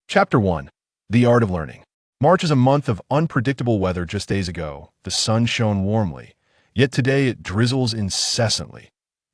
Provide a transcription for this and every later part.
Chapter 1. The Art of Learning. March is a month of unpredictable weather. Just days ago, the sun shone warmly, yet today it drizzles incessantly.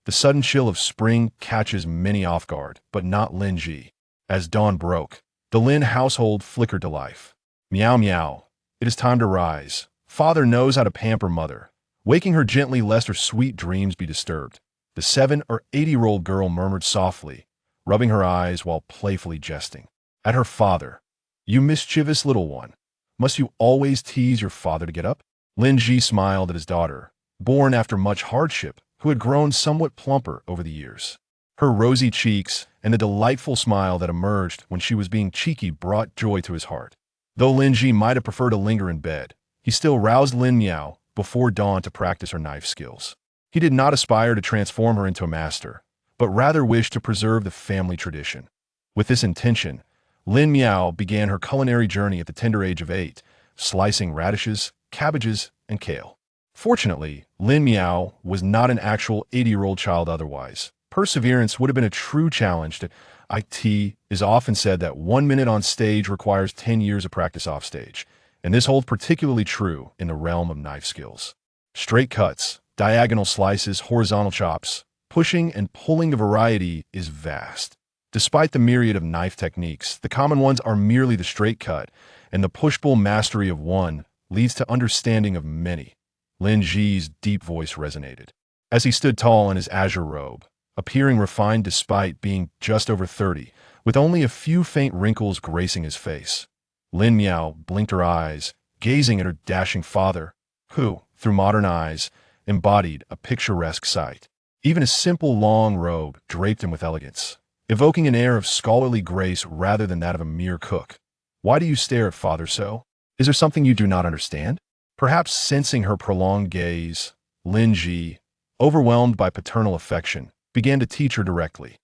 The sudden chill of spring catches many off guard, but not Lin Ji. As dawn broke, the Lin household flickered to life. Meow meow. It is time to rise. Father knows how to pamper mother, waking her gently lest her sweet dreams be disturbed. The 7 or 8-year-old girl murmured softly, rubbing her eyes while playfully jesting at her father. You mischievous little one. Must you always tease your father to get up? Lin Ji smiled at his daughter, born after much hardship, who had grown somewhat plumper over the years. Her rosy cheeks and the delightful smile that emerged when she was being cheeky brought joy to his heart. Though Lin Ji might have preferred to linger in bed, he still roused Lin Miao before dawn to practice her knife skills. He did not aspire to transform her into a master, but rather wished to preserve the family tradition. With this intention, Lin Miao began her culinary journey at the tender age of 8, slicing radishes, cabbages, and kale. Fortunately, Lin Miao was not an actual 80-year-old child otherwise. Perseverance would have been a true challenge to it. Is often said that 1 minute on stage requires 10 years of practice off stage, and this holds particularly true in the realm of knife skills. Straight cuts, diagonal slices, horizontal chops, pushing and pulling, the variety is vast. Despite the myriad of knife techniques, the common ones are merely the straight cut, and the push-pull mastery of one leads to understanding of many. Lin Ji's deep voice resonated as he stood tall in his azure robe, appearing refined despite being just over 30, with only a few faint wrinkles gracing his face. Lin Miao blinked her eyes, gazing at her dashing father, who, through modern eyes, embodied a picturesque sight. Even a simple long robe draped him with elegance, evoking an air of scholarly grace rather than that of a mere cook. Why do you stare at father so? Is there something you do not understand? Perhaps sensing her prolonged gaze, Lin Ji, overwhelmed by paternal affection, began to teach her directly.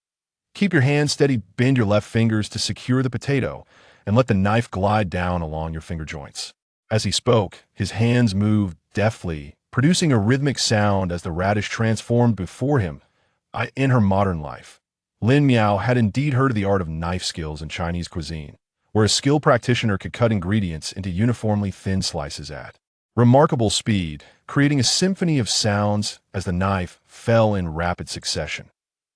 Keep your hand steady, bend your left fingers to secure the potato, and let the knife glide down along your finger joints. As he spoke, his hands moved deftly, producing a rhythmic sound as the radish transformed before him. In her modern life, Lin Miao had indeed heard of the art of knife skills in Chinese cuisine, where a skilled practitioner could cut ingredients into uniformly thin slices at remarkable speed, creating a symphony of sounds as the knife fell in rapid succession.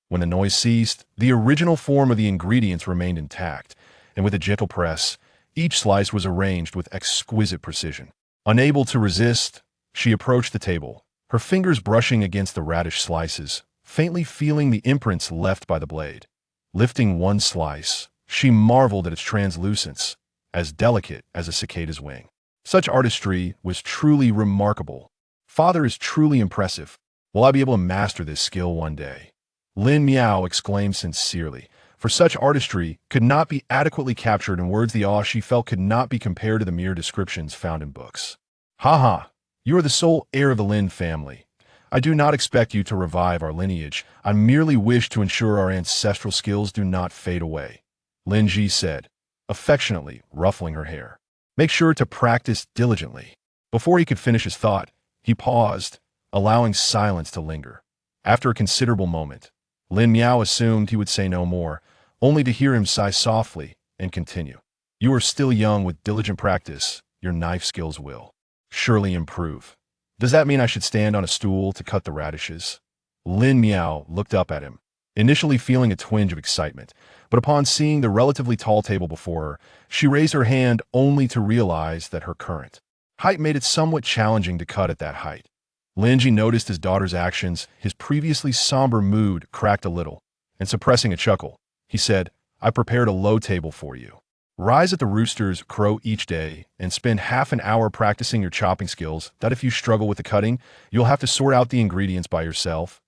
When the noise ceased, the original form of the ingredients remained intact, and with a gentle press, each slice was arranged with exquisite precision. Unable to resist, she approached the table, her fingers brushing against the radish slices, faintly feeling the imprints left by the blade. Lifting one slice, she marveled at its translucence, as delicate as a cicada's wing. Such artistry was truly remarkable. Father is truly impressive. Will I be able to master this skill one day? Lin Miao exclaimed sincerely, for such artistry could not be adequately captured in words. The awe she felt could not be compared to the mere descriptions found in books. Ha ha! You are the sole heir of the Lin family. I do not expect you to revive our lineage. I merely wish to ensure our ancestral skills do not fade away, Lin Ji said, affectionately ruffling her hair. Make sure to practice diligently. Before he could finish his thought, he paused, allowing silence to linger. After a considerable moment, Lin Miao assumed he would say no more, only to hear him sigh softly and continue. You are still young. With diligent practice, your knife skills will surely improve. Does that mean I should stand on a stool to cut the radishes? Lin Miao looked up at him, initially feeling a twinge of excitement, but upon seeing the relatively tall table before her, she raised her hand only to realize that her current height made it somewhat challenging to cut at that height. Lin Ji noticed his daughter's actions. His previously somber mood cracked a little, and suppressing a chuckle, he said, I prepared a low table for you. Rise at the roosters crow each day and spend half an hour practicing your chopping skills. That if you struggle with the cutting, you'll have to sort out the ingredients by yourself.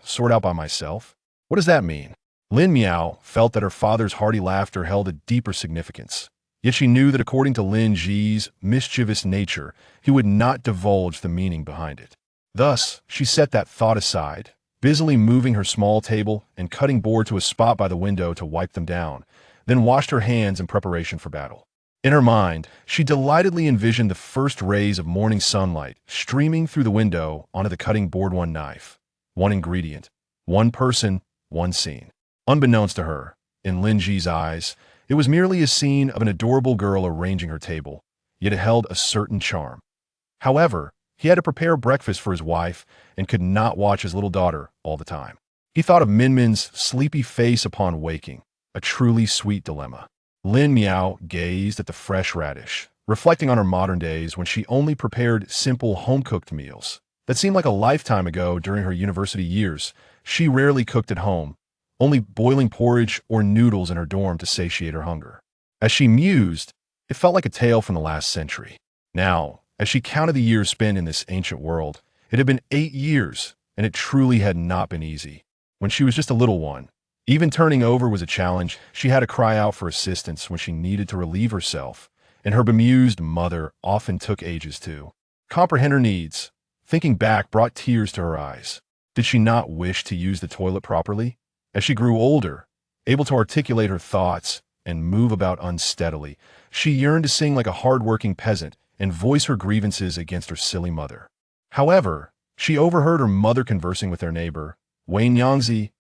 Sort out by myself? What does that mean? Lin Miao felt that her father's hearty laughter held a deeper significance. Yet she knew that according to Lin Ji's mischievous nature, he would not divulge the meaning behind it. Thus, she set that thought aside, busily moving her small table and cutting board to a spot by the window to wipe them down, then washed her hands in preparation for battle. In her mind, she delightedly envisioned the first rays of morning sunlight streaming through the window onto the cutting board. One knife, one ingredient, one person, one scene. Unbeknownst to her, in Lin Ji's eyes, It was merely a scene of an adorable girl arranging her table, yet it held a certain charm. However, he had to prepare breakfast for his wife and could not watch his little daughter all the time. He thought of Min Min's sleepy face upon waking, a truly sweet dilemma. Lin Miao gazed at the fresh radish, reflecting on her modern days when she only prepared simple home-cooked meals. That seemed like a lifetime ago during her university years. She rarely cooked at home, only boiling porridge or noodles in her dorm to satiate her hunger. As she mused, it felt like a tale from the last century. Now, as she counted the years spent in this ancient world, it had been 8 years, and it truly had not been easy. When she was just a little one, even turning over was a challenge. She had to cry out for assistance when she needed to relieve herself, and her bemused mother often took ages to comprehend her needs. Thinking back brought tears to her eyes. Did she not wish to use the toilet properly? As she grew older, able to articulate her thoughts and move about unsteadily, she yearned to sing like a hard-working peasant and voice her grievances against her silly mother. However, she overheard her mother conversing with their neighbor, Wei Nyangzi.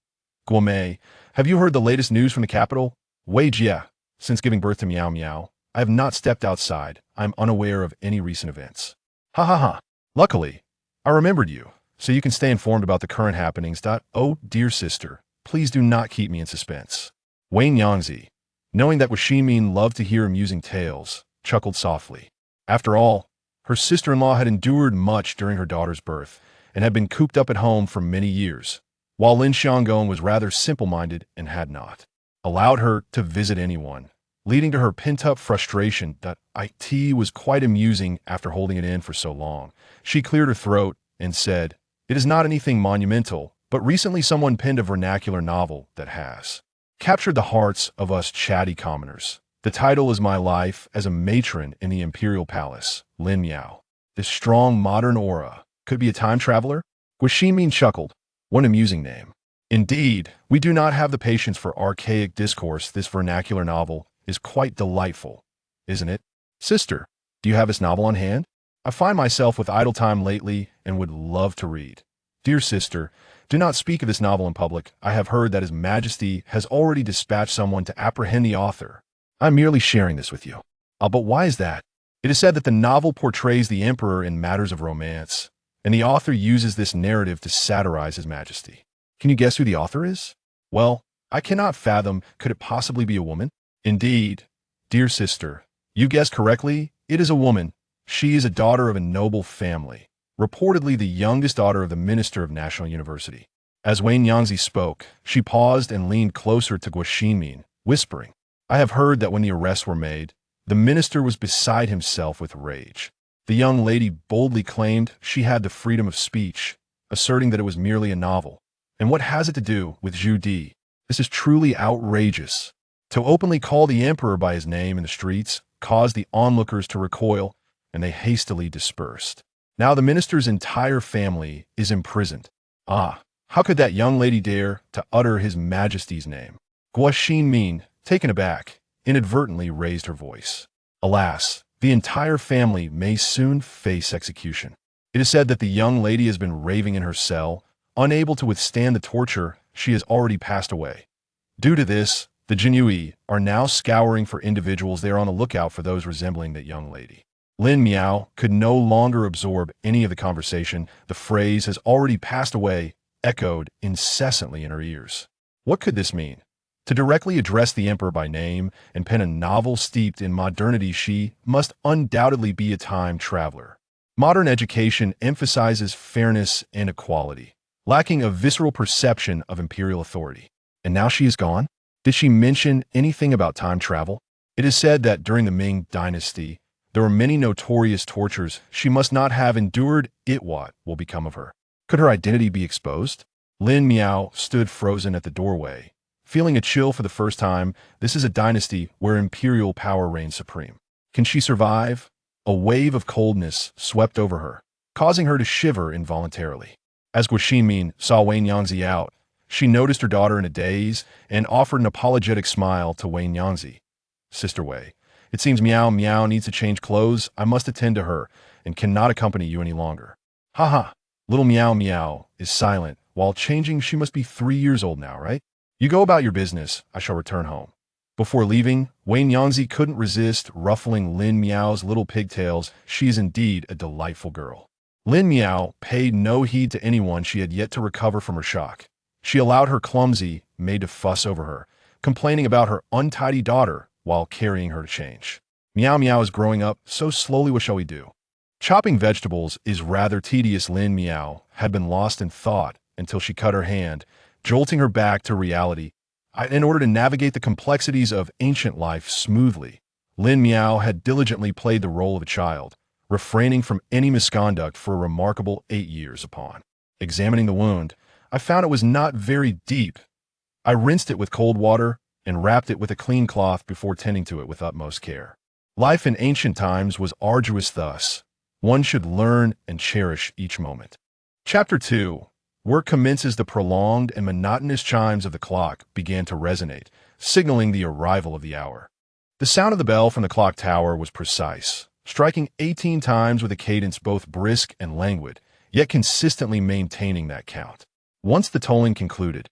Guomei, have you heard the latest news from the capital? Wei Jia, since giving birth to Miao Miao, I have not stepped outside. I am unaware of any recent events. Ha ha ha. Luckily, I remembered you, so you can stay informed about the current happenings. Oh, dear sister, please do not keep me in suspense. Wei Nyangzi, knowing that Washimin loved to hear amusing tales, chuckled softly. After all, her sister-in-law had endured much during her daughter's birth and had been cooped up at home for many years, while Lin Xianggong was rather simple-minded and had not allowed her to visit anyone, leading to her pent-up frustration. It was quite amusing after holding it in for so long. She cleared her throat and said, "It is not anything monumental, but recently someone penned a vernacular novel that has captured the hearts of us chatty commoners. The title is My Life as a Matron in the Imperial Palace, Lin Miao. This strong modern aura could be a time traveler?" Guaximin chuckled. What an amusing name. Indeed, we do not have the patience for archaic discourse. This vernacular novel is quite delightful, isn't it? Sister, do you have this novel on hand? I find myself with idle time lately and would love to read. Dear sister, do not speak of this novel in public. I have heard that His Majesty has already dispatched someone to apprehend the author. I'm merely sharing this with you. But why is that? It is said that the novel portrays the emperor in matters of romance, and the author uses this narrative to satirize His Majesty. Can you guess who the author is? Well, I cannot fathom. Could it possibly be a woman? Indeed, dear sister, you guessed correctly. It is a woman. She is a daughter of a noble family, reportedly the youngest daughter of the Minister of National University. As Wei Nyangzi spoke, she paused and leaned closer to Guaximin, whispering, I have heard that when the arrests were made, the minister was beside himself with rage. The young lady boldly claimed she had the freedom of speech, asserting that it was merely a novel. And what has it to do with Zhu Di? This is truly outrageous. To openly call the emperor by his name in the streets caused the onlookers to recoil, and they hastily dispersed. Now the minister's entire family is imprisoned. How could that young lady dare to utter His Majesty's name? Guaximin, taken aback, inadvertently raised her voice. Alas, the entire family may soon face execution. It is said that the young lady has been raving in her cell, unable to withstand the torture. She has already passed away. Due to this, the Jinyui are now scouring for individuals. They are on the lookout for those resembling that young lady. Lin Miao could no longer absorb any of the conversation. The phrase has already passed away echoed incessantly in her ears. What could this mean? To directly address the emperor by name and pen a novel steeped in modernity, she must undoubtedly be a time traveler. Modern education emphasizes fairness and equality, lacking a visceral perception of imperial authority. And now she is gone? Did she mention anything about time travel? It is said that during the Ming Dynasty, there were many notorious tortures she must not have endured. What will become of her? Could her identity be exposed? Lin Miao stood frozen at the doorway, feeling a chill for the first time. This is a dynasty where imperial power reigns supreme. Can she survive? A wave of coldness swept over her, causing her to shiver involuntarily. As Guaximin saw Wei Nyangzi out, she noticed her daughter in a daze and offered an apologetic smile to Wei Nyangzi. Sister Wei, it seems Miao Miao needs to change clothes. I must attend to her and cannot accompany you any longer. Haha, little Miao Miao is silent while changing. She must be 3 years old now, right? You go about your business. I shall return home. Before leaving, Wayne Yangzi couldn't resist ruffling Lin Miao's little pigtails. She is indeed a delightful girl. Lin Miao paid no heed to anyone she had yet to recover from her shock. She allowed her clumsy maid to fuss over her, complaining about her untidy daughter while carrying her to change. Meow Meow is growing up so slowly, what shall we do? Chopping vegetables is rather tedious. Lin Miao had been lost in thought until she cut her hand, jolting her back to reality. In order to navigate the complexities of ancient life smoothly, Lin Miao had diligently played the role of a child, refraining from any misconduct for a remarkable 8 years. Upon examining the wound, I found it was not very deep. I rinsed it with cold water and wrapped it with a clean cloth before tending to it with utmost care. Life in ancient times was arduous, thus one should learn and cherish each moment. Chapter 2. Work commences. The prolonged and monotonous chimes of the clock began to resonate, signaling the arrival of the hour. The sound of the bell from the clock tower was precise, striking 18 times with a cadence both brisk and languid, yet consistently maintaining that count. Once the tolling concluded,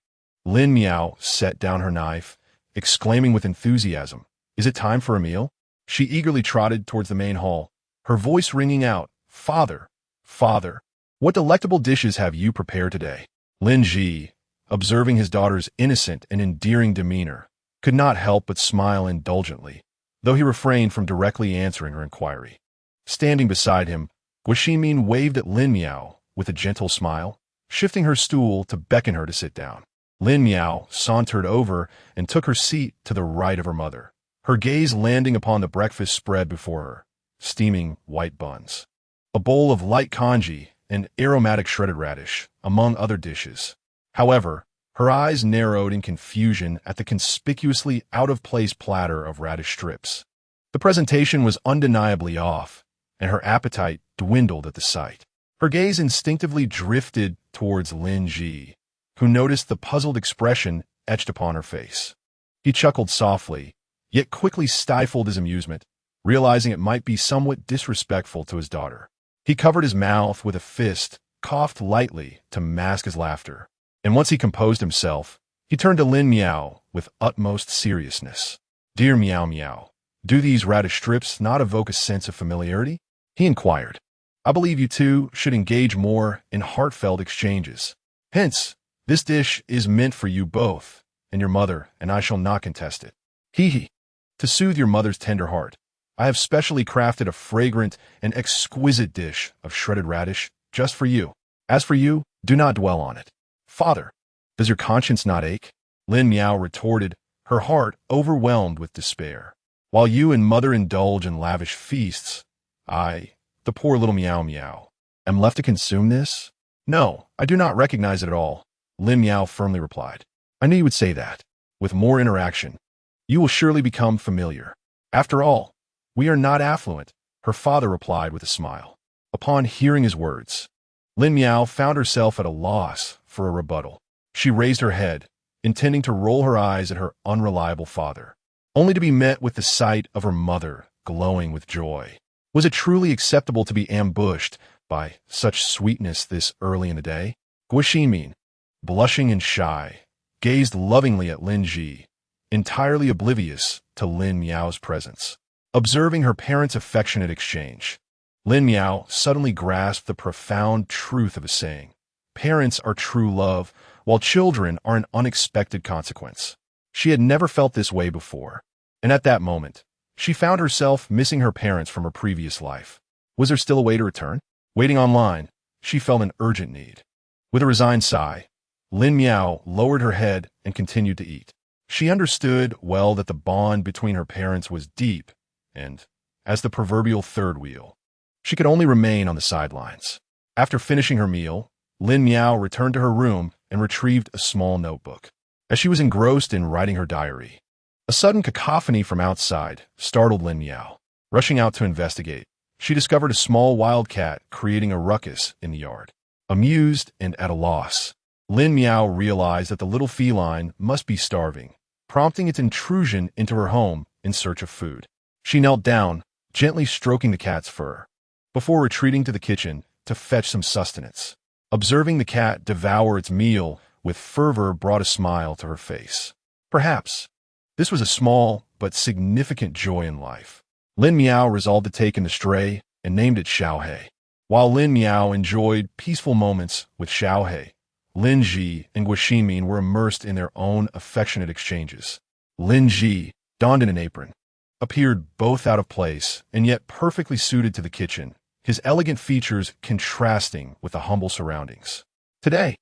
Lin Miao set down her knife, exclaiming with enthusiasm, "Is it time for a meal?" She eagerly trotted towards the main hall, her voice ringing out, "Father, father, what delectable dishes have you prepared today?" Lin Ji, observing his daughter's innocent and endearing demeanor, could not help but smile indulgently, though he refrained from directly answering her inquiry. Standing beside him, Guo Ximin waved at Lin Miao with a gentle smile, shifting her stool to beckon her to sit down. Lin Miao sauntered over and took her seat to the right of her mother, her gaze landing upon the breakfast spread before her, steaming white buns, a bowl of light congee, and aromatic shredded radish, among other dishes. However, her eyes narrowed in confusion at the conspicuously out-of-place platter of radish strips. The presentation was undeniably off, and her appetite dwindled at the sight. Her gaze instinctively drifted towards Lin Ji, who noticed the puzzled expression etched upon her face. He chuckled softly, yet quickly stifled his amusement, realizing it might be somewhat disrespectful to his daughter. He covered his mouth with a fist, coughed lightly to mask his laughter, and once he composed himself, he turned to Lin Miao with utmost seriousness. "Dear Meow Meow, do these radish strips not evoke a sense of familiarity?" he inquired. "I believe you two should engage more in heartfelt exchanges. Hence, this dish is meant for you both, and your mother, and I shall not contest it. Hee hee. To soothe your mother's tender heart, I have specially crafted a fragrant and exquisite dish of shredded radish just for you. As for you, do not dwell on it." "Father, does your conscience not ache?" Lin Miao retorted, her heart overwhelmed with despair. "While you and mother indulge in lavish feasts, I, the poor little Meow Meow, am left to consume this?" "No, I do not recognize it at all," Lin Miao firmly replied. "I knew you would say that. With more interaction, you will surely become familiar. After all, we are not affluent," her father replied with a smile. Upon hearing his words, Lin Miao found herself at a loss for a rebuttal. She raised her head, intending to roll her eyes at her unreliable father, only to be met with the sight of her mother glowing with joy. Was it truly acceptable to be ambushed by such sweetness this early in the day? Guo Ximin, blushing and shy, gazed lovingly at Lin Ji, entirely oblivious to Lin Miao's presence. Observing her parents' affectionate exchange, Lin Miao suddenly grasped the profound truth of a saying: parents are true love, while children are an unexpected consequence. She had never felt this way before, and at that moment, she found herself missing her parents from her previous life. Was there still a way to return? Waiting online, she felt an urgent need. With a resigned sigh, Lin Miao lowered her head and continued to eat. She understood well that the bond between her parents was deep, and, as the proverbial third wheel, she could only remain on the sidelines. After finishing her meal, Lin Miao returned to her room and retrieved a small notebook. As she was engrossed in writing her diary, a sudden cacophony from outside startled Lin Miao. Rushing out to investigate, she discovered a small wild cat creating a ruckus in the yard. Amused and at a loss, Lin Miao realized that the little feline must be starving, prompting its intrusion into her home in search of food. She knelt down, gently stroking the cat's fur, before retreating to the kitchen to fetch some sustenance. Observing the cat devour its meal with fervor brought a smile to her face. Perhaps This was a small but significant joy in life. Lin Miao resolved to take in the stray and named it Xiaohe. While Lin Miao enjoyed peaceful moments with Xiaohe, Lin Ji and Guoximin were immersed in their own affectionate exchanges. Lin Ji, donned in an apron, appeared both out of place and yet perfectly suited to the kitchen, his elegant features contrasting with the humble surroundings. "Today,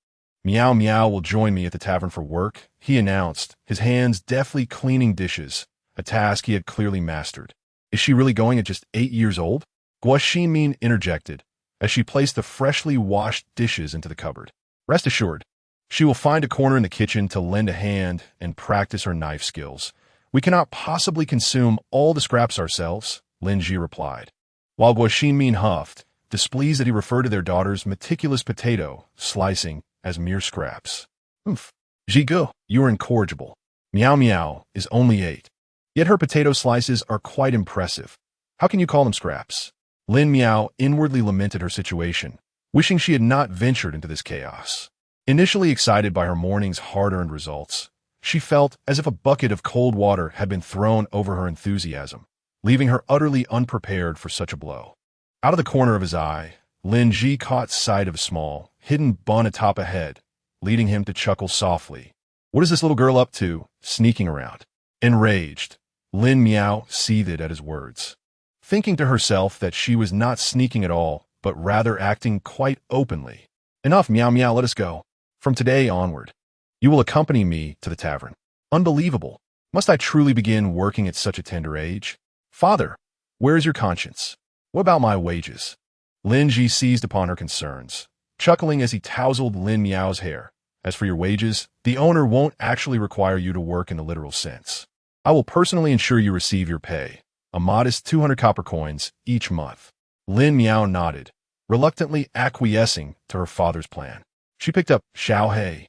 Miao Miao will join me at the tavern for work," he announced, his hands deftly cleaning dishes, a task he had clearly mastered. "Is she really going at just 8 years old?" Guoximin interjected, as she placed the freshly washed dishes into the cupboard. "Rest assured, she will find a corner in the kitchen to lend a hand and practice her knife skills. We cannot possibly consume all the scraps ourselves," Lin Ji replied, while Guoximin huffed, displeased that he referred to their daughter's meticulous potato slicing as mere scraps. "Oomph. Jigu, you are incorrigible. Miao Miao is only 8. Yet her potato slices are quite impressive. How can you call them scraps?" Lin Miao inwardly lamented her situation, wishing she had not ventured into this chaos. Initially excited by her morning's hard-earned results, she felt as if a bucket of cold water had been thrown over her enthusiasm, leaving her utterly unprepared for such a blow. Out of the corner of his eye, Lin Ji caught sight of a small, hidden bun atop a head, leading him to chuckle softly. "What is this little girl up to, sneaking around?" Enraged, Lin Miao seethed at his words, thinking to herself that she was not sneaking at all, but rather acting quite openly. "Enough, Miao Miao, let us go. From today onward, you will accompany me to the tavern." Unbelievable. Must I truly begin working at such a tender age? "Father, where is your conscience? What about my wages?" Lin Ji seized upon her concerns, chuckling as he tousled Lin Miao's hair. "As for your wages, the owner won't actually require you to work in the literal sense. I will personally ensure you receive your pay, a modest 200 copper coins each month." Lin Miao nodded, reluctantly acquiescing to her father's plan. She picked up Xiaohe,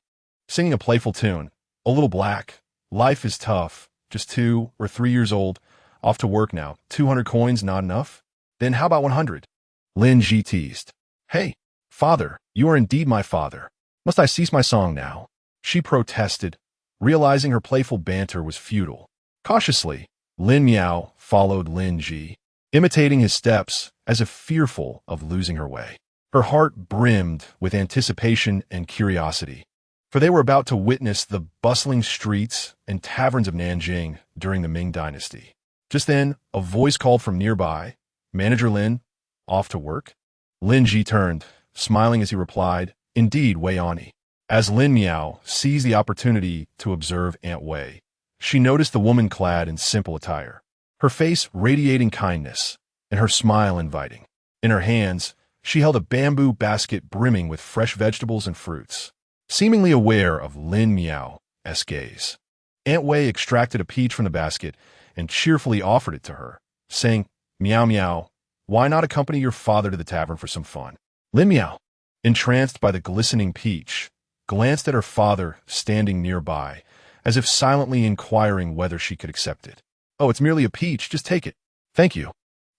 singing a playful tune. "A little black. Life is tough. Just 2 or 3 years old. Off to work now. 200 coins not enough? Then how about 100? Lin Ji teased. "Hey, father, you are indeed my father. Must I cease my song now?" She protested, realizing her playful banter was futile. Cautiously, Lin Miao followed Lin Ji, imitating his steps as if fearful of losing her way. Her heart brimmed with anticipation and curiosity, for they were about to witness the bustling streets and taverns of Nanjing during the Ming Dynasty. Just then, a voice called from nearby, "Manager Lin, off to work?" Lin Ji turned, smiling as he replied, "Indeed, Wei Ani." As Lin Miao seized the opportunity to observe Aunt Wei, she noticed the woman clad in simple attire, her face radiating kindness and her smile inviting. In her hands, she held a bamboo basket brimming with fresh vegetables and fruits. Seemingly aware of Lin Miao's gaze, Aunt Wei extracted a peach from the basket and cheerfully offered it to her, saying, "Miao Miao, why not accompany your father to the tavern for some fun?" Lin Miao, entranced by the glistening peach, glanced at her father standing nearby, as if silently inquiring whether she could accept it. "Oh, it's merely a peach. Just take it." "Thank you,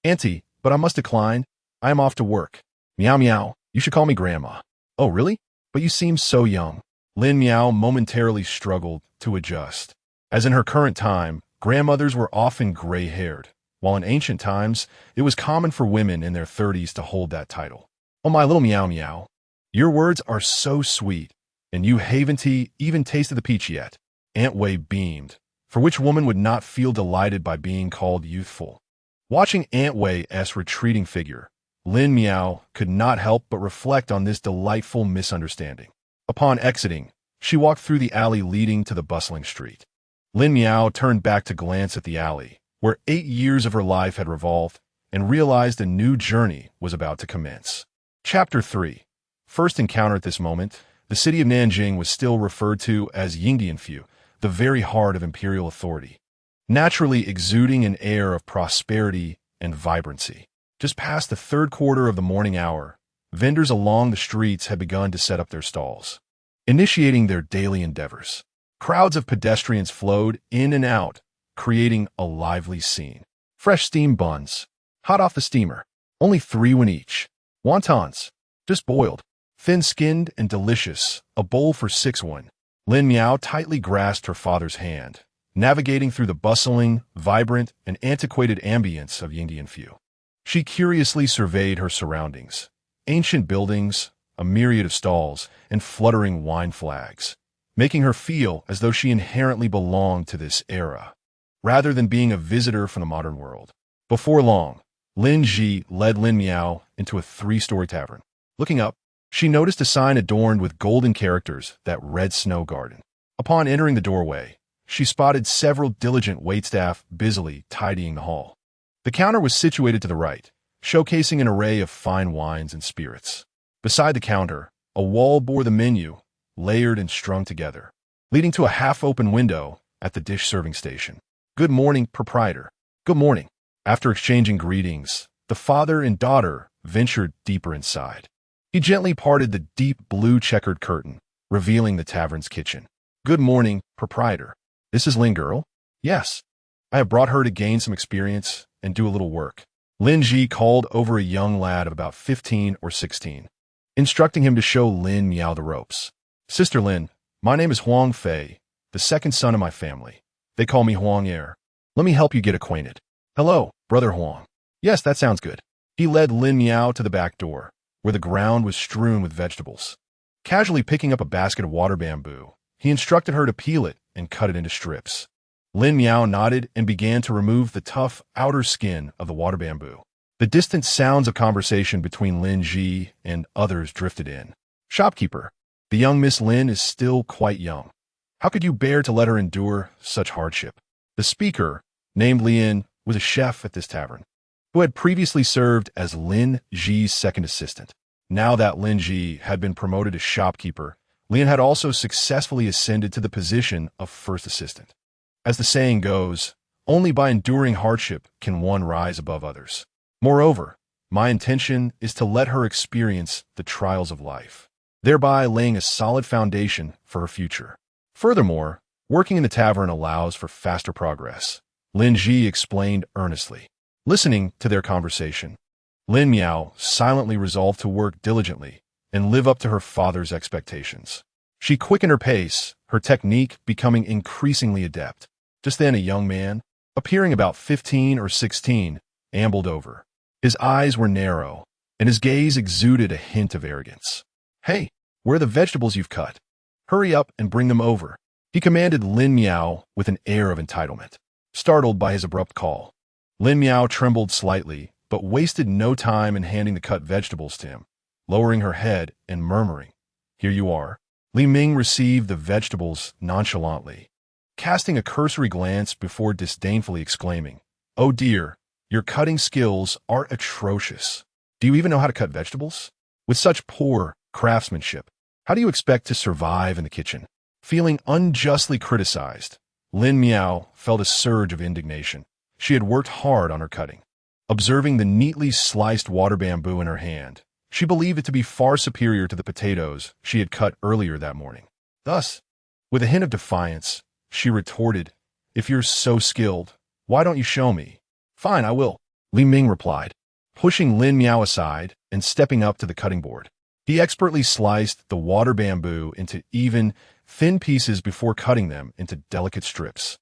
Auntie, but I must decline. I am off to work." "Miao Miao, you should call me Grandma." "Oh, really? But you seem so young." Lin Miao momentarily struggled to adjust, as in her current time, grandmothers were often gray-haired, while in ancient times, it was common for women in their 30s to hold that title. "Oh, my little Miao Miao, your words are so sweet, and you haven't even tasted the peach yet." Aunt Wei beamed, for which woman would not feel delighted by being called youthful? Watching Aunt Wei's retreating figure, Lin Miao could not help but reflect on this delightful misunderstanding. Upon exiting, she walked through the alley leading to the bustling street. Lin Miao turned back to glance at the alley, where 8 years of her life had revolved, and realized a new journey was about to commence. Chapter 3. First encounter. At this moment, the city of Nanjing was still referred to as Yingdianfu, the very heart of imperial authority, naturally exuding an air of prosperity and vibrancy. Just past the third quarter of the morning hour, vendors along the streets had begun to set up their stalls, initiating their daily endeavors. Crowds of pedestrians flowed in and out, creating a lively scene. Fresh steam buns, hot off the steamer, only 3 won each. Wontons, just boiled, thin-skinned and delicious, a bowl for 6 won. Lin Miao tightly grasped her father's hand, navigating through the bustling, vibrant, and antiquated ambience of Yingdianfu. She curiously surveyed her surroundings. Ancient buildings, a myriad of stalls, and fluttering wine flags, making her feel as though she inherently belonged to this era, rather than being a visitor from the modern world. Before long, Lin Ji led Lin Miao into a three-story tavern. Looking up, she noticed a sign adorned with golden characters that read Snow Garden. Upon entering the doorway, she spotted several diligent waitstaff busily tidying the hall. The counter was situated to the right, showcasing an array of fine wines and spirits. Beside the counter, a wall bore the menu, layered and strung together, leading to a half-open window at the dish-serving station. "Good morning, proprietor." "Good morning." After exchanging greetings, the father and daughter ventured deeper inside. He gently parted the deep blue checkered curtain, revealing the tavern's kitchen. "Good morning, proprietor. This is Lin girl?" "Yes. I have brought her to gain some experience and do a little work." Lin Ji called over a young lad of about 15 or 16, instructing him to show Lin Miao the ropes. "Sister Lin, my name is Huang Fei, the second son of my family. They call me Huang Er. Let me help you get acquainted." "Hello, Brother Huang." "Yes, that sounds good." He led Lin Miao to the back door, where the ground was strewn with vegetables. Casually picking up a basket of water bamboo, he instructed her to peel it and cut it into strips. Lin Miao nodded and began to remove the tough outer skin of the water bamboo. The distant sounds of conversation between Lin Ji and others drifted in. "Shopkeeper, the young Miss Lin is still quite young. How could you bear to let her endure such hardship?" The speaker, named Lin, was a chef at this tavern, who had previously served as Lin Ji's second assistant. Now that Lin Ji had been promoted to shopkeeper, Lin had also successfully ascended to the position of first assistant. As the saying goes, only by enduring hardship can one rise above others. Moreover, my intention is to let her experience the trials of life, thereby laying a solid foundation for her future. Furthermore, working in the tavern allows for faster progress, Lin Ji explained earnestly. Listening to their conversation, Lin Miao silently resolved to work diligently and live up to her father's expectations. She quickened her pace, her technique becoming increasingly adept. Just then a young man, appearing about 15 or 16, ambled over. His eyes were narrow, and his gaze exuded a hint of arrogance. "Hey, where are the vegetables you've cut? Hurry up and bring them over," he commanded Lin Miao with an air of entitlement. Startled by his abrupt call, Lin Miao trembled slightly, but wasted no time in handing the cut vegetables to him, lowering her head and murmuring, "Here you are." Li Ming received the vegetables nonchalantly, casting a cursory glance before disdainfully exclaiming, "Oh dear, your cutting skills are atrocious. Do you even know how to cut vegetables? With such poor craftsmanship, how do you expect to survive in the kitchen?" Feeling unjustly criticized, Lin Miao felt a surge of indignation. She had worked hard on her cutting. Observing the neatly sliced water bamboo in her hand, she believed it to be far superior to the potatoes she had cut earlier that morning. Thus, with a hint of defiance, she retorted, "If you're so skilled, why don't you show me?" "Fine, I will," Li Ming replied, pushing Lin Miao aside and stepping up to the cutting board. He expertly sliced the water bamboo into even, thin pieces before cutting them into delicate strips.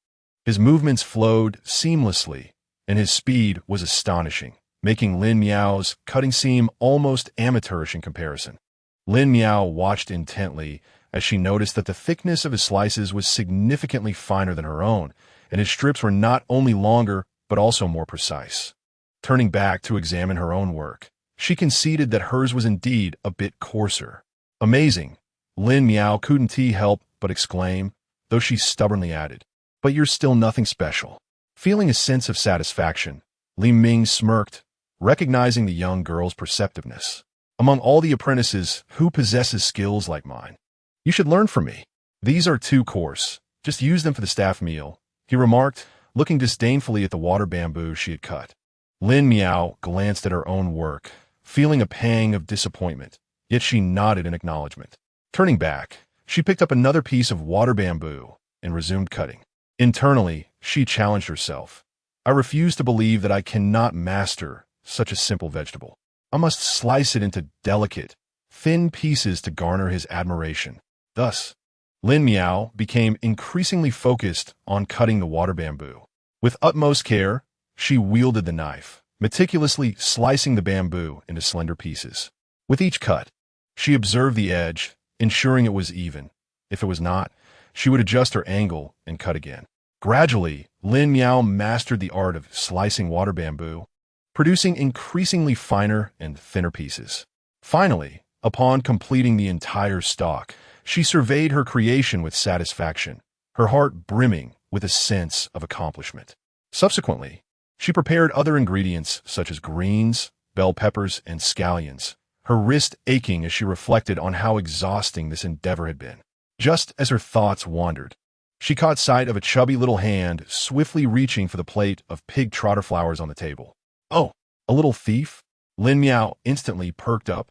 His movements flowed seamlessly, and his speed was astonishing, making Lin Miao's cutting seem almost amateurish in comparison. Lin Miao watched intently as she noticed that the thickness of his slices was significantly finer than her own, and his strips were not only longer but also more precise. Turning back to examine her own work, she conceded that hers was indeed a bit coarser. Amazing, Lin Miao couldn't help but exclaim, though she stubbornly added, "But you're still nothing special." Feeling a sense of satisfaction, Li Ming smirked, recognizing the young girl's perceptiveness. "Among all the apprentices, who possesses skills like mine? You should learn from me. These are too coarse. Just use them for the staff meal," he remarked, looking disdainfully at the water bamboo she had cut. Lin Miao glanced at her own work, feeling a pang of disappointment, yet she nodded in acknowledgement. Turning back, she picked up another piece of water bamboo and resumed cutting. Internally, she challenged herself. "I refuse to believe that I cannot master such a simple vegetable. I must slice it into delicate, thin pieces to garner his admiration." Thus, Lin Miao became increasingly focused on cutting the water bamboo. With utmost care, she wielded the knife, meticulously slicing the bamboo into slender pieces. With each cut, she observed the edge, ensuring it was even. If it was not, she would adjust her angle and cut again. Gradually, Lin Miao mastered the art of slicing water bamboo, producing increasingly finer and thinner pieces. Finally, upon completing the entire stalk, she surveyed her creation with satisfaction, her heart brimming with a sense of accomplishment. Subsequently, she prepared other ingredients such as greens, bell peppers, and scallions, her wrist aching as she reflected on how exhausting this endeavor had been. Just as her thoughts wandered, she caught sight of a chubby little hand swiftly reaching for the plate of pig trotter flowers on the table. Oh, a little thief? Lin Miao instantly perked up,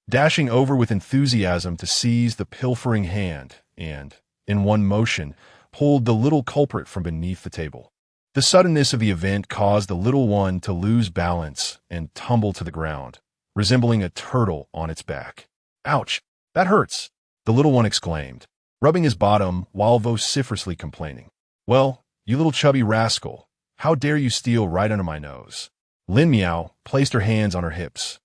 dashing over with enthusiasm to seize the pilfering hand and, in one motion, pulled the little culprit from beneath the table. The suddenness of the event caused the little one to lose balance and tumble to the ground, resembling a turtle on its back. Ouch, that hurts, the little one exclaimed, rubbing his bottom while vociferously complaining. Well, you little chubby rascal, how dare you steal right under my nose? Lin Miao placed her hands on her hips,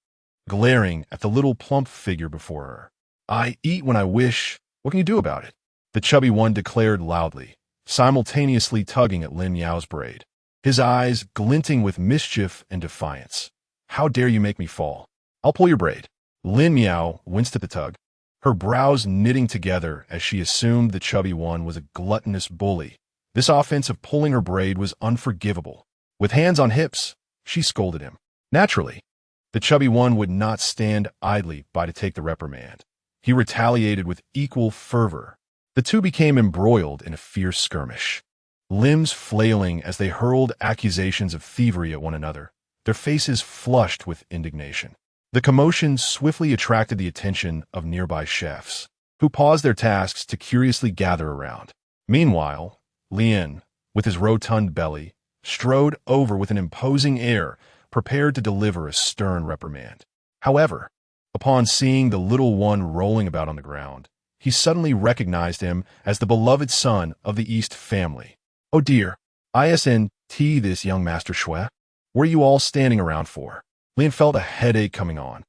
glaring at the little plump figure before her. I eat when I wish. What can you do about it? The chubby one declared loudly, simultaneously tugging at Lin Miao's braid, his eyes glinting with mischief and defiance. How dare you make me fall? I'll pull your braid. Lin Miao winced at the tug, her brows knitting together as she assumed the chubby one was a gluttonous bully. This offense of pulling her braid was unforgivable. With hands on hips, she scolded him. Naturally, the chubby one would not stand idly by to take the reprimand. He retaliated with equal fervor. The two became embroiled in a fierce skirmish, limbs flailing as they hurled accusations of thievery at one another, their faces flushed with indignation. The commotion swiftly attracted the attention of nearby chefs, who paused their tasks to curiously gather around. Meanwhile, Lien, with his rotund belly, strode over with an imposing air, prepared to deliver a stern reprimand. However, upon seeing the little one rolling about on the ground, he suddenly recognized him as the beloved son of the East family. Oh dear, ISNT this young Master Shui. What are you all standing around for? Lin felt a headache coming on.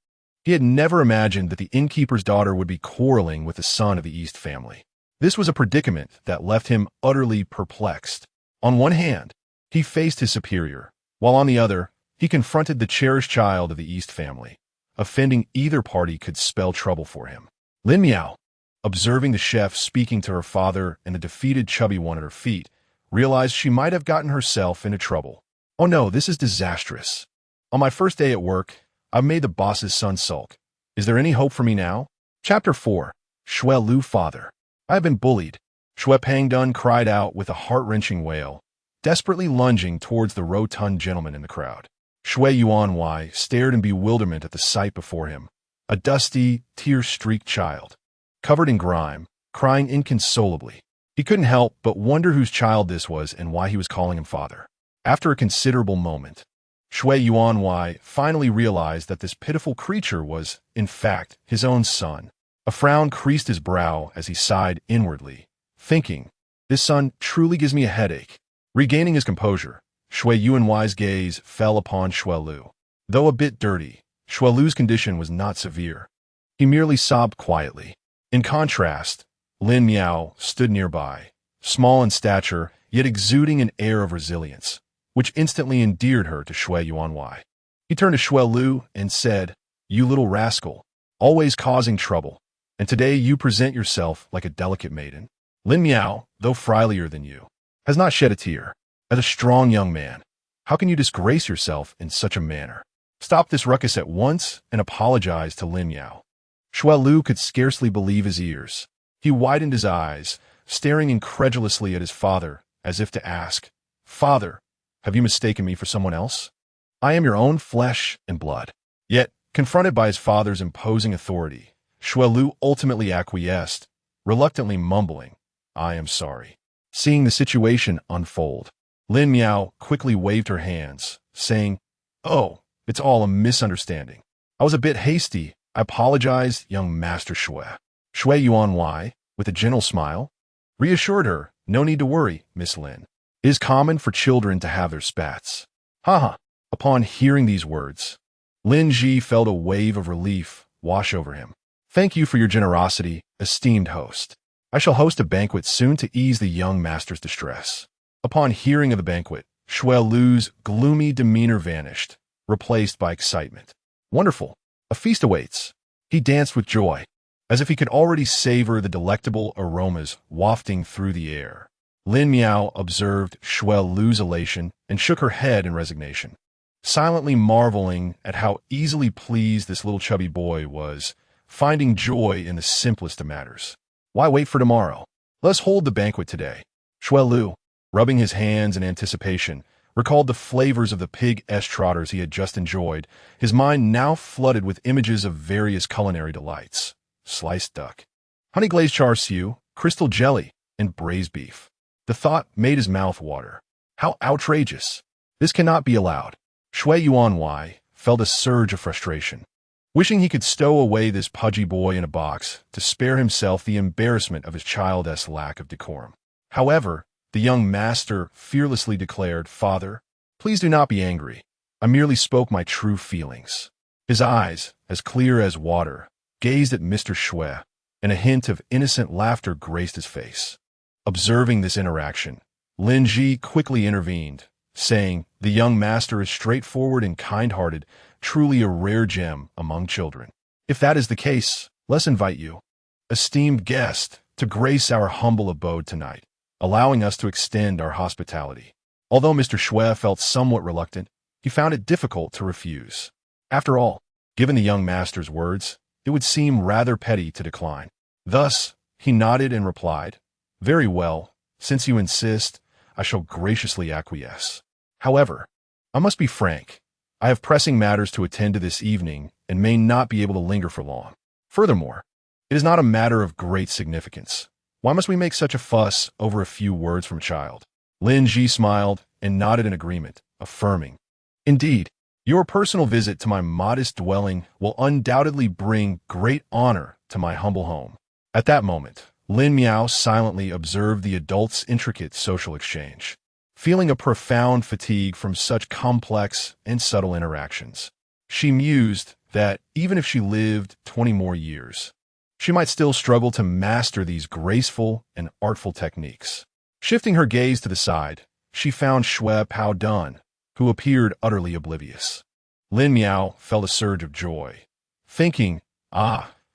He had never imagined that the innkeeper's daughter would be quarreling with the son of the East family. This was a predicament that left him utterly perplexed. On one hand, he faced his superior, while on the other, he confronted the cherished child of the East family. Offending either party could spell trouble for him. Lin Miao, observing the chef speaking to her father and the defeated chubby one at her feet, realized she might have gotten herself into trouble. Oh no, this is disastrous. On my first day at work, I've made the boss's son sulk. Is there any hope for me now? Chapter 4. Shui Lu Father. I have been bullied. Shui Pangdun cried out with a heart-wrenching wail, desperately lunging towards the rotund gentleman in the crowd. Shui Yuanwei stared in bewilderment at the sight before him, a dusty, tear-streaked child, covered in grime, crying inconsolably. He couldn't help but wonder whose child this was and why he was calling him father. After a considerable moment, Shui Yuanwei finally realized that this pitiful creature was, in fact, his own son. A frown creased his brow as he sighed inwardly, thinking, this son truly gives me a headache. Regaining his composure, Shui Yuanwei's gaze fell upon Shui Lu. Though a bit dirty, Shui Lu's condition was not severe. He merely sobbed quietly. In contrast, Lin Miao stood nearby, small in stature, yet exuding an air of resilience, which instantly endeared her to Shui Yuanwei. He turned to Shui Lu and said, you little rascal, always causing trouble, and today you present yourself like a delicate maiden. Lin Miao, though frilier than you, has not shed a tear. As a strong young man, how can you disgrace yourself in such a manner? Stop this ruckus at once and apologize to Lin Miao. Shui Lu could scarcely believe his ears. He widened his eyes, staring incredulously at his father, as if to ask, Father, have you mistaken me for someone else? I am your own flesh and blood. Yet, confronted by his father's imposing authority, Shui Lu ultimately acquiesced, reluctantly mumbling, I am sorry. Seeing the situation unfold, Lin Miao quickly waved her hands, saying, oh, it's all a misunderstanding. I was a bit hasty. I apologize, young Master Shui. Shui Yuanwei, with a gentle smile, reassured her, "No need to worry, Miss Lin. It is common for children to have their spats." Haha. Upon hearing these words, Lin Ji felt a wave of relief wash over him. "Thank you for your generosity, esteemed host. I shall host a banquet soon to ease the young master's distress." Upon hearing of the banquet, Shui Lu's gloomy demeanor vanished, replaced by excitement. Wonderful! A feast awaits. He danced with joy, as if he could already savor the delectable aromas wafting through the air. Lin Miao observed Shui Lu's elation and shook her head in resignation, silently marveling at how easily pleased this little chubby boy was, finding joy in the simplest of matters. Why wait for tomorrow? Let's hold the banquet today. Shui Lu, rubbing his hands in anticipation, recalled the flavors of the pig trotters he had just enjoyed, his mind now flooded with images of various culinary delights. Sliced duck, honey glazed char siu, crystal jelly, and braised beef. The thought made his mouth water. How outrageous! This cannot be allowed. Shui Yuanwei felt a surge of frustration, wishing he could stow away this pudgy boy in a box to spare himself the embarrassment of his childish lack of decorum. However, the young master fearlessly declared, "Father, please do not be angry. I merely spoke my true feelings." His eyes, as clear as water, gazed at Mr. Shui, and a hint of innocent laughter graced his face. Observing this interaction, Lin Ji quickly intervened, saying, "The young master is straightforward and kind-hearted, truly a rare gem among children. If that is the case, let's invite you, esteemed guest, to grace our humble abode tonight, allowing us to extend our hospitality." Although Mr. Shui felt somewhat reluctant, he found it difficult to refuse. After all, given the young master's words, it would seem rather petty to decline. Thus, he nodded and replied, "Very well, since you insist, I shall graciously acquiesce. However, I must be frank. I have pressing matters to attend to this evening and may not be able to linger for long. Furthermore, it is not a matter of great significance. Why must we make such a fuss over a few words from a child?" Lin Ji smiled and nodded in agreement, affirming, "Indeed, your personal visit to my modest dwelling will undoubtedly bring great honor to my humble home." At that moment, Lin Miao silently observed the adults' intricate social exchange, feeling a profound fatigue from such complex and subtle interactions. She mused that even if she lived 20 more years, she might still struggle to master these graceful and artful techniques. Shifting her gaze to the side, she found Shui Pao Dun, who appeared utterly oblivious. Lin Miao felt a surge of joy, thinking,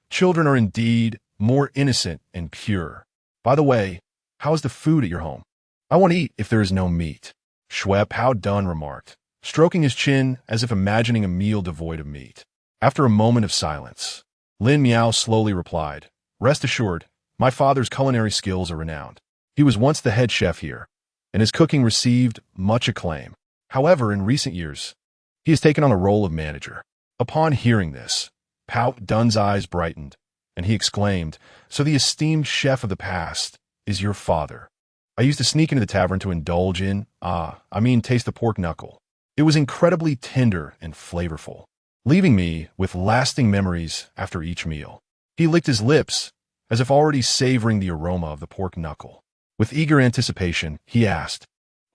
children are indeed more innocent and pure. By the way, how is the food at your home? I won't eat if there is no meat, Shui Pao Dun remarked, stroking his chin as if imagining a meal devoid of meat. After a moment of silence, Lin Miao slowly replied, "Rest assured, my father's culinary skills are renowned. He was once the head chef here, and his cooking received much acclaim. However, in recent years, he has taken on the role of manager." Upon hearing this, Pao Dun's eyes brightened, and he exclaimed, "So the esteemed chef of the past is your father. I used to sneak into the tavern to indulge in, taste the pork knuckle. It was incredibly tender and flavorful, leaving me with lasting memories after each meal." He licked his lips, as if already savoring the aroma of the pork knuckle. With eager anticipation, he asked,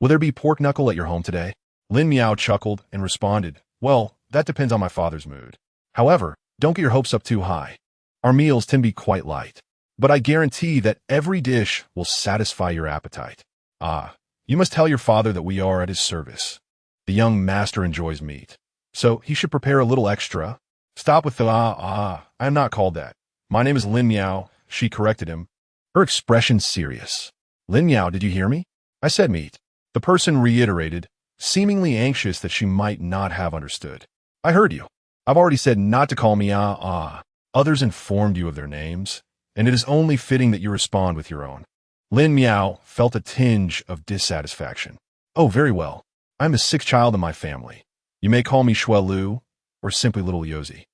"Will there be pork knuckle at your home today?" Lin Miao chuckled and responded, "Well, that depends on my father's mood. However, don't get your hopes up too high. Our meals tend to be quite light, but I guarantee that every dish will satisfy your appetite. You must tell your father that we are at his service. The young master enjoys meat, so he should prepare a little extra." "Stop with the I am not called that. My name is Lin Miao," she corrected him, her expression serious. "Lin Miao, did you hear me? I said meat," the person reiterated, seemingly anxious that she might not have understood. "I heard you. I've already said not to call me Others informed you of their names, and it is only fitting that you respond with your own." Lin Miao felt a tinge of dissatisfaction. "Oh, very well. I'm the sixth child in my family. You may call me Shui Lu, or simply Little Yozi.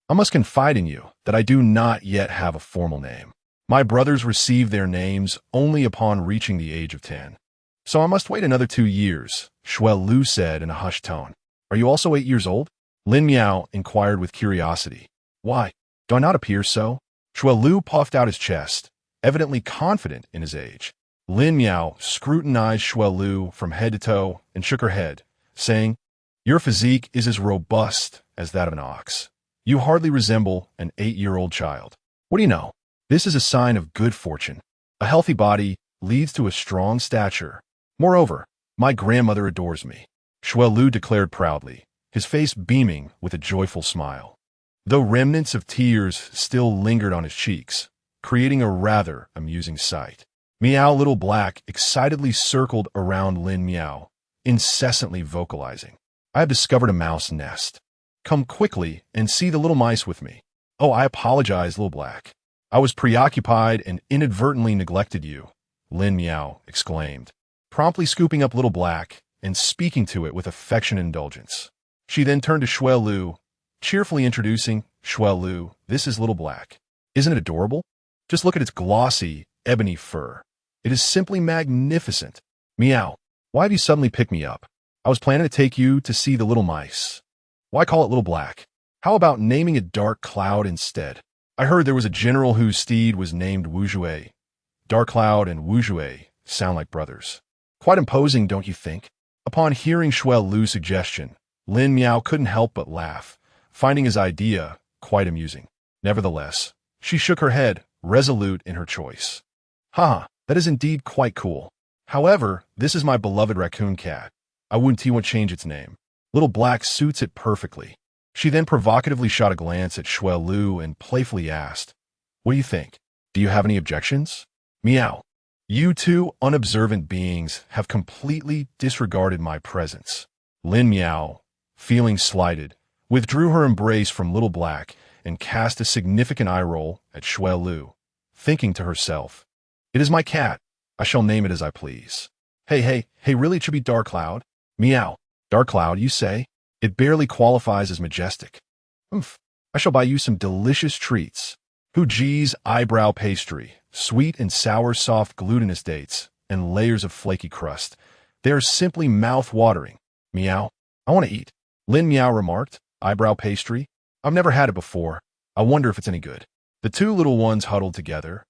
I must confide in you that I do not yet have a formal name. My brothers received their names only upon reaching the age of 10. So I must wait another 2 years, Shui Lu said in a hushed tone. "Are you also 8 years old?" Lin Miao inquired with curiosity. "Why, do I not appear so?" Shui Lu puffed out his chest, evidently confident in his age. Lin Miao scrutinized Shuai Lu from head to toe and shook her head, saying, "Your physique is as robust as that of an ox. You hardly resemble an 8-year-old child. What do you know? This is a sign of good fortune. A healthy body leads to a strong stature. Moreover, my grandmother adores me," Shuai Lu declared proudly, his face beaming with a joyful smile, though remnants of tears still lingered on his cheeks, creating a rather amusing sight. Meow Little Black excitedly circled around Lin Miao, incessantly vocalizing, "I have discovered a mouse nest. Come quickly and see the little mice with me." "Oh, I apologize, Little Black. I was preoccupied and inadvertently neglected you," Lin Miao exclaimed, promptly scooping up Little Black and speaking to it with affection and indulgence. She then turned to Shuai Lu, cheerfully introducing, "Shuai Lu, this is Little Black. Isn't it adorable? Just look at its glossy, ebony fur. It is simply magnificent. Meow, why have you suddenly picked me up? I was planning to take you to see the little mice. Why call it Little Black? How about naming it Dark Cloud instead? I heard there was a general whose steed was named Wu Jue. Dark Cloud and Wu Jue sound like brothers. Quite imposing, don't you think?" Upon hearing Shuai Lu's suggestion, Lin Miao couldn't help but laugh, finding his idea quite amusing. Nevertheless, she shook her head, resolute in her choice. "Ha, that is indeed quite cool. However, this is my beloved raccoon cat. I wouldn't change its name. Little Black suits it perfectly." She then provocatively shot a glance at Shuai Lu and playfully asked, "What do you think? Do you have any objections?" "Meow. You two unobservant beings have completely disregarded my presence." Lin Miao, feeling slighted, withdrew her embrace from Little Black and cast a significant eye roll at Shuai Lu, thinking to herself, "It is my cat. I shall name it as I please. Hey, really it should be Dark Cloud? Meow. Dark Cloud, you say? It barely qualifies as majestic. Oomph. I shall buy you some delicious treats. Huji's eyebrow pastry, sweet and sour soft glutinous dates, and layers of flaky crust. They are simply mouth-watering. Meow. I want to eat." Lin Miao remarked, "Eyebrow pastry? I've never had it before. I wonder if it's any good." The two little ones huddled together,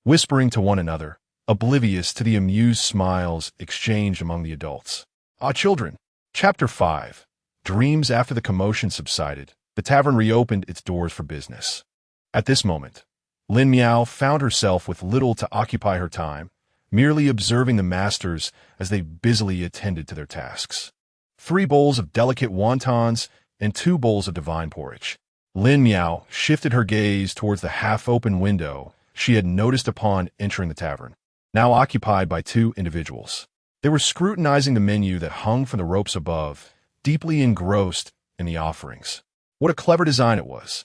whispering to one another, oblivious to the amused smiles exchanged among the adults. Ah, children. Chapter 5. Dreams. After the commotion subsided, the tavern reopened its doors for business. At this moment, Lin Miao found herself with little to occupy her time, merely observing the masters as they busily attended to their tasks. 3 bowls of delicate wontons and 2 bowls of divine porridge. Lin Miao shifted her gaze towards the half-open window she had noticed upon entering the tavern, now occupied by 2 individuals. They were scrutinizing the menu that hung from the ropes above, deeply engrossed in the offerings. What a clever design it was.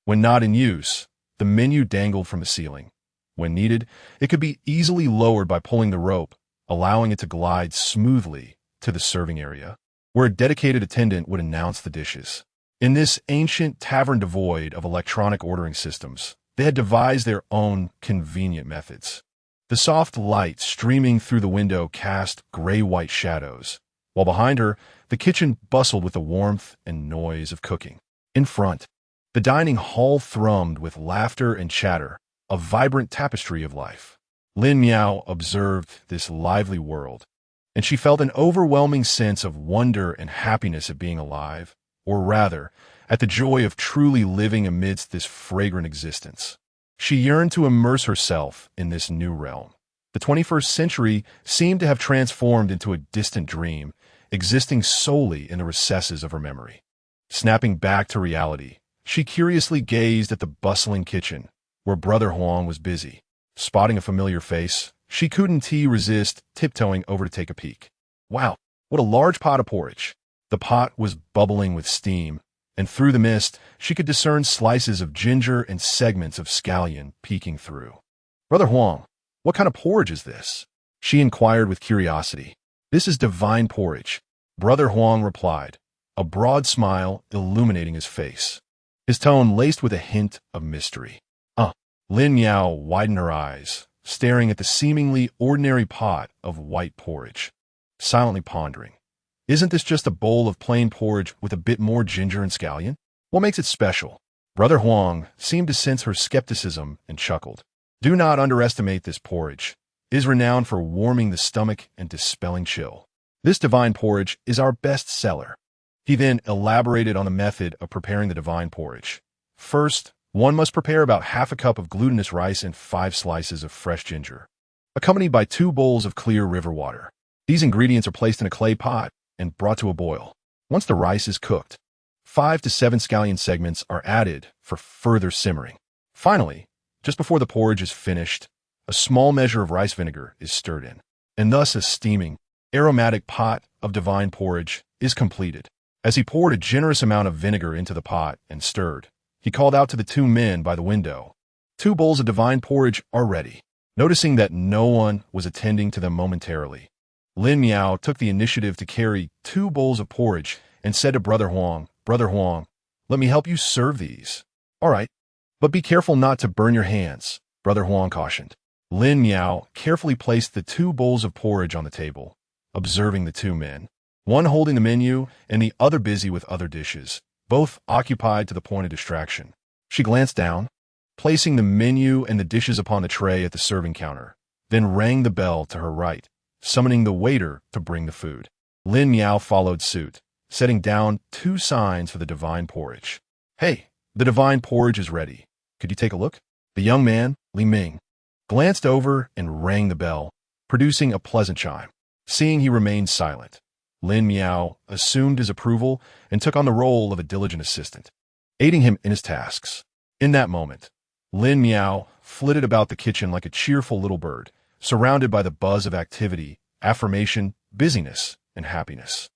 When not in use, the menu dangled from the ceiling. When needed, it could be easily lowered by pulling the rope, allowing it to glide smoothly to the serving area, where a dedicated attendant would announce the dishes. In this ancient tavern devoid of electronic ordering systems, they had devised their own convenient methods. The soft light streaming through the window cast gray-white shadows, while behind her, the kitchen bustled with the warmth and noise of cooking. In front, the dining hall thrummed with laughter and chatter, a vibrant tapestry of life. Lin Miao observed this lively world, and she felt an overwhelming sense of wonder and happiness at being alive, or rather, at the joy of truly living amidst this fragrant existence. She yearned to immerse herself in this new realm. The 21st century seemed to have transformed into a distant dream, existing solely in the recesses of her memory. Snapping back to reality, she curiously gazed at the bustling kitchen, where Brother Huang was busy. Spotting a familiar face, she couldn't resist tiptoeing over to take a peek. Wow, what a large pot of porridge! The pot was bubbling with steam, and through the mist, she could discern slices of ginger and segments of scallion peeking through. "Brother Huang, what kind of porridge is this?" she inquired with curiosity. "This is divine porridge," Brother Huang replied, a broad smile illuminating his face, his tone laced with a hint of mystery. Lin Miao widened her eyes, staring at the seemingly ordinary pot of white porridge, silently pondering. Isn't this just a bowl of plain porridge with a bit more ginger and scallion? What makes it special? Brother Huang seemed to sense her skepticism and chuckled. Do not underestimate this porridge. It is renowned for warming the stomach and dispelling chill. This divine porridge is our best seller. He then elaborated on the method of preparing the divine porridge. First, one must prepare about half a cup of glutinous rice and 5 slices of fresh ginger, accompanied by 2 bowls of clear river water. These ingredients are placed in a clay pot and brought to a boil. Once the rice is cooked, 5 to 7 scallion segments are added for further simmering. Finally, just before the porridge is finished, a small measure of rice vinegar is stirred in, and thus a steaming, aromatic pot of divine porridge is completed. As he poured a generous amount of vinegar into the pot and stirred, he called out to the 2 men by the window, "2 bowls of divine porridge are ready." Noticing that no one was attending to them momentarily, Lin Miao took the initiative to carry 2 bowls of porridge and said to Brother Huang, "Brother Huang, let me help you serve these." "All right, but be careful not to burn your hands," Brother Huang cautioned. Lin Miao carefully placed the 2 bowls of porridge on the table, observing the 2 men, one holding the menu and the other busy with other dishes, both occupied to the point of distraction. She glanced down, placing the menu and the dishes upon the tray at the serving counter, then rang the bell to her right, summoning the waiter to bring the food. Lin Miao followed suit, setting down 2 signs for the divine porridge. "Hey, the divine porridge is ready. Could you take a look?" The young man, Li Ming, glanced over and rang the bell, producing a pleasant chime. Seeing he remained silent, Lin Miao assumed his approval and took on the role of a diligent assistant, aiding him in his tasks. In that moment, Lin Miao flitted about the kitchen like a cheerful little bird, surrounded by the buzz of activity, affirmation, busyness, and happiness.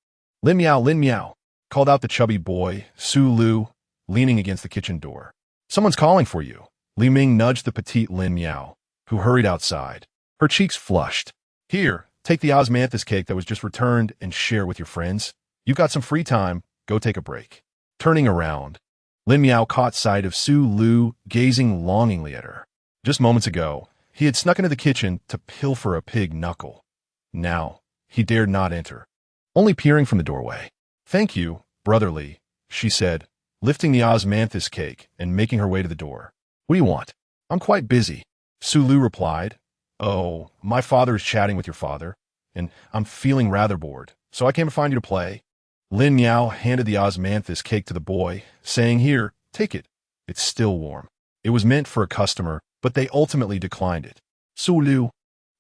Lin Miao, called out the chubby boy, Su Lu, leaning against the kitchen door. "Someone's calling for you." Li Ming nudged the petite Lin Miao, who hurried outside. Her cheeks flushed. "Here, take the osmanthus cake that was just returned and share it with your friends. You've got some free time. Go take a break." Turning around, Lin Miao caught sight of Su Lu gazing longingly at her. Just moments ago, he had snuck into the kitchen to pilfer a pig knuckle. Now, he dared not enter, only peering from the doorway. "Thank you, brotherly," she said, lifting the osmanthus cake and making her way to the door. "What do you want?" "I'm quite busy," Su Lu replied. "Oh, my father is chatting with your father, and I'm feeling rather bored, so I came to find you to play." Lin Miao handed the osmanthus cake to the boy, saying, "Here, take it. It's still warm." It was meant for a customer, but they ultimately declined it. Su Lu,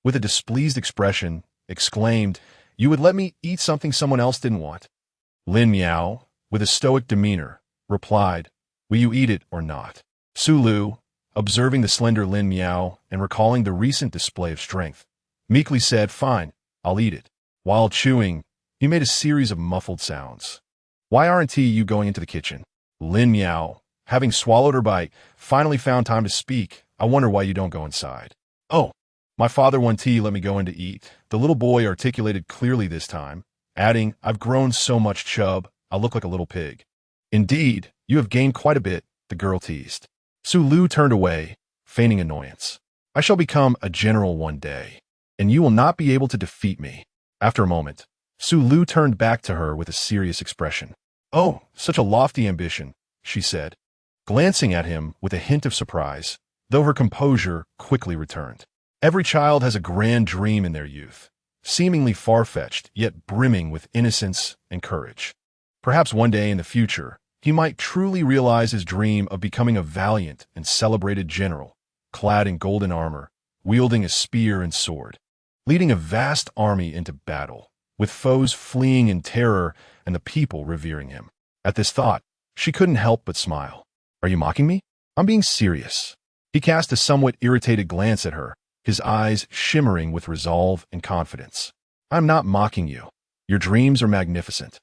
with a displeased expression, exclaimed, "You would let me eat something someone else didn't want?" Lin Miao, with a stoic demeanor, replied, "Will you eat it or not?" Su Lu, observing the slender Lin Miao and recalling the recent display of strength, meekly said, "Fine, I'll eat it." While chewing, he made a series of muffled sounds. "Why aren't you going into the kitchen?" Lin Miao, having swallowed her bite, finally found time to speak. "I wonder why you don't go inside." "Oh, my father won't let me go in to eat," the little boy articulated clearly this time, adding, "I've grown so much chub, I look like a little pig." "Indeed, you have gained quite a bit," the girl teased. Su Lu turned away, feigning annoyance. "I shall become a general one day, and you will not be able to defeat me." After a moment, Su Lu turned back to her with a serious expression. "Oh, such a lofty ambition," she said, glancing at him with a hint of surprise, though her composure quickly returned. Every child has a grand dream in their youth, seemingly far-fetched, yet brimming with innocence and courage. Perhaps one day in the future, he might truly realize his dream of becoming a valiant and celebrated general, clad in golden armor, wielding a spear and sword, leading a vast army into battle, with foes fleeing in terror and the people revering him. At this thought, she couldn't help but smile. "Are you mocking me?" "I'm being serious." He cast a somewhat irritated glance at her, his eyes shimmering with resolve and confidence. "I'm not mocking you. Your dreams are magnificent.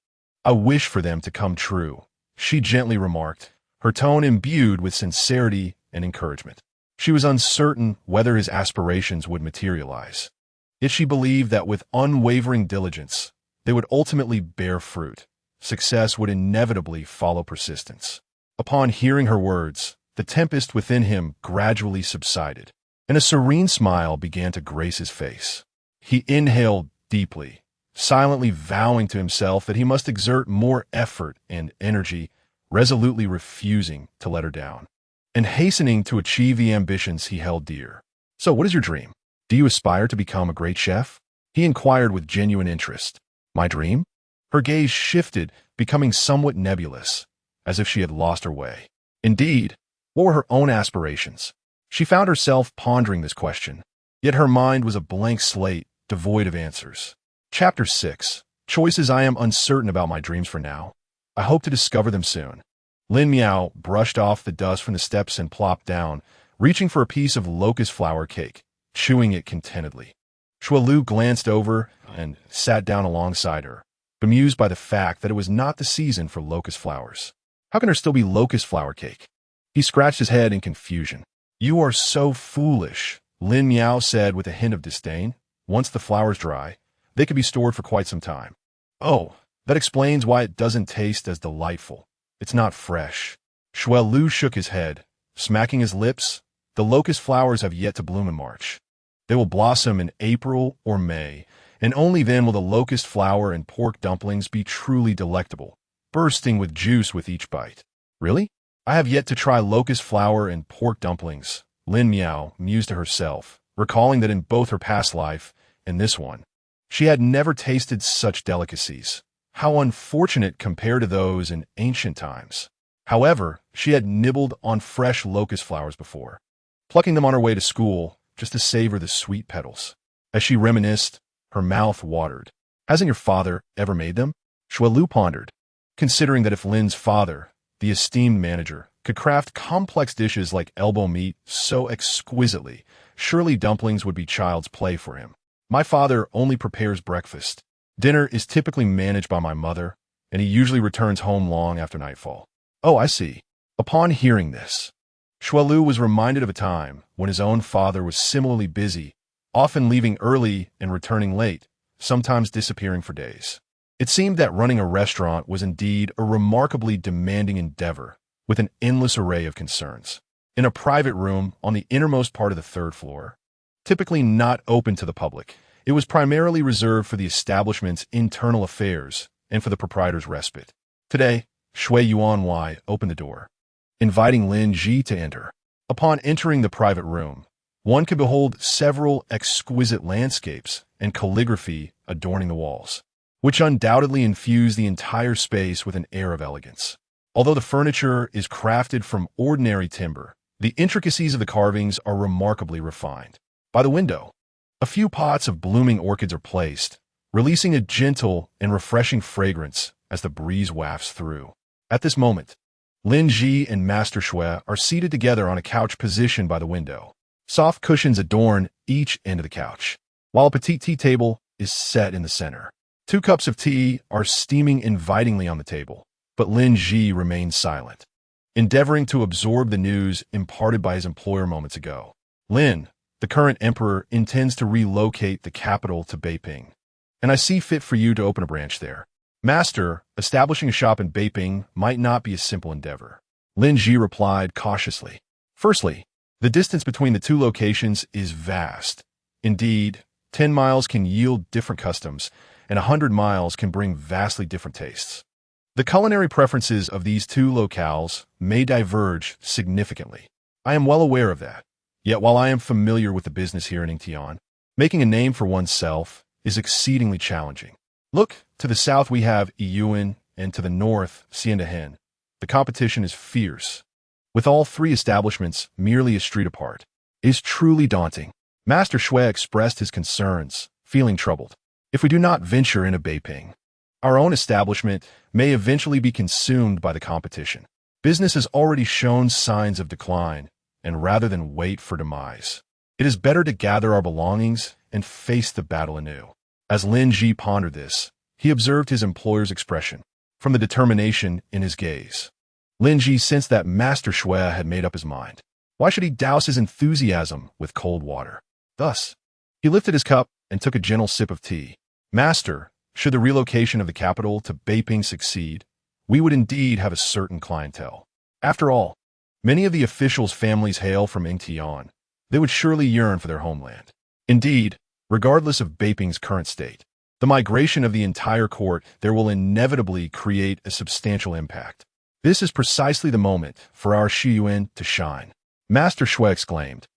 I wish for them to come true," she gently remarked, her tone imbued with sincerity and encouragement. She was uncertain whether his aspirations would materialize, yet she believed that with unwavering diligence, they would ultimately bear fruit. Success would inevitably follow persistence. Upon hearing her words, the tempest within him gradually subsided, and a serene smile began to grace his face. He inhaled deeply, silently vowing to himself that he must exert more effort and energy, resolutely refusing to let her down, and hastening to achieve the ambitions he held dear. So what is your dream? Do you aspire to become a great chef? He inquired with genuine interest. My dream? Her gaze shifted, becoming somewhat nebulous, as if she had lost her way. Indeed, what were her own aspirations? She found herself pondering this question, yet her mind was a blank slate, devoid of answers. Chapter 6. Choices. I am uncertain about my dreams for now. I hope to discover them soon. Lin Miao brushed off the dust from the steps and plopped down, reaching for a piece of locust flower cake, chewing it contentedly. Shualu glanced over and sat down alongside her, bemused by the fact that it was not the season for locust flowers. How can there still be locust flower cake? He scratched his head in confusion. You are so foolish, Lin Miao said with a hint of disdain. Once the flowers dry, they could be stored for quite some time. Oh, that explains why it doesn't taste as delightful. It's not fresh. Shualu shook his head, smacking his lips. The locust flowers have yet to bloom in March. They will blossom in April or May, and only then will the locust flower and pork dumplings be truly delectable, bursting with juice with each bite. Really? I have yet to try locust flower and pork dumplings, Lin Miao mused to herself, recalling that in both her past life and this one, she had never tasted such delicacies. How unfortunate compared to those in ancient times. However, she had nibbled on fresh locust flowers before, plucking them on her way to school just to savor the sweet petals. As she reminisced, her mouth watered. Hasn't your father ever made them? Shualu pondered, considering that if Lin's father, the esteemed manager, could craft complex dishes like elbow meat so exquisitely, surely dumplings would be child's play for him. My father only prepares breakfast. Dinner is typically managed by my mother, and he usually returns home long after nightfall. Oh, I see. Upon hearing this, Shualu was reminded of a time when his own father was similarly busy, often leaving early and returning late, sometimes disappearing for days. It seemed that running a restaurant was indeed a remarkably demanding endeavor, with an endless array of concerns. In a private room on the innermost part of the third floor, typically not open to the public, it was primarily reserved for the establishment's internal affairs and for the proprietor's respite. Today, Shui Yuanwei opened the door, inviting Lin Ji to enter. Upon entering the private room, one could behold several exquisite landscapes and calligraphy adorning the walls, which undoubtedly infuse the entire space with an air of elegance. Although the furniture is crafted from ordinary timber, the intricacies of the carvings are remarkably refined. By the window, a few pots of blooming orchids are placed, releasing a gentle and refreshing fragrance as the breeze wafts through. At this moment, Lin Ji and Master Shui are seated together on a couch positioned by the window. Soft cushions adorn each end of the couch, while a petite tea table is set in the center. 2 cups of tea are steaming invitingly on the table, but Lin Ji remains silent, endeavoring to absorb the news imparted by his employer moments ago. Lin, the current emperor, intends to relocate the capital to Beiping, and I see fit for you to open a branch there. Master, establishing a shop in Beiping might not be a simple endeavor, Lin Ji replied cautiously. Firstly, the distance between the 2 locations is vast. Indeed, 10 miles can yield different customs, and 100 miles can bring vastly different tastes. The culinary preferences of these 2 locales may diverge significantly. I am well aware of that. Yet while I am familiar with the business here in Yingtian, making a name for oneself is exceedingly challenging. Look, to the south we have Yiyuan, and to the north, Xiandahen. The competition is fierce, with all 3 establishments merely a street apart. It is truly daunting. Master Shui expressed his concerns, feeling troubled. If we do not venture into Beiping, our own establishment may eventually be consumed by the competition. Business has already shown signs of decline, and rather than wait for demise, it is better to gather our belongings and face the battle anew. As Lin Ji pondered this, he observed his employer's expression, from the determination in his gaze. Lin Ji sensed that Master Shui had made up his mind. Why should he douse his enthusiasm with cold water? Thus, he lifted his cup and took a gentle sip of tea. Master, should the relocation of the capital to Beiping succeed, we would indeed have a certain clientele. After all, many of the officials' families hail from Yingtian. They would surely yearn for their homeland. Indeed, regardless of Beiping's current state, the migration of the entire court there will inevitably create a substantial impact. This is precisely the moment for our Shiyuan to shine, Master Shui exclaimed.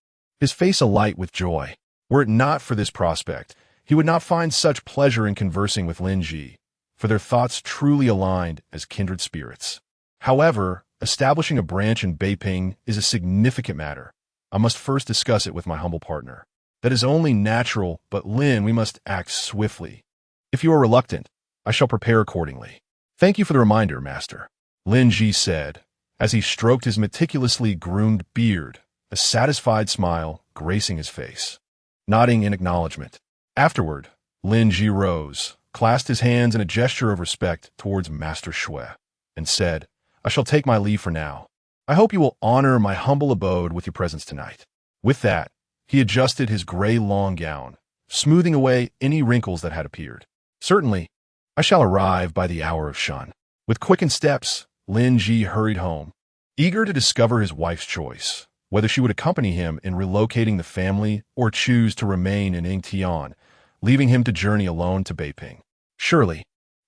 his face alight with joy. Were it not for this prospect, he would not find such pleasure in conversing with Lin Ji, for their thoughts truly aligned as kindred spirits. However, establishing a branch in Beiping is a significant matter. I must first discuss it with my humble partner. That is only natural, but Lin, we must act swiftly. If you are reluctant, I shall prepare accordingly. Thank you for the reminder, master, Lin Ji said, as he stroked his meticulously groomed beard, a satisfied smile gracing his face. Nodding in acknowledgement. Afterward, Lin Ji rose, clasped his hands in a gesture of respect towards Master Shui, and said, I shall take my leave for now. I hope you will honor my humble abode with your presence tonight. With that, he adjusted his gray long gown, smoothing away any wrinkles that had appeared. Certainly, I shall arrive by the hour of Shun. With quickened steps, Lin Ji hurried home, eager to discover his wife's choice, whether she would accompany him in relocating the family or choose to remain in Yingtian, leaving him to journey alone to Beiping. Surely,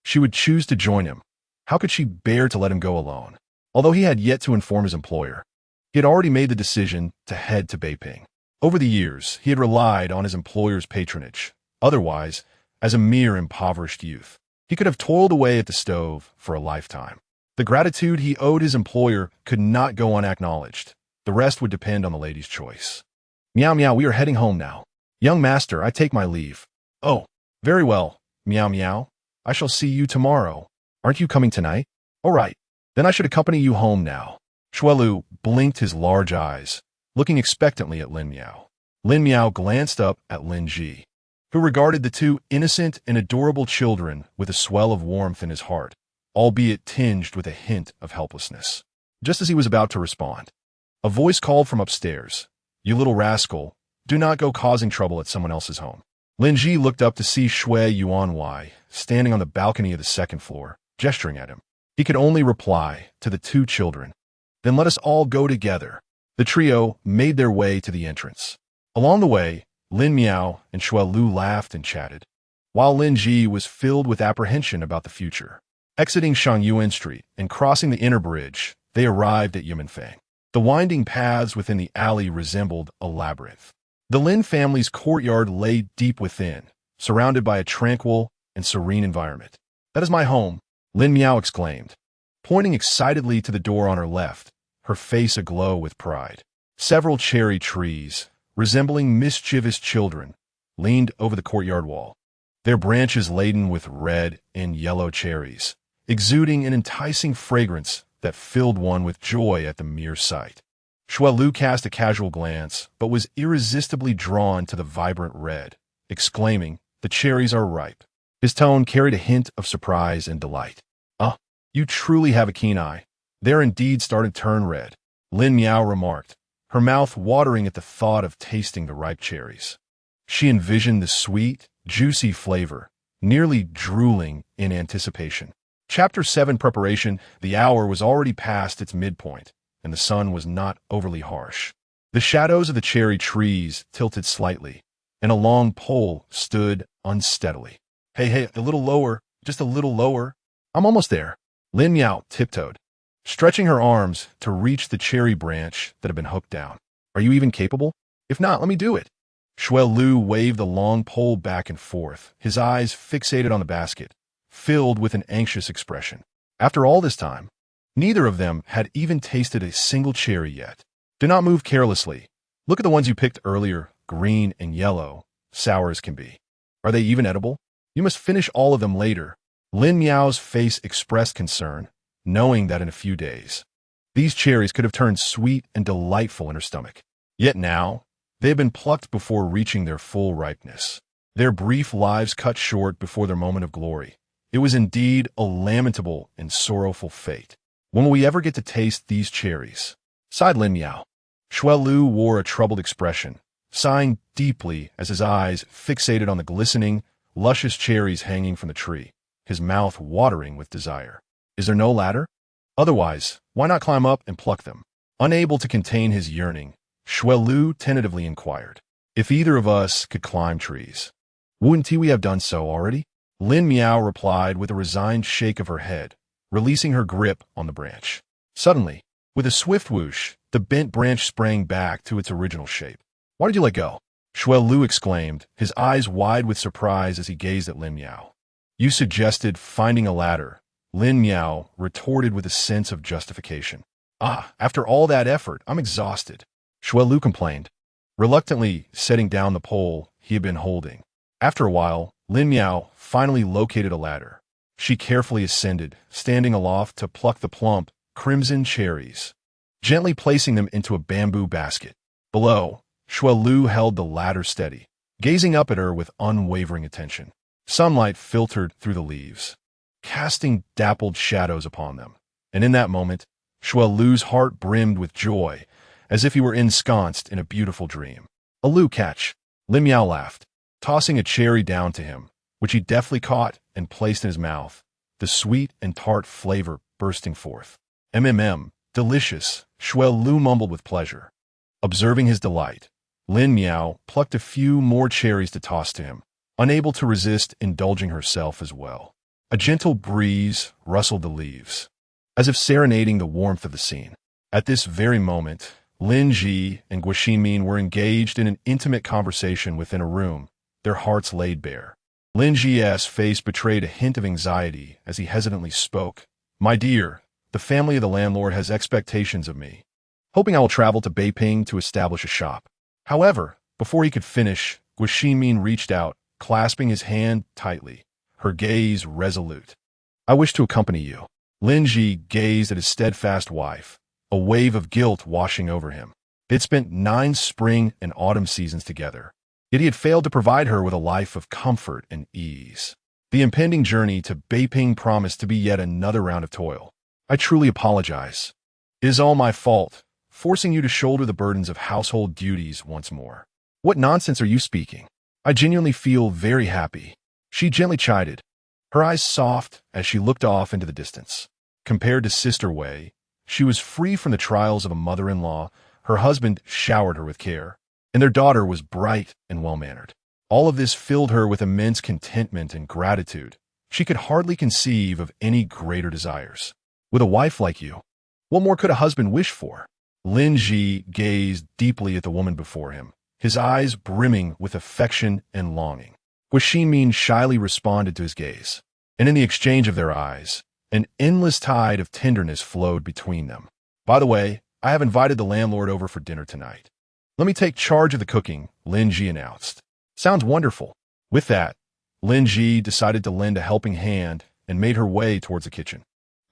she would choose to join him. How could she bear to let him go alone? Although he had yet to inform his employer, he had already made the decision to head to Beiping. Over the years, he had relied on his employer's patronage. Otherwise, as a mere impoverished youth, he could have toiled away at the stove for a lifetime. The gratitude he owed his employer could not go unacknowledged. The rest would depend on the lady's choice. Meow meow, we are heading home now. Young master, I take my leave. Oh, very well. Meow meow. I shall see you tomorrow. Aren't you coming tonight? All right. Then I should accompany you home now. Shuelu blinked his large eyes, looking expectantly at Lin Miao. Lin Miao glanced up at Lin Ji, who regarded the two innocent and adorable children with a swell of warmth in his heart, albeit tinged with a hint of helplessness. Just as he was about to respond, a voice called from upstairs, You little rascal, do not go causing trouble at someone else's home. Lin Ji looked up to see Shui Yuanwei standing on the balcony of the second floor, gesturing at him. He could only reply to the two children, Then let us all go together. The trio made their way to the entrance. Along the way, Lin Miao and Shui Lu laughed and chatted, while Lin Ji was filled with apprehension about the future. Exiting Shangyuan Street and crossing the inner bridge, they arrived at Yimenfang. The winding paths within the alley resembled a labyrinth. The Lin family's courtyard lay deep within, surrounded by a tranquil and serene environment. That is my home, Lin Miao exclaimed, pointing excitedly to the door on her left, her face aglow with pride. Several cherry trees, resembling mischievous children, leaned over the courtyard wall, their branches laden with red and yellow cherries, exuding an enticing fragrance that filled one with joy at the mere sight. Shui Lu cast a casual glance, but was irresistibly drawn to the vibrant red, exclaiming, The cherries are ripe. His tone carried a hint of surprise and delight. You truly have a keen eye. They're indeed starting to turn red, Lin Miao remarked, her mouth watering at the thought of tasting the ripe cherries. She envisioned the sweet, juicy flavor, nearly drooling in anticipation. Chapter 7 Preparation. The hour was already past its midpoint, and the sun was not overly harsh. The shadows of the cherry trees tilted slightly, and a long pole stood unsteadily. Hey, a little lower, just a little lower. I'm almost there. Lin Miao tiptoed, stretching her arms to reach the cherry branch that had been hooked down. Are you even capable? If not, let me do it. Shui Lu waved the long pole back and forth, his eyes fixated on the basket, filled with an anxious expression. After all this time, neither of them had even tasted a single cherry yet. Do not move carelessly. Look at the ones you picked earlier, green and yellow, sour as can be. Are they even edible? You must finish all of them later. Lin Miao's face expressed concern, knowing that in a few days, these cherries could have turned sweet and delightful in her stomach. Yet now, they had been plucked before reaching their full ripeness. Their brief lives cut short before their moment of glory. It was indeed a lamentable and sorrowful fate. When will we ever get to taste these cherries? Sighed Lin Miao. Shui Lu wore a troubled expression, sighing deeply as his eyes fixated on the glistening, luscious cherries hanging from the tree, his mouth watering with desire. Is there no ladder? Otherwise, why not climb up and pluck them? Unable to contain his yearning, Shui Lu tentatively inquired, if either of us could climb trees. Wouldn't we have done so already? Lin Miao replied with a resigned shake of her head, releasing her grip on the branch. Suddenly, with a swift whoosh, the bent branch sprang back to its original shape. Why did you let go? Shuai Lu exclaimed, his eyes wide with surprise as he gazed at Lin Miao. You suggested finding a ladder, Lin Miao retorted with a sense of justification. After all that effort, I'm exhausted, Shuai Lu complained, reluctantly setting down the pole he had been holding. After a while, Lin Miao finally located a ladder. She carefully ascended, standing aloft to pluck the plump, crimson cherries, gently placing them into a bamboo basket. Below, Shuai Lu held the ladder steady, gazing up at her with unwavering attention. Sunlight filtered through the leaves, casting dappled shadows upon them. And in that moment, Shuai Lu's heart brimmed with joy, as if he were ensconced in a beautiful dream. A Lu catch, Lin Miao laughed, tossing a cherry down to him, which he deftly caught and placed in his mouth, the sweet and tart flavor bursting forth. Delicious, Shuai Lu mumbled with pleasure. Observing his delight, Lin Miao plucked a few more cherries to toss to him, unable to resist indulging herself as well. A gentle breeze rustled the leaves, as if serenading the warmth of the scene. At this very moment, Lin Ji and Guo Xinmin were engaged in an intimate conversation within a room, their hearts laid bare. Lin Ji's face betrayed a hint of anxiety as he hesitantly spoke. My dear, the family of the landlord has expectations of me, hoping I will travel to Beiping to establish a shop. However, before he could finish, Guo Xinmin reached out, clasping his hand tightly, her gaze resolute. I wish to accompany you. Lin Ji gazed at his steadfast wife, a wave of guilt washing over him. They'd spent 9 spring and autumn seasons together, yet he had failed to provide her with a life of comfort and ease. The impending journey to Beiping promised to be yet another round of toil. I truly apologize. It is all my fault, forcing you to shoulder the burdens of household duties once more. What nonsense are you speaking? I genuinely feel very happy. She gently chided, her eyes soft as she looked off into the distance. Compared to Sister Wei, she was free from the trials of a mother-in-law. Her husband showered her with care, and their daughter was bright and well-mannered. All of this filled her with immense contentment and gratitude. She could hardly conceive of any greater desires. With a wife like you, what more could a husband wish for? Lin Ji gazed deeply at the woman before him, his eyes brimming with affection and longing. Guo Xinmin shyly responded to his gaze, and in the exchange of their eyes, an endless tide of tenderness flowed between them. By the way, I have invited the landlord over for dinner tonight. Let me take charge of the cooking, Lin Ji announced. Sounds wonderful. With that, Lin Ji decided to lend a helping hand and made her way towards the kitchen.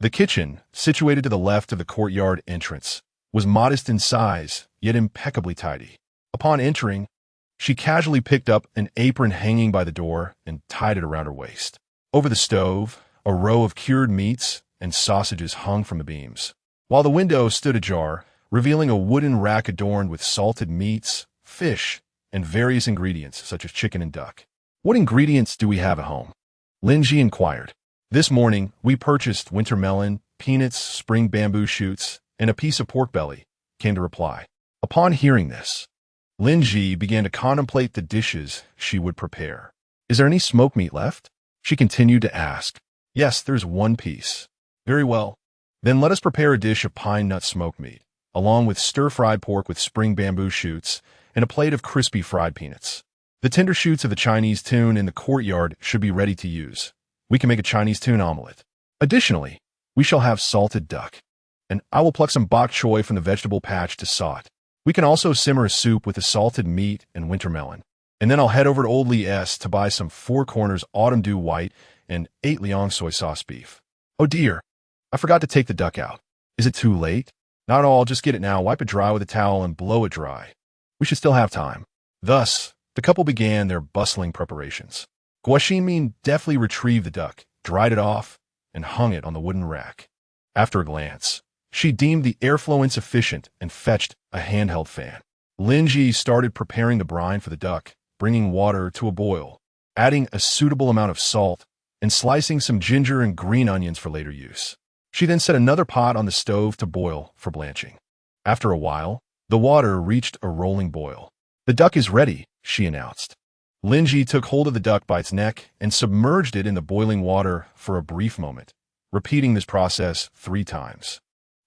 The kitchen, situated to the left of the courtyard entrance, was modest in size, yet impeccably tidy. Upon entering, she casually picked up an apron hanging by the door and tied it around her waist. Over the stove, a row of cured meats and sausages hung from the beams, while the window stood ajar, revealing a wooden rack adorned with salted meats, fish, and various ingredients such as chicken and duck. What ingredients do we have at home? Lin Ji inquired. This morning, we purchased winter melon, peanuts, spring bamboo shoots, and a piece of pork belly, came the reply. Upon hearing this, Lin Ji began to contemplate the dishes she would prepare. Is there any smoked meat left? She continued to ask. Yes, there's one piece. Very well. Then let us prepare a dish of pine nut smoked meat, along with stir-fried pork with spring bamboo shoots and a plate of crispy fried peanuts. The tender shoots of the Chinese tune in the courtyard should be ready to use. We can make a Chinese tune omelet. Additionally, we shall have salted duck, and I will pluck some bok choy from the vegetable patch to saute. We can also simmer a soup with the salted meat and winter melon. And then I'll head over to Old Lee S to buy some Four Corners Autumn Dew White and 8 Liang soy sauce beef. Oh dear, I forgot to take the duck out. Is it too late? Not at all, just get it now, wipe it dry with a towel and blow it dry. We should still have time. Thus, the couple began their bustling preparations. Guo Xinmin deftly retrieved the duck, dried it off, and hung it on the wooden rack. After a glance, she deemed the airflow insufficient and fetched a handheld fan. Lin Ji started preparing the brine for the duck, bringing water to a boil, adding a suitable amount of salt, and slicing some ginger and green onions for later use. She then set another pot on the stove to boil for blanching. After a while, the water reached a rolling boil. The duck is ready, she announced. Lin Ji took hold of the duck by its neck and submerged it in the boiling water for a brief moment, repeating this process 3 times.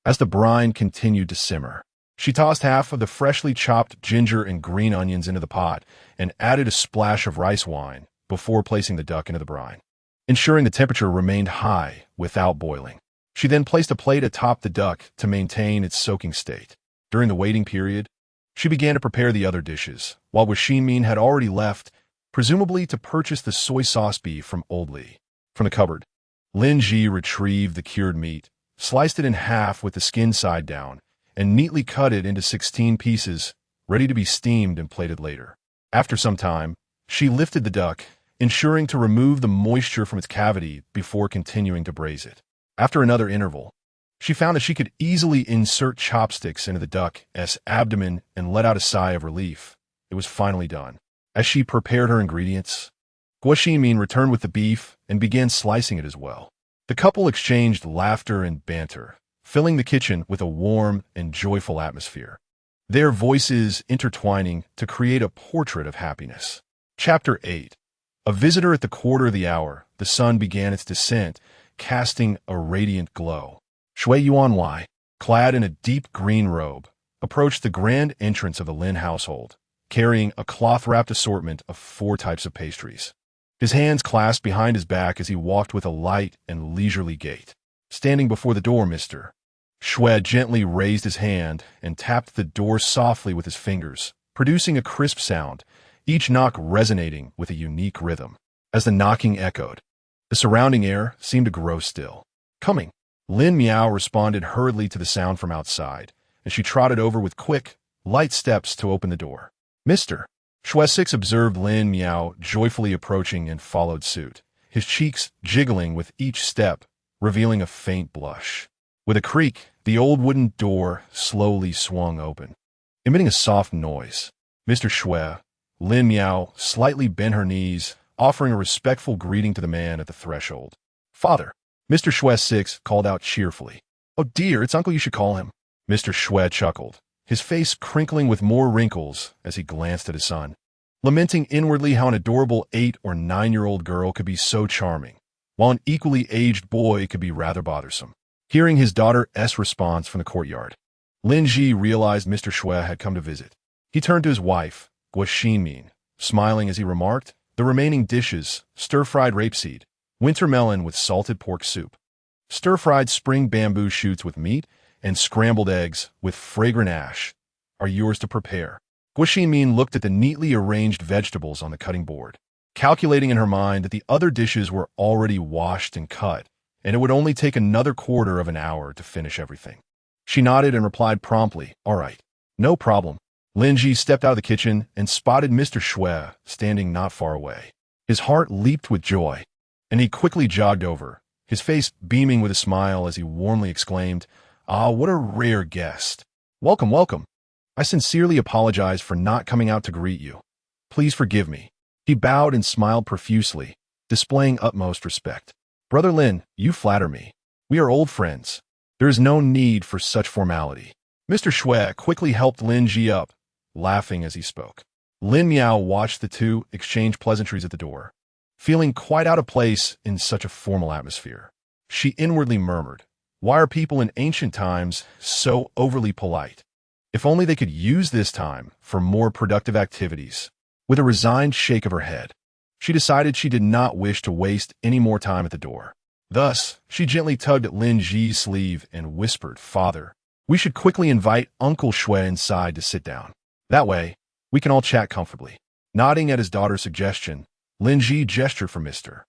As the brine continued to simmer, She tossed half of the freshly chopped ginger and green onions into the pot and added a splash of rice wine before placing the duck into the brine, ensuring the temperature remained high without boiling. She then placed a plate atop the duck to maintain its soaking state. During the waiting period, she began to prepare the other dishes, while Min had already left, presumably to purchase the soy sauce beef from Old Lee. From the cupboard, Lin Ji retrieved the cured meat, sliced it in half with the skin side down, and neatly cut it into 16 pieces, ready to be steamed and plated later. After some time, she lifted the duck, ensuring to remove the moisture from its cavity before continuing to braise it. After another interval, she found that she could easily insert chopsticks into the duck's abdomen and let out a sigh of relief. It was finally done. As she prepared her ingredients, Min returned with the beef and began slicing it as well. The couple exchanged laughter and banter, filling the kitchen with a warm and joyful atmosphere, their voices intertwining to create a portrait of happiness. Chapter 8. A visitor at the quarter of the hour, the sun began its descent, casting a radiant glow. Shui Yuanwei, clad in a deep green robe, approached the grand entrance of the Lin household, carrying a cloth-wrapped assortment of 4 types of pastries. His hands clasped behind his back as he walked with a light and leisurely gait. Standing before the door, Mr. Shui gently raised his hand and tapped the door softly with his fingers, producing a crisp sound, each knock resonating with a unique rhythm. As the knocking echoed, the surrounding air seemed to grow still. Coming. Lin Miao responded hurriedly to the sound from outside, and she trotted over with quick, light steps to open the door. Mr. Shui observed Lin Miao joyfully approaching and followed suit, his cheeks jiggling with each step, revealing a faint blush. With a creak, the old wooden door slowly swung open, emitting a soft noise. Mr. Shui, Lin Miao slightly bent her knees, offering a respectful greeting to the man at the threshold. Father. Mr. Shui called out cheerfully. Oh dear, it's uncle you should call him. Mr. Shui chuckled, his face crinkling with more wrinkles as he glanced at his son, lamenting inwardly how an adorable 8 or 9-year-old girl could be so charming, while an equally aged boy could be rather bothersome. Hearing his daughter's response from the courtyard, Lin Ji realized Mr. Shui had come to visit. He turned to his wife, Min, smiling as he remarked, the remaining dishes, stir-fried rapeseed, winter melon with salted pork soup, stir-fried spring bamboo shoots with meat, and scrambled eggs with fragrant ash, are yours to prepare. Min looked at the neatly arranged vegetables on the cutting board, calculating in her mind that the other dishes were already washed and cut, and it would only take another quarter of an hour to finish everything. She nodded and replied promptly, all right, no problem. Lin Ji stepped out of the kitchen and spotted Mr. Shui standing not far away. His heart leaped with joy, and he quickly jogged over, his face beaming with a smile as he warmly exclaimed, "Ah, what a rare guest. Welcome, welcome. I sincerely apologize for not coming out to greet you. Please forgive me." He bowed and smiled profusely, displaying utmost respect. Brother Lin, you flatter me. We are old friends. There is no need for such formality. Mr. Shui quickly helped Lin Ji up, laughing as he spoke. Lin Miao watched the two exchange pleasantries at the door, feeling quite out of place in such a formal atmosphere. She inwardly murmured, why are people in ancient times so overly polite? If only they could use this time for more productive activities. With a resigned shake of her head, she decided she did not wish to waste any more time at the door. Thus, she gently tugged at Lin Ji's sleeve and whispered, Father, we should quickly invite Uncle Shui inside to sit down. That way, we can all chat comfortably. Nodding at his daughter's suggestion, Lin Ji gestured for Mr.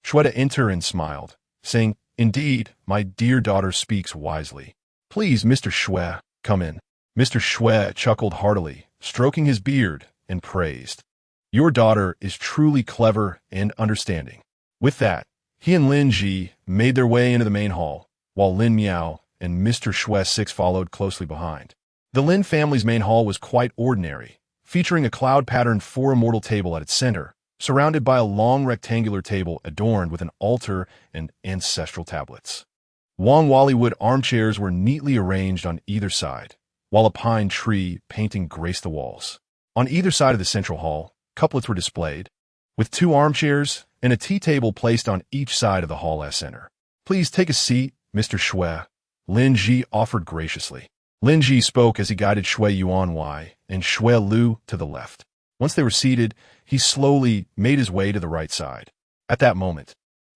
Shui to enter and smiled, saying, Indeed, my dear daughter speaks wisely. Please, Mr. Shui, come in. Mr. Shui chuckled heartily, stroking his beard, and praised. Your daughter is truly clever and understanding. With that, he and Lin Ji made their way into the main hall, while Lin Miao and Mr. Shui followed closely behind. The Lin family's main hall was quite ordinary, featuring a cloud-patterned four-immortal table at its center, surrounded by a long rectangular table adorned with an altar and ancestral tablets. Wong Wallywood armchairs were neatly arranged on either side, while a pine tree painting graced the walls. On either side of the central hall, couplets were displayed, with two armchairs and a tea table placed on each side of the hall as center. Please take a seat, Mr. Shui, Lin Ji offered graciously. Lin Ji spoke as he guided Shui Yuanwei and Shui Lu to the left. Once they were seated, he slowly made his way to the right side. At that moment,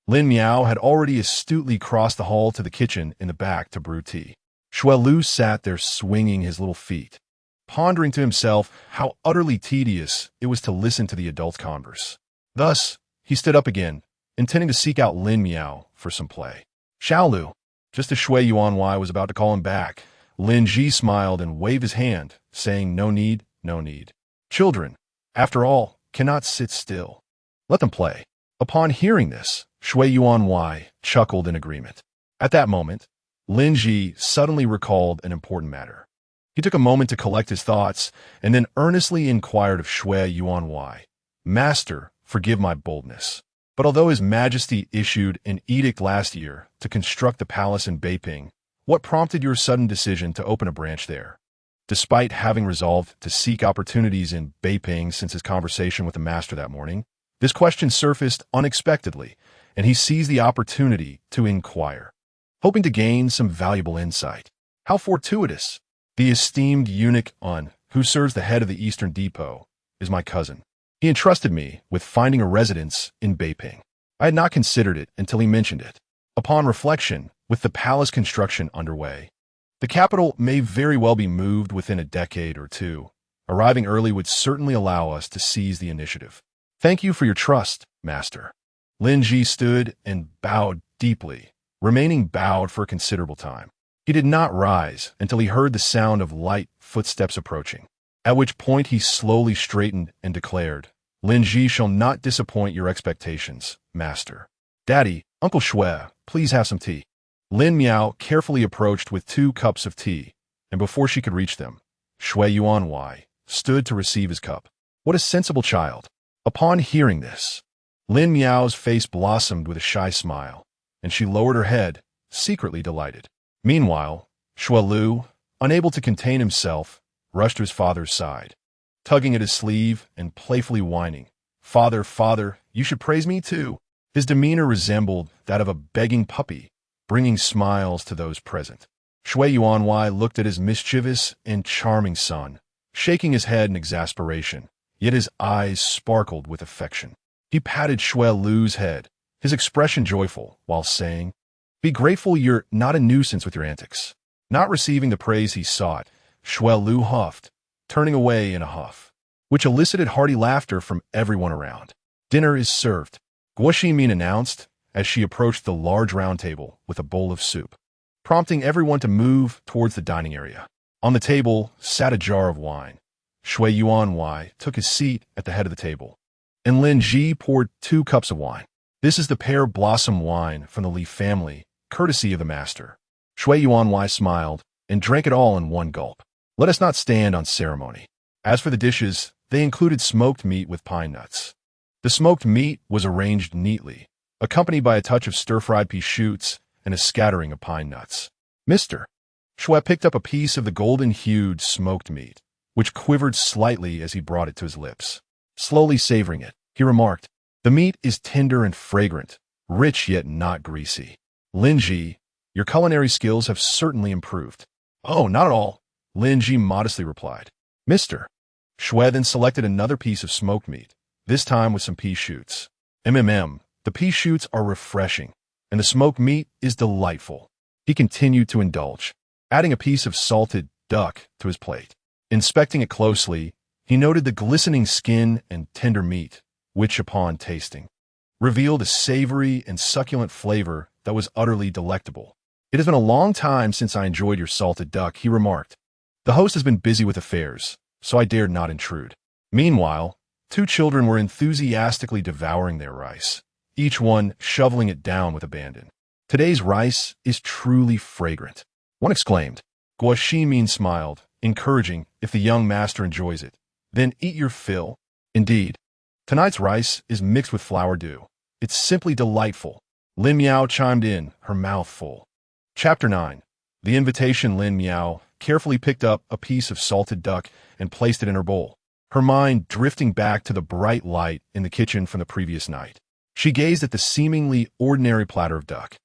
Lin Miao had already astutely crossed the hall to the kitchen in the back to brew tea. Shui Lu sat there swinging his little feet, pondering to himself how utterly tedious it was to listen to the adults converse. Thus, he stood up again, intending to seek out Lin Miao for some play. Xiaolu, just as Shui Yuanwei was about to call him back, Lin Ji smiled and waved his hand, saying, "No need, no need. Children, after all, cannot sit still. Let them play." Upon hearing this, Shui Yuanwei chuckled in agreement. At that moment, Lin Ji suddenly recalled an important matter. He took a moment to collect his thoughts and then earnestly inquired of Shui Yuanwei, "Master, forgive my boldness. But although His Majesty issued an edict last year to construct the palace in Beiping, what prompted your sudden decision to open a branch there?" Despite having resolved to seek opportunities in Beiping since his conversation with the master that morning, this question surfaced unexpectedly, and he seized the opportunity to inquire, hoping to gain some valuable insight. How fortuitous! The esteemed eunuch Un, who serves the head of the Eastern Depot, is my cousin. He entrusted me with finding a residence in Beiping. I had not considered it until he mentioned it. Upon reflection, with the palace construction underway, the capital may very well be moved within a decade or two. Arriving early would certainly allow us to seize the initiative. Thank you for your trust, Master. Lin Ji stood and bowed deeply, remaining bowed for a considerable time. He did not rise until he heard the sound of light footsteps approaching, at which point he slowly straightened and declared, "Lin Ji shall not disappoint your expectations, Master. Daddy, Uncle Shui, please have some tea." Lin Miao carefully approached with 2 cups of tea, and before she could reach them, Shui Yuanwei stood to receive his cup. What a sensible child! Upon hearing this, Lin Miao's face blossomed with a shy smile, and she lowered her head, secretly delighted. Meanwhile, Shui Lu, unable to contain himself, rushed to his father's side, tugging at his sleeve and playfully whining, "Father, father, you should praise me too." His demeanor resembled that of a begging puppy, bringing smiles to those present. Shui Yuanwei looked at his mischievous and charming son, shaking his head in exasperation, yet his eyes sparkled with affection. He patted Shui Lu's head, his expression joyful, while saying, "Be grateful you're not a nuisance with your antics." Not receiving the praise he sought, Shui Lu huffed, turning away in a huff, which elicited hearty laughter from everyone around. "Dinner is served," Guo Shimin announced as she approached the large round table with a bowl of soup, prompting everyone to move towards the dining area. On the table sat a jar of wine. Shui Yuanwei took his seat at the head of the table, and Lin Ji poured 2 cups of wine. "This is the pear blossom wine from the Li family, courtesy of the master." Shui Yuanwei smiled and drank it all in one gulp. Let us not stand on ceremony. As for the dishes, they included smoked meat with pine nuts. The smoked meat was arranged neatly, accompanied by a touch of stir-fried pea shoots and a scattering of pine nuts. "Mr." Shui picked up a piece of the golden-hued smoked meat, which quivered slightly as he brought it to his lips. Slowly savoring it, he remarked, "The meat is tender and fragrant, rich yet not greasy. Lin Ji, your culinary skills have certainly improved." "Oh, not at all," Lin Ji modestly replied. "Mr." Shui then selected another piece of smoked meat, this time with some pea shoots. The pea shoots are refreshing, and the smoked meat is delightful." He continued to indulge, adding a piece of salted duck to his plate. Inspecting it closely, he noted the glistening skin and tender meat, which, upon tasting, revealed a savory and succulent flavor that was utterly delectable. "It has been a long time since I enjoyed your salted duck," he remarked. The host has been busy with affairs, so I dared not intrude. Meanwhile, 2 children were enthusiastically devouring their rice, each one shoveling it down with abandon. "Today's rice is truly fragrant," one exclaimed. Guo Shimin smiled, encouraging, "If the young master enjoys it, then eat your fill." "Indeed, tonight's rice is mixed with flour dew. It's simply delightful." Lin Miao chimed in, her mouth full. Chapter 9. The invitation. Lin Miao carefully picked up a piece of salted duck and placed it in her bowl, her mind drifting back to the bright light in the kitchen from the previous night. She gazed at the seemingly ordinary platter of duck,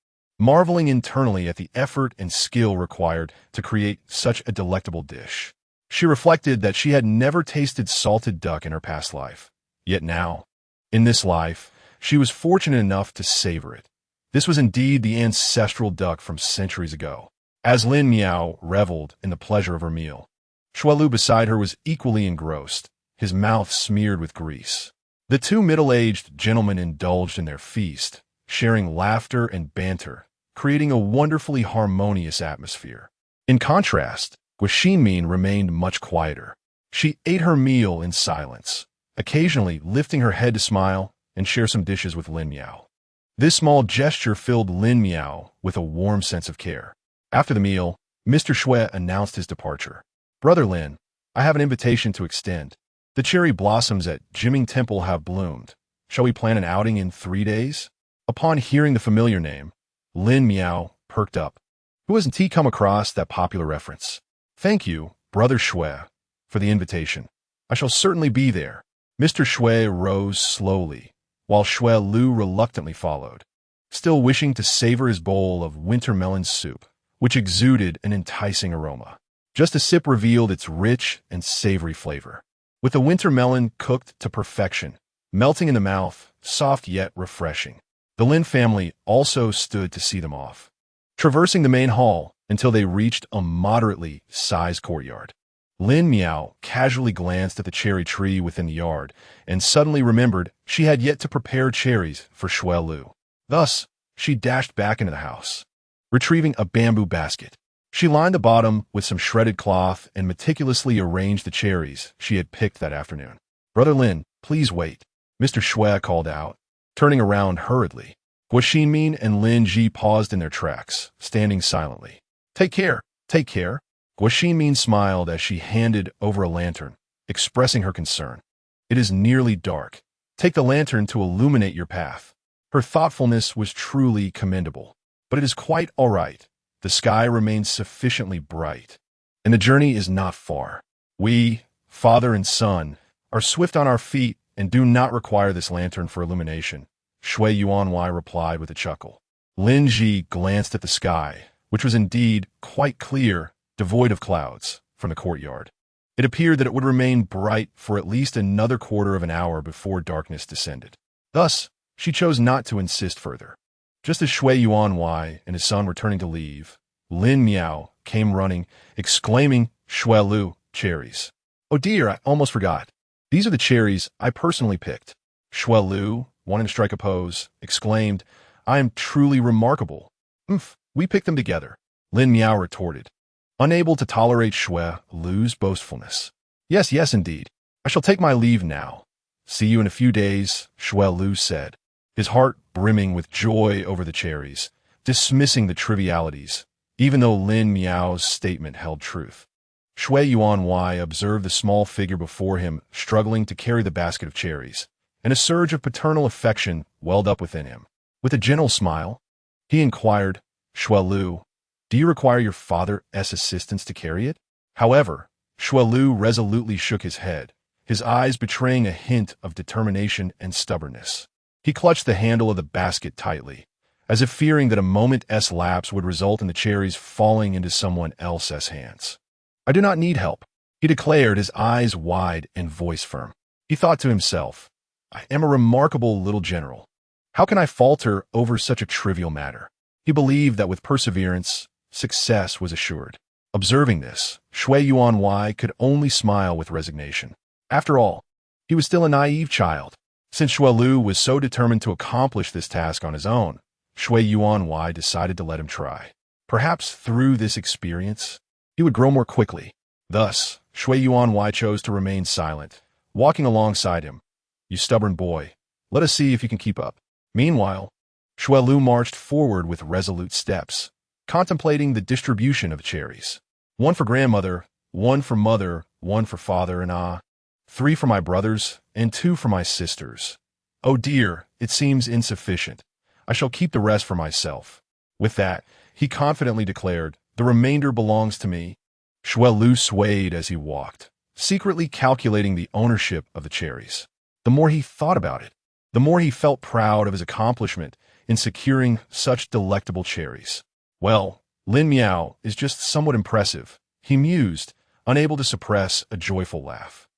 marveling internally at the effort and skill required to create such a delectable dish. She reflected that she had never tasted salted duck in her past life. Yet now, in this life, she was fortunate enough to savor it. This was indeed the ancestral duck from centuries ago. As Lin Miao reveled in the pleasure of her meal, Shuai Lu beside her was equally engrossed, his mouth smeared with grease. The two middle-aged gentlemen indulged in their feast, sharing laughter and banter, creating a wonderfully harmonious atmosphere. In contrast, Guo remained much quieter. She ate her meal in silence, occasionally lifting her head to smile and share some dishes with Lin Miao. This small gesture filled Lin Miao with a warm sense of care. After the meal, Mr. Shui announced his departure. "Brother Lin, I have an invitation to extend. The cherry blossoms at Jiming Temple have bloomed. Shall we plan an outing in 3 days?" Upon hearing the familiar name, Lin Miao perked up. Who hasn't he come across that popular reference? "Thank you, Brother Shui, for the invitation. I shall certainly be there." Mr. Shui rose slowly, while Shuai Lu reluctantly followed, still wishing to savor his bowl of winter melon soup, which exuded an enticing aroma. Just a sip revealed its rich and savory flavor. With the winter melon cooked to perfection, melting in the mouth, soft yet refreshing. The Lin family also stood to see them off, traversing the main hall until they reached a moderately sized courtyard. Lin Miao casually glanced at the cherry tree within the yard and suddenly remembered she had yet to prepare cherries for Shuai Lu. Thus, she dashed back into the house, retrieving a bamboo basket. She lined the bottom with some shredded cloth and meticulously arranged the cherries she had picked that afternoon. "Brother Lin, please wait," Mr. Shui called out, turning around hurriedly. Guo Xinmin and Lin Ji paused in their tracks, standing silently. Take care, take care." Guo Xinmin smiled as she handed over a lantern, expressing her concern. "It is nearly dark. Take the lantern to illuminate your path." Her thoughtfulness was truly commendable. "But it is quite all right. The sky remains sufficiently bright, and the journey is not far. We, father and son, are swift on our feet and do not require this lantern for illumination," Shui Yuanwei replied with a chuckle. Lin Ji glanced at the sky, which was indeed quite clear, devoid of clouds, from the courtyard. It appeared that it would remain bright for at least another quarter of an hour before darkness descended. Thus, she chose not to insist further. Just as Shui Yuanwei and his son were turning to leave, Lin Miao came running, exclaiming, "Shuai Lu, cherries. Oh dear, I almost forgot. These are the cherries I personally picked." Shuai Lu, wanting to strike a pose, exclaimed, "I am truly remarkable." We picked them together," Lin Miao retorted, unable to tolerate Shuai Lu's boastfulness. Yes, indeed. I shall take my leave now. See you in a few days," Shuai Lu said, his heart brimming with joy over the cherries, dismissing the trivialities, even though Lin Miao's statement held truth. Shui Yuanwei observed the small figure before him struggling to carry the basket of cherries, and a surge of paternal affection welled up within him. With a gentle smile, he inquired, "Shuai Lu, do you require your father's assistance to carry it?" However, Shuai Lu resolutely shook his head, his eyes betraying a hint of determination and stubbornness. He clutched the handle of the basket tightly, as if fearing that a moment's lapse would result in the cherries falling into someone else's hands. "I do not need help," he declared, his eyes wide and voice firm. He thought to himself, "I am a remarkable little general. How can I falter over such a trivial matter?" He believed that with perseverance, success was assured. Observing this, Shui Yuanwei could only smile with resignation. After all, he was still a naive child. Since Shuai Lu was so determined to accomplish this task on his own, Shui Yuanwei decided to let him try. Perhaps through this experience, he would grow more quickly. Thus, Shui Yuanwei chose to remain silent, walking alongside him. "You stubborn boy, let us see if you can keep up." Meanwhile, Shuai Lu marched forward with resolute steps, contemplating the distribution of cherries. "One for grandmother, one for mother, one for father, and 3 for my brothers, and 2 for my sisters. Oh dear, it seems insufficient. I shall keep the rest for myself." With that, he confidently declared, "The remainder belongs to me." Shuai Lu swayed as he walked, secretly calculating the ownership of the cherries. The more he thought about it, the more he felt proud of his accomplishment in securing such delectable cherries. Well, Lin Miao is just somewhat impressive, he mused, unable to suppress a joyful laugh.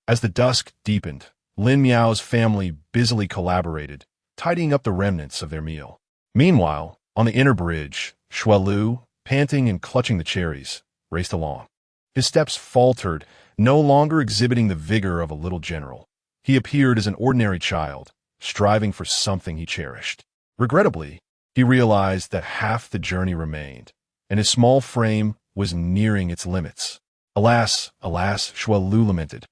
As the dusk deepened, Lin Miao's family busily collaborated, tidying up the remnants of their meal. Meanwhile, on the inner bridge, Xuelu, panting and clutching the cherries, raced along. His steps faltered, no longer exhibiting the vigor of a little general. He appeared as an ordinary child, striving for something he cherished. Regrettably, he realized that half the journey remained, and his small frame was nearing its limits. Alas, alas, Xuelu lamented,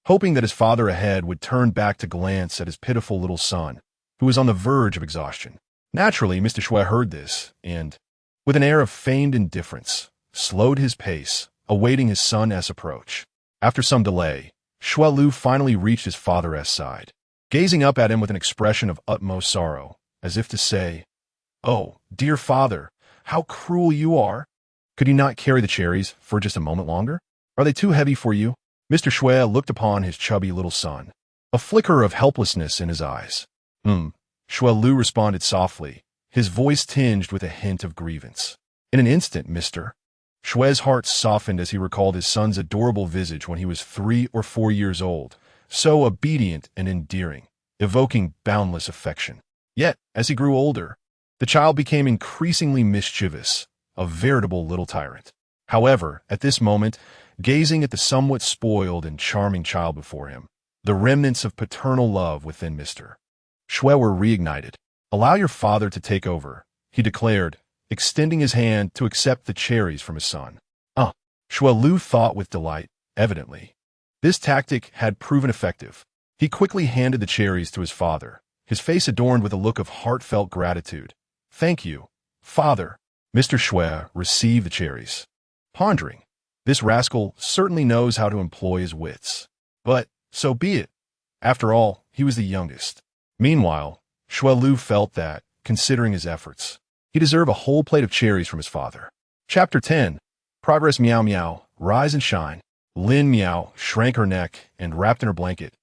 hoping that his father ahead would turn back to glance at his pitiful little son, who was on the verge of exhaustion. Naturally, Mr. Xue heard this, and, with an air of feigned indifference, slowed his pace, awaiting his son's approach. After some delay, Xuelu finally reached his father's side, gazing up at him with an expression of utmost sorrow, as if to say, "Oh, dear father, how cruel you are! Could you not carry the cherries for just a moment longer? Are they too heavy for you?" Mr. Xue looked upon his chubby little son, a flicker of helplessness in his eyes. Xuelu responded softly, his voice tinged with a hint of grievance. In an instant, Mr. Xue's heart softened as he recalled his son's adorable visage when he was 3 or 4 years old, so obedient and endearing, evoking boundless affection. Yet, as he grew older, the child became increasingly mischievous, a veritable little tyrant. However, at this moment, gazing at the somewhat spoiled and charming child before him, the remnants of paternal love within Mr. Xue were reignited. "Allow your father to take over," he declared, extending his hand to accept the cherries from his son. Xuelu thought with delight, evidently. This tactic had proven effective. He quickly handed the cherries to his father, his face adorned with a look of heartfelt gratitude. "Thank you, father." Mr. Xue received the cherries, pondering. This rascal certainly knows how to employ his wits. But so be it. After all, he was the youngest. Meanwhile, Xuelu felt that, considering his efforts, he deserved a whole plate of cherries from his father. Chapter 10. Progress. Meow meow, rise and shine. Lin Miao shrank her neck and, wrapped in her blanket,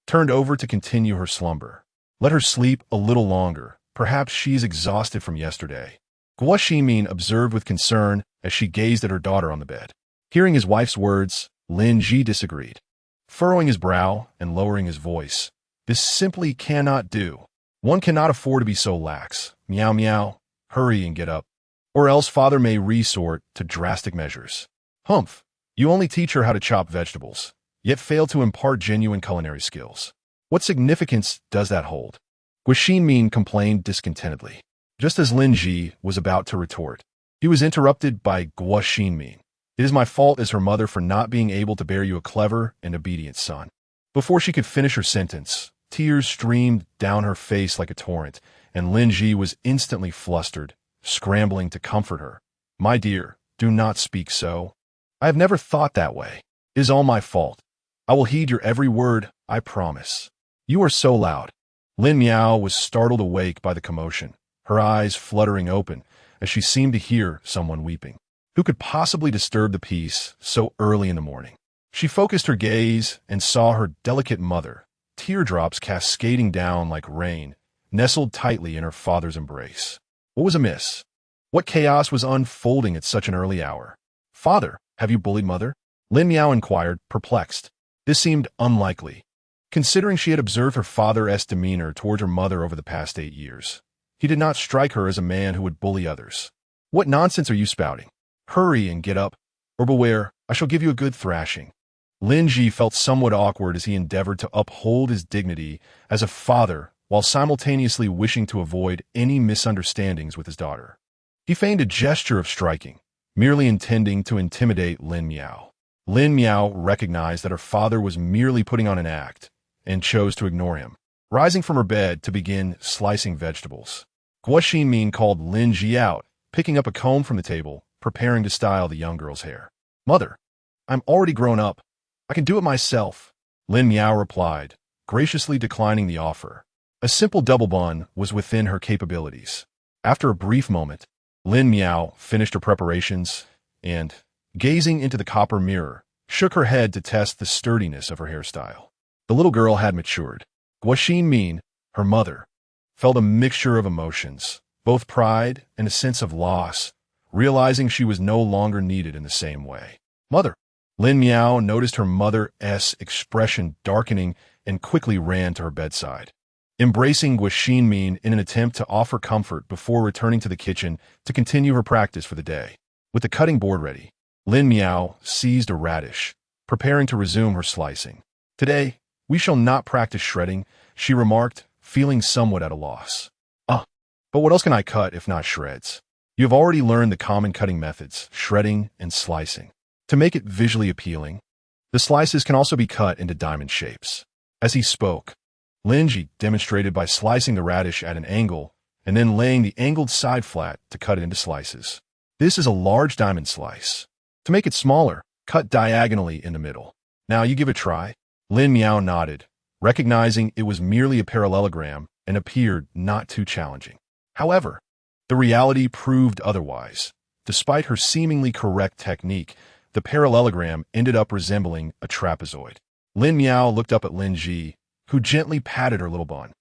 turned over to continue her slumber. Let her sleep a little longer. Perhaps she's exhausted from yesterday, Guo Xinmin observed with concern as she gazed at her daughter on the bed. Hearing his wife's words, Lin Ji disagreed, furrowing his brow and lowering his voice. "This simply cannot do. One cannot afford to be so lax. Meow meow, hurry and get up, or else father may resort to drastic measures." "Humph, you only teach her how to chop vegetables, yet fail to impart genuine culinary skills. What significance does that hold?" Guo Xinmin complained discontentedly. Just as Lin Ji was about to retort, he was interrupted by Guo Xinmin. "It is my fault as her mother for not being able to bear you a clever and obedient son." Before she could finish her sentence, tears streamed down her face like a torrent, and Lin Ji was instantly flustered, scrambling to comfort her. "My dear, do not speak so. I have never thought that way. It is all my fault. I will heed your every word, I promise." "You are so loud." Lin Miao was startled awake by the commotion, her eyes fluttering open as she seemed to hear someone weeping. Who could possibly disturb the peace so early in the morning? She focused her gaze and saw her delicate mother, teardrops cascading down like rain, nestled tightly in her father's embrace. What was amiss? What chaos was unfolding at such an early hour? "Father, have you bullied mother?" Lin Miao inquired, perplexed. This seemed unlikely, considering she had observed her father's demeanor towards her mother over the past 8 years. He did not strike her as a man who would bully others. "What nonsense are you spouting? Hurry and get up, or beware, I shall give you a good thrashing." Lin Ji felt somewhat awkward as he endeavored to uphold his dignity as a father while simultaneously wishing to avoid any misunderstandings with his daughter. He feigned a gesture of striking, merely intending to intimidate Lin Miao. Lin Miao recognized that her father was merely putting on an act and chose to ignore him, rising from her bed to begin slicing vegetables. Guo Xinmin called Lin Ji out, picking up a comb from the table, preparing to style the young girl's hair. "Mother, I'm already grown up. I can do it myself," Lin Miao replied, graciously declining the offer. A simple double bun was within her capabilities. After a brief moment, Lin Miao finished her preparations and, gazing into the copper mirror, shook her head to test the sturdiness of her hairstyle. The little girl had matured. Guo Xinmin, her mother, felt a mixture of emotions, both pride and a sense of loss, realizing she was no longer needed in the same way. Mother. Lin Miao noticed her mother's expression darkening and quickly ran to her bedside. Embracing Guo Min in an attempt to offer comfort before returning to the kitchen to continue her practice for the day. With the cutting board ready, Lin Miao seized a radish, preparing to resume her slicing. Today, we shall not practice shredding, she remarked, feeling somewhat at a loss. But what else can I cut if not shreds? You have already learned the common cutting methods, shredding and slicing. To make it visually appealing, the slices can also be cut into diamond shapes. As he spoke, Linji demonstrated by slicing the radish at an angle and then laying the angled side flat to cut it into slices. This is a large diamond slice. To make it smaller, cut diagonally in the middle. Now you give it a try. Lin Miao nodded, recognizing it was merely a parallelogram and appeared not too challenging. However, the reality proved otherwise. Despite her seemingly correct technique, the parallelogram ended up resembling a trapezoid. Lin Miao looked up at Lin Ji, who gently patted her little bun.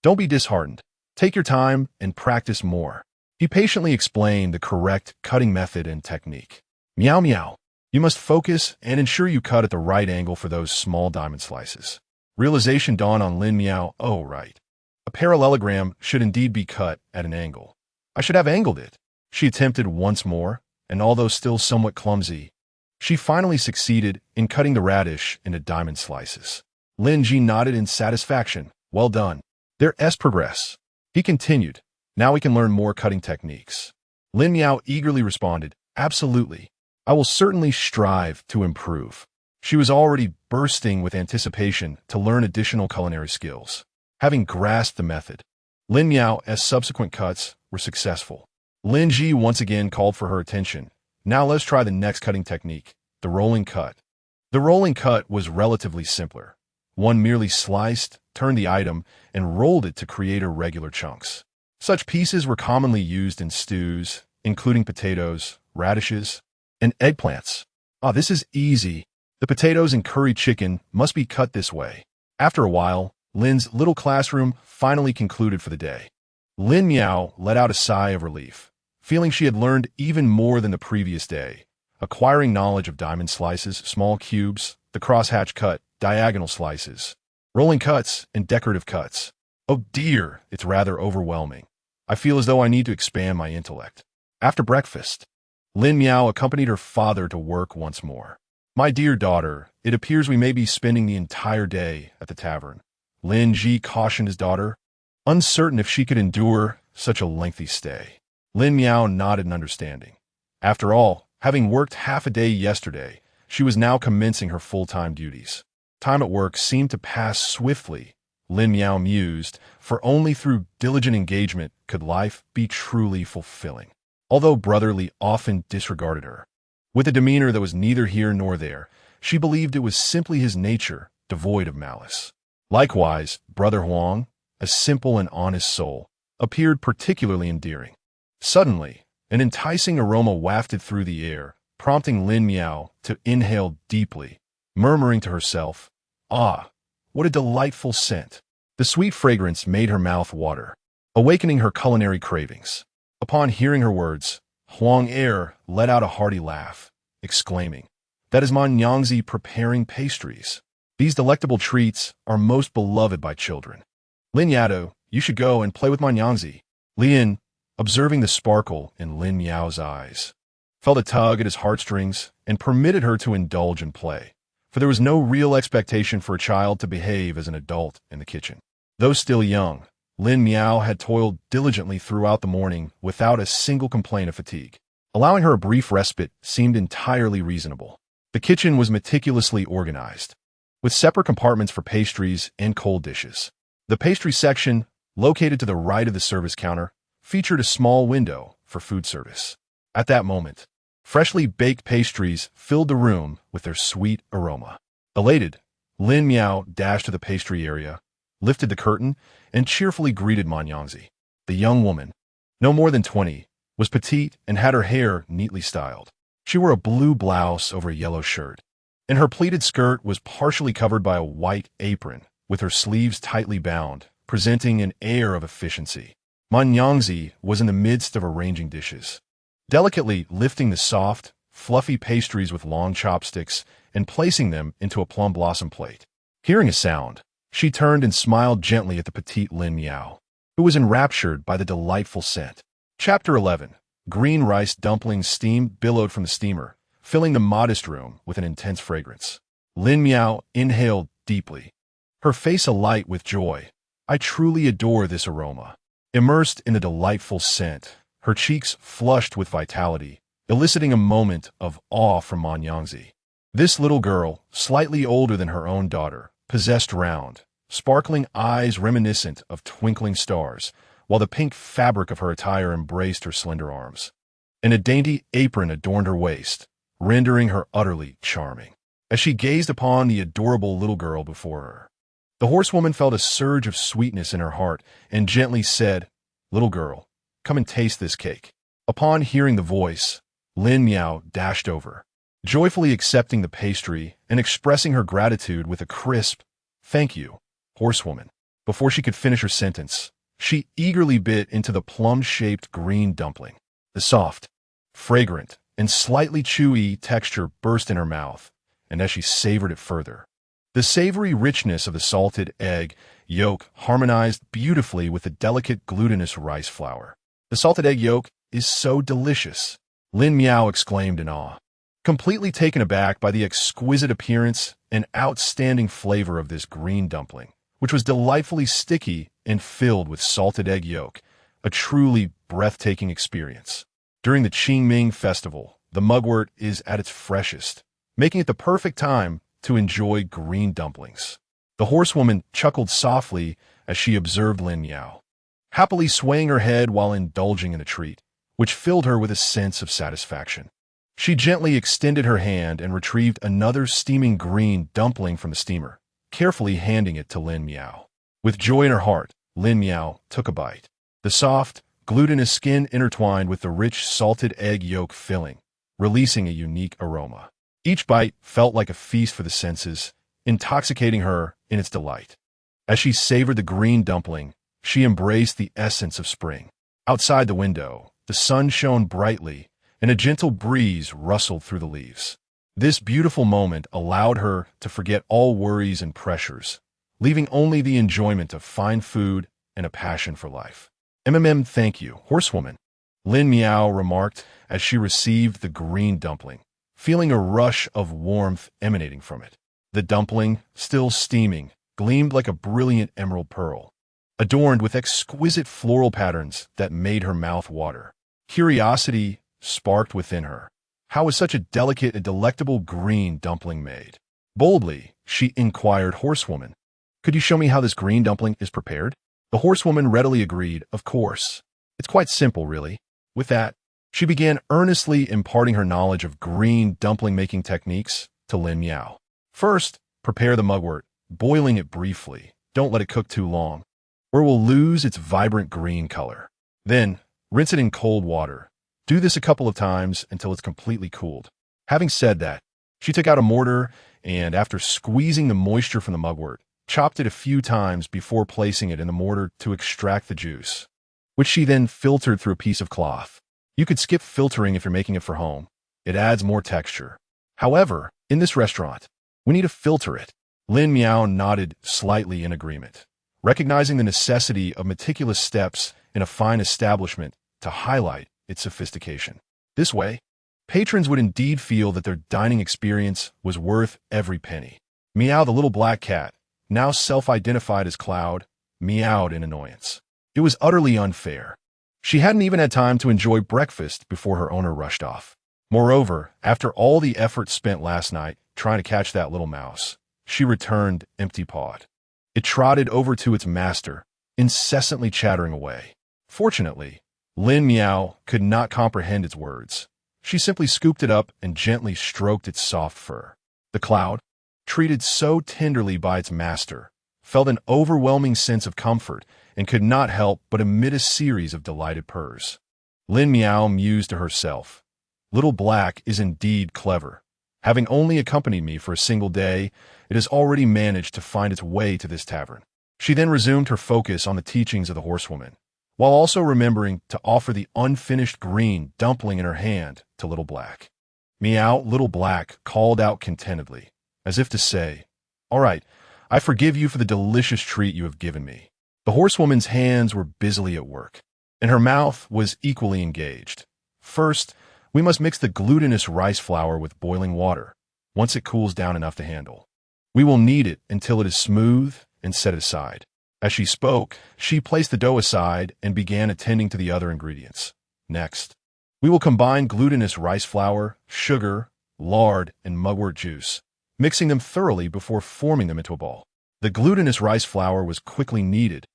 Don't be disheartened. Take your time and practice more. He patiently explained the correct cutting method and technique. Meow meow. You must focus and ensure you cut at the right angle for those small diamond slices. Realization dawned on Lin Miao. Oh, right. A parallelogram should indeed be cut at an angle. I should have angled it. She attempted once more, and although still somewhat clumsy, she finally succeeded in cutting the radish into diamond slices. Lin Ji nodded in satisfaction. Well done. There's progress. He continued. Now we can learn more cutting techniques. Lin Miao eagerly responded, absolutely. I will certainly strive to improve. She was already bursting with anticipation to learn additional culinary skills. Having grasped the method, Lin Miao's subsequent cuts were successful. Lin Ji once again called for her attention. Now let's try the next cutting technique, the rolling cut. The rolling cut was relatively simpler. One merely sliced, turned the item, and rolled it to create irregular chunks. Such pieces were commonly used in stews, including potatoes, radishes, and eggplants. This is easy. The potatoes and curry chicken must be cut this way. After a while, Lin's little classroom finally concluded for the day. Lin Miao let out a sigh of relief, feeling she had learned even more than the previous day, acquiring knowledge of diamond slices, small cubes, the crosshatch cut, diagonal slices, rolling cuts, and decorative cuts. Oh dear, it's rather overwhelming. I feel as though I need to expand my intellect. After breakfast, Lin Miao accompanied her father to work once more. My dear daughter, it appears we may be spending the entire day at the tavern. Lin Ji cautioned his daughter, uncertain if she could endure such a lengthy stay. Lin Miao nodded in understanding. After all, having worked half a day yesterday, she was now commencing her full-time duties. Time at work seemed to pass swiftly, Lin Miao mused, for only through diligent engagement could life be truly fulfilling. Although Brotherly often disregarded her, with a demeanor that was neither here nor there, she believed it was simply his nature, devoid of malice. Likewise, Brother Huang, a simple and honest soul, appeared particularly endearing. Suddenly, an enticing aroma wafted through the air, prompting Lin Miao to inhale deeply, murmuring to herself, "Ah, what a delightful scent!" The sweet fragrance made her mouth water, awakening her culinary cravings. Upon hearing her words, Huang let out a hearty laugh, exclaiming, "That is my Nyangzi preparing pastries. These delectable treats are most beloved by children. Lin Yato, you should go and play with my Nyangzi." Lin, observing the sparkle in Lin Miao's eyes, felt a tug at his heartstrings and permitted her to indulge in play, for there was no real expectation for a child to behave as an adult in the kitchen. Though still young, Lin Miao had toiled diligently throughout the morning without a single complaint of fatigue. Allowing her a brief respite seemed entirely reasonable. The kitchen was meticulously organized, with separate compartments for pastries and cold dishes. The pastry section, located to the right of the service counter, featured a small window for food service. At that moment, freshly baked pastries filled the room with their sweet aroma. Elated, Lin Miao dashed to the pastry area, lifted the curtain, and cheerfully greeted Ma Nyangzi. The young woman, no more than 20, was petite and had her hair neatly styled. She wore a blue blouse over a yellow shirt, and her pleated skirt was partially covered by a white apron, with her sleeves tightly bound, presenting an air of efficiency. Manyangzi was in the midst of arranging dishes, delicately lifting the soft, fluffy pastries with long chopsticks and placing them into a plum blossom plate. Hearing a sound, she turned and smiled gently at the petite Lin Miao, who was enraptured by the delightful scent. Chapter 11. Green rice dumplings steam billowed from the steamer, filling the modest room with an intense fragrance. Lin Miao inhaled deeply, her face alight with joy. I truly adore this aroma. Immersed in the delightful scent, her cheeks flushed with vitality, eliciting a moment of awe from Manyangzi. This little girl, slightly older than her own daughter, possessed round, sparkling eyes reminiscent of twinkling stars, while the pink fabric of her attire embraced her slender arms. And a dainty apron adorned her waist, rendering her utterly charming. As she gazed upon the adorable little girl before her, the horsewoman felt a surge of sweetness in her heart and gently said, "Little girl, come and taste this cake." Upon hearing the voice, Lin Miao dashed over, joyfully accepting the pastry and expressing her gratitude with a crisp, "Thank you, horsewoman." Before she could finish her sentence, she eagerly bit into the plum-shaped green dumpling. The soft, fragrant, and slightly chewy texture burst in her mouth, and as she savored it further, the savory richness of the salted egg yolk harmonized beautifully with the delicate glutinous rice flour. "The salted egg yolk is so delicious," Lin Miao exclaimed in awe, completely taken aback by the exquisite appearance and outstanding flavor of this green dumpling, which was delightfully sticky and filled with salted egg yolk, a truly breathtaking experience. During the Qingming festival, the mugwort is at its freshest, making it the perfect time to enjoy green dumplings. The horsewoman chuckled softly as she observed Lin Miao, happily swaying her head while indulging in the treat, which filled her with a sense of satisfaction. She gently extended her hand and retrieved another steaming green dumpling from the steamer, carefully handing it to Lin Miao. With joy in her heart, Lin Miao took a bite. The soft, glutinous skin intertwined with the rich salted egg yolk filling, releasing a unique aroma. Each bite felt like a feast for the senses, intoxicating her in its delight. As she savored the green dumpling, she embraced the essence of spring. Outside the window, the sun shone brightly, and a gentle breeze rustled through the leaves. This beautiful moment allowed her to forget all worries and pressures, leaving only the enjoyment of fine food and a passion for life. Thank you, horsewoman," Lin Miao remarked as she received the green dumpling, feeling a rush of warmth emanating from it. The dumpling, still steaming, gleamed like a brilliant emerald pearl, adorned with exquisite floral patterns that made her mouth water. Curiosity sparked within her. How was such a delicate and delectable green dumpling made? Boldly, she inquired, "Horsewoman, could you show me how this green dumpling is prepared?" The horsewoman readily agreed, "Of course. It's quite simple, really." With that, she began earnestly imparting her knowledge of green dumpling-making techniques to Lin Miao. First, prepare the mugwort, boiling it briefly. Don't let it cook too long, or it will lose its vibrant green color. Then, rinse it in cold water. Do this a couple of times until it's completely cooled. Having said that, she took out a mortar and, after squeezing the moisture from the mugwort, chopped it a few times before placing it in the mortar to extract the juice, which she then filtered through a piece of cloth. You could skip filtering if you're making it for home. It adds more texture. However, in this restaurant, we need to filter it. Lin Miao nodded slightly in agreement, recognizing the necessity of meticulous steps in a fine establishment to highlight its sophistication. This way, patrons would indeed feel that their dining experience was worth every penny. Meow, the little black cat, now self-identified as Cloud, meowed in annoyance. It was utterly unfair. She hadn't even had time to enjoy breakfast before her owner rushed off. Moreover, after all the effort spent last night trying to catch that little mouse, she returned empty-pawed. It trotted over to its master, incessantly chattering away. Fortunately, Lin Miao could not comprehend its words. She simply scooped it up and gently stroked its soft fur. The Cloud, treated so tenderly by its master, felt an overwhelming sense of comfort and could not help but emit a series of delighted purrs. Lin Miao mused to herself, "Little Black is indeed clever. Having only accompanied me for a single day, it has already managed to find its way to this tavern." She then resumed her focus on the teachings of the horsewoman, while also remembering to offer the unfinished green dumpling in her hand to Little Black. Meow, Little Black called out contentedly, as if to say, "All right, I forgive you for the delicious treat you have given me." The horsewoman's hands were busily at work, and her mouth was equally engaged. First, we must mix the glutinous rice flour with boiling water, once it cools down enough to handle. We will knead it until it is smooth and set it aside. As she spoke, she placed the dough aside and began attending to the other ingredients. Next, we will combine glutinous rice flour, sugar, lard, and mugwort juice, mixing them thoroughly before forming them into a ball. The glutinous rice flour was quickly kneaded,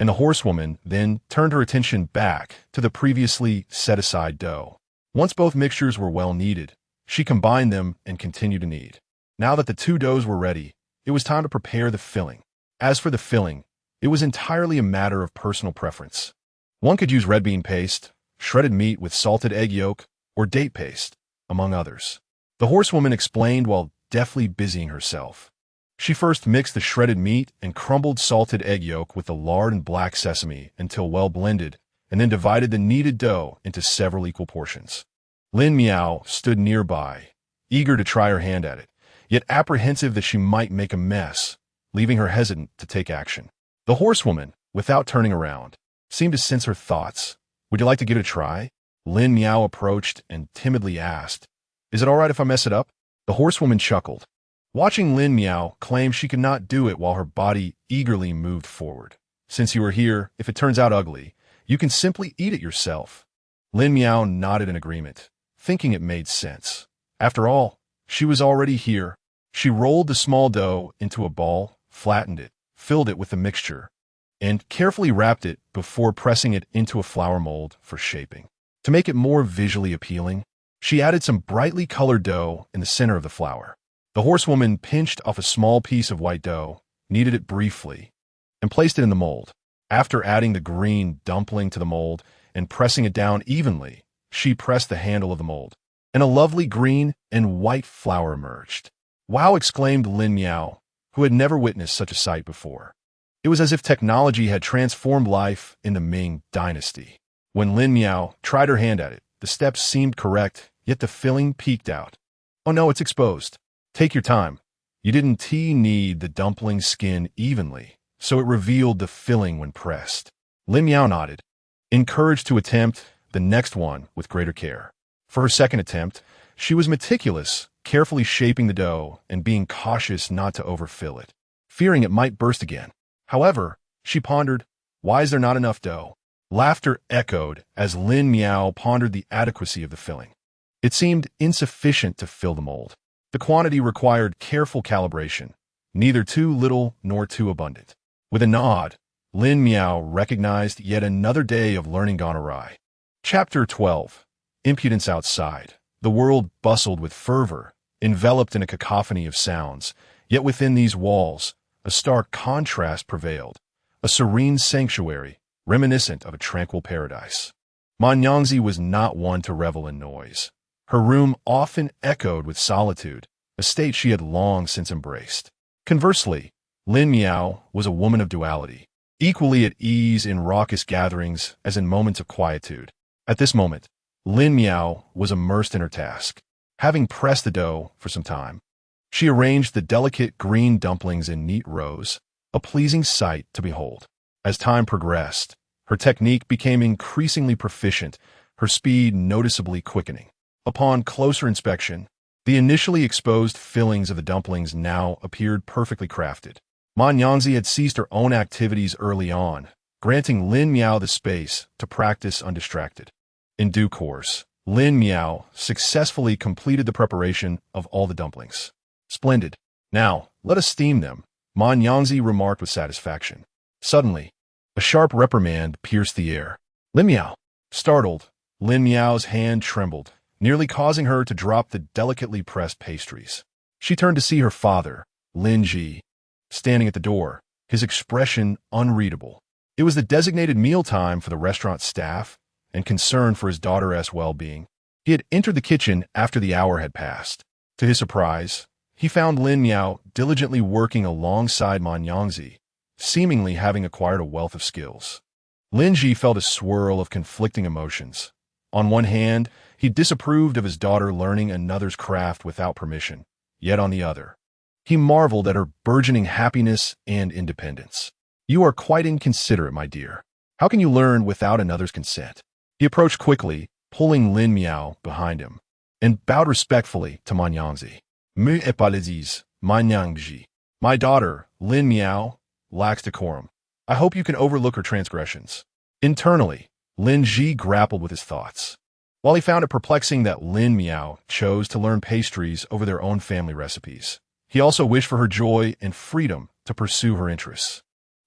and the horsewoman then turned her attention back to the previously set-aside dough. Once both mixtures were well kneaded, she combined them and continued to knead. Now that the two doughs were ready, it was time to prepare the filling. As for the filling, it was entirely a matter of personal preference. One could use red bean paste, shredded meat with salted egg yolk, or date paste, among others. The horsewoman explained while deftly busying herself. She first mixed the shredded meat and crumbled salted egg yolk with the lard and black sesame until well blended, and then divided the kneaded dough into several equal portions. Lin Miao stood nearby, eager to try her hand at it, yet apprehensive that she might make a mess, leaving her hesitant to take action. The horsewoman, without turning around, seemed to sense her thoughts. "Would you like to give it a try?" Lin Miao approached and timidly asked, "Is it all right if I mess it up?" The horsewoman chuckled, watching Lin Miao claim she could not do it while her body eagerly moved forward. "Since you are here, if it turns out ugly, you can simply eat it yourself." Lin Miao nodded in agreement, thinking it made sense. After all, she was already here. She rolled the small dough into a ball, flattened it, filled it with the mixture, and carefully wrapped it before pressing it into a flour mold for shaping. To make it more visually appealing, she added some brightly colored dough in the center of the flour. The horsewoman pinched off a small piece of white dough, kneaded it briefly, and placed it in the mold. After adding the green dumpling to the mold and pressing it down evenly, she pressed the handle of the mold, and a lovely green and white flower emerged. "Wow!" exclaimed Lin Miao, who had never witnessed such a sight before. It was as if technology had transformed life in the Ming Dynasty. When Lin Miao tried her hand at it, the steps seemed correct, yet the filling peeked out. "Oh no, it's exposed." "Take your time. You didn't knead the dumpling skin evenly, so it revealed the filling when pressed." Lin Miao nodded, encouraged to attempt the next one with greater care. For her second attempt, she was meticulous, carefully shaping the dough and being cautious not to overfill it, fearing it might burst again. However, she pondered, "Why is there not enough dough?" Laughter echoed as Lin Miao pondered the adequacy of the filling. It seemed insufficient to fill the mold. The quantity required careful calibration, neither too little nor too abundant. With a nod, Lin Miao recognized yet another day of learning gone awry. Chapter 12. Impudence Outside. The world bustled with fervor, enveloped in a cacophony of sounds, yet within these walls, a stark contrast prevailed, a serene sanctuary, reminiscent of a tranquil paradise. Man Yangzi was not one to revel in noise. Her room often echoed with solitude, a state she had long since embraced. Conversely, Lin Miao was a woman of duality, equally at ease in raucous gatherings as in moments of quietude. At this moment, Lin Miao was immersed in her task. Having pressed the dough for some time, she arranged the delicate green dumplings in neat rows, a pleasing sight to behold. As time progressed, her technique became increasingly proficient, her speed noticeably quickening. Upon closer inspection, the initially exposed fillings of the dumplings now appeared perfectly crafted. Man Yangzi had ceased her own activities early on, granting Lin Miao the space to practice undistracted. In due course, Lin Miao successfully completed the preparation of all the dumplings. "Splendid. Now, let us steam them," Man Yangzi remarked with satisfaction. Suddenly, a sharp reprimand pierced the air. "Lin Miao!" Startled, Lin Miao's hand trembled, nearly causing her to drop the delicately pressed pastries. She turned to see her father, Lin Ji, standing at the door, his expression unreadable. It was the designated mealtime for the restaurant staff, and concern for his daughter's well-being. He had entered the kitchen after the hour had passed. To his surprise, he found Lin Miao diligently working alongside Man Yangzi, seemingly having acquired a wealth of skills. Lin Ji felt a swirl of conflicting emotions. On one hand, he disapproved of his daughter learning another's craft without permission, yet on the other, he marveled at her burgeoning happiness and independence. "You are quite inconsiderate, my dear. How can you learn without another's consent?" He approached quickly, pulling Lin Miao behind him, and bowed respectfully to Man Yangzi. "Me apologies, Man Yangzi. My daughter, Lin Miao, lacks decorum. I hope you can overlook her transgressions." Internally, Lin Ji grappled with his thoughts. While he found it perplexing that Lin Miao chose to learn pastries over their own family recipes, he also wished for her joy and freedom to pursue her interests.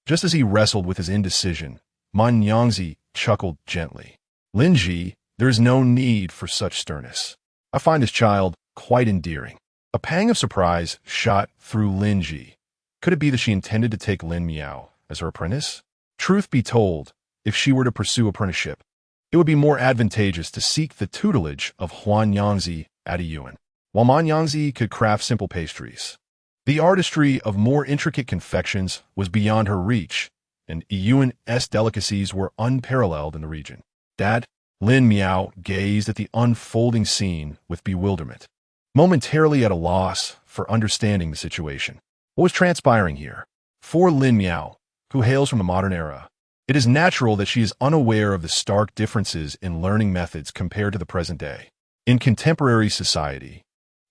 Just as he wrestled with his indecision, Man Yangzi chuckled gently. "Lin Ji, there is no need for such sternness. I find this child quite endearing." A pang of surprise shot through Lin Ji. Could it be that she intended to take Lin Miao as her apprentice? Truth be told, if she were to pursue apprenticeship, it would be more advantageous to seek the tutelage of Huan Yangzi at Yuan, while Man Yangzi could craft simple pastries. The artistry of more intricate confections was beyond her reach, and Yuan's delicacies were unparalleled in the region. "Dad?" Lin Miao gazed at the unfolding scene with bewilderment, momentarily at a loss for understanding the situation. What was transpiring here? For Lin Miao, who hails from the modern era, it is natural that she is unaware of the stark differences in learning methods compared to the present day. In contemporary society,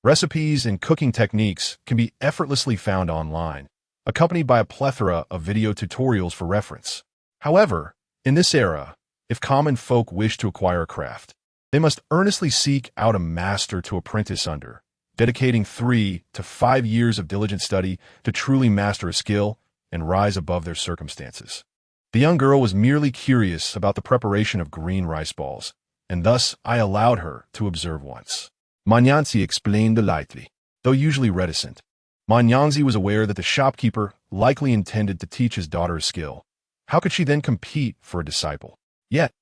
recipes and cooking techniques can be effortlessly found online, accompanied by a plethora of video tutorials for reference. However, in this era, if common folk wish to acquire a craft, they must earnestly seek out a master to apprentice under, dedicating 3 to 5 years of diligent study to truly master a skill and rise above their circumstances. The young girl was merely curious about the preparation of green rice balls, and thus I allowed her to observe once. Man Yangzi explained lightly, though usually reticent. Man Yangzi was aware that the shopkeeper likely intended to teach his daughter a skill. How could she then compete for a disciple? Yet,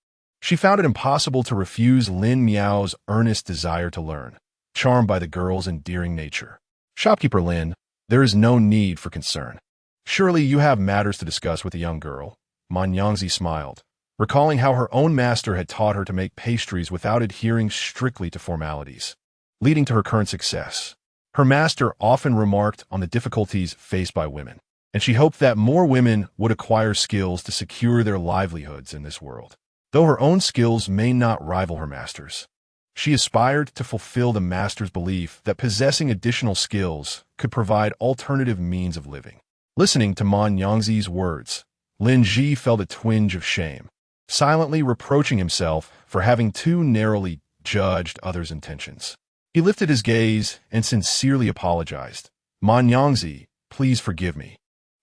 she found it impossible to refuse Lin Miao's earnest desire to learn, charmed by the girl's endearing nature. "Shopkeeper Lin, there is no need for concern. Surely you have matters to discuss with the young girl." Man Yangzi smiled, recalling how her own master had taught her to make pastries without adhering strictly to formalities, leading to her current success. Her master often remarked on the difficulties faced by women, and she hoped that more women would acquire skills to secure their livelihoods in this world. Though her own skills may not rival her master's, she aspired to fulfill the master's belief that possessing additional skills could provide alternative means of living. Listening to Man Yangzi's words, Lin Ji felt a twinge of shame, silently reproaching himself for having too narrowly judged others' intentions. He lifted his gaze and sincerely apologized. "Man Yangzi, please forgive me.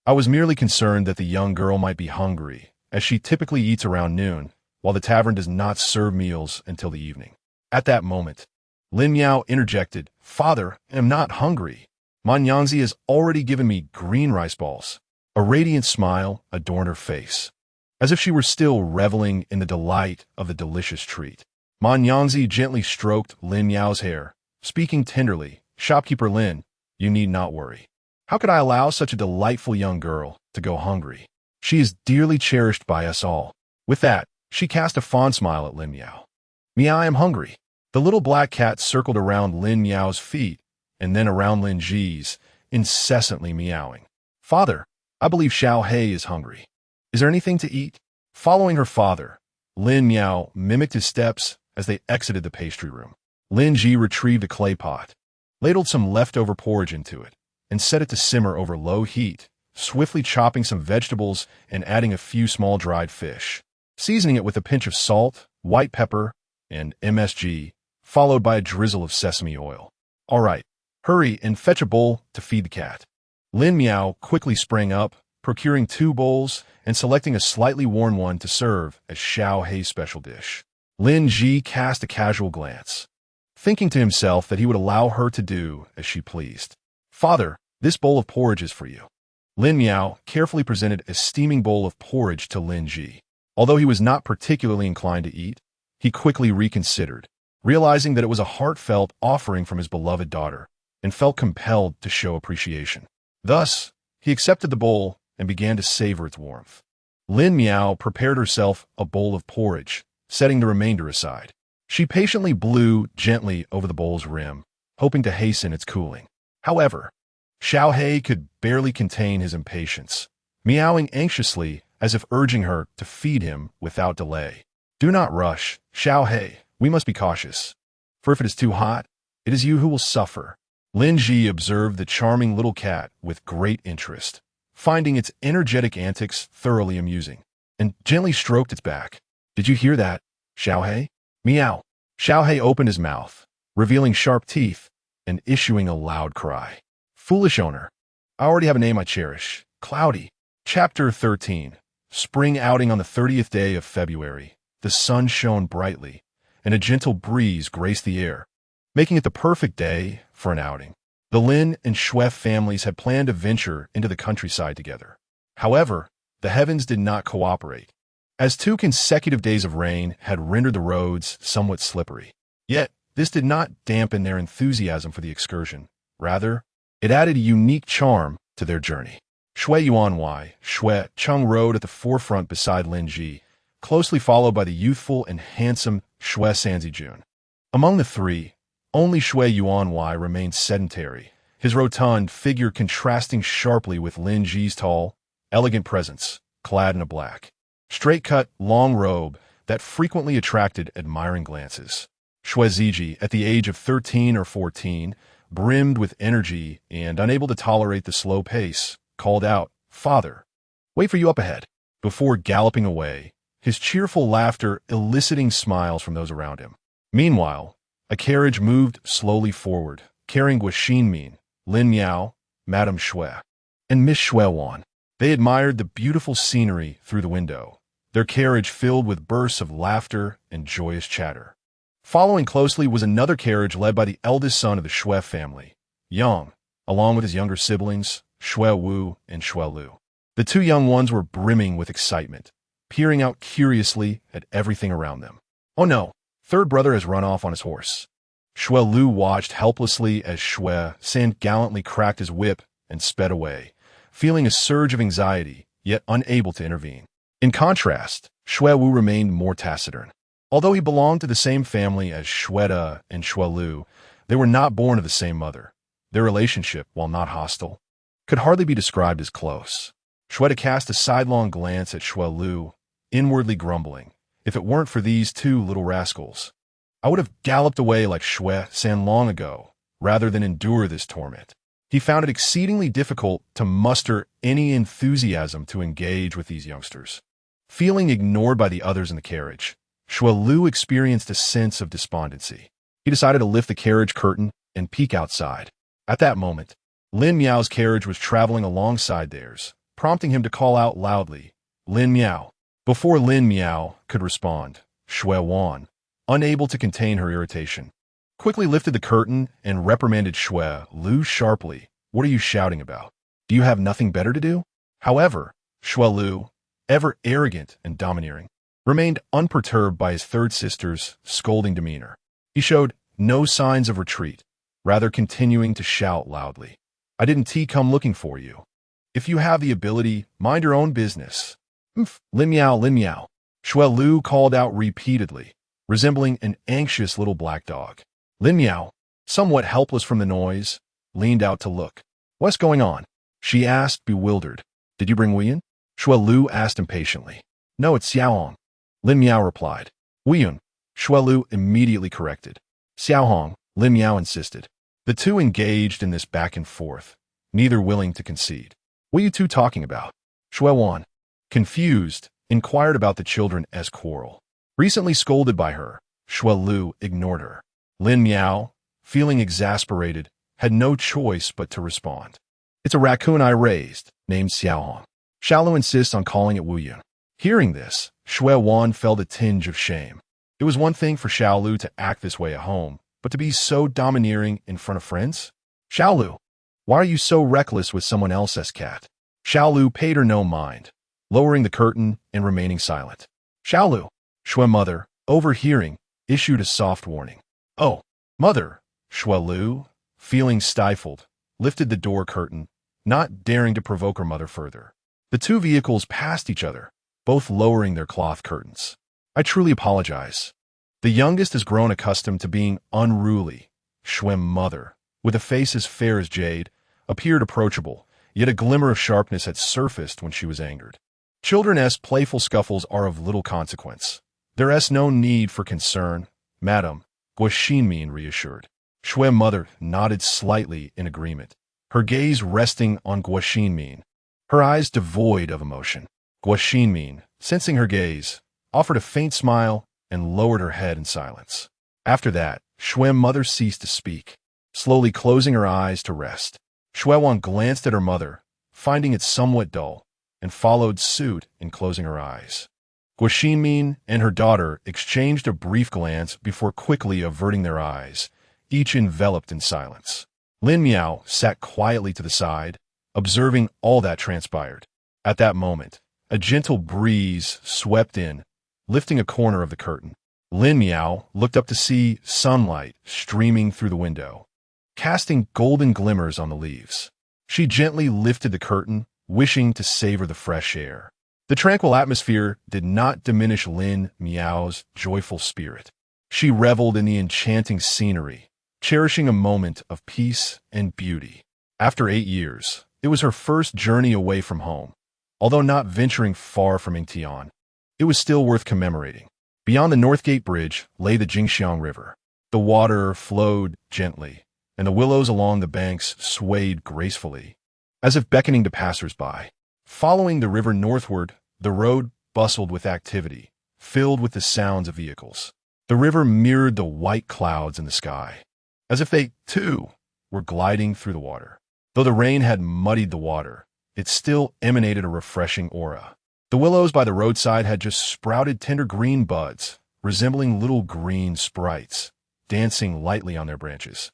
I was merely concerned that the young girl might be hungry, as she typically eats around noon, while the tavern does not serve meals until the evening." At that moment, Lin Miao interjected, "Father, I am not hungry. Man Yangzi has already given me green rice balls." A radiant smile adorned her face, as if she were still reveling in the delight of the delicious treat. Man Yangzi gently stroked Lin Miao's hair, speaking tenderly, "Shopkeeper Lin, you need not worry. How could I allow such a delightful young girl to go hungry? She is dearly cherished by us all." With that, she cast a fond smile at Lin Miao. "Miao, I am hungry." The little black cat circled around Lin Miao's feet and then around Lin Ji's, incessantly meowing. "Father, I believe Xiao Hei is hungry. Is there anything to eat?" Following her father, Lin Miao mimicked his steps as they exited the pastry room. Lin Ji retrieved a clay pot, ladled some leftover porridge into it, and set it to simmer over low heat, swiftly chopping some vegetables and adding a few small dried fish, seasoning it with a pinch of salt, white pepper, and MSG, followed by a drizzle of sesame oil. "All right, hurry and fetch a bowl to feed the cat." Lin Miao quickly sprang up, procuring 2 bowls and selecting a slightly worn one to serve as Xiao Hei's special dish. Lin Ji cast a casual glance, thinking to himself that he would allow her to do as she pleased. "Father, this bowl of porridge is for you." Lin Miao carefully presented a steaming bowl of porridge to Lin Ji. Although he was not particularly inclined to eat, he quickly reconsidered, realizing that it was a heartfelt offering from his beloved daughter, and felt compelled to show appreciation. Thus, he accepted the bowl and began to savor its warmth. Lin Miao prepared herself a bowl of porridge, setting the remainder aside. She patiently blew gently over the bowl's rim, hoping to hasten its cooling. However, Xiao He could barely contain his impatience, meowing anxiously as if urging her to feed him without delay. Do not rush, Xiao He, we must be cautious. For if it is too hot, it is you who will suffer. Lin Ji observed the charming little cat with great interest, finding its energetic antics thoroughly amusing, and gently stroked its back. Did you hear that, Xiao He? Meow. Xiao He opened his mouth, revealing sharp teeth and issuing a loud cry. Foolish owner. I already have a name I cherish. Cloudy. Chapter 13. Spring outing on the 30th day of February. The sun shone brightly, and a gentle breeze graced the air, making it the perfect day for an outing. The Lin and Xue families had planned to venture into the countryside together. However, the heavens did not cooperate, as 2 consecutive days of rain had rendered the roads somewhat slippery. Yet, this did not dampen their enthusiasm for the excursion. Rather, it added a unique charm to their journey. Xue Yuanwei, Xue Cheng rode at the forefront beside Lin Ji, closely followed by the youthful and handsome Xue Sanzijun. Among the three, only Xue Yuanwei remained sedentary, his rotund figure contrasting sharply with Lin Ji's tall, elegant presence, clad in a black, straight-cut, long robe that frequently attracted admiring glances. Xue Ziji, at the age of 13 or 14, brimmed with energy and unable to tolerate the slow pace, called out, "Father, wait for you up ahead," before galloping away, his cheerful laughter eliciting smiles from those around him. Meanwhile, a carriage moved slowly forward, carrying Guo Min, Lin Miao, Madame Xue, and Miss Xue Wan. They admired the beautiful scenery through the window, their carriage filled with bursts of laughter and joyous chatter. Following closely was another carriage led by the eldest son of the Xue family, Yang, along with his younger siblings, Xue Wu and Xue Lu. The 2 young ones were brimming with excitement, peering out curiously at everything around them. Oh no, third brother has run off on his horse. Xue Lu watched helplessly as Xue San gallantly cracked his whip and sped away, feeling a surge of anxiety, yet unable to intervene. In contrast, Xue Wu remained more taciturn. Although he belonged to the same family as Xue De and Xue Lu, they were not born of the same mother. Their relationship, while not hostile, could hardly be described as close. Xue De cast a sidelong glance at Xue Lu, inwardly grumbling, if it weren't for these 2 little rascals, I would have galloped away like Xue San long ago, rather than endure this torment. He found it exceedingly difficult to muster any enthusiasm to engage with these youngsters. Feeling ignored by the others in the carriage, Xue Lu experienced a sense of despondency. He decided to lift the carriage curtain and peek outside. At that moment, Lin Miao's carriage was traveling alongside theirs, prompting him to call out loudly, "Lin Miao." Before Lin Miao could respond, Xue Wan, unable to contain her irritation, quickly lifted the curtain and reprimanded Xue Lu sharply. "What are you shouting about? Do you have nothing better to do?" However, Xue Lu, ever arrogant and domineering, remained unperturbed by his third sister's scolding demeanor. He showed no signs of retreat, rather continuing to shout loudly, "I didn't come looking for you. If you have the ability, mind your own business." Lin Miao, Lin Miao, Xue Lu called out repeatedly, resembling an anxious little black dog. Lin Miao, somewhat helpless from the noise, leaned out to look. "What's going on?" she asked, bewildered. "Did you bring Wuyan?" Xue Lu asked impatiently. "No, it's Xiaohong," Lin Miao replied. "Wuyan," Xue Lu immediately corrected. "Xiaohong," Lin Miao insisted. The 2 engaged in this back and forth, neither willing to concede. "What are you 2 talking about?" Xue Wan, confused, inquired about the children's quarrel. Recently scolded by her, Xue Lu ignored her. Lin Miao, feeling exasperated, had no choice but to respond. "It's a raccoon I raised, named Xiaohong. Xiaolu insists on calling it Wuyan." Hearing this, Xue Wan felt a tinge of shame. It was one thing for Xiaolu to act this way at home, but to be so domineering in front of friends? "Xiaolu, why are you so reckless with someone else's cat?" Xiaolu paid her no mind, lowering the curtain and remaining silent. "Xiaolu," Xue mother, overhearing, issued a soft warning. "Oh, mother," Xue Lu, feeling stifled, lifted the door curtain, not daring to provoke her mother further. The two vehicles passed each other, both lowering their cloth curtains. I truly apologize. The youngest has grown accustomed to being unruly. Schwem mother, with a face as fair as jade, appeared approachable, yet a glimmer of sharpness had surfaced when she was angered. Children's playful scuffles are of little consequence. There is no need for concern, madam, Guaxinmin reassured. Schwem mother nodded slightly in agreement, her gaze resting on Guaxinmin, her eyes devoid of emotion. Guaxinmin, sensing her gaze, offered a faint smile and lowered her head in silence. After that, Schwem mother ceased to speak, slowly closing her eyes to rest. Shuewan glanced at her mother, finding it somewhat dull, and followed suit in closing her eyes. Guaxinmin and her daughter exchanged a brief glance before quickly averting their eyes, each enveloped in silence. Lin Miao sat quietly to the side, observing all that transpired. At that moment, a gentle breeze swept in, lifting a corner of the curtain. Lin Miao looked up to see sunlight streaming through the window, casting golden glimmers on the leaves. She gently lifted the curtain, wishing to savor the fresh air. The tranquil atmosphere did not diminish Lin Miao's joyful spirit. She reveled in the enchanting scenery, cherishing a moment of peace and beauty. After 8 years, it was her first journey away from home. Although not venturing far from Yingtian, it was still worth commemorating. Beyond the North Gate Bridge lay the Jingxiang River. The water flowed gently, and the willows along the banks swayed gracefully, as if beckoning to passers-by. Following the river northward, the road bustled with activity, filled with the sounds of vehicles. The river mirrored the white clouds in the sky, as if they, too, were gliding through the water. Though the rain had muddied the water, it still emanated a refreshing aura. The willows by the roadside had just sprouted tender green buds, resembling little green sprites, dancing lightly on their branches,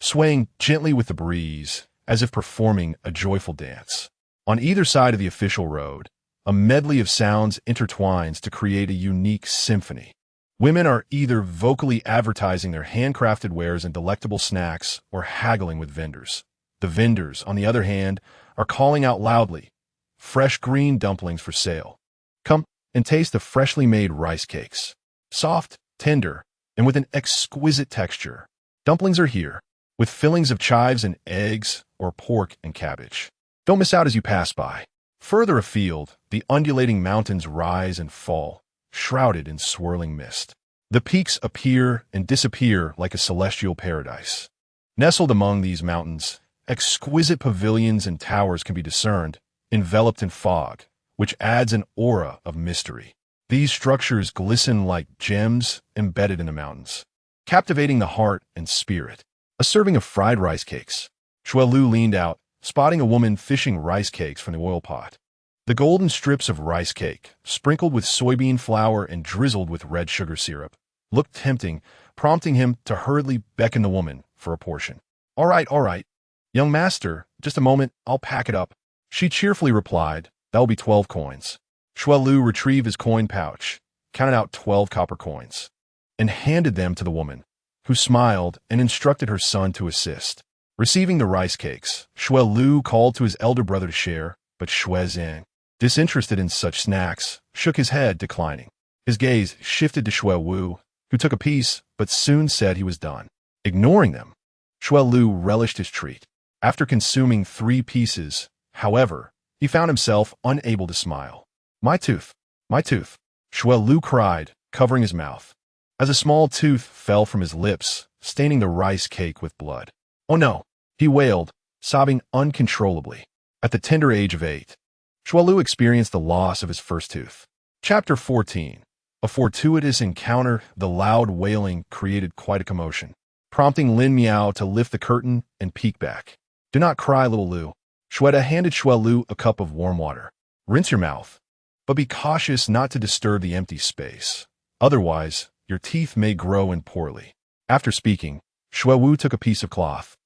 swaying gently with the breeze, as if performing a joyful dance. On either side of the official road, a medley of sounds intertwines to create a unique symphony. Women are either vocally advertising their handcrafted wares and delectable snacks or haggling with vendors. The vendors, on the other hand, are calling out loudly, fresh green dumplings for sale. Come and taste the freshly made rice cakes. Soft, tender, and with an exquisite texture. Dumplings are here, with fillings of chives and eggs or pork and cabbage. Don't miss out as you pass by. Further afield, the undulating mountains rise and fall, shrouded in swirling mist. The peaks appear and disappear like a celestial paradise. Nestled among these mountains, exquisite pavilions and towers can be discerned, enveloped in fog, which adds an aura of mystery. These structures glisten like gems embedded in the mountains, captivating the heart and spirit. A serving of fried rice cakes. Shuelu leaned out, spotting a woman fishing rice cakes from the oil pot. The golden strips of rice cake, sprinkled with soybean flour and drizzled with red sugar syrup, looked tempting, prompting him to hurriedly beckon the woman for a portion. All right. Young master, just a moment, I'll pack it up. She cheerfully replied, that'll be 12 coins. Shuelu retrieved his coin pouch, counted out 12 copper coins, and handed them to the woman, who smiled and instructed her son to assist. Receiving the rice cakes, Shuelu called to his elder brother to share, but Shuezhen, disinterested in such snacks, shook his head, declining. His gaze shifted to Shuewu, who took a piece, but soon said he was done. Ignoring them, Shuelu relished his treat. After consuming 3 pieces, however, he found himself unable to smile. My tooth, Shuelu cried, covering his mouth, as a small tooth fell from his lips, staining the rice cake with blood. Oh no, he wailed, sobbing uncontrollably. At the tender age of 8, Shuelu experienced the loss of his first tooth. Chapter 14. A fortuitous encounter. The loud wailing created quite a commotion, prompting Lin Miao to lift the curtain and peek back. Do not cry, little Lu. Shueda handed Shuelu a cup of warm water. Rinse your mouth, but be cautious not to disturb the empty space. Otherwise, your teeth may grow in poorly. After speaking, Shuewu took a piece of cloth,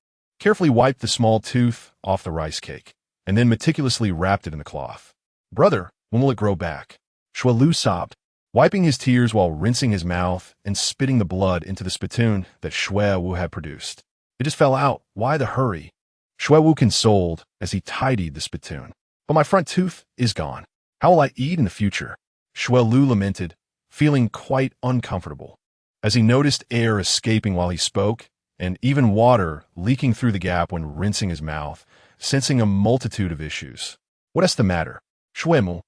carefully wiped the small tooth off the rice cake, and then meticulously wrapped it in the cloth. Brother, when will it grow back? Shuelu sobbed, wiping his tears while rinsing his mouth and spitting the blood into the spittoon that Shuewu had produced. It just fell out. Why the hurry? Shuewu consoled as he tidied the spittoon. but my front tooth is gone. How will I eat in the future? Shui Lu lamented, feeling quite uncomfortable. As he noticed air escaping while he spoke, and even water leaking through the gap when rinsing his mouth, sensing a multitude of issues. What is the matter? Shui Mu,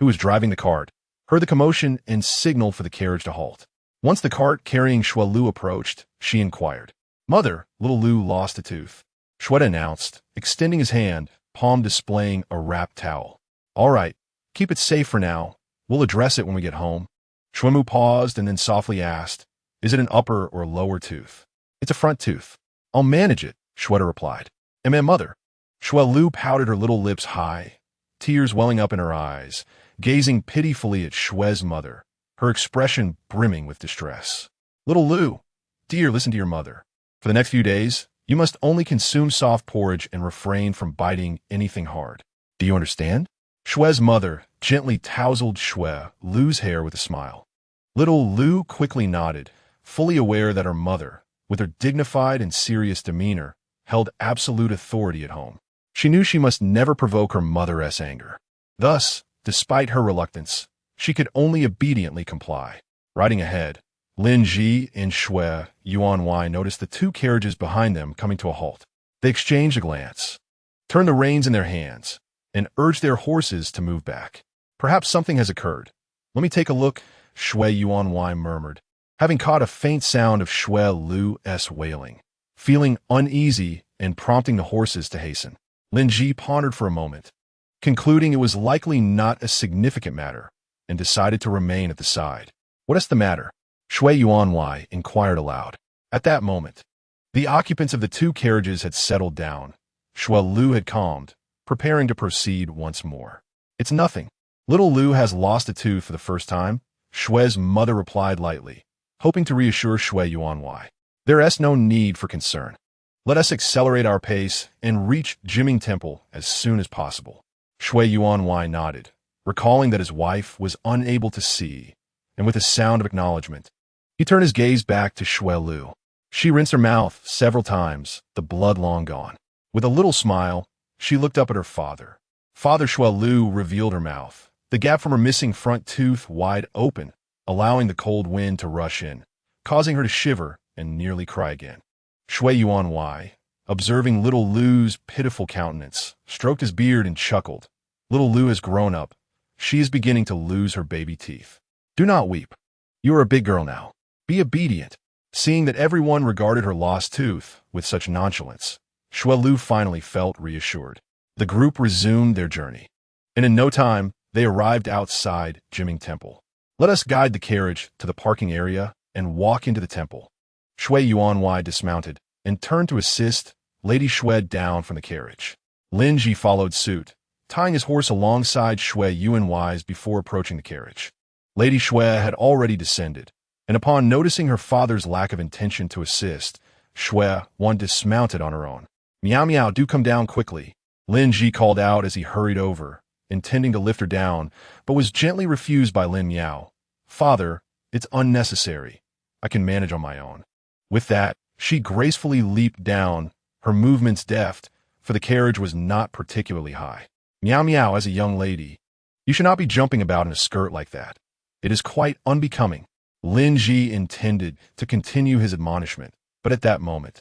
who was driving the cart, heard the commotion and signaled for the carriage to halt. Once the cart carrying Shui Lu approached, she inquired, "Mother, little Lu lost a tooth," Shui announced, extending his hand, palm displaying a wrapped towel. "All right, keep it safe for now. We'll address it when we get home." Shui Mu paused and then softly asked, "Is it an upper or lower tooth?" "It's a front tooth. I'll manage it," Shui replied. "And mother?" Shui Lu pouted her little lips high, tears welling up in her eyes, gazing pitifully at Shui's mother, her expression brimming with distress. "Little Lu, dear, listen to your mother. For the next few days, you must only consume soft porridge and refrain from biting anything hard. Do you understand?" Shui's mother gently tousled Shui Lu's hair with a smile. Little Lu quickly nodded, fully aware that her mother, with her dignified and serious demeanor, held absolute authority at home. She knew she must never provoke her mother's anger. Thus, despite her reluctance, she could only obediently comply. Riding ahead, Lin Ji and Shui Yuanwei noticed the two carriages behind them coming to a halt. They exchanged a glance, turned the reins in their hands, and urged their horses to move back. "Perhaps something has occurred. Let me take a look," Shui Yuanwei murmured, having caught a faint sound of Shui Lu's wailing. Feeling uneasy and prompting the horses to hasten, Lin Ji pondered for a moment, concluding it was likely not a significant matter, and decided to remain at the side. "What is the matter?" Shui Yuanwei inquired aloud. At that moment, the occupants of the two carriages had settled down. Shui Lu had calmed, preparing to proceed once more. "It's nothing. Little Lu has lost a tooth for the first time," Shui's mother replied lightly, hoping to reassure Shui Yuanwei. "There is no need for concern. Let us accelerate our pace and reach Jiming Temple as soon as possible." Shui Yuanwei nodded, recalling that his wife was unable to see, and with a sound of acknowledgement, he turned his gaze back to Shui Lu. She rinsed her mouth several times, the blood long gone. With a little smile, she looked up at her father. Father Shui Lu revealed her mouth, the gap from her missing front tooth wide open, allowing the cold wind to rush in, causing her to shiver and nearly cry again. Shui Yuanwei, observing little Lu's pitiful countenance, stroked his beard and chuckled. "Little Lu has grown up. She is beginning to lose her baby teeth. Do not weep. You are a big girl now. Be obedient." Seeing that everyone regarded her lost tooth with such nonchalance, Shui Lu finally felt reassured. The group resumed their journey, and in no time, they arrived outside Jiming Temple. "Let us guide the carriage to the parking area and walk into the temple." Shui Yuanwei dismounted and turned to assist Lady Shui down from the carriage. Lin Ji followed suit, tying his horse alongside Shui Yuanwei's before approaching the carriage. Lady Shui had already descended, and upon noticing her father's lack of intention to assist, Shui dismounted on her own. "Meow meow, do come down quickly," Lin Ji called out as he hurried over, intending to lift her down, but was gently refused by Lin Miao. "Father, it's unnecessary. I can manage on my own." With that, she gracefully leaped down, her movements deft, for the carriage was not particularly high. "Meow meow, as a young lady, you should not be jumping about in a skirt like that. It is quite unbecoming." Lin Ji intended to continue his admonishment, but at that moment,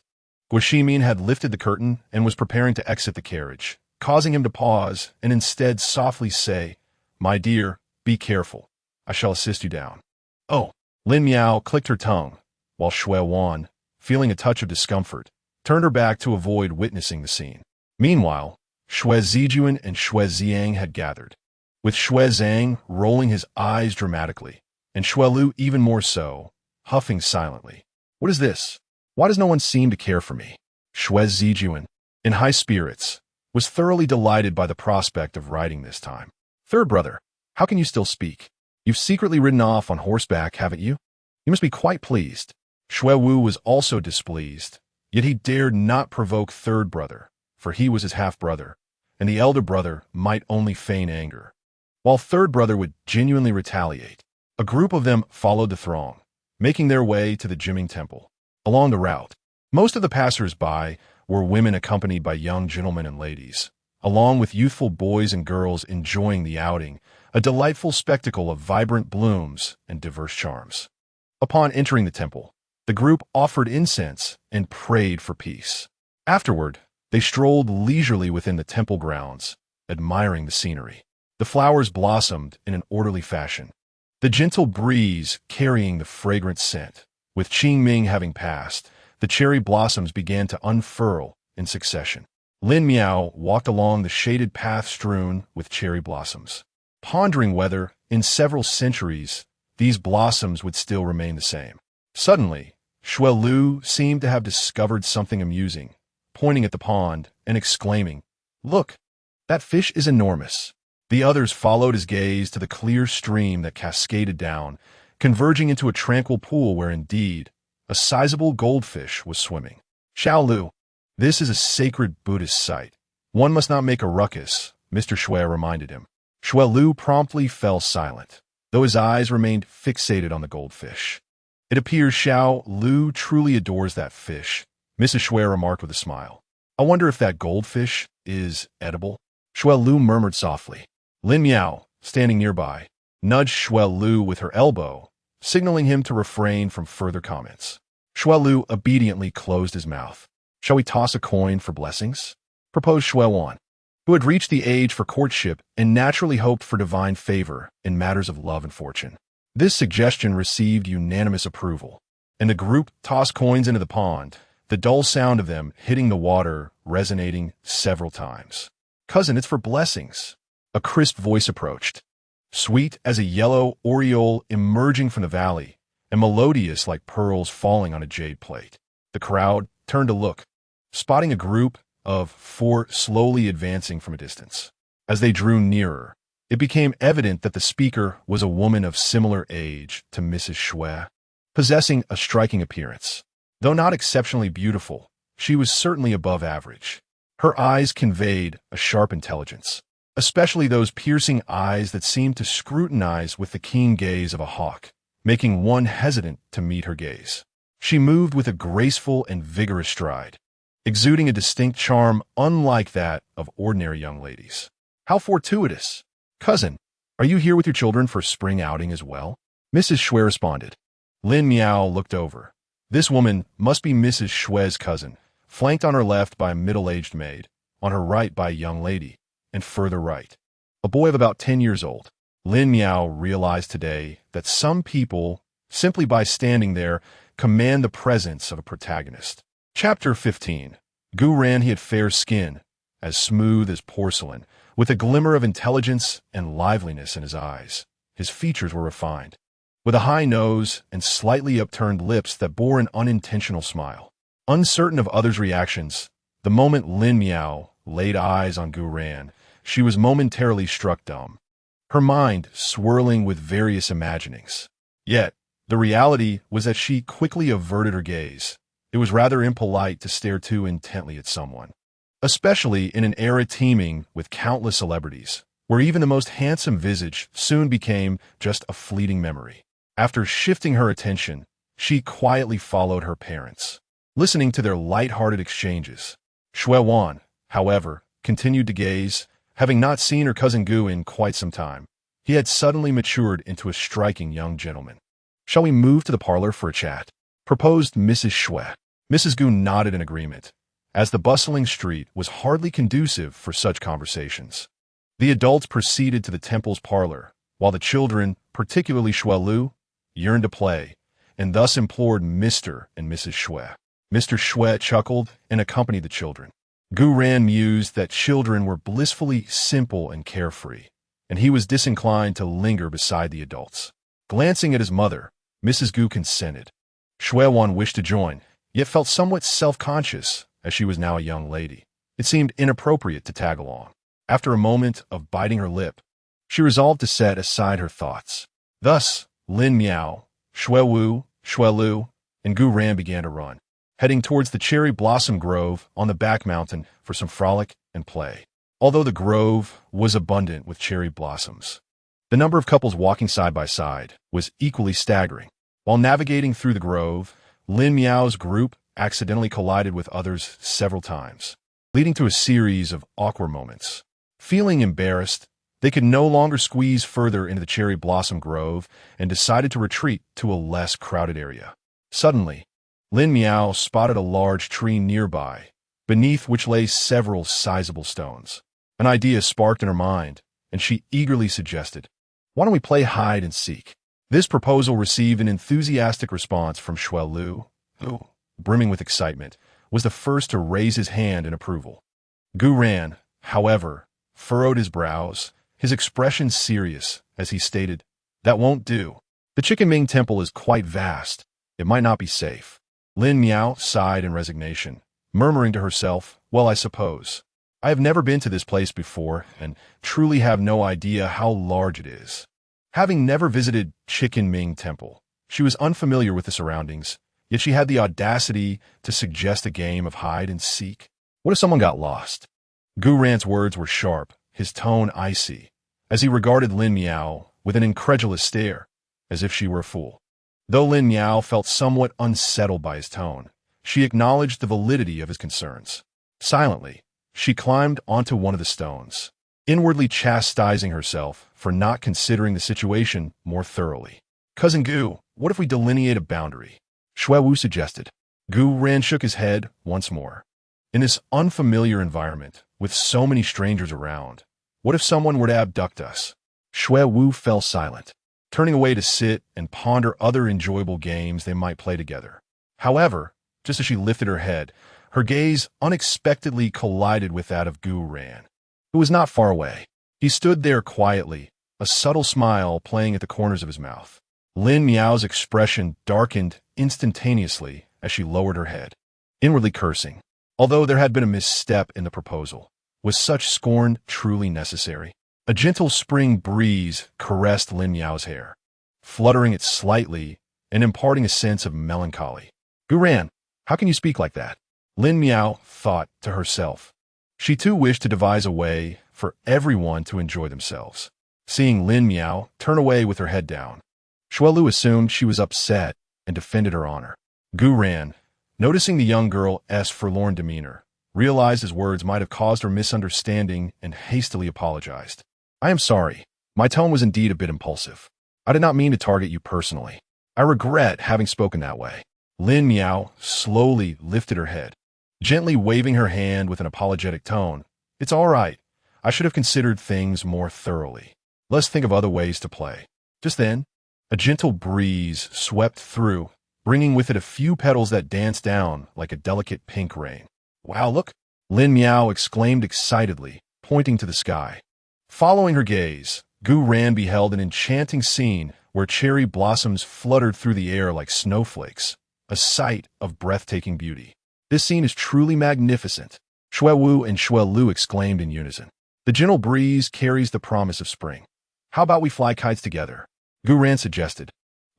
Guo Shimin had lifted the curtain and was preparing to exit the carriage, causing him to pause and instead softly say, "My dear, be careful. I shall assist you down." "Oh." Lin Miao clicked her tongue, while Shui Wan, feeling a touch of discomfort, turned her back to avoid witnessing the scene. Meanwhile, Shui Zijuan and Shui Ziang had gathered, with Shui Zhang rolling his eyes dramatically, and Shui Lu even more so, huffing silently. "What is this? Why does no one seem to care for me?" Shui Zijuan, in high spirits, was thoroughly delighted by the prospect of riding this time. "Third brother, how can you still speak? You've secretly ridden off on horseback, haven't you? You must be quite pleased." Shui Wu was also displeased, yet he dared not provoke third brother, for he was his half-brother, and the elder brother might only feign anger, while third brother would genuinely retaliate. A group of them followed the throng, making their way to the Jiming Temple. Along the route, most of the passers-by were women accompanied by young gentlemen and ladies, along with youthful boys and girls enjoying the outing, a delightful spectacle of vibrant blooms and diverse charms. Upon entering the temple, the group offered incense and prayed for peace. Afterward, they strolled leisurely within the temple grounds, admiring the scenery. The flowers blossomed in an orderly fashion, the gentle breeze carrying the fragrant scent. With Qingming having passed, the cherry blossoms began to unfurl in succession. Lin Miao walked along the shaded path strewn with cherry blossoms, pondering whether, in several centuries, these blossoms would still remain the same. Suddenly, Xue Lu seemed to have discovered something amusing, pointing at the pond and exclaiming, "Look, that fish is enormous." The others followed his gaze to the clear stream that cascaded down, converging into a tranquil pool where indeed a sizable goldfish was swimming. "Xiao Lu, this is a sacred Buddhist site. One must not make a ruckus," Mr. Xue reminded him. Xue Lu promptly fell silent, though his eyes remained fixated on the goldfish. "It appears Xiao Lu truly adores that fish," Mrs. Xue remarked with a smile. "I wonder if that goldfish is edible?" Xue Lu murmured softly. Lin Miao, standing nearby, nudged Xue Lu with her elbow, signaling him to refrain from further comments. Xue Lu obediently closed his mouth. "Shall we toss a coin for blessings?" proposed Xue Wan, who had reached the age for courtship and naturally hoped for divine favor in matters of love and fortune. This suggestion received unanimous approval, and the group tossed coins into the pond, the dull sound of them hitting the water resonating several times. "Cousin, it's for blessings." A crisp voice approached, sweet as a yellow aureole emerging from the valley, and melodious like pearls falling on a jade plate. The crowd turned to look, spotting a group of 4 slowly advancing from a distance. As they drew nearer, it became evident that the speaker was a woman of similar age to Mrs. Xue, possessing a striking appearance. Though not exceptionally beautiful, she was certainly above average. Her eyes conveyed a sharp intelligence, especially those piercing eyes that seemed to scrutinize with the keen gaze of a hawk, making one hesitant to meet her gaze. She moved with a graceful and vigorous stride, exuding a distinct charm unlike that of ordinary young ladies. "How fortuitous! Cousin, are you here with your children for spring outing as well?" Mrs. Xue responded. Lin Miao looked over. This woman must be Mrs. Xue's cousin, flanked on her left by a middle-aged maid, on her right by a young lady, and further right, a boy of about 10 years old. Lin Miao realized today that some people, simply by standing there, command the presence of a protagonist. Chapter 15. Gu Ran. He had fair skin, as smooth as porcelain, with a glimmer of intelligence and liveliness in his eyes. His features were refined, with a high nose and slightly upturned lips that bore an unintentional smile. Uncertain of others' reactions, the moment Lin Miao laid eyes on Gu Ran, she was momentarily struck dumb, her mind swirling with various imaginings. Yet, the reality was that she quickly averted her gaze. It was rather impolite to stare too intently at someone, especially in an era teeming with countless celebrities, where even the most handsome visage soon became just a fleeting memory. After shifting her attention, she quietly followed her parents, listening to their light-hearted exchanges. Xue Wan, however, continued to gaze, having not seen her cousin Gu in quite some time. He had suddenly matured into a striking young gentleman. "Shall we move to the parlor for a chat?" proposed Mrs. Xue. Mrs. Gu nodded in agreement, as the bustling street was hardly conducive for such conversations. The adults proceeded to the temple's parlor, while the children, particularly Xue Lu, yearned to play, and thus implored Mr. and Mrs. Xue. Mr. Xue chuckled and accompanied the children. Gu Ran mused that children were blissfully simple and carefree, and he was disinclined to linger beside the adults. Glancing at his mother, Mrs. Gu consented. Xue Wan wished to join, yet felt somewhat self-conscious, as she was now a young lady. It seemed inappropriate to tag along. After a moment of biting her lip, she resolved to set aside her thoughts. Thus, Lin Miao, Xue Wu, Xue Lu, and Gu Ran began to run, heading towards the cherry blossom grove on the back mountain for some frolic and play. Although the grove was abundant with cherry blossoms, the number of couples walking side by side was equally staggering. While navigating through the grove, Lin Miao's group accidentally collided with others several times. leading to a series of awkward moments. Feeling embarrassed, they could no longer squeeze further into the cherry blossom grove and decided to retreat to a less crowded area. Suddenly, Lin Miao spotted a large tree nearby, beneath which lay several sizable stones. An idea sparked in her mind, and she eagerly suggested, "Why don't we play hide and seek?" This proposal received an enthusiastic response from Xue Lu, who, brimming with excitement, was the first to raise his hand in approval. Gu Ran, however, furrowed his brows, his expression serious, as he stated, "That won't do. The Chicken Ming Temple is quite vast. It might not be safe." Lin Miao sighed in resignation, murmuring to herself, "Well, I suppose. I have never been to this place before and truly have no idea how large it is." Having never visited Chicken Ming Temple, she was unfamiliar with the surroundings, yet she had the audacity to suggest a game of hide and seek. What if someone got lost? Gu Ran's words were sharp, his tone icy, as he regarded Lin Miao with an incredulous stare, as if she were a fool. Though Lin Miao felt somewhat unsettled by his tone, she acknowledged the validity of his concerns. Silently, she climbed onto one of the stones, inwardly chastising herself for not considering the situation more thoroughly. "Cousin Gu, what if we delineate a boundary?" Xue Wu suggested. Gu Ran shook his head once more. In this unfamiliar environment, with so many strangers around, what if someone were to abduct us? Xue Wu fell silent, turning away to sit and ponder other enjoyable games they might play together. However, just as she lifted her head, her gaze unexpectedly collided with that of Gu Ran, who was not far away. He stood there quietly, a subtle smile playing at the corners of his mouth. Lin Miao's expression darkened instantaneously as she lowered her head, inwardly cursing. Although there had been a misstep in the proposal, was such scorn truly necessary? A gentle spring breeze caressed Lin Miao's hair, fluttering it slightly and imparting a sense of melancholy. "Gu Ran, how can you speak like that?" Lin Miao thought to herself. She too wished to devise a way for everyone to enjoy themselves. Seeing Lin Miao turn away with her head down, Xue Lu assumed she was upset and defended her honor. Gu Ran, noticing the young girl's forlorn demeanor, realized his words might have caused her misunderstanding and hastily apologized. "I am sorry. My tone was indeed a bit impulsive. I did not mean to target you personally. I regret having spoken that way." Lin Miao slowly lifted her head, gently waving her hand with an apologetic tone. "It's all right. I should have considered things more thoroughly. Let's think of other ways to play." Just then, a gentle breeze swept through, bringing with it a few petals that danced down like a delicate pink rain. "Wow, look!" Lin Miao exclaimed excitedly, pointing to the sky. Following her gaze, Gu Ran beheld an enchanting scene where cherry blossoms fluttered through the air like snowflakes, a sight of breathtaking beauty. "This scene is truly magnificent," Xue Wu and Xue Lu exclaimed in unison. "The gentle breeze carries the promise of spring. How about we fly kites together?" Gu Ran suggested,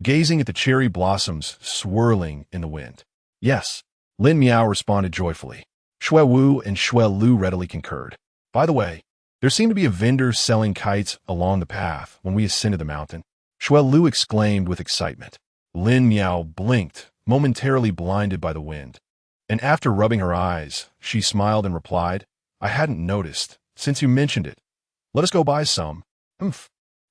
gazing at the cherry blossoms swirling in the wind. "Yes," Lin Miao responded joyfully. Xue Wu and Xue Lu readily concurred. "By the way, there seemed to be a vendor selling kites along the path when we ascended the mountain." Xue Lu exclaimed with excitement. Lin Miao blinked, momentarily blinded by the wind. And after rubbing her eyes, she smiled and replied, "I hadn't noticed. Since you mentioned it, let us go buy some." Humph.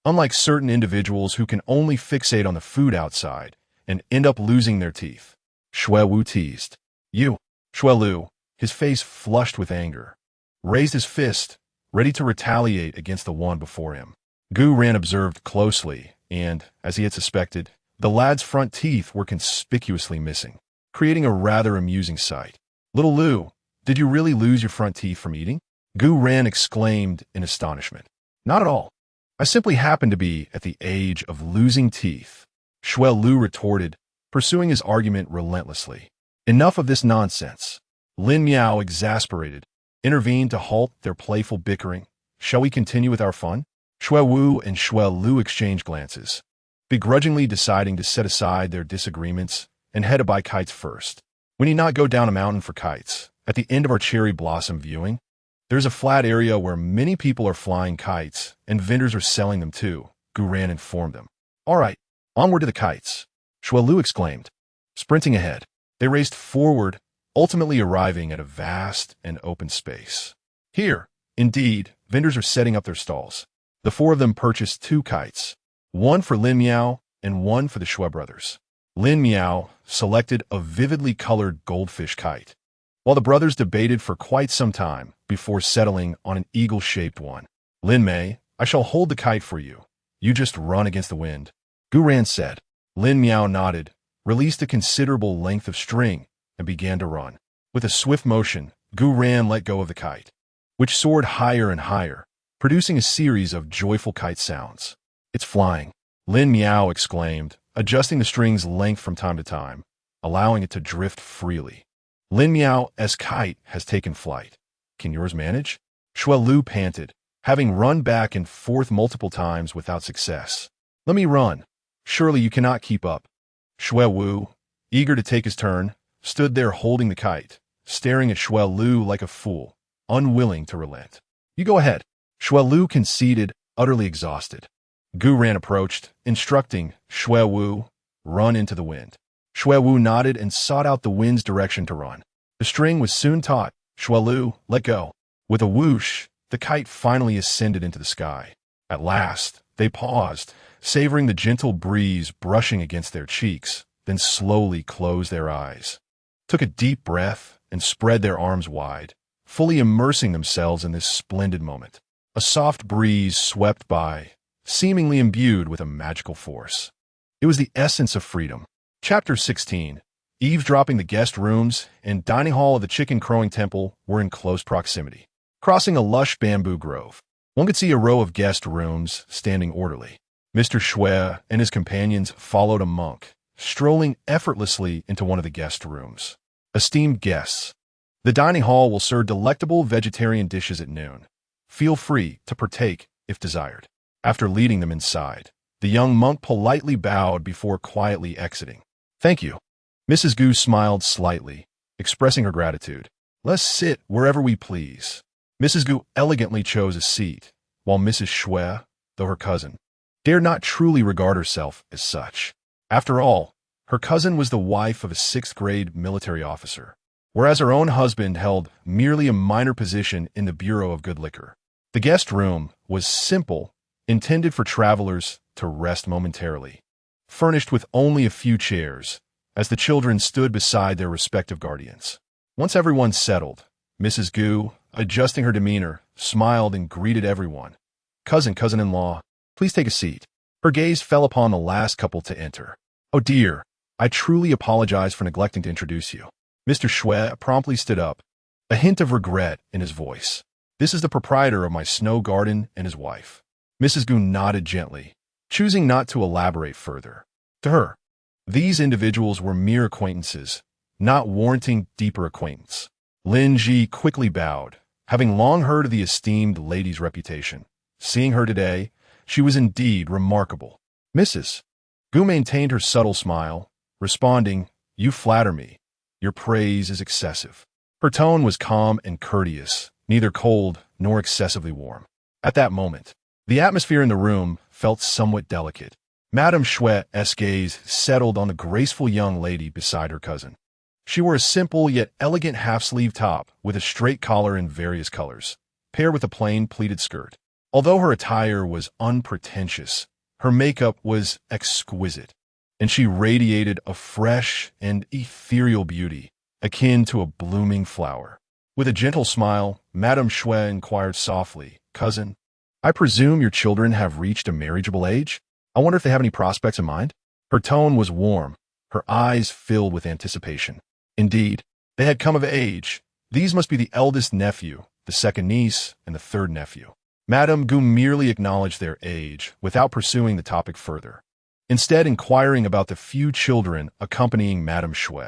Unlike certain individuals who can only fixate on the food outside and end up losing their teeth, Xue Wu teased. "You." Xue Lu, his face flushed with anger, raised his fist, ready to retaliate against the one before him. Gu Ran observed closely, and, as he had suspected, the lad's front teeth were conspicuously missing, creating a rather amusing sight. "Little Lu, did you really lose your front teeth from eating?" Gu Ran exclaimed in astonishment. "Not at all. I simply happen to be at the age of losing teeth," Xue Lu retorted, pursuing his argument relentlessly. "Enough of this nonsense." Lin Miao, exasperated, intervened to halt their playful bickering. "Shall we continue with our fun?" Xue Wu and Xue Lu exchanged glances, begrudgingly deciding to set aside their disagreements and head to buy kites first. "We need not go down a mountain for kites. At the end of our cherry blossom viewing, there's a flat area where many people are flying kites, and vendors are selling them too," Gu Ran informed them. "All right, onward to the kites," Xue Lu exclaimed. Sprinting ahead, they raced forward, ultimately arriving at a vast and open space. Here, indeed, vendors are setting up their stalls. The four of them purchased 2 kites, one for Lin Miao and one for the Shui brothers. Lin Miao selected a vividly colored goldfish kite, while the brothers debated for quite some time before settling on an eagle-shaped one. Lin Mei, I shall hold the kite for you. You just run against the wind, Gu Ran said. Lin Miao nodded, released a considerable length of string, and began to run. With a swift motion, Gu Ran let go of the kite, which soared higher and higher, producing a series of joyful kite sounds. It's flying, Lin Miao exclaimed, adjusting the string's length from time to time, allowing it to drift freely. Lin Miao's kite has taken flight. Can yours manage? Shui Lu panted, having run back and forth multiple times without success. Let me run. Surely you cannot keep up. Shui Wu, eager to take his turn, stood there holding the kite, staring at Shui Lu like a fool, unwilling to relent. You go ahead. Shui Lu conceded, utterly exhausted. Gu Ran approached, instructing Shui Wu, run into the wind. Shui Wu nodded and sought out the wind's direction to run. The string was soon taut. Shui Lu, let go. With a whoosh, the kite finally ascended into the sky. At last, they paused, savoring the gentle breeze brushing against their cheeks, then slowly closed their eyes, took a deep breath, and spread their arms wide, fully immersing themselves in this splendid moment. A soft breeze swept by, seemingly imbued with a magical force. It was the essence of freedom. Chapter 16. Eavesdropping. The guest rooms and dining hall of the Chicken Crowing Temple were in close proximity. Crossing a lush bamboo grove, one could see a row of guest rooms standing orderly. Mr. Shui and his companions followed a monk, strolling effortlessly into one of the guest rooms. Esteemed guests, the dining hall will serve delectable vegetarian dishes at noon. Feel free to partake if desired. After leading them inside, the young monk politely bowed before quietly exiting. Thank you. Mrs. Gu smiled slightly, expressing her gratitude. Let's sit wherever we please. Mrs. Gu elegantly chose a seat, while Mrs. Shui, though her cousin, dared not truly regard herself as such. After all, her cousin was the wife of a 6th-grade military officer, whereas her own husband held merely a minor position in the Bureau of Good Liquor. The guest room was simple, intended for travelers to rest momentarily, furnished with only a few chairs, as the children stood beside their respective guardians. Once everyone settled, Mrs. Gu, adjusting her demeanor, smiled and greeted everyone. Cousin-in-law, please take a seat. Her gaze fell upon the last couple to enter. Oh dear, I truly apologize for neglecting to introduce you. Mr. Shui promptly stood up, a hint of regret in his voice. This is the proprietor of my snow garden and his wife. Mrs. Gu nodded gently, choosing not to elaborate further. To her, these individuals were mere acquaintances, not warranting deeper acquaintance. Lin Ji quickly bowed, having long heard of the esteemed lady's reputation. Seeing her today, she was indeed remarkable. Mrs. Gu maintained her subtle smile, responding, You flatter me. Your praise is excessive. Her tone was calm and courteous, neither cold nor excessively warm. At that moment, the atmosphere in the room felt somewhat delicate. Madame Shui's gaze settled on the graceful young lady beside her cousin. She wore a simple yet elegant half-sleeve top with a straight collar in various colors, paired with a plain pleated skirt. Although her attire was unpretentious, her makeup was exquisite, and she radiated a fresh and ethereal beauty, akin to a blooming flower. With a gentle smile, Madame Shui inquired softly, Cousin, I presume your children have reached a marriageable age? I wonder if they have any prospects in mind? Her tone was warm, her eyes filled with anticipation. Indeed, they had come of age. These must be the eldest nephew, the second niece, and the third nephew. Madame Gu merely acknowledged their age without pursuing the topic further, instead inquiring about the few children accompanying Madame Shui.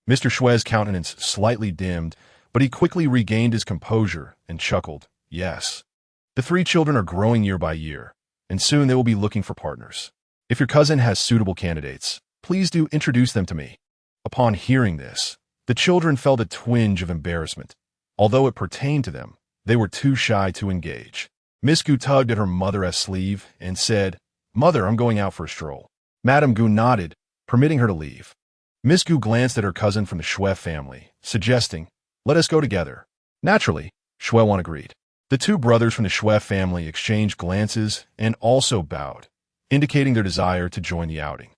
Mr. Shui's countenance slightly dimmed, but he quickly regained his composure and chuckled. Yes, the 3 children are growing year by year, and soon they will be looking for partners. If your cousin has suitable candidates, please do introduce them to me. Upon hearing this, the children felt a twinge of embarrassment. Although it pertained to them, they were too shy to engage. Miss Gu tugged at her mother's sleeve and said, Mother, I'm going out for a stroll. Madame Gu nodded, permitting her to leave. Miss Gu glanced at her cousin from the Shui family, suggesting, "Let us go together." Naturally, Shui Wan agreed. The two brothers from the Shui family exchanged glances and also bowed, indicating their desire to join the outing.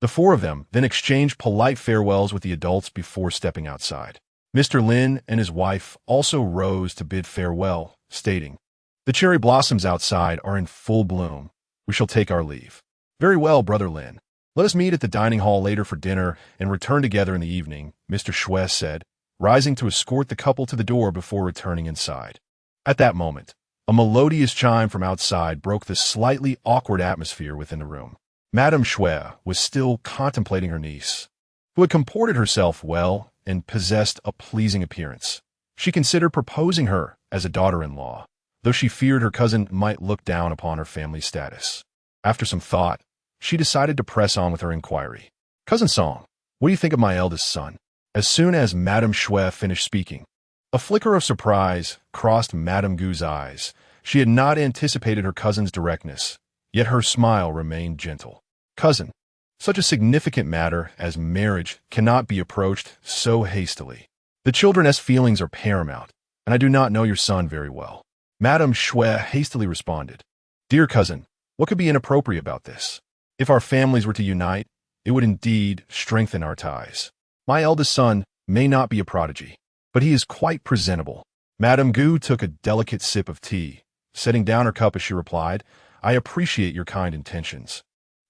The four of them then exchanged polite farewells with the adults before stepping outside. Mr. Lin and his wife also rose to bid farewell, stating, "The cherry blossoms outside are in full bloom. We shall take our leave." "Very well, Brother Lin. Let us meet at the dining hall later for dinner and return together in the evening," Mr. Shui said, rising to escort the couple to the door before returning inside. At that moment, a melodious chime from outside broke the slightly awkward atmosphere within the room. Madame Shui was still contemplating her niece, who had comported herself well and possessed a pleasing appearance. She considered proposing her as a daughter-in-law, though she feared her cousin might look down upon her family status. After some thought, she decided to press on with her inquiry. "Cousin Song, what do you think of my eldest son?" As soon as Madame Shui finished speaking, a flicker of surprise crossed Madame Gu's eyes. She had not anticipated her cousin's directness, yet her smile remained gentle. "Cousin, such a significant matter as marriage cannot be approached so hastily. The children's feelings are paramount, and I do not know your son very well." Madame Shui hastily responded, "Dear cousin, what could be inappropriate about this? If our families were to unite, it would indeed strengthen our ties. My eldest son may not be a prodigy, but he is quite presentable." Madame Gu took a delicate sip of tea, setting down her cup as she replied, "I appreciate your kind intentions,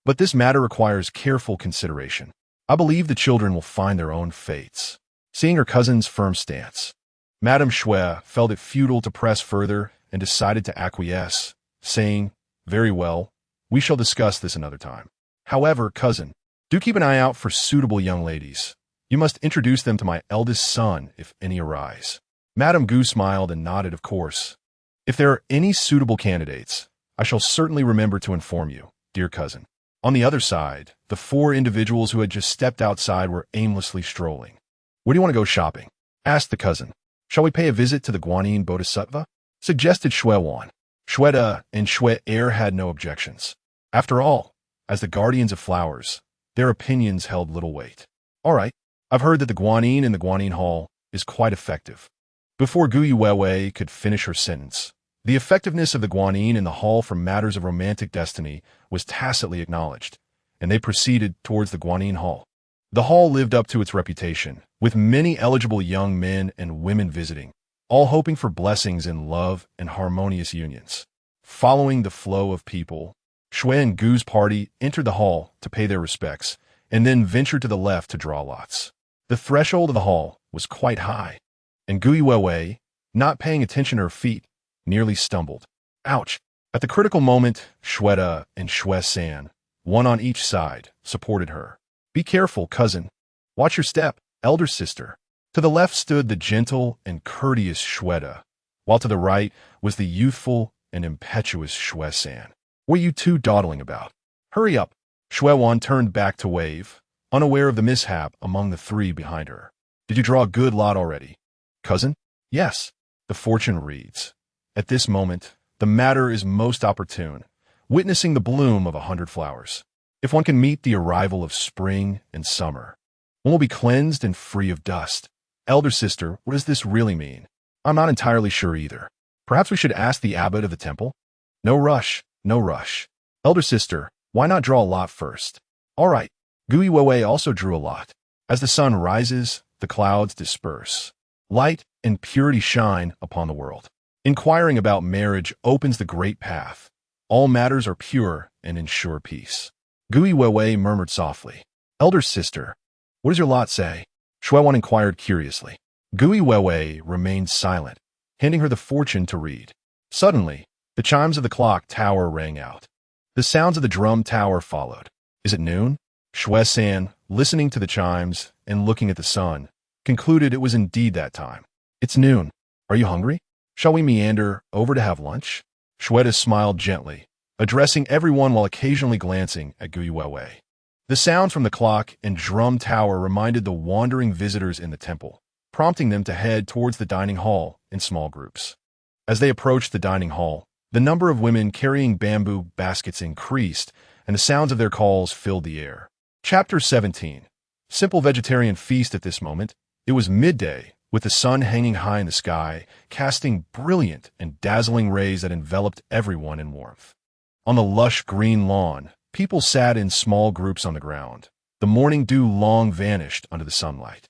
but this matter requires careful consideration. I believe the children will find their own fates." Seeing her cousin's firm stance, Madame Shui felt it futile to press further and decided to acquiesce, saying, "Very well, we shall discuss this another time. However, cousin, do keep an eye out for suitable young ladies. You must introduce them to my eldest son if any arise." Madame Gu smiled and nodded, "Of course. If there are any suitable candidates, I shall certainly remember to inform you, dear cousin." On the other side, the four individuals who had just stepped outside were aimlessly strolling. "Where do you want to go shopping?" asked the cousin. "Shall we pay a visit to the Guanyin Bodhisattva?" suggested Shui Wan. Shui De and Shui Er had no objections. After all, as the guardians of flowers, their opinions held little weight. "All right, I've heard that the Guanyin in the Guanyin Hall is quite effective." Before Gu Yuwei could finish her sentence, the effectiveness of the Guanyin in the hall for matters of romantic destiny was tacitly acknowledged, and they proceeded towards the Guanyin Hall. The hall lived up to its reputation, with many eligible young men and women visiting, all hoping for blessings in love and harmonious unions. Following the flow of people, Shui and Gu's party entered the hall to pay their respects, and then ventured to the left to draw lots. The threshold of the hall was quite high, and Gu Yuwei, not paying attention to her feet, nearly stumbled. Ouch! At the critical moment, Shui De and Shui San, one on each side, supported her. "Be careful, cousin. Watch your step, elder sister." To the left stood the gentle and courteous Shui De, while to the right was the youthful and impetuous Shui San. "What are you two dawdling about? Hurry up!" Shui Wan turned back to wave, unaware of the mishap among the three behind her. "Did you draw a good lot already, cousin?" "Yes, the fortune reads. At this moment, the matter is most opportune, witnessing the bloom of 100 flowers. If one can meet the arrival of spring and summer, one will be cleansed and free of dust." "Elder sister, what does this really mean?" "I'm not entirely sure either. Perhaps we should ask the abbot of the temple?" "No rush, no rush. Elder sister, why not draw a lot first?" "All right." Gu Yuwei also drew a lot. As the sun rises, the clouds disperse. Light and purity shine upon the world. Inquiring about marriage opens the great path. All matters are pure and ensure peace. Gu Yuwei murmured softly. "Elder sister, what does your lot say?" Shui Wan inquired curiously. Gu Yuwei remained silent, handing her the fortune to read. Suddenly, the chimes of the clock tower rang out. The sounds of the drum tower followed. "Is it noon?" Shui San, listening to the chimes and looking at the sun, concluded it was indeed that time. "It's noon. Are you hungry? Shall we meander over to have lunch?" Shui De smiled gently, addressing everyone while occasionally glancing at Gu Yuwei. The sounds from the clock and drum tower reminded the wandering visitors in the temple, prompting them to head towards the dining hall in small groups. As they approached the dining hall, the number of women carrying bamboo baskets increased, and the sounds of their calls filled the air. Chapter 17. simple vegetarian feast at this moment. It was midday, with the sun hanging high in the sky, casting brilliant and dazzling rays that enveloped everyone in warmth. On the lush green lawn, people sat in small groups on the ground. The morning dew long vanished under the sunlight.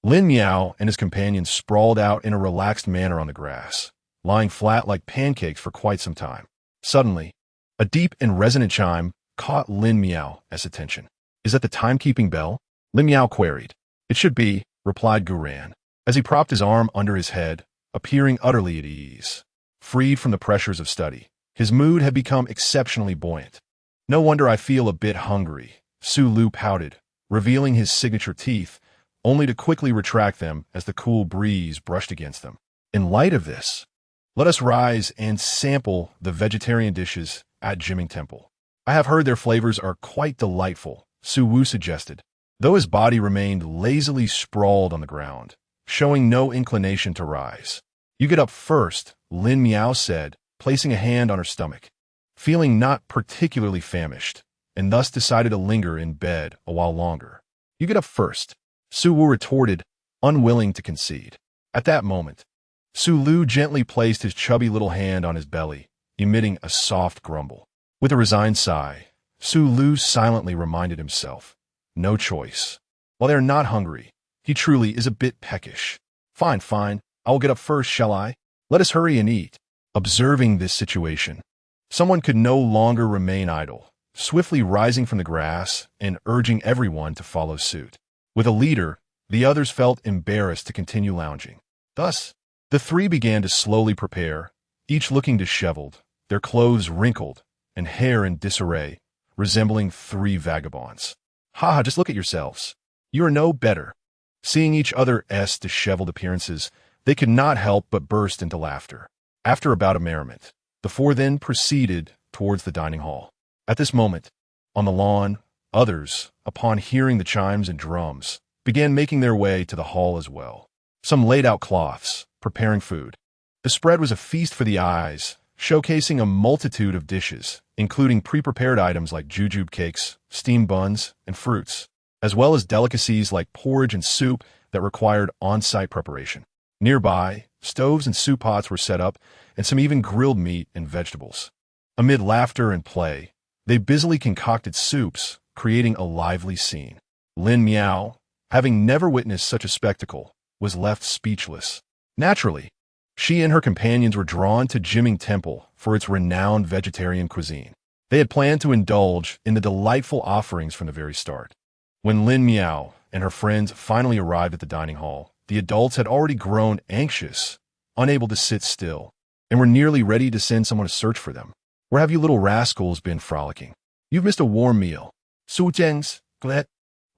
Lin Miao and his companions sprawled out in a relaxed manner on the grass, lying flat like pancakes for quite some time. Suddenly, a deep and resonant chime caught Lin Miao's attention. "Is that the timekeeping bell?" Lin Miao queried. "It should be," replied Guran, as he propped his arm under his head, appearing utterly at ease. Freed from the pressures of study, his mood had become exceptionally buoyant. "No wonder I feel a bit hungry," Su Lu pouted, revealing his signature teeth, only to quickly retract them as the cool breeze brushed against them. "In light of this, let us rise and sample the vegetarian dishes at Jiming Temple. I have heard their flavors are quite delightful," Su Wu suggested, though his body remained lazily sprawled on the ground, showing no inclination to rise. "You get up first," Lin Miao said, placing a hand on her stomach, feeling not particularly famished, and thus decided to linger in bed a while longer. "You get up first," Su Wu retorted, unwilling to concede. At that moment, Su Lu gently placed his chubby little hand on his belly, emitting a soft grumble. With a resigned sigh, Su Lu silently reminded himself, no choice. While they are not hungry, he truly is a bit peckish. Fine, fine, I will get up first, shall I? Let us hurry and eat." Observing this situation, someone could no longer remain idle, swiftly rising from the grass and urging everyone to follow suit. With a leader, the others felt embarrassed to continue lounging. Thus, the three began to slowly prepare, each looking disheveled, their clothes wrinkled, and hair in disarray, resembling three vagabonds. "Ha, just look at yourselves. You are no better." Seeing each other's disheveled appearances, they could not help but burst into laughter. After a bout of merriment, the four then proceeded towards the dining hall. At this moment, on the lawn, others, upon hearing the chimes and drums, began making their way to the hall as well. Some laid out cloths, preparing food. The spread was a feast for the eyes, showcasing a multitude of dishes, including pre-prepared items like jujube cakes, steamed buns, and fruits, as well as delicacies like porridge and soup that required on-site preparation. Nearby, stoves and soup pots were set up, and some even grilled meat and vegetables. Amid laughter and play, they busily concocted soups, creating a lively scene. Lin Miao, having never witnessed such a spectacle, was left speechless. Naturally, she and her companions were drawn to Jiming Temple for its renowned vegetarian cuisine. They had planned to indulge in the delightful offerings from the very start. When Lin Miao and her friends finally arrived at the dining hall, the adults had already grown anxious, unable to sit still, and were nearly ready to send someone to search for them. "Where have you little rascals been frolicking? You've missed a warm meal." Su Zheng's glet,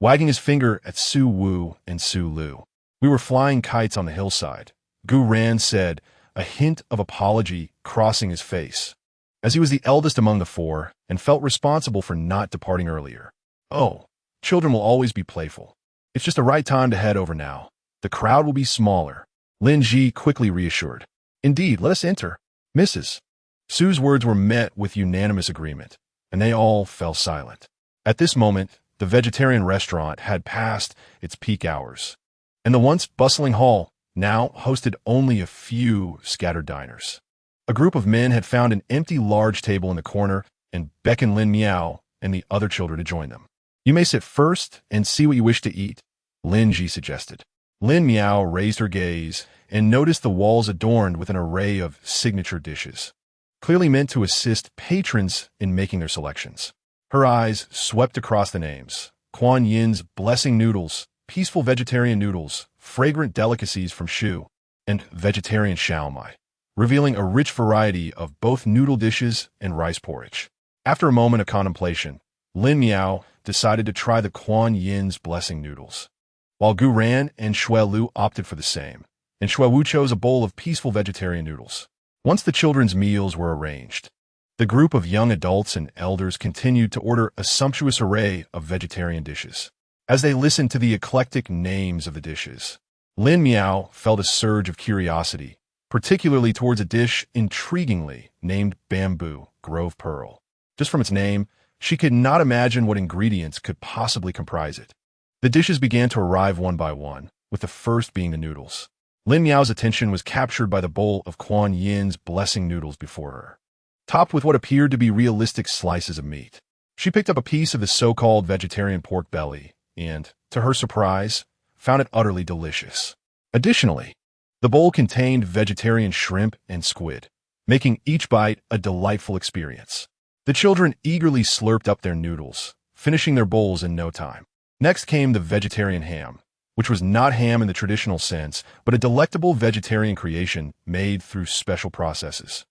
wagging his finger at Su Wu and Su Lu. "We were flying kites on the hillside," Gu Ran said, a hint of apology crossing his face, as he was the eldest among the four and felt responsible for not departing earlier. "Oh, children will always be playful. It's just the right time to head over now. The crowd will be smaller," Lin Ji quickly reassured. "Indeed, let us enter, Mrs." Su's words were met with unanimous agreement, and they all fell silent. At this moment, the vegetarian restaurant had passed its peak hours, and the once bustling hall now hosted only a few scattered diners. A group of men had found an empty large table in the corner and beckoned Lin Miao and the other children to join them. "You may sit first and see what you wish to eat," Lin Ji suggested. Lin Miao raised her gaze and noticed the walls adorned with an array of signature dishes, clearly meant to assist patrons in making their selections. Her eyes swept across the names: Kuan Yin's blessing noodles, peaceful vegetarian noodles, fragrant delicacies from Shu, and vegetarian xiaomai, revealing a rich variety of both noodle dishes and rice porridge. After a moment of contemplation, Lin Miao decided to try the Kuan Yin's blessing noodles, while Gu Ran and Shui Lu opted for the same, and Shui Wu chose a bowl of peaceful vegetarian noodles. Once the children's meals were arranged, the group of young adults and elders continued to order a sumptuous array of vegetarian dishes. As they listened to the eclectic names of the dishes, Lin Miao felt a surge of curiosity, particularly towards a dish intriguingly named Bamboo Grove Pearl. Just from its name, she could not imagine what ingredients could possibly comprise it. The dishes began to arrive one by one, with the first being the noodles. Lin Miao's attention was captured by the bowl of Kuan Yin's blessing noodles before her, topped with what appeared to be realistic slices of meat. She picked up a piece of the so-called vegetarian pork belly and, to her surprise, found it utterly delicious. Additionally, the bowl contained vegetarian shrimp and squid, making each bite a delightful experience. The children eagerly slurped up their noodles, finishing their bowls in no time. Next came the vegetarian ham, which was not ham in the traditional sense, but a delectable vegetarian creation made through special processes.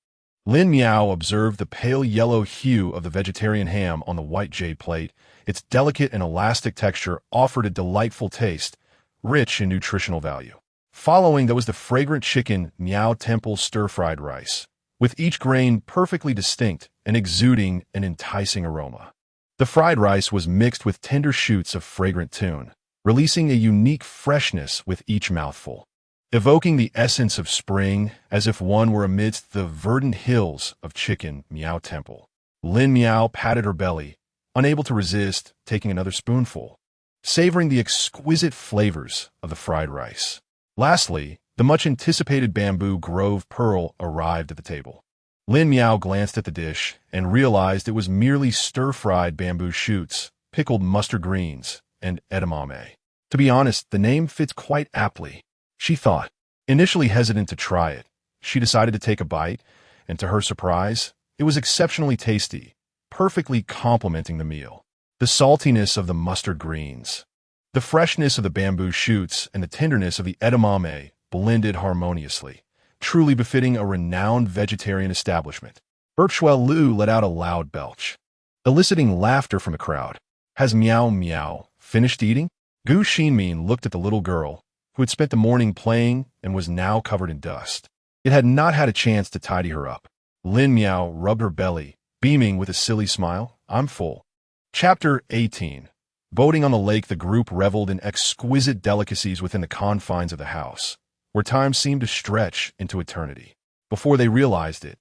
Lin Miao observed the pale yellow hue of the vegetarian ham on the white jade plate. Its delicate and elastic texture offered a delightful taste, rich in nutritional value. Following that was the fragrant chicken Miao Temple stir-fried rice, with each grain perfectly distinct and exuding an enticing aroma. The fried rice was mixed with tender shoots of fragrant tune, releasing a unique freshness with each mouthful, evoking the essence of spring as if one were amidst the verdant hills of chicken Miao Temple. Lin Miao patted her belly, unable to resist taking another spoonful, savoring the exquisite flavors of the fried rice. Lastly, the much-anticipated bamboo grove pearl arrived at the table. Lin Miao glanced at the dish and realized it was merely stir-fried bamboo shoots, pickled mustard greens, and edamame. To be honest, the name fits quite aptly, she thought. Initially hesitant to try it, she decided to take a bite, and to her surprise, it was exceptionally tasty, perfectly complementing the meal. The saltiness of the mustard greens, the freshness of the bamboo shoots, and the tenderness of the edamame blended harmoniously, truly befitting a renowned vegetarian establishment. Shuai Lu let out a loud belch, eliciting laughter from the crowd. Has Miao Miao finished eating? Gu Xinmin looked at the little girl, who had spent the morning playing and was now covered in dust. It had not had a chance to tidy her up. Lin Miao rubbed her belly, beaming with a silly smile. I'm full. Chapter 18. Boating on the lake, the group reveled in exquisite delicacies within the confines of the house, where time seemed to stretch into eternity. Before they realized it,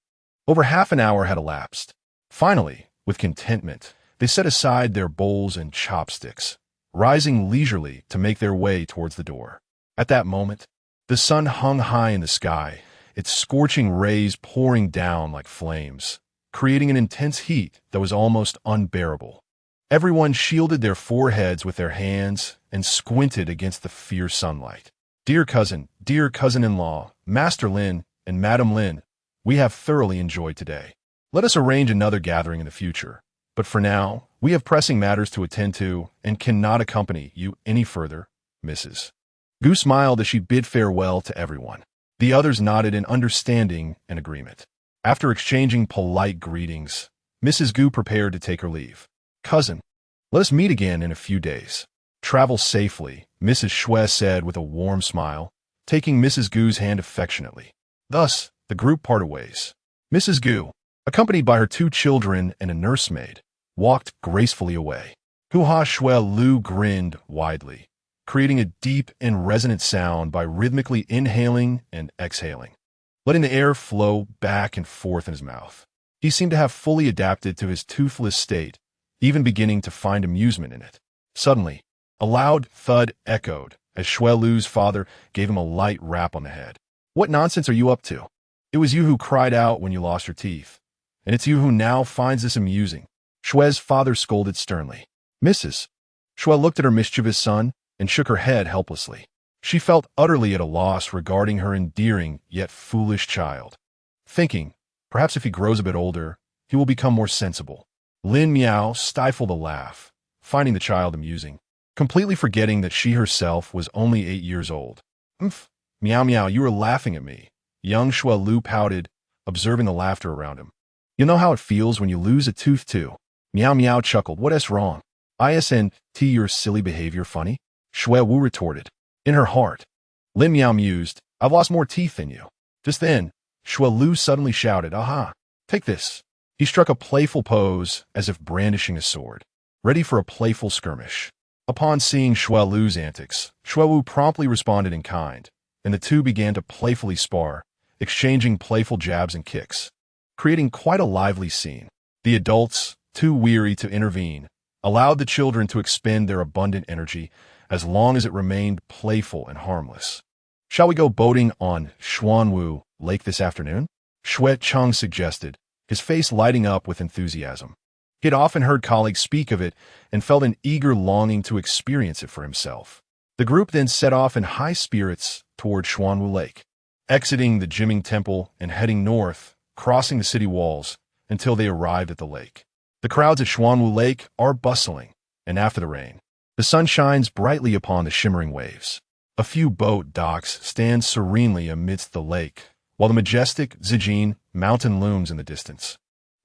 over half an hour had elapsed. Finally, with contentment, they set aside their bowls and chopsticks, rising leisurely to make their way towards the door. At that moment, the sun hung high in the sky, its scorching rays pouring down like flames, creating an intense heat that was almost unbearable. Everyone shielded their foreheads with their hands and squinted against the fierce sunlight. Dear cousin-in-law, Master Lin and Madam Lin, we have thoroughly enjoyed today. Let us arrange another gathering in the future. But for now, we have pressing matters to attend to and cannot accompany you any further, Mrs. Gu smiled as she bid farewell to everyone. The others nodded in understanding and agreement. After exchanging polite greetings, Mrs. Gu prepared to take her leave. Cousin, let us meet again in a few days. Travel safely, Mrs. Shui said with a warm smile, taking Mrs. Gu's hand affectionately. Thus, the group parted ways. Mrs. Gu, accompanied by her 2 children and a nursemaid, walked gracefully away. Guha Shui Lu grinned widely, creating a deep and resonant sound by rhythmically inhaling and exhaling, letting the air flow back and forth in his mouth. He seemed to have fully adapted to his toothless state, even beginning to find amusement in it. Suddenly, a loud thud echoed as Shui Lu's father gave him a light rap on the head. What nonsense are you up to? It was you who cried out when you lost your teeth, and it's you who now finds this amusing. Shui's father scolded sternly. Mrs. Shui looked at her mischievous son and shook her head helplessly. She felt utterly at a loss regarding her endearing yet foolish child, thinking, perhaps if he grows a bit older, he will become more sensible. Lin Miao stifled a laugh, finding the child amusing, completely forgetting that she herself was only 8 years old. Miao Miao, you are laughing at me. Young Shui Lu pouted, observing the laughter around him. You know how it feels when you lose a tooth too. Miao Miao chuckled. What is wrong? Isn't your silly behavior funny? Shui Wu retorted. In her heart, Lin Miao mused, I've lost more teeth than you. Just then, Shui Lu suddenly shouted, Aha, take this. He struck a playful pose as if brandishing a sword, ready for a playful skirmish. Upon seeing Shui Lu's antics, Shui Wu promptly responded in kind, and the two began to playfully spar, exchanging playful jabs and kicks, creating quite a lively scene. The adults, too weary to intervene, allowed the children to expend their abundant energy as long as it remained playful and harmless. "Shall we go boating on Xuanwu Lake this afternoon?" Shui Cheng suggested, his face lighting up with enthusiasm. He had often heard colleagues speak of it and felt an eager longing to experience it for himself. The group then set off in high spirits toward Xuanwu Lake, exiting the Jiming Temple and heading north, crossing the city walls until they arrived at the lake. The crowds at Xuanwu Lake are bustling, and after the rain, the sun shines brightly upon the shimmering waves. A few boat docks stand serenely amidst the lake, while the majestic Zijin mountain looms in the distance,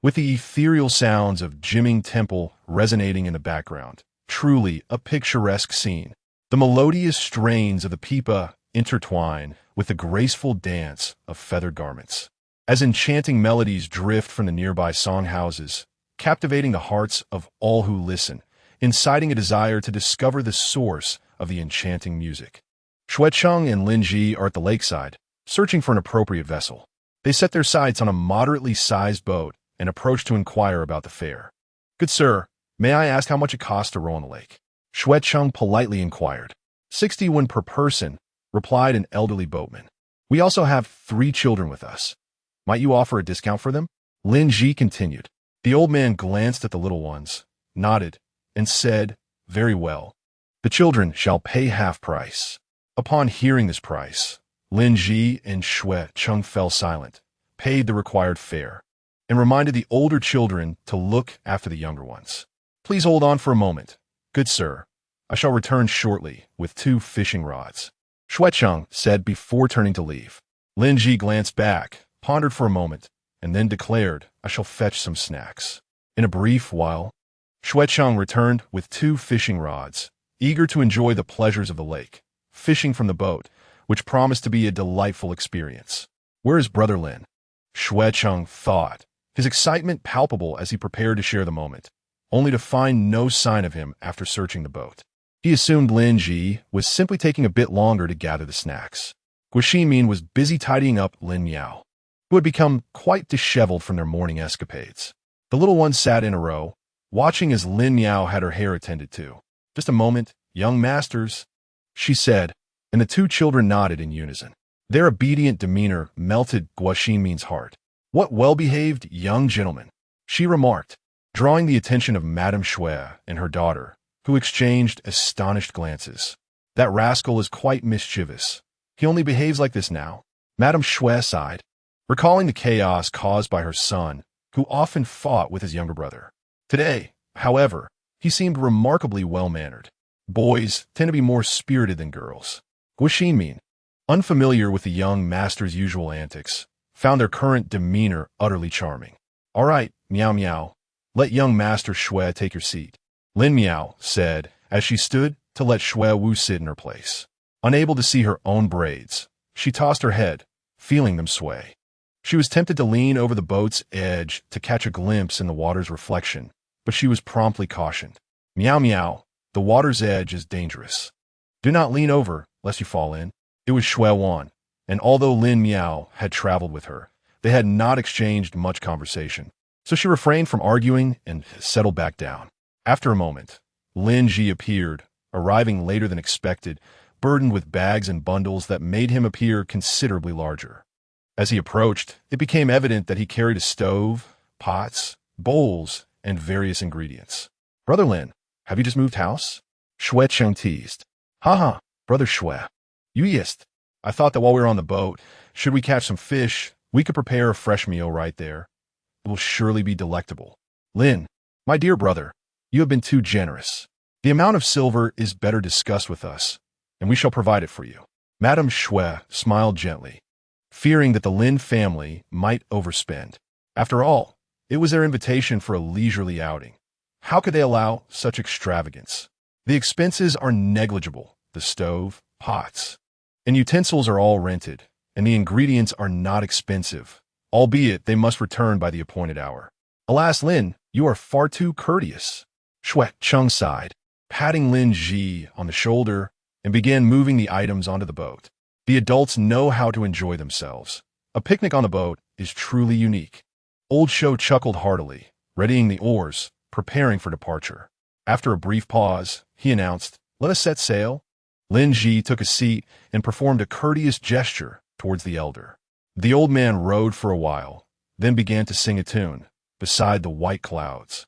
with the ethereal sounds of Jiming Temple resonating in the background. Truly a picturesque scene. The melodious strains of the pipa intertwine with the graceful dance of feathered garments, as enchanting melodies drift from the nearby songhouses, captivating the hearts of all who listen, inciting a desire to discover the source of the enchanting music. Shui Cheng and Lin Ji are at the lakeside, searching for an appropriate vessel. They set their sights on a moderately sized boat and approach to inquire about the fare. "Good sir, may I ask how much it costs to row on the lake?" Shui Cheng politely inquired. 60 per person," replied an elderly boatman. "We also have 3 children with us. Might you offer a discount for them?" Lin Ji continued. The old man glanced at the little ones, nodded, and said, "Very well. The children shall pay half price." Upon hearing this price, Lin Ji and Shui Cheng fell silent, paid the required fare, and reminded the older children to look after the younger ones. "Please hold on for a moment. Good sir, I shall return shortly with 2 fishing rods," Shui Cheng said before turning to leave. Lin Ji glanced back, pondered for a moment, and then declared, "I shall fetch some snacks." In a brief while, Shui Cheng returned with 2 fishing rods, eager to enjoy the pleasures of the lake, fishing from the boat, which promised to be a delightful experience. "Where is Brother Lin?" Shui Cheng thought, his excitement palpable as he prepared to share the moment, only to find no sign of him after searching the boat. He assumed Lin Ji was simply taking a bit longer to gather the snacks. Guo was busy tidying up Lin Miao, who had become quite disheveled from their morning escapades. The little ones sat in a row, watching as Lin Miao had her hair attended to. "Just a moment, young masters," she said, and the 2 children nodded in unison. Their obedient demeanor melted Guo heart. "What well-behaved young gentlemen," she remarked, drawing the attention of Madame Shui and her daughter, who exchanged astonished glances. "That rascal is quite mischievous. He only behaves like this now." Madame Shui sighed, recalling the chaos caused by her son, who often fought with his younger brother. Today, however, he seemed remarkably well-mannered. Boys tend to be more spirited than girls. Guo unfamiliar with the young master's usual antics, found their current demeanor utterly charming. "All right, Miao Miao, let young Master Shui take your seat," Lin Miao said as she stood to let Shui Wu sit in her place. Unable to see her own braids, she tossed her head, feeling them sway. She was tempted to lean over the boat's edge to catch a glimpse in the water's reflection, but she was promptly cautioned. "Miao Miao, the water's edge is dangerous. Do not lean over, lest you fall in." It was Shui Wan, and although Lin Miao had traveled with her, they had not exchanged much conversation, so she refrained from arguing and settled back down. After a moment, Lin Ji appeared, arriving later than expected, burdened with bags and bundles that made him appear considerably larger. As he approached, it became evident that he carried a stove, pots, bowls, and various ingredients. "Brother Lin, have you just moved house?" Shui Cheng teased. "Ha, Brother Shui. You yist. I thought that while we were on the boat, should we catch some fish, we could prepare a fresh meal right there. It will surely be delectable." "Lin, my dear brother, you have been too generous. The amount of silver is better discussed with us, and we shall provide it for you." Madame Shui smiled gently, fearing that the Lin family might overspend. After all, it was their invitation for a leisurely outing. How could they allow such extravagance? The expenses are negligible. The stove, pots, and utensils are all rented, and the ingredients are not expensive, albeit they must return by the appointed hour. "Alas, Lin, you are far too courteous." Shui Cheng sighed, patting Lin Ji on the shoulder, and began moving the items onto the boat. The adults know how to enjoy themselves. A picnic on the boat is truly unique. Old Shou chuckled heartily, readying the oars, preparing for departure. After a brief pause, he announced, Let us set sail. Lin Ji took a seat and performed a courteous gesture towards the elder. The old man rowed for a while, then began to sing a tune, beside the white clouds.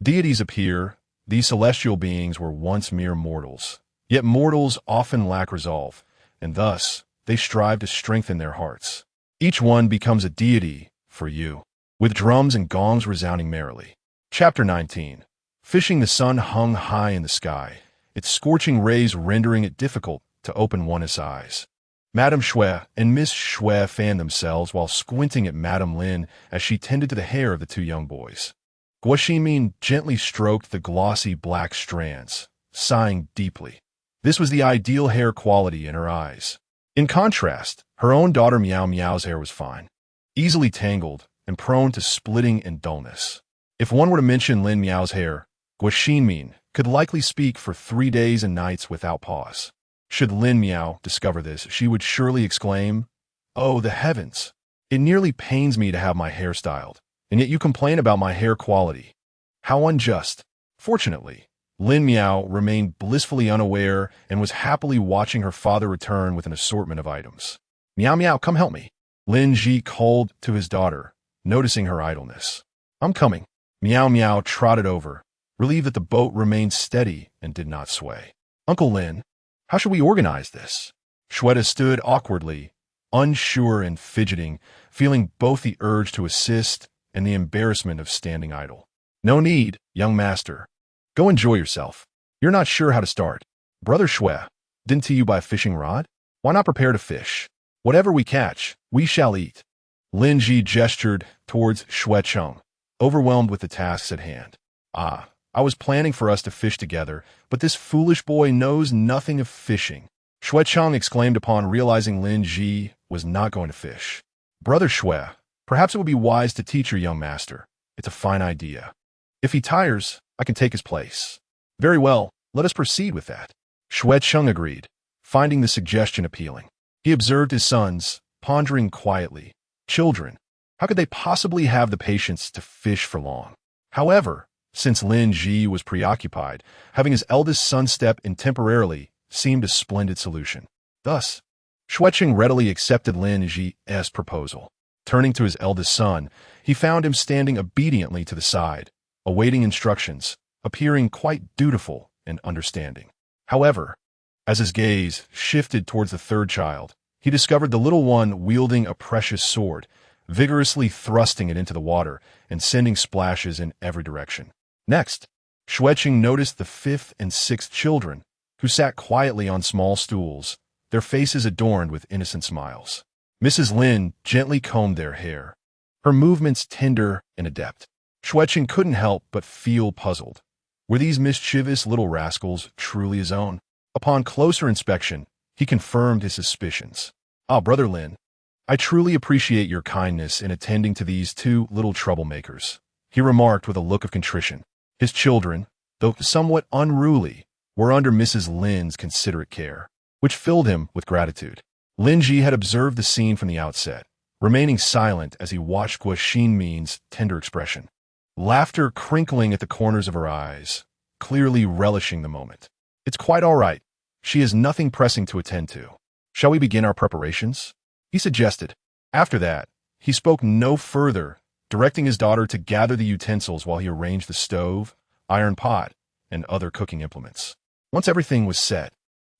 Deities appear. These celestial beings were once mere mortals. Yet mortals often lack resolve, and thus they strive to strengthen their hearts. Each one becomes a deity for you, with drums and gongs resounding merrily. Chapter 19. Fishing. The sun hung high in the sky, its scorching rays rendering it difficult to open one's eyes. Madame Xue and Miss Xue fanned themselves while squinting at Madame Lin as she tended to the hair of the two young boys. Guo Xinmin gently stroked the glossy black strands, sighing deeply. This was the ideal hair quality in her eyes. In contrast, her own daughter Miao Miao's hair was fine, easily tangled, and prone to splitting and dullness. If one were to mention Lin Miao's hair, Guo Xinmin could likely speak for 3 days and nights without pause. Should Lin Miao discover this, she would surely exclaim, "Oh, the heavens! It nearly pains me to have my hair styled, and yet you complain about my hair quality. How unjust." Fortunately, Lin Miao remained blissfully unaware and was happily watching her father return with an assortment of items. "Miao Miao, come help me," Lin Ji called to his daughter, noticing her idleness. "I'm coming." Miao Miao trotted over, relieved that the boat remained steady and did not sway. "Uncle Lin, how should we organize this?" Shweta stood awkwardly, unsure and fidgeting, feeling both the urge to assist and the embarrassment of standing idle. "No need, young master. Go enjoy yourself. You're not sure how to start. Brother Xue, didn't you buy a fishing rod? Why not prepare to fish? Whatever we catch, we shall eat." Lin Ji gestured towards Xue Cheng, overwhelmed with the tasks at hand. I was planning for us to fish together, but this foolish boy knows nothing of fishing," Xue Cheng exclaimed upon realizing Lin Ji was not going to fish. "Brother Xue, perhaps it would be wise to teach your young master. It's a fine idea. If he tires, I can take his place." "Very well, let us proceed with that." Xue Cheng agreed, finding the suggestion appealing. He observed his sons, pondering quietly. Children, how could they possibly have the patience to fish for long? However, since Lin Ji was preoccupied, having his eldest son step in temporarily seemed a splendid solution. Thus, Xuecheng readily accepted Lin Ji's proposal. Turning to his eldest son, he found him standing obediently to the side, awaiting instructions, appearing quite dutiful and understanding. However, as his gaze shifted towards the third child, he discovered the little one wielding a precious sword, vigorously thrusting it into the water and sending splashes in every direction. Next, Xuecheng noticed the fifth and sixth children, who sat quietly on small stools, their faces adorned with innocent smiles. Mrs. Lin gently combed their hair, her movements tender and adept. Xuecheng couldn't help but feel puzzled. Were these mischievous little rascals truly his own? Upon closer inspection, he confirmed his suspicions. Brother Lin, I truly appreciate your kindness in attending to these two little troublemakers," he remarked with a look of contrition. His children, though somewhat unruly, were under Mrs. Lin's considerate care, which filled him with gratitude. Lin Ji had observed the scene from the outset, remaining silent as he watched Guo Xinmin's tender expression, laughter crinkling at the corners of her eyes, clearly relishing the moment. "It's quite all right. She has nothing pressing to attend to. Shall we begin our preparations?" he suggested. After that, he spoke no further, directing his daughter to gather the utensils while he arranged the stove, iron pot, and other cooking implements. Once everything was set,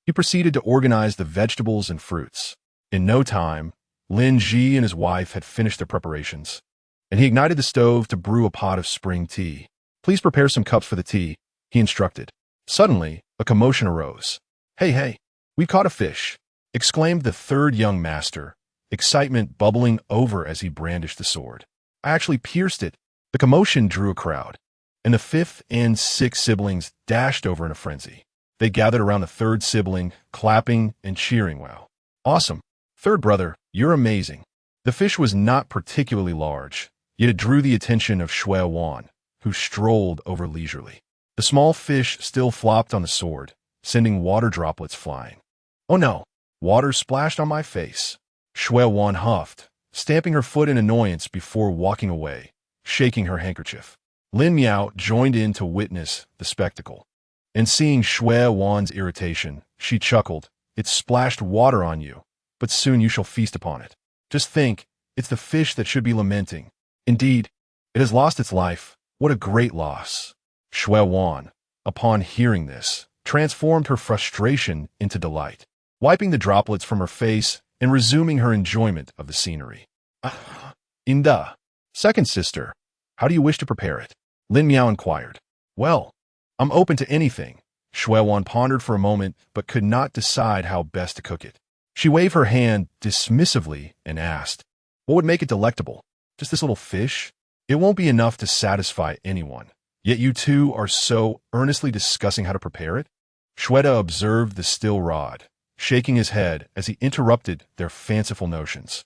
he proceeded to organize the vegetables and fruits. In no time, Lin Ji and his wife had finished their preparations, and he ignited the stove to brew a pot of spring tea. "Please prepare some cups for the tea," he instructed. Suddenly, a commotion arose. Hey, we caught a fish," exclaimed the third young master, excitement bubbling over as he brandished the sword. "I actually pierced it." The commotion drew a crowd, and the fifth and sixth siblings dashed over in a frenzy. They gathered around the third sibling, clapping and cheering. "Wow. Awesome. Third brother, you're amazing." The fish was not particularly large, yet it drew the attention of Xue Wan, who strolled over leisurely. The small fish still flopped on the sword, sending water droplets flying. "Oh no, water splashed on my face." Xue Wan huffed, stamping her foot in annoyance before walking away, shaking her handkerchief. Lin Miao joined in to witness the spectacle. And seeing Shui Wan's irritation, she chuckled. It splashed water on you, but soon you shall feast upon it. Just think, it's the fish that should be lamenting. Indeed, it has lost its life. What a great loss. Shui Wan, upon hearing this, transformed her frustration into delight, wiping the droplets from her face and resuming her enjoyment of the scenery. Inda, second sister, how do you wish to prepare it? Lin Miao inquired. Well, I'm open to anything. Shui Wan pondered for a moment, but could not decide how best to cook it. She waved her hand dismissively and asked, what would make it delectable? Just this little fish? It won't be enough to satisfy anyone. Yet you two are so earnestly discussing how to prepare it? Shweta observed the still rod, shaking his head as he interrupted their fanciful notions.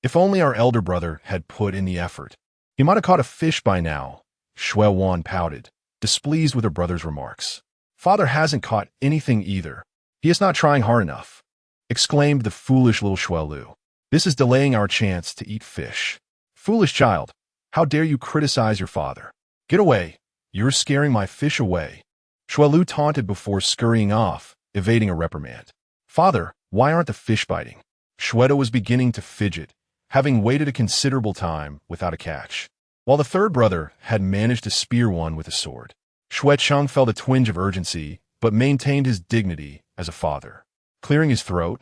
If only our elder brother had put in the effort. He might have caught a fish by now. Shui Wan pouted, displeased with her brother's remarks. Father hasn't caught anything either. He is not trying hard enough, exclaimed the foolish little Shui Lu. This is delaying our chance to eat fish. Foolish child, how dare you criticize your father? Get away. You're scaring my fish away. Shui Lu taunted before scurrying off, evading a reprimand. Father, why aren't the fish biting? Shweta was beginning to fidget, having waited a considerable time without a catch, while the third brother had managed to spear one with a sword. Shui Cheng felt a twinge of urgency, but maintained his dignity as a father. Clearing his throat,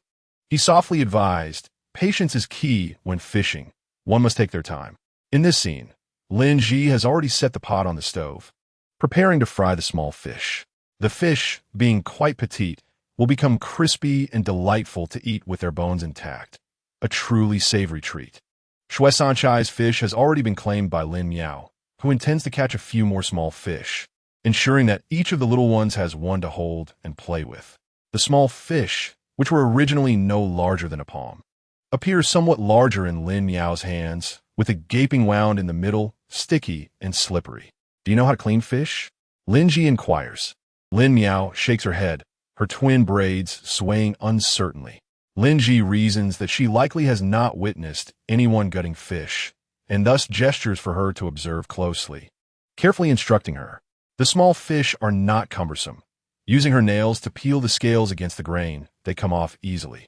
he softly advised, patience is key when fishing. One must take their time. In this scene, Lin Ji has already set the pot on the stove, preparing to fry the small fish. The fish, being quite petite, will become crispy and delightful to eat with their bones intact. A truly savory treat. Shui Sanchai's fish has already been claimed by Lin Miao, who intends to catch a few more small fish, ensuring that each of the little ones has one to hold and play with. The small fish, which were originally no larger than a palm, appear somewhat larger in Lin Miao's hands, with a gaping wound in the middle, sticky and slippery. Do you know how to clean fish? Lin Ji inquires. Lin Miao shakes her head, her twin braids swaying uncertainly. Lin Ji reasons that she likely has not witnessed anyone gutting fish, and thus gestures for her to observe closely, carefully instructing her. The small fish are not cumbersome. Using her nails to peel the scales against the grain, they come off easily.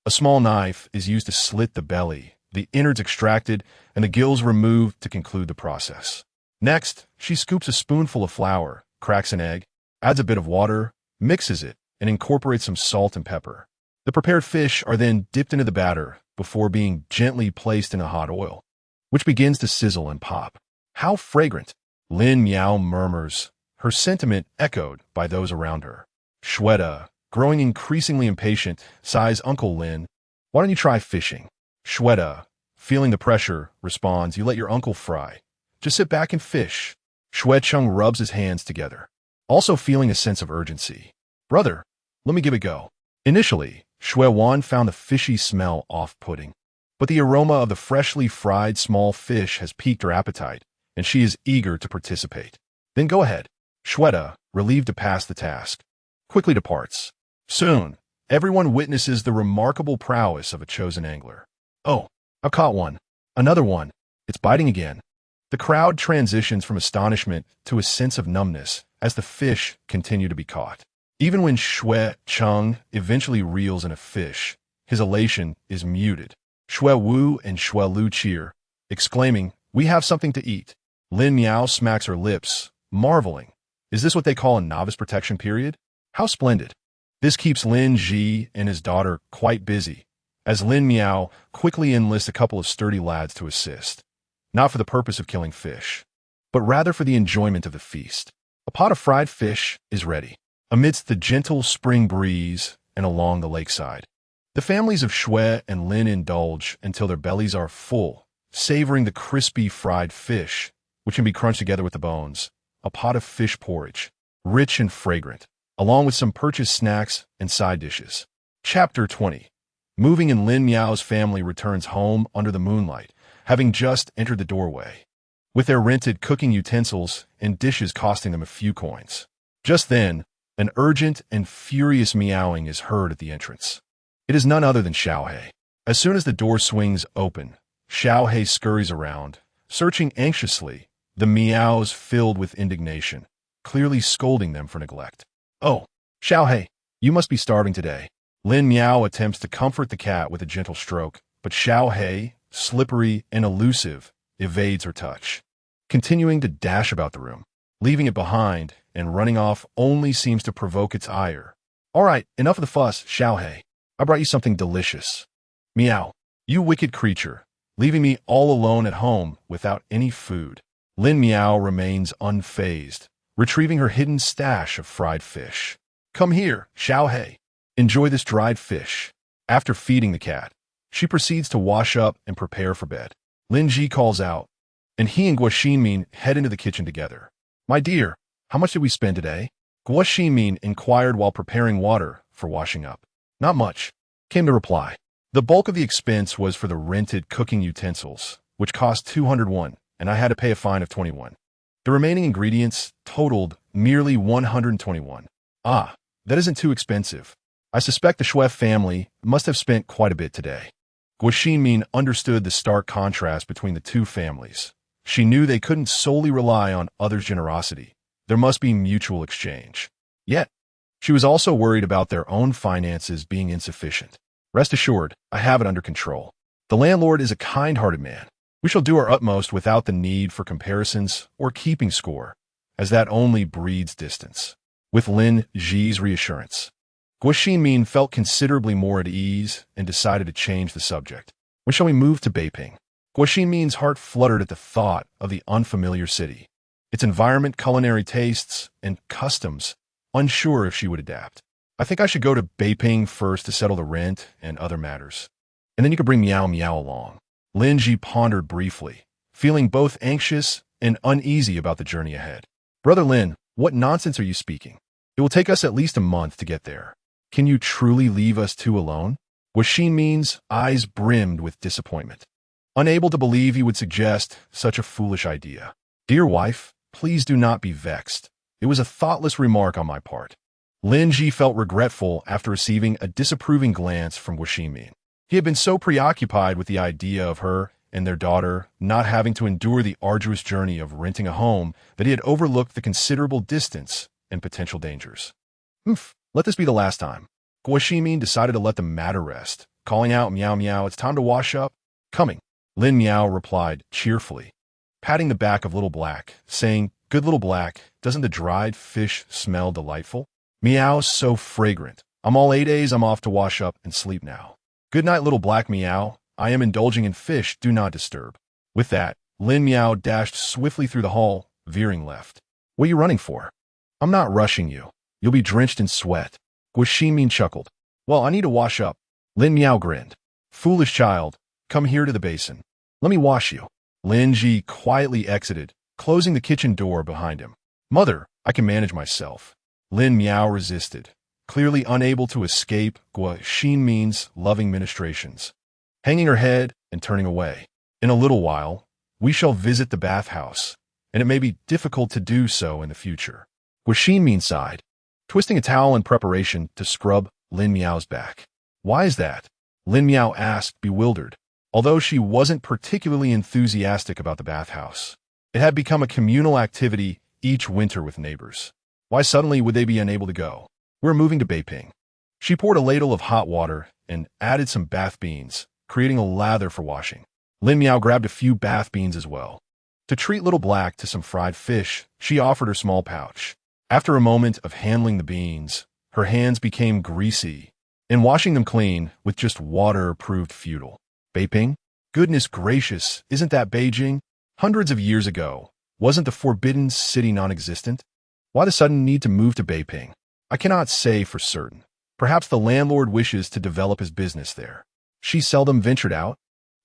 A small knife is used to slit the belly, the innards extracted, and the gills removed to conclude the process. Next, she scoops a spoonful of flour, cracks an egg, adds a bit of water, mixes it, and incorporates some salt and pepper. The prepared fish are then dipped into the batter before being gently placed in a hot oil, which begins to sizzle and pop. How fragrant! Lin Miao murmurs, her sentiment echoed by those around her. Shweta, growing increasingly impatient, sighs, Uncle Lin, why don't you try fishing? Shweta, feeling the pressure, responds, you let your uncle fry. Just sit back and fish. Shui Cheng rubs his hands together, also feeling a sense of urgency. Brother, let me give it a go. Initially, Shui Wan found the fishy smell off-putting, but the aroma of the freshly fried small fish has piqued her appetite, and she is eager to participate. Then go ahead. Shweta, relieved to pass the task, quickly departs. Soon, everyone witnesses the remarkable prowess of a chosen angler. Oh, I've caught one. Another one. It's biting again. The crowd transitions from astonishment to a sense of numbness as the fish continue to be caught. Even when Shui Cheng eventually reels in a fish, his elation is muted. Shui Wu and Shui Lu cheer, exclaiming, we have something to eat. Lin Miao smacks her lips, marveling. Is this what they call a novice protection period? How splendid. This keeps Lin Ji and his daughter quite busy, as Lin Miao quickly enlists a couple of sturdy lads to assist, not for the purpose of killing fish, but rather for the enjoyment of the feast. A pot of fried fish is ready. Amidst the gentle spring breeze and along the lakeside, the families of Shui and Lin indulge until their bellies are full, savoring the crispy fried fish, which can be crunched together with the bones. A pot of fish porridge, rich and fragrant, along with some purchased snacks and side dishes. Chapter 20. Moving and Lin Miao's family returns home under the moonlight, having just entered the doorway, with their rented cooking utensils and dishes costing them a few coins. Just then, an urgent and furious meowing is heard at the entrance. It is none other than Xiaohei. As soon as the door swings open, Xiaohei scurries around, searching anxiously, the meows filled with indignation. clearly scolding them for neglect. Oh, Xiaohei, you must be starving today. Lin Miao attempts to comfort the cat with a gentle stroke, but Xiaohei, slippery and elusive, evades her touch. Continuing to dash about the room, leaving it behind, and running off only seems to provoke its ire. All right, enough of the fuss, Xiaohei. I brought you something delicious. Meow, you wicked creature, leaving me all alone at home without any food. Lin Miao remains unfazed, retrieving her hidden stash of fried fish. Come here, Xiaohei. Enjoy this dried fish. After feeding the cat, she proceeds to wash up and prepare for bed. Lin Ji calls out, and he and Guo Xinmin head into the kitchen together. My dear, how much did we spend today? Guo Xinmin inquired while preparing water for washing up. Not much, came the reply. The bulk of the expense was for the rented cooking utensils, which cost 200 won, and I had to pay a fine of 21. The remaining ingredients totaled merely 121. Ah, that isn't too expensive. I suspect the Shui family must have spent quite a bit today. Guo Xinmin understood the stark contrast between the two families. She knew they couldn't solely rely on others' generosity. There must be mutual exchange. Yet, she was also worried about their own finances being insufficient. Rest assured, I have it under control. The landlord is a kind-hearted man. We shall do our utmost without the need for comparisons or keeping score, as that only breeds distance. With Lin Ji's reassurance, Guo Xinmin felt considerably more at ease and decided to change the subject. When shall we move to Beiping? Guo Xinmin's heart fluttered at the thought of the unfamiliar city, its environment, culinary tastes, and customs, unsure if she would adapt. I think I should go to Beiping first to settle the rent and other matters. And then you could bring Meow Meow along. Lin Ji pondered briefly, feeling both anxious and uneasy about the journey ahead. Brother Lin, what nonsense are you speaking? It will take us at least a month to get there. Can you truly leave us two alone? Guo Xinmin's eyes brimmed with disappointment, unable to believe he would suggest such a foolish idea. Dear wife, please do not be vexed. It was a thoughtless remark on my part. Lin Ji felt regretful after receiving a disapproving glance from Guo Xinmin. He had been so preoccupied with the idea of her and their daughter not having to endure the arduous journey of renting a home that he had overlooked the considerable distance and potential dangers. Let this be the last time. Guo Xinmin decided to let the matter rest, calling out, Meow Meow, it's time to wash up. Coming. Lin Miao replied cheerfully, patting the back of Little Black, saying, Good Little Black, doesn't the dried fish smell delightful? Meow's so fragrant. I'm all 8 days, I'm off to wash up and sleep now. Good night, Little Black Meow. I am indulging in fish, do not disturb. With that, Lin Miao dashed swiftly through the hall, veering left. What are you running for? I'm not rushing you. You'll be drenched in sweat. Guo Xinmin chuckled. Well, I need to wash up. Lin Miao grinned. Foolish child, come here to the basin. Let me wash you. Lin Ji quietly exited, closing the kitchen door behind him. Mother, I can manage myself. Lin Miao resisted, clearly unable to escape Guo Xinmin's loving ministrations, hanging her head and turning away. In a little while, we shall visit the bathhouse, and it may be difficult to do so in the future. Guo Xinmin sighed, twisting a towel in preparation to scrub Lin Miao's back. Why is that? Lin Miao asked, bewildered. Although she wasn't particularly enthusiastic about the bathhouse, it had become a communal activity each winter with neighbors. Why suddenly would they be unable to go? We're moving to Beiping. She poured a ladle of hot water and added some bath beans, creating a lather for washing. Lin Miao grabbed a few bath beans as well. To treat Little Black to some fried fish, she offered her small pouch. After a moment of handling the beans, her hands became greasy, and washing them clean with just water proved futile. Beiping? Goodness gracious, isn't that Beijing? Hundreds of years ago, wasn't the Forbidden City non-existent? Why the sudden need to move to Beiping? I cannot say for certain. Perhaps the landlord wishes to develop his business there. She seldom ventured out,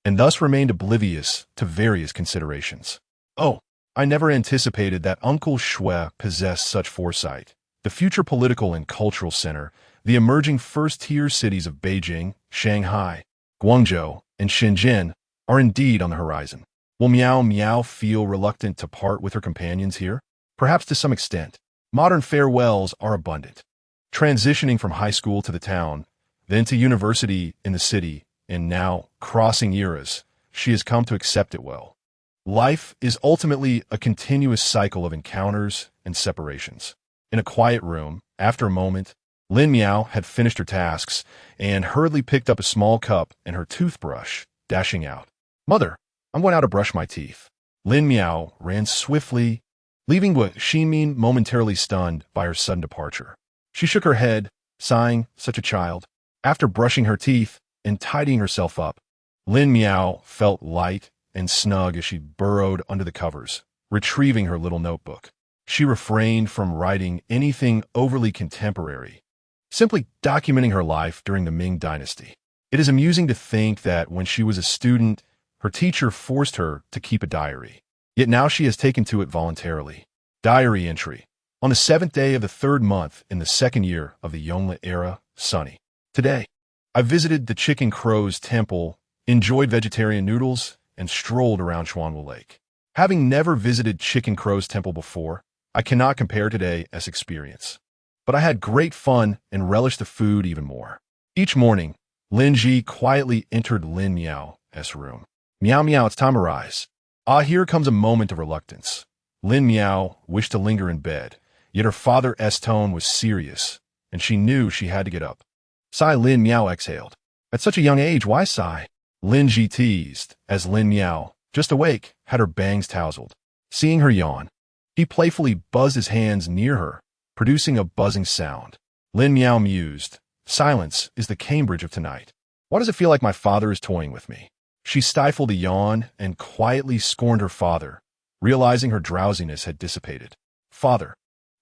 and thus remained oblivious to various considerations. Oh, I never anticipated that Uncle Shui possessed such foresight. The future political and cultural center, the emerging first-tier cities of Beijing, Shanghai, Guangzhou, and Shenzhen are indeed on the horizon. Will Meow Meow feel reluctant to part with her companions here? Perhaps to some extent. Modern farewells are abundant. Transitioning from high school to the town, then to university in the city, and now crossing eras, she has come to accept it well. Life is ultimately a continuous cycle of encounters and separations. In a quiet room, after a moment, Lin Miao had finished her tasks and hurriedly picked up a small cup and her toothbrush, dashing out. "Mother, I'm going out to brush my teeth." Lin Miao ran swiftly, leaving Guo Xinmin momentarily stunned by her sudden departure. She shook her head, sighing, "Such a child." After brushing her teeth and tidying herself up, Lin Miao felt light and snug as she burrowed under the covers, retrieving her little notebook. She refrained from writing anything overly contemporary, simply documenting her life during the Ming Dynasty. It is amusing to think that when she was a student, her teacher forced her to keep a diary. Yet now she has taken to it voluntarily. Diary entry. On the 7th day of the 3rd month in the 2nd year of the Yongle era, sunny. Today, I visited the Chicken Crow's temple, enjoyed vegetarian noodles, and strolled around Xuanwu Lake. Having never visited Chicken Crow's temple before, I cannot compare today's experience. But I had great fun and relished the food even more. Each morning, Lin Ji quietly entered Lin Miao's room. "Miao Miao, it's time to rise." Here comes a moment of reluctance. Lin Miao wished to linger in bed, yet her father's tone was serious, and she knew she had to get up. Sigh. Lin Miao exhaled. "At such a young age, why sigh?" Lin Ji teased, as Lin Miao, just awake, had her bangs tousled. Seeing her yawn, he playfully buzzed his hands near her, producing a buzzing sound. Lin Miao mused, "Silence is the Cambridge of tonight. Why does it feel like my father is toying with me?" She stifled a yawn and quietly scorned her father, realizing her drowsiness had dissipated. "Father,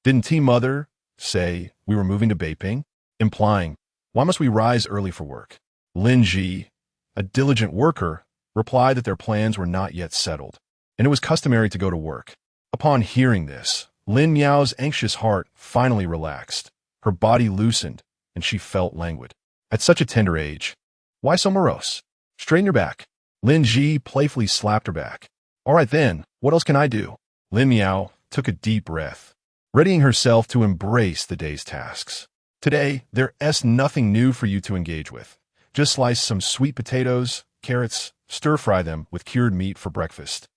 didn't T-Mother say we were moving to Beiping?" Implying, "Why must we rise early for work?" Lin Ji, a diligent worker, replied that their plans were not yet settled, and it was customary to go to work. Upon hearing this, Lin Miao's anxious heart finally relaxed. Her body loosened, and she felt languid. At such a tender age, why so morose? Straighten your back. Lin Ji playfully slapped her back. "All right then, what else can I do?" Lin Miao took a deep breath, readying herself to embrace the day's tasks. "Today, there's nothing new for you to engage with. Just slice some sweet potatoes, carrots, stir-fry them with cured meat for breakfast,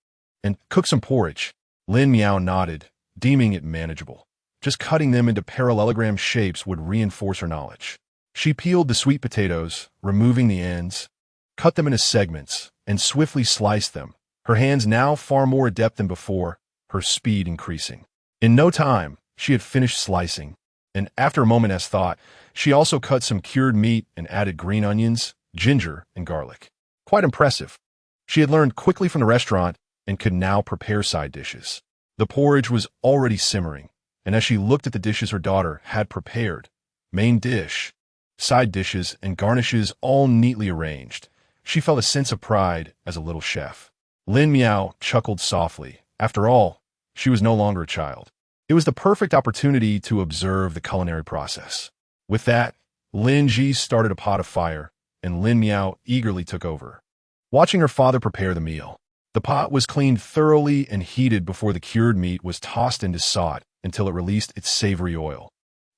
and cook some porridge." Lin Miao nodded, deeming it manageable. Just cutting them into parallelogram shapes would reinforce her knowledge. She peeled the sweet potatoes, removing the ends, cut them into segments, and swiftly sliced them, her hands now far more adept than before, her speed increasing. In no time, she had finished slicing, and after a moment's thought, she also cut some cured meat and added green onions, ginger, and garlic. Quite impressive. She had learned quickly from the restaurant and could now prepare side dishes. The porridge was already simmering, and as she looked at the dishes her daughter had prepared, main dish, side dishes, and garnishes all neatly arranged, she felt a sense of pride as a little chef. Lin Miao chuckled softly. After all, she was no longer a child. It was the perfect opportunity to observe the culinary process. With that, Lin Ji started a pot of fire, and Lin Miao eagerly took over, watching her father prepare the meal. The pot was cleaned thoroughly and heated before the cured meat was tossed into salt until it released its savory oil.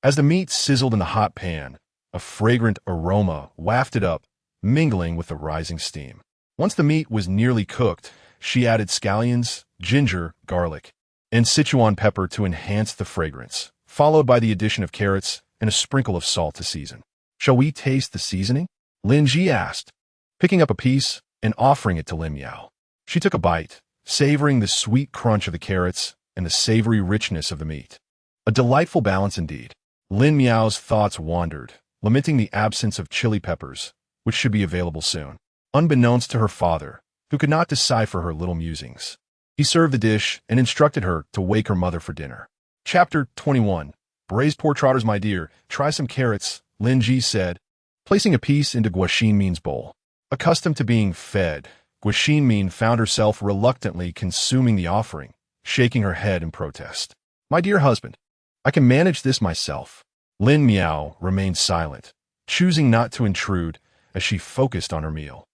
As the meat sizzled in the hot pan, a fragrant aroma wafted up, mingling with the rising steam. Once the meat was nearly cooked, she added scallions, ginger, garlic, and Sichuan pepper to enhance the fragrance, followed by the addition of carrots and a sprinkle of salt to season. "Shall we taste the seasoning?" Lin Ji asked, picking up a piece and offering it to Lin Miao. She took a bite, savoring the sweet crunch of the carrots and the savory richness of the meat. A delightful balance indeed. Lin Miao's thoughts wandered, lamenting the absence of chili peppers, which should be available soon. Unbeknownst to her father, who could not decipher her little musings, he served the dish and instructed her to wake her mother for dinner. Chapter 21. "Braised pork trotters, my dear, try some carrots," Lin Ji said, placing a piece into Guo Xinmin's bowl. Accustomed to being fed, Guo Xinmin found herself reluctantly consuming the offering, shaking her head in protest. "My dear husband, I can manage this myself." Lin Miao remained silent, choosing not to intrude as she focused on her meal.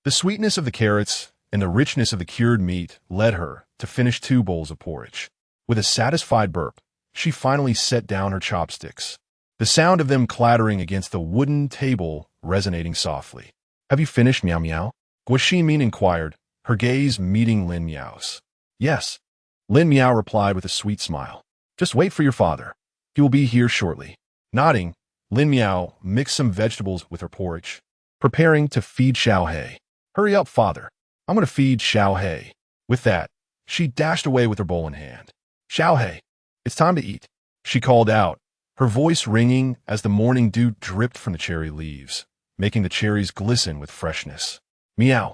The sweetness of the carrots and the richness of the cured meat led her to finish 2 bowls of porridge. With a satisfied burp, she finally set down her chopsticks, the sound of them clattering against the wooden table resonating softly. "Have you finished, Miao Miao?" Guo Xinmin inquired, her gaze meeting Lin Miao's. Yes. Lin Miao replied with a sweet smile. Just wait for your father. He will be here shortly. Nodding, Lin Miao mixed some vegetables with her porridge, preparing to feed Xiao He. Hurry up, father. I'm going to feed Xiao He. With that, she dashed away with her bowl in hand. Xiao He, it's time to eat, she called out, her voice ringing as the morning dew dripped from the cherry leaves, making the cherries glisten with freshness. Meow.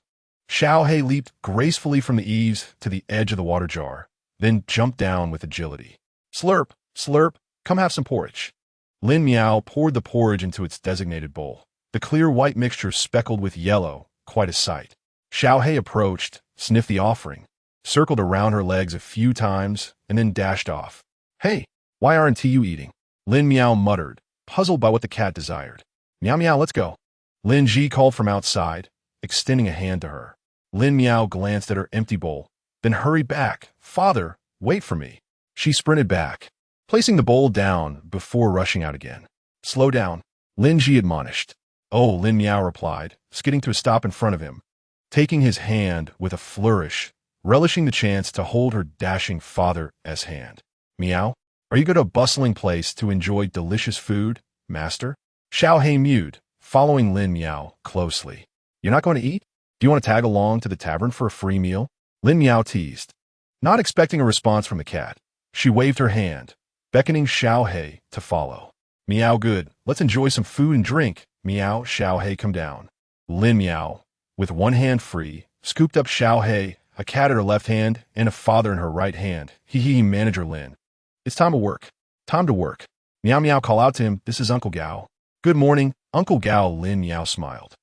Xiao He leaped gracefully from the eaves to the edge of the water jar, then jumped down with agility. Slurp, slurp, come have some porridge. Lin Miao poured the porridge into its designated bowl, the clear white mixture speckled with yellow, quite a sight. Xiao He approached, sniffed the offering, circled around her legs a few times, and then dashed off. Hey, why aren't you eating? Lin Miao muttered, puzzled by what the cat desired. Meow meow, let's go. Lin Ji called from outside, extending a hand to her. Lin Miao glanced at her empty bowl, then hurried back. Father, wait for me. She sprinted back, placing the bowl down before rushing out again. Slow down, Lin Ji admonished. Oh, Lin Miao replied, skidding to a stop in front of him, taking his hand with a flourish, relishing the chance to hold her dashing father's hand. Meow, are you going to a bustling place to enjoy delicious food, master? Xiao He mewed, following Lin Miao closely. You're not going to eat? Do you want to tag along to the tavern for a free meal? Lin Miao teased. Not expecting a response from the cat, she waved her hand, beckoning Xiao He to follow. Meow good, let's enjoy some food and drink. Meow, Xiao He come down. Lin Miao, with one hand free, scooped up Xiao He, a cat at her left hand and a father in her right hand. Hee manager Lin. It's time to work. Time to work. Meow meow call out to him, this is Uncle Gao. Good morning, Uncle Gao. Lin Miao smiled.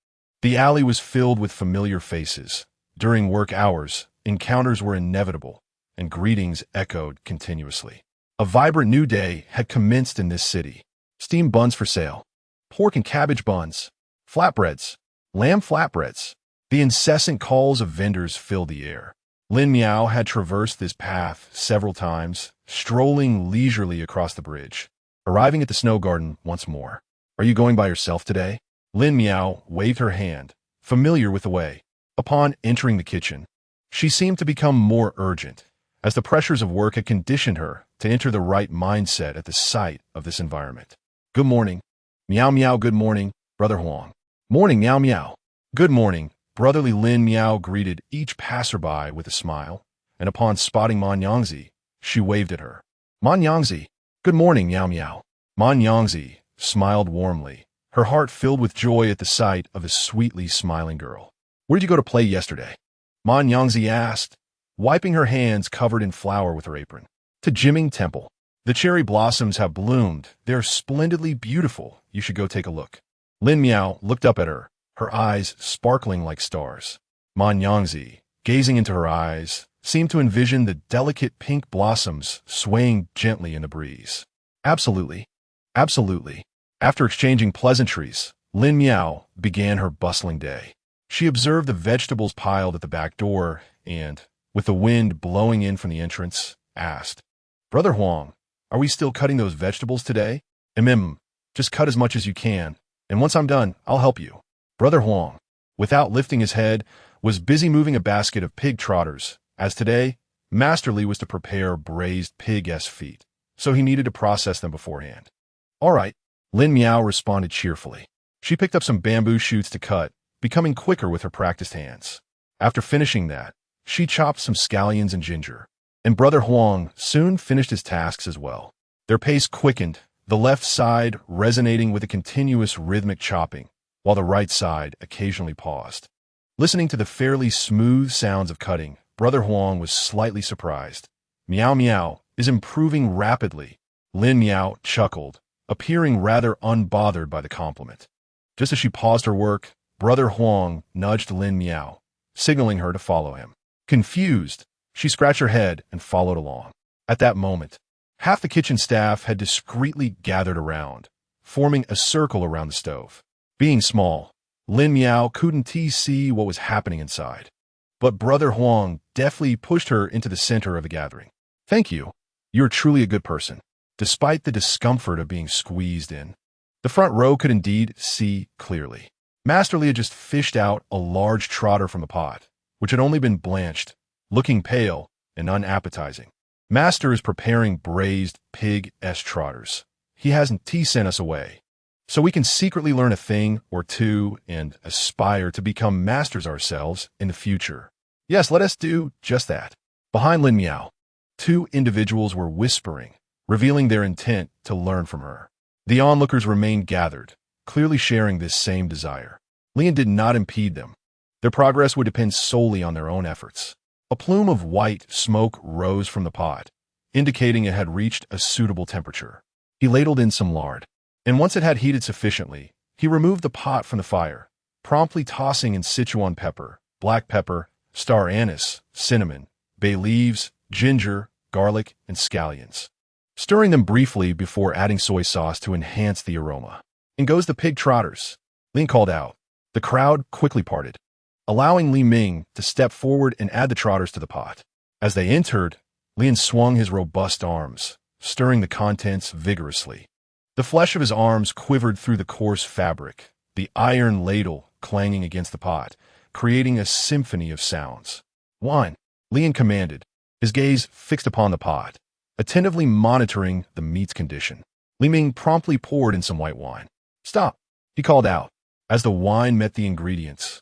The alley was filled with familiar faces. During work hours, encounters were inevitable, and greetings echoed continuously. A vibrant new day had commenced in this city. Steamed buns for sale. Pork and cabbage buns. Flatbreads. Lamb flatbreads. The incessant calls of vendors filled the air. Lin Miao had traversed this path several times, strolling leisurely across the bridge, arriving at the snow garden once more. Are you going by yourself today? Lin Miao waved her hand, familiar with the way. Upon entering the kitchen, she seemed to become more urgent, as the pressures of work had conditioned her to enter the right mindset at the sight of this environment. Good morning. Meow meow, good morning, Brother Huang. Morning, meow meow. Good morning. Brotherly Lin Miao greeted each passerby with a smile, and upon spotting Man Yangzi, she waved at her. Man Yangzi, good morning, meow meow. Man Yangzi smiled warmly, her heart filled with joy at the sight of the sweetly smiling girl. Where did you go to play yesterday? Man Yangzi asked, wiping her hands covered in flour with her apron. To Jiming Temple. The cherry blossoms have bloomed. They're splendidly beautiful. You should go take a look. Lin Miao looked up at her, her eyes sparkling like stars. Man Yangzi, gazing into her eyes, seemed to envision the delicate pink blossoms swaying gently in the breeze. Absolutely. Absolutely. After exchanging pleasantries, Lin Miao began her bustling day. She observed the vegetables piled at the back door and, with the wind blowing in from the entrance, asked, Brother Huang, are we still cutting those vegetables today? Just cut as much as you can, and once I'm done, I'll help you. Brother Huang, without lifting his head, was busy moving a basket of pig trotters, as today, Master Li was to prepare braised pig-s feet, so he needed to process them beforehand. All right, Lin Miao responded cheerfully. She picked up some bamboo shoots to cut, becoming quicker with her practiced hands. After finishing that, she chopped some scallions and ginger, and Brother Huang soon finished his tasks as well. Their pace quickened, the left side resonating with a continuous rhythmic chopping, while the right side occasionally paused. Listening to the fairly smooth sounds of cutting, Brother Huang was slightly surprised. Meow meow is improving rapidly. Lin Miao chuckled, appearing rather unbothered by the compliment. Just as she paused her work, Brother Huang nudged Lin Miao, signaling her to follow him. Confused, she scratched her head and followed along. At that moment, half the kitchen staff had discreetly gathered around, forming a circle around the stove. Being small, Lin Miao couldn't see what was happening inside. But Brother Huang deftly pushed her into the center of the gathering. Thank you. You're truly a good person. Despite the discomfort of being squeezed in, the front row could indeed see clearly. Master Li had just fished out a large trotter from the pot, which had only been blanched, looking pale and unappetizing. Master is preparing braised pig-esque trotters. He hasn't sent us away, so we can secretly learn a thing or two and aspire to become masters ourselves in the future. Yes, let us do just that. Behind Lin Miao, two individuals were whispering, revealing their intent to learn from her. The onlookers remained gathered, clearly sharing this same desire. Lian did not impede them. Their progress would depend solely on their own efforts. A plume of white smoke rose from the pot, indicating it had reached a suitable temperature. He ladled in some lard, and once it had heated sufficiently, he removed the pot from the fire, promptly tossing in Sichuan pepper, black pepper, star anise, cinnamon, bay leaves, ginger, garlic, and scallions, stirring them briefly before adding soy sauce to enhance the aroma. "In goes the pig trotters," Lin called out. The crowd quickly parted, allowing Li Ming to step forward and add the trotters to the pot. As they entered, Lin swung his robust arms, stirring the contents vigorously. The flesh of his arms quivered through the coarse fabric, the iron ladle clanging against the pot, creating a symphony of sounds. "Wine," Lian commanded, his gaze fixed upon the pot, attentively monitoring the meat's condition. Li Ming promptly poured in some white wine. "Stop," he called out, as the wine met the ingredients.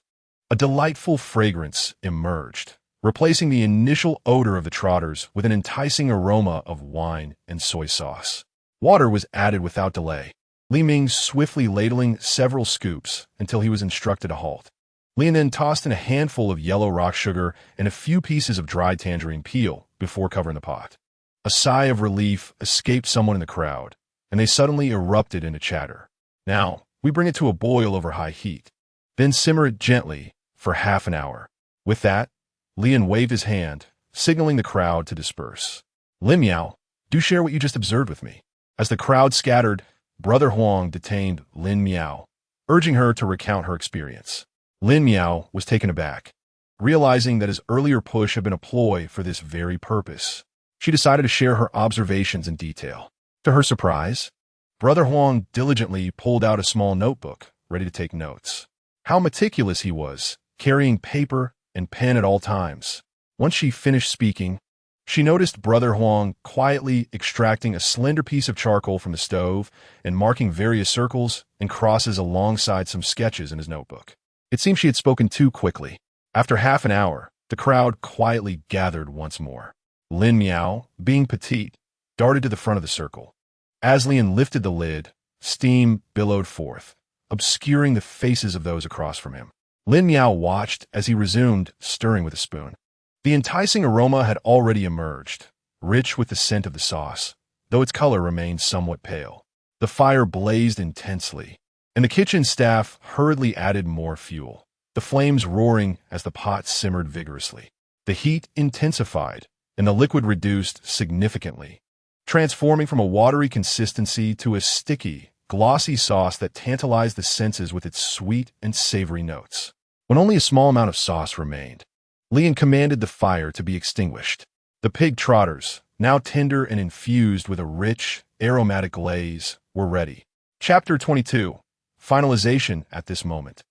A delightful fragrance emerged, replacing the initial odor of the trotters with an enticing aroma of wine and soy sauce. Water was added without delay, Li Ming swiftly ladling several scoops until he was instructed to halt. Lian then tossed in a handful of yellow rock sugar and a few pieces of dried tangerine peel before covering the pot. A sigh of relief escaped someone in the crowd, and they suddenly erupted into chatter. "Now, we bring it to a boil over high heat, then simmer it gently for half an hour." With that, Lian waved his hand, signaling the crowd to disperse. "Lin Miao, do share what you just observed with me." As the crowd scattered, Brother Huang detained Lin Miao, urging her to recount her experience. Lin Miao was taken aback, realizing that his earlier push had been a ploy for this very purpose. She decided to share her observations in detail. To her surprise, Brother Huang diligently pulled out a small notebook, ready to take notes. How meticulous he was, carrying paper and pen at all times. Once she finished speaking, she noticed Brother Huang quietly extracting a slender piece of charcoal from the stove and marking various circles and crosses alongside some sketches in his notebook. It seemed she had spoken too quickly. After half an hour, the crowd quietly gathered once more. Lin Miao, being petite, darted to the front of the circle. As Lian lifted the lid, steam billowed forth, obscuring the faces of those across from him. Lin Miao watched as he resumed, stirring with a spoon. The enticing aroma had already emerged, rich with the scent of the sauce, though its color remained somewhat pale. The fire blazed intensely, and the kitchen staff hurriedly added more fuel, the flames roaring as the pot simmered vigorously. The heat intensified, and the liquid reduced significantly, transforming from a watery consistency to a sticky, glossy sauce that tantalized the senses with its sweet and savory notes. When only a small amount of sauce remained, Lian commanded the fire to be extinguished. The pig trotters, now tender and infused with a rich, aromatic glaze, were ready. Chapter 22. Finalization at this moment.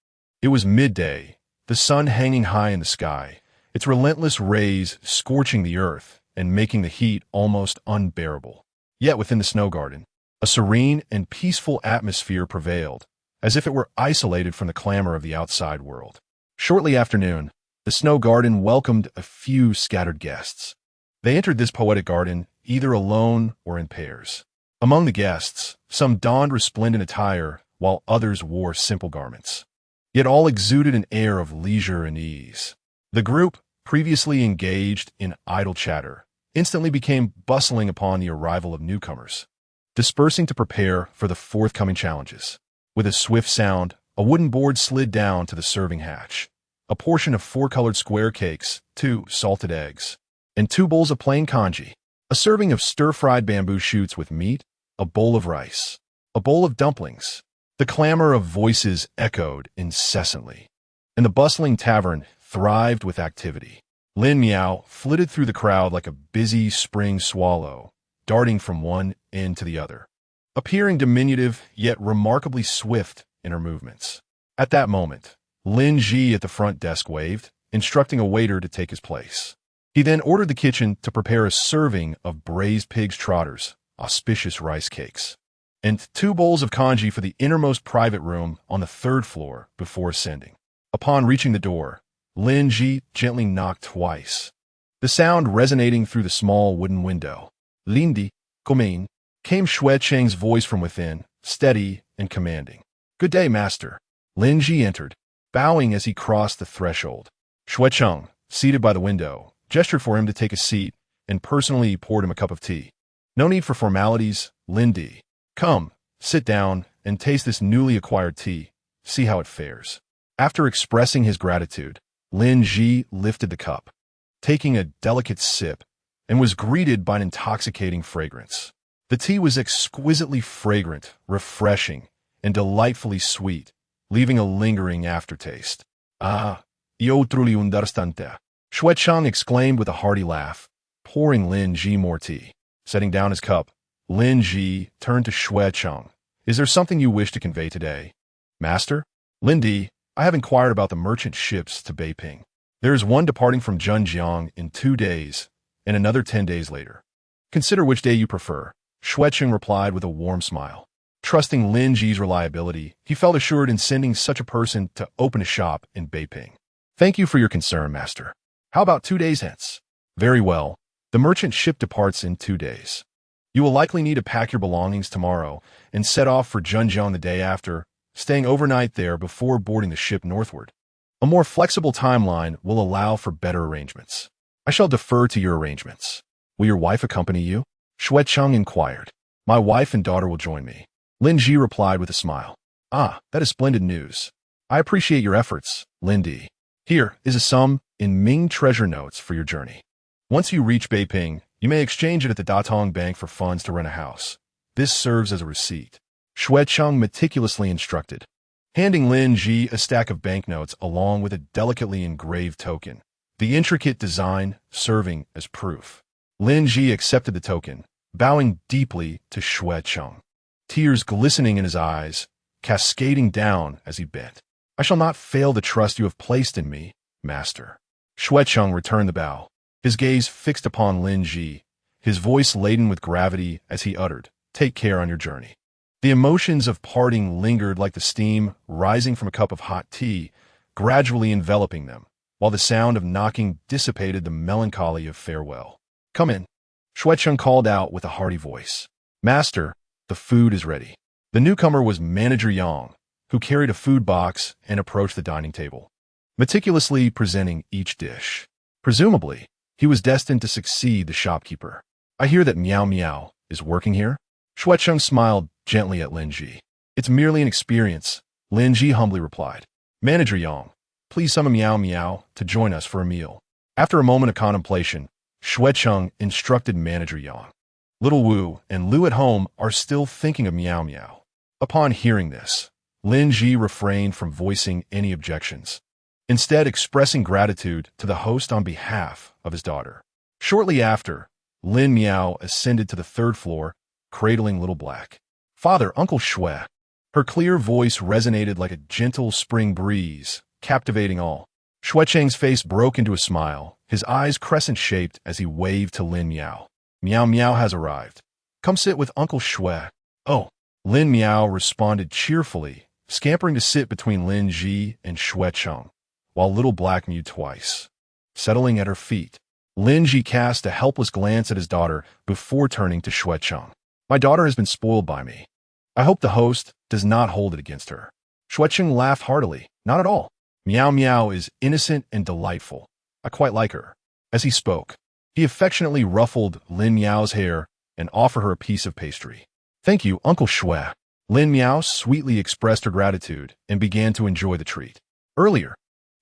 It was midday, the sun hanging high in the sky, its relentless rays scorching the earth and making the heat almost unbearable. Yet within the snow garden, a serene and peaceful atmosphere prevailed, as if it were isolated from the clamor of the outside world. Shortly after noon, the snow garden welcomed a few scattered guests. They entered this poetic garden either alone or in pairs. Among the guests, some donned resplendent attire, while others wore simple garments. Yet all exuded an air of leisure and ease. The group, previously engaged in idle chatter, instantly became bustling upon the arrival of newcomers, dispersing to prepare for the forthcoming challenges. With a swift sound, a wooden board slid down to the serving hatch. A portion of 4-colored square cakes, 2 salted eggs, and 2 bowls of plain congee, a serving of stir-fried bamboo shoots with meat, a bowl of rice, a bowl of dumplings. The clamor of voices echoed incessantly, and the bustling tavern thrived with activity. Lin Miao flitted through the crowd like a busy spring swallow, darting from one end to the other, appearing diminutive yet remarkably swift in her movements. At that moment, Lin Ji at the front desk waved, instructing a waiter to take his place. He then ordered the kitchen to prepare a serving of braised pig's trotters, auspicious rice cakes, and 2 bowls of congee for the innermost private room on the 3rd floor before ascending. Upon reaching the door, Lin Ji gently knocked twice, the sound resonating through the small wooden window. Lindy, Komain, came Xue Cheng's voice from within, steady and commanding. Good day, master. Lin Ji entered, bowing as he crossed the threshold. Xue Cheng, seated by the window, gestured for him to take a seat and personally poured him a cup of tea. No need for formalities, Lindy. Come, sit down and taste this newly acquired tea. See how it fares. After expressing his gratitude, Lin Ji lifted the cup, taking a delicate sip, and was greeted by an intoxicating fragrance. The tea was exquisitely fragrant, refreshing, and delightfully sweet, leaving a lingering aftertaste. Ah, yo truly understante. Xue Cheng exclaimed with a hearty laugh, pouring Lin Ji more tea. Setting down his cup, Lin Ji turned to Xue Cheng. Is there something you wish to convey today? Master? Lindy, I have inquired about the merchant ships to Beiping. There is one departing from Zhenjiang in 2 days, and another 10 days later. Consider which day you prefer. Xue Cheng replied with a warm smile. Trusting Lin Ji's reliability, he felt assured in sending such a person to open a shop in Beiping. Thank you for your concern, master. How about 2 days hence? Very well. The merchant ship departs in 2 days. You will likely need to pack your belongings tomorrow and set off for Zhenjiang the day after, staying overnight there before boarding the ship northward. A more flexible timeline will allow for better arrangements. I shall defer to your arrangements. Will your wife accompany you? Xue Cheng inquired. My wife and daughter will join me. Lin Ji replied with a smile. Ah, that is splendid news. I appreciate your efforts, Lindy. Here is a sum in Ming treasure notes for your journey. Once you reach Beiping, you may exchange it at the Datong Bank for funds to rent a house. This serves as a receipt. Xue Cheng meticulously instructed, handing Lin Ji a stack of banknotes along with a delicately engraved token, the intricate design serving as proof. Lin Ji accepted the token, bowing deeply to Xue Cheng, tears glistening in his eyes, cascading down as he bent. I shall not fail the trust you have placed in me, master. Xue Cheng returned the bow, his gaze fixed upon Lin Ji, his voice laden with gravity as he uttered, Take care on your journey. The emotions of parting lingered like the steam rising from a cup of hot tea, gradually enveloping them, while the sound of knocking dissipated the melancholy of farewell. Come in. Xue Cheng called out with a hearty voice. Master, the food is ready. The newcomer was Manager Yang, who carried a food box and approached the dining table, meticulously presenting each dish. Presumably, he was destined to succeed the shopkeeper. I hear that Miao Miao is working here? Xue Cheng smiled gently at Lin Ji. It's merely an experience, Lin Ji humbly replied. Manager Yang, please summon Miao Miao to join us for a meal. After a moment of contemplation, Xue Cheng instructed Manager Yang. Little Wu and Lu at home are still thinking of Miao Miao. Upon hearing this, Lin Ji refrained from voicing any objections, instead expressing gratitude to the host on behalf of his daughter. Shortly after, Lin Miao ascended to the 3rd floor, cradling Little Black. Father, Uncle Xue. Her clear voice resonated like a gentle spring breeze, captivating all. Xue Cheng's face broke into a smile, his eyes crescent-shaped as he waved to Lin Miao. Miao Miao has arrived. Come sit with Uncle Xue. Oh, Lin Miao responded cheerfully, scampering to sit between Lin Ji and Xue Cheng, while Little Black mewed twice. Settling at her feet, Lin Ji cast a helpless glance at his daughter before turning to Xue Cheng. My daughter has been spoiled by me. I hope the host does not hold it against her. Xue Cheng laughed heartily. Not at all. Miao Miao is innocent and delightful. I quite like her. As he spoke, he affectionately ruffled Lin Miao's hair and offered her a piece of pastry. Thank you, Uncle Xue. Lin Miao sweetly expressed her gratitude and began to enjoy the treat. Earlier,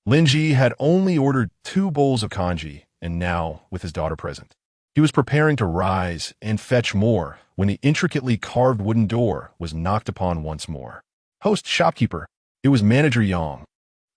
Lin Ji had only ordered 2 bowls of congee, and now, with his daughter present, he was preparing to rise and fetch more when the intricately carved wooden door was knocked upon once more. Host, shopkeeper. It was Manager Yang,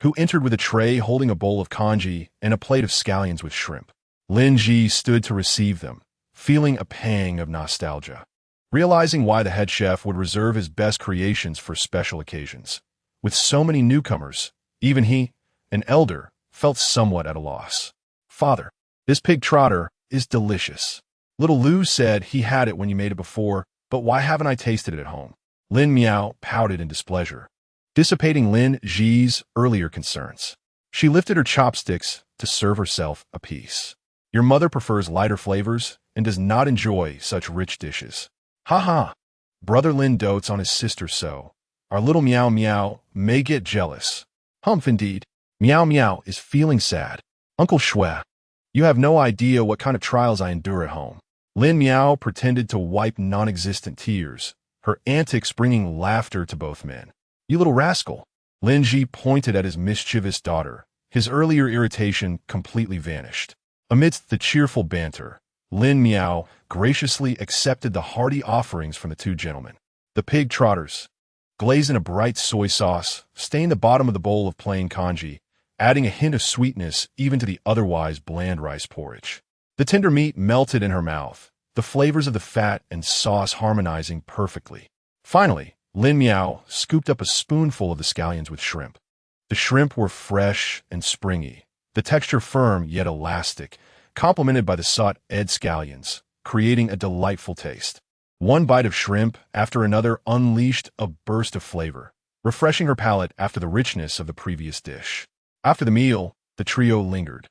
who entered with a tray holding a bowl of congee and a plate of scallions with shrimp. Lin Ji stood to receive them, feeling a pang of nostalgia, realizing why the head chef would reserve his best creations for special occasions. With so many newcomers, even he, an elder, felt somewhat at a loss. Father, this pig trotter is delicious. Little Lou said he had it when you made it before, but why haven't I tasted it at home? Lin Miao pouted in displeasure, dissipating Lin Ji's earlier concerns. She lifted her chopsticks to serve herself a piece. Your mother prefers lighter flavors and does not enjoy such rich dishes. Ha ha! Brother Lin dotes on his sister so. Our little Meow Meow may get jealous. Humph indeed. Meow Meow is feeling sad. Uncle Shui, you have no idea what kind of trials I endure at home. Lin Miao pretended to wipe non-existent tears, her antics bringing laughter to both men. You little rascal. Lin Ji pointed at his mischievous daughter. His earlier irritation completely vanished. Amidst the cheerful banter, Lin Miao graciously accepted the hearty offerings from the two gentlemen. The pig trotters, glazed in a bright soy sauce, stained the bottom of the bowl of plain congee, adding a hint of sweetness even to the otherwise bland rice porridge. The tender meat melted in her mouth, the flavors of the fat and sauce harmonizing perfectly. Finally, Lin Miao scooped up a spoonful of the scallions with shrimp. The shrimp were fresh and springy, the texture firm yet elastic, complemented by the sought-ed scallions, creating a delightful taste. One bite of shrimp after another unleashed a burst of flavor, refreshing her palate after the richness of the previous dish. After the meal, the trio lingered,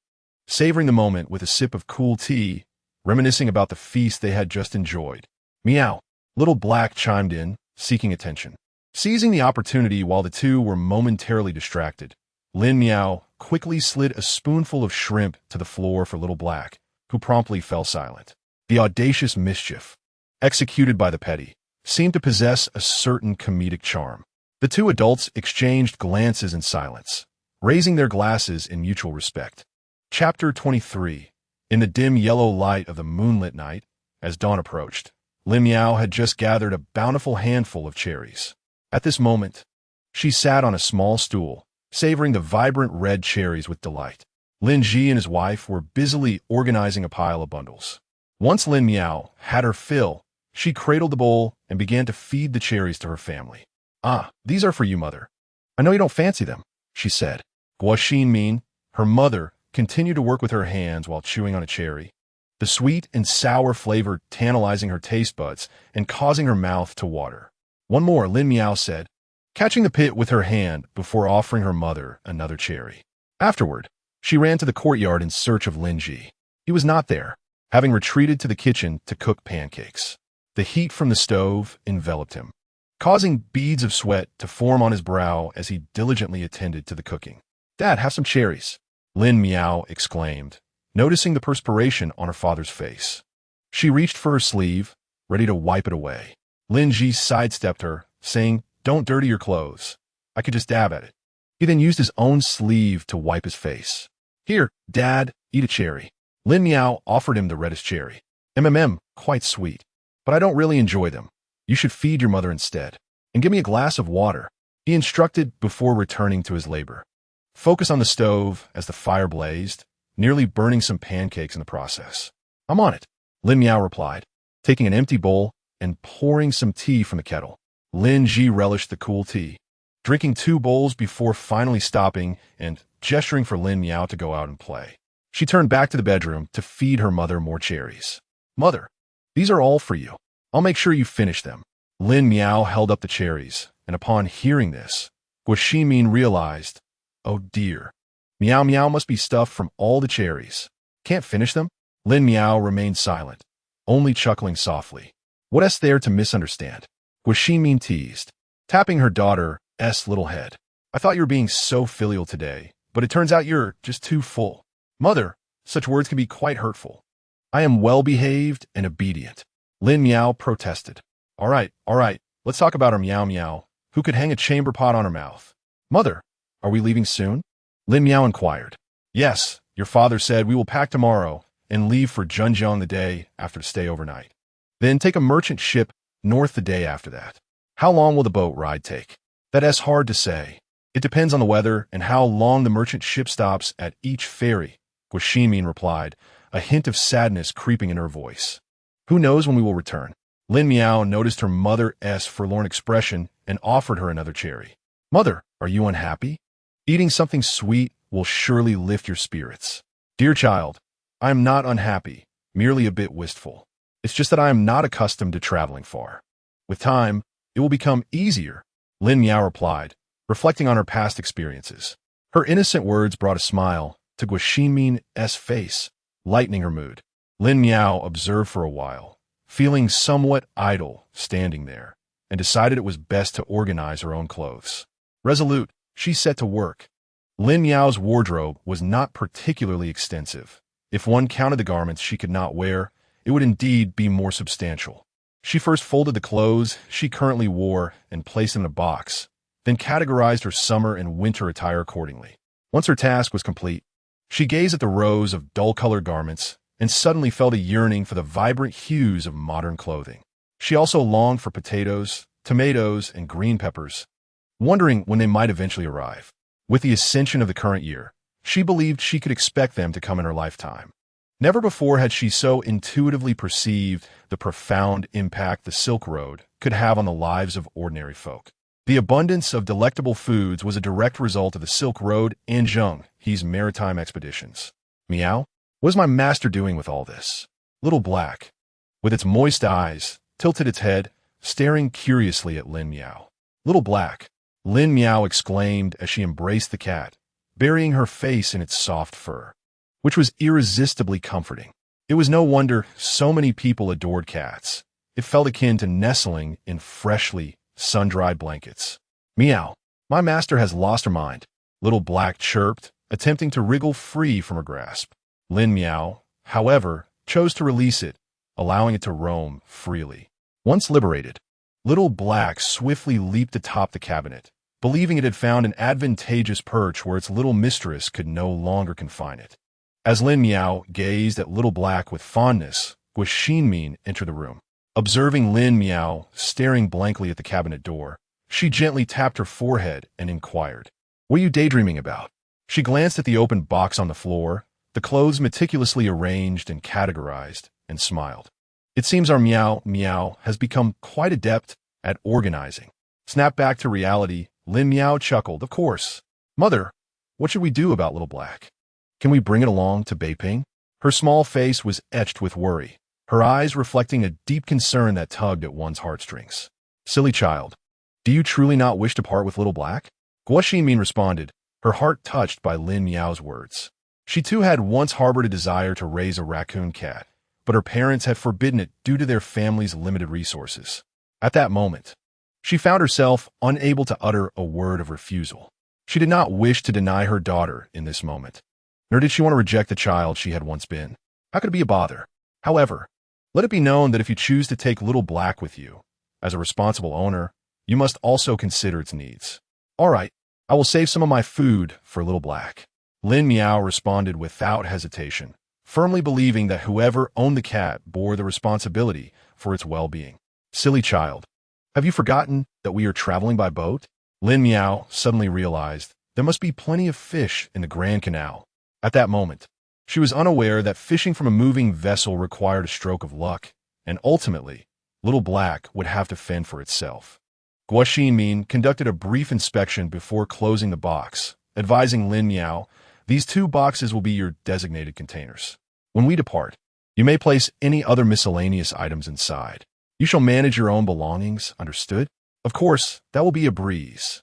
savoring the moment with a sip of cool tea, reminiscing about the feast they had just enjoyed. Meow! Little Black chimed in, seeking attention. Seizing the opportunity while the two were momentarily distracted, Lin Miao quickly slid a spoonful of shrimp to the floor for Little Black, who promptly fell silent. The audacious mischief, executed by the petty, seemed to possess a certain comedic charm. The two adults exchanged glances in silence, raising their glasses in mutual respect. Chapter 23. In the dim yellow light of the moonlit night, as dawn approached, Lin Miao had just gathered a bountiful handful of cherries. At this moment, she sat on a small stool, savoring the vibrant red cherries with delight. Lin Ji and his wife were busily organizing a pile of bundles. Once Lin Miao had her fill, she cradled the bowl and began to feed the cherries to her family. Ah, these are for you, mother. I know you don't fancy them, she said. Guo Xinmin, her mother, continued to work with her hands while chewing on a cherry, the sweet and sour flavor tantalizing her taste buds and causing her mouth to water. One more, Lin Miao said, catching the pit with her hand before offering her mother another cherry. Afterward, she ran to the courtyard in search of Lin Ji. He was not there, having retreated to the kitchen to cook pancakes. The heat from the stove enveloped him, causing beads of sweat to form on his brow as he diligently attended to the cooking. Dad, have some cherries, Lin Miao exclaimed, noticing the perspiration on her father's face. She reached for her sleeve, ready to wipe it away. Lin Ji sidestepped her, saying, Don't dirty your clothes. I could just dab at it. He then used his own sleeve to wipe his face. Here, Dad, eat a cherry. Lin Miao offered him the reddest cherry. Quite sweet. But I don't really enjoy them. You should feed your mother instead. And give me a glass of water, he instructed before returning to his labor. Focus on the stove as the fire blazed, nearly burning some pancakes in the process. I'm on it, Lin Miao replied, taking an empty bowl and pouring some tea from the kettle. Lin Ji relished the cool tea, drinking 2 bowls before finally stopping and gesturing for Lin Miao to go out and play. She turned back to the bedroom to feed her mother more cherries. Mother, these are all for you. I'll make sure you finish them. Lin Miao held up the cherries, and upon hearing this, Guo Xinmin realized, oh dear, Meow Meow must be stuffed from all the cherries. Can't finish them? Lin Miao remained silent, only chuckling softly. What's there to misunderstand? Guo Xinmin teased, tapping her daughter's little head. I thought you were being so filial today, but it turns out you're just too full. Mother, such words can be quite hurtful. I am well-behaved and obedient. Lin Miao protested. All right, let's talk about our Meow Meow, who could hang a chamber pot on her mouth. Mother, are we leaving soon? Lin Miao inquired. Yes, your father said we will pack tomorrow and leave for Zhenjiang the day after to stay overnight. Then take a merchant ship north the day after that. How long will the boat ride take? That's hard to say. It depends on the weather and how long the merchant ship stops at each ferry, Guo Xinmin replied, a hint of sadness creeping in her voice. Who knows when we will return? Lin Miao noticed her mother's forlorn expression and offered her another cherry. Mother, are you unhappy? Eating something sweet will surely lift your spirits. Dear child, I am not unhappy, merely a bit wistful. It's just that I am not accustomed to traveling far. With time, it will become easier, Lin Miao replied, reflecting on her past experiences. Her innocent words brought a smile to Guo Xinmin's face, lightening her mood. Lin Miao observed for a while, feeling somewhat idle standing there, and decided it was best to organize her own clothes. Resolute, she set to work. Lin Miao's wardrobe was not particularly extensive. If one counted the garments she could not wear, it would indeed be more substantial. She first folded the clothes she currently wore and placed them in a box, then categorized her summer and winter attire accordingly. Once her task was complete, she gazed at the rows of dull-colored garments and suddenly felt a yearning for the vibrant hues of modern clothing. She also longed for potatoes, tomatoes, and green peppers, wondering when they might eventually arrive. With the ascension of the current year, she believed she could expect them to come in her lifetime. Never before had she so intuitively perceived the profound impact the Silk Road could have on the lives of ordinary folk. The abundance of delectable foods was a direct result of the Silk Road and Zheng He's maritime expeditions. Meow? What is my master doing with all this? Little Black, with its moist eyes, tilted its head, staring curiously at Lin Miao. Little Black, Lin Miao exclaimed as she embraced the cat, burying her face in its soft fur, which was irresistibly comforting. It was no wonder so many people adored cats. It felt akin to nestling in freshly sun-dried blankets. Meow, my master has lost her mind, Little Black chirped, attempting to wriggle free from her grasp. Lin Miao, however, chose to release it, allowing it to roam freely. Once liberated, Little Black swiftly leaped atop the cabinet, believing it had found an advantageous perch where its little mistress could no longer confine it. As Lin Miao gazed at Little Black with fondness, Guo Xinmin entered the room. Observing Lin Miao staring blankly at the cabinet door, she gently tapped her forehead and inquired, "What are you daydreaming about?" She glanced at the open box on the floor, the clothes meticulously arranged and categorized, and smiled. It seems our Miao has become quite adept at organizing. Snapped back to reality, Lin Miao chuckled. Of course. Mother, what should we do about Little Black? Can we bring it along to Beiping? Her small face was etched with worry, her eyes reflecting a deep concern that tugged at one's heartstrings. Silly child, do you truly not wish to part with Little Black? Guo Xinmin responded, her heart touched by Lin Miao's words. She too had once harbored a desire to raise a raccoon cat, but her parents had forbidden it due to their family's limited resources. At that moment, she found herself unable to utter a word of refusal. She did not wish to deny her daughter in this moment, nor did she want to reject the child she had once been. How could it be a bother? However, let it be known that if you choose to take Little Black with you, as a responsible owner, you must also consider its needs. All right, I will save some of my food for Little Black. Lin Miao responded without hesitation, firmly believing that whoever owned the cat bore the responsibility for its well-being. Silly child, have you forgotten that we are traveling by boat? Lin Miao suddenly realized there must be plenty of fish in the Grand Canal. At that moment, she was unaware that fishing from a moving vessel required a stroke of luck, and ultimately, Little Black would have to fend for itself. Guo Xinmin conducted a brief inspection before closing the box, advising Lin Miao, "These 2 boxes will be your designated containers. When we depart, you may place any other miscellaneous items inside. You shall manage your own belongings, understood? Of course, that will be a breeze."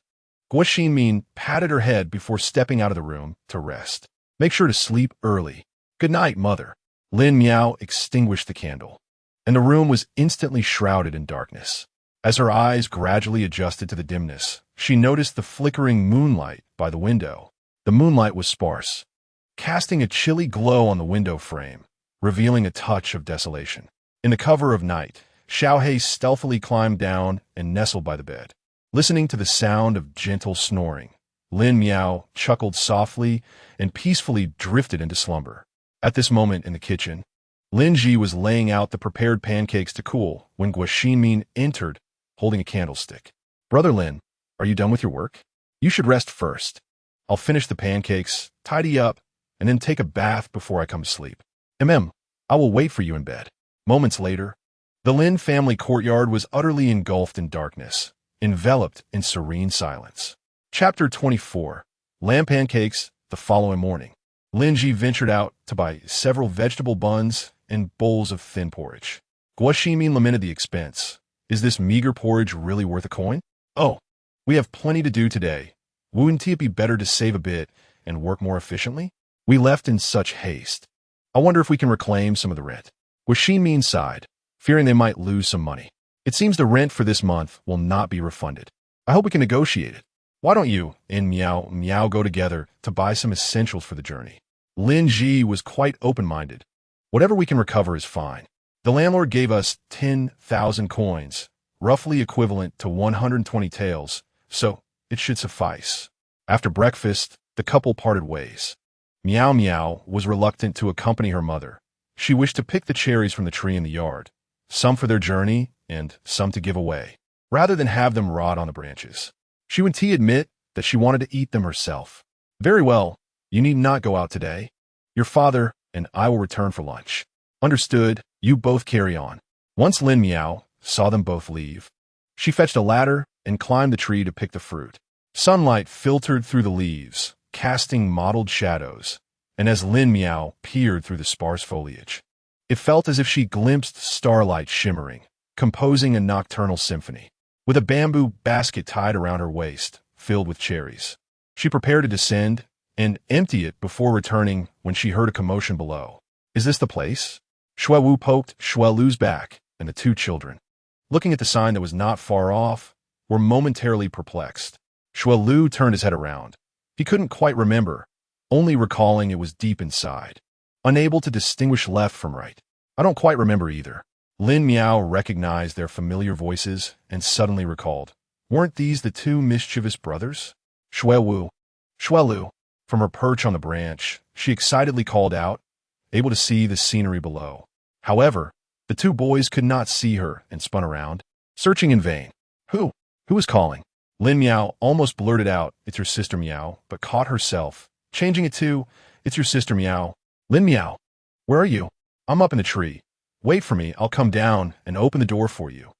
Guo Xinmin patted her head before stepping out of the room to rest. "Make sure to sleep early. Good night, mother." Lin Miao extinguished the candle, and the room was instantly shrouded in darkness. As her eyes gradually adjusted to the dimness, she noticed the flickering moonlight by the window. The moonlight was sparse, casting a chilly glow on the window frame, revealing a touch of desolation. In the cover of night, Xiaohei stealthily climbed down and nestled by the bed. Listening to the sound of gentle snoring, Lin Miao chuckled softly and peacefully drifted into slumber. At this moment in the kitchen, Lin Ji was laying out the prepared pancakes to cool when Guo Xinmin entered, holding a candlestick. "Brother Lin, are you done with your work? You should rest first. I'll finish the pancakes, tidy up, and then take a bath before I come to sleep. I will wait for you in bed." Moments later, the Lin family courtyard was utterly engulfed in darkness, enveloped in serene silence. Chapter 24. Lamb Pancakes, The following morning, Lin Ji ventured out to buy several vegetable buns and bowls of thin porridge. Guo Ximin lamented the expense. Is this meager porridge really worth a coin? Oh, we have plenty to do today. Wouldn't it be better to save a bit and work more efficiently? We left in such haste. I wonder if we can reclaim some of the rent. Guo Ximin sighed, fearing they might lose some money. It seems the rent for this month will not be refunded. I hope we can negotiate it. Why don't you and Miao go together to buy some essentials for the journey? Lin Ji was quite open-minded. Whatever we can recover is fine. The landlord gave us 10,000 coins, roughly equivalent to 120 taels, so it should suffice. After breakfast, the couple parted ways. Miao was reluctant to accompany her mother. She wished to pick the cherries from the tree in the yard, some for their journey and some to give away, rather than have them rot on the branches. She would admit that she wanted to eat them herself. Very well, you need not go out today. Your father and I will return for lunch. Understood, you both carry on. Once Lin Miao saw them both leave, she fetched a ladder and climbed the tree to pick the fruit. Sunlight filtered through the leaves, casting mottled shadows, and as Lin Miao peered through the sparse foliage, it felt as if she glimpsed starlight shimmering, composing a nocturnal symphony. With a bamboo basket tied around her waist, filled with cherries, she prepared to descend and empty it before returning when she heard a commotion below. Is this the place? Shui Wu poked Shui Lu's back, and the two children, looking at the sign that was not far off, were momentarily perplexed. Shui Lu turned his head around. He couldn't quite remember, only recalling it was deep inside, unable to distinguish left from right. I don't quite remember either. Lin Miao recognized their familiar voices and suddenly recalled. Weren't these the two mischievous brothers? Shui Lu. From her perch on the branch, she excitedly called out, able to see the scenery below. However, the two boys could not see her and spun around, searching in vain. Who is calling? Lin Miao almost blurted out, it's your sister Miao, but caught herself, changing it to, it's your sister Miao. Lin Miao, where are you? I'm up in the tree. Wait for me, I'll come down and open the door for you.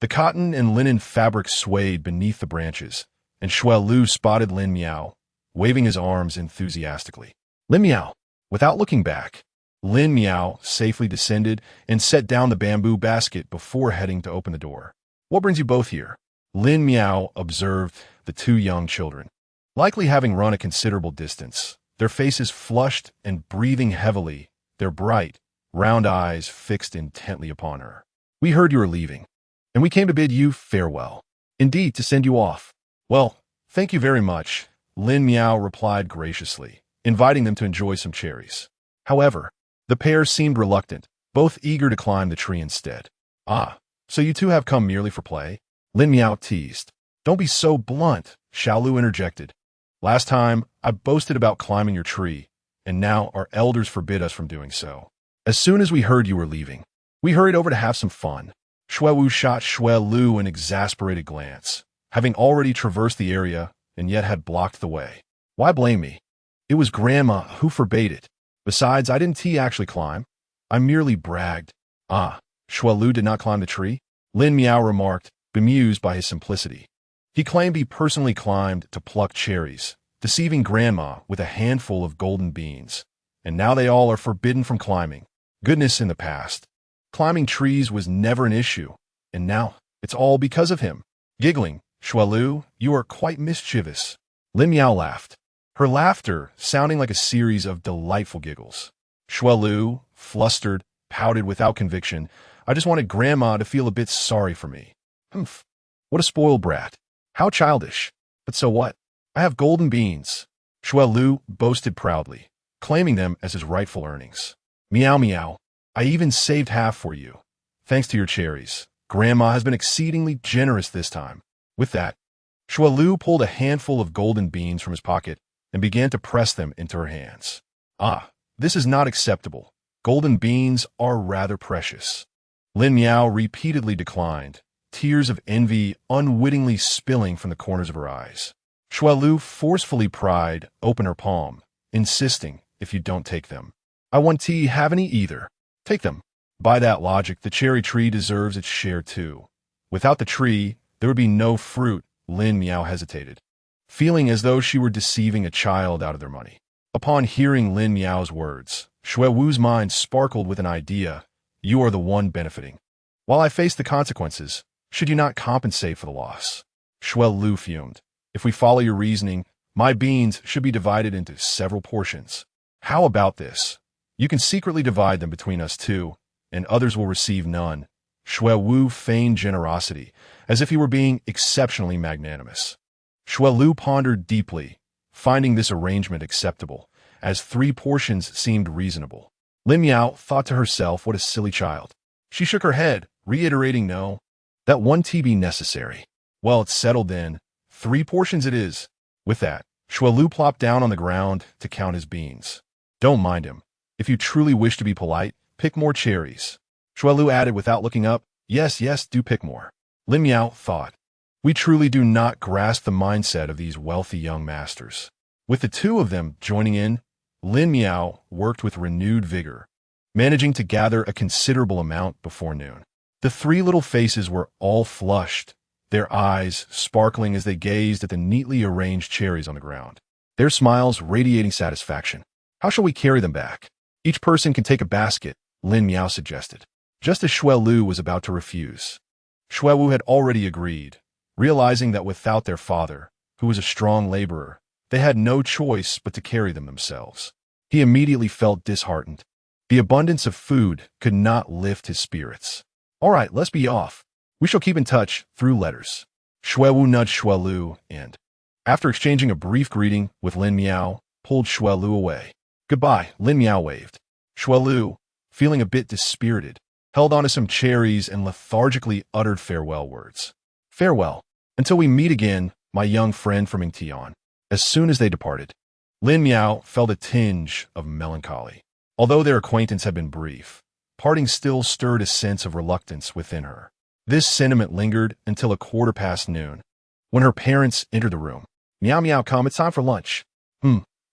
The cotton and linen fabric swayed beneath the branches, and Shui Lu spotted Lin Miao, waving his arms enthusiastically. Lin Miao, without looking back, Lin Miao safely descended and set down the bamboo basket before heading to open the door. What brings you both here? Lin Miao observed the two young children, likely having run a considerable distance, their faces flushed and breathing heavily, their bright, round eyes fixed intently upon her. We heard you were leaving, and we came to bid you farewell. Indeed, to send you off. Well, thank you very much, Lin Miao replied graciously, inviting them to enjoy some cherries. However, the pair seemed reluctant, both eager to climb the tree instead. Ah, so you two have come merely for play? Lin Miao teased. Don't be so blunt, Xiaolu interjected. Last time, I boasted about climbing your tree, and now our elders forbid us from doing so. As soon as we heard you were leaving, we hurried over to have some fun. Shui Wu shot Shui Lu an exasperated glance, having already traversed the area and yet had blocked the way. Why blame me? It was Grandma who forbade it. Besides, I didn't actually climb. I merely bragged. Ah, Shui Lu did not climb the tree? Lin Miao remarked, bemused by his simplicity. He claimed he personally climbed to pluck cherries, deceiving Grandma with a handful of golden beans. And now they all are forbidden from climbing. Goodness in the past. Climbing trees was never an issue, and now it's all because of him. Giggling, Shui Lu, you are quite mischievous. Lin Miao laughed, her laughter sounding like a series of delightful giggles. Shui Lu, flustered, pouted without conviction. I just wanted Grandma to feel a bit sorry for me. Humph. What a spoiled brat. How childish. But so what? I have golden beans. Shui Lu boasted proudly, claiming them as his rightful earnings. Miao. I even saved half for you. Thanks to your cherries. Grandma has been exceedingly generous this time. With that, Shui Lu pulled a handful of golden beans from his pocket and began to press them into her hands. Ah, this is not acceptable. Golden beans are rather precious. Lin Miao repeatedly declined, tears of envy unwittingly spilling from the corners of her eyes. Shui Lu forcefully pried open her palm, insisting, if you don't take them, I won't have any either. Take them. By that logic, the cherry tree deserves its share too. Without the tree, there would be no fruit. Lin Miao hesitated, feeling as though she were deceiving a child out of their money. Upon hearing Lin Miao's words, Shui Wu's mind sparkled with an idea. You are the one benefiting. While I face the consequences, should you not compensate for the loss? Shui Lu fumed. If we follow your reasoning, my beans should be divided into several portions. How about this? You can secretly divide them between us two, and others will receive none. Shui Wu feigned generosity, as if he were being exceptionally magnanimous. Shui Lu pondered deeply, finding this arrangement acceptable, as 3 portions seemed reasonable. Lin Miao thought to herself, what a silly child. She shook her head, reiterating no. That one tea be necessary. Well, it's settled then. 3 portions it is. With that, Shui Lu plopped down on the ground to count his beans. Don't mind him. If you truly wish to be polite, pick more cherries. Shui Lu added without looking up, yes, do pick more. Lin Miao thought. We truly do not grasp the mindset of these wealthy young masters. With the 2 of them joining in, Lin Miao worked with renewed vigor, managing to gather a considerable amount before noon. The 3 little faces were all flushed, their eyes sparkling as they gazed at the neatly arranged cherries on the ground, their smiles radiating satisfaction. How shall we carry them back? Each person can take a basket, Lin Miao suggested, just as Shui Lu was about to refuse. Shui Wu had already agreed, realizing that without their father, who was a strong laborer, they had no choice but to carry them themselves. He immediately felt disheartened. The abundance of food could not lift his spirits. All right, let's be off. We shall keep in touch through letters. Shui Wu nudged Shui Lu and, after exchanging a brief greeting with Lin Miao, pulled Shui Lu away. Goodbye, Lin Miao waved. Shui Lu, feeling a bit dispirited, held onto some cherries and lethargically uttered farewell words. Farewell, until we meet again, my young friend from Yingtian. As soon as they departed, Lin Miao felt a tinge of melancholy. Although their acquaintance had been brief, parting still stirred a sense of reluctance within her. This sentiment lingered until 1:15 noon, when her parents entered the room. Miao Miao, come, it's time for lunch.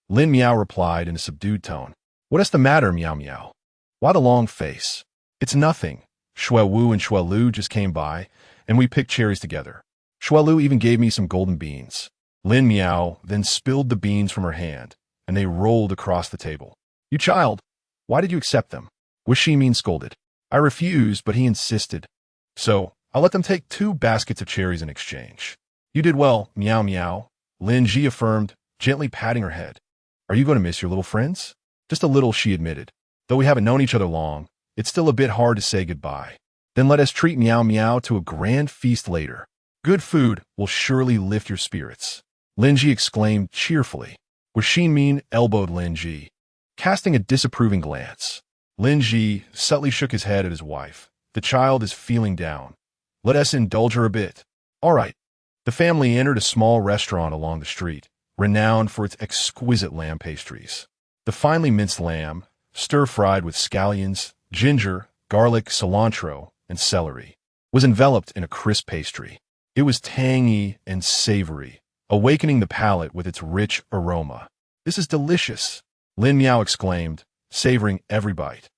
Lin Miao replied in a subdued tone. What is the matter, Miao Miao? Why the long face? It's nothing. Shui Wu and Shui Lu just came by, and we picked cherries together. Shui Lu even gave me some golden beans. Lin Miao then spilled the beans from her hand, and they rolled across the table. You child, why did you accept them? Was Shi Min scolded. I refused, but he insisted. So, I let them take 2 baskets of cherries in exchange. You did well, Miao Miao, Lin Ji affirmed, gently patting her head. Are you going to miss your little friends? Just a little, she admitted. Though we haven't known each other long, it's still a bit hard to say goodbye. Then let us treat Miao Miao to a grand feast later. Good food will surely lift your spirits. Lin Ji exclaimed cheerfully, where Shi Min elbowed Lin Ji, casting a disapproving glance. Lin Ji subtly shook his head at his wife. The child is feeling down. Let us indulge her a bit. All right. The family entered a small restaurant along the street, renowned for its exquisite lamb pastries. The finely minced lamb, stir-fried with scallions, ginger, garlic, cilantro, and celery, was enveloped in a crisp pastry. It was tangy and savory, awakening the palate with its rich aroma. This is delicious, Lin Miao exclaimed, savoring every bite.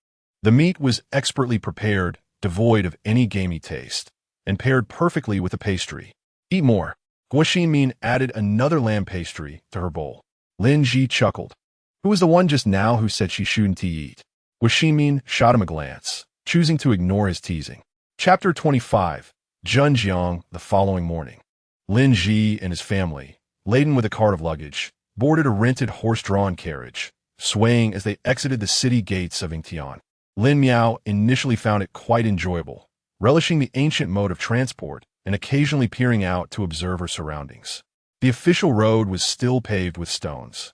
The meat was expertly prepared, devoid of any gamey taste, and paired perfectly with the pastry. Eat more. Guo Xinmin added another lamb pastry to her bowl. Lin Ji chuckled. Who was the one just now who said she shouldn't eat? Guo Xinmin shot him a glance, choosing to ignore his teasing. Chapter 25. Zhenjiang the following morning. Lin Ji and his family, laden with a cart of luggage, boarded a rented horse-drawn carriage, swaying as they exited the city gates of Yingtian. Lin Miao initially found it quite enjoyable, relishing the ancient mode of transport and occasionally peering out to observe her surroundings. The official road was still paved with stones,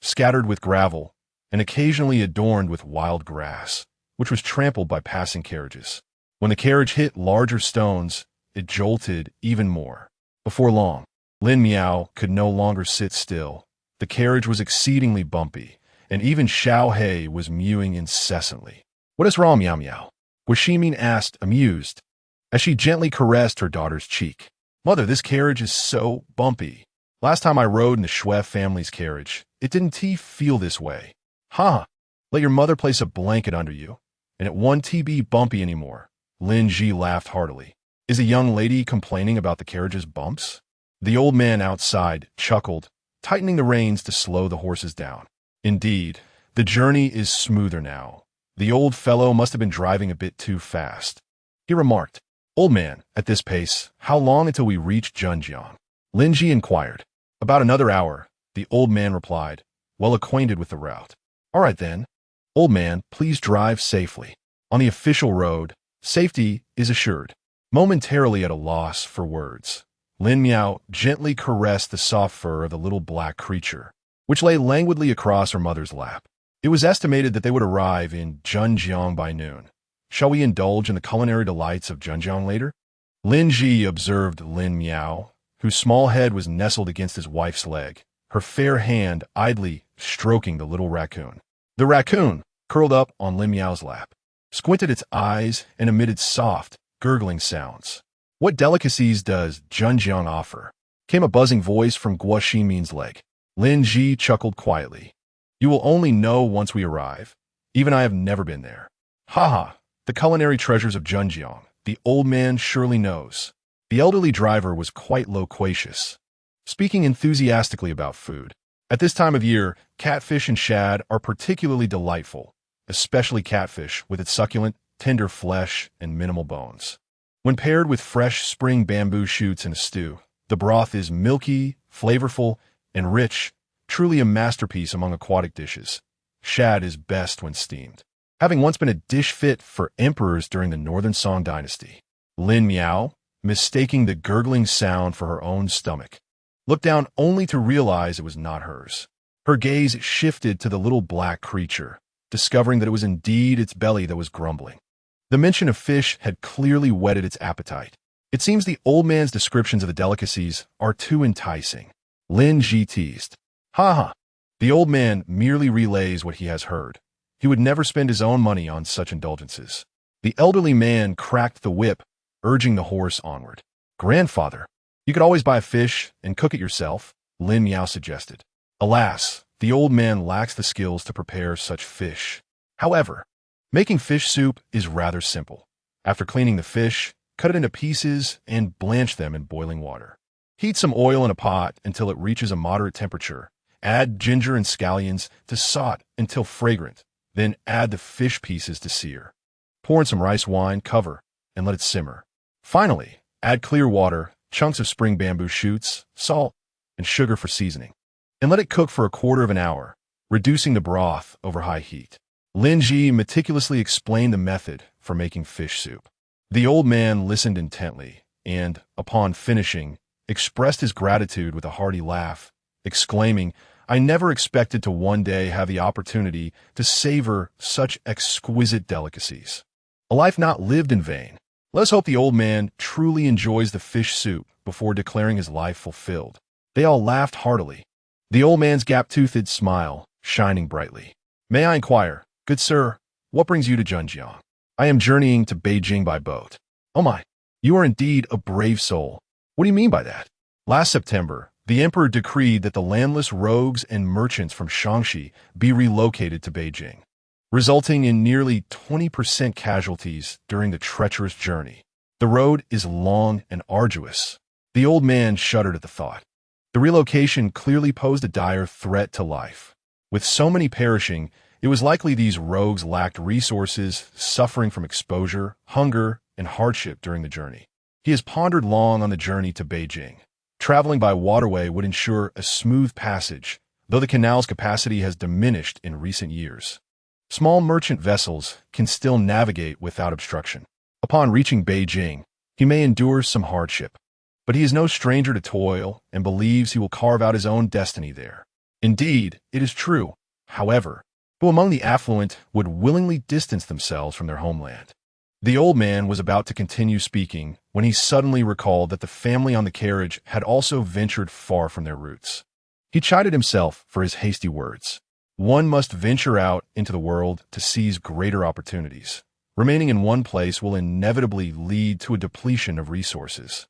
scattered with gravel, and occasionally adorned with wild grass, which was trampled by passing carriages. When the carriage hit larger stones, it jolted even more. Before long, Lin Miao could no longer sit still. The carriage was exceedingly bumpy, and even Xiao He was mewing incessantly. What is wrong, Miao Miao? Guo Xinmin asked, amused, as she gently caressed her daughter's cheek. Mother, this carriage is so bumpy. Last time I rode in the Shui family's carriage, it didn't feel this way. Huh? Let your mother place a blanket under you, and it won't be bumpy anymore. Lin Ji laughed heartily. Is a young lady complaining about the carriage's bumps? The old man outside chuckled, tightening the reins to slow the horses down. Indeed, the journey is smoother now. The old fellow must have been driving a bit too fast. He remarked, "Old man, at this pace, how long until we reach Zhenjiang?" Linji inquired. "About another hour," the old man replied, well acquainted with the route. "All right then. Old man, please drive safely. On the official road, safety is assured." Momentarily at a loss for words, Lin Miao gently caressed the soft fur of the little black creature, which lay languidly across her mother's lap. It was estimated that they would arrive in Zhenjiang by noon. "Shall we indulge in the culinary delights of Zhenjiang later?" Lin Ji observed Lin Miao, whose small head was nestled against his wife's leg, her fair hand idly stroking the little raccoon. The raccoon, curled up on Lin Miao's lap, squinted its eyes and emitted soft, gurgling sounds. "What delicacies does Zhenjiang offer?" came a buzzing voice from Guo Ximin's leg. Lin Ji chuckled quietly. "You will only know once we arrive. Even I have never been there." "Ha ha, the culinary treasures of Zhenjiang, the old man surely knows." The elderly driver was quite loquacious, speaking enthusiastically about food. At this time of year, catfish and shad are particularly delightful, especially catfish with its succulent, tender flesh and minimal bones. When paired with fresh spring bamboo shoots in a stew, the broth is milky, flavorful, and rich, truly a masterpiece among aquatic dishes. Shad is best when steamed, having once been a dish fit for emperors during the Northern Song Dynasty. Lin Miao, mistaking the gurgling sound for her own stomach, looked down only to realize it was not hers. Her gaze shifted to the little black creature, discovering that it was indeed its belly that was grumbling. The mention of fish had clearly whetted its appetite. It seems the old man's descriptions of the delicacies are too enticing. Lin Ji teased. "Ha ha, the old man merely relays what he has heard. He would never spend his own money on such indulgences." The elderly man cracked the whip, urging the horse onward. "Grandfather, you could always buy a fish and cook it yourself," Lin Miao suggested. Alas, the old man lacks the skills to prepare such fish. However, making fish soup is rather simple. After cleaning the fish, cut it into pieces and blanch them in boiling water. Heat some oil in a pot until it reaches a moderate temperature. Add ginger and scallions to saute until fragrant. Then add the fish pieces to sear. Pour in some rice wine, cover, and let it simmer. Finally, add clear water, chunks of spring bamboo shoots, salt, and sugar for seasoning, and let it cook for a quarter of an hour, reducing the broth over high heat. Lin Ji meticulously explained the method for making fish soup. The old man listened intently and, upon finishing, expressed his gratitude with a hearty laugh, exclaiming, "I never expected to one day have the opportunity to savor such exquisite delicacies. A life not lived in vain." Let us hope the old man truly enjoys the fish soup before declaring his life fulfilled. They all laughed heartily, the old man's gap-toothed smile shining brightly. "May I inquire, good sir, what brings you to Zhenjiang?" "I am journeying to Beijing by boat." "Oh my, you are indeed a brave soul. What do you mean by that?" "Last September, the emperor decreed that the landless rogues and merchants from Shaanxi be relocated to Beijing, resulting in nearly 20% casualties during the treacherous journey. The road is long and arduous." The old man shuddered at the thought. The relocation clearly posed a dire threat to life. With so many perishing, it was likely these rogues lacked resources, suffering from exposure, hunger, and hardship during the journey. He has pondered long on the journey to Beijing. Traveling by waterway would ensure a smooth passage, though the canal's capacity has diminished in recent years. Small merchant vessels can still navigate without obstruction. Upon reaching Beijing, he may endure some hardship, but he is no stranger to toil and believes he will carve out his own destiny there. Indeed, it is true, however, who among the affluent would willingly distance themselves from their homeland. The old man was about to continue speaking when he suddenly recalled that the family on the carriage had also ventured far from their roots. He chided himself for his hasty words. One must venture out into the world to seize greater opportunities. Remaining in one place will inevitably lead to a depletion of resources.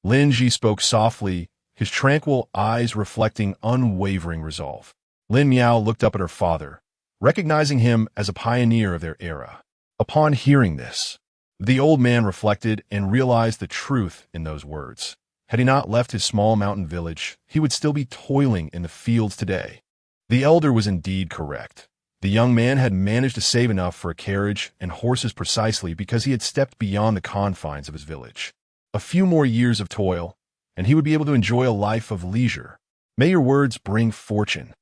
Lin Ji spoke softly, his tranquil eyes reflecting unwavering resolve. Lin Miao looked up at her father, recognizing him as a pioneer of their era. Upon hearing this, the old man reflected and realized the truth in those words. Had he not left his small mountain village, he would still be toiling in the fields today. The elder was indeed correct. The young man had managed to save enough for a carriage and horses precisely because he had stepped beyond the confines of his village. A few more years of toil, and he would be able to enjoy a life of leisure. May your words bring fortune.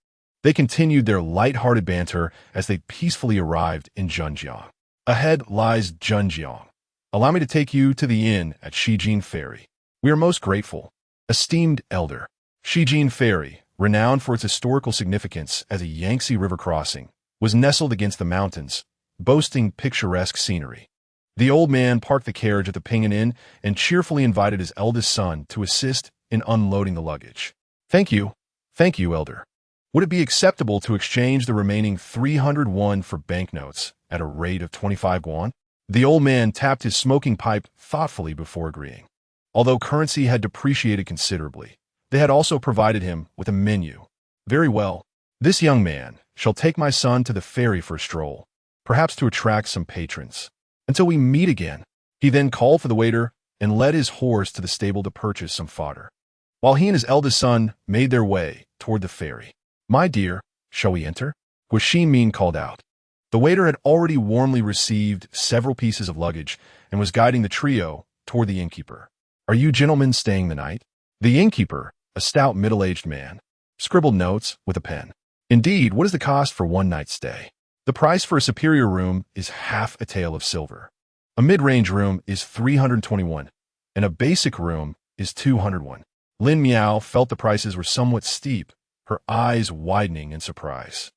They continued their light-hearted banter as they peacefully arrived in Zhenjiang. Ahead lies Zhenjiang. Allow me to take you to the inn at Shijin Ferry. We are most grateful. Esteemed elder. Shijin Ferry, renowned for its historical significance as a Yangtze River crossing, was nestled against the mountains, boasting picturesque scenery. The old man parked the carriage at the Pinyin Inn and cheerfully invited his eldest son to assist in unloading the luggage. Thank you, elder. Would it be acceptable to exchange the remaining 300 won for banknotes at a rate of 25 won? The old man tapped his smoking pipe thoughtfully before agreeing. Although currency had depreciated considerably, they had also provided him with a menu. Very well. This young man shall take my son to the ferry for a stroll, perhaps to attract some patrons. Until we meet again. He then called for the waiter and led his horse to the stable to purchase some fodder, while he and his eldest son made their way toward the ferry. My dear, shall we enter? Guo called out. The waiter had already warmly received several pieces of luggage and was guiding the trio toward the innkeeper. Are you gentlemen staying the night? The innkeeper, a stout middle-aged man, scribbled notes with a pen. Indeed, what is the cost for one night's stay? The price for a superior room is half a tael of silver. A mid-range room is 321, and a basic room is 201. Lin Miao felt the prices were somewhat steep, her eyes widening in surprise.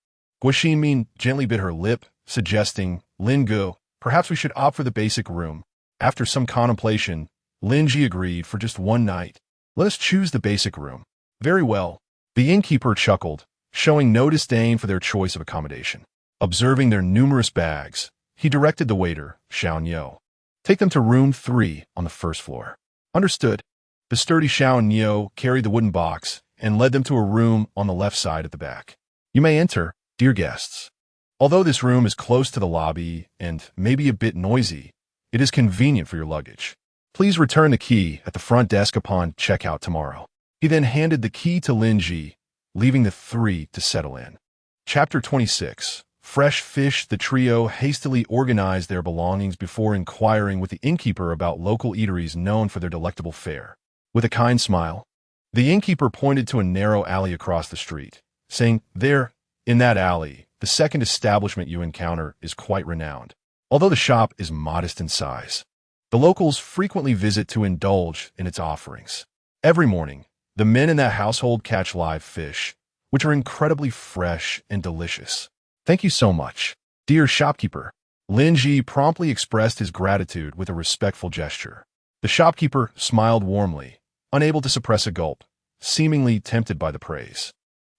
Guo Xinmin gently bit her lip, suggesting, Lin Gu, perhaps we should opt for the basic room. After some contemplation, Lin Ji agreed for just one night. Let us choose the basic room. Very well. The innkeeper chuckled, showing no disdain for their choice of accommodation. Observing their numerous bags, he directed the waiter, Xiao Niu. Take them to room 3 on the first floor. Understood. The sturdy Xiao Niu carried the wooden box and led them to a room on the left side at the back. You may enter, dear guests. Although this room is close to the lobby and maybe a bit noisy, it is convenient for your luggage. Please return the key at the front desk upon checkout tomorrow. He then handed the key to Lin Ji, leaving the three to settle in. Chapter 26. Fresh fish. The trio hastily organized their belongings before inquiring with the innkeeper about local eateries known for their delectable fare. With a kind smile, the innkeeper pointed to a narrow alley across the street, saying, There, in that alley, the second establishment you encounter is quite renowned. Although the shop is modest in size, the locals frequently visit to indulge in its offerings. Every morning, the men in that household catch live fish, which are incredibly fresh and delicious. Thank you so much, dear shopkeeper. Lin Ji promptly expressed his gratitude with a respectful gesture. The shopkeeper smiled warmly, unable to suppress a gulp, seemingly tempted by the praise.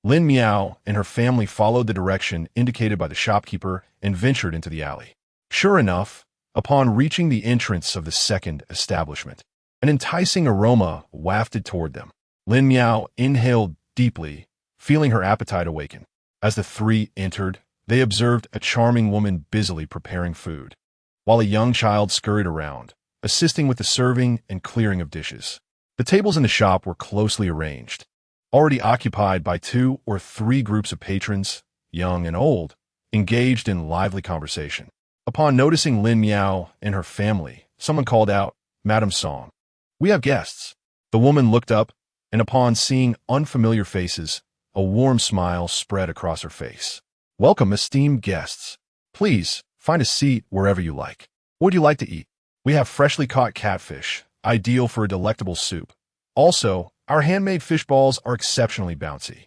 Lin Miao and her family followed the direction indicated by the shopkeeper and ventured into the alley. Sure enough, upon reaching the entrance of the second establishment, an enticing aroma wafted toward them. Lin Miao inhaled deeply, feeling her appetite awaken. As the three entered, they observed a charming woman busily preparing food, while a young child scurried around, assisting with the serving and clearing of dishes. The tables in the shop were closely arranged, already occupied by 2 or 3 groups of patrons, young and old, engaged in lively conversation. Upon noticing Lin Miao and her family, someone called out, Madam Song, we have guests. The woman looked up, and upon seeing unfamiliar faces, a warm smile spread across her face. Welcome, esteemed guests. Please, find a seat wherever you like. What would you like to eat? We have freshly caught catfish, ideal for a delectable soup. Also, our handmade fish balls are exceptionally bouncy.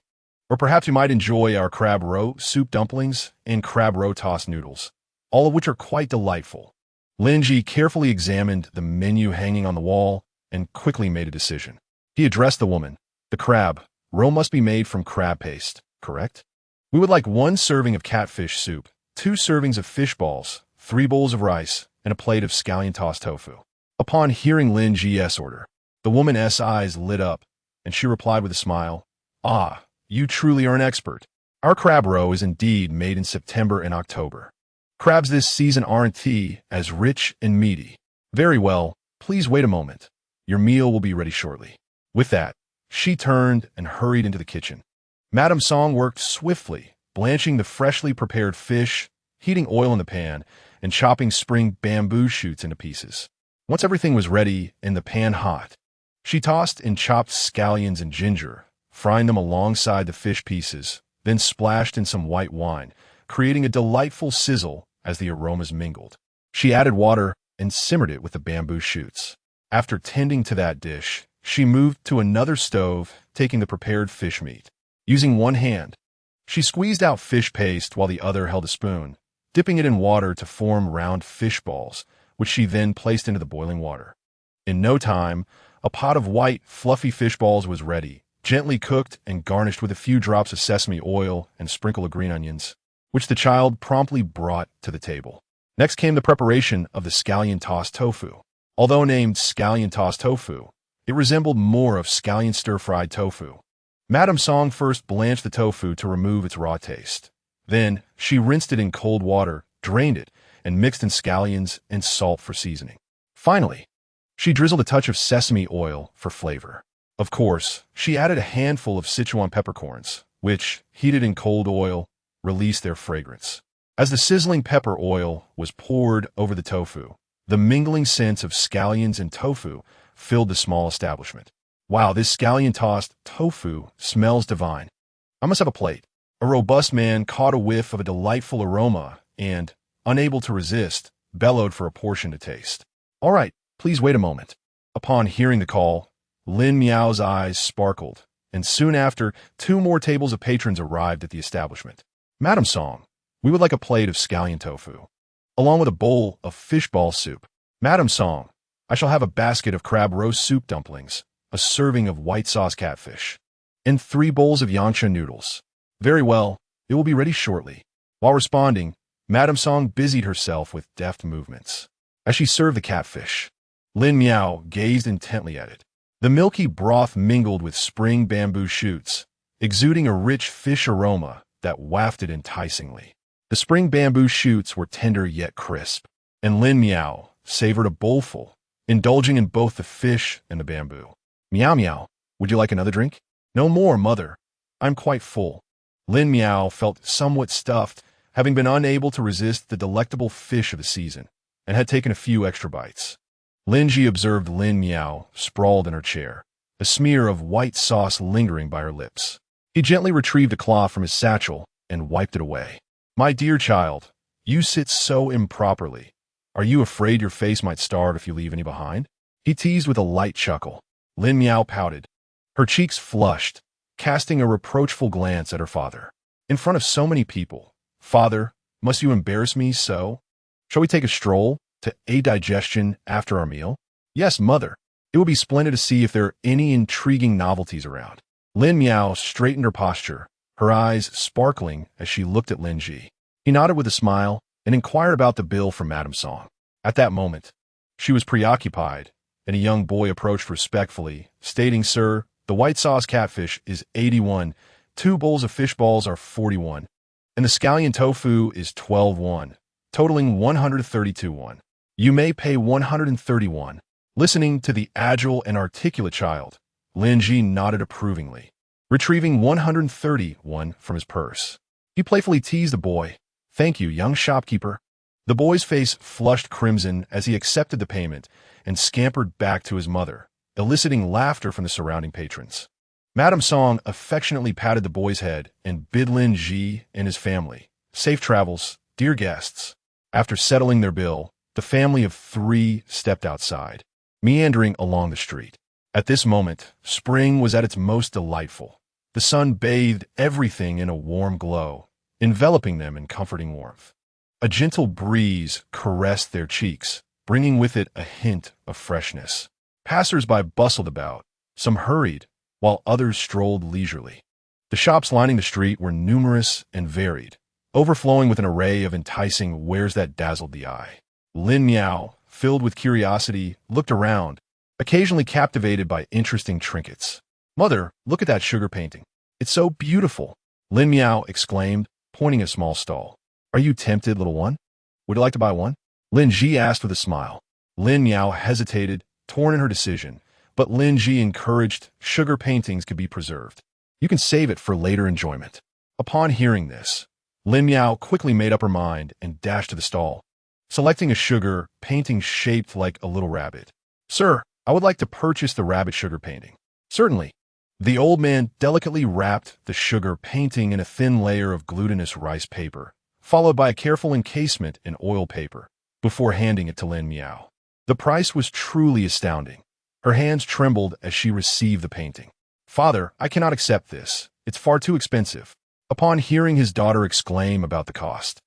Or perhaps you might enjoy our crab roe soup dumplings and crab roe tossed noodles, all of which are quite delightful. Lin Ji carefully examined the menu hanging on the wall and quickly made a decision. He addressed the woman. The crab roe must be made from crab paste, correct? We would like 1 serving of catfish soup, 2 servings of fish balls, 3 bowls of rice, and a plate of scallion tossed tofu. Upon hearing Lin Ji's order, the woman's eyes lit up, and she replied with a smile, Ah, you truly are an expert. Our crab roe is indeed made in September and October. Crabs this season aren't as rich and meaty. Very well, please wait a moment. Your meal will be ready shortly. With that, she turned and hurried into the kitchen. Madame Song worked swiftly, blanching the freshly prepared fish, heating oil in the pan, and chopping spring bamboo shoots into pieces. Once everything was ready and the pan hot, she tossed in chopped scallions and ginger, frying them alongside the fish pieces, then splashed in some white wine, creating a delightful sizzle as the aromas mingled. She added water and simmered it with the bamboo shoots. After tending to that dish, she moved to another stove, taking the prepared fish meat. Using one hand, she squeezed out fish paste while the other held a spoon, dipping it in water to form round fish balls, which she then placed into the boiling water. In no time, a pot of white, fluffy fish balls was ready, gently cooked and garnished with a few drops of sesame oil and a sprinkle of green onions, which the child promptly brought to the table. Next came the preparation of the scallion tossed tofu. Although named scallion tossed tofu, it resembled more of scallion stir-fried tofu. Madame Song first blanched the tofu to remove its raw taste. Then, she rinsed it in cold water, drained it, and mixed in scallions and salt for seasoning. Finally, she drizzled a touch of sesame oil for flavor. Of course, she added a handful of Sichuan peppercorns, which, heated in cold oil, released their fragrance. As the sizzling pepper oil was poured over the tofu, the mingling scents of scallions and tofu filled the small establishment. Wow, this scallion-tossed tofu smells divine. I must have a plate. A robust man caught a whiff of a delightful aroma and, unable to resist, bellowed for a portion to taste. All right, please wait a moment. Upon hearing the call, Lin Miao's eyes sparkled, and soon after, 2 more tables of patrons arrived at the establishment. Madame Song, we would like a plate of scallion tofu, along with a bowl of fishball soup. Madame Song, I shall have a basket of crab roast soup dumplings, a serving of white sauce catfish, and 3 bowls of yangsha noodles. Very well, it will be ready shortly. While responding, Madame Song busied herself with deft movements. As she served the catfish, Lin Miao gazed intently at it. The milky broth mingled with spring bamboo shoots, exuding a rich fish aroma that wafted enticingly. The spring bamboo shoots were tender yet crisp, and Lin Miao savored a bowlful, indulging in both the fish and the bamboo. Meow meow, would you like another drink? No more, mother. I'm quite full. Lin Miao felt somewhat stuffed, having been unable to resist the delectable fish of the season, and had taken a few extra bites. Lin Ji observed Lin Miao sprawled in her chair, a smear of white sauce lingering by her lips. He gently retrieved a cloth from his satchel and wiped it away. My dear child, you sit so improperly. Are you afraid your face might starve if you leave any behind? He teased with a light chuckle. Lin Miao pouted, her cheeks flushed, casting a reproachful glance at her father. In front of so many people, Father, must you embarrass me so? Shall we take a stroll to aid digestion after our meal? Yes, mother. It will be splendid to see if there are any intriguing novelties around. Lin Miao straightened her posture, her eyes sparkling as she looked at Lin Ji. He nodded with a smile and inquired about the bill from Madame Song. At that moment, she was preoccupied, and a young boy approached respectfully, stating, Sir, the white sauce catfish is 81, 2 bowls of fish balls are 41, and the scallion tofu is 12 won, totaling 132 won. You may pay 131. Listening to the agile and articulate child, Lin Ji nodded approvingly, retrieving 131 from his purse. He playfully teased the boy. Thank you, young shopkeeper. The boy's face flushed crimson as he accepted the payment and scampered back to his mother, eliciting laughter from the surrounding patrons. Madame Song affectionately patted the boy's head and bid Lin Ji and his family safe travels, dear guests. After settling their bill, the family of 3 stepped outside, meandering along the street. At this moment, spring was at its most delightful. The sun bathed everything in a warm glow, enveloping them in comforting warmth. A gentle breeze caressed their cheeks, bringing with it a hint of freshness. Passers-by bustled about, some hurried, while others strolled leisurely. The shops lining the street were numerous and varied, overflowing with an array of enticing wares that dazzled the eye. Lin Miao, filled with curiosity, looked around, occasionally captivated by interesting trinkets. Mother, look at that sugar painting. It's so beautiful, Lin Miao exclaimed, pointing at a small stall. Are you tempted, little one? Would you like to buy one? Lin Ji asked with a smile. Lin Miao hesitated, torn in her decision, but Lin Ji encouraged sugar paintings could be preserved. You can save it for later enjoyment. Upon hearing this, Lin Miao quickly made up her mind and dashed to the stall, selecting a sugar painting shaped like a little rabbit. Sir, I would like to purchase the rabbit sugar painting. Certainly. The old man delicately wrapped the sugar painting in a thin layer of glutinous rice paper, followed by a careful encasement in oil paper, before handing it to Lin Miao. The price was truly astounding. Her hands trembled as she received the painting. Father, I cannot accept this. It's far too expensive. Upon hearing his daughter exclaim about the cost,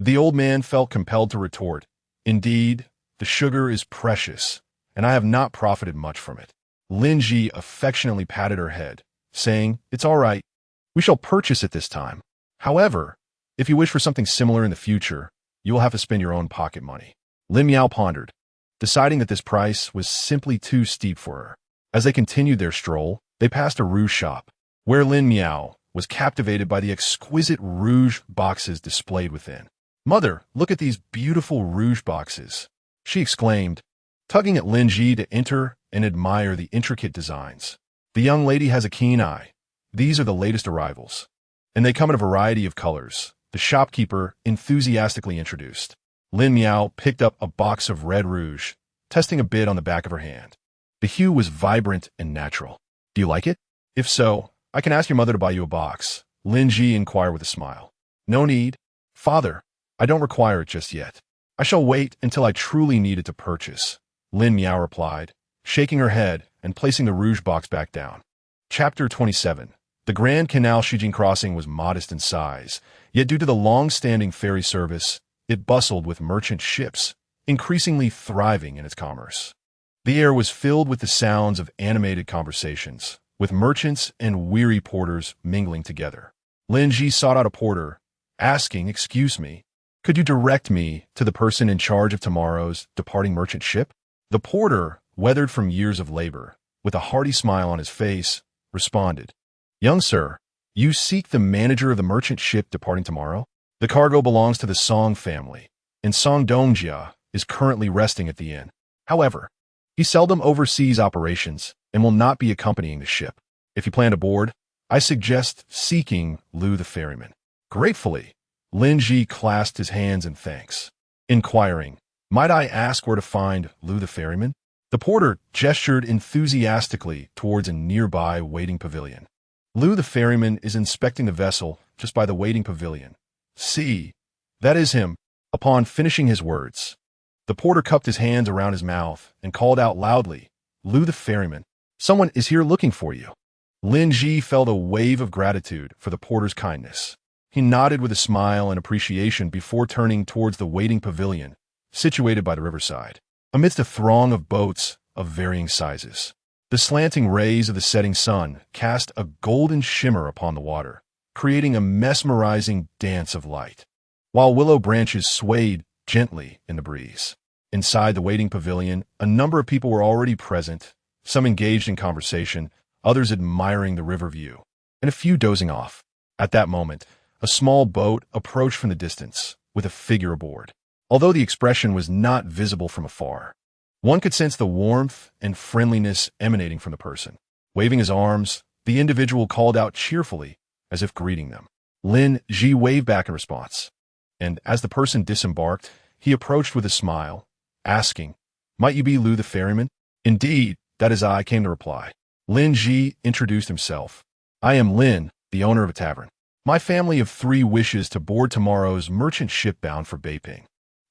the old man felt compelled to retort, Indeed, the sugar is precious, and I have not profited much from it. Lin Ji affectionately patted her head, saying, It's all right. We shall purchase it this time. However, if you wish for something similar in the future, you will have to spend your own pocket money. Lin Miao pondered, deciding that this price was simply too steep for her. As they continued their stroll, they passed a rouge shop, where Lin Miao was captivated by the exquisite rouge boxes displayed within. Mother, look at these beautiful rouge boxes, she exclaimed, tugging at Lin Ji to enter and admire the intricate designs. The young lady has a keen eye. These are the latest arrivals, and they come in a variety of colors, the shopkeeper enthusiastically introduced. Lin Miao picked up a box of red rouge, testing a bit on the back of her hand. The hue was vibrant and natural. Do you like it? If so, I can ask your mother to buy you a box, Lin Ji inquired with a smile. No need. Father, I don't require it just yet. I shall wait until I truly need it to purchase, Lin Miao replied, shaking her head and placing the rouge box back down. Chapter 27. The Grand Canal Shijing Crossing was modest in size, yet due to the long-standing ferry service, it bustled with merchant ships, increasingly thriving in its commerce. The air was filled with the sounds of animated conversations, with merchants and weary porters mingling together. Lin Ji sought out a porter, asking, Excuse me, could you direct me to the person in charge of tomorrow's departing merchant ship? The porter, weathered from years of labor, with a hearty smile on his face, responded, Young sir, you seek the manager of the merchant ship departing tomorrow? The cargo belongs to the Song family, and Song Dongjia is currently resting at the inn. However, he seldom oversees operations and will not be accompanying the ship. If you plan to board, I suggest seeking Lu the ferryman. Gratefully, Lin Ji clasped his hands in thanks, inquiring, Might I ask where to find Lu the ferryman? The porter gestured enthusiastically towards a nearby waiting pavilion. Lu the ferryman is inspecting the vessel just by the waiting pavilion. See, that is him. Upon finishing his words, the porter cupped his hands around his mouth and called out loudly, Lu the ferryman, someone is here looking for you. Lin Ji felt a wave of gratitude for the porter's kindness. He nodded with a smile and appreciation before turning towards the waiting pavilion, situated by the riverside, amidst a throng of boats of varying sizes. The slanting rays of the setting sun cast a golden shimmer upon the water, creating a mesmerizing dance of light, while willow branches swayed gently in the breeze. Inside the waiting pavilion, a number of people were already present, some engaged in conversation, others admiring the river view, and a few dozing off. At that moment, a small boat approached from the distance, with a figure aboard. Although the expression was not visible from afar, one could sense the warmth and friendliness emanating from the person. Waving his arms, the individual called out cheerfully, as if greeting them. Lin Ji waved back in response, and as the person disembarked, he approached with a smile, asking, Might you be Lu the ferryman? Indeed, that is I, came the reply. Lin Ji introduced himself. I am Lin, the owner of a tavern. My family of 3 wishes to board tomorrow's merchant ship bound for Beiping,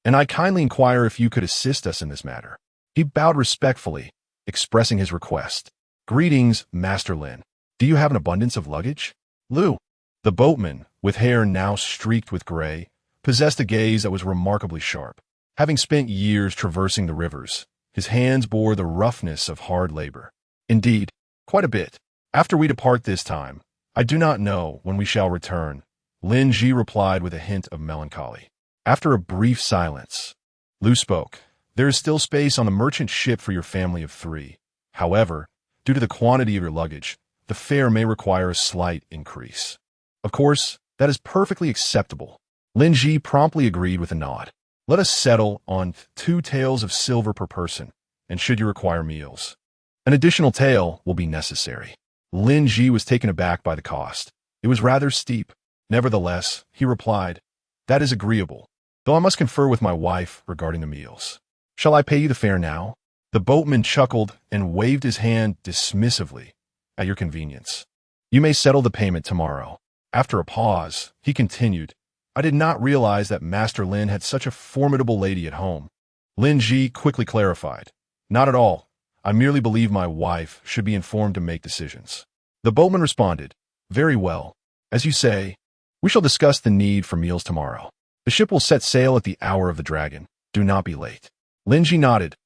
and I kindly inquire if you could assist us in this matter. He bowed respectfully, expressing his request. Greetings, Master Lin. Do you have an abundance of luggage? Lu, the boatman, with hair now streaked with gray, possessed a gaze that was remarkably sharp. Having spent years traversing the rivers, his hands bore the roughness of hard labor. Indeed, quite a bit. After we depart this time, I do not know when we shall return, Lin Ji replied with a hint of melancholy. After a brief silence, Lu spoke. There is still space on the merchant ship for your family of 3. However, due to the quantity of your luggage, the fare may require a slight increase. Of course, that is perfectly acceptable. Lin Ji promptly agreed with a nod. Let us settle on 2 taels of silver per person, and should you require meals, an additional tael will be necessary. Lin Ji was taken aback by the cost. It was rather steep. Nevertheless, he replied, "That is agreeable, though I must confer with my wife regarding the meals. Shall I pay you the fare now?" The boatman chuckled and waved his hand dismissively. "At your convenience. You may settle the payment tomorrow." After a pause, he continued, "I did not realize that Master Lin had such a formidable lady at home." Lin Ji quickly clarified, "Not at all. I merely believe my wife should be informed to make decisions." The boatman responded, "Very well. As you say, we shall discuss the need for meals tomorrow. The ship will set sail at the hour of the dragon. Do not be late." Lin Ji nodded.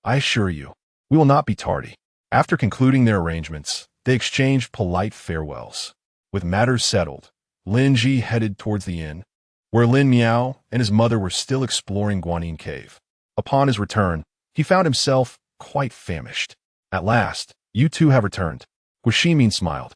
"I assure you, we will not be tardy." After concluding their arrangements, they exchanged polite farewells. With matters settled, Lin Ji headed towards the inn, where Lin Miao and his mother were still exploring Guanyin Cave. Upon his return, he found himself quite famished. "At last, you two have returned." Guaximin smiled,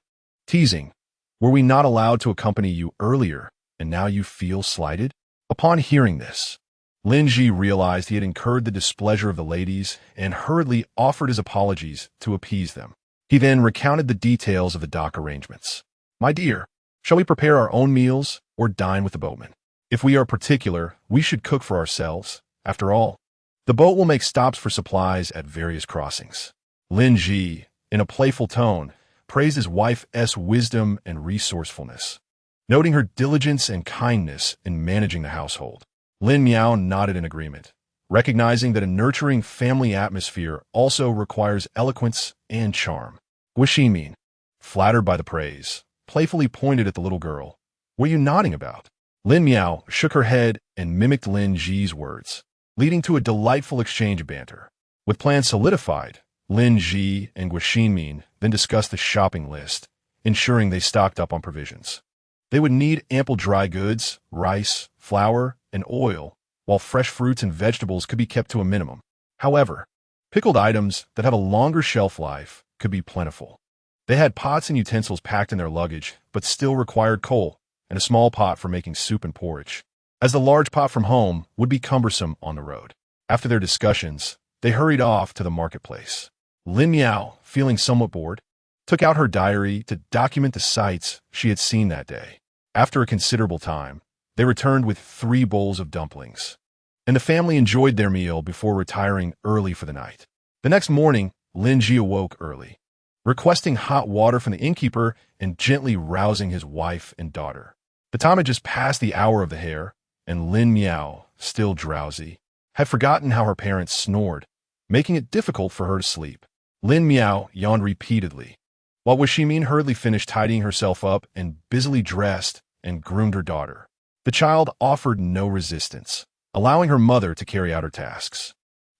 teasing, "Were we not allowed to accompany you earlier, and now you feel slighted?" Upon hearing this, Lin Ji realized he had incurred the displeasure of the ladies and hurriedly offered his apologies to appease them. He then recounted the details of the dock arrangements. "My dear, shall we prepare our own meals or dine with the boatman? If we are particular, we should cook for ourselves. After all, the boat will make stops for supplies at various crossings." Lin Ji, in a playful tone, praised his wife's wisdom and resourcefulness, noting her diligence and kindness in managing the household. Lin Miao nodded in agreement, recognizing that a nurturing family atmosphere also requires eloquence and charm. Guaximin, flattered by the praise, playfully pointed at the little girl. "What are you nodding about?" Lin Miao shook her head and mimicked Lin Ji's words, leading to a delightful exchange of banter. With plans solidified, Lin Ji and Guaximin then discussed the shopping list, ensuring they stocked up on provisions. They would need ample dry goods, rice, flour, and oil, while fresh fruits and vegetables could be kept to a minimum. However, pickled items that have a longer shelf life could be plentiful. They had pots and utensils packed in their luggage, but still required coal and a small pot for making soup and porridge, as the large pot from home would be cumbersome on the road. After their discussions, they hurried off to the marketplace. Lin Miao, feeling somewhat bored, took out her diary to document the sights she had seen that day. After a considerable time, they returned with 3 bowls of dumplings, and the family enjoyed their meal before retiring early for the night. The next morning, Lin Ji awoke early, requesting hot water from the innkeeper and gently rousing his wife and daughter. The time had just passed the hour of the hare, and Lin Miao, still drowsy, had forgotten how her parents snored, making it difficult for her to sleep. Lin Miao yawned repeatedly, while Guaximin hurriedly finished tidying herself up and busily dressed and groomed her daughter. The child offered no resistance, allowing her mother to carry out her tasks.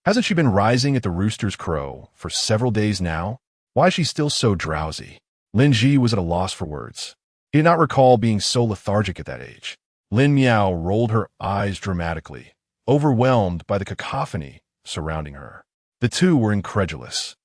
"Hasn't she been rising at the rooster's crow for several days now? Why is she still so drowsy?" Lin Ji was at a loss for words. He did not recall being so lethargic at that age. Lin Miao rolled her eyes dramatically, overwhelmed by the cacophony surrounding her. The two were incredulous.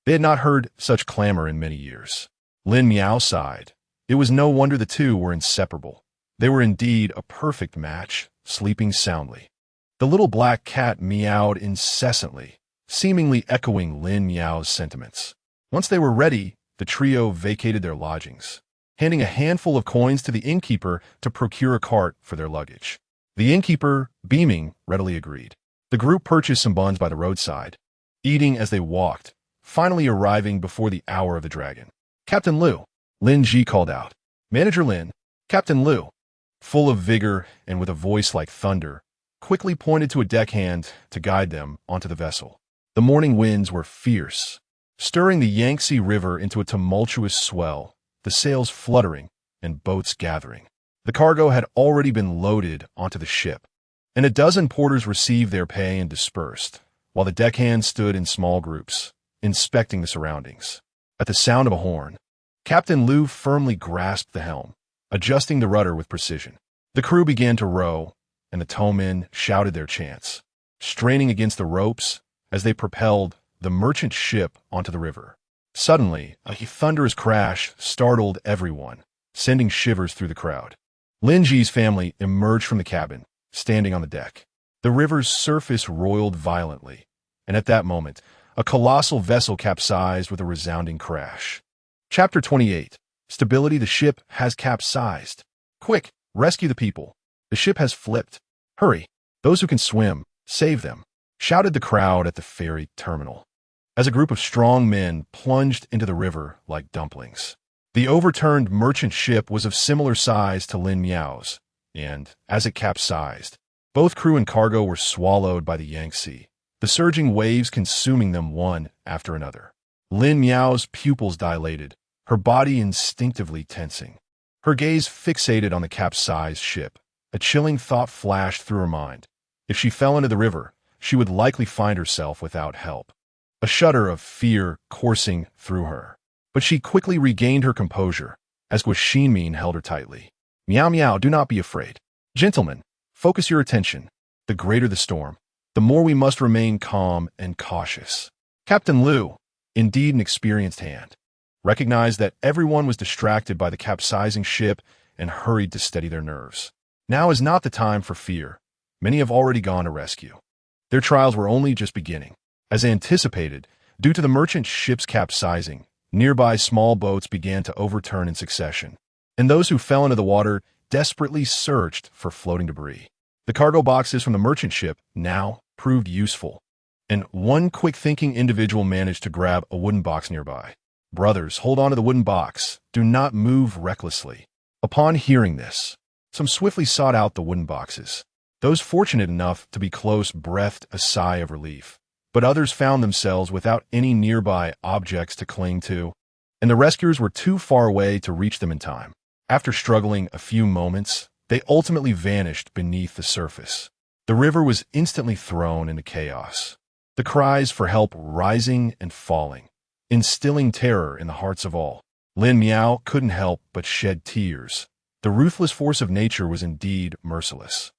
They had not heard such clamor in many years. Lin Miao sighed. It was no wonder the two were inseparable. They were indeed a perfect match, sleeping soundly. The little black cat meowed incessantly, seemingly echoing Lin Miao's sentiments. Once they were ready, the trio vacated their lodgings, handing a handful of coins to the innkeeper to procure a cart for their luggage. The innkeeper, beaming, readily agreed. The group purchased some buns by the roadside, eating as they walked, finally arriving before the hour of the dragon. "Captain Liu," Lin Ji called out. Manager Lin, Captain Liu, full of vigor and with a voice like thunder, quickly pointed to a deckhand to guide them onto the vessel. The morning winds were fierce, stirring the Yangtze River into a tumultuous swell, the sails fluttering and boats gathering. The cargo had already been loaded onto the ship, and a dozen porters received their pay and dispersed, while the deckhands stood in small groups, inspecting the surroundings. At the sound of a horn, Captain Liu firmly grasped the helm, adjusting the rudder with precision. The crew began to row, and the towmen shouted their chants, straining against the ropes as they propelled the merchant ship onto the river. Suddenly, a thunderous crash startled everyone, sending shivers through the crowd. Lin Ji's family emerged from the cabin, standing on the deck. The river's surface roiled violently, and at that moment, a colossal vessel capsized with a resounding crash. Chapter 28. Stability. The ship has capsized. Quick, rescue the people. The ship has flipped. Hurry. Those who can swim, save them, shouted the crowd at the ferry terminal, as a group of strong men plunged into the river like dumplings. The overturned merchant ship was of similar size to Lin Miao's, and, as it capsized, both crew and cargo were swallowed by the Yangtze, the surging waves consuming them one after another. Lin Miao's pupils dilated, her body instinctively tensing. Her gaze fixated on the capsized ship. A chilling thought flashed through her mind. If she fell into the river, she would likely find herself without help. A shudder of fear coursing through her. But she quickly regained her composure, as Guo Xinmin held her tightly. Miao Miao, do not be afraid. Gentlemen, focus your attention. The greater the storm, the more we must remain calm and cautious. Captain Liu, indeed an experienced hand, recognized that everyone was distracted by the capsizing ship and hurried to steady their nerves. Now is not the time for fear. Many have already gone to rescue. Their trials were only just beginning. As anticipated, due to the merchant ship's capsizing, nearby small boats began to overturn in succession, and those who fell into the water desperately searched for floating debris. The cargo boxes from the merchant ship now proved useful, and one quick-thinking individual managed to grab a wooden box nearby. Brothers, hold on to the wooden box. Do not move recklessly. Upon hearing this, some swiftly sought out the wooden boxes. Those fortunate enough to be close breathed a sigh of relief, but others found themselves without any nearby objects to cling to, and the rescuers were too far away to reach them in time. After struggling a few moments, they ultimately vanished beneath the surface. The river was instantly thrown into chaos, the cries for help rising and falling, instilling terror in the hearts of all. Lin Miao couldn't help but shed tears. The ruthless force of nature was indeed merciless.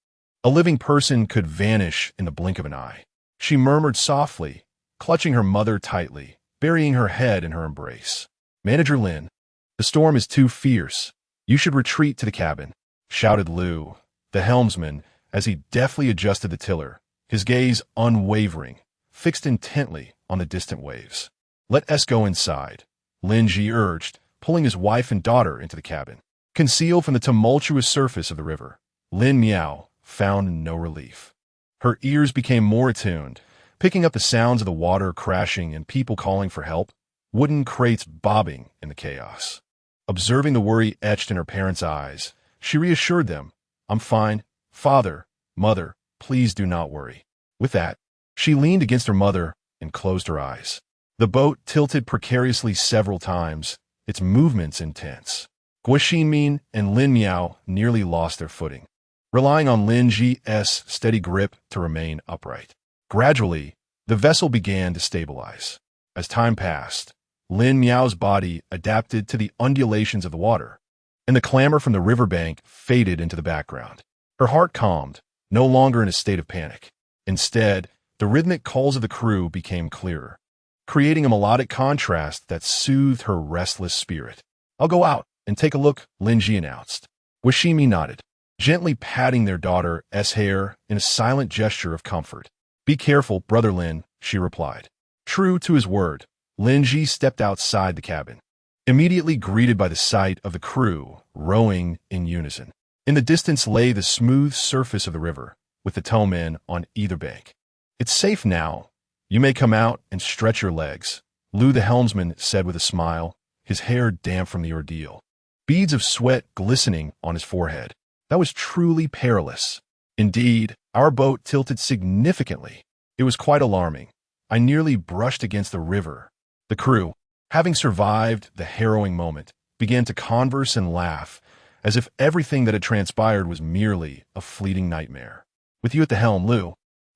A living person could vanish in the blink of an eye. She murmured softly, clutching her mother tightly, burying her head in her embrace. Manager Lin, the storm is too fierce. You should retreat to the cabin, shouted Liu, the helmsman, as he deftly adjusted the tiller, his gaze unwavering, fixed intently on the distant waves. Let us go inside, Lin Ji urged, pulling his wife and daughter into the cabin. Concealed from the tumultuous surface of the river, Lin Miao found no relief. Her ears became more attuned, picking up the sounds of the water crashing and people calling for help, wooden crates bobbing in the chaos. Observing the worry etched in her parents' eyes, she reassured them, I'm fine. Father, mother, please do not worry. With that, she leaned against her mother and closed her eyes. The boat tilted precariously several times, its movements intense. Guo Xinmin and Lin Miao nearly lost their footing, relying on Lin Ji's steady grip to remain upright. Gradually, the vessel began to stabilize. As time passed, Lin Miao's body adapted to the undulations of the water, and the clamor from the riverbank faded into the background. Her heart calmed, no longer in a state of panic. Instead, the rhythmic calls of the crew became clearer, creating a melodic contrast that soothed her restless spirit. I'll go out and take a look, Lin Ji announced. Guo Xinmin nodded, gently patting their daughter's hair in a silent gesture of comfort. Be careful, Brother Lin, she replied. True to his word, Lin Ji stepped outside the cabin, immediately greeted by the sight of the crew rowing in unison. In the distance lay the smooth surface of the river, with the towmen on either bank. It's safe now. You may come out and stretch your legs, Liu the helmsman said with a smile, his hair damp from the ordeal, beads of sweat glistening on his forehead. That was truly perilous. Indeed, our boat tilted significantly. It was quite alarming. I nearly brushed against the river. The crew, having survived the harrowing moment, began to converse and laugh, as if everything that had transpired was merely a fleeting nightmare. With you at the helm, Liu,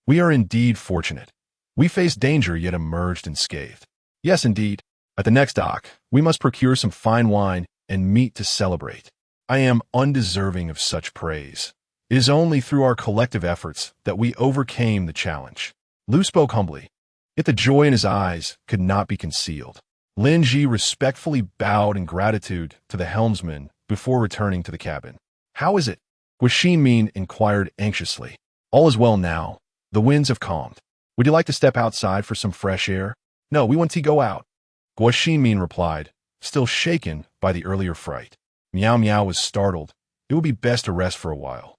we are indeed fortunate. We faced danger yet emerged unscathed. Yes, indeed. At the next dock, we must procure some fine wine and meat to celebrate. I am undeserving of such praise. It is only through our collective efforts that we overcame the challenge. Liu spoke humbly, yet the joy in his eyes could not be concealed. Lin Ji respectfully bowed in gratitude to the helmsman before returning to the cabin. How is it? Guo Xinmin inquired anxiously. All is well now. The winds have calmed. Would you like to step outside for some fresh air? No, we want to go out, Guo Xinmin replied, still shaken by the earlier fright. Meow Meow was startled. It would be best to rest for a while.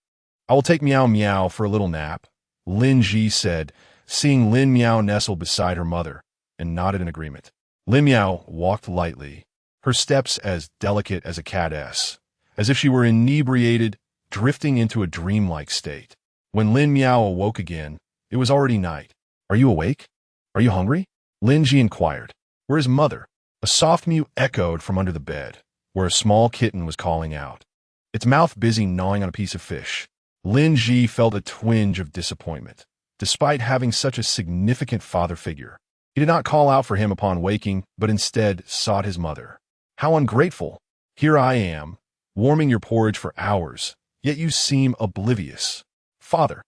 I will take Meow Meow for a little nap, Lin Ji said, seeing Lin Meow nestle beside her mother, and nodded in agreement. Lin Meow walked lightly, her steps as delicate as a cat's, as if she were inebriated, drifting into a dreamlike state. When Lin Meow awoke again, it was already night. Are you awake? Are you hungry? Lin Ji inquired. Where is mother? A soft mew echoed from under the bed, where a small kitten was calling out, its mouth busy gnawing on a piece of fish. Lin Ji felt a twinge of disappointment. Despite having such a significant father figure, he did not call out for him upon waking, but instead sought his mother. How ungrateful! Here I am, warming your porridge for hours, yet you seem oblivious. Father,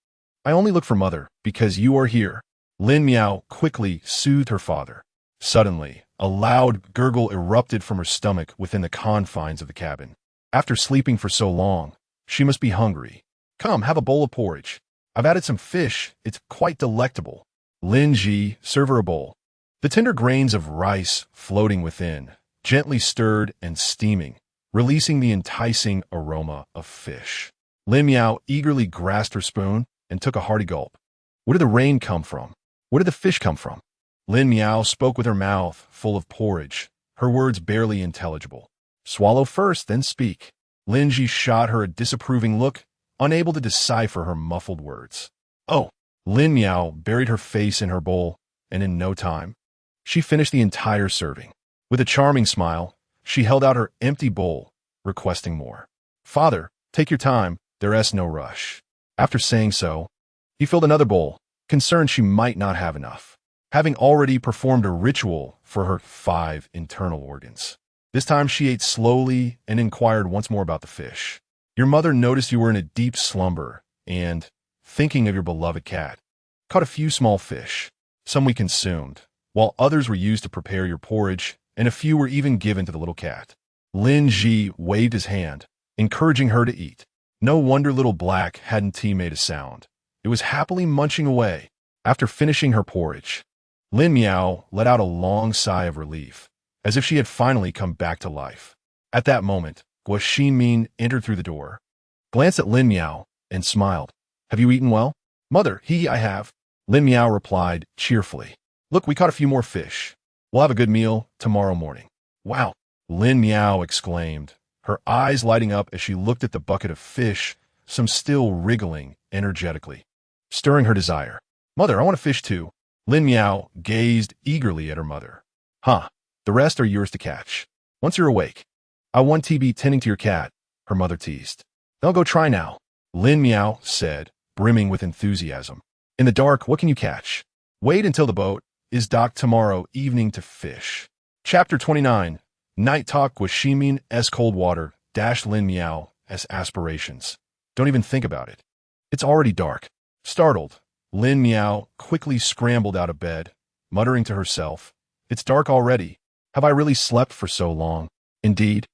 I only look for mother because you are here. Lin Meow quickly soothed her father. Suddenly, a loud gurgle erupted from her stomach within the confines of the cabin. After sleeping for so long, she must be hungry. Come, have a bowl of porridge. I've added some fish. It's quite delectable. Lin Ji, serve her a bowl. The tender grains of rice floating within, gently stirred and steaming, releasing the enticing aroma of fish. Lin Meow eagerly grasped her spoon and took a hearty gulp. Where did the rain come from? Where did the fish come from? Lin Meow spoke with her mouth full of porridge, her words barely intelligible. Swallow first, then speak. Lin Ji shot her a disapproving look, unable to decipher her muffled words. Oh! Lin Meow buried her face in her bowl, and in no time, she finished the entire serving. With a charming smile, she held out her empty bowl, requesting more. Father, take your time, there's no rush. After saying so, he filled another bowl, concerned she might not have enough, having already performed a ritual for her 5 internal organs. This time she ate slowly and inquired once more about the fish. Your mother noticed you were in a deep slumber and, thinking of your beloved cat, caught a few small fish. Some we consumed, while others were used to prepare your porridge, and a few were even given to the little cat. Lin Ji waved his hand, encouraging her to eat. No wonder Little Black hadn't made a sound. It was happily munching away. After finishing her porridge, Lin Meow let out a long sigh of relief, as if she had finally come back to life. At that moment, Guo Xinmin entered through the door, glanced at Lin Meow, and smiled. Have you eaten well? Mother, I have. Lin Meow replied cheerfully. Look, we caught a few more fish. We'll have a good meal tomorrow morning. Wow! Lin Meow exclaimed, her eyes lighting up as she looked at the bucket of fish, some still wriggling energetically, stirring her desire. Mother, I want a fish too. Lin Meow gazed eagerly at her mother. Huh, the rest are yours to catch. Once you're awake, I want to be tending to your cat, her mother teased. I'll go try now, Lin Meow said, brimming with enthusiasm. In the dark, what can you catch? Wait until the boat is docked tomorrow evening to fish. Chapter 29. Night Talk with Ximin S. Coldwater - Lin Meow S. Aspirations. Don't even think about it. It's already dark. Startled, Lin Meow quickly scrambled out of bed, muttering to herself, It's dark already. Have I really slept for so long? Indeed.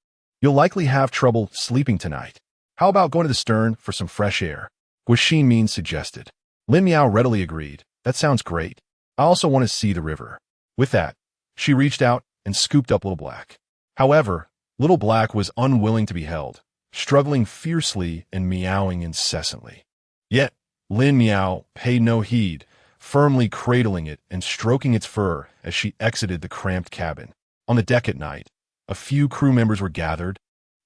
You'll likely have trouble sleeping tonight. How about going to the stern for some fresh air? Guo Xinmin suggested. Lin Meow readily agreed. That sounds great. I also want to see the river. With that, she reached out and scooped up Little Black. However, Little Black was unwilling to be held, struggling fiercely and meowing incessantly. Yet, Lin Meow paid no heed, firmly cradling it and stroking its fur as she exited the cramped cabin. On the deck at night, a few crew members were gathered,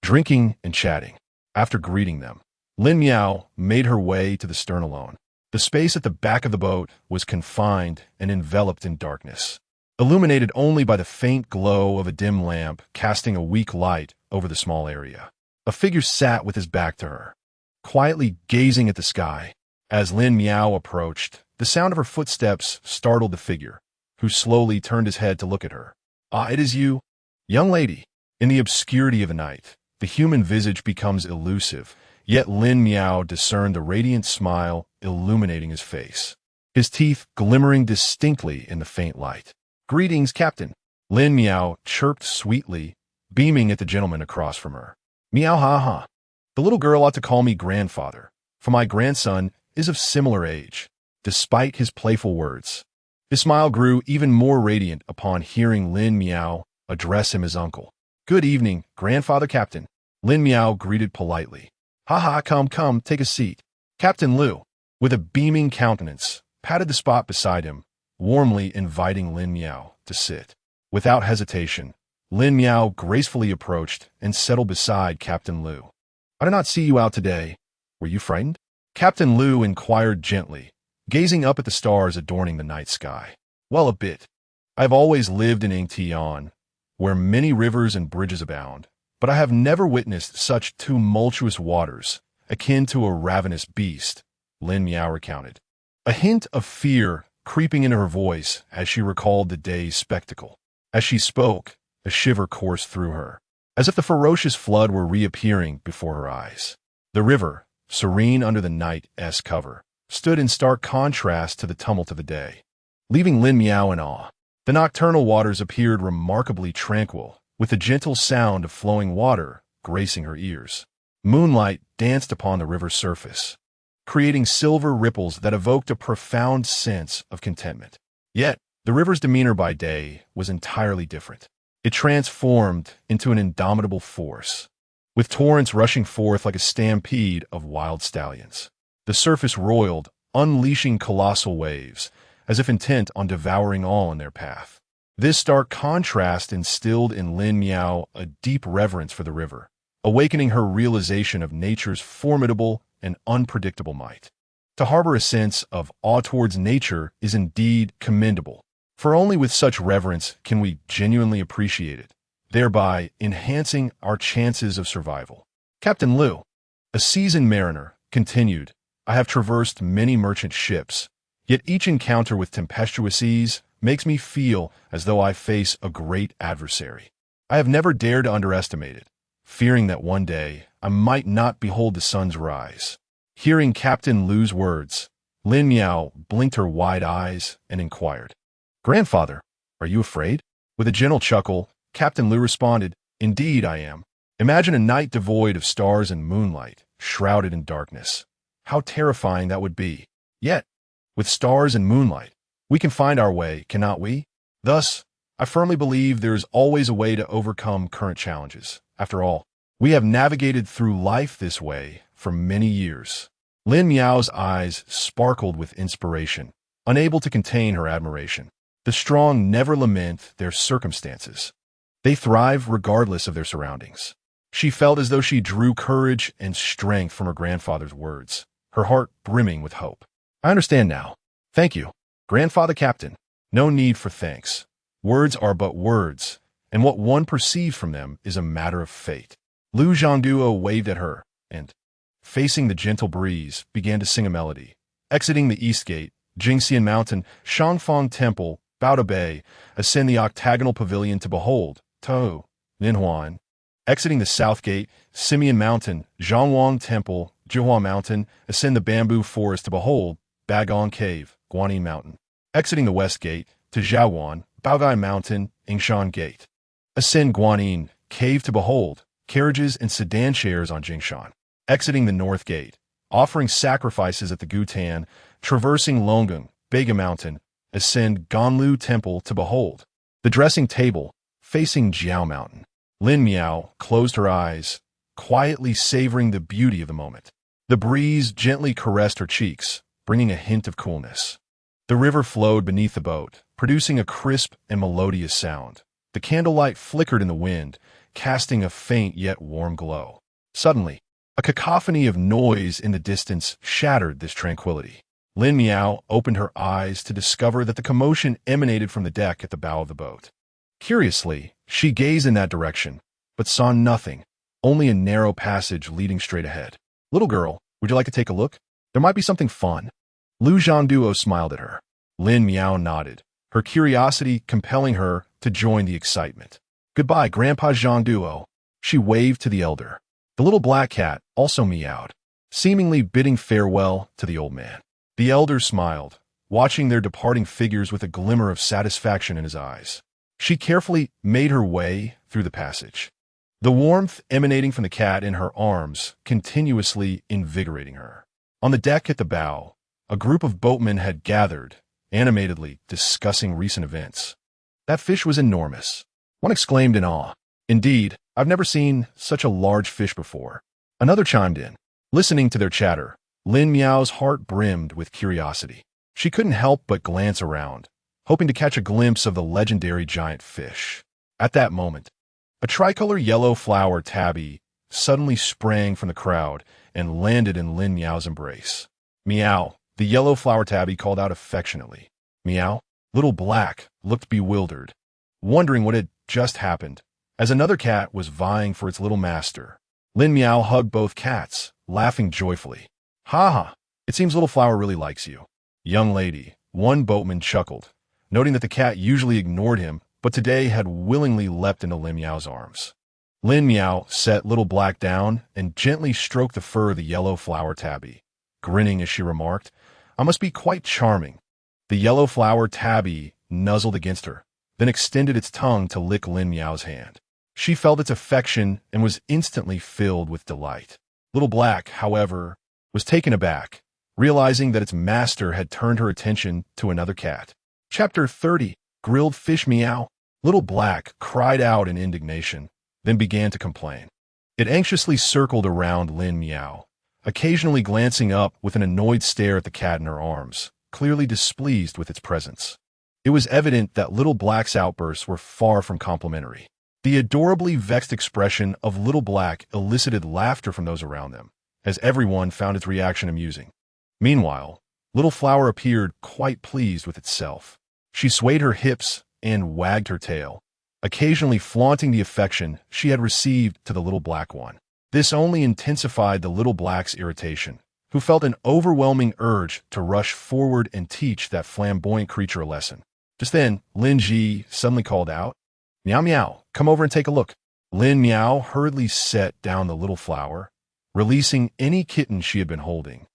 drinking and chatting. After greeting them, Lin Meow made her way to the stern alone. The space at the back of the boat was confined and enveloped in darkness, illuminated only by the faint glow of a dim lamp casting a weak light over the small area. A figure sat with his back to her, quietly gazing at the sky. As Lin Meow approached, the sound of her footsteps startled the figure, who slowly turned his head to look at her. Ah, it is you, young lady. In the obscurity of the night, the human visage becomes elusive, yet Lin Meow discerned the radiant smile illuminating his face, his teeth glimmering distinctly in the faint light. Greetings, Captain. Lin Meow chirped sweetly, beaming at the gentleman across from her. Meow ha ha. The little girl ought to call me grandfather, for my grandson is of similar age. Despite his playful words, his smile grew even more radiant upon hearing Lin Meow address him as uncle. Good evening, Grandfather Captain. Lin Miao greeted politely. Ha, come, take a seat. Captain Liu, with a beaming countenance, patted the spot beside him, warmly inviting Lin Miao to sit. Without hesitation, Lin Miao gracefully approached and settled beside Captain Liu. I did not see you out today. Were you frightened? Captain Liu inquired gently, gazing up at the stars adorning the night sky. Well, a bit. I have always lived in Yingtian, where many rivers and bridges abound, but I have never witnessed such tumultuous waters, akin to a ravenous beast, Lin Miao recounted. A hint of fear creeping into her voice as she recalled the day's spectacle. As she spoke, a shiver coursed through her, as if the ferocious flood were reappearing before her eyes. The river, serene under the night's cover, stood in stark contrast to the tumult of the day, leaving Lin Miao in awe. The nocturnal waters appeared remarkably tranquil, with the gentle sound of flowing water gracing her ears. Moonlight danced upon the river's surface, creating silver ripples that evoked a profound sense of contentment. Yet, the river's demeanor by day was entirely different. It transformed into an indomitable force, with torrents rushing forth like a stampede of wild stallions. The surface roiled, unleashing colossal waves, as if intent on devouring all in their path. This stark contrast instilled in Lin Miao a deep reverence for the river, awakening her realization of nature's formidable and unpredictable might. To harbor a sense of awe towards nature is indeed commendable, for only with such reverence can we genuinely appreciate it, thereby enhancing our chances of survival. Captain Liu, a seasoned mariner, continued, I have traversed many merchant ships, yet each encounter with tempestuous seas makes me feel as though I face a great adversary. I have never dared to underestimate it, fearing that one day I might not behold the sun's rise. Hearing Captain Liu's words, Lin Miao blinked her wide eyes and inquired, Grandfather, are you afraid? With a gentle chuckle, Captain Liu responded, Indeed I am. Imagine a night devoid of stars and moonlight, shrouded in darkness. How terrifying that would be. Yet, with stars and moonlight, we can find our way, cannot we? Thus, I firmly believe there is always a way to overcome current challenges. After all, we have navigated through life this way for many years. Lin Miao's eyes sparkled with inspiration, unable to contain her admiration. The strong never lament their circumstances. They thrive regardless of their surroundings. She felt as though she drew courage and strength from her grandfather's words, her heart brimming with hope. I understand now. Thank you, Grandfather Captain. No need for thanks. Words are but words, and what one perceives from them is a matter of fate. Lu Zhangduo waved at her, and, facing the gentle breeze, began to sing a melody. Exiting the East Gate, Jingxian Mountain, Shangfang Temple, Baoda Bay, ascend the octagonal pavilion to behold, Tou, Ninhuan. Exiting the South Gate, Simeon Mountain, Zhangwang Temple, Zhihua Mountain, ascend the bamboo forest to behold, Bagong Cave, Guanyin Mountain. Exiting the West Gate, to Zhaowan, Baogai Mountain, Yingshan Gate. Ascend Guanyin Cave to behold, carriages and sedan chairs on Jingshan. Exiting the North Gate, offering sacrifices at the Gutan, traversing Longung, Bega Mountain, ascend Ganlu Temple to behold, the dressing table, facing Jiao Mountain. Lin Miao closed her eyes, quietly savoring the beauty of the moment. The breeze gently caressed her cheeks, bringing a hint of coolness. The river flowed beneath the boat, producing a crisp and melodious sound. The candlelight flickered in the wind, casting a faint yet warm glow. Suddenly, a cacophony of noise in the distance shattered this tranquility. Lin Miao opened her eyes to discover that the commotion emanated from the deck at the bow of the boat. Curiously, she gazed in that direction, but saw nothing, only a narrow passage leading straight ahead. Little girl, would you like to take a look? There might be something fun. Lu Zhangduo smiled at her. Lin Miao nodded, her curiosity compelling her to join the excitement. Goodbye, Grandpa Zhangduo. She waved to the elder. The little black cat also meowed, seemingly bidding farewell to the old man. The elder smiled, watching their departing figures with a glimmer of satisfaction in his eyes. She carefully made her way through the passage, the warmth emanating from the cat in her arms continuously invigorating her. On the deck at the bow, a group of boatmen had gathered, animatedly discussing recent events. That fish was enormous. One exclaimed in awe. Indeed, I've never seen such a large fish before. Another chimed in. Listening to their chatter, Lin Miao's heart brimmed with curiosity. She couldn't help but glance around, hoping to catch a glimpse of the legendary giant fish. At that moment, a tricolor yellow flower tabby suddenly sprang from the crowd and landed in Lin Miao's embrace. Meow, the yellow flower tabby called out affectionately. Meow, Little Black looked bewildered, wondering what had just happened, as another cat was vying for its little master. Lin Miao hugged both cats, laughing joyfully. Ha ha, it seems Little Flower really likes you. Young lady, one boatman chuckled, noting that the cat usually ignored him, but today had willingly leapt into Lin Miao's arms. Lin Miao set Little Black down and gently stroked the fur of the yellow flower tabby, grinning as she remarked, I must be quite charming. The yellow flower tabby nuzzled against her, then extended its tongue to lick Lin Miao's hand. She felt its affection and was instantly filled with delight. Little Black, however, was taken aback, realizing that its master had turned her attention to another cat. Chapter 30, Grilled Fish Meow. Little Black cried out in indignation, then began to complain. It anxiously circled around Lin Miao, occasionally glancing up with an annoyed stare at the cat in her arms, clearly displeased with its presence. It was evident that Little Black's outbursts were far from complimentary. The adorably vexed expression of Little Black elicited laughter from those around them, as everyone found its reaction amusing. Meanwhile, Little Flower appeared quite pleased with itself. She swayed her hips and wagged her tail, occasionally flaunting the affection she had received to the Little Black one. This only intensified the Little Black's irritation, who felt an overwhelming urge to rush forward and teach that flamboyant creature a lesson. Just then, Lin Ji suddenly called out, Meow Meow, come over and take a look. Lin Miao hurriedly set down the Little Flower, releasing any kitten she had been holding,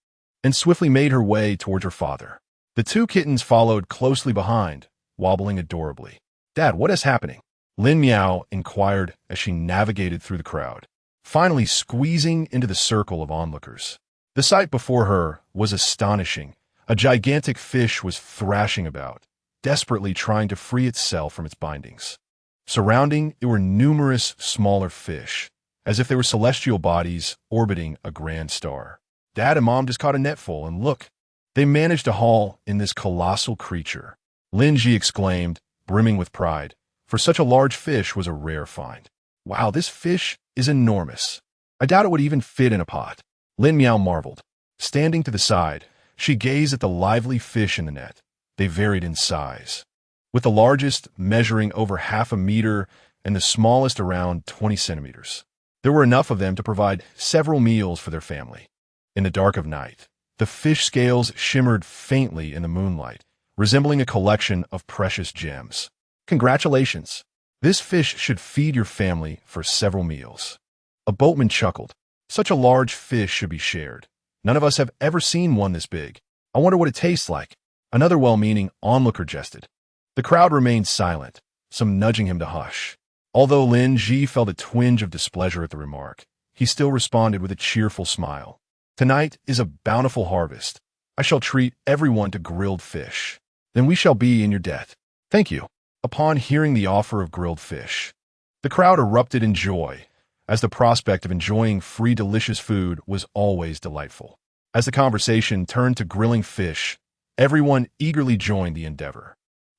and swiftly made her way towards her father. The two kittens followed closely behind, wobbling adorably. Dad, what is happening? Lin Miao inquired as she navigated through the crowd, finally squeezing into the circle of onlookers. The sight before her was astonishing. A gigantic fish was thrashing about, desperately trying to free itself from its bindings. Surrounding it were numerous smaller fish, as if they were celestial bodies orbiting a grand star. Dad and Mom just caught a net full, and look, they managed to haul in this colossal creature. Lin Ji exclaimed, brimming with pride, for such a large fish was a rare find. Wow, this fish is enormous. I doubt it would even fit in a pot. Lin Miao marveled. Standing to the side, she gazed at the lively fish in the net. They varied in size, with the largest measuring over 1/2 meter and the smallest around 20 centimeters. There were enough of them to provide several meals for their family. In the dark of night, the fish scales shimmered faintly in the moonlight, resembling a collection of precious gems. Congratulations! This fish should feed your family for several meals. A boatman chuckled. Such a large fish should be shared. None of us have ever seen one this big. I wonder what it tastes like. Another well-meaning onlooker jested. The crowd remained silent, some nudging him to hush. Although Lin Ji felt a twinge of displeasure at the remark, he still responded with a cheerful smile. Tonight is a bountiful harvest. I shall treat everyone to grilled fish. Then we shall be in your debt. Thank you. Upon hearing the offer of grilled fish, the crowd erupted in joy, as the prospect of enjoying free delicious food was always delightful. As the conversation turned to grilling fish, everyone eagerly joined the endeavor,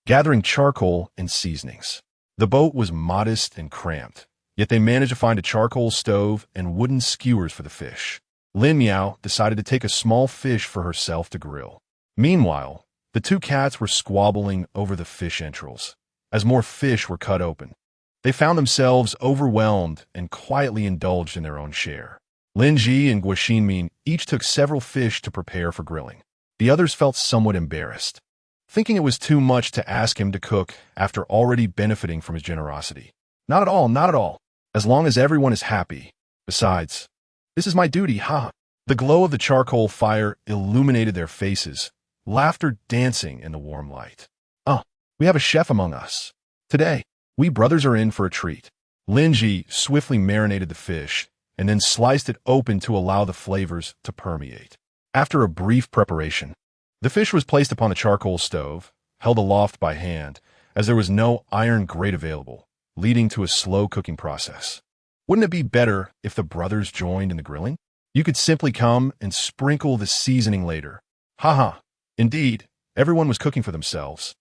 gathering charcoal and seasonings. The boat was modest and cramped, yet they managed to find a charcoal stove and wooden skewers for the fish. Lin Miao decided to take a small fish for herself to grill. Meanwhile, the two cats were squabbling over the fish entrails, as more fish were cut open. They found themselves overwhelmed and quietly indulged in their own share. Lin Ji and Guo Xinmin each took several fish to prepare for grilling. The others felt somewhat embarrassed, thinking it was too much to ask him to cook after already benefiting from his generosity. Not at all, not at all. As long as everyone is happy. Besides, this is my duty, ha! The glow of the charcoal fire illuminated their faces, laughter dancing in the warm light. Oh, we have a chef among us. Today, we brothers are in for a treat. Lin Ji swiftly marinated the fish and then sliced it open to allow the flavors to permeate. After a brief preparation, the fish was placed upon the charcoal stove, held aloft by hand, as there was no iron grate available, leading to a slow cooking process. Wouldn't it be better if the brothers joined in the grilling? You could simply come and sprinkle the seasoning later. Haha. Indeed, everyone was cooking for themselves.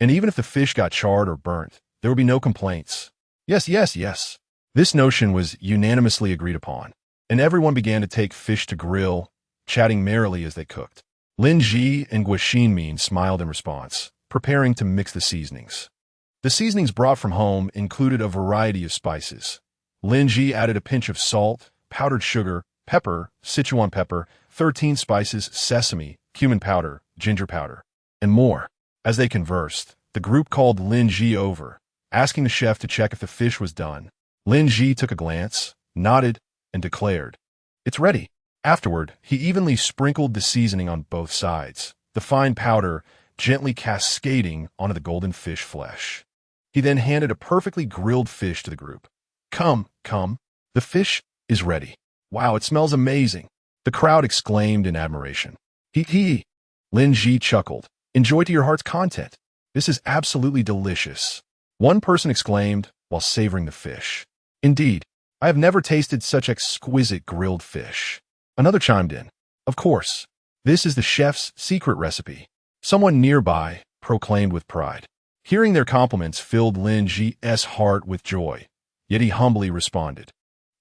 And even if the fish got charred or burnt, there would be no complaints. Yes, yes, yes. This notion was unanimously agreed upon, and everyone began to take fish to grill, chatting merrily as they cooked. Lin Ji and Guo smiled in response, preparing to mix the seasonings. The seasonings brought from home included a variety of spices. Lin Ji added a pinch of salt, powdered sugar, pepper, Sichuan pepper, 13 spices, sesame, cumin powder, ginger powder, and more. As they conversed, the group called Lin Ji over, asking the chef to check if the fish was done. Lin Ji took a glance, nodded, and declared, "It's ready." Afterward, he evenly sprinkled the seasoning on both sides, the fine powder gently cascading onto the golden fish flesh. He then handed a perfectly grilled fish to the group. Come, come, the fish is ready. Wow, it smells amazing. The crowd exclaimed in admiration. Hee. Lin Ji chuckled. Enjoy to your heart's content. This is absolutely delicious. One person exclaimed while savoring the fish. Indeed, I have never tasted such exquisite grilled fish. Another chimed in. Of course, this is the chef's secret recipe. Someone nearby proclaimed with pride. Hearing their compliments filled Lin Ji's heart with joy, yet he humbly responded.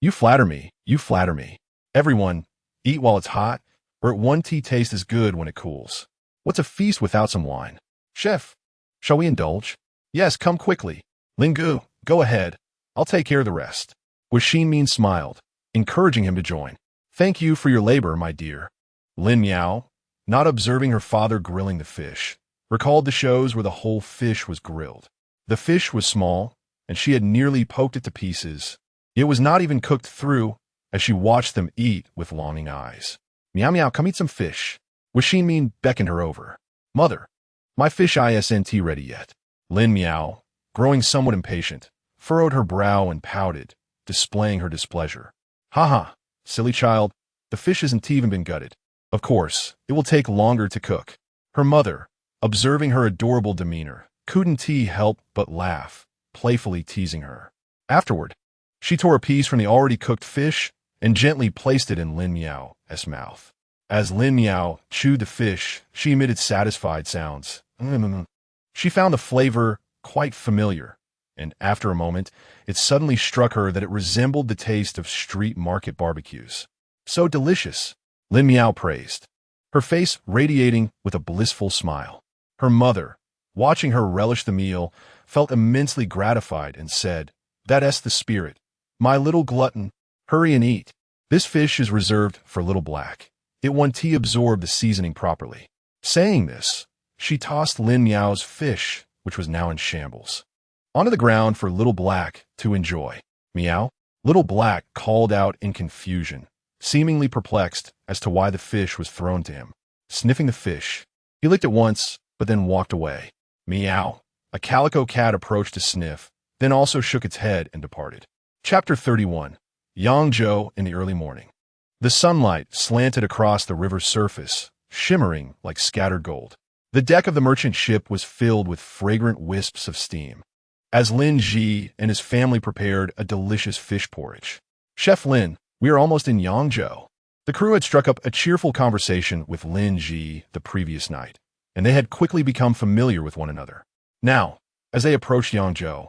You flatter me, you flatter me. Everyone, eat while it's hot, or it won't taste as good when it cools. What's a feast without some wine? Chef, shall we indulge? Yes, come quickly. Lingu, go ahead. I'll take care of the rest. Guo smiled, encouraging him to join. Thank you for your labor, my dear. Lin Miao, not observing her father grilling the fish, recalled the shows where the whole fish was grilled. The fish was small, and she had nearly poked it to pieces. It was not even cooked through, as she watched them eat with longing eyes. Meow meow, come eat some fish. Guo beckoned her over. Mother, my fish isn't ready yet. Lin Miao, growing somewhat impatient, furrowed her brow and pouted, displaying her displeasure. Haha, silly child, the fish hasn't even been gutted. Of course, it will take longer to cook. Her mother, observing her adorable demeanor, couldn't help but laugh, playfully teasing her. Afterward, she tore a piece from the already cooked fish and gently placed it in Lin Miao's mouth. As Lin Miao chewed the fish, she emitted satisfied sounds. She found the flavor quite familiar, and after a moment, it suddenly struck her that it resembled the taste of street market barbecues. So delicious, Lin Miao praised, her face radiating with a blissful smile. Her mother, watching her relish the meal, felt immensely gratified and said, That's the spirit. My little glutton, hurry and eat. This fish is reserved for Little Black. It won't absorb the seasoning properly. Saying this, she tossed Lin Miao's fish, which was now in shambles, onto the ground for Little Black to enjoy. Meow. Little Black called out in confusion, seemingly perplexed as to why the fish was thrown to him. Sniffing the fish, he licked it once, but then walked away. Meow. A calico cat approached to sniff, then also shook its head and departed. Chapter 31. Yangzhou in the early morning. The sunlight slanted across the river's surface, shimmering like scattered gold. The deck of the merchant ship was filled with fragrant wisps of steam, as Lin Ji and his family prepared a delicious fish porridge. Chef Lin, we are almost in Yangzhou. The crew had struck up a cheerful conversation with Lin Ji the previous night, and they had quickly become familiar with one another. Now, as they approached Yangzhou,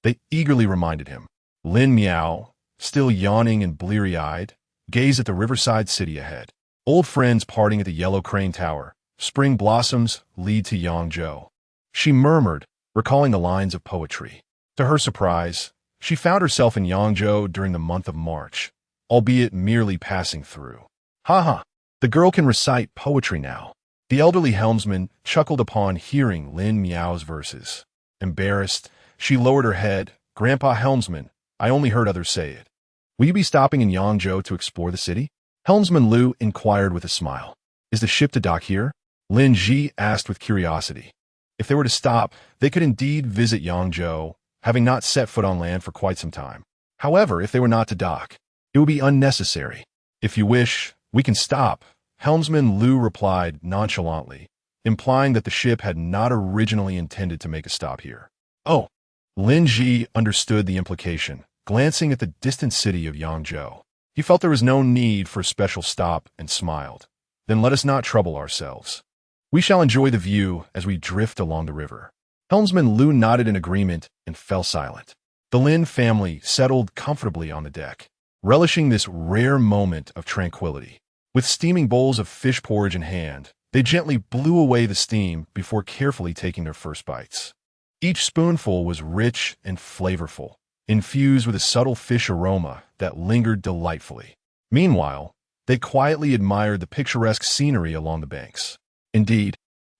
they eagerly reminded him. Lin Miao, still yawning and bleary-eyed, gazed at the riverside city ahead. Old friends parting at the Yellow Crane Tower. Spring blossoms lead to Yangzhou. She murmured, recalling the lines of poetry. To her surprise, she found herself in Yangzhou during the month of March, albeit merely passing through. Ha! The girl can recite poetry now. The elderly helmsman chuckled upon hearing Lin Miao's verses. Embarrassed, she lowered her head. Grandpa Helmsman, I only heard others say it. Will you be stopping in Yangzhou to explore the city? Helmsman Liu inquired with a smile. Is the ship to dock here? Lin Ji asked with curiosity. If they were to stop, they could indeed visit Yangzhou, having not set foot on land for quite some time. However, if they were not to dock, it would be unnecessary. If you wish, we can stop, Helmsman Liu replied nonchalantly, implying that the ship had not originally intended to make a stop here. Oh, Lin Ji understood the implication, glancing at the distant city of Yangzhou. He felt there was no need for a special stop and smiled. Then let us not trouble ourselves. We shall enjoy the view as we drift along the river. Helmsman Lu nodded in agreement and fell silent. The Lin family settled comfortably on the deck, relishing this rare moment of tranquility. With steaming bowls of fish porridge in hand, they gently blew away the steam before carefully taking their first bites. Each spoonful was rich and flavorful, infused with a subtle fish aroma that lingered delightfully. Meanwhile, they quietly admired the picturesque scenery along the banks. Indeed,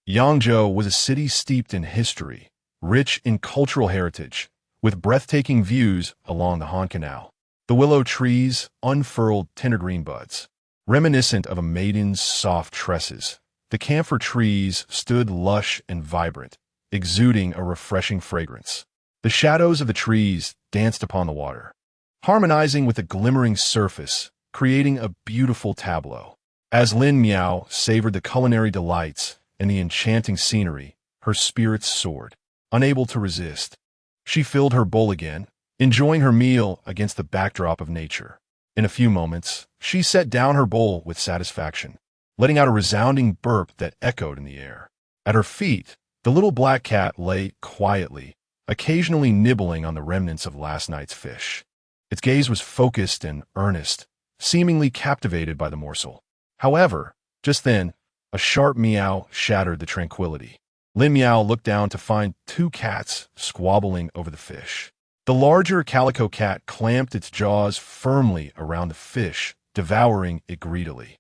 Yangzhou was a city steeped in history, rich in cultural heritage, with breathtaking views along the Han Canal. The willow trees unfurled tender green buds, reminiscent of a maiden's soft tresses. The camphor trees stood lush and vibrant, exuding a refreshing fragrance. The shadows of the trees danced upon the water, harmonizing with the glimmering surface, creating a beautiful tableau. As Lin Miao savored the culinary delights and the enchanting scenery, her spirits soared. Unable to resist, she filled her bowl again, enjoying her meal against the backdrop of nature. In a few moments, she set down her bowl with satisfaction, letting out a resounding burp that echoed in the air. At her feet, the little black cat lay quietly, occasionally nibbling on the remnants of last night's fish. Its gaze was focused and earnest, seemingly captivated by the morsel. However, just then, a sharp meow shattered the tranquility. Lin Miao looked down to find two cats squabbling over the fish. The larger calico cat clamped its jaws firmly around the fish, devouring it greedily,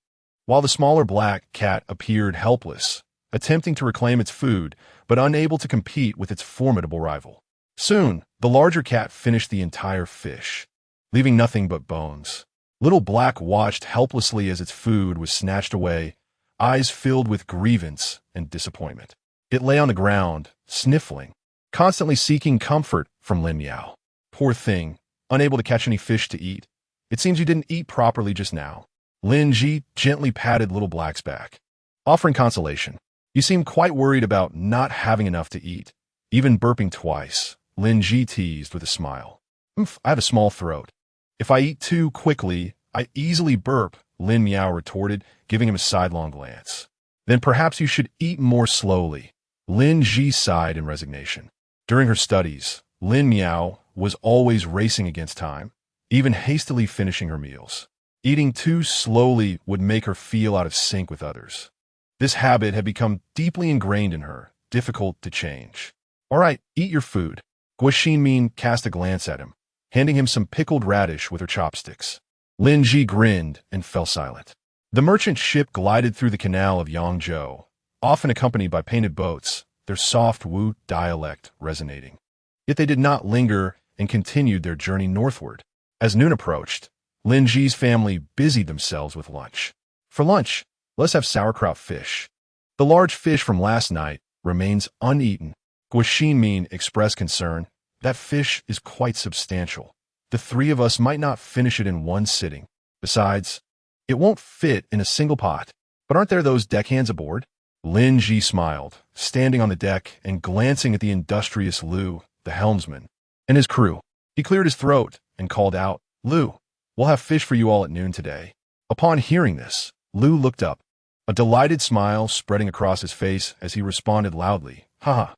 while the smaller black cat appeared helpless, attempting to reclaim its food, but unable to compete with its formidable rival. Soon, the larger cat finished the entire fish, leaving nothing but bones. Little Black watched helplessly as its food was snatched away, eyes filled with grievance and disappointment. It lay on the ground, sniffling, constantly seeking comfort from Lin Miao. Poor thing, unable to catch any fish to eat. It seems you didn't eat properly just now. Lin Ji gently patted Little Black's back, offering consolation. You seem quite worried about not having enough to eat, even burping twice. Lin Ji teased with a smile. I have a small throat. If I eat too quickly, I easily burp, Lin Miao retorted, giving him a sidelong glance. Then perhaps you should eat more slowly. Lin Ji sighed in resignation. During her studies, Lin Miao was always racing against time, even hastily finishing her meals. Eating too slowly would make her feel out of sync with others. This habit had become deeply ingrained in her, difficult to change. All right, eat your food. Guo Xinmin cast a glance at him, handing him some pickled radish with her chopsticks. Lin Ji grinned and fell silent. The merchant ship glided through the canal of Yangzhou, often accompanied by painted boats, their soft Wu dialect resonating. Yet they did not linger and continued their journey northward. As noon approached, Lin Ji's family busied themselves with lunch. For lunch, let's have sauerkraut fish. The large fish from last night remains uneaten. Guo Xinmin expressed concern. That fish is quite substantial. The three of us might not finish it in one sitting. Besides, it won't fit in a single pot. But aren't there those deckhands aboard? Lin Ji smiled, standing on the deck and glancing at the industrious Lu, the helmsman, and his crew. He cleared his throat and called out, Lu, we'll have fish for you all at noon today. Upon hearing this, Lu looked up, a delighted smile spreading across his face as he responded loudly, Haha,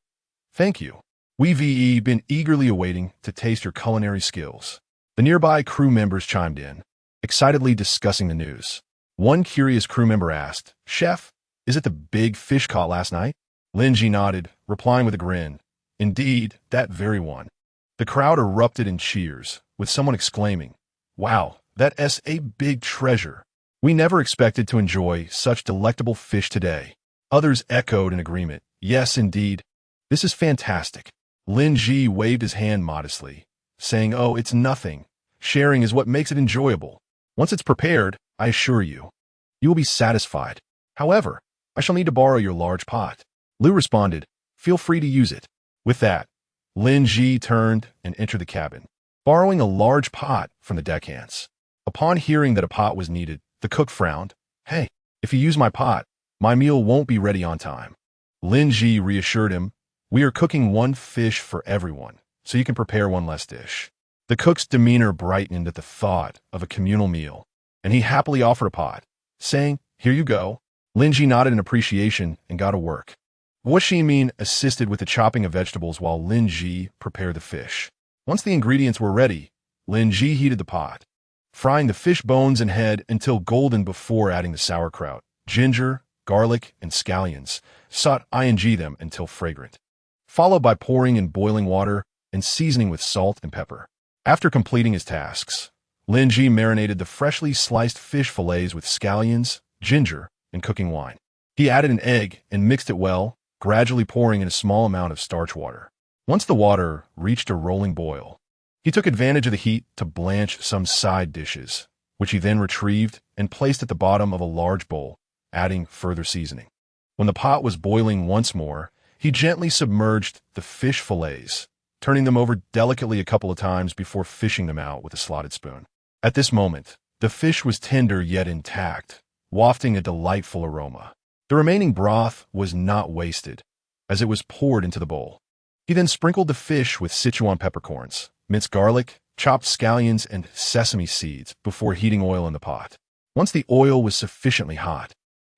thank you. We've been eagerly awaiting to taste your culinary skills. The nearby crew members chimed in, excitedly discussing the news. One curious crew member asked, Chef, is it the big fish caught last night? Lin Ji nodded, replying with a grin. Indeed, that very one. The crowd erupted in cheers, with someone exclaiming, Wow, that's a big treasure. We never expected to enjoy such delectable fish today. Others echoed in agreement. Yes, indeed. This is fantastic. Lin Ji waved his hand modestly, saying, Oh, it's nothing. Sharing is what makes it enjoyable. Once it's prepared, I assure you, you will be satisfied. However, I shall need to borrow your large pot. Lu responded, Feel free to use it. With that, Lin Ji turned and entered the cabin, borrowing a large pot from the deckhands. Upon hearing that a pot was needed, the cook frowned. Hey, if you use my pot, my meal won't be ready on time. Lin Ji reassured him, We are cooking one fish for everyone, so you can prepare one less dish. The cook's demeanor brightened at the thought of a communal meal, and he happily offered a pot, saying, "Here you go." Lin Ji nodded in appreciation and got to work. Guo Xinmin assisted with the chopping of vegetables while Lin Ji prepared the fish. Once the ingredients were ready, Lin Ji heated the pot, frying the fish bones and head until golden before adding the sauerkraut, ginger, garlic, and scallions, saute them until fragrant, followed by pouring in boiling water and seasoning with salt and pepper. After completing his tasks, Lin Ji marinated the freshly sliced fish fillets with scallions, ginger, and cooking wine. He added an egg and mixed it well, gradually pouring in a small amount of starch water. Once the water reached a rolling boil, he took advantage of the heat to blanch some side dishes, which he then retrieved and placed at the bottom of a large bowl, adding further seasoning. When the pot was boiling once more, he gently submerged the fish fillets, turning them over delicately a couple of times before fishing them out with a slotted spoon. At this moment, the fish was tender yet intact, wafting a delightful aroma. The remaining broth was not wasted, as it was poured into the bowl. He then sprinkled the fish with Sichuan peppercorns, minced garlic, chopped scallions, and sesame seeds before heating oil in the pot. Once the oil was sufficiently hot,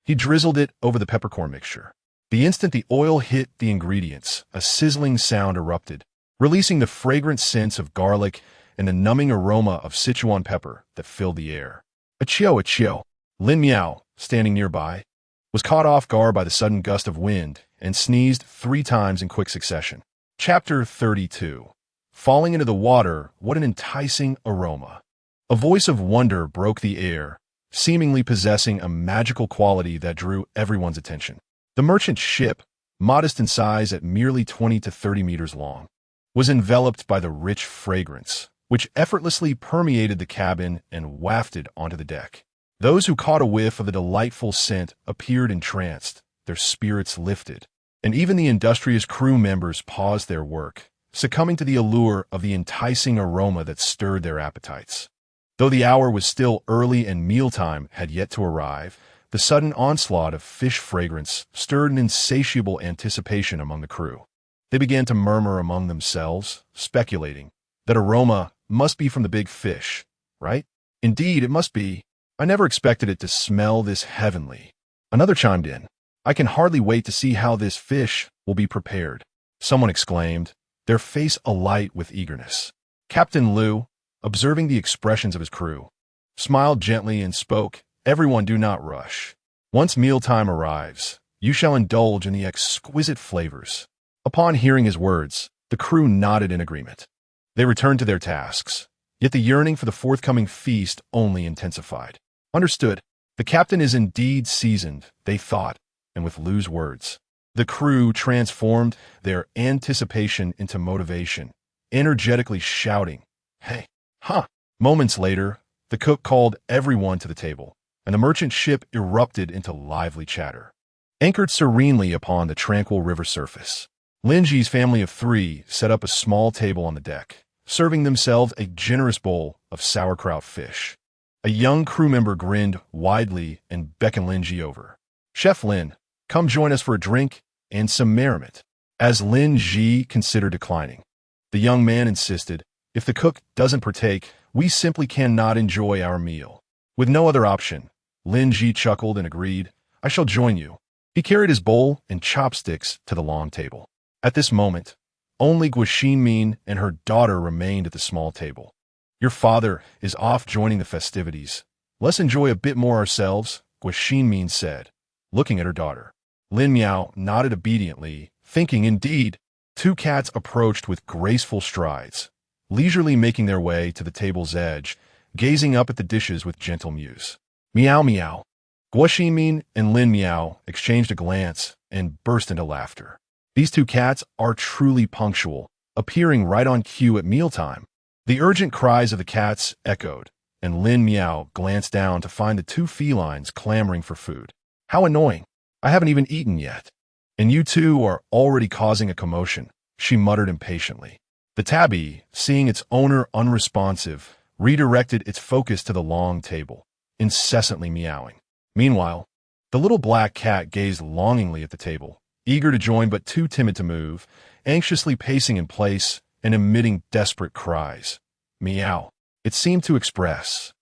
he drizzled it over the peppercorn mixture. The instant the oil hit the ingredients, a sizzling sound erupted, releasing the fragrant scents of garlic and the numbing aroma of Sichuan pepper that filled the air. Achio! Lin Miao, standing nearby, was caught off guard by the sudden gust of wind and sneezed 3 times in quick succession. Chapter 32. Falling into the water, what an enticing aroma. A voice of wonder broke the air, seemingly possessing a magical quality that drew everyone's attention. The merchant ship, modest in size at merely 20 to 30 meters long, was enveloped by the rich fragrance, which effortlessly permeated the cabin and wafted onto the deck. Those who caught a whiff of the delightful scent appeared entranced, their spirits lifted, and even the industrious crew members paused their work, succumbing to the allure of the enticing aroma that stirred their appetites. Though the hour was still early and mealtime had yet to arrive, the sudden onslaught of fish fragrance stirred an insatiable anticipation among the crew. They began to murmur among themselves, speculating that aroma must be from the big fish, right? Indeed, it must be. I never expected it to smell this heavenly. Another chimed in. I can hardly wait to see how this fish will be prepared. Someone exclaimed, their face alight with eagerness. Captain Liu, observing the expressions of his crew, smiled gently and spoke, "Everyone do not rush. Once mealtime arrives, you shall indulge in the exquisite flavors." Upon hearing his words, the crew nodded in agreement. They returned to their tasks, yet the yearning for the forthcoming feast only intensified. Understood. The captain is indeed seasoned, they thought, and with Liu's words, the crew transformed their anticipation into motivation, energetically shouting, "Hey, huh!" Moments later, the cook called everyone to the table, and the merchant ship erupted into lively chatter. Anchored serenely upon the tranquil river surface, Lin Ji's family of 3 set up a small table on the deck, serving themselves a generous bowl of sauerkraut fish. A young crew member grinned widely and beckoned Lin Ji over. "Chef Lin, come join us for a drink and some merriment." As Lin Ji considered declining, the young man insisted, "If the cook doesn't partake, we simply cannot enjoy our meal." With no other option, Lin Ji chuckled and agreed, "I shall join you." He carried his bowl and chopsticks to the long table. At this moment, only Guo Xinmin and her daughter remained at the small table. "Your father is off joining the festivities. Let's enjoy a bit more ourselves," Guo Xinmin said, looking at her daughter. Lin Miao nodded obediently, thinking indeed. 2 cats approached with graceful strides, leisurely making their way to the table's edge, gazing up at the dishes with gentle mews. "Meow meow." Guo Xinmin and Lin Miao exchanged a glance and burst into laughter. These 2 cats are truly punctual, appearing right on cue at mealtime. The urgent cries of the cats echoed, and Lin Miao glanced down to find the 2 felines clamoring for food. "How annoying. I haven't even eaten yet. And you 2 are already causing a commotion," she muttered impatiently. The tabby, seeing its owner unresponsive, redirected its focus to the long table, incessantly meowing. Meanwhile, the little black cat gazed longingly at the table, eager to join but too timid to move, anxiously pacing in place and emitting desperate cries. Meow. It seemed to express,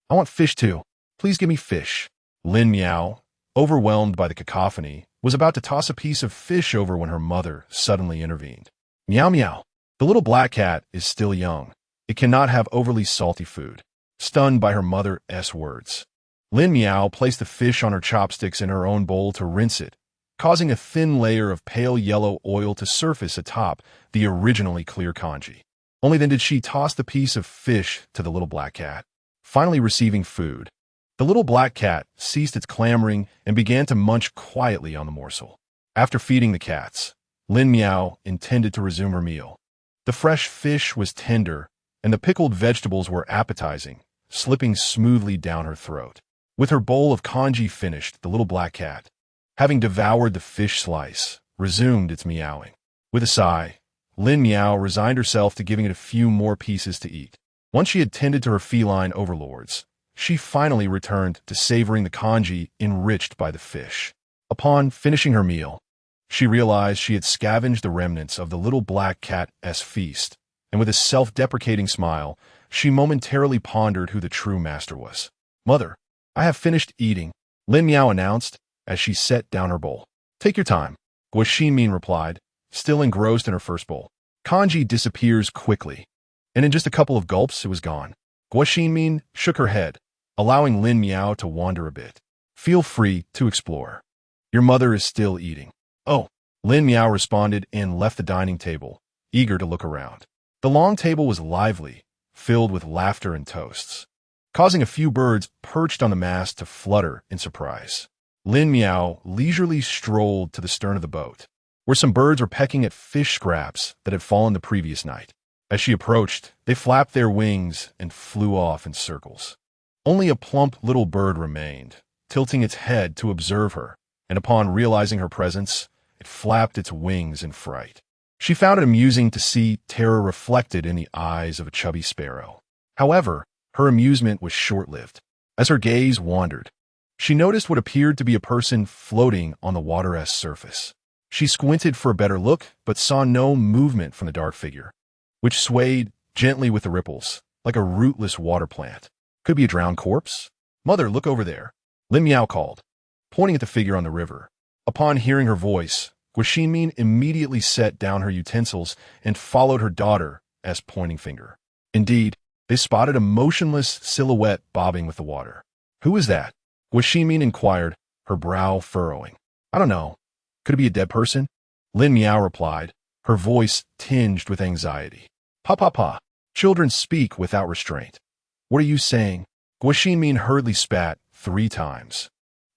"I want fish too. Please give me fish." Lin Meow, overwhelmed by the cacophony, was about to toss a piece of fish over when her mother suddenly intervened. "Meow meow. The little black cat is still young. It cannot have overly salty food." Stunned by her mother's words, Lin Meow placed the fish on her chopsticks in her own bowl to rinse it, causing a thin layer of pale yellow oil to surface atop the originally clear congee. Only then did she toss the piece of fish to the little black cat. Finally receiving food, the little black cat ceased its clamoring and began to munch quietly on the morsel. After feeding the cats, Lin Meow intended to resume her meal. The fresh fish was tender, and the pickled vegetables were appetizing, slipping smoothly down her throat. With her bowl of congee finished, the little black cat, having devoured the fish slice, resumed its meowing. With a sigh, Lin Meow resigned herself to giving it a few more pieces to eat. Once she had tended to her feline overlords, she finally returned to savoring the congee enriched by the fish. Upon finishing her meal, she realized she had scavenged the remnants of the little black cat's feast, and with a self-deprecating smile, she momentarily pondered who the true master was. "Mother, I have finished eating," Lin Meow announced as she set down her bowl. "Take your time," Guo Xinmin replied, still engrossed in her first bowl. "Congee disappears quickly," and in just a couple of gulps it was gone. Guo Xinmin shook her head, allowing Lin Meow to wander a bit. "Feel free to explore. Your mother is still eating." "Oh," Lin Meow responded and left the dining table, eager to look around. The long table was lively, filled with laughter and toasts, causing a few birds perched on the mast to flutter in surprise. Lin Meow leisurely strolled to the stern of the boat, where some birds were pecking at fish scraps that had fallen the previous night. As she approached, they flapped their wings and flew off in circles. Only a plump little bird remained, tilting its head to observe her, and upon realizing her presence, it flapped its wings in fright. She found it amusing to see terror reflected in the eyes of a chubby sparrow. However, her amusement was short-lived. As her gaze wandered, she noticed what appeared to be a person floating on the water's surface. She squinted for a better look, but saw no movement from the dark figure, which swayed gently with the ripples, like a rootless water plant. Could be a drowned corpse? "Mother, look over there," Lin Meow called, pointing at the figure on the river. Upon hearing her voice, Guo Xinmin immediately set down her utensils and followed her daughter's pointing finger. Indeed, they spotted a motionless silhouette bobbing with the water. "Who is that?" Guo Xinmin inquired, her brow furrowing. "I don't know. Could it be a dead person?" Lin Meow replied, her voice tinged with anxiety. "Pa pa pa. Children speak without restraint. What are you saying?" Guo Xinmin hurriedly spat 3 times,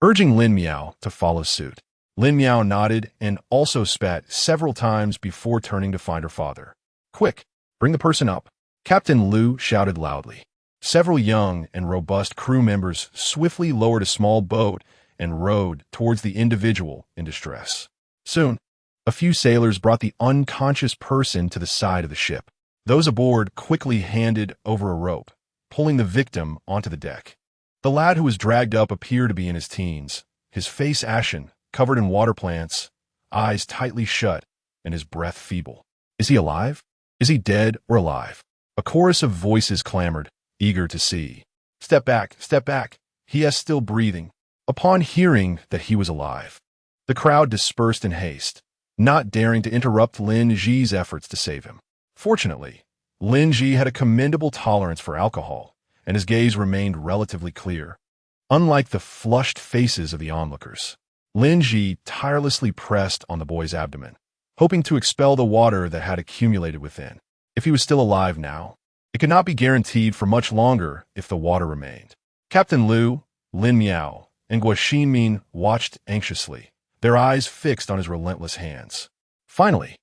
urging Lin Meow to follow suit. Lin Meow nodded and also spat several times before turning to find her father. "Quick, bring the person up," Captain Liu shouted loudly. Several young and robust crew members swiftly lowered a small boat and rowed towards the individual in distress. Soon, a few sailors brought the unconscious person to the side of the ship. Those aboard quickly handed over a rope, pulling the victim onto the deck. The lad who was dragged up appeared to be in his teens, his face ashen, covered in water plants, eyes tightly shut, and his breath feeble. "Is he alive? Is he dead or alive?" A chorus of voices clamored, eager to see. Step back, he is still breathing." Upon hearing that he was alive, the crowd dispersed in haste, not daring to interrupt Lin Ji's efforts to save him. Fortunately, Lin Ji had a commendable tolerance for alcohol, and his gaze remained relatively clear. Unlike the flushed faces of the onlookers, Lin Ji tirelessly pressed on the boy's abdomen, hoping to expel the water that had accumulated within. If he was still alive now, it could not be guaranteed for much longer if the water remained. Captain Liu, Lin Meow, and Guo Xinmin watched anxiously, their eyes fixed on his relentless hands. Finally,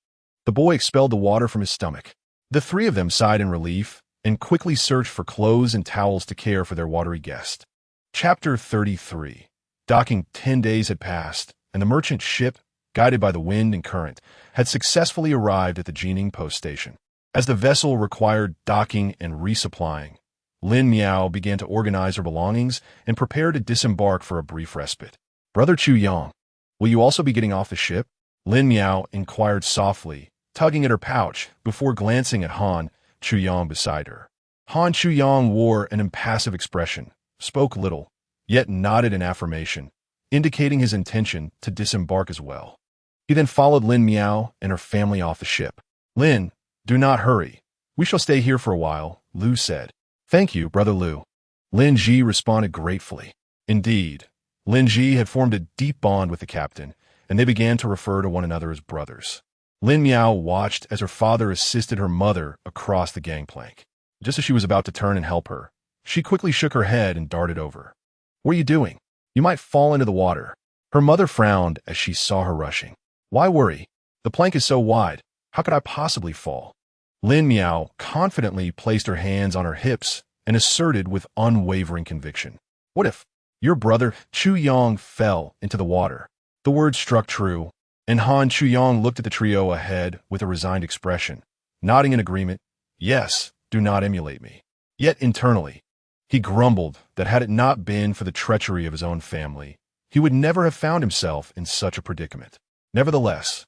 the boy expelled the water from his stomach. The 3 of them sighed in relief and quickly searched for clothes and towels to care for their watery guest. Chapter 33. Docking 10 days had passed, and the merchant ship, guided by the wind and current, had successfully arrived at the Jining post station. As the vessel required docking and resupplying, Lin Meow began to organize her belongings and prepare to disembark for a brief respite. "Brother Chu Yang, will you also be getting off the ship?" Lin Meow inquired softly tugging at her pouch before glancing at Han Chuyang beside her. Han Chuyang wore an impassive expression, spoke little, yet nodded in affirmation, indicating his intention to disembark as well. He then followed Lin Miao and her family off the ship. "Lin, do not hurry. We shall stay here for a while," Lu said. "Thank you, Brother Lu." Lin Ji responded gratefully. Indeed, Lin Ji had formed a deep bond with the captain, and they began to refer to one another as brothers. Lin Miao watched as her father assisted her mother across the gangplank. Just as she was about to turn and help her, she quickly shook her head and darted over. "What are you doing? You might fall into the water." Her mother frowned as she saw her rushing. "Why worry? The plank is so wide. How could I possibly fall?" Lin Miao confidently placed her hands on her hips and asserted with unwavering conviction. "What if your brother Chu Yong fell into the water?" The words struck true, and Han Chuyang looked at the trio ahead with a resigned expression, nodding in agreement. "Yes, do not emulate me." Yet internally, he grumbled that had it not been for the treachery of his own family, he would never have found himself in such a predicament. Nevertheless,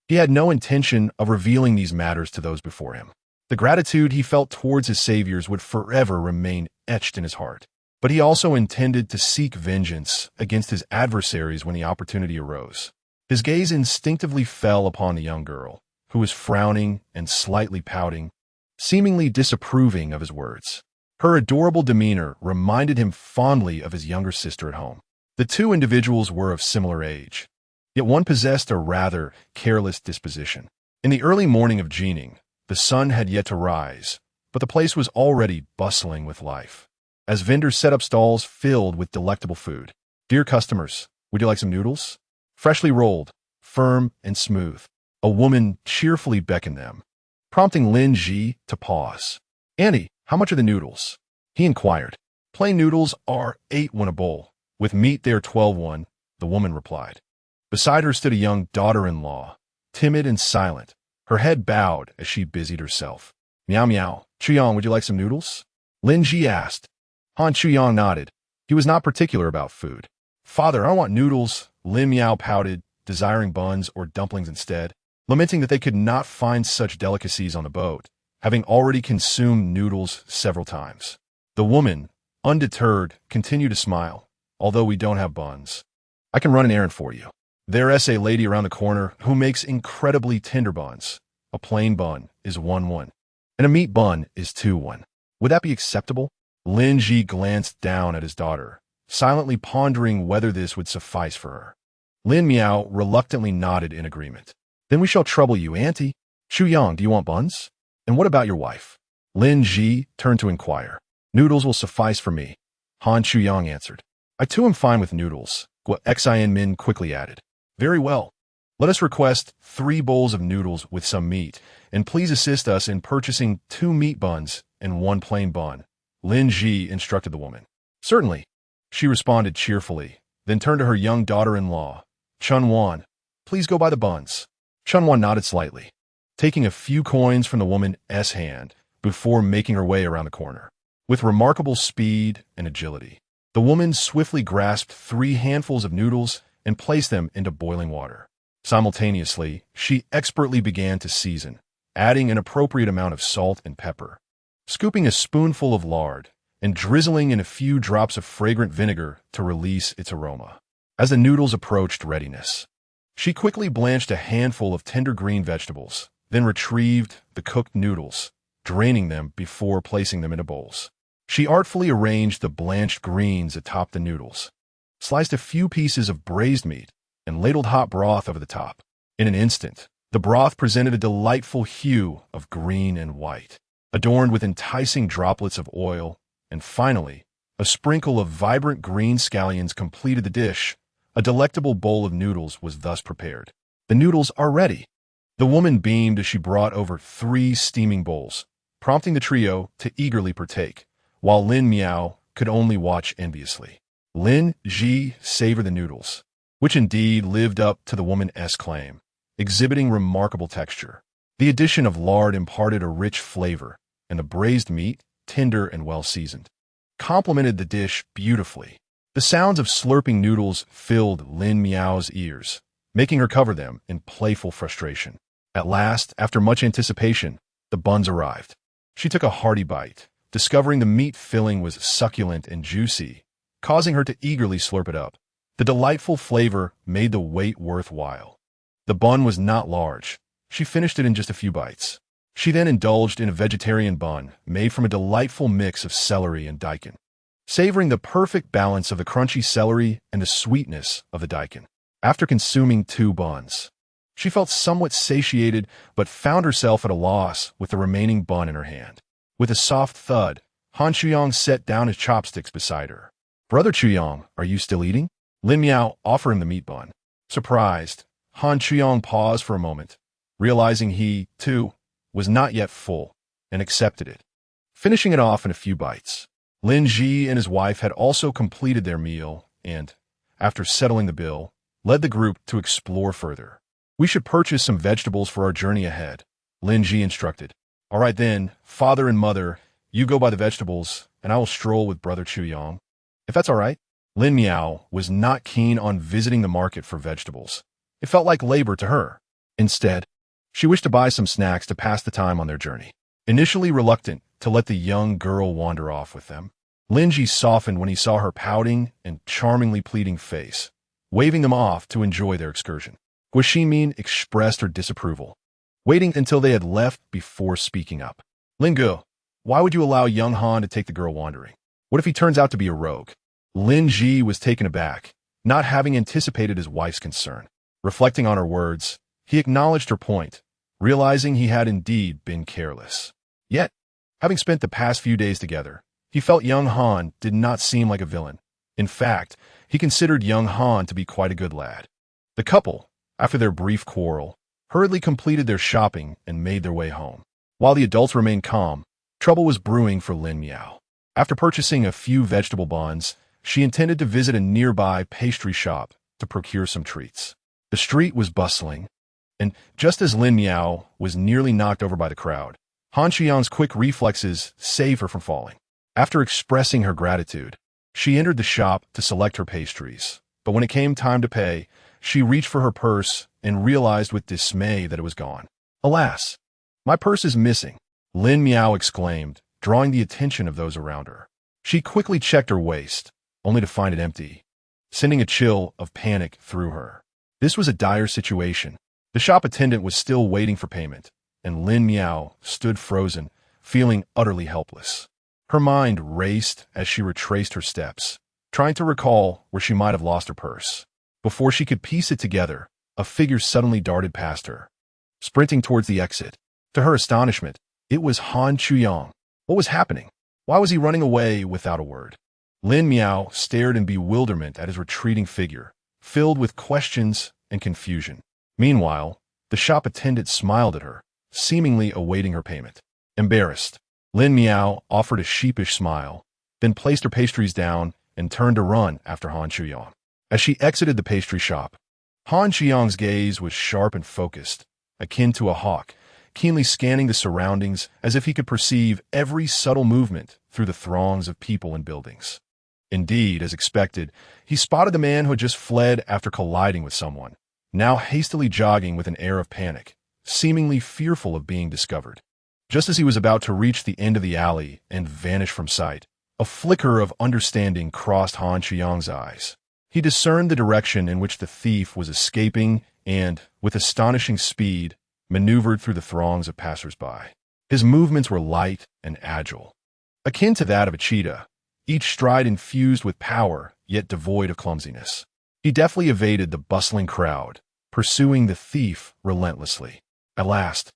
he had no intention of revealing these matters to those before him. The gratitude he felt towards his saviors would forever remain etched in his heart. But he also intended to seek vengeance against his adversaries when the opportunity arose. His gaze instinctively fell upon the young girl, who was frowning and slightly pouting, seemingly disapproving of his words. Her adorable demeanor reminded him fondly of his younger sister at home. The two individuals were of similar age, yet one possessed a rather careless disposition. In the early morning of Jining, the sun had yet to rise, but the place was already bustling with life, as vendors set up stalls filled with delectable food. "Dear customers, would you like some noodles?" Freshly rolled, firm and smooth, a woman cheerfully beckoned them, prompting Lin Ji to pause. "Auntie, how much are the noodles?" he inquired. "Plain noodles are 8 won a bowl. With meat they are 12 won, the woman replied. Beside her stood a young daughter-in-law, timid and silent, her head bowed as she busied herself. "Meow meow, Chuyang, would you like some noodles?" Lin Ji asked. Han Chuyang nodded. He was not particular about food. "Father, I want noodles," Lin Miao pouted, desiring buns or dumplings instead, lamenting that they could not find such delicacies on the boat, having already consumed noodles several times. The woman, undeterred, continued to smile. "Although we don't have buns, I can run an errand for you. There's a lady around the corner who makes incredibly tender buns. A plain bun is 1 won, and a meat bun is 2 won. Would that be acceptable?" Lin Ji glanced down at his daughter, silently pondering whether this would suffice for her. Lin Miao reluctantly nodded in agreement. "Then we shall trouble you, Auntie. Chuyang, do you want buns? And what about your wife?" Lin Ji turned to inquire. "Noodles will suffice for me," Han Chuyang answered. "I too am fine with noodles," Guo Xin Min quickly added. "Very well. Let us request 3 bowls of noodles with some meat, and please assist us in purchasing 2 meat buns and 1 plain bun," Lin Ji instructed the woman. "Certainly," she responded cheerfully, then turned to her young daughter-in-law. "Chun Wan, please go buy the buns." Chun Wan nodded slightly, taking a few coins from the woman's hand before making her way around the corner. With remarkable speed and agility, the woman swiftly grasped 3 handfuls of noodles and placed them into boiling water. Simultaneously, she expertly began to season, adding an appropriate amount of salt and pepper, scooping a spoonful of lard, and drizzling in a few drops of fragrant vinegar to release its aroma. As the noodles approached readiness, she quickly blanched a handful of tender green vegetables, then retrieved the cooked noodles, draining them before placing them into bowls. She artfully arranged the blanched greens atop the noodles, sliced a few pieces of braised meat, and ladled hot broth over the top. In an instant, the broth presented a delightful hue of green and white, adorned with enticing droplets of oil, and finally, a sprinkle of vibrant green scallions completed the dish. A delectable bowl of noodles was thus prepared. "The noodles are ready." The woman beamed as she brought over 3 steaming bowls, prompting the trio to eagerly partake, while Lin Miao could only watch enviously. Lin Ji savored the noodles, which indeed lived up to the woman's claim, exhibiting remarkable texture. The addition of lard imparted a rich flavor, and the braised meat, tender and well-seasoned, complemented the dish beautifully. The sounds of slurping noodles filled Lin Miao's ears, making her cover them in playful frustration. At last, after much anticipation, the buns arrived. She took a hearty bite, discovering the meat filling was succulent and juicy, causing her to eagerly slurp it up. The delightful flavor made the wait worthwhile. The bun was not large. She finished it in just a few bites. She then indulged in a vegetarian bun made from a delightful mix of celery and daikon, savoring the perfect balance of the crunchy celery and the sweetness of the daikon. After consuming 2 buns, she felt somewhat satiated but found herself at a loss with the remaining bun in her hand. With a soft thud, Han Chuyong set down his chopsticks beside her. "Brother Chuyong, are you still eating?" Lin Miao offered him the meat bun. Surprised, Han Chuyong paused for a moment, realizing he, too, was not yet full, and accepted it, finishing it off in a few bites. Lin Ji and his wife had also completed their meal and, after settling the bill, led the group to explore further. "We should purchase some vegetables for our journey ahead," Lin Ji instructed. "All right then, father and mother, you go buy the vegetables, and I will stroll with Brother Chuyong. If that's all right." Lin Miao was not keen on visiting the market for vegetables. It felt like labor to her. Instead, she wished to buy some snacks to pass the time on their journey. Initially reluctant to let the young girl wander off with them, Lin Ji softened when he saw her pouting and charmingly pleading face, waving them off to enjoy their excursion. Guo Xinmin expressed her disapproval, waiting until they had left before speaking up. "Lin Gu, why would you allow young Han to take the girl wandering? What if he turns out to be a rogue?" Lin Ji was taken aback, not having anticipated his wife's concern. Reflecting on her words, he acknowledged her point, realizing he had indeed been careless. Yet, having spent the past few days together, he felt young Han did not seem like a villain. In fact, he considered young Han to be quite a good lad. The couple, after their brief quarrel, hurriedly completed their shopping and made their way home. While the adults remained calm, trouble was brewing for Lin Miao. After purchasing a few vegetable buns, she intended to visit a nearby pastry shop to procure some treats. The street was bustling, and just as Lin Miao was nearly knocked over by the crowd, Han Qiang's quick reflexes saved her from falling. After expressing her gratitude, she entered the shop to select her pastries, but when it came time to pay, she reached for her purse and realized with dismay that it was gone. "Alas, my purse is missing," Lin Miao exclaimed, drawing the attention of those around her. She quickly checked her waist, only to find it empty, sending a chill of panic through her. This was a dire situation. The shop attendant was still waiting for payment, and Lin Miao stood frozen, feeling utterly helpless. Her mind raced as she retraced her steps, trying to recall where she might have lost her purse. Before she could piece it together, a figure suddenly darted past her, sprinting towards the exit. To her astonishment, it was Han Chuyong. What was happening? Why was he running away without a word? Lin Miao stared in bewilderment at his retreating figure, filled with questions and confusion. Meanwhile, the shop attendant smiled at her, seemingly awaiting her payment. Embarrassed, Lin Miao offered a sheepish smile, then placed her pastries down and turned to run after Han Chuyong. As she exited the pastry shop, Han Chuyong's gaze was sharp and focused, akin to a hawk, keenly scanning the surroundings as if he could perceive every subtle movement through the throngs of people and buildings. Indeed, as expected, he spotted the man who had just fled after colliding with someone, now hastily jogging with an air of panic, seemingly fearful of being discovered. Just as he was about to reach the end of the alley and vanish from sight, a flicker of understanding crossed Han Chuyong's eyes. He discerned the direction in which the thief was escaping and, with astonishing speed, maneuvered through the throngs of passers-by. His movements were light and agile, akin to that of a cheetah, each stride infused with power, yet devoid of clumsiness. He deftly evaded the bustling crowd, pursuing the thief relentlessly. At last,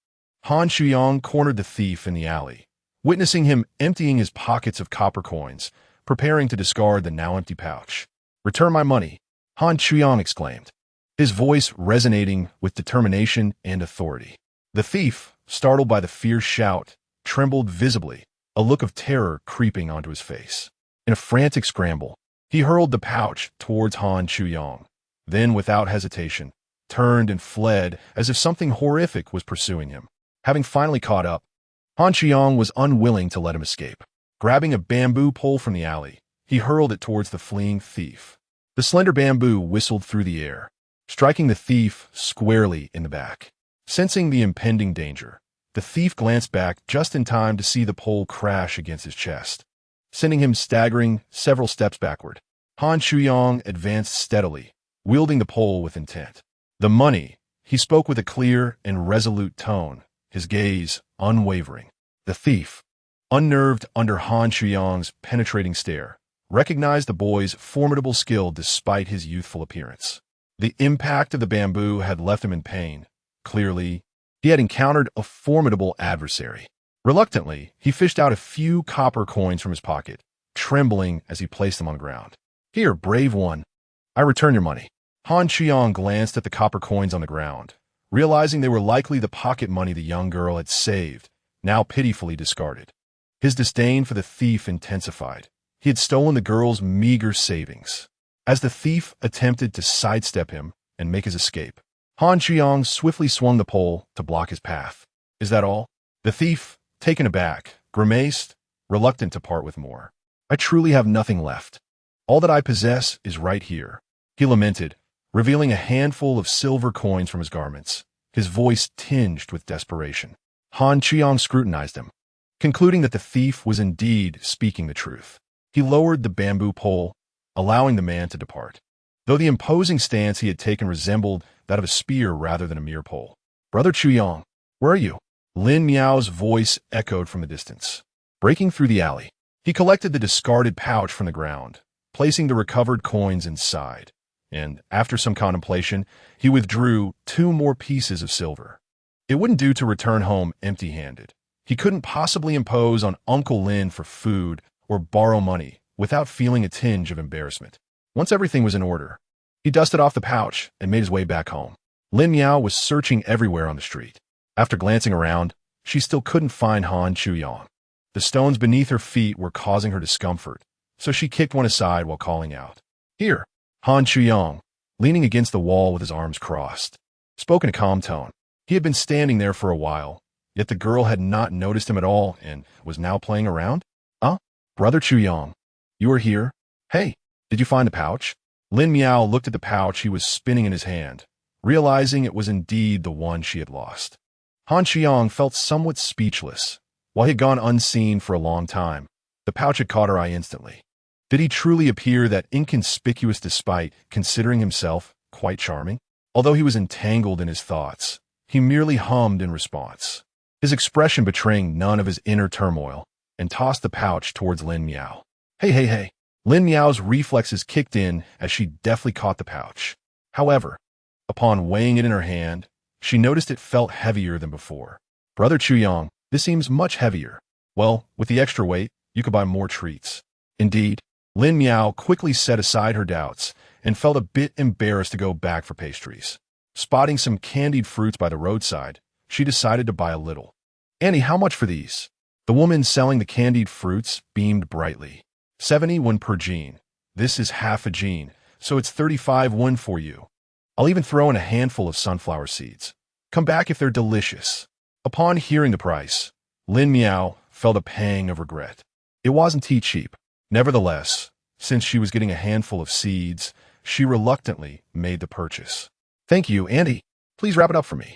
Han Chuyong cornered the thief in the alley, witnessing him emptying his pockets of copper coins, preparing to discard the now empty pouch. "Return my money," Han Chuyong exclaimed, his voice resonating with determination and authority. The thief, startled by the fierce shout, trembled visibly, a look of terror creeping onto his face. In a frantic scramble, he hurled the pouch towards Han Chuyong, then, without hesitation, turned and fled as if something horrific was pursuing him. Having finally caught up, Han Chuyong was unwilling to let him escape. Grabbing a bamboo pole from the alley, he hurled it towards the fleeing thief. The slender bamboo whistled through the air, striking the thief squarely in the back. Sensing the impending danger, the thief glanced back just in time to see the pole crash against his chest, sending him staggering several steps backward. Han Shuyong advanced steadily, wielding the pole with intent. The money, he spoke with a clear and resolute tone, his gaze unwavering. The thief, unnerved under Han Shuyong's penetrating stare, recognized the boy's formidable skill despite his youthful appearance. The impact of the bamboo had left him in pain. Clearly, he had encountered a formidable adversary. Reluctantly, he fished out a few copper coins from his pocket, trembling as he placed them on the ground. "Here, brave one. I return your money." Han Shuyong glanced at the copper coins on the ground, realizing they were likely the pocket money the young girl had saved, now pitifully discarded. His disdain for the thief intensified. He had stolen the girl's meager savings. As the thief attempted to sidestep him and make his escape, Han Shuyong swiftly swung the pole to block his path. "Is that all?" The thief, taken aback, grimaced, reluctant to part with more. "I truly have nothing left. All that I possess is right here," he lamented, revealing a handful of silver coins from his garments, his voice tinged with desperation. Han Shuyong scrutinized him, concluding that the thief was indeed speaking the truth. He lowered the bamboo pole, allowing the man to depart, though the imposing stance he had taken resembled that of a spear rather than a mere pole. "Brother Shuyong, where are you?" Lin Miao's voice echoed from the distance. Breaking through the alley, he collected the discarded pouch from the ground, placing the recovered coins inside, and, after some contemplation, he withdrew 2 more pieces of silver. It wouldn't do to return home empty-handed. He couldn't possibly impose on Uncle Lin for food or borrow money without feeling a tinge of embarrassment. Once everything was in order, he dusted off the pouch and made his way back home. Lin Miao was searching everywhere on the street. After glancing around, she still couldn't find Han Shuyong. The stones beneath her feet were causing her discomfort, so she kicked one aside while calling out, "Here!" Han Shuyong, leaning against the wall with his arms crossed, spoke in a calm tone. He had been standing there for a while, yet the girl had not noticed him at all and was now playing around. "Brother Shuyong, you are here? Hey, did you find the pouch?" Lin Miao looked at the pouch he was spinning in his hand, realizing it was indeed the one she had lost. Han Shuyong felt somewhat speechless. While he had gone unseen for a long time, the pouch had caught her eye instantly. Did he truly appear that inconspicuous despite considering himself quite charming? Although he was entangled in his thoughts, he merely hummed in response, his expression betraying none of his inner turmoil, and tossed the pouch towards Lin Miao. Hey. Lin Miao's reflexes kicked in as she deftly caught the pouch. However, upon weighing it in her hand, she noticed it felt heavier than before. "Brother Shuyong, this seems much heavier. Well, with the extra weight, you could buy more treats." Indeed, Lin Miao quickly set aside her doubts and felt a bit embarrassed to go back for pastries. Spotting some candied fruits by the roadside, she decided to buy a little. "Annie, how much for these?" The woman selling the candied fruits beamed brightly. 71 per gene. This is half a gene, so it's 35 won for you. I'll even throw in a handful of sunflower seeds. Come back if they're delicious." Upon hearing the price, Lin Miao felt a pang of regret. It wasn't too cheap. Nevertheless, since she was getting a handful of seeds, she reluctantly made the purchase. "Thank you, Andy. Please wrap it up for me."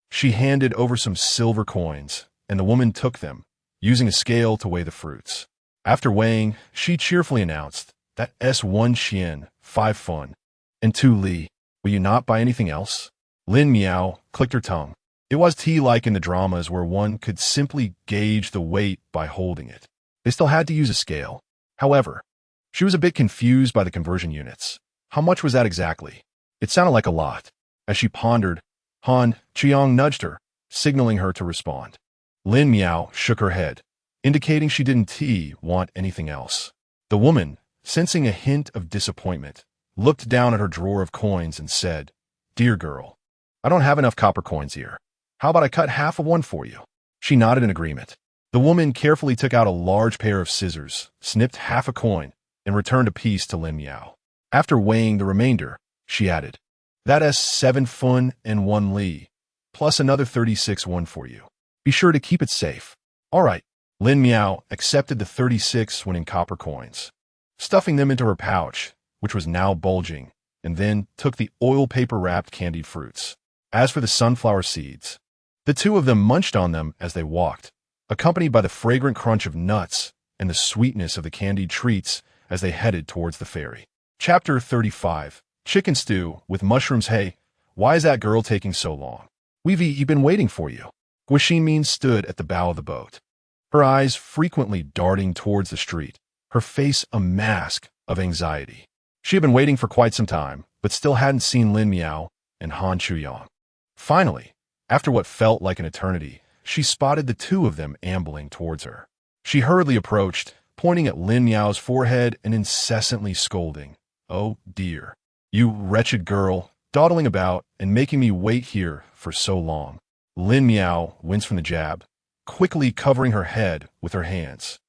She handed over some silver coins, and the woman took them, using a scale to weigh the fruits. After weighing, she cheerfully announced, "That's 1 xian, 5 fun, and 2 li. Will you not buy anything else?" Lin Miao clicked her tongue. It was tea-like in the dramas where one could simply gauge the weight by holding it. They still had to use a scale. However, she was a bit confused by the conversion units. How much was that exactly? It sounded like a lot. As she pondered, Han Shuyong nudged her, signaling her to respond. Lin Miao shook her head, indicating she didn't want anything else. The woman, sensing a hint of disappointment, looked down at her drawer of coins and said, "Dear girl, I don't have enough copper coins here. How about I cut half of one for you?" She nodded in agreement. The woman carefully took out a large pair of scissors, snipped half a coin, and returned a piece to Lin Miao. After weighing the remainder, she added, "That's 7 fun and 1 li, plus another 36 won for you. Be sure to keep it safe." "All right." Lin Miao accepted the 36 when in copper coins, stuffing them into her pouch, which was now bulging, and then took the oil paper-wrapped candied fruits. As for the sunflower seeds, The two of them munched on them as they walked, accompanied by the fragrant crunch of nuts and the sweetness of the candied treats as they headed towards the ferry. Chapter 35. Chicken Stew with Mushrooms. Hey, why is that girl taking so long? We've been waiting for you. Guaxinim stood at the bow of the boat, her eyes frequently darting towards the street, her face a mask of anxiety. She had been waiting for quite some time, but still hadn't seen Lin Miao and Han Chuyang. Finally, after what felt like an eternity, she spotted the two of them ambling towards her. She hurriedly approached, pointing at Lin Miao's forehead and incessantly scolding. "Oh dear, you wretched girl, dawdling about and making me wait here for so long." Lin Miao winced from the jab, quickly covering her head with her hands.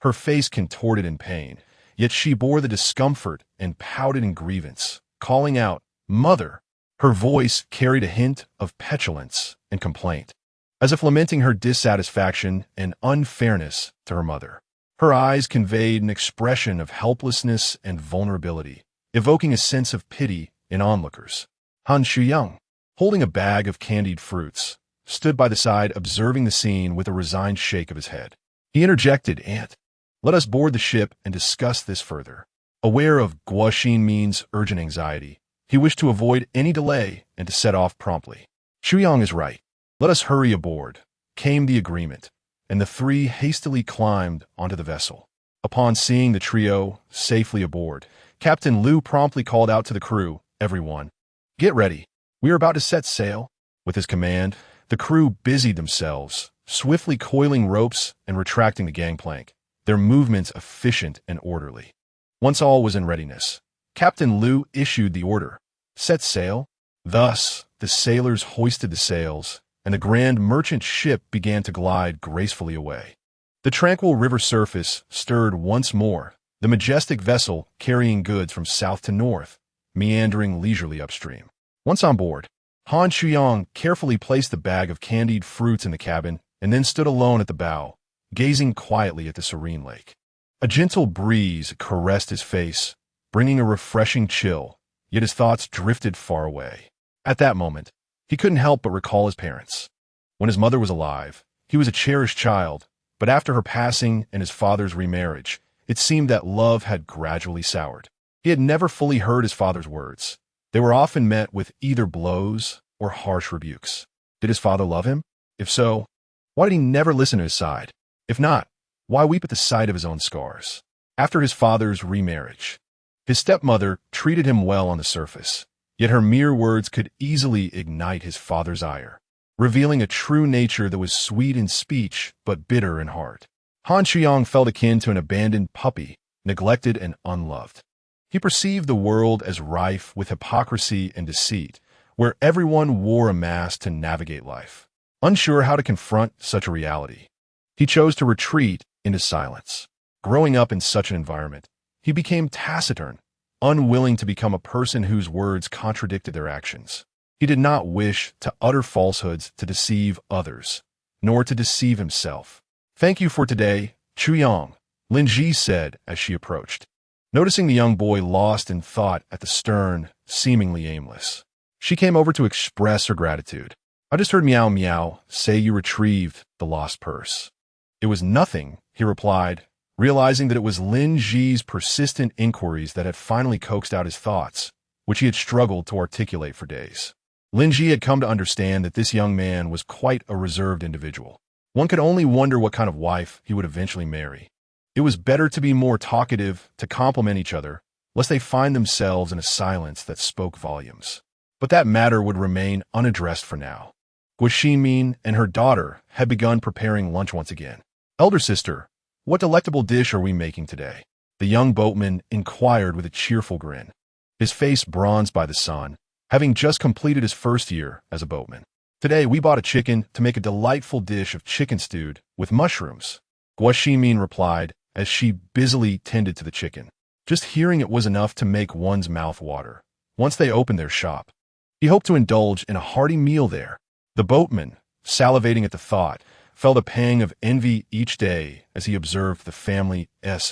Her face contorted in pain, yet she bore the discomfort and pouted in grievance, calling out, "Mother!" Her voice carried a hint of petulance and complaint, as if lamenting her dissatisfaction and unfairness to her mother. Her eyes conveyed an expression of helplessness and vulnerability, evoking a sense of pity in onlookers. Han Chuyang, holding a bag of candied fruits, stood by the side observing the scene with a resigned shake of his head. He interjected, "Aunt, let us board the ship and discuss this further." Aware of Guaxinim's urgent anxiety, he wished to avoid any delay and to set off promptly. "Chuyang is right. Let us hurry aboard," came the agreement, and the three hastily climbed onto the vessel. Upon seeing the trio safely aboard, Captain Liu promptly called out to the crew, "Everyone, get ready. We are about to set sail." With his command, the crew busied themselves, swiftly coiling ropes and retracting the gangplank, their movements efficient and orderly. Once all was in readiness, Captain Liu issued the order, "Set sail." Thus, the sailors hoisted the sails, and the grand merchant ship began to glide gracefully away. The tranquil river surface stirred once more, the majestic vessel carrying goods from south to north, meandering leisurely upstream. Once on board, Han Chuyang carefully placed the bag of candied fruits in the cabin and then stood alone at the bow, gazing quietly at the serene lake. A gentle breeze caressed his face, bringing a refreshing chill, yet his thoughts drifted far away. At that moment, he couldn't help but recall his parents. When his mother was alive, he was a cherished child, but after her passing and his father's remarriage, it seemed that love had gradually soured. He had never fully heard his father's words. They were often met with either blows or harsh rebukes. Did his father love him? If so, why did he never listen to his side? If not, why weep at the sight of his own scars? After his father's remarriage, his stepmother treated him well on the surface, yet her mere words could easily ignite his father's ire, revealing a true nature that was sweet in speech but bitter in heart. Han Chuyang felt akin to an abandoned puppy, neglected and unloved. He perceived the world as rife with hypocrisy and deceit, where everyone wore a mask to navigate life. Unsure how to confront such a reality, he chose to retreat into silence. Growing up in such an environment, he became taciturn, unwilling to become a person whose words contradicted their actions. He did not wish to utter falsehoods to deceive others, nor to deceive himself. "Thank you for today, Chuyang," Lin Ji said as she approached, noticing the young boy lost in thought at the stern, seemingly aimless. She came over to express her gratitude. "I just heard Meow Meow say you retrieved the lost purse." "It was nothing," he replied, realizing that it was Lin Ji's persistent inquiries that had finally coaxed out his thoughts, which he had struggled to articulate for days. Lin Ji had come to understand that this young man was quite a reserved individual. One could only wonder what kind of wife he would eventually marry. It was better to be more talkative, to complement each other, lest they find themselves in a silence that spoke volumes. But that matter would remain unaddressed for now. Guaxinim and her daughter had begun preparing lunch once again. "Elder sister, what delectable dish are we making today?" the young boatman inquired with a cheerful grin, his face bronzed by the sun, having just completed his first year as a boatman. "Today we bought a chicken to make a delightful dish of chicken stewed with mushrooms," Guaxinim replied as she busily tended to the chicken. Just hearing it was enough to make one's mouth water. Once they opened their shop, he hoped to indulge in a hearty meal there. The boatman, salivating at the thought, felt a pang of envy each day as he observed the family's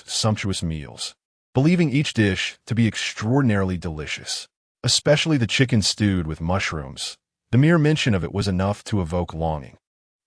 sumptuous meals, believing each dish to be extraordinarily delicious, especially the chicken stewed with mushrooms. The mere mention of it was enough to evoke longing.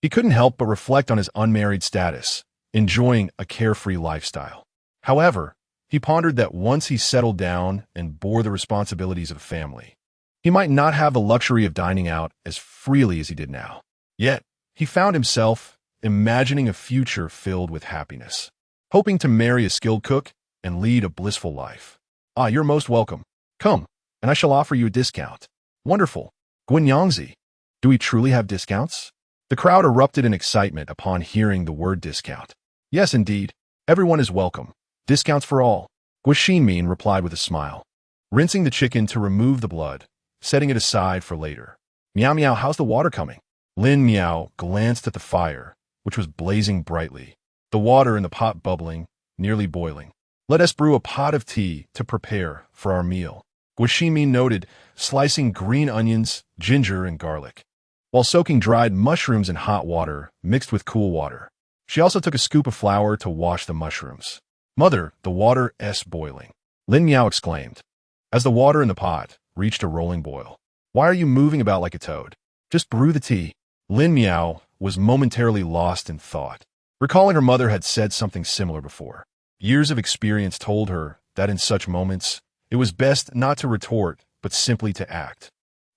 He couldn't help but reflect on his unmarried status, enjoying a carefree lifestyle. However, he pondered that once he settled down and bore the responsibilities of a family, he might not have the luxury of dining out as freely as he did now. Yet, he found himself imagining a future filled with happiness, hoping to marry a skilled cook and lead a blissful life. "Ah, you're most welcome. Come, and I shall offer you a discount." "Wonderful. Guanyangzi. Do we truly have discounts?" The crowd erupted in excitement upon hearing the word discount. "Yes, indeed. Everyone is welcome. Discounts for all," Guaxinim replied with a smile, rinsing the chicken to remove the blood, setting it aside for later. "Meow meow, how's the water coming?" Lin Meow glanced at the fire, which was blazing brightly, the water in the pot bubbling, nearly boiling. "Let us brew a pot of tea to prepare for our meal," Guaxinim noted, slicing green onions, ginger, and garlic, while soaking dried mushrooms in hot water mixed with cool water. She also took a scoop of flour to wash the mushrooms. "Mother, the water is boiling," Lin Meow exclaimed, as the water in the pot reached a rolling boil. "Why are you moving about like a toad? Just brew the tea." Lin Meow was momentarily lost in thought, recalling her mother had said something similar before. Years of experience told her that in such moments, it was best not to retort, but simply to act.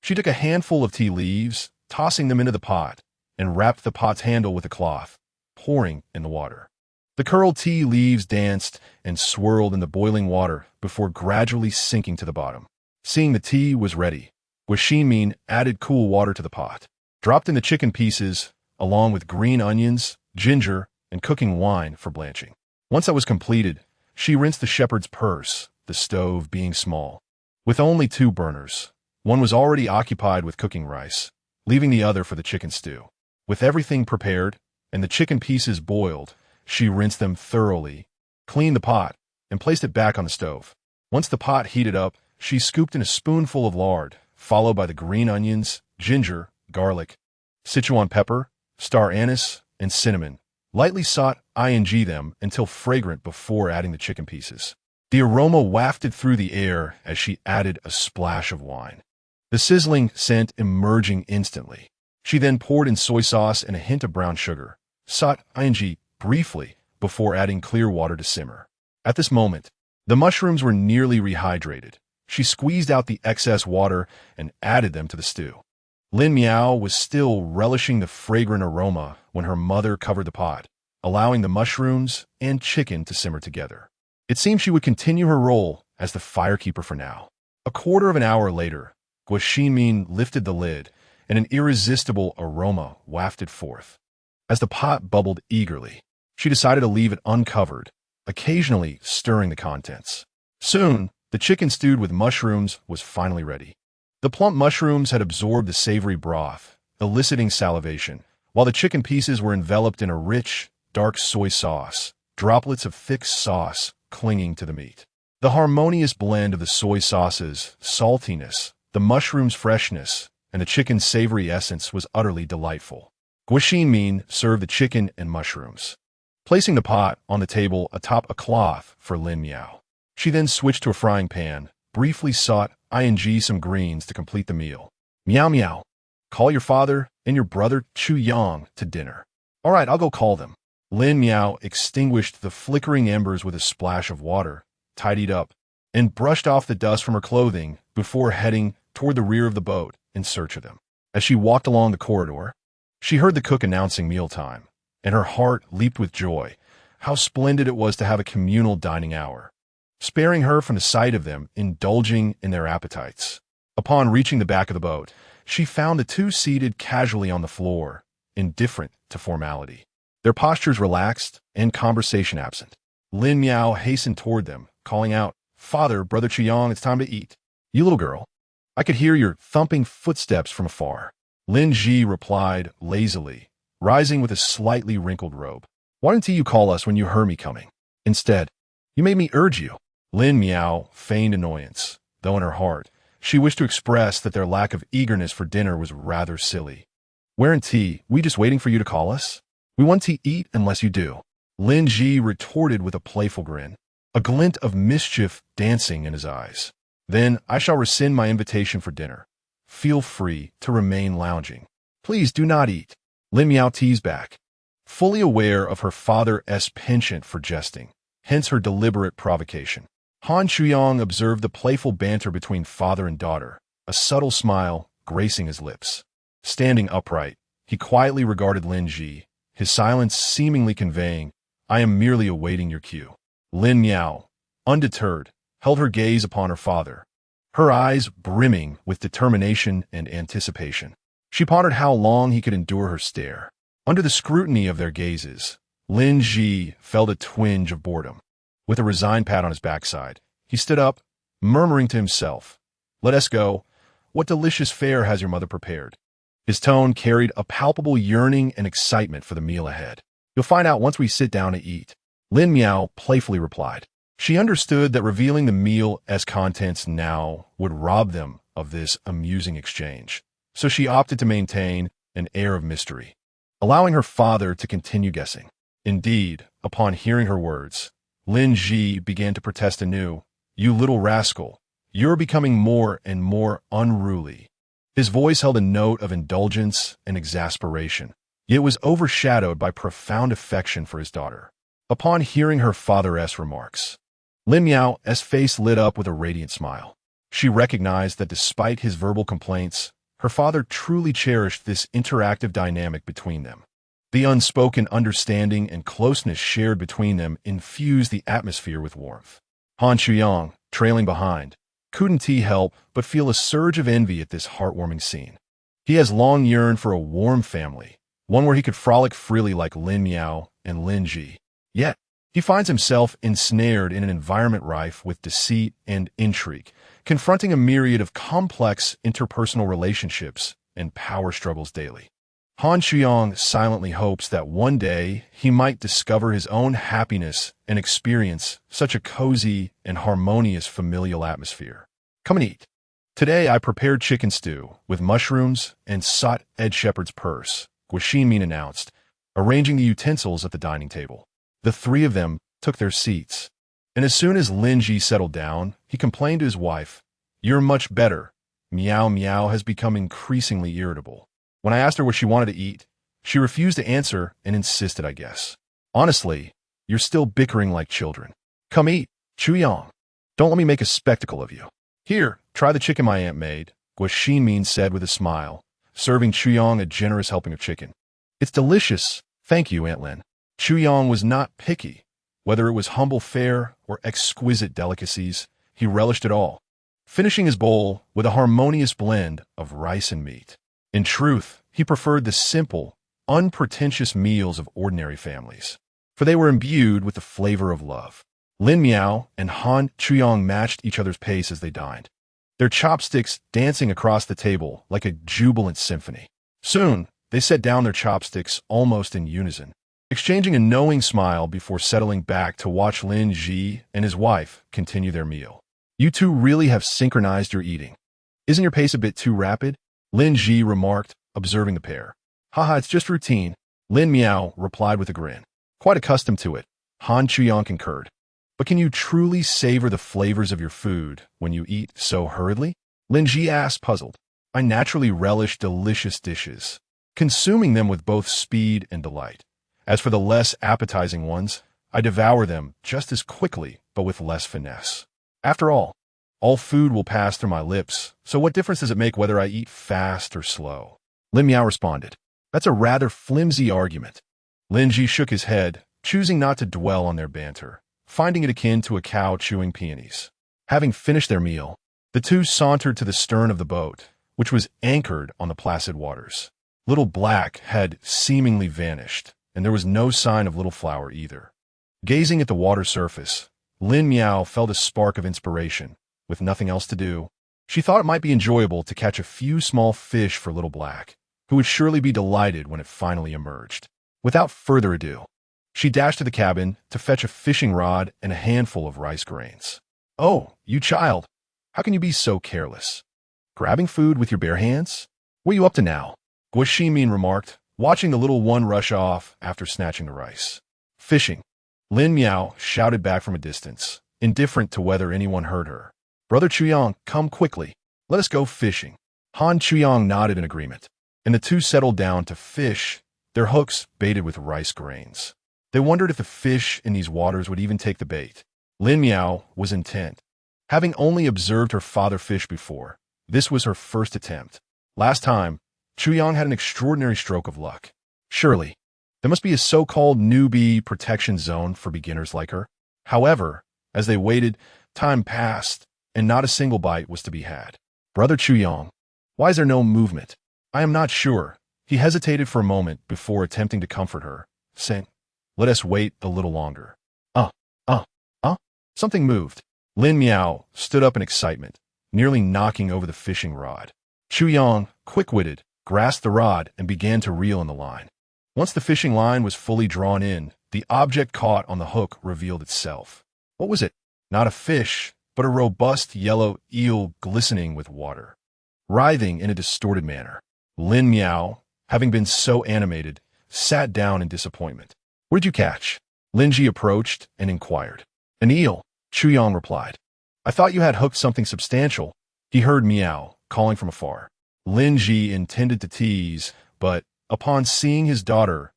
She took a handful of tea leaves, tossing them into the pot, and wrapped the pot's handle with a cloth, pouring in the water. The curled tea leaves danced and swirled in the boiling water before gradually sinking to the bottom. Seeing the tea was ready, Guaxinim added cool water to the pot, dropped in the chicken pieces, along with green onions, ginger, and cooking wine for blanching. Once that was completed, she rinsed the shepherd's purse, the stove being small, with only 2 burners. One was already occupied with cooking rice, leaving the other for the chicken stew. With everything prepared and the chicken pieces boiled, she rinsed them thoroughly, cleaned the pot, and placed it back on the stove. Once the pot heated up, she scooped in a spoonful of lard, followed by the green onions, ginger, garlic, Sichuan pepper, star anise, and cinnamon. Lightly sauté them until fragrant before adding the chicken pieces. The aroma wafted through the air as she added a splash of wine, the sizzling scent emerging instantly. She then poured in soy sauce and a hint of brown sugar, sauté briefly before adding clear water to simmer. At this moment, the mushrooms were nearly rehydrated. She squeezed out the excess water and added them to the stew. Lin Meow was still relishing the fragrant aroma when her mother covered the pot, allowing the mushrooms and chicken to simmer together. It seemed she would continue her role as the firekeeper for now. A quarter of an hour later, Guaxinim lifted the lid, and an irresistible aroma wafted forth. As the pot bubbled eagerly, she decided to leave it uncovered, occasionally stirring the contents. Soon, the chicken stewed with mushrooms was finally ready. The plump mushrooms had absorbed the savory broth, eliciting salivation, while the chicken pieces were enveloped in a rich, dark soy sauce, droplets of thick sauce clinging to the meat. The harmonious blend of the soy sauce's saltiness, the mushroom's freshness, and the chicken's savory essence was utterly delightful. Guaxinim served the chicken and mushrooms, placing the pot on the table atop a cloth for Lin Meow. She then switched to a frying pan, briefly sauté some greens to complete the meal. "Meow meow, call your father and your brother Chu Yang to dinner." "All right, I'll go call them." Lin Meow extinguished the flickering embers with a splash of water, tidied up, and brushed off the dust from her clothing before heading toward the rear of the boat in search of them. As she walked along the corridor, she heard the cook announcing mealtime, and her heart leaped with joy. How splendid it was to have a communal dining hour, sparing her from the sight of them indulging in their appetites. Upon reaching the back of the boat, she found the 2 seated casually on the floor, indifferent to formality, their postures relaxed and conversation absent. Lin Meow hastened toward them, calling out, "Father, Brother Chuyang, it's time to eat." "You little girl, I could hear your thumping footsteps from afar," Lin Ji replied lazily, rising with a slightly wrinkled robe. "Why didn't you call us when you heard me coming? Instead, you made me urge you." Lin Meow feigned annoyance, though in her heart, she wished to express that their lack of eagerness for dinner was rather silly. "Where in tea? We just waiting for you to call us? We want to eat unless you do," Lin Ji retorted with a playful grin, a glint of mischief dancing in his eyes. "Then I shall rescind my invitation for dinner. feel free to remain lounging. Please do not eat. Lin Miao teased back, fully aware of her father's penchant for jesting, hence her deliberate provocation. Han Chuyang observed the playful banter between father and daughter, a subtle smile gracing his lips. Standing upright, he quietly regarded Lin Ji, his silence seemingly conveying, "I am merely awaiting your cue." Lin Miao, undeterred, held her gaze upon her father, her eyes brimming with determination and anticipation. She pondered how long he could endure her stare. Under the scrutiny of their gazes, Lin Ji felt a twinge of boredom. With a resigned pat on his backside, he stood up, murmuring to himself, "Let us go. What delicious fare has your mother prepared?" His tone carried a palpable yearning and excitement for the meal ahead. "You'll find out once we sit down to eat," Lin Miao playfully replied. She understood that revealing the meal's contents now would rob them of this amusing exchange, so she opted to maintain an air of mystery, allowing her father to continue guessing. Indeed, upon hearing her words, Lin Ji began to protest anew. "You little rascal, you're becoming more and more unruly." His voice held a note of indulgence and exasperation, yet was overshadowed by profound affection for his daughter. Upon hearing her father's remarks, Lin Miao's face lit up with a radiant smile. She recognized that despite his verbal complaints, her father truly cherished this interactive dynamic between them. The unspoken understanding and closeness shared between them infused the atmosphere with warmth. Han Chuyang, trailing behind, couldn't he help but feel a surge of envy at this heartwarming scene. He has long yearned for a warm family, one where he could frolic freely like Lin Miao and Lin Ji. Yet, he finds himself ensnared in an environment rife with deceit and intrigue, confronting a myriad of complex interpersonal relationships and power struggles daily. Han Chuyang silently hopes that one day he might discover his own happiness and experience such a cozy and harmonious familial atmosphere. "Come and eat. Today I prepared chicken stew with mushrooms and sought Ed Shepherd's purse," Guo Min announced, arranging the utensils at the dining table. The three of them took their seats, and as soon as Lin Ji settled down, he complained to his wife, "You're much better." Meow Meow has become increasingly irritable. When I asked her what she wanted to eat, she refused to answer and insisted I guess. "Honestly, you're still bickering like children. Come eat, Chuyang. Don't let me make a spectacle of you." "Here, try the chicken my aunt made," Guo Min said with a smile, serving Chuyang a generous helping of chicken. "It's delicious. Thank you, Aunt Lin." Chuyang was not picky. Whether it was humble fare or exquisite delicacies, he relished it all, finishing his bowl with a harmonious blend of rice and meat. In truth, he preferred the simple, unpretentious meals of ordinary families, for they were imbued with the flavor of love. Lin Miao and Han Chuyang matched each other's pace as they dined, their chopsticks dancing across the table like a jubilant symphony. Soon, they set down their chopsticks almost in unison, exchanging a knowing smile before settling back to watch Lin Ji and his wife continue their meal. "You two really have synchronized your eating. Isn't your pace a bit too rapid?" Lin Ji remarked, observing the pair. "Haha, it's just routine," Lin Miao replied with a grin. "Quite accustomed to it," Han Chuyang concurred. "But can you truly savor the flavors of your food when you eat so hurriedly?" Lin Ji asked, puzzled. "I naturally relish delicious dishes, consuming them with both speed and delight. As for the less appetizing ones, I devour them just as quickly, but with less finesse. After all food will pass through my lips, so what difference does it make whether I eat fast or slow?" Lin Miao responded. "That's a rather flimsy argument." Lin Ji shook his head, choosing not to dwell on their banter, finding it akin to a cow chewing peonies. Having finished their meal, the two sauntered to the stern of the boat, which was anchored on the placid waters. Little Black had seemingly vanished, and there was no sign of Little Flower either. Gazing at the water surface, Lin Miao felt a spark of inspiration. With nothing else to do, she thought it might be enjoyable to catch a few small fish for Little Black, who would surely be delighted when it finally emerged. Without further ado, she dashed to the cabin to fetch a fishing rod and a handful of rice grains. "Oh, you child, how can you be so careless? Grabbing food with your bare hands? What are you up to now?" Guo Min remarked, watching the little one rush off after snatching the rice. "Fishing," Lin Miao shouted back from a distance, indifferent to whether anyone heard her. "Brother Chuyang, come quickly. Let us go fishing." Han Chuyong nodded in agreement, and the two settled down to fish, their hooks baited with rice grains. They wondered if the fish in these waters would even take the bait. Lin Miao was intent. Having only observed her father fish before, this was her first attempt. Last time, Chuyong had an extraordinary stroke of luck. Surely, there must be a so-called newbie protection zone for beginners like her. However, as they waited, time passed, and not a single bite was to be had. Brother Chuyong, why is there no movement? I am not sure. He hesitated for a moment before attempting to comfort her, saying, let us wait a little longer. Something moved. Lin Miao stood up in excitement, nearly knocking over the fishing rod. Chuyong, quick-witted, grasped the rod and began to reel in the line. Once the fishing line was fully drawn in, the object caught on the hook revealed itself. What was it? Not a fish, but a robust yellow eel glistening with water, writhing in a distorted manner. Lin Miao, having been so animated, sat down in disappointment. What did you catch? Linji approached and inquired. An eel, Chuyong replied. I thought you had hooked something substantial. He heard Miao calling from afar. Linji intended to tease, but upon seeing his daughter's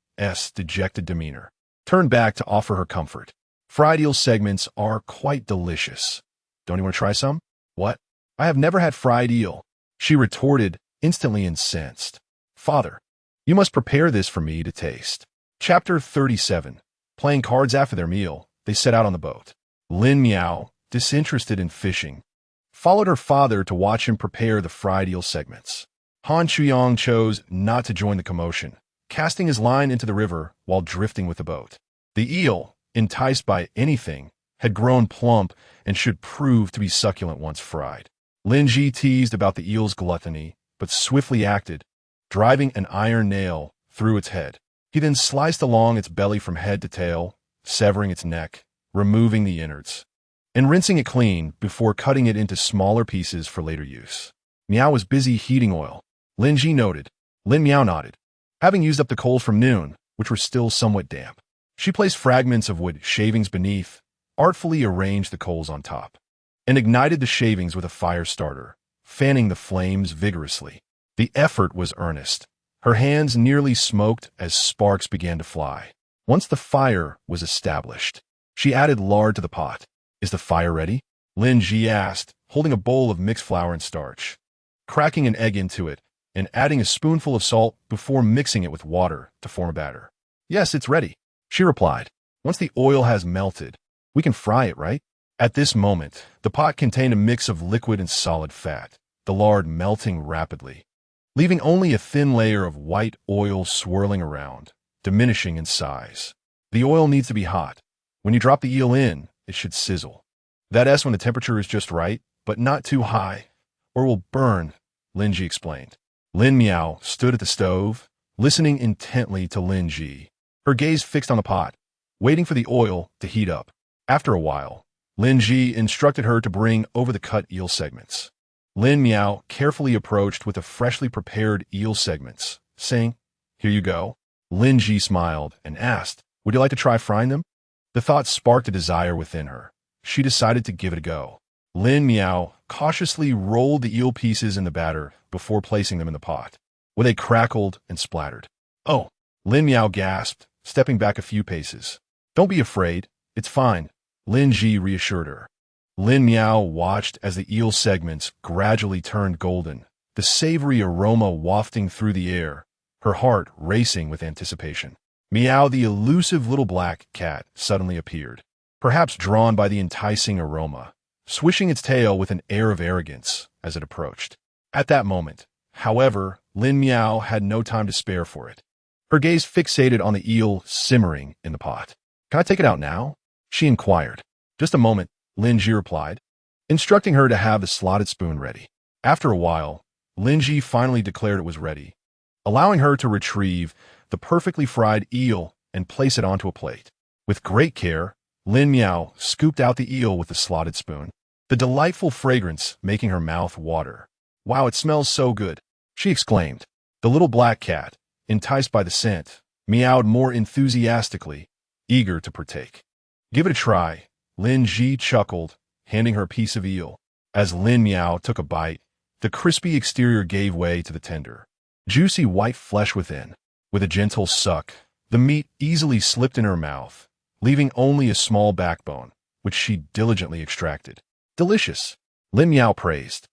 dejected demeanor, turned back to offer her comfort. Fried eel segments are quite delicious. Don't you want to try some? What? I have never had fried eel, she retorted, instantly incensed. Father, you must prepare this for me to taste. Chapter 37. Playing cards after their meal, they set out on the boat. Lin Miao, disinterested in fishing, followed her father to watch him prepare the fried eel segments. Han Chuyong chose not to join the commotion, casting his line into the river while drifting with the boat. The eel, enticed by anything, had grown plump and should prove to be succulent once fried. Lin Ji teased about the eel's gluttony, but swiftly acted, driving an iron nail through its head. He then sliced along its belly from head to tail, severing its neck, removing the innards, and rinsing it clean before cutting it into smaller pieces for later use. Miao was busy heating oil. Lin Ji noted. Lin Miao nodded. Having used up the coals from noon, which were still somewhat damp, she placed fragments of wood shavings beneath, artfully arranged the coals on top, and ignited the shavings with a fire starter, fanning the flames vigorously. The effort was earnest. Her hands nearly smoked as sparks began to fly. Once the fire was established, she added lard to the pot. Is the fire ready? Lin Ji asked, holding a bowl of mixed flour and starch, cracking an egg into it, and adding a spoonful of salt before mixing it with water to form a batter. Yes, it's ready, she replied. Once the oil has melted, we can fry it, right? At this moment, the pot contained a mix of liquid and solid fat, the lard melting rapidly, leaving only a thin layer of white oil swirling around, diminishing in size. The oil needs to be hot. When you drop the eel in, it should sizzle. That's when the temperature is just right, but not too high, or will burn, Lin Ji explained. Lin Miao stood at the stove, listening intently to Lin Ji, her gaze fixed on the pot, waiting for the oil to heat up. After a while, Lin Ji instructed her to bring over the cut eel segments. Lin Miao carefully approached with the freshly prepared eel segments, saying, Here you go. Lin Ji smiled and asked, Would you like to try frying them? The thought sparked a desire within her. She decided to give it a go. Lin Miao cautiously rolled the eel pieces in the batter before placing them in the pot, where they crackled and splattered. Oh, Lin Miao gasped, stepping back a few paces. Don't be afraid. It's fine, Lin Ji reassured her. Lin Miao watched as the eel segments gradually turned golden, the savory aroma wafting through the air, her heart racing with anticipation. Miao, the elusive little black cat, suddenly appeared, perhaps drawn by the enticing aroma, swishing its tail with an air of arrogance as it approached. At that moment, however, Lin Miao had no time to spare for it. Her gaze fixated on the eel simmering in the pot. Can I take it out now? She inquired. Just a moment, Lin Ji replied, instructing her to have the slotted spoon ready. After a while, Lin Ji finally declared it was ready, allowing her to retrieve the perfectly fried eel and place it onto a plate. With great care, Lin Miao scooped out the eel with the slotted spoon, the delightful fragrance making her mouth water. Wow, it smells so good, she exclaimed. The little black cat, enticed by the scent, meowed more enthusiastically, eager to partake. Give it a try, Lin Ji chuckled, handing her a piece of eel. As Lin Miao took a bite, The crispy exterior gave way to the tender, juicy white flesh within. With a gentle suck, the meat easily slipped in her mouth, leaving only a small backbone, which she diligently extracted. Delicious, Lin Miao praised.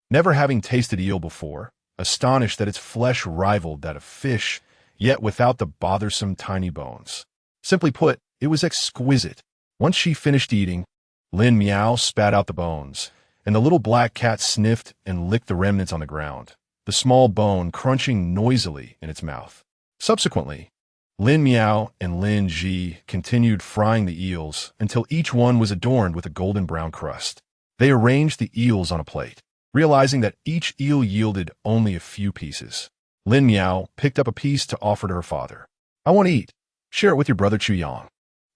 Never having tasted eel before, astonished that its flesh rivaled that of fish, yet without the bothersome tiny bones. Simply put, it was exquisite. Once she finished eating, Lin Miao spat out the bones, and the little black cat sniffed and licked the remnants on the ground, the small bone crunching noisily in its mouth. Subsequently, Lin Miao and Lin Ji continued frying the eels until each one was adorned with a golden brown crust. They arranged the eels on a plate, realizing that each eel yielded only a few pieces. Lin Miao picked up a piece to offer to her father. "I want to eat. Share it with your brother Chu Yang."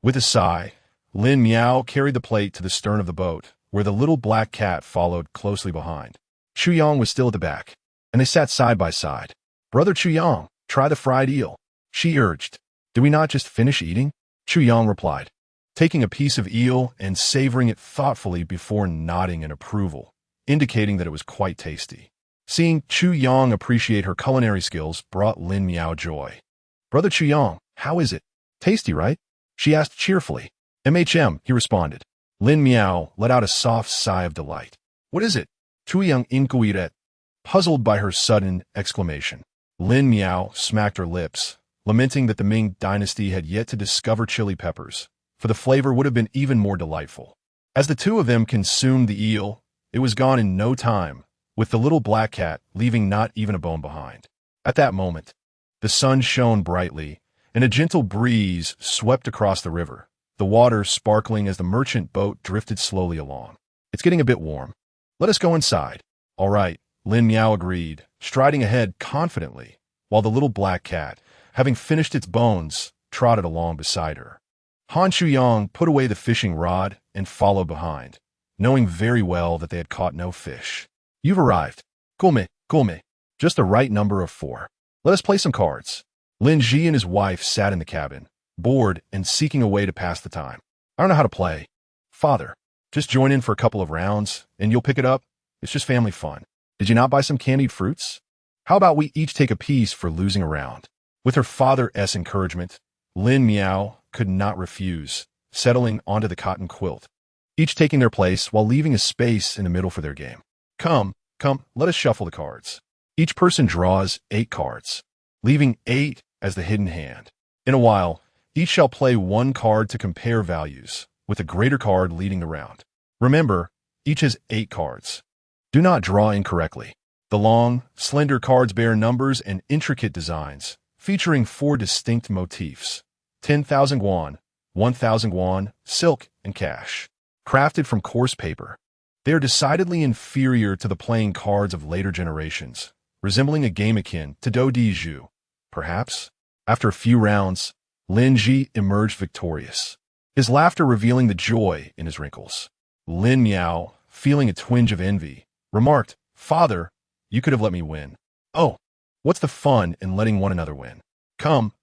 With a sigh, Lin Miao carried the plate to the stern of the boat, where the little black cat followed closely behind. Chu Yang was still at the back, and they sat side by side. "Brother Chu Yang, try the fried eel," she urged. "Did we not just finish eating?" Chu Yang replied, taking a piece of eel and savoring it thoughtfully before nodding in approval, indicating that it was quite tasty. Seeing Chu Yang appreciate her culinary skills brought Lin Miao joy. "Brother Chu Yang, how is it? Tasty, right?" she asked cheerfully. He responded. Lin Miao let out a soft sigh of delight. "What is it?" Chu Yang inquired, puzzled by her sudden exclamation. Lin Miao smacked her lips, lamenting that the Ming Dynasty had yet to discover chili peppers, for the flavor would have been even more delightful. As the two of them consumed the eel, it was gone in no time, with the little black cat leaving not even a bone behind. At that moment, the sun shone brightly, and a gentle breeze swept across the river, the water sparkling as the merchant boat drifted slowly along. "It's getting a bit warm. Let us go inside." "All right," Lin Miao agreed, striding ahead confidently, while the little black cat, having finished its bones, trotted along beside her. Han Chuyang put away the fishing rod and followed behind, knowing very well that they had caught no fish. "You've arrived. Gulme, Gulme. Just the right number of 4. Let us play some cards." Lin Ji and his wife sat in the cabin, bored and seeking a way to pass the time. "I don't know how to play." "Father, just join in for a couple of rounds, and you'll pick it up. It's just family fun. Did you not buy some candied fruits? How about we each take a piece for losing a round?" With her father's encouragement, Lin Miao could not refuse, settling onto the cotton quilt, each taking their place while leaving a space in the middle for their game. Come, let us shuffle the cards." Each person draws 8 cards, leaving 8 as the hidden hand. In a while, each shall play 1 card to compare values, with a greater card leading the round. Remember, each has 8 cards. Do not draw incorrectly. The long, slender cards bear numbers and intricate designs, featuring 4 distinct motifs: 10,000 guan, 1,000 guan, silk, and cash. Crafted from coarse paper, they are decidedly inferior to the playing cards of later generations, resembling a game akin to Do Di Zhu. Perhaps, after a few rounds, Lin Ji emerged victorious, his laughter revealing the joy in his wrinkles. Lin Miao, feeling a twinge of envy, remarked, "Father, you could have let me win." "Oh, what's the fun in letting one another win? Come,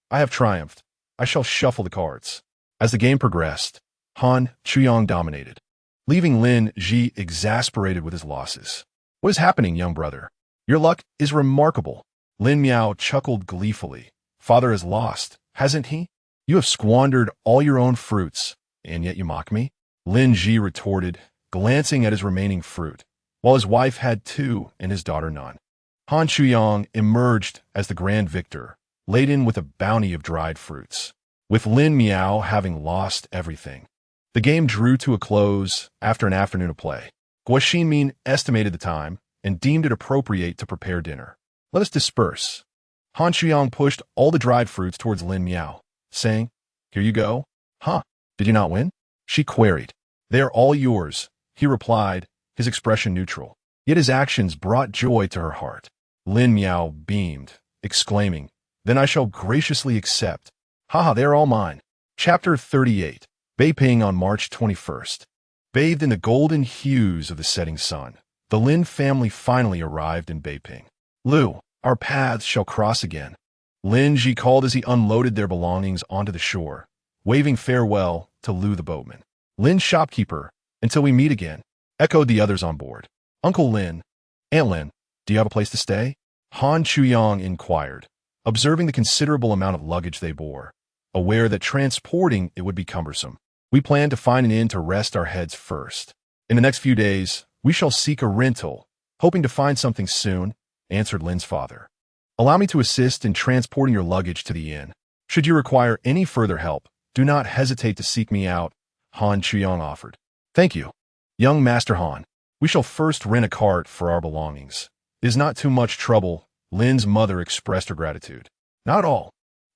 I have triumphed. I shall shuffle the cards." As the game progressed, Han Chuyang dominated, leaving Lin Ji exasperated with his losses. "What is happening, young brother? Your luck is remarkable." Lin Miao chuckled gleefully. "Father has lost, hasn't he? You have squandered all your own fruits, and yet you mock me?" Lin Ji retorted, glancing at his remaining fruit, while his wife had 2 and his daughter none. Han Chuyang emerged as the grand victor, laden with a bounty of dried fruits, with Lin Miao having lost everything. The game drew to a close after an afternoon of play. Guo Xinmin estimated the time and deemed it appropriate to prepare dinner. "Let us disperse." Han Chuyang pushed all the dried fruits towards Lin Miao, saying, "Here you go." "Huh, did you not win?" she queried. "They are all yours," he replied, his expression neutral. Yet his actions brought joy to her heart. Lin Miao beamed, exclaiming, "Then I shall graciously accept. Haha, they are all mine." Chapter 38. Beiping on March 21st. Bathed in the golden hues of the setting sun, the Lin family finally arrived in Beiping. "Lu, our paths shall cross again," Lin Ji called as he unloaded their belongings onto the shore, waving farewell to Lu the boatman. "Lin shopkeeper, until we meet again," echoed the others on board. "Uncle Lin, Aunt Lin, do you have a place to stay? Han Chuyang inquired, observing the considerable amount of luggage they bore, aware that transporting it would be cumbersome. We plan to find an inn to rest our heads first. In the next few days, we shall seek a rental, hoping to find something soon, answered Lin's father. Allow me to assist in transporting your luggage to the inn. Should you require any further help, do not hesitate to seek me out, Han Chuyang offered. Thank you. Young Master Han, we shall first rent a cart for our belongings. It is not too much trouble, Lin's mother expressed her gratitude. Not all,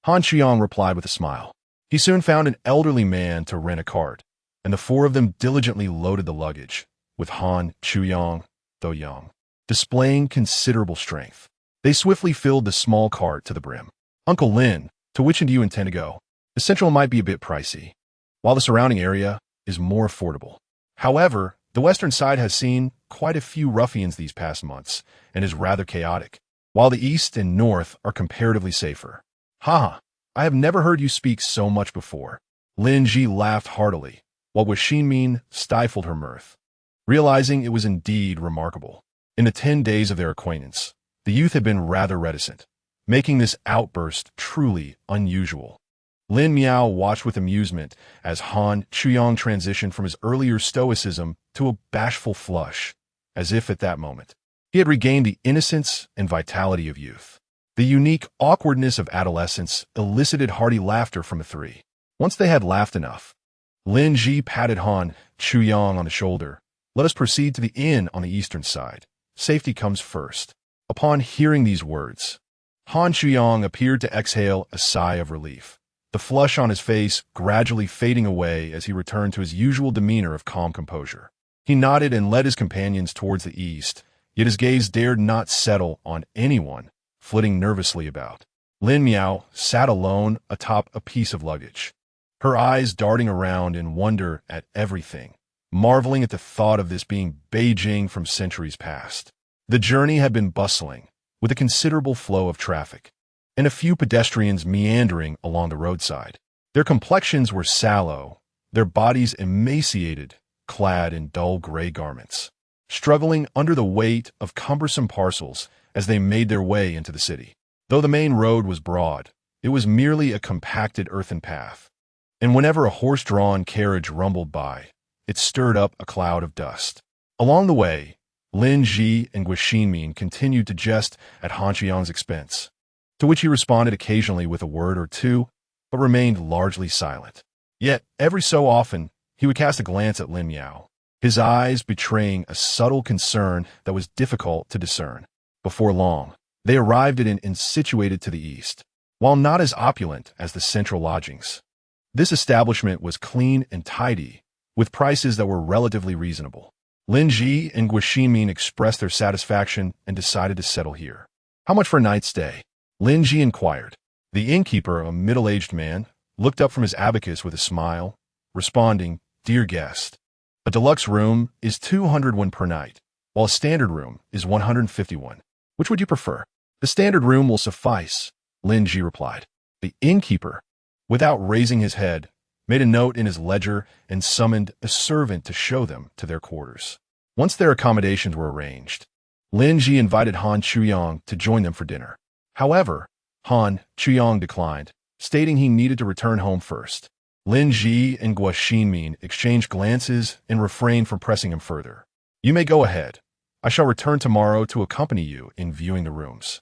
Han Chuyang replied with a smile. He soon found an elderly man to rent a cart, and the four of them diligently loaded the luggage, with Han Chuyang, though young, displaying considerable strength. They swiftly filled the small cart to the brim. Uncle Lin, to which end do you intend to go? The Central might be a bit pricey, while the surrounding area is more affordable. However, the western side has seen quite a few ruffians these past months and is rather chaotic, while the east and north are comparatively safer. Haha, I have never heard you speak so much before. Lin Ji laughed heartily, while Xin stifled her mirth, realizing it was indeed remarkable. In the 10 days of their acquaintance, the youth had been rather reticent, making this outburst truly unusual. Lin Miao watched with amusement as Han Chuyang transitioned from his earlier stoicism to a bashful flush, as if at that moment he had regained the innocence and vitality of youth. The unique awkwardness of adolescence elicited hearty laughter from the three. Once they had laughed enough, Lin Ji patted Han Chuyang on the shoulder. Let us proceed to the inn on the eastern side. Safety comes first. Upon hearing these words, Han Chuyang appeared to exhale a sigh of relief, the flush on his face gradually fading away as he returned to his usual demeanor of calm composure. He nodded and led his companions towards the east, yet his gaze dared not settle on anyone, flitting nervously about. Lin Miao sat alone atop a piece of luggage, her eyes darting around in wonder at everything, marveling at the thought of this being Beijing from centuries past. The journey had been bustling, with a considerable flow of traffic, and a few pedestrians meandering along the roadside. Their complexions were sallow, their bodies emaciated, clad in dull gray garments, struggling under the weight of cumbersome parcels as they made their way into the city. Though the main road was broad, it was merely a compacted earthen path, and whenever a horse-drawn carriage rumbled by, it stirred up a cloud of dust. Along the way, Lin Ji and Xin continued to jest at Han Chuyang's expense, to which he responded occasionally with a word or two, but remained largely silent. Yet, every so often, he would cast a glance at Lin Miao, his eyes betraying a subtle concern that was difficult to discern. Before long, they arrived at an inn situated to the east. While not as opulent as the central lodgings, this establishment was clean and tidy, with prices that were relatively reasonable. Lin Ji and Xin expressed their satisfaction and decided to settle here. How much for a night's stay? Lin Ji inquired. The innkeeper, a middle-aged man, looked up from his abacus with a smile, responding, Dear guest, a deluxe room is 200 won per night, while a standard room is 151. Which would you prefer? The standard room will suffice, Lin Ji replied. The innkeeper, without raising his head, made a note in his ledger and summoned a servant to show them to their quarters. Once their accommodations were arranged, Lin Ji invited Han Chuyang to join them for dinner. However, Han Chuyang declined, stating he needed to return home first. Lin Ji and Xin exchanged glances and refrained from pressing him further. You may go ahead. I shall return tomorrow to accompany you in viewing the rooms.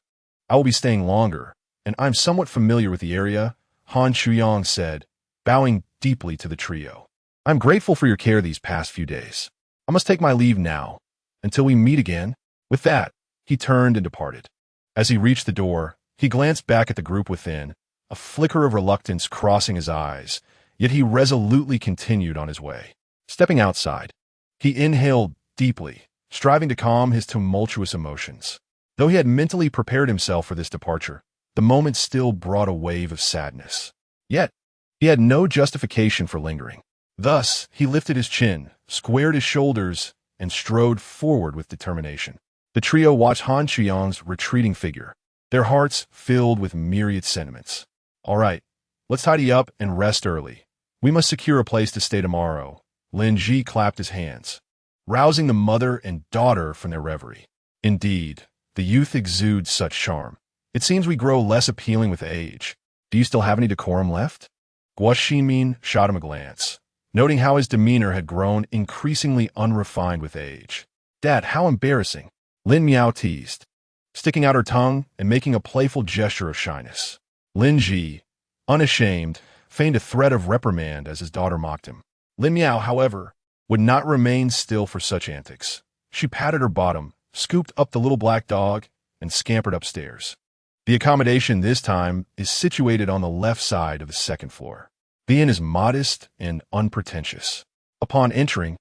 I will be staying longer, and I'm somewhat familiar with the area, Han Chuyang said, bowing deeply to the trio. I'm grateful for your care these past few days. I must take my leave now, until we meet again. With that, he turned and departed. As he reached the door, he glanced back at the group within, a flicker of reluctance crossing his eyes, yet he resolutely continued on his way. Stepping outside, he inhaled deeply, striving to calm his tumultuous emotions. Though he had mentally prepared himself for this departure, the moment still brought a wave of sadness. Yet, he had no justification for lingering. Thus, he lifted his chin, squared his shoulders, and strode forward with determination. The trio watched Han Chuyang's retreating figure, their hearts filled with myriad sentiments. All right, let's tidy up and rest early. We must secure a place to stay tomorrow. Lin Ji clapped his hands, rousing the mother and daughter from their reverie. Indeed, the youth exudes such charm. It seems we grow less appealing with age. Do you still have any decorum left? Guo Xinmin shot him a glance, noting how his demeanor had grown increasingly unrefined with age. Dad, how embarrassing, Lin Miao teased, sticking out her tongue and making a playful gesture of shyness. Lin Ji, unashamed, feigned a threat of reprimand as his daughter mocked him. Lin Miao, however, would not remain still for such antics. She patted her bottom, scooped up the little black dog, and scampered upstairs. The accommodation this time is situated on the left side of the second floor. The inn is modest and unpretentious. Upon entering,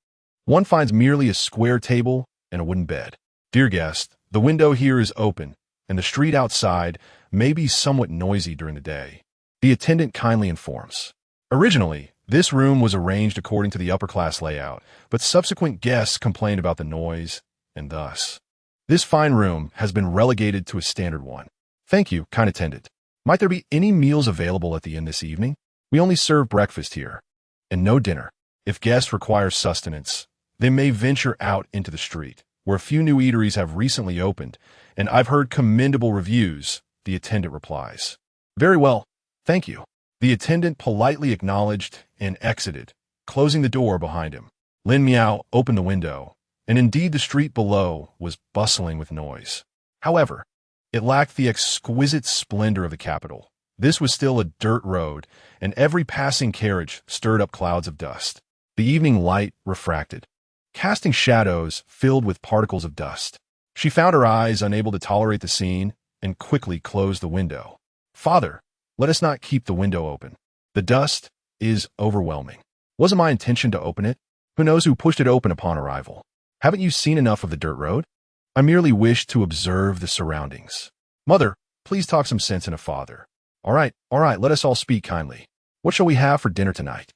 one finds merely a square table and a wooden bed. Dear guest, the window here is open, and the street outside may be somewhat noisy during the day. The attendant kindly informs. Originally, this room was arranged according to the upper-class layout, but subsequent guests complained about the noise, and thus, this fine room has been relegated to a standard one. Thank you, kind attendant. Might there be any meals available at the inn this evening? We only serve breakfast here, and no dinner. If guests require sustenance, they may venture out into the street, where a few new eateries have recently opened, and I've heard commendable reviews, the attendant replies. Very well, thank you. The attendant politely acknowledged and exited, closing the door behind him. Lin Miao opened the window, and indeed the street below was bustling with noise. However, it lacked the exquisite splendor of the capital. This was still a dirt road, and every passing carriage stirred up clouds of dust. The evening light refracted, casting shadows filled with particles of dust. She found her eyes unable to tolerate the scene and quickly closed the window. Father, let us not keep the window open. The dust is overwhelming. Wasn't my intention to open it. Who knows who pushed it open upon arrival? Haven't you seen enough of the dirt road? I merely wish to observe the surroundings. Mother, please talk some sense into father. All right, let us all speak kindly. What shall we have for dinner tonight?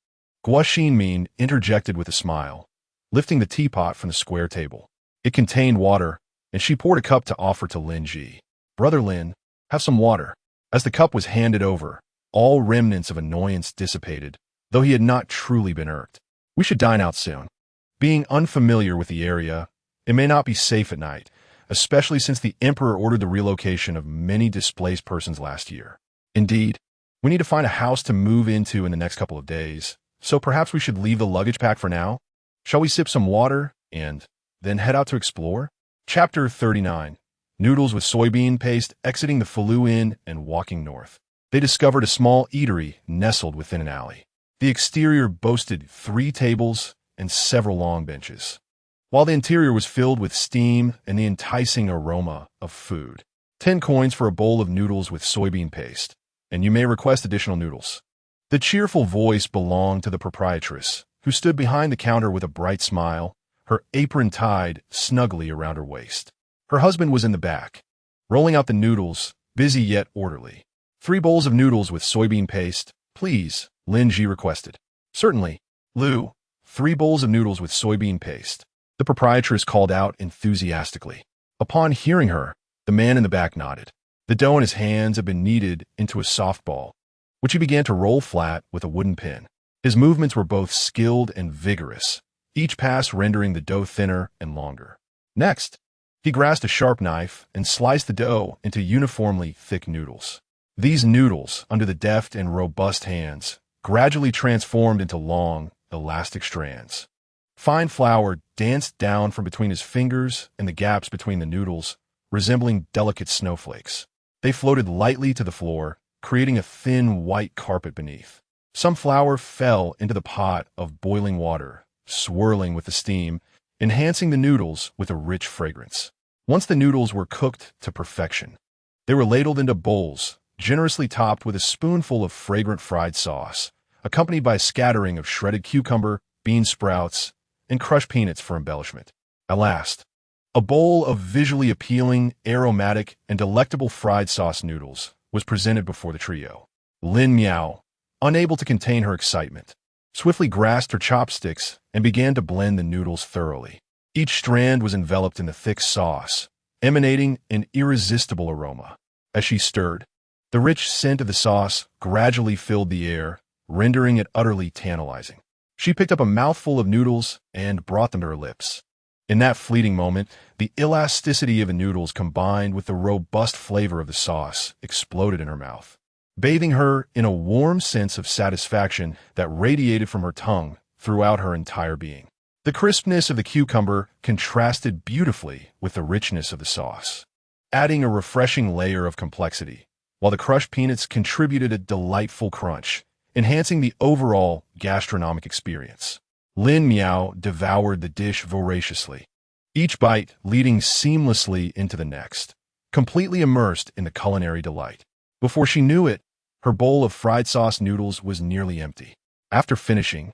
Guo Xinmin interjected with a smile, lifting the teapot from the square table. It contained water, and she poured a cup to offer to Lin Ji. Brother Lin, have some water. As the cup was handed over, all remnants of annoyance dissipated, though he had not truly been irked. We should dine out soon. Being unfamiliar with the area, it may not be safe at night, especially since the Emperor ordered the relocation of many displaced persons last year. Indeed, we need to find a house to move into in the next couple of days, so perhaps we should leave the luggage pack for now? Shall we sip some water and then head out to explore? Chapter 39. Noodles with soybean paste exiting the Falu Inn and walking north. They discovered a small eatery nestled within an alley. The exterior boasted 3 tables and several long benches, while the interior was filled with steam and the enticing aroma of food. 10 coins for a bowl of noodles with soybean paste, and you may request additional noodles. The cheerful voice belonged to the proprietress, who stood behind the counter with a bright smile, her apron tied snugly around her waist. Her husband was in the back, rolling out the noodles, busy yet orderly. 3 bowls of noodles with soybean paste, please, Lin Ji requested. Certainly, Lu. 3 bowls of noodles with soybean paste, the proprietress called out enthusiastically. Upon hearing her, the man in the back nodded. The dough in his hands had been kneaded into a soft ball, which he began to roll flat with a wooden pin. His movements were both skilled and vigorous, each pass rendering the dough thinner and longer. Next, he grasped a sharp knife and sliced the dough into uniformly thick noodles. These noodles, under the deft and robust hands, gradually transformed into long, elastic strands. Fine flour danced down from between his fingers and the gaps between the noodles, resembling delicate snowflakes. They floated lightly to the floor, creating a thin white carpet beneath. Some flour fell into the pot of boiling water, swirling with the steam, enhancing the noodles with a rich fragrance. Once the noodles were cooked to perfection, they were ladled into bowls, generously topped with a spoonful of fragrant fried sauce, accompanied by a scattering of shredded cucumber, bean sprouts, and crushed peanuts for embellishment. At last, a bowl of visually appealing, aromatic, and delectable fried sauce noodles was presented before the trio. Lin Miao, unable to contain her excitement, swiftly grasped her chopsticks and began to blend the noodles thoroughly. Each strand was enveloped in the thick sauce, emanating an irresistible aroma. As she stirred, the rich scent of the sauce gradually filled the air, rendering it utterly tantalizing. She picked up a mouthful of noodles and brought them to her lips. In that fleeting moment, the elasticity of the noodles combined with the robust flavor of the sauce exploded in her mouth, bathing her in a warm sense of satisfaction that radiated from her tongue throughout her entire being. The crispness of the cucumber contrasted beautifully with the richness of the sauce, adding a refreshing layer of complexity, while the crushed peanuts contributed a delightful crunch, enhancing the overall gastronomic experience. Lin Miao devoured the dish voraciously, each bite leading seamlessly into the next, completely immersed in the culinary delight. Before she knew it, her bowl of fried sauce noodles was nearly empty. After finishing,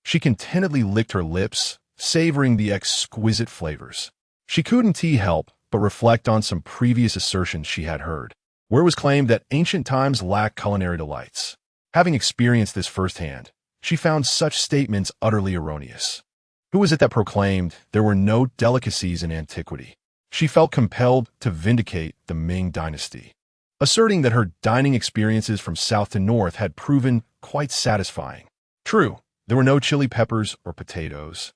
she contentedly licked her lips, savoring the exquisite flavors. She couldn't help but reflect on some previous assertions she had heard, where it was claimed that ancient times lacked culinary delights. Having experienced this firsthand, she found such statements utterly erroneous. Who was it that proclaimed there were no delicacies in antiquity? She felt compelled to vindicate the Ming Dynasty, asserting that her dining experiences from south to north had proven quite satisfying. True, there were no chili peppers or potatoes,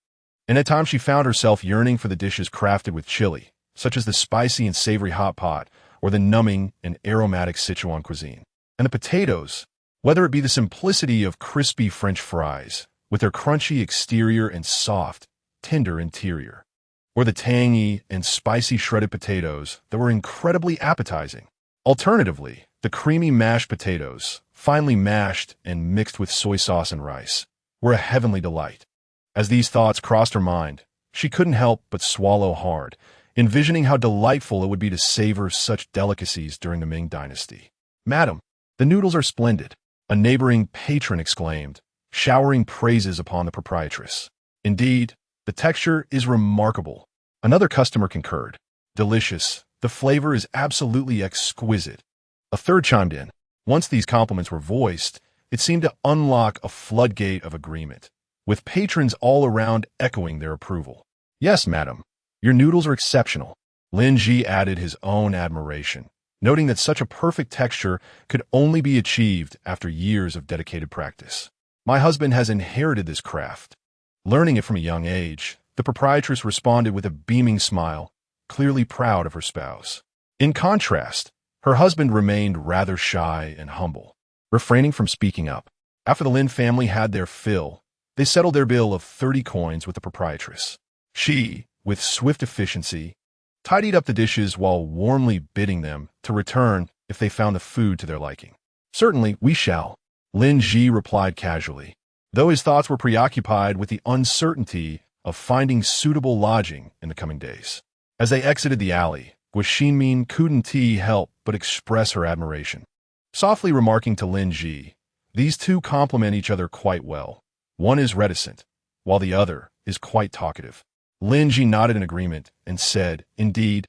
and at times she found herself yearning for the dishes crafted with chili, such as the spicy and savory hot pot or the numbing and aromatic Sichuan cuisine. And the potatoes, whether it be the simplicity of crispy French fries, with their crunchy exterior and soft, tender interior, or the tangy and spicy shredded potatoes that were incredibly appetizing. Alternatively, the creamy mashed potatoes, finely mashed and mixed with soy sauce and rice, were a heavenly delight. As these thoughts crossed her mind, she couldn't help but swallow hard, envisioning how delightful it would be to savor such delicacies during the Ming Dynasty. "Madam, the noodles are splendid," a neighboring patron exclaimed, showering praises upon the proprietress. "Indeed, the texture is remarkable." Another customer concurred. "Delicious. The flavor is absolutely exquisite." A third chimed in. Once these compliments were voiced, it seemed to unlock a floodgate of agreement, with patrons all around echoing their approval. "Yes, madam, your noodles are exceptional." Lin Ji added his own admiration, noting that such a perfect texture could only be achieved after years of dedicated practice. "My husband has inherited this craft." Learning it from a young age, the proprietress responded with a beaming smile, clearly proud of her spouse. In contrast, her husband remained rather shy and humble, refraining from speaking up. After the Lin family had their fill, they settled their bill of 30 coins with the proprietress. She, with swift efficiency, tidied up the dishes while warmly bidding them to return if they found the food to their liking. "Certainly, we shall," Lin Ji replied casually, though his thoughts were preoccupied with the uncertainty of finding suitable lodging in the coming days. As they exited the alley, Guo Xinmin couldn't help but express her admiration, softly remarking to Lin Ji, "These two complement each other quite well. One is reticent, while the other is quite talkative." Lin Ji nodded in agreement and said, "Indeed,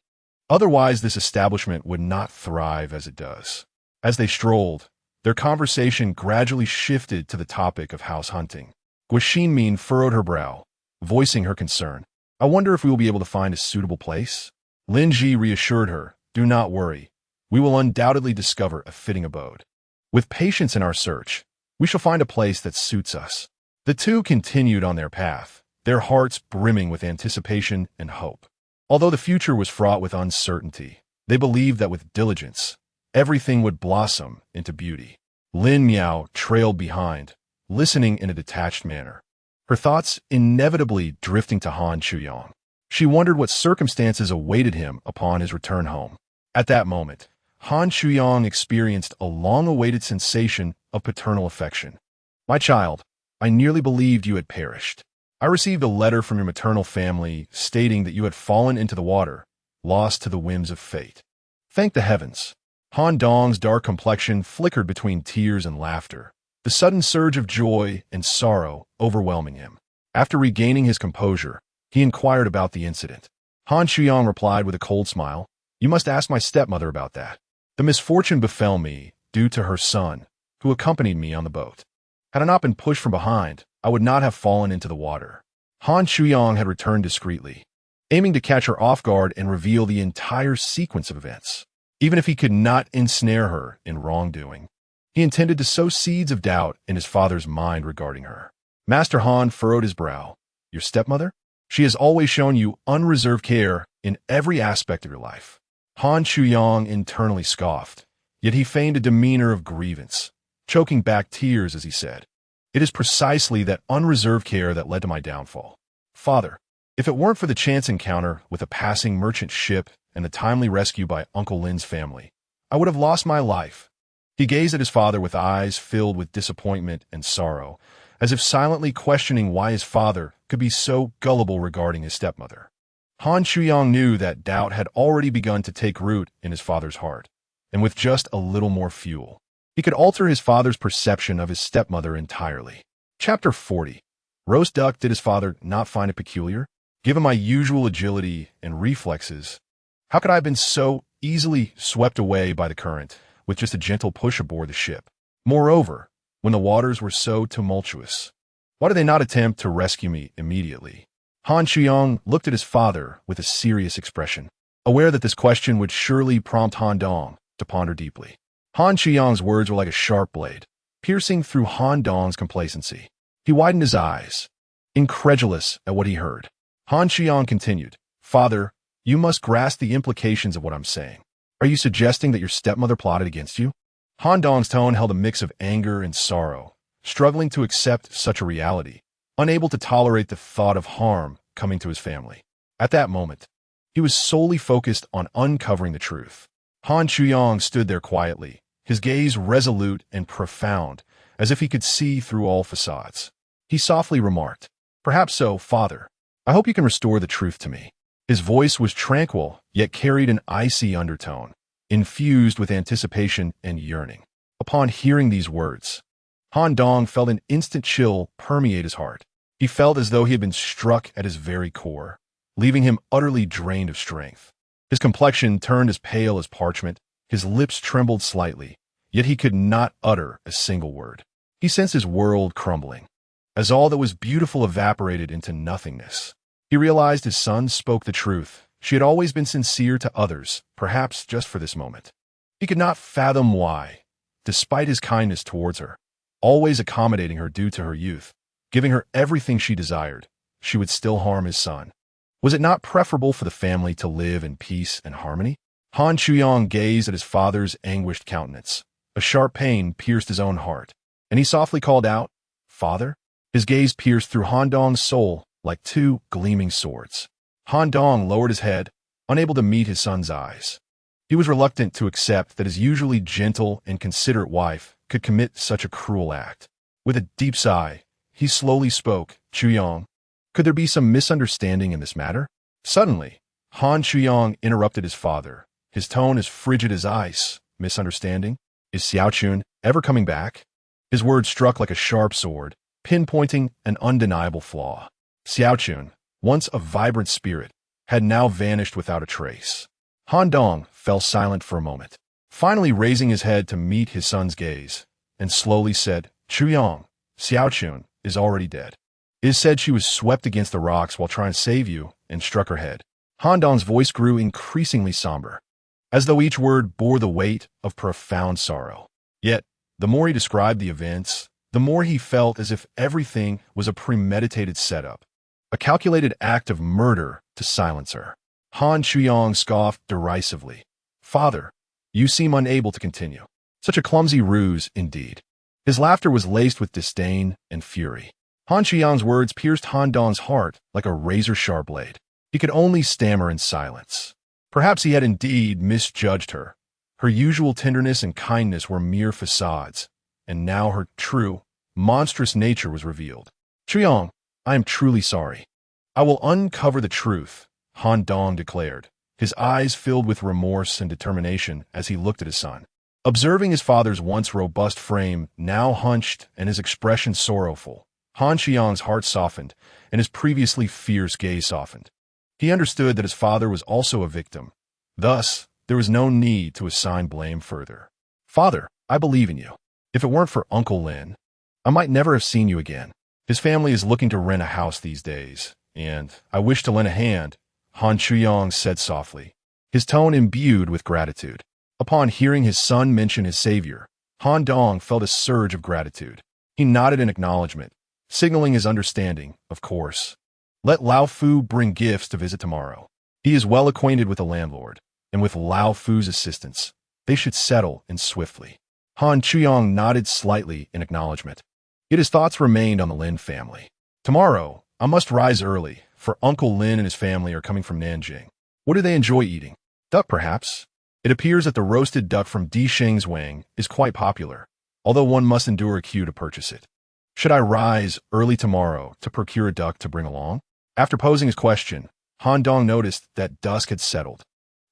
otherwise this establishment would not thrive as it does." As they strolled, their conversation gradually shifted to the topic of house hunting. Guo Xinmin furrowed her brow, voicing her concern. "I wonder if we will be able to find a suitable place?" Lin Ji reassured her, "Do not worry. We will undoubtedly discover a fitting abode. With patience in our search, we shall find a place that suits us." The two continued on their path, their hearts brimming with anticipation and hope. Although the future was fraught with uncertainty, they believed that with diligence, everything would blossom into beauty. Lin Miao trailed behind, listening in a detached manner, her thoughts inevitably drifting to Han Chuyang. She wondered what circumstances awaited him upon his return home. At that moment, Han Chuyang experienced a long-awaited sensation of paternal affection. "My child, I nearly believed you had perished. I received a letter from your maternal family stating that you had fallen into the water, lost to the whims of fate." Thank the heavens. Han Dong's dark complexion flickered between tears and laughter, the sudden surge of joy and sorrow overwhelming him. After regaining his composure, he inquired about the incident. Han Chuyang replied with a cold smile, "You must ask my stepmother about that. The misfortune befell me due to her son, who accompanied me on the boat. Had I not been pushed from behind, I would not have fallen into the water." Han Chuyang had returned discreetly, aiming to catch her off guard and reveal the entire sequence of events. Even if he could not ensnare her in wrongdoing, he intended to sow seeds of doubt in his father's mind regarding her. Master Han furrowed his brow. "Your stepmother?" She has always shown you unreserved care in every aspect of your life. Han Chuyang internally scoffed, yet he feigned a demeanor of grievance, choking back tears as he said, "It is precisely that unreserved care that led to my downfall. Father, if it weren't for the chance encounter with a passing merchant ship and the timely rescue by Uncle Lin's family, I would have lost my life." He gazed at his father with eyes filled with disappointment and sorrow, as if silently questioning why his father could be so gullible regarding his stepmother. Han Chuyang knew that doubt had already begun to take root in his father's heart, and with just a little more fuel, he could alter his father's perception of his stepmother entirely. Chapter 40. Roast duck. Did his father not find it peculiar? Given my usual agility and reflexes, how could I have been so easily swept away by the current with just a gentle push aboard the ship? Moreover, when the waters were so tumultuous, why did they not attempt to rescue me immediately? Han Chuyang looked at his father with a serious expression, aware that this question would surely prompt Han Dong to ponder deeply. Han Chuyang's words were like a sharp blade, piercing through Han Dong's complacency. He widened his eyes, incredulous at what he heard. Han Chuyang continued, "Father, you must grasp the implications of what I'm saying. Are you suggesting that your stepmother plotted against you?" Han Dong's tone held a mix of anger and sorrow, struggling to accept such a reality, unable to tolerate the thought of harm coming to his family. At that moment, he was solely focused on uncovering the truth. Han Chuyang stood there quietly, his gaze resolute and profound, as if he could see through all facades. He softly remarked, "Perhaps so, Father. I hope you can restore the truth to me." His voice was tranquil, yet carried an icy undertone, infused with anticipation and yearning. Upon hearing these words, Han Dong felt an instant chill permeate his heart. He felt as though he had been struck at his very core, leaving him utterly drained of strength. His complexion turned as pale as parchment, his lips trembled slightly, yet he could not utter a single word. He sensed his world crumbling, as all that was beautiful evaporated into nothingness. He realized his son spoke the truth. She had always been sincere to others, perhaps just for this moment. He could not fathom why, despite his kindness towards her, always accommodating her due to her youth, giving her everything she desired, she would still harm his son. Was it not preferable for the family to live in peace and harmony? Han Chuyang gazed at his father's anguished countenance. A sharp pain pierced his own heart, and he softly called out, "Father?" His gaze pierced through Han Dong's soul like two gleaming swords. Han Dong lowered his head, unable to meet his son's eyes. He was reluctant to accept that his usually gentle and considerate wife could commit such a cruel act. With a deep sigh, he slowly spoke, "Chuyang, could there be some misunderstanding in this matter?" Suddenly, Han Chuyang interrupted his father, his tone as frigid as ice. "Misunderstanding? Is Xiaochun ever coming back?" His words struck like a sharp sword, pinpointing an undeniable flaw. Xiaochun, once a vibrant spirit, had now vanished without a trace. Han Dong fell silent for a moment, finally raising his head to meet his son's gaze, and slowly said, "Chuyang, Xiaochun is already dead. It is said she was swept against the rocks while trying to save you and struck her head." Han Dong's voice grew increasingly somber, as though each word bore the weight of profound sorrow. Yet, the more he described the events, the more he felt as if everything was a premeditated setup, a calculated act of murder to silence her. Han Chuyang scoffed derisively. "Father, you seem unable to continue. Such a clumsy ruse, indeed." His laughter was laced with disdain and fury. Han Chuyang's words pierced Han Dong's heart like a razor-sharp blade. He could only stammer in silence. Perhaps he had indeed misjudged her. Her usual tenderness and kindness were mere facades, and now her true, monstrous nature was revealed. "Chuyang, I am truly sorry. I will uncover the truth," Han Dong declared, his eyes filled with remorse and determination as he looked at his son. Observing his father's once robust frame now hunched and his expression sorrowful, Han Chuyang's heart softened and his previously fierce gaze softened. He understood that his father was also a victim. Thus, there was no need to assign blame further. "Father, I believe in you. If it weren't for Uncle Lin, I might never have seen you again. His family is looking to rent a house these days, and I wish to lend a hand," Han Chuyang said softly, his tone imbued with gratitude. Upon hearing his son mention his savior, Han Dong felt a surge of gratitude. He nodded in acknowledgement, signaling his understanding, of course. Let Lao Fu bring gifts to visit tomorrow. He is well acquainted with the landlord, and with Lao Fu's assistance, they should settle in swiftly. Han Chuyong nodded slightly in acknowledgement. Yet his thoughts remained on the Lin family. Tomorrow, I must rise early, for Uncle Lin and his family are coming from Nanjing. What do they enjoy eating? Duck, perhaps? It appears that the roasted duck from Di Sheng's Wang is quite popular, although one must endure a queue to purchase it. Should I rise early tomorrow to procure a duck to bring along? After posing his question, Han Dong noticed that dusk had settled,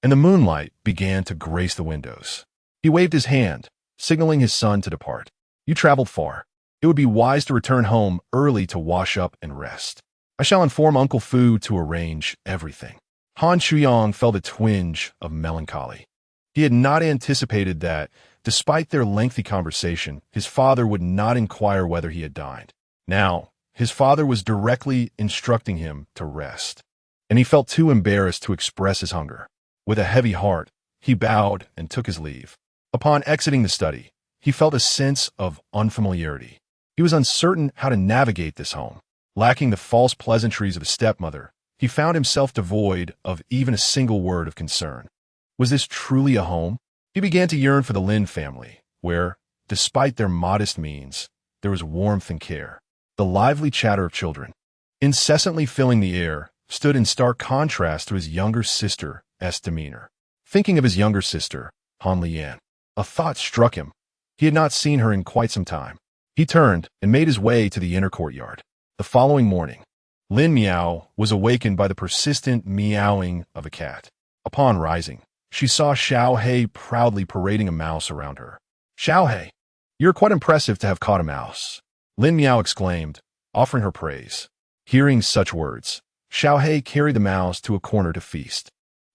and the moonlight began to grace the windows. He waved his hand, signaling his son to depart. You traveled far. It would be wise to return home early to wash up and rest. I shall inform Uncle Fu to arrange everything. Han Chuyong felt a twinge of melancholy. He had not anticipated that, despite their lengthy conversation, his father would not inquire whether he had dined. Now, his father was directly instructing him to rest, and he felt too embarrassed to express his hunger. With a heavy heart, he bowed and took his leave. Upon exiting the study, he felt a sense of unfamiliarity. He was uncertain how to navigate this home. Lacking the false pleasantries of a stepmother, he found himself devoid of even a single word of concern. Was this truly a home? He began to yearn for the Lin family, where, despite their modest means, there was warmth and care. The lively chatter of children, incessantly filling the air, stood in stark contrast to his younger sister's demeanor. Thinking of his younger sister, Han Lian, a thought struck him. He had not seen her in quite some time. He turned and made his way to the inner courtyard. The following morning, Lin Miao was awakened by the persistent meowing of a cat. Upon rising, she saw Xiao He proudly parading a mouse around her. Xiao He, you're quite impressive to have caught a mouse, Lin Miao exclaimed, offering her praise. Hearing such words, Xiao He carried the mouse to a corner to feast.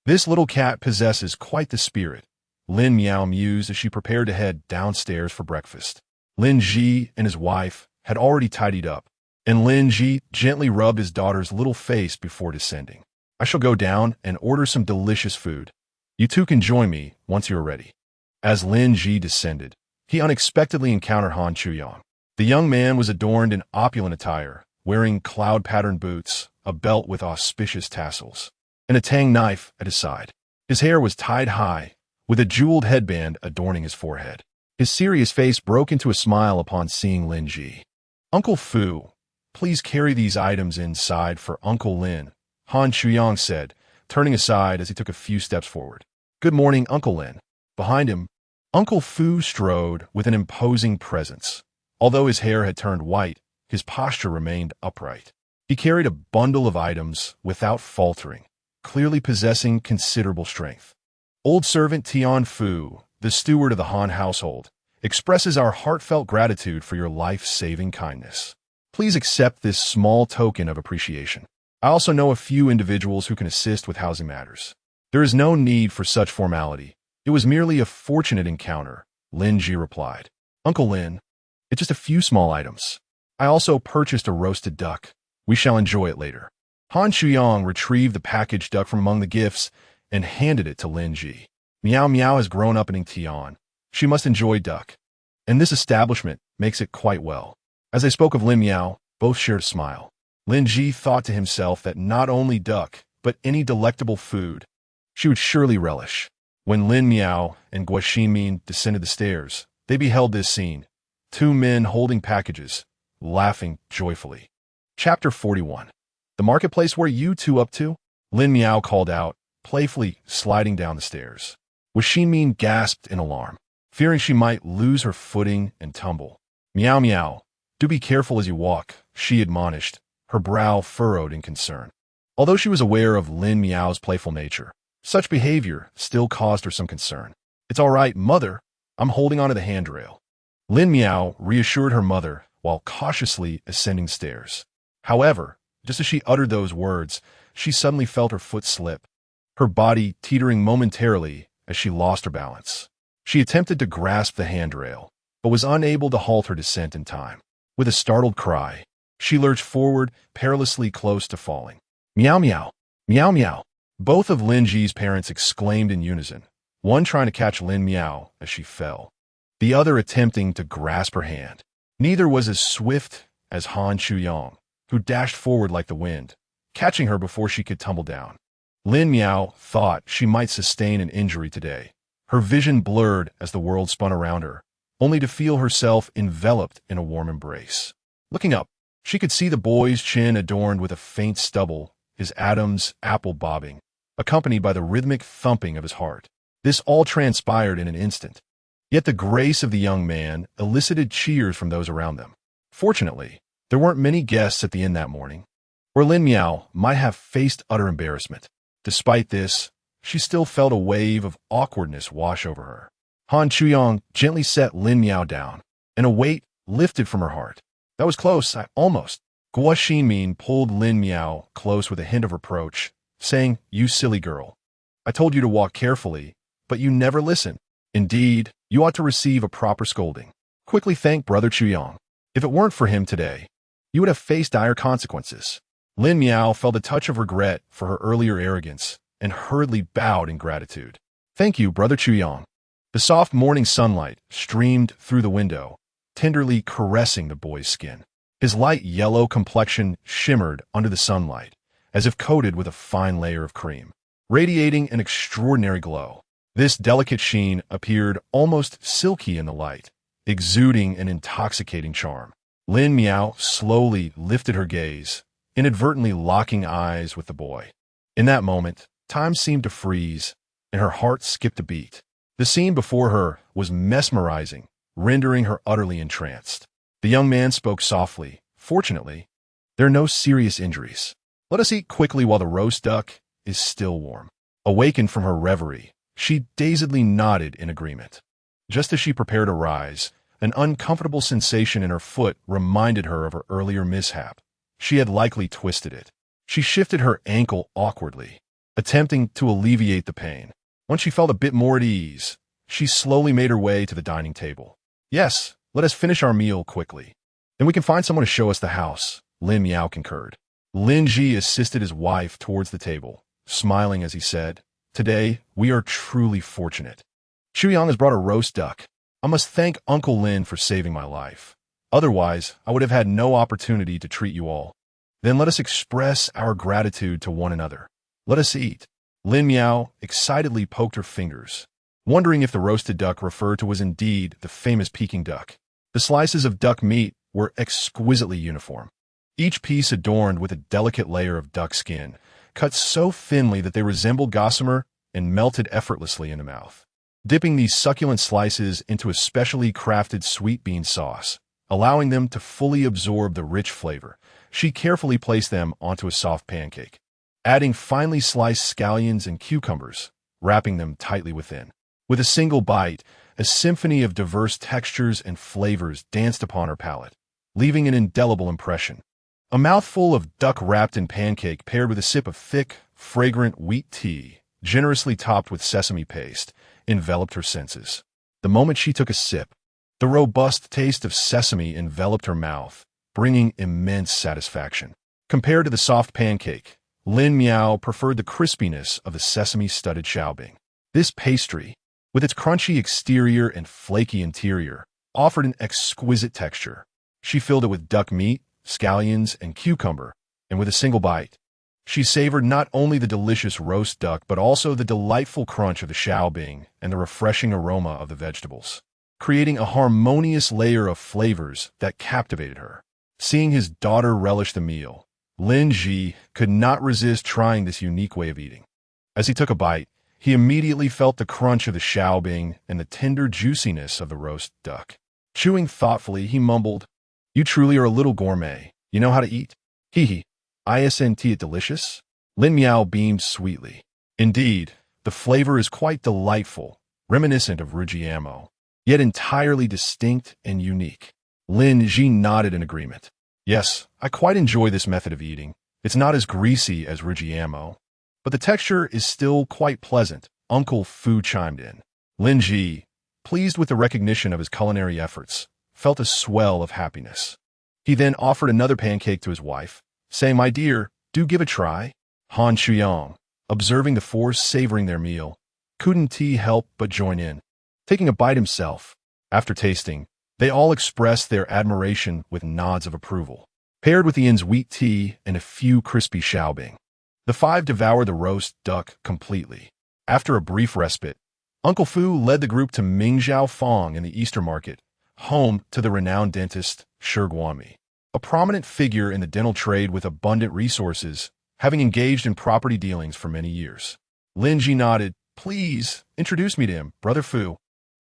This little cat possesses quite the spirit, Lin Miao mused as she prepared to head downstairs for breakfast. Lin Ji and his wife had already tidied up, and Lin Ji gently rubbed his daughter's little face before descending. I shall go down and order some delicious food. You two can join me once you're ready. As Lin Ji descended, he unexpectedly encountered Han Chuyong. The young man was adorned in opulent attire, wearing cloud-patterned boots, a belt with auspicious tassels, and a tang knife at his side. His hair was tied high, with a jeweled headband adorning his forehead. His serious face broke into a smile upon seeing Lin Ji. Uncle Fu, please carry these items inside for Uncle Lin, Han Chuyong said, turning aside as he took a few steps forward. Good morning, Uncle Lin. Behind him, Uncle Fu strode with an imposing presence. Although his hair had turned white, his posture remained upright. He carried a bundle of items without faltering, clearly possessing considerable strength. Old servant Tian Fu, the steward of the Han household, expresses our heartfelt gratitude for your life-saving kindness. Please accept this small token of appreciation. I also know a few individuals who can assist with housing matters. There is no need for such formality. It was merely a fortunate encounter, Lin Ji replied. Uncle Lin, it's just a few small items. I also purchased a roasted duck. We shall enjoy it later. Han Chuyong retrieved the packaged duck from among the gifts and handed it to Lin Ji. Miao Miao has grown up in Tian. She must enjoy duck. And this establishment makes it quite well. As they spoke of Lin Miao, both shared a smile. Lin Ji thought to himself that not only duck, but any delectable food she would surely relish. When Lin Miao and Guo Xinmin descended the stairs, they beheld this scene. Two men holding packages, laughing joyfully. Chapter 41. The marketplace where you two up to? Lin Miao called out, playfully sliding down the stairs. Guo Xinmin gasped in alarm, fearing she might lose her footing and tumble. Miao Miao, do be careful as you walk, she admonished, her brow furrowed in concern. Although she was aware of Lin Miao's playful nature, such behavior still caused her some concern. It's all right, mother. I'm holding onto the handrail. Lin Miao reassured her mother while cautiously ascending stairs. However, just as she uttered those words, she suddenly felt her foot slip, her body teetering momentarily as she lost her balance. She attempted to grasp the handrail, but was unable to halt her descent in time. With a startled cry, she lurched forward, perilously close to falling. Meow meow, meow meow. Both of Lin Ji's parents exclaimed in unison, one trying to catch Lin Miao as she fell, the other attempting to grasp her hand. Neither was as swift as Han Chuyong, who dashed forward like the wind, catching her before she could tumble down. Lin Miao thought she might sustain an injury today. Her vision blurred as the world spun around her, only to feel herself enveloped in a warm embrace. Looking up, she could see the boy's chin adorned with a faint stubble, his Adam's apple bobbing, accompanied by the rhythmic thumping of his heart. This all transpired in an instant. Yet the grace of the young man elicited cheers from those around them. Fortunately, there weren't many guests at the inn that morning, or Lin Miao might have faced utter embarrassment. Despite this, she still felt a wave of awkwardness wash over her. Han Chuyong gently set Lin Miao down, and a weight lifted from her heart. That was close, almost. Guo Xinmin pulled Lin Miao close with a hint of reproach, saying, "You silly girl. I told you to walk carefully, but you never listen. Indeed, you ought to receive a proper scolding. Quickly thank Brother Chuyong. If it weren't for him today, you would have faced dire consequences." Lin Miao felt a touch of regret for her earlier arrogance and hurriedly bowed in gratitude. "Thank you, Brother Chuyong." The soft morning sunlight streamed through the window, tenderly caressing the boy's skin. His light yellow complexion shimmered under the sunlight, as if coated with a fine layer of cream, radiating an extraordinary glow. This delicate sheen appeared almost silky in the light, exuding an intoxicating charm. Lin Miao slowly lifted her gaze, inadvertently locking eyes with the boy. In that moment, time seemed to freeze, and her heart skipped a beat. The scene before her was mesmerizing, rendering her utterly entranced. The young man spoke softly. "Fortunately, there are no serious injuries. Let us eat quickly while the roast duck is still warm." Awakened from her reverie, she dazedly nodded in agreement. Just as she prepared to rise, an uncomfortable sensation in her foot reminded her of her earlier mishap. She had likely twisted it. She shifted her ankle awkwardly, attempting to alleviate the pain. Once she felt a bit more at ease, she slowly made her way to the dining table. "Yes, let us finish our meal quickly. Then we can find someone to show us the house," Lin Miao concurred. Lin Ji assisted his wife towards the table, smiling as he said, "Today, we are truly fortunate. Chuyang has brought a roast duck. I must thank Uncle Lin for saving my life. Otherwise, I would have had no opportunity to treat you all. Then let us express our gratitude to one another. Let us eat." Lin Miao excitedly poked her fingers, wondering if the roasted duck referred to was indeed the famous Peking duck. The slices of duck meat were exquisitely uniform, each piece adorned with a delicate layer of duck skin, cut so thinly that they resembled gossamer and melted effortlessly in the mouth. Dipping these succulent slices into a specially crafted sweet bean sauce, allowing them to fully absorb the rich flavor, she carefully placed them onto a soft pancake, adding finely sliced scallions and cucumbers, wrapping them tightly within. With a single bite, a symphony of diverse textures and flavors danced upon her palate, leaving an indelible impression. A mouthful of duck wrapped in pancake paired with a sip of thick, fragrant wheat tea, generously topped with sesame paste, enveloped her senses. The moment she took a sip, the robust taste of sesame enveloped her mouth, bringing immense satisfaction. Compared to the soft pancake, Lin Miao preferred the crispiness of the sesame-studded xiaobing. This pastry, with its crunchy exterior and flaky interior, offered an exquisite texture. She filled it with duck meat, scallions, and cucumber, and with a single bite, she savored not only the delicious roast duck but also the delightful crunch of the xiaobing and the refreshing aroma of the vegetables, creating a harmonious layer of flavors that captivated her. Seeing his daughter relish the meal, Lin Ji could not resist trying this unique way of eating. As he took a bite, he immediately felt the crunch of the xiaobing and the tender juiciness of the roast duck. Chewing thoughtfully, he mumbled, "You truly are a little gourmet. You know how to eat. Hee hee. Isn't it delicious?" Lin Miao beamed sweetly. Indeed, the flavor is quite delightful, reminiscent of Rujiamo, yet entirely distinct and unique. Lin Ji nodded in agreement. "Yes, I quite enjoy this method of eating. It's not as greasy as Rujiamo, but the texture is still quite pleasant," Uncle Fu chimed in. Lin Ji, pleased with the recognition of his culinary efforts, felt a swell of happiness. He then offered another pancake to his wife, saying, "My dear, do give a try." Han Chuyong, observing the four savoring their meal, couldn't he help but join in, taking a bite himself. After tasting, they all expressed their admiration with nods of approval. paired with Ian's wheat tea and a few crispy xiaobing. The five devoured the roast duck completely. After a brief respite, Uncle Fu led the group to Ming Fong in the Easter Market, home to the renowned dentist Shi Guanmi, a prominent figure in the dental trade with abundant resources, having engaged in property dealings for many years. Lin Ji nodded. Please, introduce me to him, Brother Fu.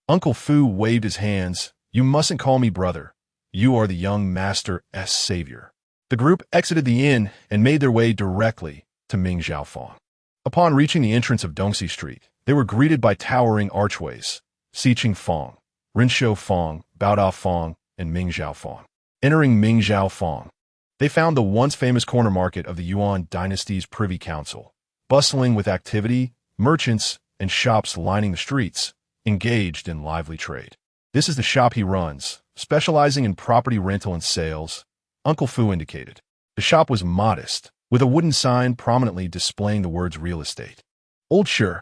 Uncle Fu waved his hands. You mustn't call me brother. You are the young master's savior. The group exited the inn and made their way directly to Ming Fong. Upon reaching the entrance of Dongxi Street, they were greeted by towering archways, Xiqing Fong, Rinshou Fong, Baodao Fong, and Ming Fong. Entering Ming Fong, they found the once famous corner market of the Yuan dynasty's Privy Council, bustling with activity, merchants, and shops lining the streets, engaged in lively trade. This is the shop he runs, specializing in property rental and sales, Uncle Fu indicated. The shop was modest, with a wooden sign prominently displaying the words real estate. Old Shi,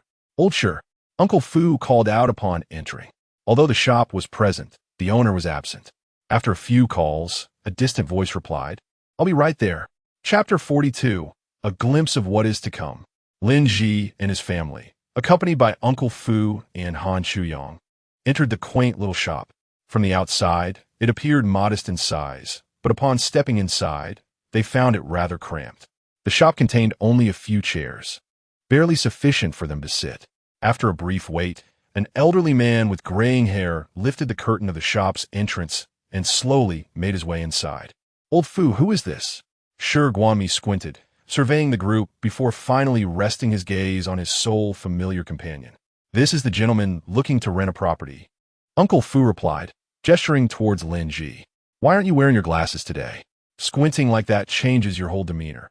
Uncle Fu called out upon entering. Although the shop was present, the owner was absent. After a few calls, a distant voice replied, I'll be right there. Chapter 42, A Glimpse of What Is to Come. Lin Ji and his family, accompanied by Uncle Fu and Han Chuyang, entered the quaint little shop. From the outside, it appeared modest in size, but upon stepping inside, they found it rather cramped. The shop contained only a few chairs, barely sufficient for them to sit. After a brief wait, an elderly man with graying hair lifted the curtain of the shop's entrance and slowly made his way inside. Old Fu, who is this? Shi Guanmi squinted, surveying the group before finally resting his gaze on his sole familiar companion. This is the gentleman looking to rent a property. Uncle Fu replied, gesturing towards Lin Ji. Why aren't you wearing your glasses today? Squinting like that changes your whole demeanor.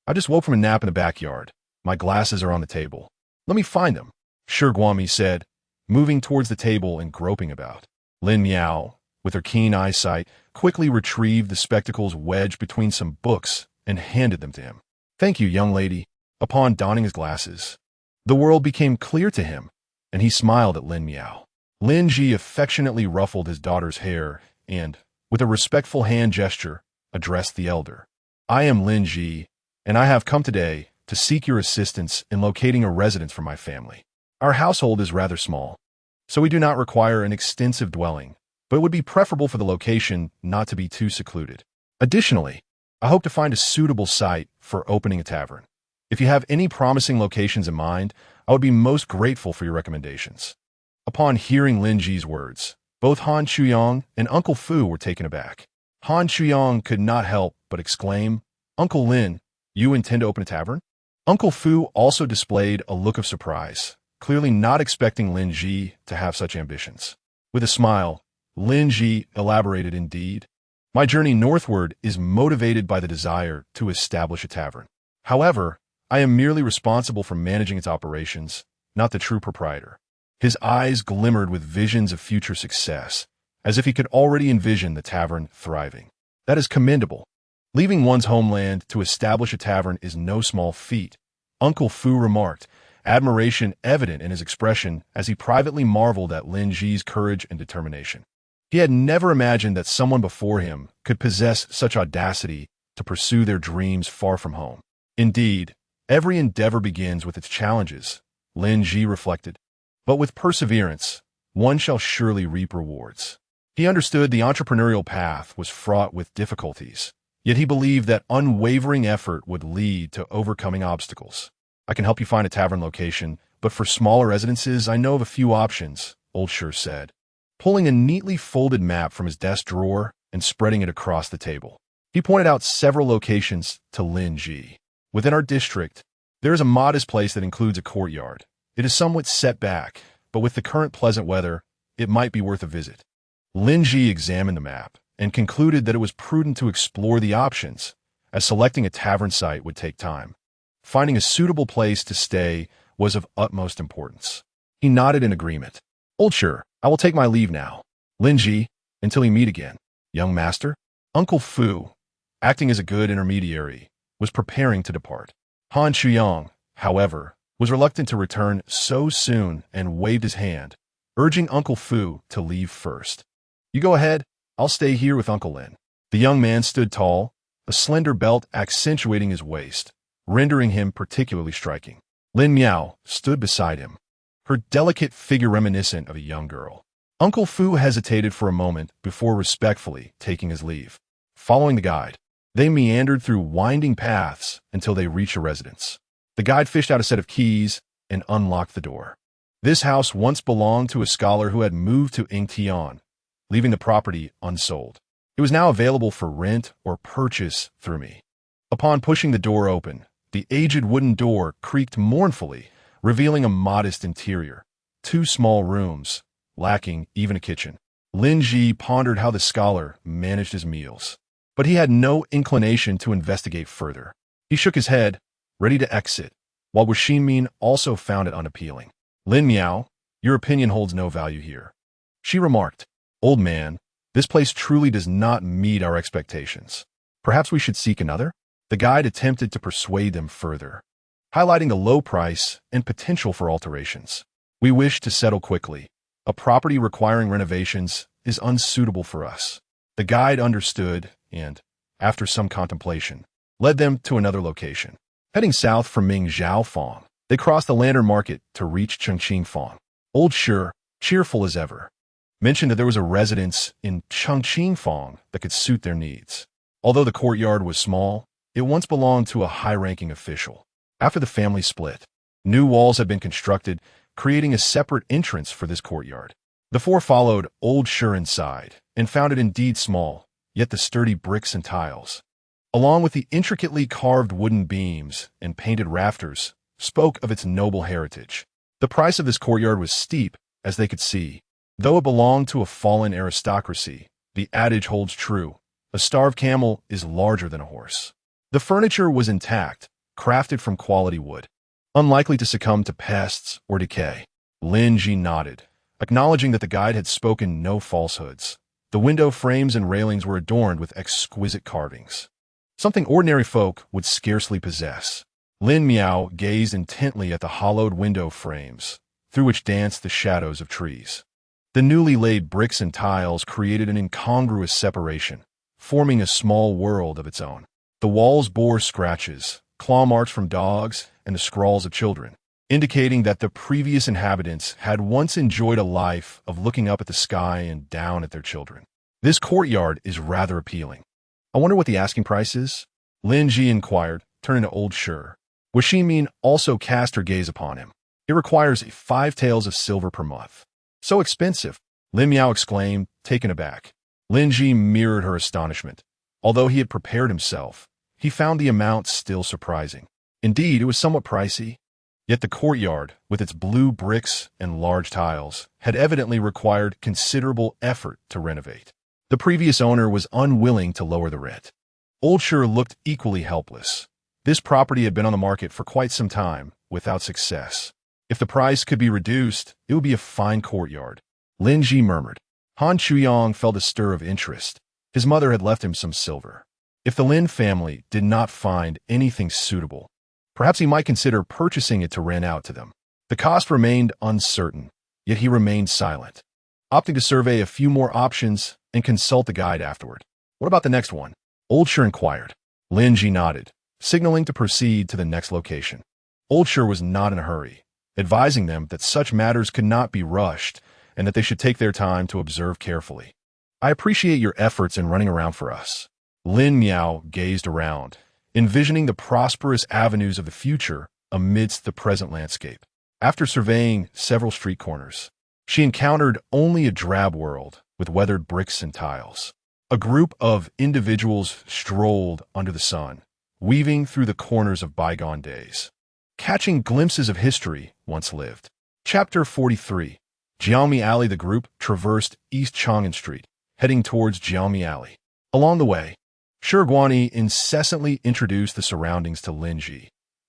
I just woke from a nap in the backyard. My glasses are on the table. Let me find them, Shi Guanmi said, moving towards the table and groping about. Lin Miao, with her keen eyesight, quickly retrieved the spectacles wedged between some books and handed them to him. Thank you, young lady. Upon donning his glasses, the world became clear to him, and he smiled at Lin Miao. Lin Ji affectionately ruffled his daughter's hair and, with a respectful hand gesture, addressed the elder. I am Lin Ji, and I have come today to seek your assistance in locating a residence for my family. Our household is rather small, so we do not require an extensive dwelling, but it would be preferable for the location not to be too secluded. Additionally, I hope to find a suitable site for opening a tavern. If you have any promising locations in mind, I would be most grateful for your recommendations. Upon hearing Lin Ji's words, both Han Chuyang and Uncle Fu were taken aback. Han Chuyang could not help but exclaim, Uncle Lin, you intend to open a tavern? Uncle Fu also displayed a look of surprise, clearly not expecting Lin Ji to have such ambitions. With a smile, Lin Ji elaborated, indeed. My journey northward is motivated by the desire to establish a tavern. However, I am merely responsible for managing its operations, not the true proprietor. His eyes glimmered with visions of future success, as if he could already envision the tavern thriving. That is commendable. Leaving one's homeland to establish a tavern is no small feat, Uncle Fu remarked, admiration evident in his expression as he privately marveled at Lin Ji's courage and determination. He had never imagined that someone before him could possess such audacity to pursue their dreams far from home. Indeed, every endeavor begins with its challenges, Lin Ji reflected. But with perseverance, one shall surely reap rewards. He understood the entrepreneurial path was fraught with difficulties, yet he believed that unwavering effort would lead to overcoming obstacles. I can help you find a tavern location, but for smaller residences, I know of a few options, Old Shi said, pulling a neatly folded map from his desk drawer and spreading it across the table. He pointed out several locations to Lin Ji. Within our district, there is a modest place that includes a courtyard. It is somewhat set back, but with the current pleasant weather, it might be worth a visit. Lin Ji examined the map and concluded that it was prudent to explore the options, as selecting a tavern site would take time. Finding a suitable place to stay was of utmost importance. He nodded in agreement. Old Shi, I will take my leave now. Lin Ji, until we meet again. Young master? Uncle Fu, acting as a good intermediary, was preparing to depart. Han Chuyang, however, was reluctant to return so soon and waved his hand, urging Uncle Fu to leave first. You go ahead, I'll stay here with Uncle Lin. The young man stood tall, a slender belt accentuating his waist, rendering him particularly striking. Lin Miao stood beside him, her delicate figure reminiscent of a young girl. Uncle Fu hesitated for a moment before respectfully taking his leave. Following the guide, they meandered through winding paths until they reached a residence. The guide fished out a set of keys and unlocked the door. This house once belonged to a scholar who had moved to Yingtian, leaving the property unsold. It was now available for rent or purchase through me. Upon pushing the door open, the aged wooden door creaked mournfully, revealing a modest interior. 2 small rooms, lacking even a kitchen. Lin Ji pondered how the scholar managed his meals, but he had no inclination to investigate further. He shook his head, ready to exit, while Wuxi Min also found it unappealing. Lin Miao, your opinion holds no value here, she remarked. Old man, this place truly does not meet our expectations. Perhaps we should seek another? The guide attempted to persuade them further, highlighting the low price and potential for alterations. We wish to settle quickly. A property requiring renovations is unsuitable for us. The guide understood and, after some contemplation, led them to another location. Heading south from Ming Zhaofang, they crossed the Lantern Market to reach Chengqingfang. Old Shi, cheerful as ever, mentioned that there was a residence in Chengqingfang that could suit their needs. Although the courtyard was small, it once belonged to a high-ranking official. After the family split, new walls had been constructed, creating a separate entrance for this courtyard. The 4 followed Old Shi inside and found it indeed small, yet the sturdy bricks and tiles, along with the intricately carved wooden beams and painted rafters, spoke of its noble heritage. The price of this courtyard was steep, as they could see. Though it belonged to a fallen aristocracy, the adage holds true: a starved camel is larger than a horse. The furniture was intact, crafted from quality wood, unlikely to succumb to pests or decay. Lin Ji nodded, acknowledging that the guide had spoken no falsehoods. The window frames and railings were adorned with exquisite carvings, something ordinary folk would scarcely possess. Lin Miao gazed intently at the hollowed window frames, through which danced the shadows of trees. The newly laid bricks and tiles created an incongruous separation, forming a small world of its own. The walls bore scratches, claw marks from dogs, and the scrawls of children, indicating that the previous inhabitants had once enjoyed a life of looking up at the sky and down at their children. This courtyard is rather appealing. I wonder what the asking price is? Lin Ji inquired, turning to Old Shi. Wuxi Min also cast her gaze upon him. It requires 5 taels of silver per month. So expensive, Lin Miao exclaimed, taken aback. Lin Ji mirrored her astonishment. Although he had prepared himself, he found the amount still surprising. Indeed, it was somewhat pricey. Yet the courtyard, with its blue bricks and large tiles, had evidently required considerable effort to renovate. The previous owner was unwilling to lower the rent. Old Shi looked equally helpless. This property had been on the market for quite some time, without success. If the price could be reduced, it would be a fine courtyard. Lin Ji murmured. Han Chuyong felt a stir of interest. His mother had left him some silver. If the Lin family did not find anything suitable, perhaps he might consider purchasing it to rent out to them. The cost remained uncertain, yet he remained silent, opting to survey a few more options and consult the guide afterward. What about the next one? Old Shi inquired. Lin Ji nodded, signaling to proceed to the next location. Old Shi was not in a hurry, advising them that such matters could not be rushed and that they should take their time to observe carefully. I appreciate your efforts in running around for us. Lin Miao gazed around, envisioning the prosperous avenues of the future amidst the present landscape. After surveying several street corners, she encountered only a drab world with weathered bricks and tiles. A group of individuals strolled under the sun, weaving through the corners of bygone days, catching glimpses of history once lived. Chapter 43. Jiaomi Alley. The group traversed East Chang'an Street, heading towards Jiaomi Alley. Along the way, Shi Guani incessantly introduced the surroundings to Lin Ji.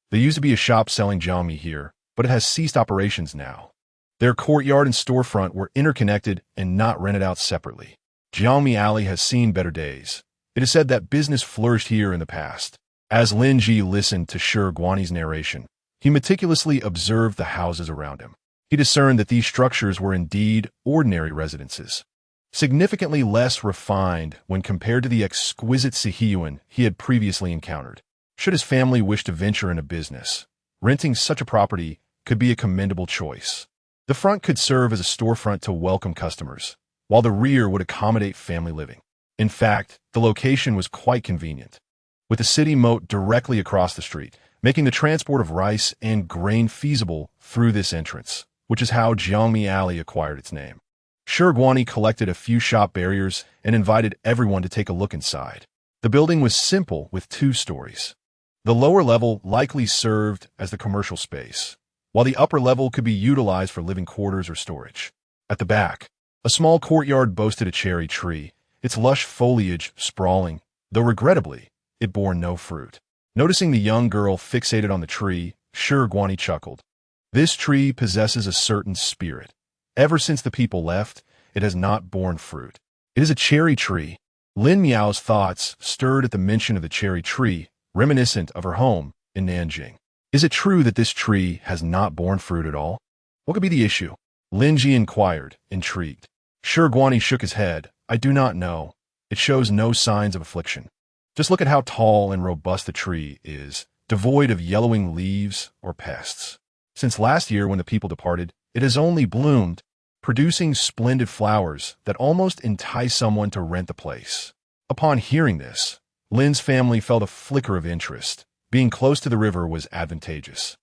There used to be a shop selling jiaomi here, but it has ceased operations now. Their courtyard and storefront were interconnected and not rented out separately. Jiaomi Alley has seen better days. It is said that business flourished here in the past. As Lin Ji listened to Shi Guani's narration, he meticulously observed the houses around him. He discerned that these structures were indeed ordinary residences. significantly less refined when compared to the exquisite Sihiyuan he had previously encountered. Should his family wish to venture into business, renting such a property could be a commendable choice. The front could serve as a storefront to welcome customers, while the rear would accommodate family living. In fact, the location was quite convenient, with the city moat directly across the street, making the transport of rice and grain feasible through this entrance, which is how Jiangmi Alley acquired its name. Guani collected a few shop barriers and invited everyone to take a look inside. The building was simple with 2 stories. The lower level likely served as the commercial space, while the upper level could be utilized for living quarters or storage. At the back, a small courtyard boasted a cherry tree, its lush foliage sprawling, though regrettably, it bore no fruit. Noticing the young girl fixated on the tree, Guani chuckled. This tree possesses a certain spirit. Ever since the people left, it has not borne fruit. It is a cherry tree. Lin Miao's thoughts stirred at the mention of the cherry tree, reminiscent of her home in Nanjing. Is it true that this tree has not borne fruit at all? What could be the issue? Lin Ji inquired, intrigued. Guani shook his head. I do not know. It shows no signs of affliction. Just look at how tall and robust the tree is, devoid of yellowing leaves or pests. Since last year when the people departed, it has only bloomed, producing splendid flowers that almost entice someone to rent the place. Upon hearing this, Lin's family felt a flicker of interest. Being close to the river was advantageous,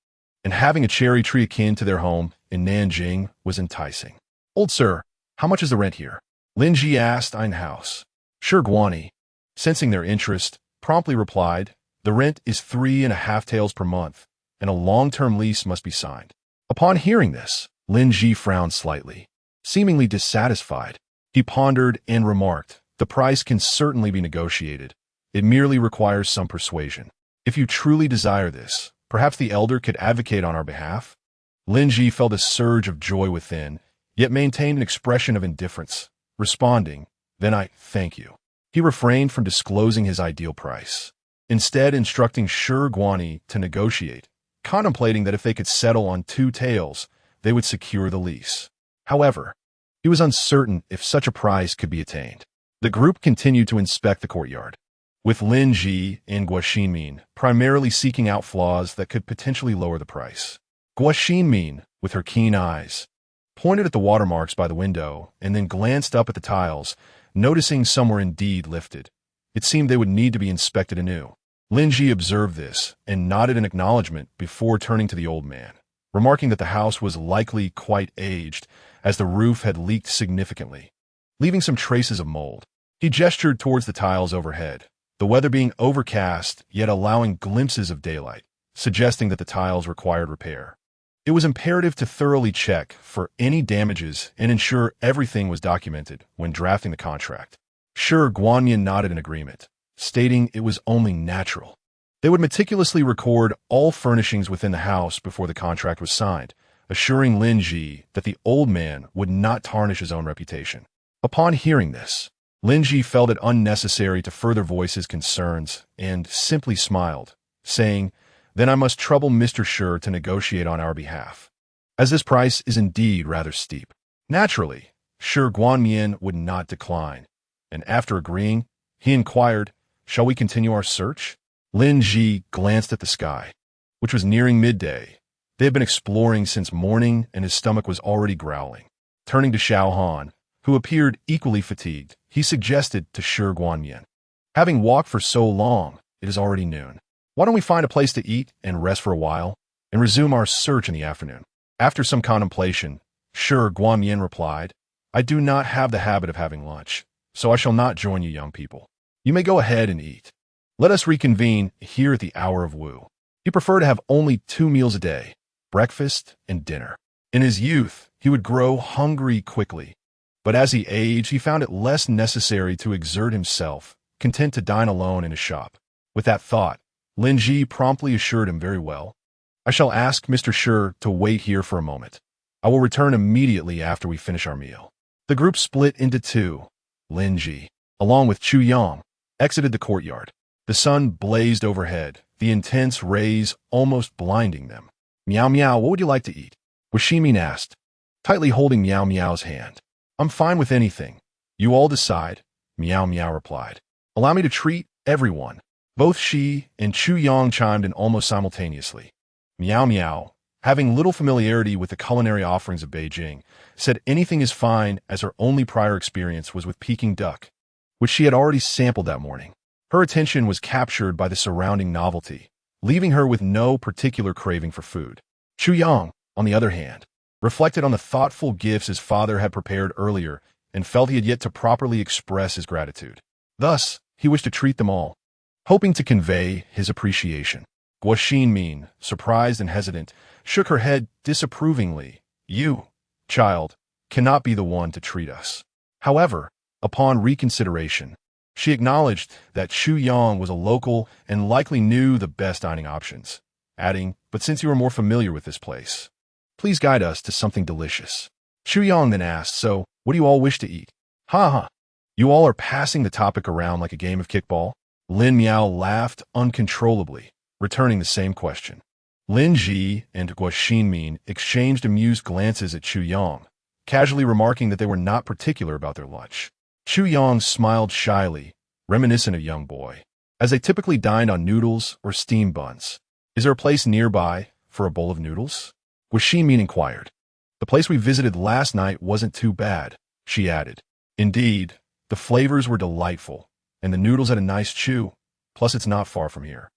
and having a cherry tree akin to their home in Nanjing was enticing. Old sir, how much is the rent here? Lin Ji asked ein house. Guani, sensing their interest, promptly replied, the rent is 3.5 taels per month, and a long-term lease must be signed. Upon hearing this, Lin Ji frowned slightly. Seemingly dissatisfied, he pondered and remarked, the price can certainly be negotiated. It merely requires some persuasion. If you truly desire this, perhaps the elder could advocate on our behalf? Lin Ji felt a surge of joy within, yet maintained an expression of indifference, responding, then I thank you. He refrained from disclosing his ideal price, instead instructing Guani to negotiate, contemplating that if they could settle on 2 taels, they would secure the lease. However, he was uncertain if such a price could be attained. The group continued to inspect the courtyard, with Lin Ji and Guo Xinmin primarily seeking out flaws that could potentially lower the price. Guo Xinmin, with her keen eyes, pointed at the watermarks by the window and then glanced up at the tiles, noticing some were indeed lifted. It seemed they would need to be inspected anew. Lin Ji observed this and nodded in acknowledgement before turning to the old man, remarking that the house was likely quite aged, as the roof had leaked significantly, leaving some traces of mold. He gestured towards the tiles overhead, the weather being overcast yet allowing glimpses of daylight, suggesting that the tiles required repair. It was imperative to thoroughly check for any damages and ensure everything was documented when drafting the contract. Guanyin nodded in agreement, stating it was only natural. They would meticulously record all furnishings within the house before the contract was signed, assuring Lin Ji that the old man would not tarnish his own reputation. Upon hearing this, Lin Ji felt it unnecessary to further voice his concerns and simply smiled, saying, then I must trouble Mr. Shi to negotiate on our behalf, as this price is indeed rather steep. Naturally, Guanyin would not decline, and after agreeing, he inquired, shall we continue our search? Lin Ji glanced at the sky, which was nearing midday. They had been exploring since morning, and his stomach was already growling. Turning to Xiao Han, who appeared equally fatigued, he suggested to Guanyin, having walked for so long, it is already noon. Why don't we find a place to eat and rest for a while, and resume our search in the afternoon? After some contemplation, Guanyin replied, I do not have the habit of having lunch, so I shall not join you young people. You may go ahead and eat. Let us reconvene here at the hour of Wu. He preferred to have only 2 meals a day, breakfast and dinner. In his youth, he would grow hungry quickly, but as he aged, he found it less necessary to exert himself, content to dine alone in his shop. With that thought, Lin Ji promptly assured him very well. I shall ask Mr. Shi to wait here for a moment. I will return immediately after we finish our meal. The group split into 2. Lin Ji, along with Chu Yang, exited the courtyard. The sun blazed overhead, the intense rays almost blinding them. Miao Miao, what would you like to eat? Ximin asked, tightly holding Miao Miao's hand. I'm fine with anything. You all decide, Meow Meow replied. Allow me to treat everyone. Both she and Chu Yang chimed in almost simultaneously. Meow Meow, having little familiarity with the culinary offerings of Beijing, said anything is fine as her only prior experience was with Peking duck, which she had already sampled that morning. Her attention was captured by the surrounding novelty, leaving her with no particular craving for food. Chu Yang, on the other hand, reflected on the thoughtful gifts his father had prepared earlier and felt he had yet to properly express his gratitude. Thus, he wished to treat them all, hoping to convey his appreciation. Guo Xinmin, surprised and hesitant, shook her head disapprovingly. You, child, cannot be the one to treat us. However, upon reconsideration, she acknowledged that Chu Yang was a local and likely knew the best dining options, adding, but since you are more familiar with this place, please guide us to something delicious. Chu Yang then asked, so, what do you all wish to eat? Ha ha. You all are passing the topic around like a game of kickball? Lin Miao laughed uncontrollably, returning the same question. Lin Ji and Guo Xinmin exchanged amused glances at Chu Yang, casually remarking that they were not particular about their lunch. Chu Yang smiled shyly, reminiscent of young boy, as they typically dined on noodles or steamed buns. Is there a place nearby for a bowl of noodles? Guo Xinmin inquired. The place we visited last night wasn't too bad, she added. Indeed, the flavors were delightful, and the noodles had a nice chew, plus it's not far from here.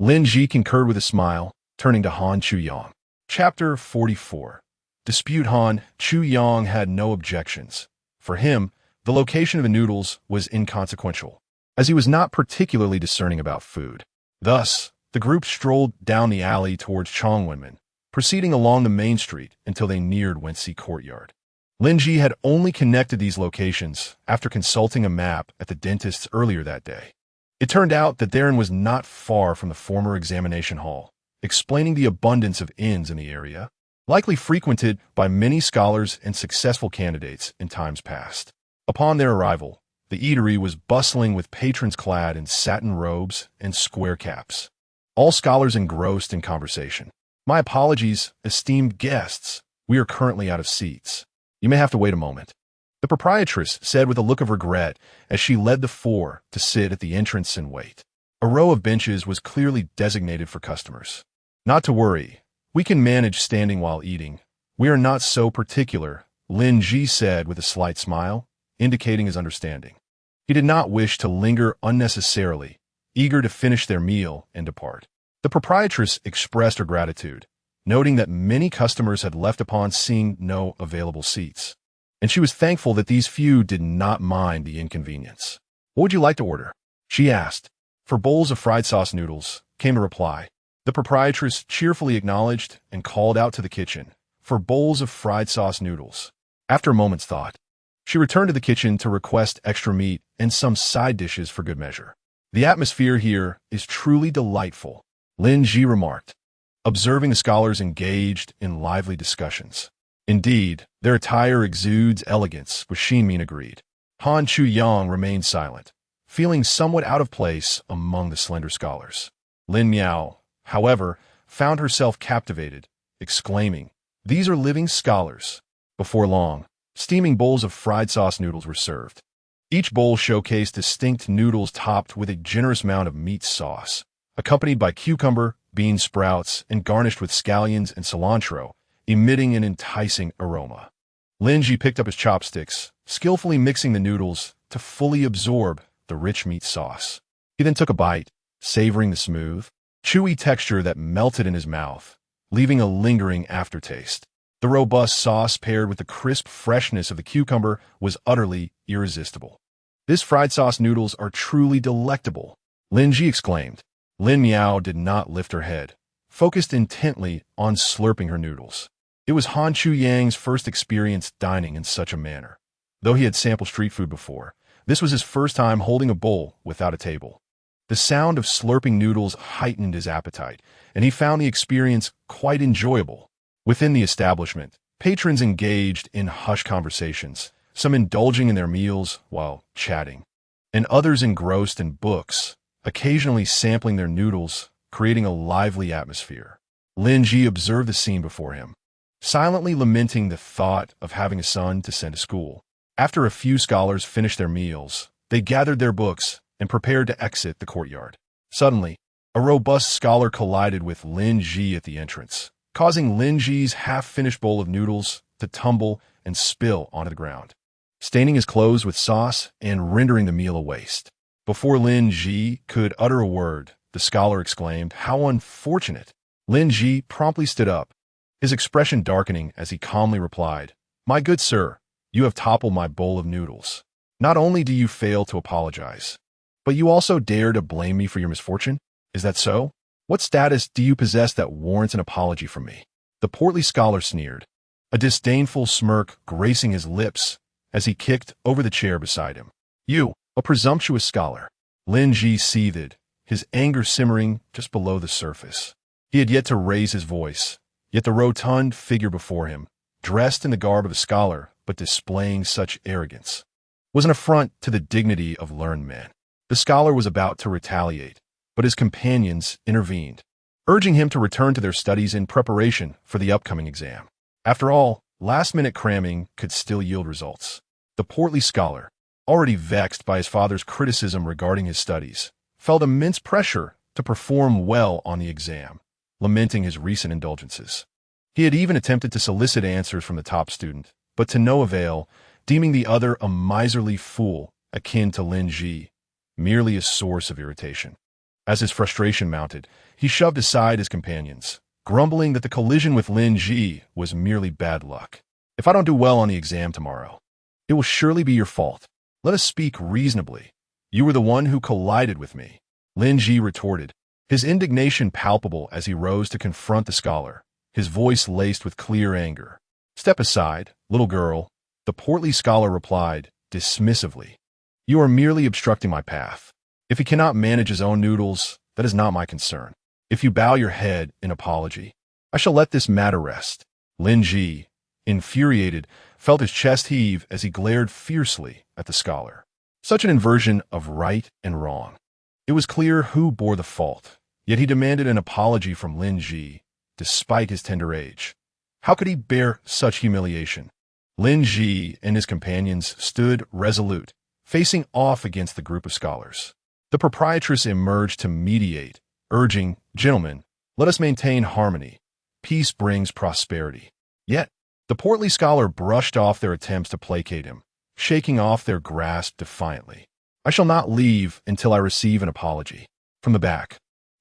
Lin Ji concurred with a smile, turning to Han Chu Yang. Chapter 44. Dispute. Han Chu Yang had no objections. For him, the location of the noodles was inconsequential, as he was not particularly discerning about food. Thus, the group strolled down the alley towards Chongwenmen, proceeding along the main street until they neared Wenxi Courtyard. Lin Ji had only connected these locations after consulting a map at the dentist's earlier that day. It turned out that Darren was not far from the former examination hall, explaining the abundance of inns in the area, likely frequented by many scholars and successful candidates in times past. Upon their arrival, the eatery was bustling with patrons clad in satin robes and square caps, all scholars engrossed in conversation. My apologies, esteemed guests. We are currently out of seats. You may have to wait a moment, the proprietress said with a look of regret as she led the four to sit at the entrance and wait. A row of benches was clearly designated for customers. Not to worry, we can manage standing while eating. We are not so particular, Lin Ji said with a slight smile, indicating his understanding. He did not wish to linger unnecessarily, eager to finish their meal and depart. The proprietress expressed her gratitude, noting that many customers had left upon seeing no available seats, and she was thankful that these few did not mind the inconvenience. What would you like to order? She asked. For bowls of fried sauce noodles, came a reply. The proprietress cheerfully acknowledged and called out to the kitchen for bowls of fried sauce noodles. After a moment's thought, she returned to the kitchen to request extra meat and some side dishes for good measure. The atmosphere here is truly delightful, Lin Ji remarked, observing the scholars engaged in lively discussions. Indeed, their attire exudes elegance, Guo Xinmin agreed. Han Chu Yang remained silent, feeling somewhat out of place among the slender scholars. Lin Miao, however, found herself captivated, exclaiming, "These are living scholars." Before long, steaming bowls of fried sauce noodles were served. Each bowl showcased distinct noodles topped with a generous amount of meat sauce, accompanied by cucumber, bean sprouts, and garnished with scallions and cilantro, emitting an enticing aroma. Lin Ji picked up his chopsticks, skillfully mixing the noodles to fully absorb the rich meat sauce. He then took a bite, savoring the smooth, chewy texture that melted in his mouth, leaving a lingering aftertaste. The robust sauce paired with the crisp freshness of the cucumber was utterly irresistible. This fried sauce noodles are truly delectable, Lin Ji exclaimed. Lin Miao did not lift her head, focused intently on slurping her noodles. It was Han Chu Yang's first experience dining in such a manner. Though he had sampled street food before, this was his first time holding a bowl without a table. The sound of slurping noodles heightened his appetite, and he found the experience quite enjoyable. Within the establishment, patrons engaged in hushed conversations, some indulging in their meals while chatting, and others engrossed in books, occasionally sampling their noodles, creating a lively atmosphere. Lin Ji observed the scene before him, silently lamenting the thought of having a son to send to school. After a few scholars finished their meals, they gathered their books and prepared to exit the courtyard. Suddenly, a robust scholar collided with Lin Ji at the entrance, causing Lin Ji's half-finished bowl of noodles to tumble and spill onto the ground, staining his clothes with sauce and rendering the meal a waste. Before Lin Ji could utter a word, the scholar exclaimed, "How unfortunate!" Lin Ji promptly stood up, his expression darkening as he calmly replied, "My good sir, you have toppled my bowl of noodles. Not only do you fail to apologize, but you also dare to blame me for your misfortune? Is that so? What status do you possess that warrants an apology from me?" The portly scholar sneered, a disdainful smirk gracing his lips as he kicked over the chair beside him. "You, a presumptuous scholar." Lin Ji seethed, his anger simmering just below the surface. He had yet to raise his voice, yet the rotund figure before him, dressed in the garb of a scholar but displaying such arrogance, was an affront to the dignity of learned men. The scholar was about to retaliate, but his companions intervened, urging him to return to their studies in preparation for the upcoming exam. After all, last-minute cramming could still yield results. The portly scholar, already vexed by his father's criticism regarding his studies, felt immense pressure to perform well on the exam, lamenting his recent indulgences. He had even attempted to solicit answers from the top student, but to no avail, deeming the other a miserly fool akin to Lin Ji, merely a source of irritation. As his frustration mounted, he shoved aside his companions, grumbling that the collision with Lin Ji was merely bad luck. "If I don't do well on the exam tomorrow, it will surely be your fault. Let us speak reasonably. You were the one who collided with me," Lin Ji retorted, his indignation palpable as he rose to confront the scholar, his voice laced with clear anger. "Step aside, little girl," the portly scholar replied, dismissively. "You are merely obstructing my path. If he cannot manage his own noodles, that is not my concern. If you bow your head in apology, I shall let this matter rest." Lin Ji, infuriated, felt his chest heave as he glared fiercely at the scholar. Such an inversion of right and wrong. It was clear who bore the fault, yet he demanded an apology from Lin Ji, despite his tender age. How could he bear such humiliation? Lin Ji and his companions stood resolute, facing off against the group of scholars. The proprietress emerged to mediate, urging, "Gentlemen, let us maintain harmony. Peace brings prosperity." Yet, the portly scholar brushed off their attempts to placate him, shaking off their grasp defiantly. "I shall not leave until I receive an apology." From the back,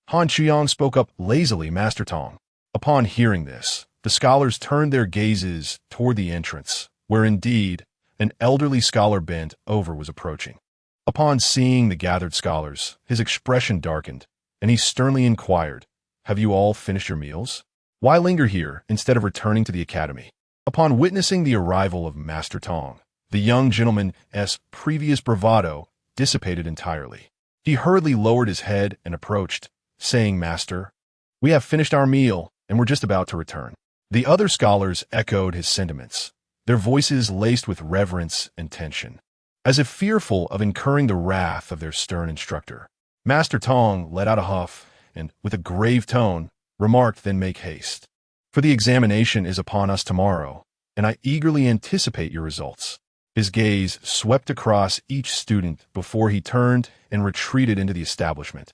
Han Chiang spoke up lazily, "Master Tong." Upon hearing this, the scholars turned their gazes toward the entrance, where indeed an elderly scholar bent over was approaching. Upon seeing the gathered scholars, his expression darkened, and he sternly inquired, "Have you all finished your meals? Why linger here instead of returning to the academy?" Upon witnessing the arrival of Master Tong, the young gentleman's previous bravado dissipated entirely. He hurriedly lowered his head and approached, saying, "Master, we have finished our meal, and we're just about to return." The other scholars echoed his sentiments, their voices laced with reverence and tension, as if fearful of incurring the wrath of their stern instructor. Master Tong let out a huff and, with a grave tone, remarked, "Then make haste, for the examination is upon us tomorrow, and I eagerly anticipate your results." His gaze swept across each student before he turned and retreated into the establishment,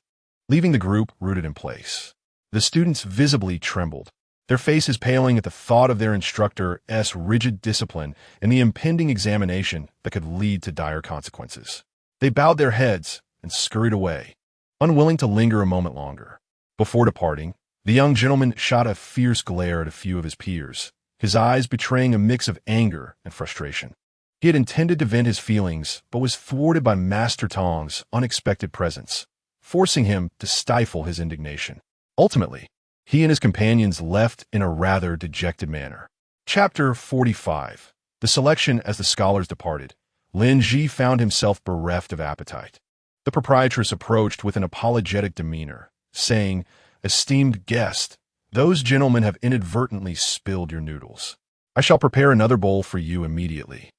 leaving the group rooted in place. The students visibly trembled, their faces paling at the thought of their instructor's rigid discipline and the impending examination that could lead to dire consequences. They bowed their heads and scurried away, unwilling to linger a moment longer. Before departing, the young gentleman shot a fierce glare at a few of his peers, his eyes betraying a mix of anger and frustration. He had intended to vent his feelings, but was thwarted by Master Tong's unexpected presence, forcing him to stifle his indignation. Ultimately, he and his companions left in a rather dejected manner. Chapter 45. The selection. As the scholars departed, Lin Ji found himself bereft of appetite. The proprietress approached with an apologetic demeanor, saying, "Esteemed guest, those gentlemen have inadvertently spilled your noodles. I shall prepare another bowl for you immediately,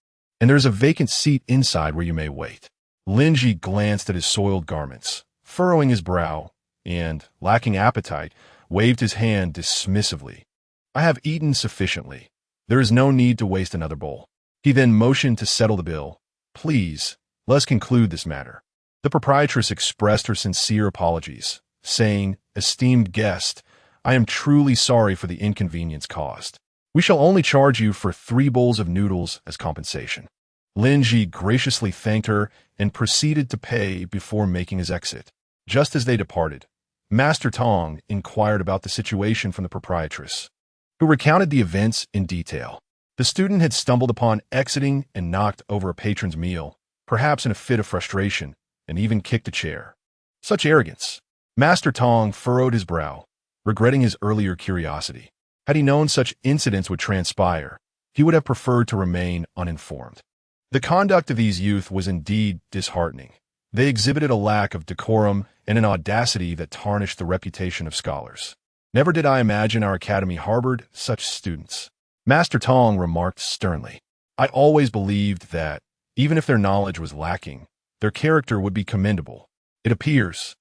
and there is a vacant seat inside where you may wait." Lin Ji glanced at his soiled garments, furrowing his brow, and, lacking appetite, waved his hand dismissively. "I have eaten sufficiently. There is no need to waste another bowl." He then motioned to settle the bill. Please, let's conclude this matter. The proprietress expressed her sincere apologies, saying, Esteemed guest, I am truly sorry for the inconvenience caused. We shall only charge you for 3 bowls of noodles as compensation. Lin Ji graciously thanked her and proceeded to pay before making his exit. Just as they departed, Master Tong inquired about the situation from the proprietress, who recounted the events in detail. The student had stumbled upon exiting and knocked over a patron's meal, perhaps in a fit of frustration, and even kicked a chair. Such arrogance! Master Tong furrowed his brow, regretting his earlier curiosity. Had he known such incidents would transpire, he would have preferred to remain uninformed. The conduct of these youth was indeed disheartening. They exhibited a lack of decorum and an audacity that tarnished the reputation of scholars. Never did I imagine our academy harbored such students. Master Tong remarked sternly. I always believed that, even if their knowledge was lacking, their character would be commendable. It appears,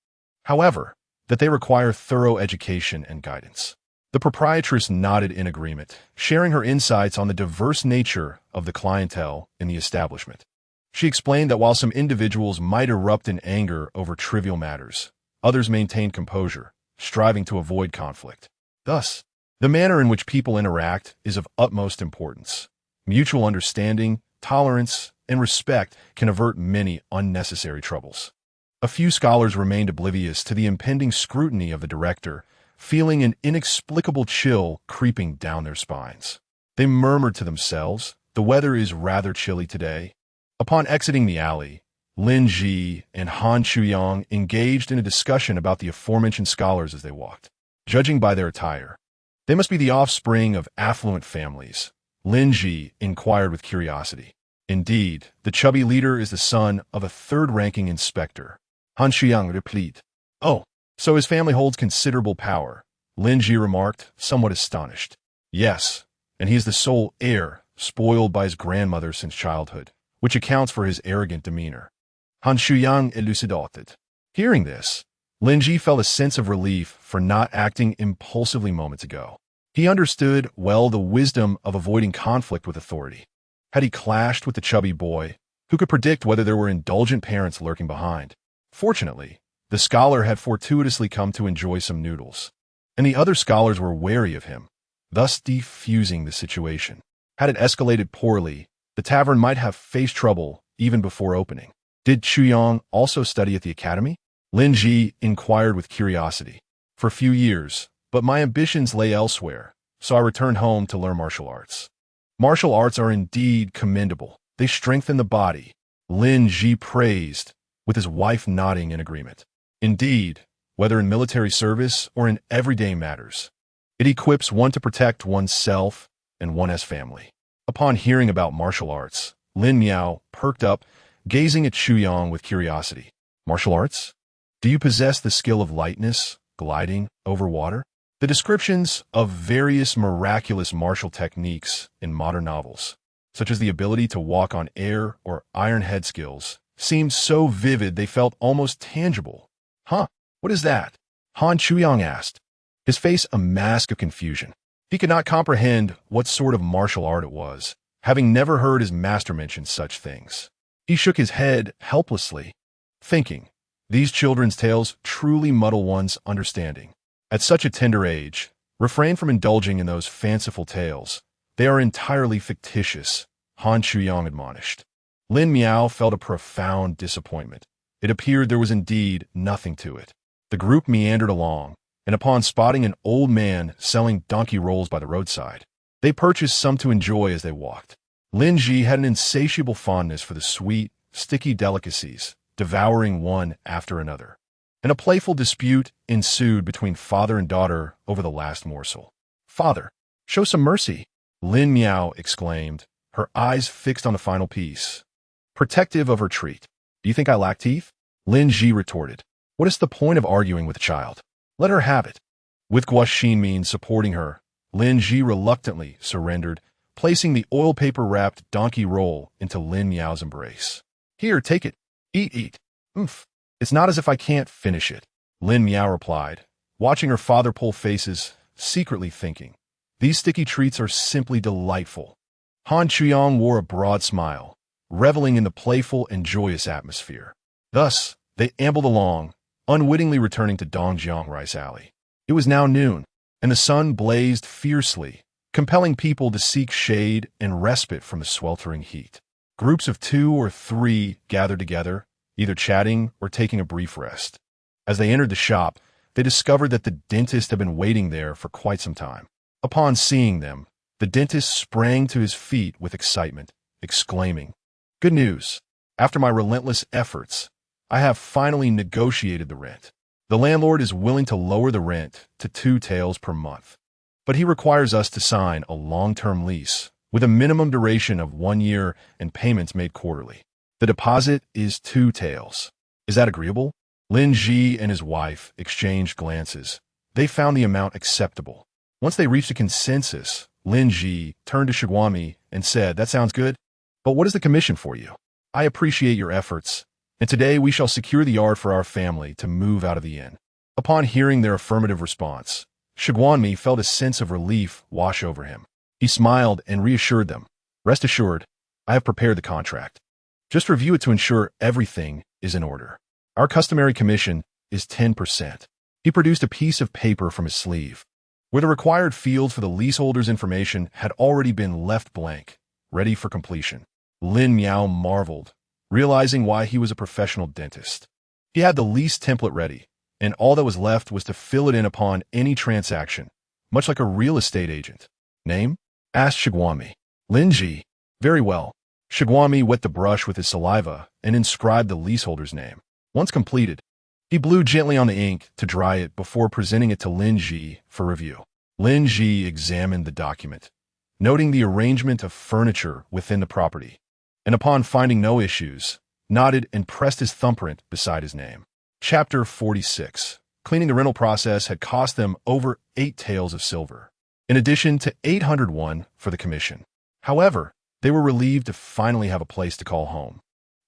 however, that they require thorough education and guidance. The proprietress nodded in agreement, sharing her insights on the diverse nature of the clientele in the establishment. She explained that while some individuals might erupt in anger over trivial matters, others maintained composure, striving to avoid conflict. Thus, the manner in which people interact is of utmost importance. Mutual understanding, tolerance, and respect can avert many unnecessary troubles. A few scholars remained oblivious to the impending scrutiny of the director, feeling an inexplicable chill creeping down their spines. They murmured to themselves, the weather is rather chilly today. Upon exiting the alley, Lin Ji and Han Chuyang engaged in a discussion about the aforementioned scholars as they walked. Judging by their attire, they must be the offspring of affluent families. Lin Ji inquired with curiosity. Indeed, the chubby leader is the son of a third-ranking inspector. Han Chuyang replied. Oh, so his family holds considerable power, Lin Ji remarked, somewhat astonished. Yes, and he is the sole heir, spoiled by his grandmother since childhood, which accounts for his arrogant demeanor. Han Chuyang elucidated. Hearing this, Lin Ji felt a sense of relief for not acting impulsively moments ago. He understood well the wisdom of avoiding conflict with authority. Had he clashed with the chubby boy, who could predict whether there were indulgent parents lurking behind? Fortunately, the scholar had fortuitously come to enjoy some noodles, and the other scholars were wary of him, thus defusing the situation. Had it escalated poorly, the tavern might have faced trouble even before opening. Did Chuyang also study at the academy? Lin Ji inquired with curiosity. For a few years, but my ambitions lay elsewhere, so I returned home to learn martial arts. Martial arts are indeed commendable. They strengthen the body, Lin Ji praised, with his wife nodding in agreement. Indeed, whether in military service or in everyday matters, it equips one to protect oneself and one's family. Upon hearing about martial arts, Lin Miao perked up, gazing at Chuyang with curiosity. Martial arts? Do you possess the skill of lightness, gliding over water? The descriptions of various miraculous martial techniques in modern novels, such as the ability to walk on air or iron head skills, seemed so vivid they felt almost tangible. Huh, what is that? Han Chuyang asked, his face a mask of confusion. He could not comprehend what sort of martial art it was, having never heard his master mention such things. He shook his head helplessly, thinking, these children's tales truly muddle one's understanding. At such a tender age, refrain from indulging in those fanciful tales. They are entirely fictitious, Han Chuyang admonished. Lin Miao felt a profound disappointment. It appeared there was indeed nothing to it. The group meandered along, and upon spotting an old man selling donkey rolls by the roadside, they purchased some to enjoy as they walked. Lin Ji had an insatiable fondness for the sweet, sticky delicacies, devouring one after another. And a playful dispute ensued between father and daughter over the last morsel. Father, show some mercy, Lin Miao exclaimed, her eyes fixed on the final piece, protective of her treat. Do you think I lack teeth? Lin Ji retorted. What is the point of arguing with a child? Let her have it. With Guo Xinmin supporting her, Lin Ji reluctantly surrendered, placing the oil paper-wrapped donkey roll into Lin Miao's embrace. Here, take it. Eat. It's not as if I can't finish it, Lin Miao replied, watching her father pull faces, secretly thinking, these sticky treats are simply delightful. Han Chuyang wore a broad smile, reveling in the playful and joyous atmosphere. Thus, they ambled along, unwittingly returning to Dongjiang Rice Alley. It was now noon, and the sun blazed fiercely, compelling people to seek shade and respite from the sweltering heat. Groups of 2 or 3 gathered together, either chatting or taking a brief rest. As they entered the shop, they discovered that the dentist had been waiting there for quite some time. Upon seeing them, the dentist sprang to his feet with excitement, exclaiming, "Good news! After my relentless efforts, I have finally negotiated the rent. The landlord is willing to lower the rent to 2 taels per month. But he requires us to sign a long-term lease with a minimum duration of 1 year and payments made quarterly. The deposit is 2 taels. Is that agreeable?" Lin Ji and his wife exchanged glances. They found the amount acceptable. Once they reached a consensus, Lin Ji turned to Shiguami and said, "That sounds good, but what is the commission for you? I appreciate your efforts, and today we shall secure the yard for our family to move out of the inn." Upon hearing their affirmative response, Shiguanmi felt a sense of relief wash over him. He smiled and reassured them, "Rest assured, I have prepared the contract. Just review it to ensure everything is in order. Our customary commission is 10%. He produced a piece of paper from his sleeve, where the required fields for the leaseholder's information had already been left blank, ready for completion. Lin Miao marveled, realizing why he was a professional dentist. He had the lease template ready, and all that was left was to fill it in upon any transaction, much like a real estate agent. "Name?" asked Shiguami. "Lin Ji." "Very well." Shiguami wet the brush with his saliva and inscribed the leaseholder's name. Once completed, he blew gently on the ink to dry it before presenting it to Lin Ji for review. Lin Ji examined the document, noting the arrangement of furniture within the property, and upon finding no issues, nodded and pressed his thumbprint beside his name. Chapter 46. Cleaning the rental process had cost them over 8 taels of silver, in addition to 801 for the commission. However, they were relieved to finally have a place to call home.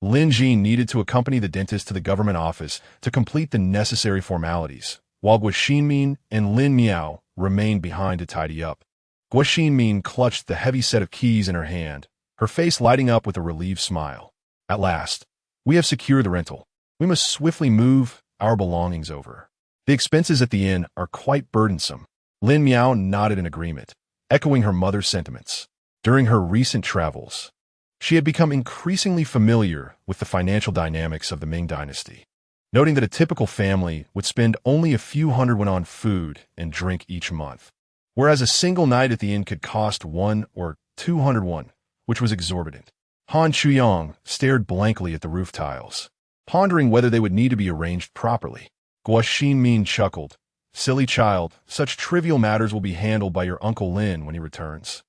Lin Ji needed to accompany the dentist to the government office to complete the necessary formalities, while Guo Xinmin and Lin Miao remained behind to tidy up. Guo Xinmin clutched the heavy set of keys in her hand, her face lighting up with a relieved smile. "At last, we have secured the rental. We must swiftly move our belongings over. The expenses at the inn are quite burdensome." Lin Miao nodded in agreement, echoing her mother's sentiments. During her recent travels, she had become increasingly familiar with the financial dynamics of the Ming Dynasty, noting that a typical family would spend only a few hundred won on food and drink each month, whereas a single night at the inn could cost 1 or 200 won, which was exorbitant. Han Chuyang stared blankly at the roof tiles, pondering whether they would need to be arranged properly. Guo Xinmin chuckled, "Silly child, such trivial matters will be handled by your Uncle Lin when he returns.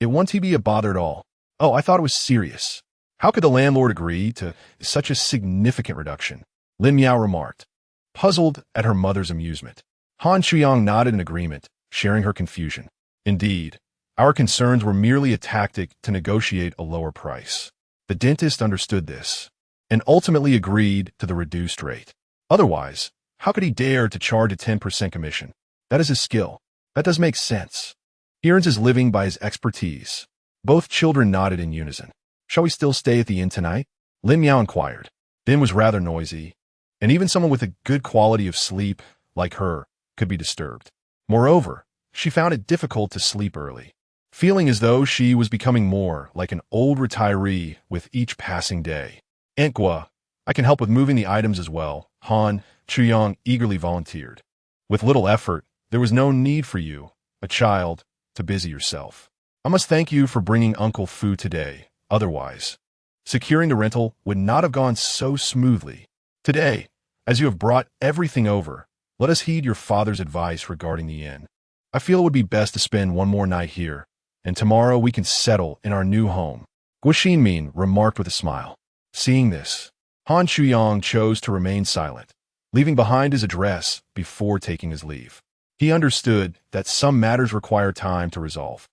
It won't be a bother at all." "Oh, I thought it was serious. How could the landlord agree to such a significant reduction?" Lin Miao remarked, puzzled at her mother's amusement. Han Chuyang nodded in agreement, sharing her confusion. "Indeed, our concerns were merely a tactic to negotiate a lower price." The dentist understood this, and ultimately agreed to the reduced rate. Otherwise, how could he dare to charge a 10% commission? That is his skill. That does make sense. He earns his living by his expertise. Both children nodded in unison. "Shall we still stay at the inn tonight?" Lin Miao inquired. The inn was rather noisy, and even someone with a good quality of sleep, like her, could be disturbed. Moreover, she found it difficult to sleep early, feeling as though she was becoming more like an old retiree with each passing day. "Aunt Gua, I can help with moving the items as well," Han Chuyang eagerly volunteered. "With little effort, there was no need for you, a child, to busy yourself. I must thank you for bringing Uncle food today. Otherwise, securing the rental would not have gone so smoothly. Today, as you have brought everything over, let us heed your father's advice regarding the inn. I feel it would be best to spend one more night here, and tomorrow we can settle in our new home." Guo Xinmin remarked with a smile. Seeing this, Han Chuyang chose to remain silent, leaving behind his address before taking his leave. He understood that some matters require time to resolve,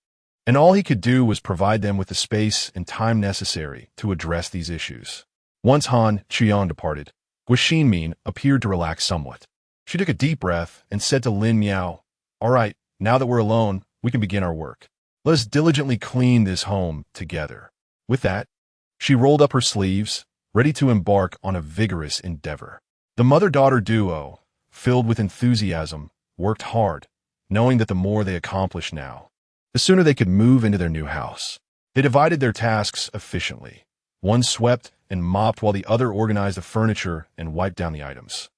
and all he could do was provide them with the space and time necessary to address these issues. Once Han Chuyang departed, Guo Xinmin appeared to relax somewhat. She took a deep breath and said to Lin Miao, "All right, now that we're alone, we can begin our work." Let us diligently clean this home together. With that, she rolled up her sleeves, ready to embark on a vigorous endeavor. The mother-daughter duo, filled with enthusiasm, worked hard, knowing that the more they accomplished now, the sooner they could move into their new house. They divided their tasks efficiently. One swept and mopped while the other organized the furniture and wiped down the items.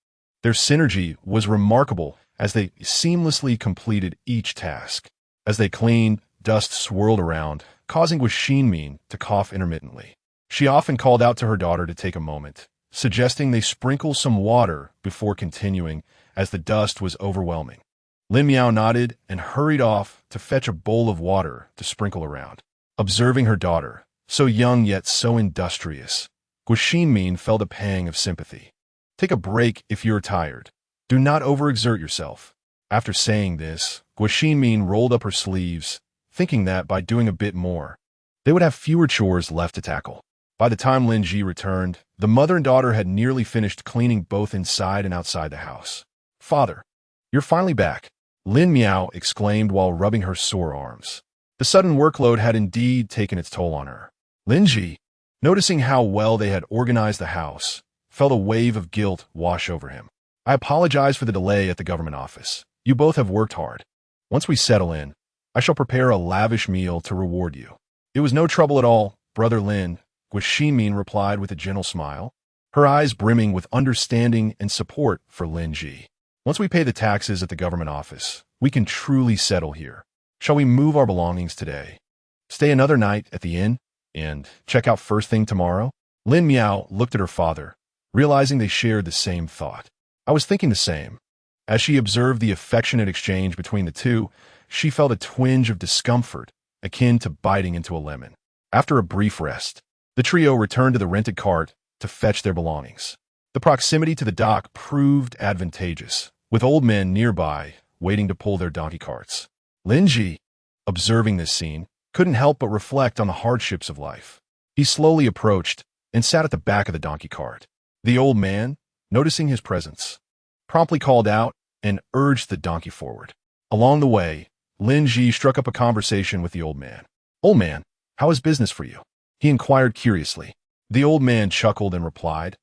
Their synergy was remarkable as they seamlessly completed each task. As they cleaned, dust swirled around, causing Guaxinim to cough intermittently. She often called out to her daughter to take a moment, suggesting they sprinkle some water before continuing, as the dust was overwhelming. Lin Miao nodded and hurried off to fetch a bowl of water to sprinkle around. Observing her daughter, so young yet so industrious, Guaxinim felt a pang of sympathy. Take a break if you're tired. Do not overexert yourself. After saying this, Guaxinim rolled up her sleeves, thinking that by doing a bit more, they would have fewer chores left to tackle. By the time Lin Ji returned, the mother and daughter had nearly finished cleaning both inside and outside the house. "Father, you're finally back," Lin Miao exclaimed while rubbing her sore arms. The sudden workload had indeed taken its toll on her. Lin Ji, noticing how well they had organized the house, felt a wave of guilt wash over him. "I apologize for the delay at the government office. You both have worked hard. Once we settle in, I shall prepare a lavish meal to reward you." "It was no trouble at all, Brother Lin," Guaxinim replied with a gentle smile, her eyes brimming with understanding and support for Lin Ji. "Once we pay the taxes at the government office, we can truly settle here. Shall we move our belongings today? Stay another night at the inn and check out first thing tomorrow?" Lin Miao looked at her father, realizing they shared the same thought. "I was thinking the same." As she observed the affectionate exchange between the two, she felt a twinge of discomfort, akin to biting into a lemon. After a brief rest, the trio returned to the rented cart to fetch their belongings. The proximity to the dock proved advantageous, with old men nearby waiting to pull their donkey carts. Lin Ji, observing this scene, couldn't help but reflect on the hardships of life. He slowly approached and sat at the back of the donkey cart. The old man, noticing his presence, promptly called out and urged the donkey forward. Along the way, Lin Ji struck up a conversation with the old man. "Old man, how is business for you?" he inquired curiously. The old man chuckled and replied,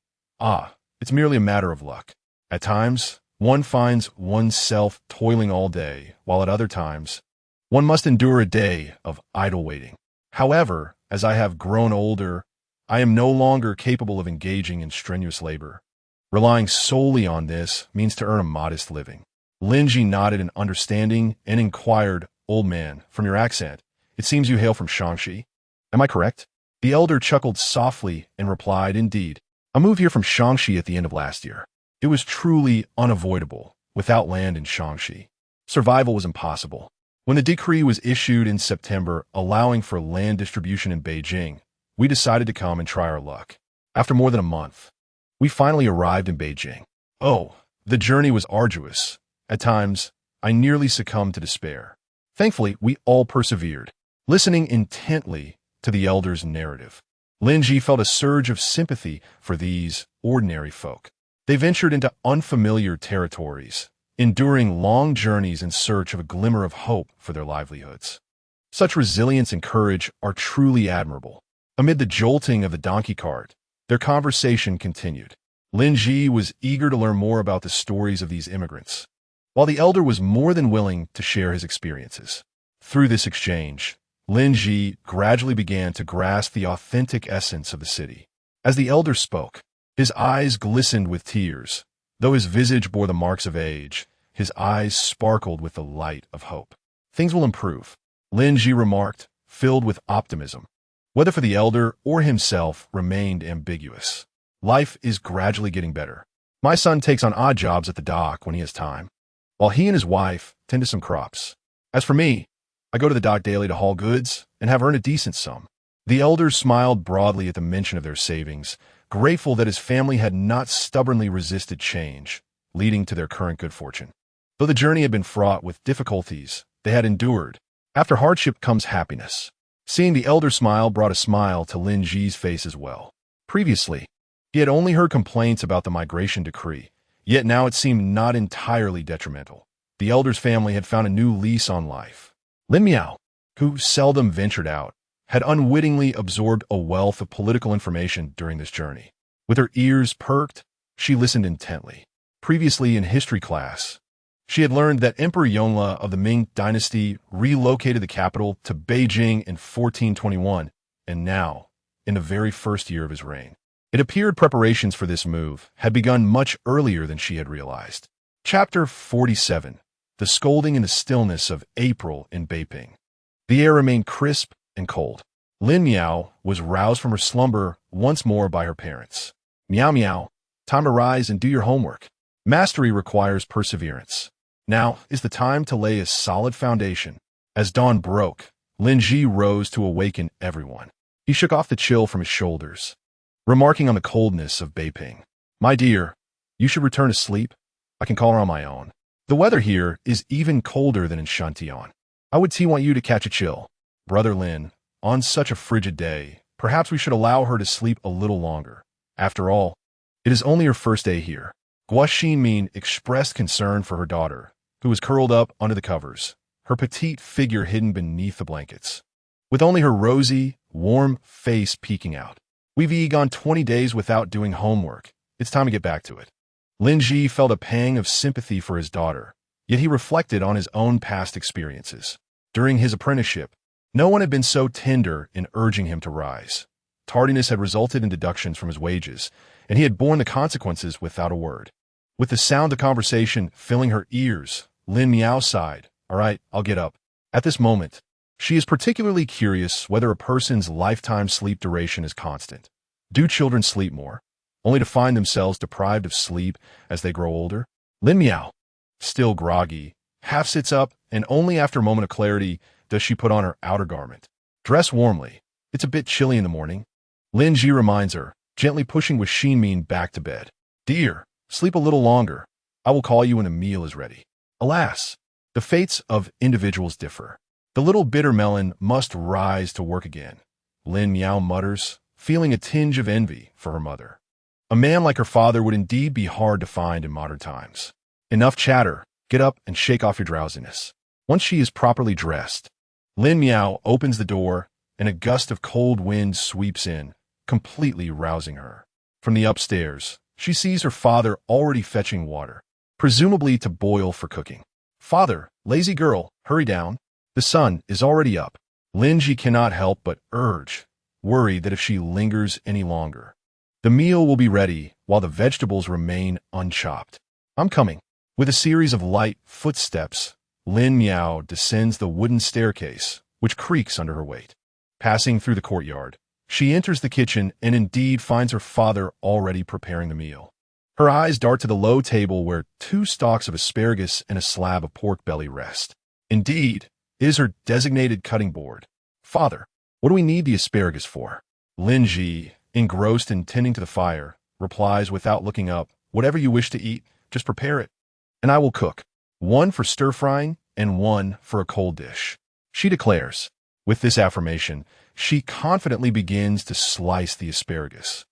"It's merely a matter of luck. At times, one finds oneself toiling all day, while at other times, one must endure a day of idle waiting. However, as I have grown older, I am no longer capable of engaging in strenuous labor. Relying solely on this means to earn a modest living." Lin Ji nodded in understanding and inquired, "Old man, from your accent, it seems you hail from Shaanxi. Am I correct?" The elder chuckled softly and replied, "Indeed. I moved here from Shaanxi at the end of last year. It was truly unavoidable. Without land in Shaanxi, survival was impossible. When the decree was issued in September allowing for land distribution in Beijing, we decided to come and try our luck. After more than a month, we finally arrived in Beijing. The journey was arduous. At times, I nearly succumbed to despair. Thankfully, we all persevered." Listening intently to the elder's narrative, Lin Ji felt a surge of sympathy for these ordinary folk. They ventured into unfamiliar territories, enduring long journeys in search of a glimmer of hope for their livelihoods. Such resilience and courage are truly admirable. Amid the jolting of the donkey cart, their conversation continued. Lin Ji was eager to learn more about the stories of these immigrants, while the elder was more than willing to share his experiences. Through this exchange, Lin Ji gradually began to grasp the authentic essence of the city. As the elder spoke, his eyes glistened with tears. Though his visage bore the marks of age, his eyes sparkled with the light of hope. "Things will improve," Lin Ji remarked, filled with optimism. Whether for the elder or himself remained ambiguous. "Life is gradually getting better. My son takes on odd jobs at the dock when he has time, while he and his wife tend to some crops. As for me, I go to the dock daily to haul goods and have earned a decent sum." The elder smiled broadly at the mention of their savings, grateful that his family had not stubbornly resisted change, leading to their current good fortune. Though the journey had been fraught with difficulties, they had endured. After hardship comes happiness. Seeing the elder smile brought a smile to Lin Ji's face as well. Previously, he had only heard complaints about the migration decree, yet now it seemed not entirely detrimental. The elder's family had found a new lease on life. "Lin Miao, who seldom ventured out, had unwittingly absorbed a wealth of political information during this journey. With her ears perked, she listened intently. Previously in history class, she had learned that Emperor Yongle of the Ming Dynasty relocated the capital to Beijing in 1421, and now, in the very first year of his reign. It appeared preparations for this move had begun much earlier than she had realized. Chapter 47. The Scolding in the Stillness of April in Beiping. The air remained crisp and cold. Lin Miao was roused from her slumber once more by her parents. Meow meow, time to rise and do your homework. Mastery requires perseverance. Now is the time to lay a solid foundation. As dawn broke, Lin Ji rose to awaken everyone. He shook off the chill from his shoulders, remarking on the coldness of Beiping. My dear, you should return to sleep. I can call her on my own. The weather here is even colder than in Shantian. I would want you to catch a chill. Brother Lin, on such a frigid day, perhaps we should allow her to sleep a little longer. After all, it is only her first day here. Gua Xinmin expressed concern for her daughter, who was curled up under the covers, her petite figure hidden beneath the blankets, with only her rosy, warm face peeking out. We've gone 20 days without doing homework. It's time to get back to it. Lin Ji felt a pang of sympathy for his daughter, yet he reflected on his own past experiences. During his apprenticeship, no one had been so tender in urging him to rise. Tardiness had resulted in deductions from his wages, and he had borne the consequences without a word. With the sound of conversation filling her ears, Lin Miao sighed. All right, I'll get up. At this moment, she is particularly curious whether a person's lifetime sleep duration is constant. Do children sleep more, only to find themselves deprived of sleep as they grow older? Lin Miao, still groggy, half sits up, and only after a moment of clarity does she put on her outer garment. Dress warmly. It's a bit chilly in the morning. Lin Ji reminds her, gently pushing Gua Xinmin back to bed. Dear, sleep a little longer. I will call you when the meal is ready. Alas, the fates of individuals differ. The little bitter melon must rise to work again. Lin Miao mutters, feeling a tinge of envy for her mother. A man like her father would indeed be hard to find in modern times. Enough chatter. Get up and shake off your drowsiness. Once she is properly dressed, Lin Miao opens the door, and a gust of cold wind sweeps in, completely rousing her. From the upstairs, she sees her father already fetching water, presumably to boil for cooking. Father, lazy girl, hurry down. The sun is already up. Lin Ji cannot help but urge, worried that if she lingers any longer, the meal will be ready while the vegetables remain unchopped. I'm coming. With a series of light footsteps, Lin Miao descends the wooden staircase, which creaks under her weight. Passing through the courtyard, she enters the kitchen and indeed finds her father already preparing the meal. Her eyes dart to the low table where 2 stalks of asparagus and a slab of pork belly rest. Indeed, it is her designated cutting board. Father, what do we need the asparagus for? Lin Ji, engrossed in tending to the fire, replies without looking up, whatever you wish to eat, just prepare it, and I will cook. 1 for stir-frying and 1 for a cold dish, she declares. With this affirmation, she confidently begins to slice the asparagus,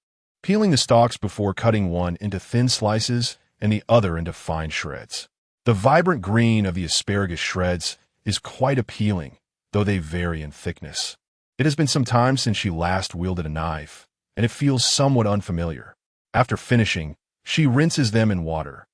peeling the stalks before cutting one into thin slices and the other into fine shreds. The vibrant green of the asparagus shreds is quite appealing, though they vary in thickness. It has been some time since she last wielded a knife, and it feels somewhat unfamiliar. After finishing, she rinses them in water,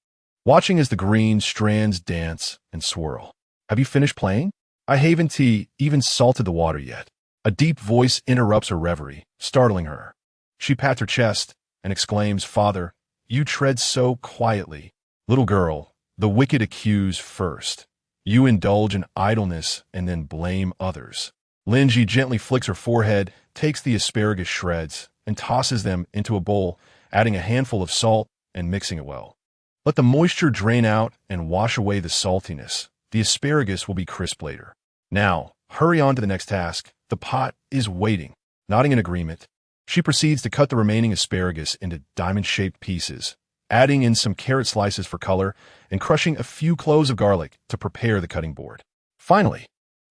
watching as the green strands dance and swirl. Have you finished playing? I haven't even salted the water yet. A deep voice interrupts her reverie, startling her. She pats her chest and exclaims, Father, you tread so quietly. Little girl, the wicked accuse first. You indulge in idleness and then blame others. Lin Ji gently flicks her forehead, takes the asparagus shreds, and tosses them into a bowl, adding a handful of salt and mixing it well. Let the moisture drain out and wash away the saltiness. The asparagus will be crisp later. Now, hurry on to the next task. The pot is waiting. Nodding in agreement, she proceeds to cut the remaining asparagus into diamond-shaped pieces, adding in some carrot slices for color and crushing a few cloves of garlic to prepare the cutting board. Finally,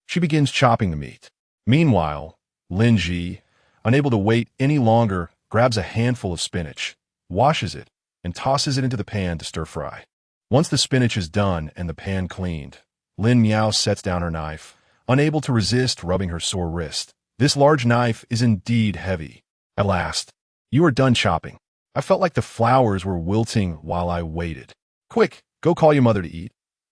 she begins chopping the meat. Meanwhile, Lin Ji, unable to wait any longer, grabs a handful of spinach, washes it, and tosses it into the pan to stir-fry. Once the spinach is done and the pan cleaned, Lin Miao sets down her knife, unable to resist rubbing her sore wrist. This large knife is indeed heavy. At last, you are done chopping. I felt like the flowers were wilting while I waited. Quick, go call your mother to eat.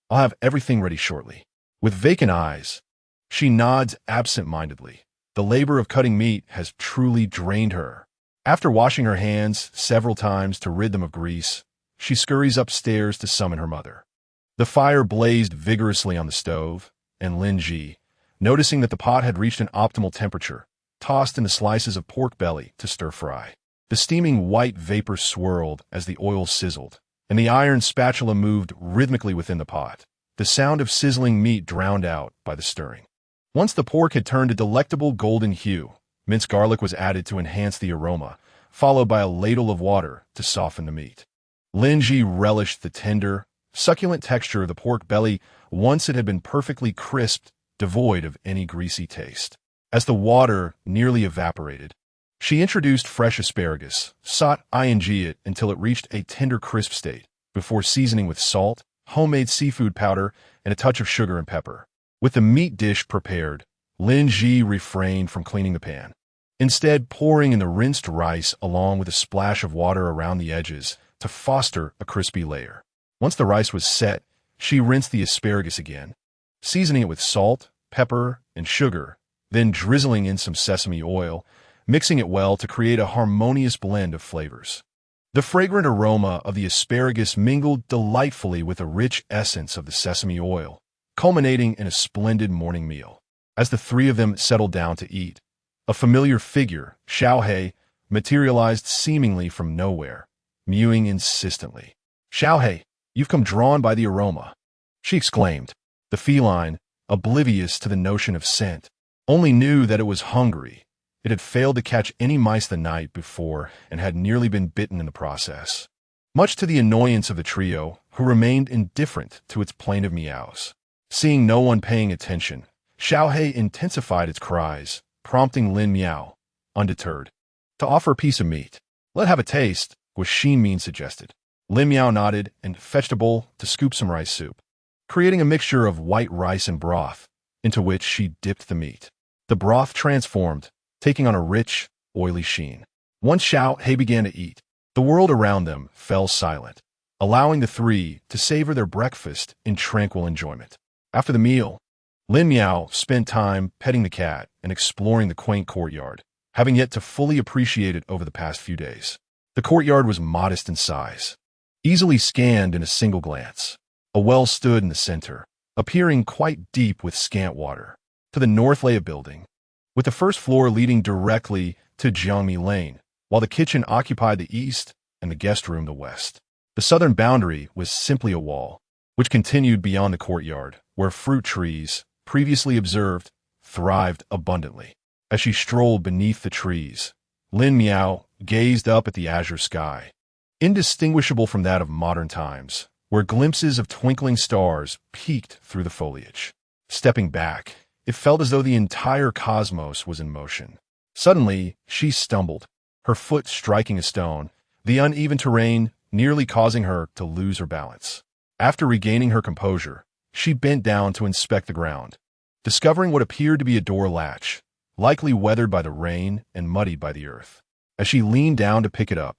I'll have everything ready shortly. With vacant eyes, she nods absent-mindedly. The labor of cutting meat has truly drained her. After washing her hands several times to rid them of grease, she scurries upstairs to summon her mother. The fire blazed vigorously on the stove, and Lin Ji, noticing that the pot had reached an optimal temperature, tossed in the slices of pork belly to stir-fry. The steaming white vapor swirled as the oil sizzled, and the iron spatula moved rhythmically within the pot, the sound of sizzling meat drowned out by the stirring. Once the pork had turned a delectable golden hue, minced garlic was added to enhance the aroma, followed by a ladle of water to soften the meat. Lin Ji relished the tender, succulent texture of the pork belly once it had been perfectly crisped, devoid of any greasy taste. As the water nearly evaporated, she introduced fresh asparagus, sought ing it until it reached a tender crisp state, before seasoning with salt, homemade seafood powder, and a touch of sugar and pepper. With the meat dish prepared, Lin Ji refrained from cleaning the pan, instead pouring in the rinsed rice along with a splash of water around the edges to foster a crispy layer. Once the rice was set, she rinsed the asparagus again, seasoning it with salt, pepper, and sugar, then drizzling in some sesame oil, mixing it well to create a harmonious blend of flavors. The fragrant aroma of the asparagus mingled delightfully with the rich essence of the sesame oil, culminating in a splendid morning meal. As the three of them settled down to eat, a familiar figure, Xiaohei, materialized seemingly from nowhere, mewing insistently. "Xiaohei, you've come drawn by the aroma," she exclaimed. The feline, oblivious to the notion of scent, only knew that it was hungry. It had failed to catch any mice the night before and had nearly been bitten in the process. Much to the annoyance of the trio, who remained indifferent to its plaintive meows. Seeing no one paying attention, Xiaohei intensified its cries, prompting Lin Miao, undeterred, to offer a piece of meat. "Let have a taste," was Xin Min suggested. Lin Miao nodded and fetched a bowl to scoop some rice soup, creating a mixture of white rice and broth, into which she dipped the meat. The broth transformed, taking on a rich, oily sheen. Once Xiaohei began to eat, the world around them fell silent, allowing the three to savor their breakfast in tranquil enjoyment. After the meal, Lin Miao spent time petting the cat and exploring the quaint courtyard, having yet to fully appreciate it over the past few days. The courtyard was modest in size, easily scanned in a single glance. A well stood in the center, appearing quite deep with scant water. To the north lay a building, with the first floor leading directly to Jiangmi Lane, while the kitchen occupied the east and the guest room the west. The southern boundary was simply a wall, which continued beyond the courtyard, where fruit trees, previously observed, thrived abundantly. As she strolled beneath the trees, Lin Miao gazed up at the azure sky, indistinguishable from that of modern times, where glimpses of twinkling stars peeked through the foliage. Stepping back, it felt as though the entire cosmos was in motion. Suddenly, she stumbled, her foot striking a stone, the uneven terrain nearly causing her to lose her balance. After regaining her composure, she bent down to inspect the ground, discovering what appeared to be a door latch, likely weathered by the rain and muddied by the earth. As she leaned down to pick it up,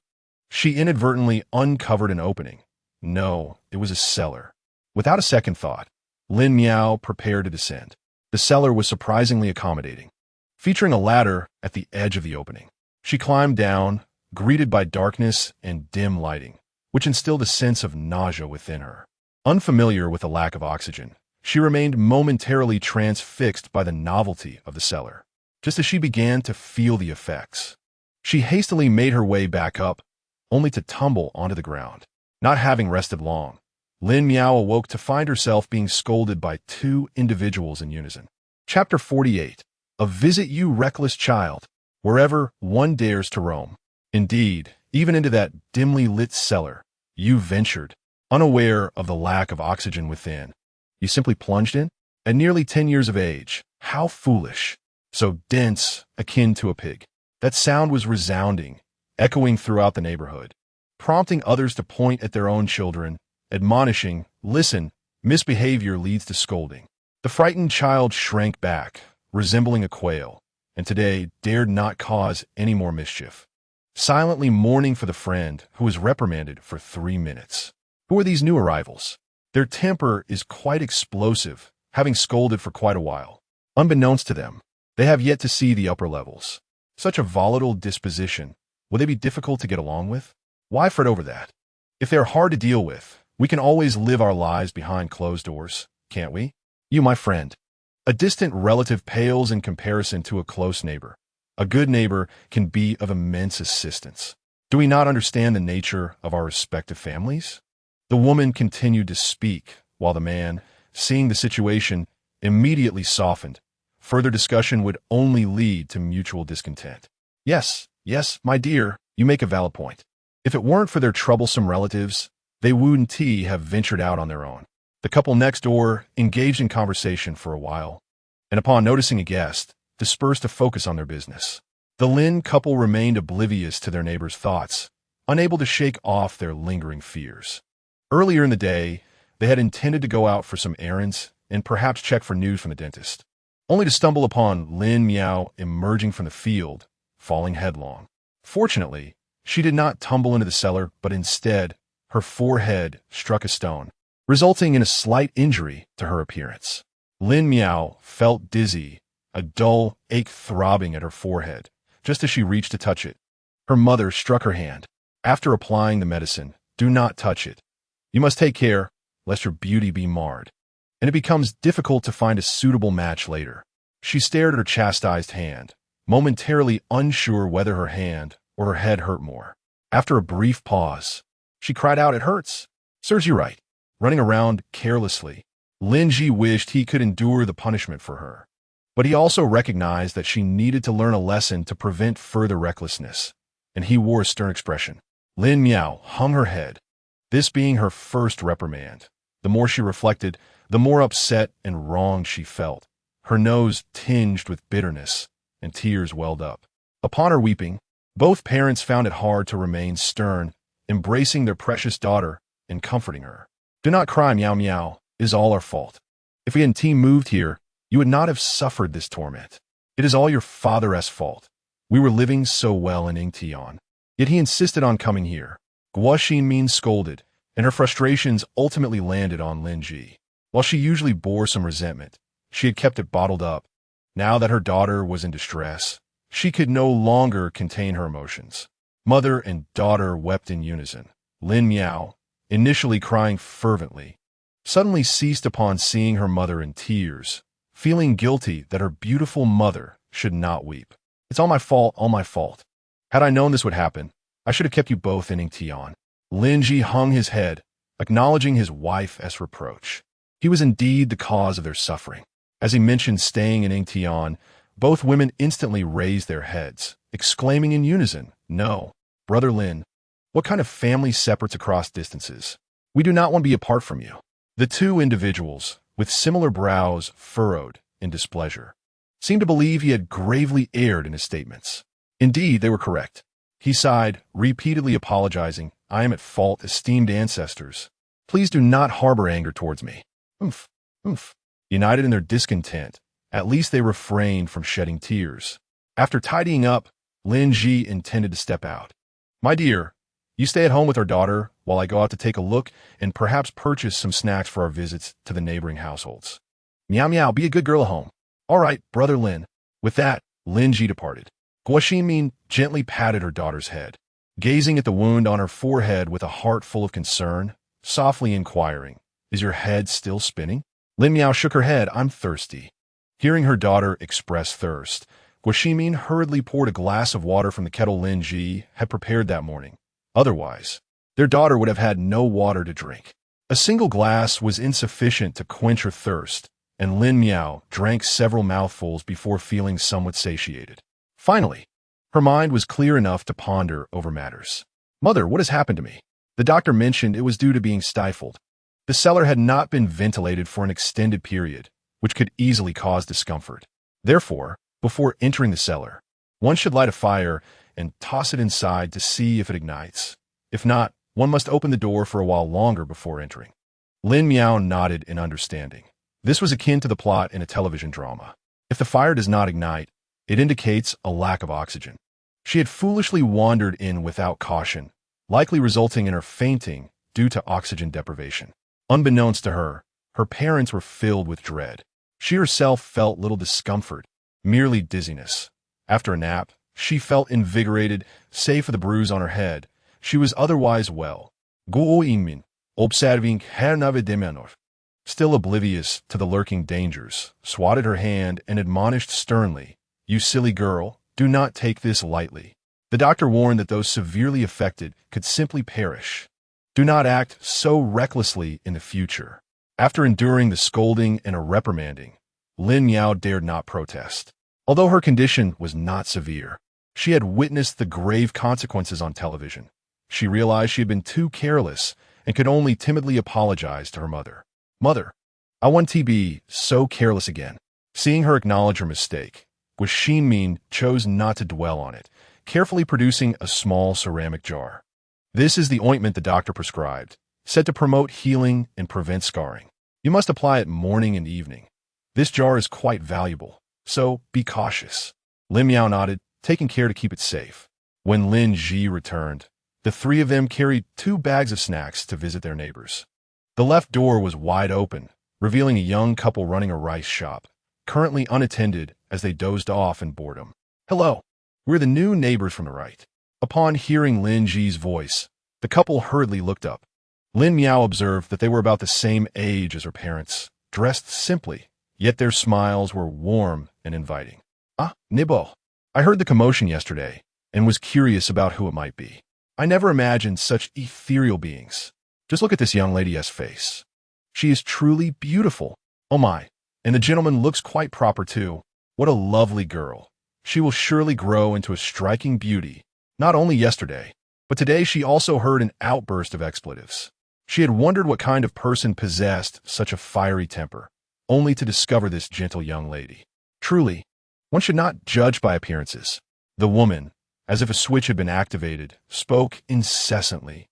she inadvertently uncovered an opening. No, it was a cellar. Without a second thought, Lin Miao prepared to descend. The cellar was surprisingly accommodating, featuring a ladder at the edge of the opening. She climbed down, greeted by darkness and dim lighting, which instilled a sense of nausea within her. Unfamiliar with the lack of oxygen, she remained momentarily transfixed by the novelty of the cellar. Just as she began to feel the effects, she hastily made her way back up, only to tumble onto the ground. Not having rested long, Lin Miao awoke to find herself being scolded by two individuals in unison. Chapter 48. A visit, you reckless child, wherever one dares to roam. Indeed, even into that dimly lit cellar, you ventured, unaware of the lack of oxygen within. You simply plunged in? At nearly 10 years of age, how foolish. So dense, akin to a pig. That sound was resounding, echoing throughout the neighborhood, prompting others to point at their own children, admonishing, "Listen, misbehavior leads to scolding." The frightened child shrank back, resembling a quail, and today dared not cause any more mischief, silently mourning for the friend who was reprimanded for 3 minutes. Who are these new arrivals? Their temper is quite explosive, having scolded for quite a while. Unbeknownst to them, they have yet to see the upper levels. Such a volatile disposition, will they be difficult to get along with? Why fret over that? If they are hard to deal with, we can always live our lives behind closed doors, can't we? You, my friend. A distant relative pales in comparison to a close neighbor. A good neighbor can be of immense assistance. Do we not understand the nature of our respective families? The woman continued to speak, while the man, seeing the situation, immediately softened. Further discussion would only lead to mutual discontent. Yes, my dear, you make a valid point. If it weren't for their troublesome relatives, they wouldn't have ventured out on their own. The couple next door engaged in conversation for a while, and upon noticing a guest, dispersed to focus on their business. The Lin couple remained oblivious to their neighbor's thoughts, unable to shake off their lingering fears. Earlier in the day, they had intended to go out for some errands and perhaps check for news from the dentist, only to stumble upon Lin Miao emerging from the field, falling headlong. Fortunately, she did not tumble into the cellar, but instead, her forehead struck a stone, resulting in a slight injury to her appearance. Lin Miao felt dizzy, a dull ache throbbing at her forehead, just as she reached to touch it. Her mother struck her hand. After applying the medicine, do not touch it. You must take care, lest your beauty be marred, and it becomes difficult to find a suitable match later. She stared at her chastised hand, momentarily unsure whether her hand or her head hurt more. After a brief pause, she cried out, "It hurts." "Serves you right." Running around carelessly, Lin Ji wished he could endure the punishment for her. But he also recognized that she needed to learn a lesson to prevent further recklessness, and he wore a stern expression. Lin Miao hung her head, this being her first reprimand. The more she reflected, the more upset and wronged she felt. Her nose tinged with bitterness, and tears welled up. Upon her weeping, both parents found it hard to remain stern, embracing their precious daughter and comforting her. "Do not cry, Miao Miao. It is all our fault. If we hadn't moved here, you would not have suffered this torment. It is all your father's fault. We were living so well in Yingtian, yet he insisted on coming here." Guo Xinmin scolded, and her frustrations ultimately landed on Lin Ji. While she usually bore some resentment, she had kept it bottled up. Now that her daughter was in distress, she could no longer contain her emotions. Mother and daughter wept in unison. Lin Miao, initially crying fervently, suddenly ceased upon seeing her mother in tears, feeling guilty that her beautiful mother should not weep. "It's all my fault, all my fault. Had I known this would happen, I should have kept you both in Yingtian." Lin Ji hung his head, acknowledging his wife's reproach. He was indeed the cause of their suffering. As he mentioned staying in Yingtian, both women instantly raised their heads, exclaiming in unison, "No, Brother Lin, what kind of family separates across distances? We do not want to be apart from you." The two individuals, with similar brows furrowed in displeasure, seemed to believe he had gravely erred in his statements. Indeed, they were correct. He sighed, repeatedly apologizing. "I am at fault, esteemed ancestors. Please do not harbor anger towards me." Oomph. United in their discontent, at least they refrained from shedding tears. After tidying up, Lin Ji intended to step out. "My dear, you stay at home with our daughter while I go out to take a look and perhaps purchase some snacks for our visits to the neighboring households." "Miao Miao, be a good girl at home." "All right, Brother Lin." With that, Lin Ji departed. Guo Xinmin gently patted her daughter's head, gazing at the wound on her forehead with a heart full of concern, softly inquiring, "Is your head still spinning?" Lin Miao shook her head. "I'm thirsty." Hearing her daughter express thirst, Guo Xinmin hurriedly poured a glass of water from the kettle Lin Ji had prepared that morning. Otherwise, their daughter would have had no water to drink. A single glass was insufficient to quench her thirst, and Lin Miao drank several mouthfuls before feeling somewhat satiated. Finally, her mind was clear enough to ponder over matters. "Mother, what has happened to me?" The doctor mentioned it was due to being stifled. The cellar had not been ventilated for an extended period, which could easily cause discomfort. Therefore, before entering the cellar, one should light a fire and toss it inside to see if it ignites. If not, one must open the door for a while longer before entering. Lin Miao nodded in understanding. This was akin to the plot in a television drama. If the fire does not ignite, it indicates a lack of oxygen. She had foolishly wandered in without caution, likely resulting in her fainting due to oxygen deprivation. Unbeknownst to her, her parents were filled with dread. She herself felt little discomfort, merely dizziness. After a nap, she felt invigorated, save for the bruise on her head. She was otherwise well. Go inmin, observing her navidemenor. Still oblivious to the lurking dangers, swatted her hand and admonished sternly, "You silly girl, do not take this lightly." The doctor warned that those severely affected could simply perish. Do not act so recklessly in the future. After enduring the scolding and a reprimanding, Lin Miao dared not protest. Although her condition was not severe, she had witnessed the grave consequences on television. She realized she had been too careless and could only timidly apologize to her mother. "Mother, I want to be so careless again." Seeing her acknowledge her mistake, Guo Min chose not to dwell on it, carefully producing a small ceramic jar. This is the ointment the doctor prescribed, said to promote healing and prevent scarring. You must apply it morning and evening. This jar is quite valuable, so be cautious. Lin Miao nodded, taking care to keep it safe. When Lin Ji returned, the three of them carried 2 bags of snacks to visit their neighbors. The left door was wide open, revealing a young couple running a rice shop, currently unattended as they dozed off in boredom. "Hello, we're the new neighbors from the right." Upon hearing Lin Ji's voice, the couple hurriedly looked up. Lin Miao observed that they were about the same age as her parents, dressed simply, yet their smiles were warm and inviting. "Ah, Nibo, I heard the commotion yesterday and was curious about who it might be. I never imagined such ethereal beings. Just look at this young lady's face. She is truly beautiful. Oh my, and the gentleman looks quite proper too. What a lovely girl. She will surely grow into a striking beauty. Not only yesterday, but today she also heard an outburst of expletives. She had wondered what kind of person possessed such a fiery temper, only to discover this gentle young lady. Truly, one should not judge by appearances." The woman, as if a switch had been activated, spoke incessantly,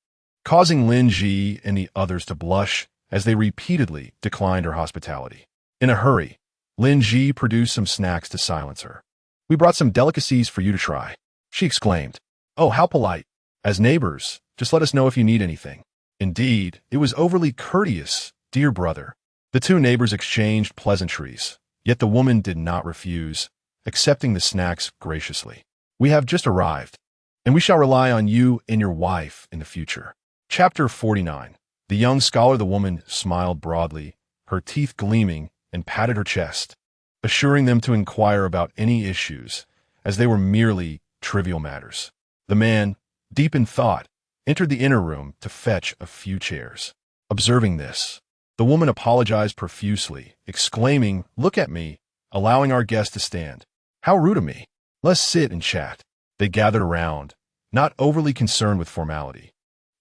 causing Lin Ji and the others to blush as they repeatedly declined her hospitality. In a hurry, Lin Ji produced some snacks to silence her. "We brought some delicacies for you to try," she exclaimed. "Oh, how polite. As neighbors, just let us know if you need anything." Indeed, it was overly courteous, dear brother. The 2 neighbors exchanged pleasantries, yet the woman did not refuse, accepting the snacks graciously. "We have just arrived, and we shall rely on you and your wife in the future." Chapter 49. The young scholar, the woman, smiled broadly, her teeth gleaming, and patted her chest, assuring them to inquire about any issues, as they were merely trivial matters. The man, deep in thought, entered the inner room to fetch a few chairs. Observing this, the woman apologized profusely, exclaiming, "Look at me," allowing our guest to stand. "How rude of me. Let's sit and chat." They gathered around, not overly concerned with formality.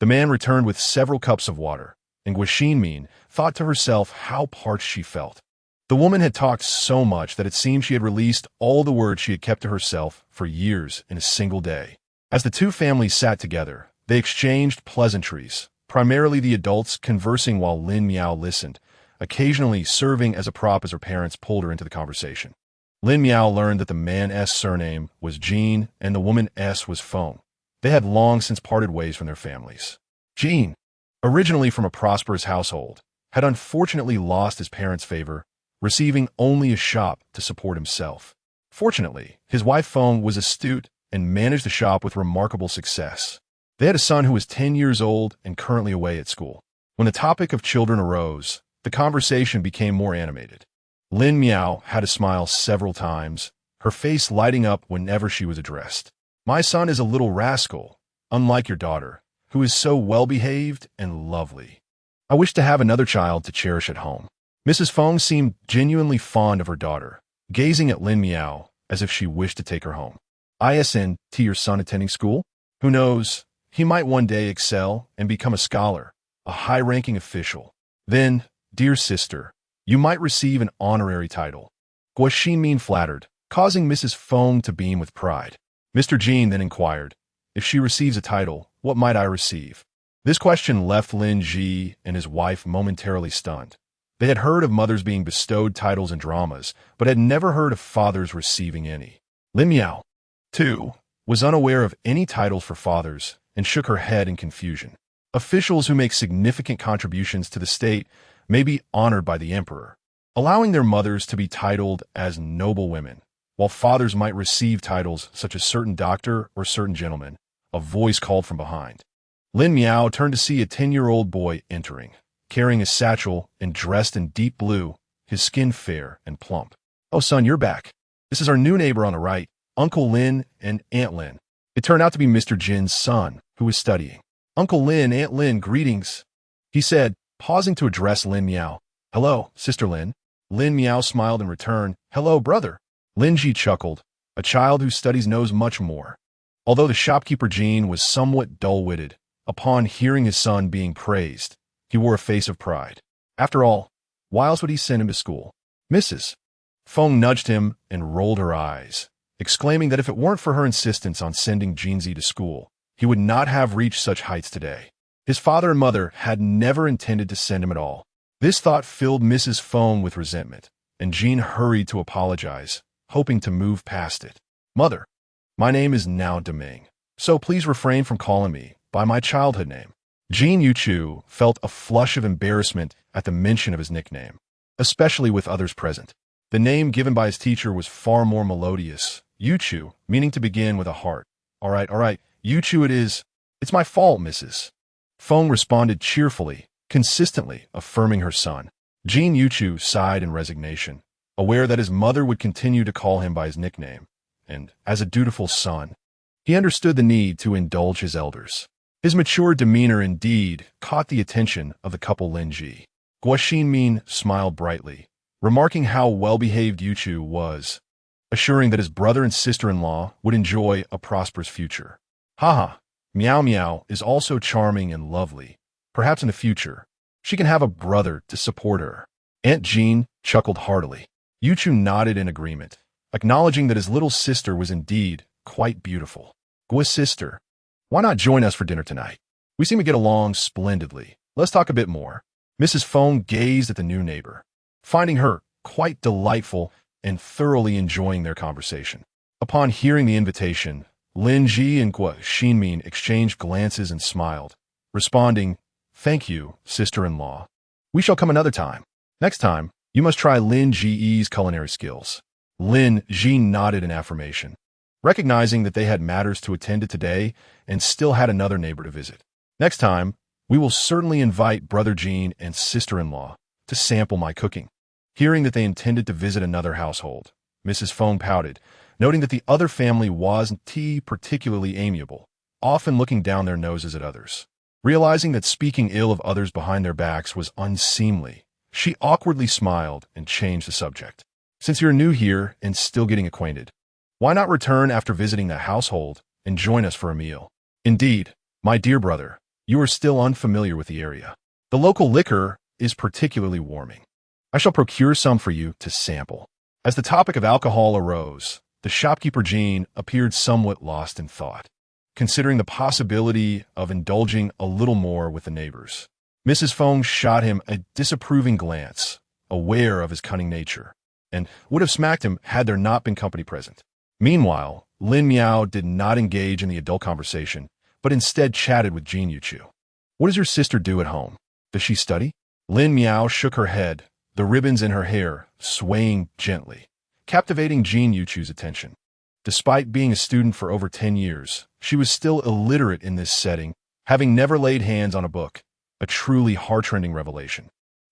The man returned with several cups of water, and Guo Min thought to herself how parched she felt. The woman had talked so much that it seemed she had released all the words she had kept to herself for years in a single day. As the 2 families sat together, they exchanged pleasantries, primarily the adults conversing while Lin Miao listened, occasionally serving as a prop as her parents pulled her into the conversation. Lin Miao learned that the man's surname was Jean and the woman's was Feng. They had long since parted ways from their families. Jean, originally from a prosperous household, had unfortunately lost his parents' favor, receiving only a shop to support himself. Fortunately, his wife Feng was astute and managed the shop with remarkable success. They had a son who was 10 years old and currently away at school. When the topic of children arose, the conversation became more animated. Lin Miao had to smile several times, her face lighting up whenever she was addressed. "My son is a little rascal, unlike your daughter, who is so well-behaved and lovely. I wish to have another child to cherish at home." Mrs. Feng seemed genuinely fond of her daughter, gazing at Lin Miao as if she wished to take her home. "Isn't your son attending school? Who knows? He might one day excel and become a scholar, a high-ranking official. Then, dear sister, you might receive an honorary title." Guo Min flattered, causing Mrs. Feng to beam with pride. Mr. Jean then inquired, "If she receives a title, what might I receive?" This question left Lin Ji and his wife momentarily stunned. They had heard of mothers being bestowed titles in dramas, but had never heard of fathers receiving any. Lin Miao, too, was unaware of any titles for fathers and shook her head in confusion. Officials who make significant contributions to the state may be honored by the emperor, allowing their mothers to be titled as noble women, while fathers might receive titles such as certain doctor or certain gentleman. A voice called from behind. Lin Miao turned to see a 10-year-old boy entering, carrying a satchel and dressed in deep blue, his skin fair and plump. "Oh, son, you're back. This is our new neighbor on the right, Uncle Lin and Aunt Lin." It turned out to be Mr. Jin's son, who was studying. "Uncle Lin, Aunt Lin, greetings," he said, pausing to address Lin Miao. "Hello, Sister Lin." Lin Miao smiled in return. "Hello, brother." Lin Ji chuckled. A child who studies knows much more. Although the shopkeeper Jin was somewhat dull-witted, upon hearing his son being praised, he wore a face of pride. After all, why else would he send him to school? "Mrs. Feng nudged him and rolled her eyes, exclaiming that if it weren't for her insistence on sending Jinzi to school, he would not have reached such heights today. His father and mother had never intended to send him at all. This thought filled Mrs. Feng with resentment, and Jin hurried to apologize, hoping to move past it. "Mother, my name is now Deming, so please refrain from calling me by my childhood name." Jin Yuchu felt a flush of embarrassment at the mention of his nickname, especially with others present. The name given by his teacher was far more melodious, Yuchu, meaning to begin with a heart. All right, Yuchu it is. It's my fault, Mrs. Feng responded cheerfully, consistently affirming her son. Jin Yuchu sighed in resignation, aware that his mother would continue to call him by his nickname, and, as a dutiful son, he understood the need to indulge his elders. His mature demeanor indeed caught the attention of the couple Lin Ji. Guo Xinmin smiled brightly, remarking how well-behaved Yuchu was, assuring that his brother and sister-in-law would enjoy a prosperous future. "Haha, Miao Miao is also charming and lovely. Perhaps in the future, she can have a brother to support her." Aunt Jean chuckled heartily. Yuchu nodded in agreement, acknowledging that his little sister was indeed quite beautiful. "Guo's sister, why not join us for dinner tonight? We seem to get along splendidly. Let's talk a bit more." Mrs. Feng gazed at the new neighbor, finding her quite delightful and thoroughly enjoying their conversation. Upon hearing the invitation, Lin Ji and Guo Xinmin exchanged glances and smiled, responding, "Thank you, sister-in-law. We shall come another time. Next time, you must try Lin Ji's culinary skills." Lin Ji nodded in affirmation, recognizing that they had matters to attend to today and still had another neighbor to visit. "Next time, we will certainly invite Brother Jean and sister-in-law to sample my cooking." Hearing that they intended to visit another household, Mrs. Feng pouted, noting that the other family wasn't particularly amiable, often looking down their noses at others. Realizing that speaking ill of others behind their backs was unseemly, she awkwardly smiled and changed the subject. "Since you're new here and still getting acquainted, why not return after visiting the household and join us for a meal? Indeed, my dear brother, you are still unfamiliar with the area. The local liquor is particularly warming. I shall procure some for you to sample." As the topic of alcohol arose, the shopkeeper Jean appeared somewhat lost in thought, considering the possibility of indulging a little more with the neighbors. Mrs. Feng shot him a disapproving glance, aware of his cunning nature, and would have smacked him had there not been company present. Meanwhile, Lin Miao did not engage in the adult conversation, but instead chatted with Jin Yuchu. "What does your sister do at home? Does she study?" Lin Miao shook her head, the ribbons in her hair swaying gently, captivating Jin Yuchu's attention. Despite being a student for over 10 years, she was still illiterate in this setting, having never laid hands on a book, a truly heart-rending revelation.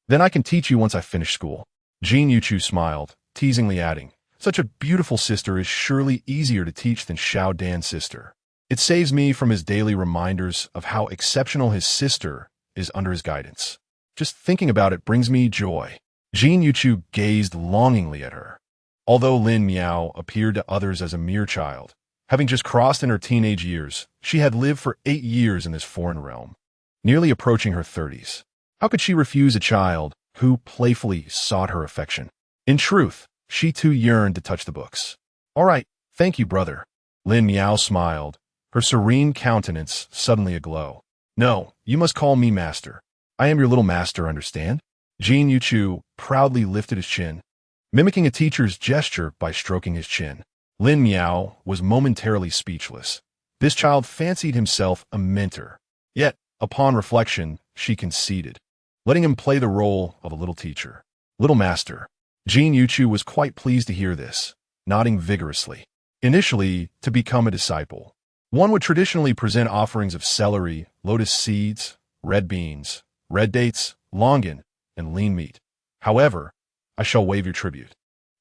"Then I can teach you once I finish school." Jin Yuchu smiled, teasingly adding, "Such a beautiful sister is surely easier to teach than Xiao Dan's sister. It saves me from his daily reminders of how exceptional his sister is under his guidance. Just thinking about it brings me joy." Jin Yuchu gazed longingly at her. Although Lin Miao appeared to others as a mere child, having just crossed in her teenage years, she had lived for 8 years in this foreign realm, nearly approaching her 30s. How could she refuse a child who playfully sought her affection? In truth, she too yearned to touch the books. "All right, thank you, brother." Lin Miao smiled, her serene countenance suddenly aglow. "No, you must call me master. I am your little master, understand?" Jin Yuchu proudly lifted his chin, mimicking a teacher's gesture by stroking his chin. Lin Miao was momentarily speechless. This child fancied himself a mentor. Yet, upon reflection, she conceded, letting him play the role of a little teacher. Little master. Jin Yuchu was quite pleased to hear this, nodding vigorously. Initially, to become a disciple, one would traditionally present offerings of celery, lotus seeds, red beans, red dates, longan, and lean meat. However, I shall waive your tribute.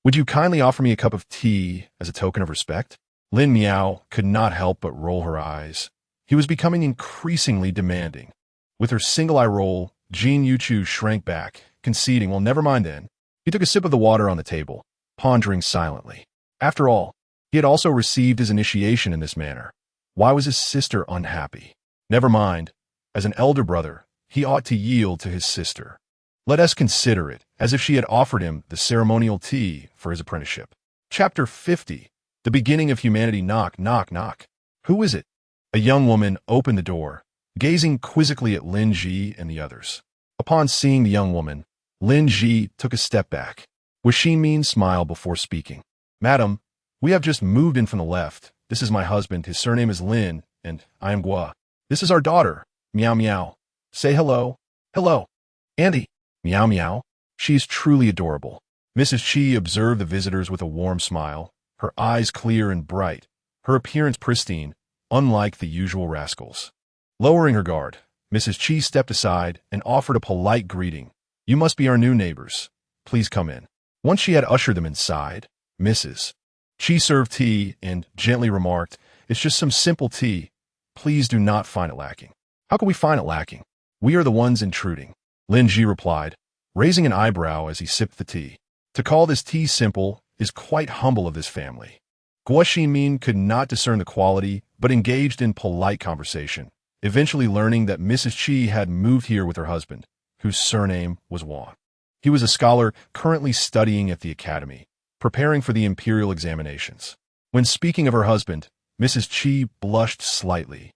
Would you kindly offer me a cup of tea as a token of respect? Lin Miao could not help but roll her eyes. He was becoming increasingly demanding. With her single eye roll, Jin Yuchu shrank back, conceding, well, never mind then. He took a sip of the water on the table, pondering silently. After all, he had also received his initiation in this manner. Why was his sister unhappy? Never mind. As an elder brother, he ought to yield to his sister. Let us consider it as if she had offered him the ceremonial tea for his apprenticeship. Chapter 50. The beginning of humanity. Knock, knock, knock. Who is it? A young woman opened the door, gazing quizzically at Lin Ji and the others. Upon seeing the young woman, Lin Ji took a step back. Guo Min smiled before speaking. Madam, we have just moved in from the left. This is my husband. His surname is Lin, and I am Guo. This is our daughter. Meow meow. Say hello. Hello. Andy. Meow meow. She is truly adorable. Mrs. Chi observed the visitors with a warm smile, her eyes clear and bright, her appearance pristine, unlike the usual rascals. Lowering her guard, Mrs. Chi stepped aside and offered a polite greeting. You must be our new neighbors. Please come in. Once she had ushered them inside, Mrs. Chi served tea and gently remarked, It's just some simple tea. Please do not find it lacking. How can we find it lacking? We are the ones intruding. Lin Ji replied, raising an eyebrow as he sipped the tea. To call this tea simple is quite humble of this family. Guo Min could not discern the quality, but engaged in polite conversation, eventually learning that Mrs. Chi had moved here with her husband, whose surname was Wang. He was a scholar currently studying at the academy, preparing for the imperial examinations. When speaking of her husband, Mrs. Chi blushed slightly,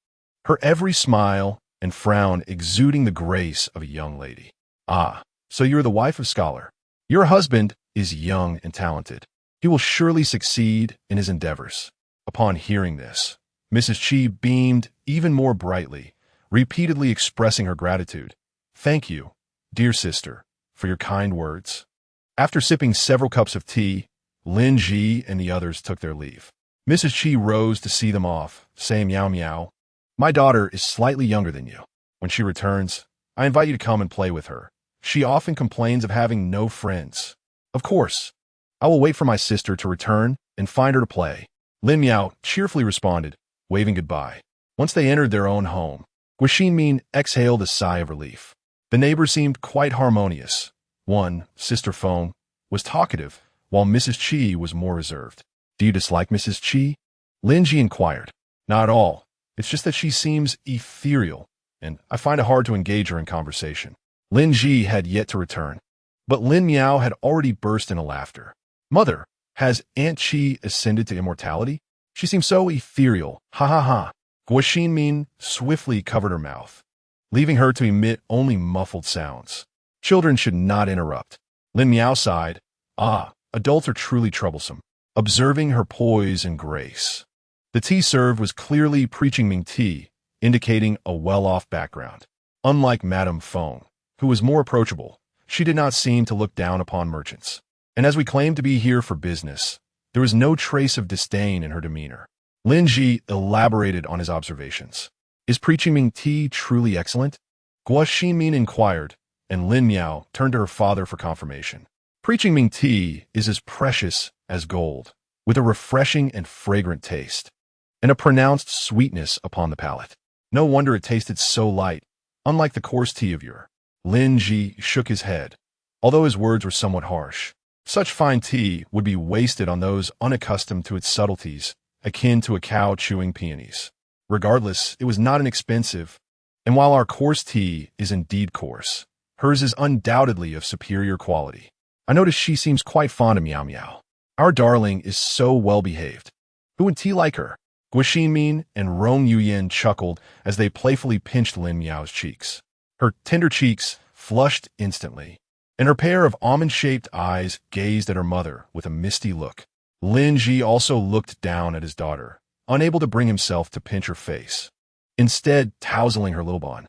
her every smile and frown exuding the grace of a young lady. Ah, so you're the wife of scholar. Your husband is young and talented. He will surely succeed in his endeavors. Upon hearing this, Mrs. Chi beamed even more brightly, repeatedly expressing her gratitude. Thank you, dear sister, for your kind words. After sipping several cups of tea, Lin Ji and the others took their leave. Mrs. Chi rose to see them off, saying meow meow. My daughter is slightly younger than you. When she returns, I invite you to come and play with her. She often complains of having no friends. Of course, I will wait for my sister to return and find her to play. Lin Miao cheerfully responded, waving goodbye. Once they entered their own home, Guo Min exhaled a sigh of relief. The neighbors seemed quite harmonious. One, Sister Feng, was talkative, while Mrs. Chi was more reserved. Do you dislike Mrs. Chi? Lin Ji inquired. Not at all. It's just that she seems ethereal, and I find it hard to engage her in conversation. Lin Ji had yet to return, but Lin Miao had already burst into laughter. Mother, has Aunt Chi ascended to immortality? She seems so ethereal. Ha ha ha. Guo Min swiftly covered her mouth, leaving her to emit only muffled sounds. Children should not interrupt. Lin Miao sighed. Ah, adults are truly troublesome. Observing her poise and grace. The tea served was clearly preaching Ming tea, indicating a well-off background. Unlike Madame Feng, who was more approachable, she did not seem to look down upon merchants. And as we claimed to be here for business, there was no trace of disdain in her demeanor. Lin Ji elaborated on his observations. Is preaching Ming tea truly excellent? Guo Min inquired, and Lin Miao turned to her father for confirmation. Preaching Ming tea is as precious as gold, with a refreshing and fragrant taste, and a pronounced sweetness upon the palate. No wonder it tasted so light, unlike the coarse tea of yore. Lin Ji shook his head, although his words were somewhat harsh. Such fine tea would be wasted on those unaccustomed to its subtleties, akin to a cow chewing peonies. Regardless, it was not inexpensive, and while our coarse tea is indeed coarse, hers is undoubtedly of superior quality. I notice she seems quite fond of Meow Meow. Our darling is so well-behaved. Who would tea like her? Guo Min and Rong Yuyan chuckled as they playfully pinched Lin Miao's cheeks. Her tender cheeks flushed instantly, and her pair of almond-shaped eyes gazed at her mother with a misty look. Lin Ji also looked down at his daughter, unable to bring himself to pinch her face, instead tousling her little bun.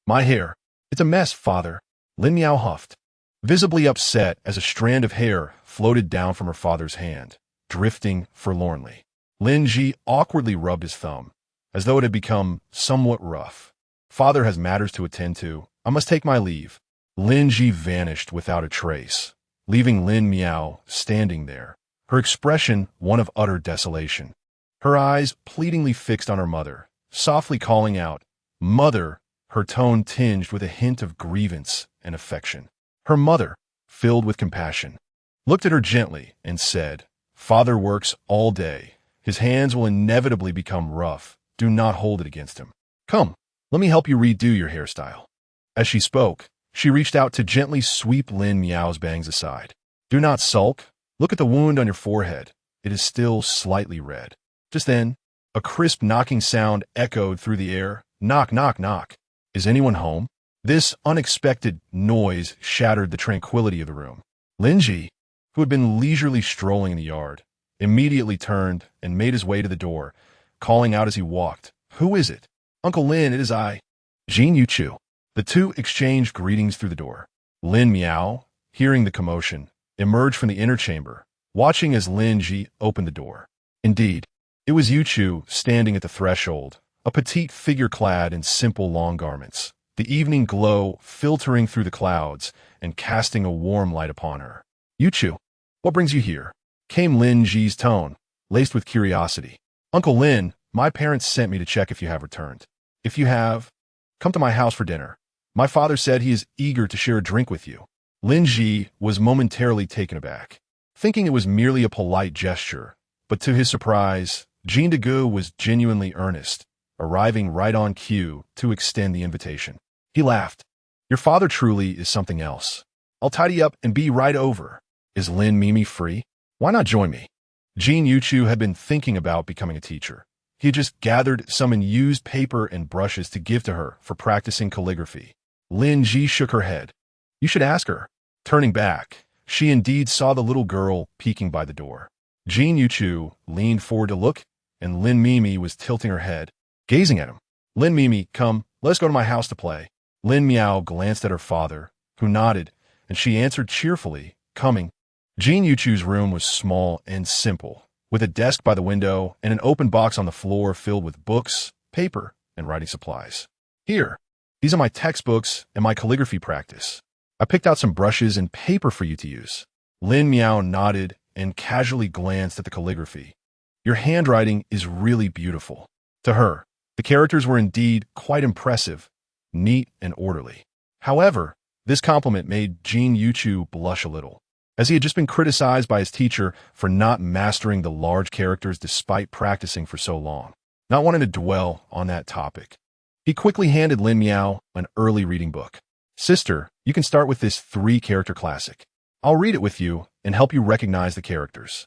My hair. It's a mess, father. Lin Miao huffed, visibly upset as a strand of hair floated down from her father's hand, drifting forlornly. Lin Ji awkwardly rubbed his thumb, as though it had become somewhat rough. Father has matters to attend to. I must take my leave. Lin Ji vanished without a trace, leaving Lin Miao standing there, her expression one of utter desolation. Her eyes pleadingly fixed on her mother, softly calling out, "Mother," her tone tinged with a hint of grievance and affection. Her mother, filled with compassion, looked at her gently and said, "Father works all day. His hands will inevitably become rough. Do not hold it against him. Come, let me help you redo your hairstyle." As she spoke, she reached out to gently sweep Lin Miao's bangs aside. "Do not sulk. Look at the wound on your forehead. It is still slightly red." Just then, a crisp knocking sound echoed through the air. Knock, knock, knock. "Is anyone home?" This unexpected noise shattered the tranquility of the room. Lin Ji, who had been leisurely strolling in the yard, immediately turned and made his way to the door, calling out as he walked, "Who is it?" "Uncle Lin, it is I." "Jin Yuchu." The two exchanged greetings through the door. Lin Miao, hearing the commotion, emerged from the inner chamber, watching as Lin Ji opened the door. Indeed, it was Yuchu standing at the threshold, a petite figure clad in simple long garments, the evening glow filtering through the clouds and casting a warm light upon her. "Yuchu, what brings you here?" came Lin Ji's tone, laced with curiosity. "Uncle Lin, my parents sent me to check if you have returned. If you have, come to my house for dinner. My father said he is eager to share a drink with you." Lin Ji was momentarily taken aback, thinking it was merely a polite gesture, but to his surprise, Jean de Gu was genuinely earnest, arriving right on cue to extend the invitation. He laughed. "Your father truly is something else. I'll tidy up and be right over. Is Lin Mimi free? Why not join me?" Jin Yuchu had been thinking about becoming a teacher. He had just gathered some unused paper and brushes to give to her for practicing calligraphy. Lin Ji shook her head. "You should ask her." Turning back, she indeed saw the little girl peeking by the door. Jin Yuchu leaned forward to look, and Lin Mimi was tilting her head, gazing at him. "Lin Mimi, come, let's go to my house to play." Lin Miao glanced at her father, who nodded, and she answered cheerfully, "Coming." Jin Yuchu's room was small and simple, with a desk by the window and an open box on the floor filled with books, paper, and writing supplies. "Here, these are my textbooks and my calligraphy practice. I picked out some brushes and paper for you to use." Lin Miao nodded and casually glanced at the calligraphy. "Your handwriting is really beautiful." To her, the characters were indeed quite impressive, neat and orderly. However, this compliment made Jin Yuchu blush a little, as he had just been criticized by his teacher for not mastering the large characters despite practicing for so long. Not wanting to dwell on that topic, he quickly handed Lin Miao an early reading book. "Sister, you can start with this 3-character classic. I'll read it with you and help you recognize the characters."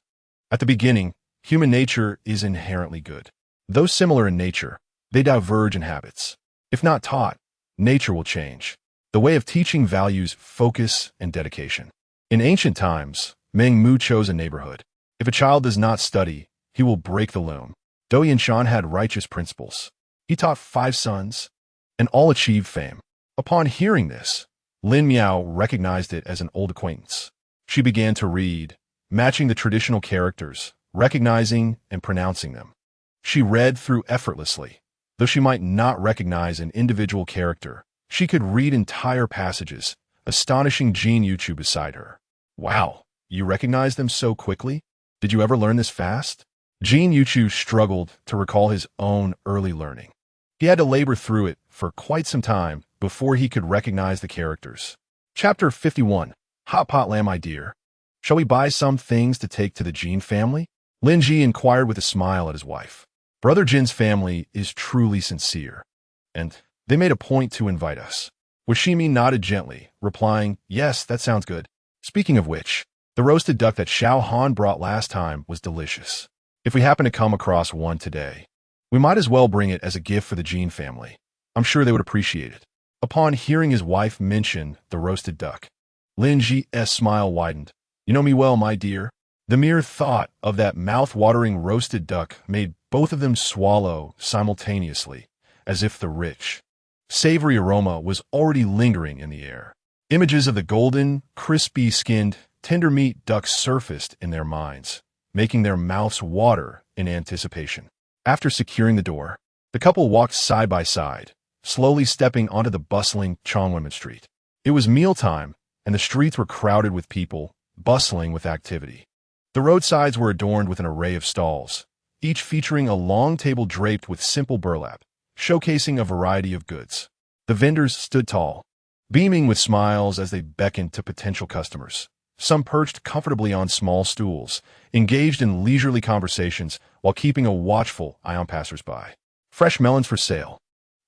At the beginning, human nature is inherently good. Though similar in nature, they diverge in habits. If not taught, nature will change. The way of teaching values focus and dedication. In ancient times, Meng Mu chose a neighborhood. If a child does not study, he will break the loom. Dou Yinshan had righteous principles. He taught 5 sons, and all achieved fame. Upon hearing this, Lin Miao recognized it as an old acquaintance. She began to read, matching the traditional characters, recognizing and pronouncing them. She read through effortlessly. Though she might not recognize an individual character, she could read entire passages, astonishing Jin Yuchu beside her. "Wow, you recognize them so quickly? Did you ever learn this fast?" Jin Yuchu struggled to recall his own early learning. He had to labor through it for quite some time before he could recognize the characters. Chapter 51. Hot pot lamb, my dear. Shall we buy some things to take to the Jin family? Lin Ji inquired with a smile at his wife. Brother Jin's family is truly sincere, and they made a point to invite us. Washimi nodded gently, replying, "Yes, that sounds good." Speaking of which, the roasted duck that Xiao Han brought last time was delicious. If we happen to come across one today, we might as well bring it as a gift for the Jin family. I'm sure they would appreciate it. upon hearing his wife mention the roasted duck. Lin Ji's smile widened. You know me well, my dear. The mere thought of that mouth-watering roasted duck made both of them swallow simultaneously, as if the rich, savory aroma was already lingering in the air. Images of the golden, crispy-skinned, tender meat duck surfaced in their minds, making their mouths water in anticipation. After securing the door, the couple walked side by side, slowly stepping onto the bustling Chongwenmen Street. It was mealtime, and the streets were crowded with people, bustling with activity. The roadsides were adorned with an array of stalls, each featuring a long table draped with simple burlap, showcasing a variety of goods. The vendors stood tall, beaming with smiles as they beckoned to potential customers. Some perched comfortably on small stools, engaged in leisurely conversations while keeping a watchful eye on passersby. Fresh melons for sale.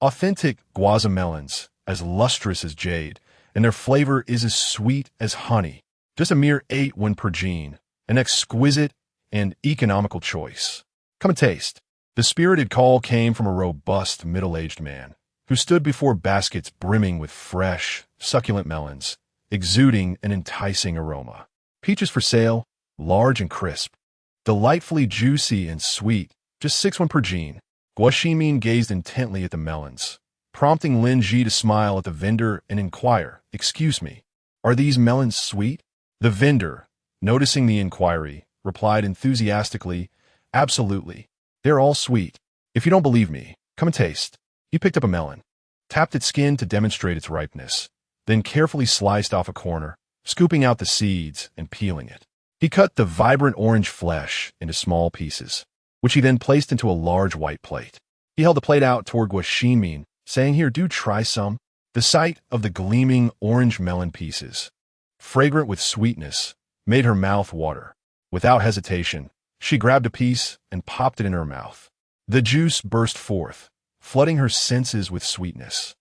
Authentic guaza melons, as lustrous as jade, and their flavor is as sweet as honey. Just a mere 8 won per jean. An exquisite and economical choice. Come and taste. The spirited call came from a robust, middle-aged man who stood before baskets brimming with fresh, succulent melons, exuding an enticing aroma. Peaches for sale, large and crisp. Delightfully juicy and sweet, just 6 won per jean. Guo Ximin gazed intently at the melons, prompting Lin Ji to smile at the vendor and inquire, "Excuse me, are these melons sweet?" The vendor, noticing the inquiry, replied enthusiastically, "Absolutely. They're all sweet. If you don't believe me, come and taste." He picked up a melon, tapped its skin to demonstrate its ripeness, then carefully sliced off a corner, scooping out the seeds and peeling it. He cut the vibrant orange flesh into small pieces, which he then placed into a large white plate. He held the plate out toward Guo Ximin, saying, "Here, do try some." The sight of the gleaming orange melon pieces, fragrant with sweetness, made her mouth water. Without hesitation, she grabbed a piece and popped it in her mouth. The juice burst forth, flooding her senses with sweetness.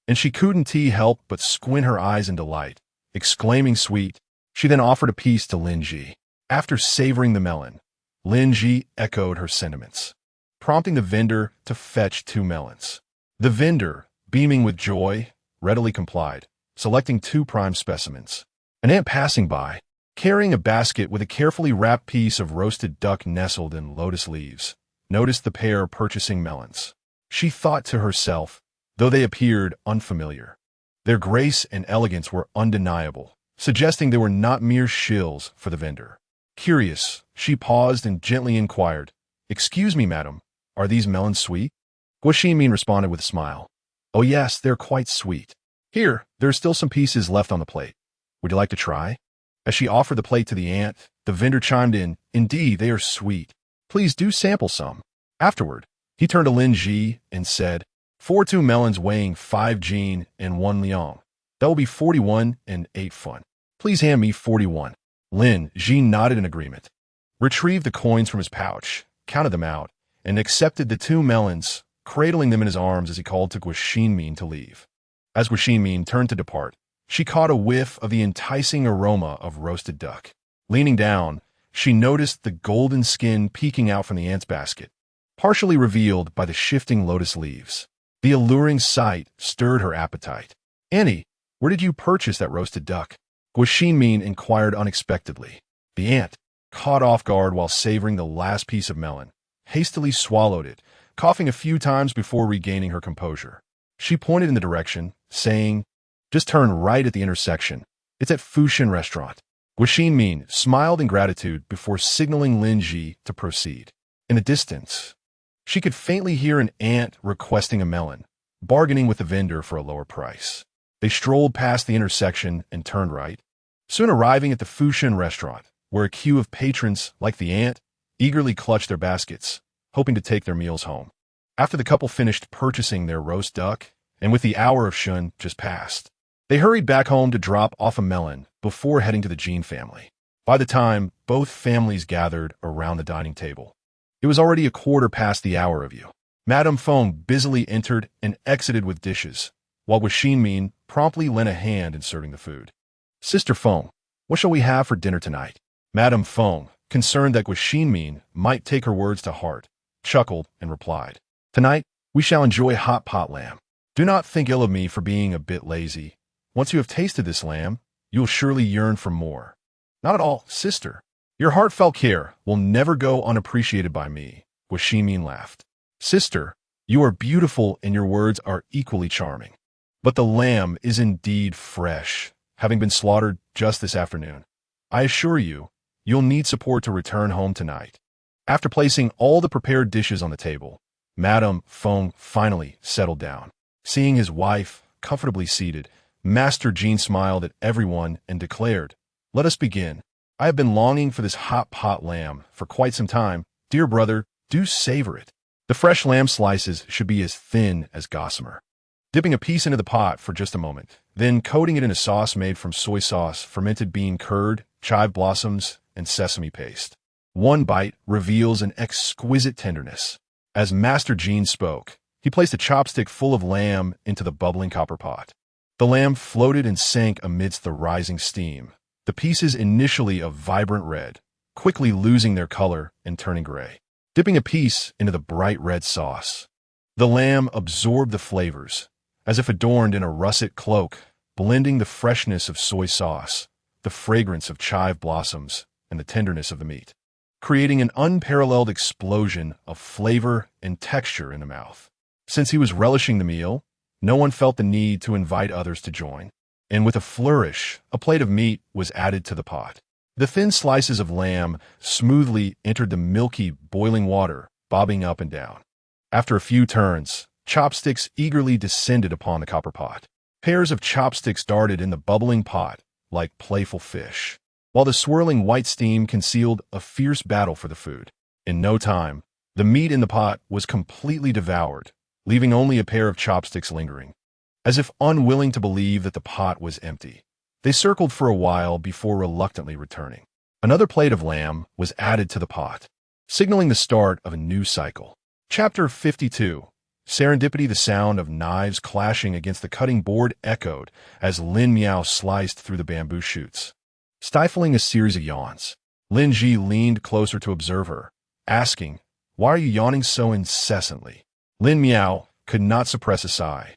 And she couldn't help but squint her eyes in delight, exclaiming sweet. She then offered a piece to Lin Ji. After savoring the melon, Lin Ji echoed her sentiments, prompting the vendor to fetch 2 melons. The vendor, beaming with joy, readily complied, selecting 2 prime specimens. An ant passing by, carrying a basket with a carefully wrapped piece of roasted duck nestled in lotus leaves, noticed the pair purchasing melons. She thought to herself, though they appeared unfamiliar, their grace and elegance were undeniable, suggesting they were not mere shills for the vendor. Curious, she paused and gently inquired, "Excuse me, madam, are these melons sweet?" Guo Ximin responded with a smile. "Oh yes, they're quite sweet. Here, there are still some pieces left on the plate. Would you like to try?" As she offered the plate to the ant, the vendor chimed in, "Indeed, they are sweet. Please do sample some." Afterward, he turned to Lin Ji and said, "For 2 melons weighing 5 jin and 1 liang. That will be 41 and 8 fun. Please hand me 41. Lin Ji nodded in agreement, retrieved the coins from his pouch, counted them out, and accepted the 2 melons, cradling them in his arms as he called to Guo Ximin to leave. As Guo Ximin turned to depart, she caught a whiff of the enticing aroma of roasted duck. Leaning down, she noticed the golden skin peeking out from the ant's basket, partially revealed by the shifting lotus leaves. The alluring sight stirred her appetite. "Annie, where did you purchase that roasted duck?" Guo Ximin inquired unexpectedly. The ant, caught off guard while savoring the last piece of melon, hastily swallowed it, coughing a few times before regaining her composure. She pointed in the direction, saying, "Just turn right at the intersection. It's at Fushan Restaurant." Guo Ximin smiled in gratitude before signaling Lin Ji to proceed. In the distance, she could faintly hear an ant requesting a melon, bargaining with the vendor for a lower price. They strolled past the intersection and turned right, soon arriving at the Fushan Restaurant, where a queue of patrons, like the ant, eagerly clutched their baskets, hoping to take their meals home. After the couple finished purchasing their roast duck, and with the hour of shun just passed, they hurried back home to drop off a melon before heading to the Jean family. By the time both families gathered around the dining table, it was already a quarter past the hour of you. Madame Feng busily entered and exited with dishes, while Guo Ximin promptly lent a hand in serving the food. "Sister Feng, what shall we have for dinner tonight?" Madame Feng, concerned that Guo Ximin might take her words to heart, chuckled and replied, "Tonight, we shall enjoy hot pot lamb. Do not think ill of me for being a bit lazy. Once you have tasted this lamb, you will surely yearn for more. Not at all, sister. Your heartfelt care will never go unappreciated by me, Washimin laughed. Sister, you are beautiful and your words are equally charming. But the lamb is indeed fresh, having been slaughtered just this afternoon. I assure you, you'll need support to return home tonight. After placing all the prepared dishes on the table, Madame Fong finally settled down. Seeing his wife comfortably seated, Master Jean smiled at everyone and declared, "Let us begin. I have been longing for this hot pot lamb for quite some time. Dear brother, do savor it. The fresh lamb slices should be as thin as gossamer." Dipping a piece into the pot for just a moment, then coating it in a sauce made from soy sauce, fermented bean curd, chive blossoms, and sesame paste. One bite reveals an exquisite tenderness. As Master Jean spoke, he placed a chopstick full of lamb into the bubbling copper pot. The lamb floated and sank amidst the rising steam, the pieces initially of vibrant red, quickly losing their color and turning gray. Dipping a piece into the bright red sauce, the lamb absorbed the flavors, as if adorned in a russet cloak, blending the freshness of soy sauce, the fragrance of chive blossoms, and the tenderness of the meat, creating an unparalleled explosion of flavor and texture in the mouth. Since he was relishing the meal, no one felt the need to invite others to join, and with a flourish, a plate of meat was added to the pot. The thin slices of lamb smoothly entered the milky, boiling water, bobbing up and down. After a few turns, chopsticks eagerly descended upon the copper pot. Pairs of chopsticks darted in the bubbling pot like playful fish, while the swirling white steam concealed a fierce battle for the food. In no time, the meat in the pot was completely devoured, leaving only a pair of chopsticks lingering. As if unwilling to believe that the pot was empty, they circled for a while before reluctantly returning. Another plate of lamb was added to the pot, signaling the start of a new cycle. Chapter 52. Serendipity. The sound of knives clashing against the cutting board echoed as Lin Miao sliced through the bamboo shoots. Stifling a series of yawns, Lin Ji leaned closer to observe her, asking, "Why are you yawning so incessantly?" Lin Miao could not suppress a sigh.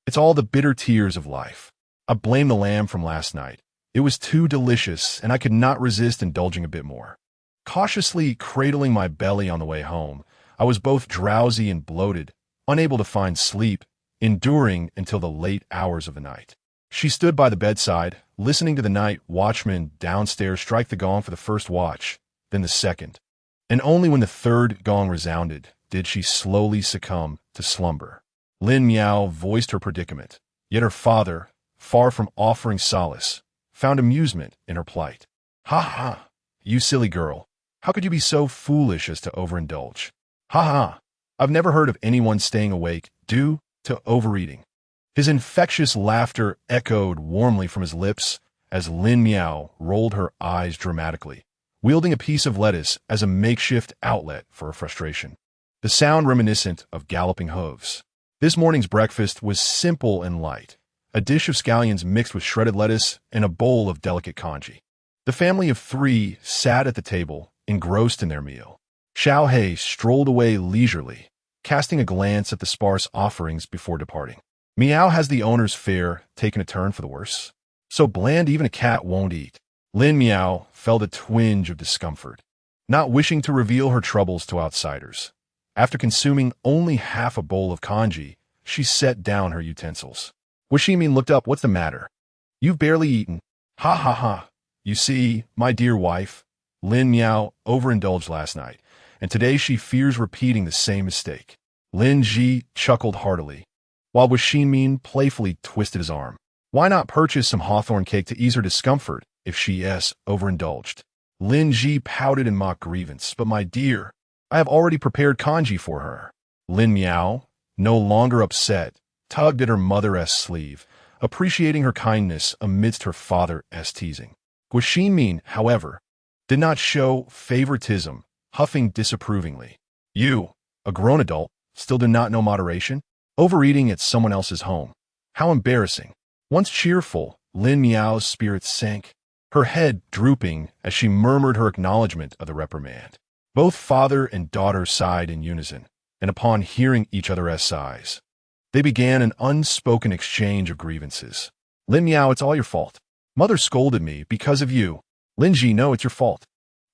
"It's all the bitter tears of life. I blame the lamb from last night. It was too delicious, and I could not resist indulging a bit more. Cautiously cradling my belly on the way home, I was both drowsy and bloated, unable to find sleep, enduring until the late hours of the night." She stood by the bedside, listening to the night watchman downstairs strike the gong for the first watch, then the second. And only when the third gong resounded did she slowly succumb to slumber. Lin Miao voiced her predicament, yet her father, far from offering solace, found amusement in her plight. "Ha ha! You silly girl. How could you be so foolish as to overindulge? Ha ha! I've never heard of anyone staying awake due to overeating." His infectious laughter echoed warmly from his lips as Lin Miao rolled her eyes dramatically, wielding a piece of lettuce as a makeshift outlet for her frustration. The sound reminiscent of galloping hooves. This morning's breakfast was simple and light, a dish of scallions mixed with shredded lettuce and a bowl of delicate congee. The family of three sat at the table, engrossed in their meal. Xiao He strolled away leisurely, casting a glance at the sparse offerings before departing. "Meow, has the owner's fare taken a turn for the worse? So bland even a cat won't eat." Lin Miao felt a twinge of discomfort, not wishing to reveal her troubles to outsiders. After consuming only half a bowl of congee, she set down her utensils. Washimin looked up. "What's the matter? You've barely eaten." "Ha ha ha. You see, my dear wife, Lin Miao overindulged last night, and today she fears repeating the same mistake." Lin Ji chuckled heartily, while Washimin playfully twisted his arm. Why not purchase some hawthorn cake to ease her discomfort if she overindulged? Lin Ji pouted in mock grievance. "But my dear, I have already prepared congee for her." Lin Miao, no longer upset, tugged at her mother's sleeve, appreciating her kindness amidst her father's teasing. Washimin, however, did not show favoritism, huffing disapprovingly. "You, a grown adult, still do not know moderation? Overeating at someone else's home. How embarrassing." Once cheerful, Lin Miao's spirits sank, her head drooping as she murmured her acknowledgement of the reprimand. Both father and daughter sighed in unison, and upon hearing each other's sighs, They began an unspoken exchange of grievances. Lin Miao, it's all your fault. Mother scolded me because of you. Lin Ji, no, it's your fault.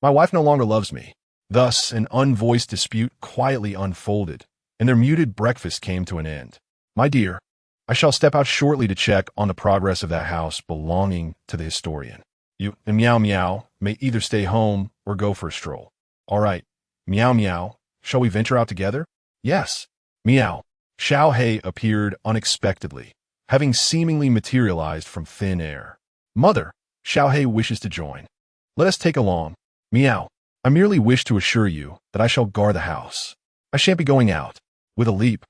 My wife no longer loves me. Thus, an unvoiced dispute quietly unfolded, and their muted breakfast came to an end. My dear, I shall step out shortly to check on the progress of that house belonging to the historian. You and Meow Meow may either stay home or go for a stroll. All right, Meow Meow, shall we venture out together? Yes. Meow. Xiao Hei appeared unexpectedly, having seemingly materialized from thin air. Mother, Xiao Hei wishes to join. Let us take along. Meow. I merely wish to assure you that I shall guard the house. I shan't be going out. With a leap,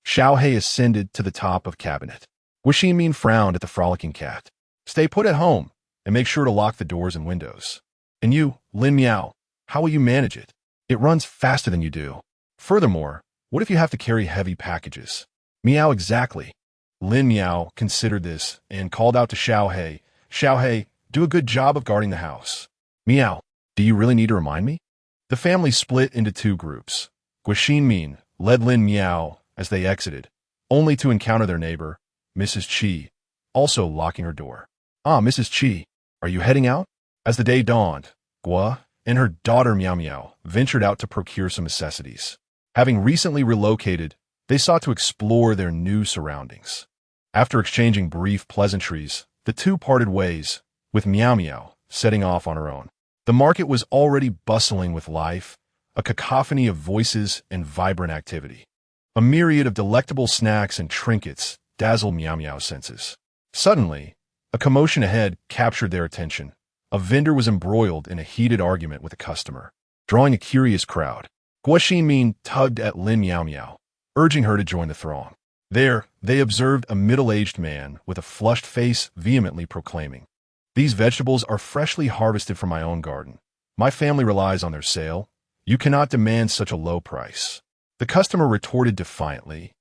Xiao Hei ascended to the top of cabinet. Guo Min frowned at the frolicking cat. Stay put at home, and make sure to lock the doors and windows. And you, Lin Miao, how will you manage it? It runs faster than you do. Furthermore, what if you have to carry heavy packages? Meow, exactly. Lin Miao considered this and called out to Xiao Hei. Xiao Hei, do a good job of guarding the house. Meow, do you really need to remind me? The family split into two groups. Guo Min led Lin Miao as they exited, only to encounter their neighbor, Mrs. Qi, also locking her door. Ah, Mrs. Qi, are you heading out? As the day dawned, Guo and her daughter Meow Meow ventured out to procure some necessities. Having recently relocated, they sought to explore their new surroundings. After exchanging brief pleasantries, the two parted ways, with Meow Meow setting off on her own. The market was already bustling with life, a cacophony of voices and vibrant activity. A myriad of delectable snacks and trinkets dazzled Meow Meow's senses. Suddenly, a commotion ahead captured their attention. A vendor was embroiled in a heated argument with a customer, drawing a curious crowd. Guo Min tugged at Lin Miao Miao, urging her to join the throng. There, they observed a middle-aged man with a flushed face vehemently proclaiming, "These vegetables are freshly harvested from my own garden. My family relies on their sale. You cannot demand such a low price." The customer retorted defiantly,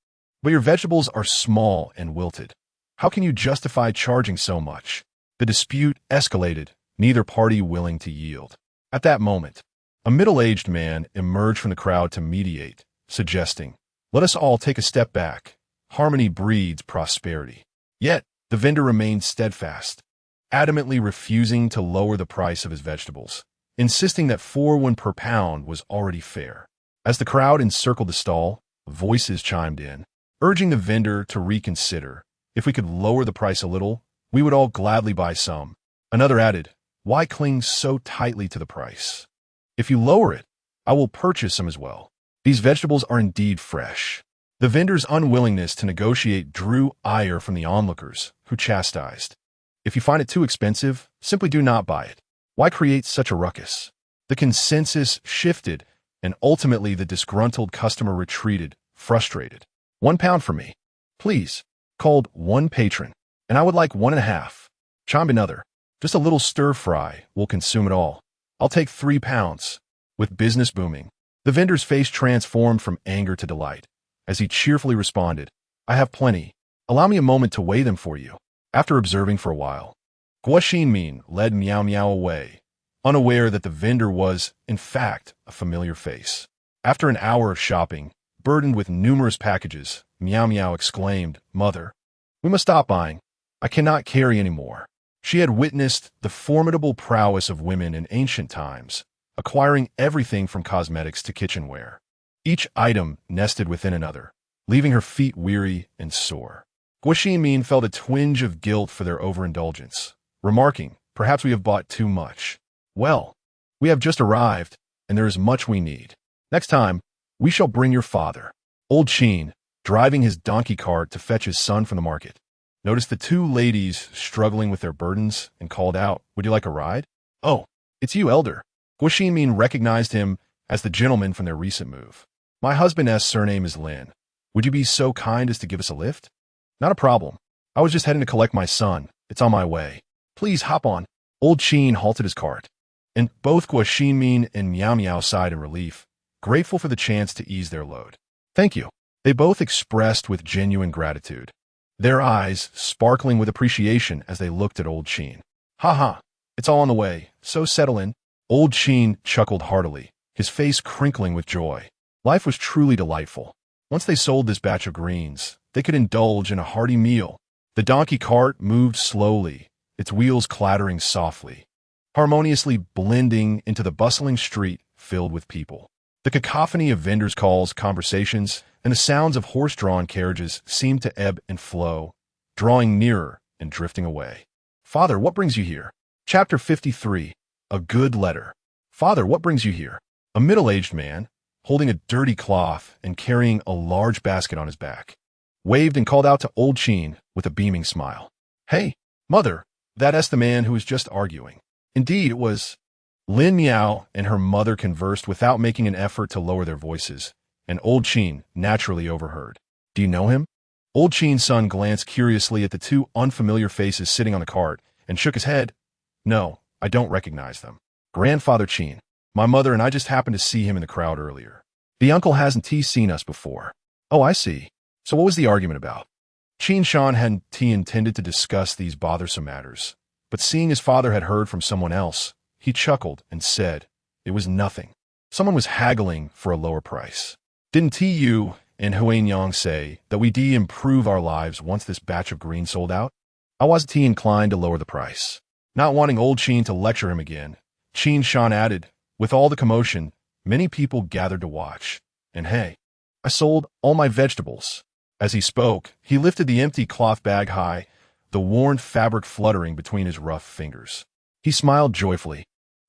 "But your vegetables are small and wilted. How can you justify charging so much?" The dispute escalated, neither party willing to yield. At that moment, a middle-aged man emerged from the crowd to mediate, suggesting, "Let us all take a step back. Harmony breeds prosperity." Yet, the vendor remained steadfast, adamantly refusing to lower the price of his vegetables, insisting that 4 per pound was already fair. As the crowd encircled the stall, voices chimed in, urging the vendor to reconsider. If we could lower the price a little, we would all gladly buy some. Another added, "Why cling so tightly to the price? If you lower it, I will purchase some as well. These vegetables are indeed fresh." The vendor's unwillingness to negotiate drew ire from the onlookers, who chastised, "If you find it too expensive, simply do not buy it. Why create such a ruckus?" The consensus shifted, and ultimately the disgruntled customer retreated, frustrated. "1 pound for me, please," called one patron, "and I would like 1.5. Chimed another. "Just a little stir-fry will consume it all. I'll take 3 pounds. With business booming, the vendor's face transformed from anger to delight, as he cheerfully responded, "I have plenty. Allow me a moment to weigh them for you." After observing for a while, Guo Min led Meow Meow away, unaware that the vendor was, in fact, a familiar face. After an hour of shopping, burdened with numerous packages, Meow Meow exclaimed, "Mother, we must stop buying. I cannot carry any more." She had witnessed the formidable prowess of women in ancient times, acquiring everything from cosmetics to kitchenware. Each item nested within another, leaving her feet weary and sore. Guo Min felt a twinge of guilt for their overindulgence, remarking, "Perhaps we have bought too much. Well, we have just arrived, and there is much we need. Next time, we shall bring your father." Old Qin, driving his donkey cart to fetch his son from the market, noticed the two ladies struggling with their burdens and called out, "Would you like a ride?" "Oh, it's you, elder." Guo Min recognized him as the gentleman from their recent move. "My husband's surname is Lin. Would you be so kind as to give us a lift?" "Not a problem. I was just heading to collect my son. It's on my way. Please hop on." Old Qin halted his cart, and both Guo Min and Meow Meow sighed in relief, grateful for the chance to ease their load. "Thank you," they both expressed with genuine gratitude, their eyes sparkling with appreciation as they looked at Old Qin. "Ha ha, it's all on the way, so settle in." Old Qin chuckled heartily, his face crinkling with joy. Life was truly delightful. Once they sold this batch of greens, they could indulge in a hearty meal. The donkey cart moved slowly, its wheels clattering softly, harmoniously blending into the bustling street filled with people. The cacophony of vendors' calls, conversations, and the sounds of horse-drawn carriages seemed to ebb and flow, drawing nearer and drifting away. "Father, what brings you here?" Chapter 53. A Good Letter. "Father, what brings you here?" A middle-aged man, holding a dirty cloth and carrying a large basket on his back, waved and called out to old Chin with a beaming smile. "Hey, mother, that's the man who was just arguing." Indeed, it was. Lin Miao and her mother conversed without making an effort to lower their voices, and old Chin naturally overheard. "Do you know him?" Old Chin's son glanced curiously at the two unfamiliar faces sitting on the cart and shook his head. "No, I don't recognize them. Grandfather Chin. My mother and I just happened to see him in the crowd earlier. The uncle hasn't seen us before." "Oh, I see. So what was the argument about?" Chin Shan hadn't intended to discuss these bothersome matters, but seeing his father had heard from someone else, he chuckled and said, "It was nothing. Someone was haggling for a lower price. Didn't you and Huanyang say that we'd improve our lives once this batch of green sold out?" I wasn't inclined to lower the price. Not wanting old Chin to lecture him again, Chin Shan added, "With all the commotion, many people gathered to watch. And hey, I sold all my vegetables." As he spoke, he lifted the empty cloth bag high, the worn fabric fluttering between his rough fingers. He smiled joyfully,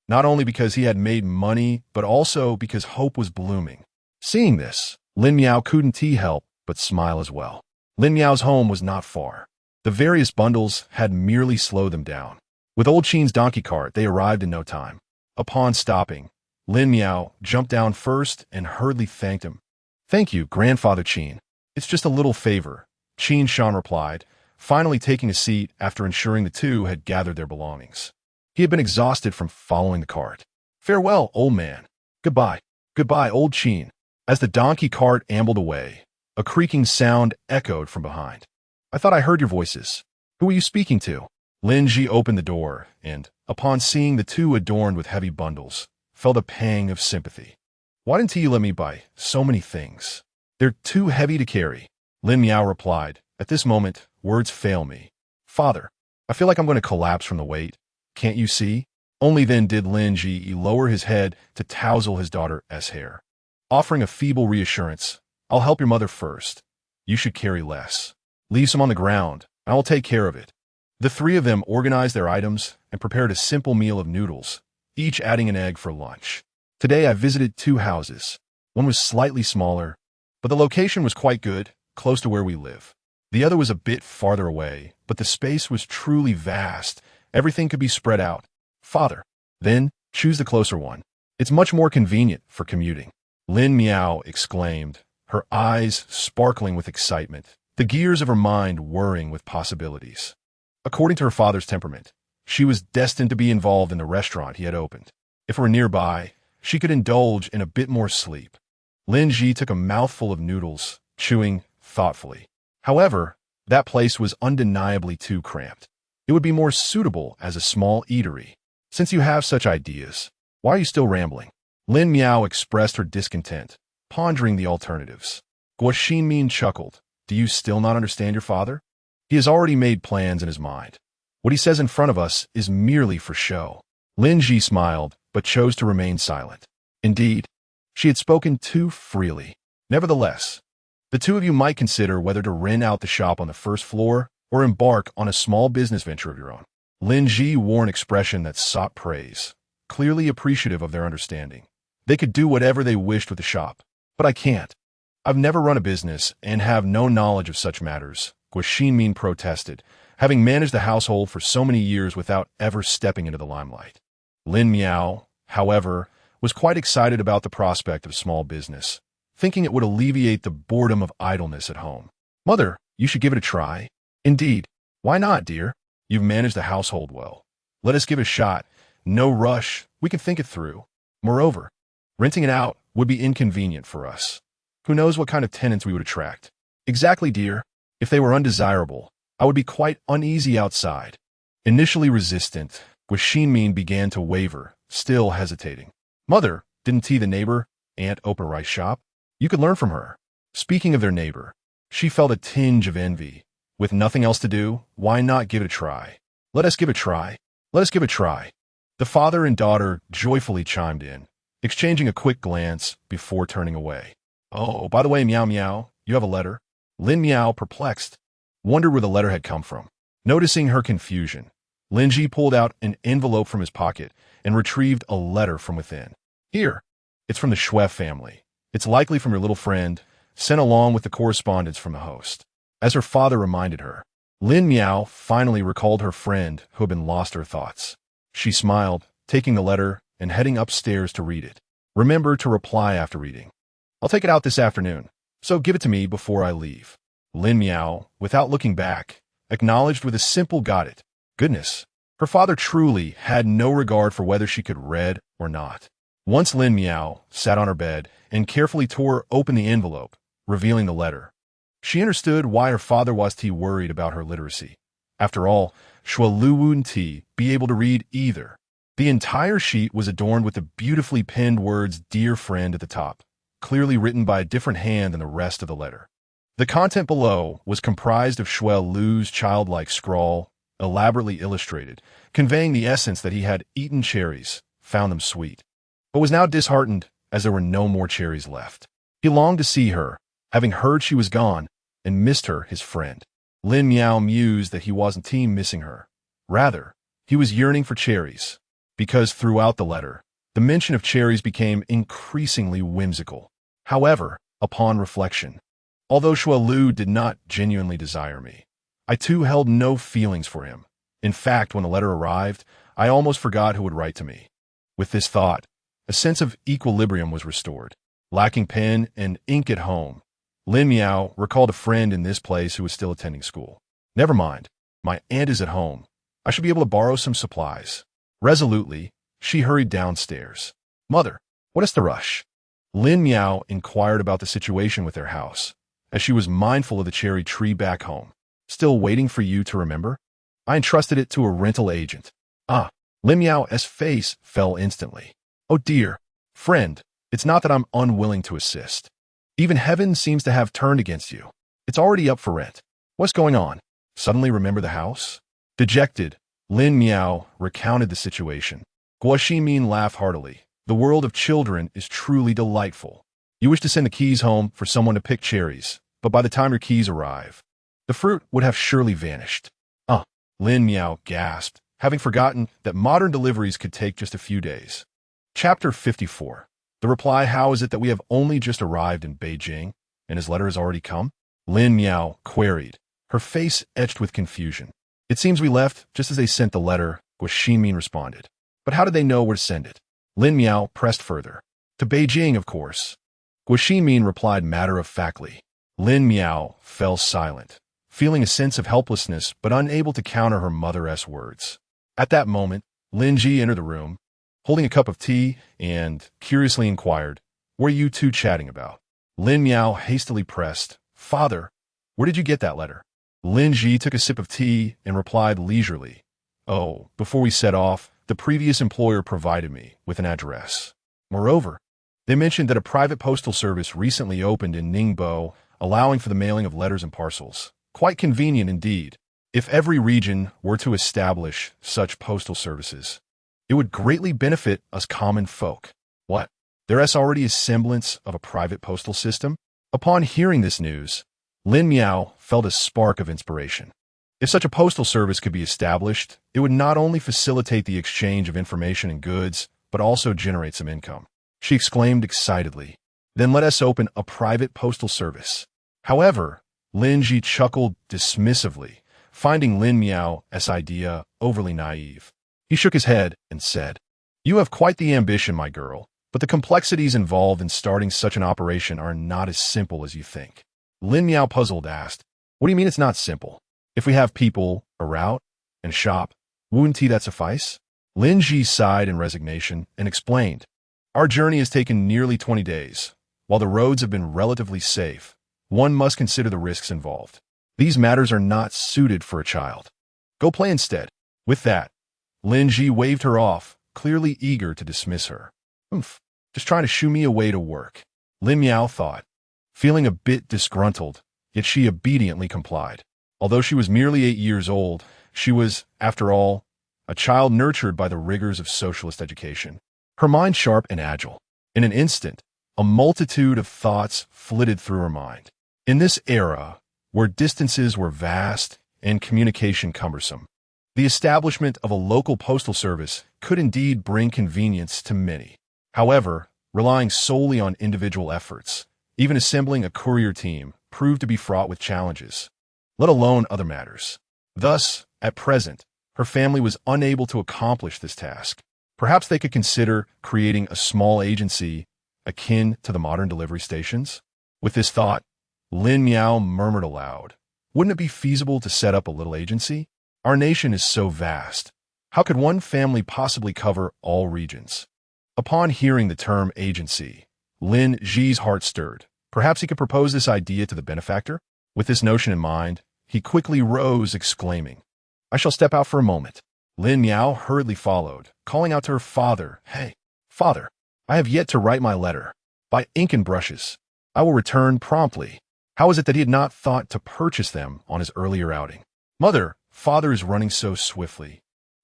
not only because he had made money, but also because hope was blooming. Seeing this, Lin Miao couldn't help but smile as well. Lin Miao's home was not far. The various bundles had merely slowed them down. With old Chin's donkey cart, they arrived in no time. Upon stopping, Lin Miao jumped down first and hurriedly thanked him. "Thank you, Grandfather Chin. It's just a little favor," Chin Shan replied, finally taking a seat after ensuring the two had gathered their belongings. He had been exhausted from following the cart. "Farewell, old man. Goodbye. Goodbye, old Chin." As the donkey cart ambled away, a creaking sound echoed from behind. "I thought I heard your voices. Who were you speaking to?" Lin Ji opened the door and, upon seeing the two adorned with heavy bundles, felt a pang of sympathy. "Why didn't you let me buy so many things? They're too heavy to carry," Lin Miao replied. "At this moment, words fail me. Father, I feel like I'm going to collapse from the weight. Can't you see?" Only then did Lin Ji lower his head to tousle his daughter's hair, offering a feeble reassurance. "I'll help your mother first. You should carry less. Leave some on the ground, and I'll take care of it." The three of them organized their items and prepared a simple meal of noodles, each adding an egg for lunch. Today I visited two houses. One was slightly smaller, but the location was quite good, close to where we live. The other was a bit farther away, but the space was truly vast. Everything could be spread out. "Father, then choose the closer one. It's much more convenient for commuting," Lin Miao exclaimed, her eyes sparkling with excitement, the gears of her mind whirring with possibilities. According to her father's temperament, she was destined to be involved in the restaurant he had opened. If it were nearby, she could indulge in a bit more sleep. Lin Ji took a mouthful of noodles, chewing thoughtfully. However, that place was undeniably too cramped. It would be more suitable as a small eatery. "Since you have such ideas, why are you still rambling?" Lin Miao expressed her discontent, pondering the alternatives. Guo Xinmin chuckled. "Do you still not understand your father? He has already made plans in his mind. What he says in front of us is merely for show." Lin Ji smiled, but chose to remain silent. Indeed, she had spoken too freely. Nevertheless, the two of you might consider whether to rent out the shop on the first floor or embark on a small business venture of your own. Lin Ji wore an expression that sought praise, clearly appreciative of their understanding. "They could do whatever they wished with the shop, but I can't. I've never run a business and have no knowledge of such matters," Guo Xinmin protested, having managed the household for so many years without ever stepping into the limelight. Lin Miao, however, was quite excited about the prospect of small business, thinking it would alleviate the boredom of idleness at home. "Mother, you should give it a try." "Indeed. Why not, dear? You've managed the household well. Let us give it a shot. No rush. We can think it through. Moreover, renting it out would be inconvenient for us. Who knows what kind of tenants we would attract?" "Exactly, dear. If they were undesirable, I would be quite uneasy outside." Initially resistant, Guo Xinmin began to waver, still hesitating. "Mother, didn't the neighbor aunt open a rice shop? You could learn from her." Speaking of their neighbor, She felt a tinge of envy. With nothing else to do, why not give it a try? Let us give it a try. Let us give it a try. The father and daughter joyfully chimed in, exchanging a quick glance before turning away. Oh, by the way, Meow Meow, you have a letter? Lin Meow, perplexed, wondered where the letter had come from. Noticing her confusion, Linji pulled out an envelope from his pocket and retrieved a letter from within. Here, it's from the Shui family. It's likely from your little friend, sent along with the correspondence from the host. As her father reminded her, Lin Meow finally recalled her friend who had been lost her thoughts. She smiled, taking the letter and heading upstairs to read it. Remember to reply after reading. I'll take it out this afternoon, so give it to me before I leave. Lin Meow, without looking back, acknowledged with a simple got it. Goodness, her father truly had no regard for whether she could read or not. Once Lin Meow sat on her bed and carefully tore open the envelope, revealing the letter. She understood why her father was worried about her literacy. After all, Shui Lu wouldn't be able to read either. The entire sheet was adorned with the beautifully penned words "Dear Friend" at the top, clearly written by a different hand than the rest of the letter. The content below was comprised of Shui Lu's childlike scrawl, elaborately illustrated, conveying the essence that he had eaten cherries, found them sweet, but was now disheartened as there were no more cherries left. He longed to see her, having heard she was gone, and missed her, his friend. Lin Meow mused that he wasn't missing her. Rather, he was yearning for cherries, because throughout the letter, the mention of cherries became increasingly whimsical. However, upon reflection, although Shui Lu did not genuinely desire me, I too held no feelings for him. In fact, when the letter arrived, I almost forgot who would write to me. With this thought, a sense of equilibrium was restored. Lacking pen and ink at home, Lin Meow recalled a friend in this place who was still attending school. Never mind, my aunt is at home. I should be able to borrow some supplies. Resolutely, she hurried downstairs. Mother, what is the rush? Lin Meow inquired about the situation with their house, as she was mindful of the cherry tree back home. Still waiting for you to remember? I entrusted it to a rental agent. Ah, Lin Meow's face fell instantly. Oh dear, friend, it's not that I'm unwilling to assist. Even heaven seems to have turned against you. It's already up for rent. What's going on? Suddenly remember the house? Dejected, Lin Meow recounted the situation. Guo Ximin laughed heartily. The world of children is truly delightful. You wish to send the keys home for someone to pick cherries, but by the time your keys arrive, the fruit would have surely vanished. Lin Meow gasped, having forgotten that modern deliveries could take just a few days. Chapter 54. The reply, how is it that we have only just arrived in Beijing, and his letter has already come? Lin Meow queried, her face etched with confusion. It seems we left just as they sent the letter, Guo Ximin responded. But how did they know where to send it? Lin Meow pressed further. To Beijing, of course. Guo Ximin replied matter-of-factly. Lin Meow fell silent, feeling a sense of helplessness but unable to counter her mother's words. At that moment, Lin Ji entered the room, holding a cup of tea, and curiously inquired, "What are you two chatting about?" Lin Meow hastily pressed, "Father, where did you get that letter?" Lin Ji took a sip of tea and replied leisurely, "Oh, before we set off, the previous employer provided me with an address. Moreover, they mentioned that a private postal service recently opened in Ningbo, allowing for the mailing of letters and parcels. Quite convenient indeed. If every region were to establish such postal services, it would greatly benefit us common folk." What? There is already a semblance of a private postal system? Upon hearing this news, Lin Meow felt a spark of inspiration. If such a postal service could be established, it would not only facilitate the exchange of information and goods, but also generate some income. She exclaimed excitedly, "Then let us open a private postal service." However, Lin Ji chuckled dismissively, finding Lin Meow's idea overly naive. He shook his head and said, "You have quite the ambition, my girl, but the complexities involved in starting such an operation are not as simple as you think." Lin Meow, puzzled, asked, "What do you mean it's not simple? If we have people, a route, and a shop, wouldn't that suffice?" Lin Ji sighed in resignation and explained, "Our journey has taken nearly 20 days. While the roads have been relatively safe, one must consider the risks involved. These matters are not suited for a child. Go play instead." With that, Lin Ji waved her off, clearly eager to dismiss her. Just trying to shoo me away to work, Lin Meow thought. Feeling a bit disgruntled, yet she obediently complied. Although she was merely 8 years old, she was, after all, a child nurtured by the rigors of socialist education. Her mind sharp and agile. In an instant, a multitude of thoughts flitted through her mind. In this era, where distances were vast and communication cumbersome, the establishment of a local postal service could indeed bring convenience to many. However, relying solely on individual efforts, even assembling a courier team, proved to be fraught with challenges, let alone other matters. Thus, at present, her family was unable to accomplish this task. Perhaps they could consider creating a small agency akin to the modern delivery stations? With this thought, Lin Miao murmured aloud, "Wouldn't it be feasible to set up a little agency? Our nation is so vast. How could one family possibly cover all regions?" Upon hearing the term agency, Lin Ji's heart stirred. Perhaps he could propose this idea to the benefactor? With this notion in mind, he quickly rose, exclaiming, "I shall step out for a moment." Lin Miao hurriedly followed, calling out to her father, "Hey, father, I have yet to write my letter. Buy ink and brushes. I will return promptly." How is it that he had not thought to purchase them on his earlier outing? "Mother, father is running so swiftly.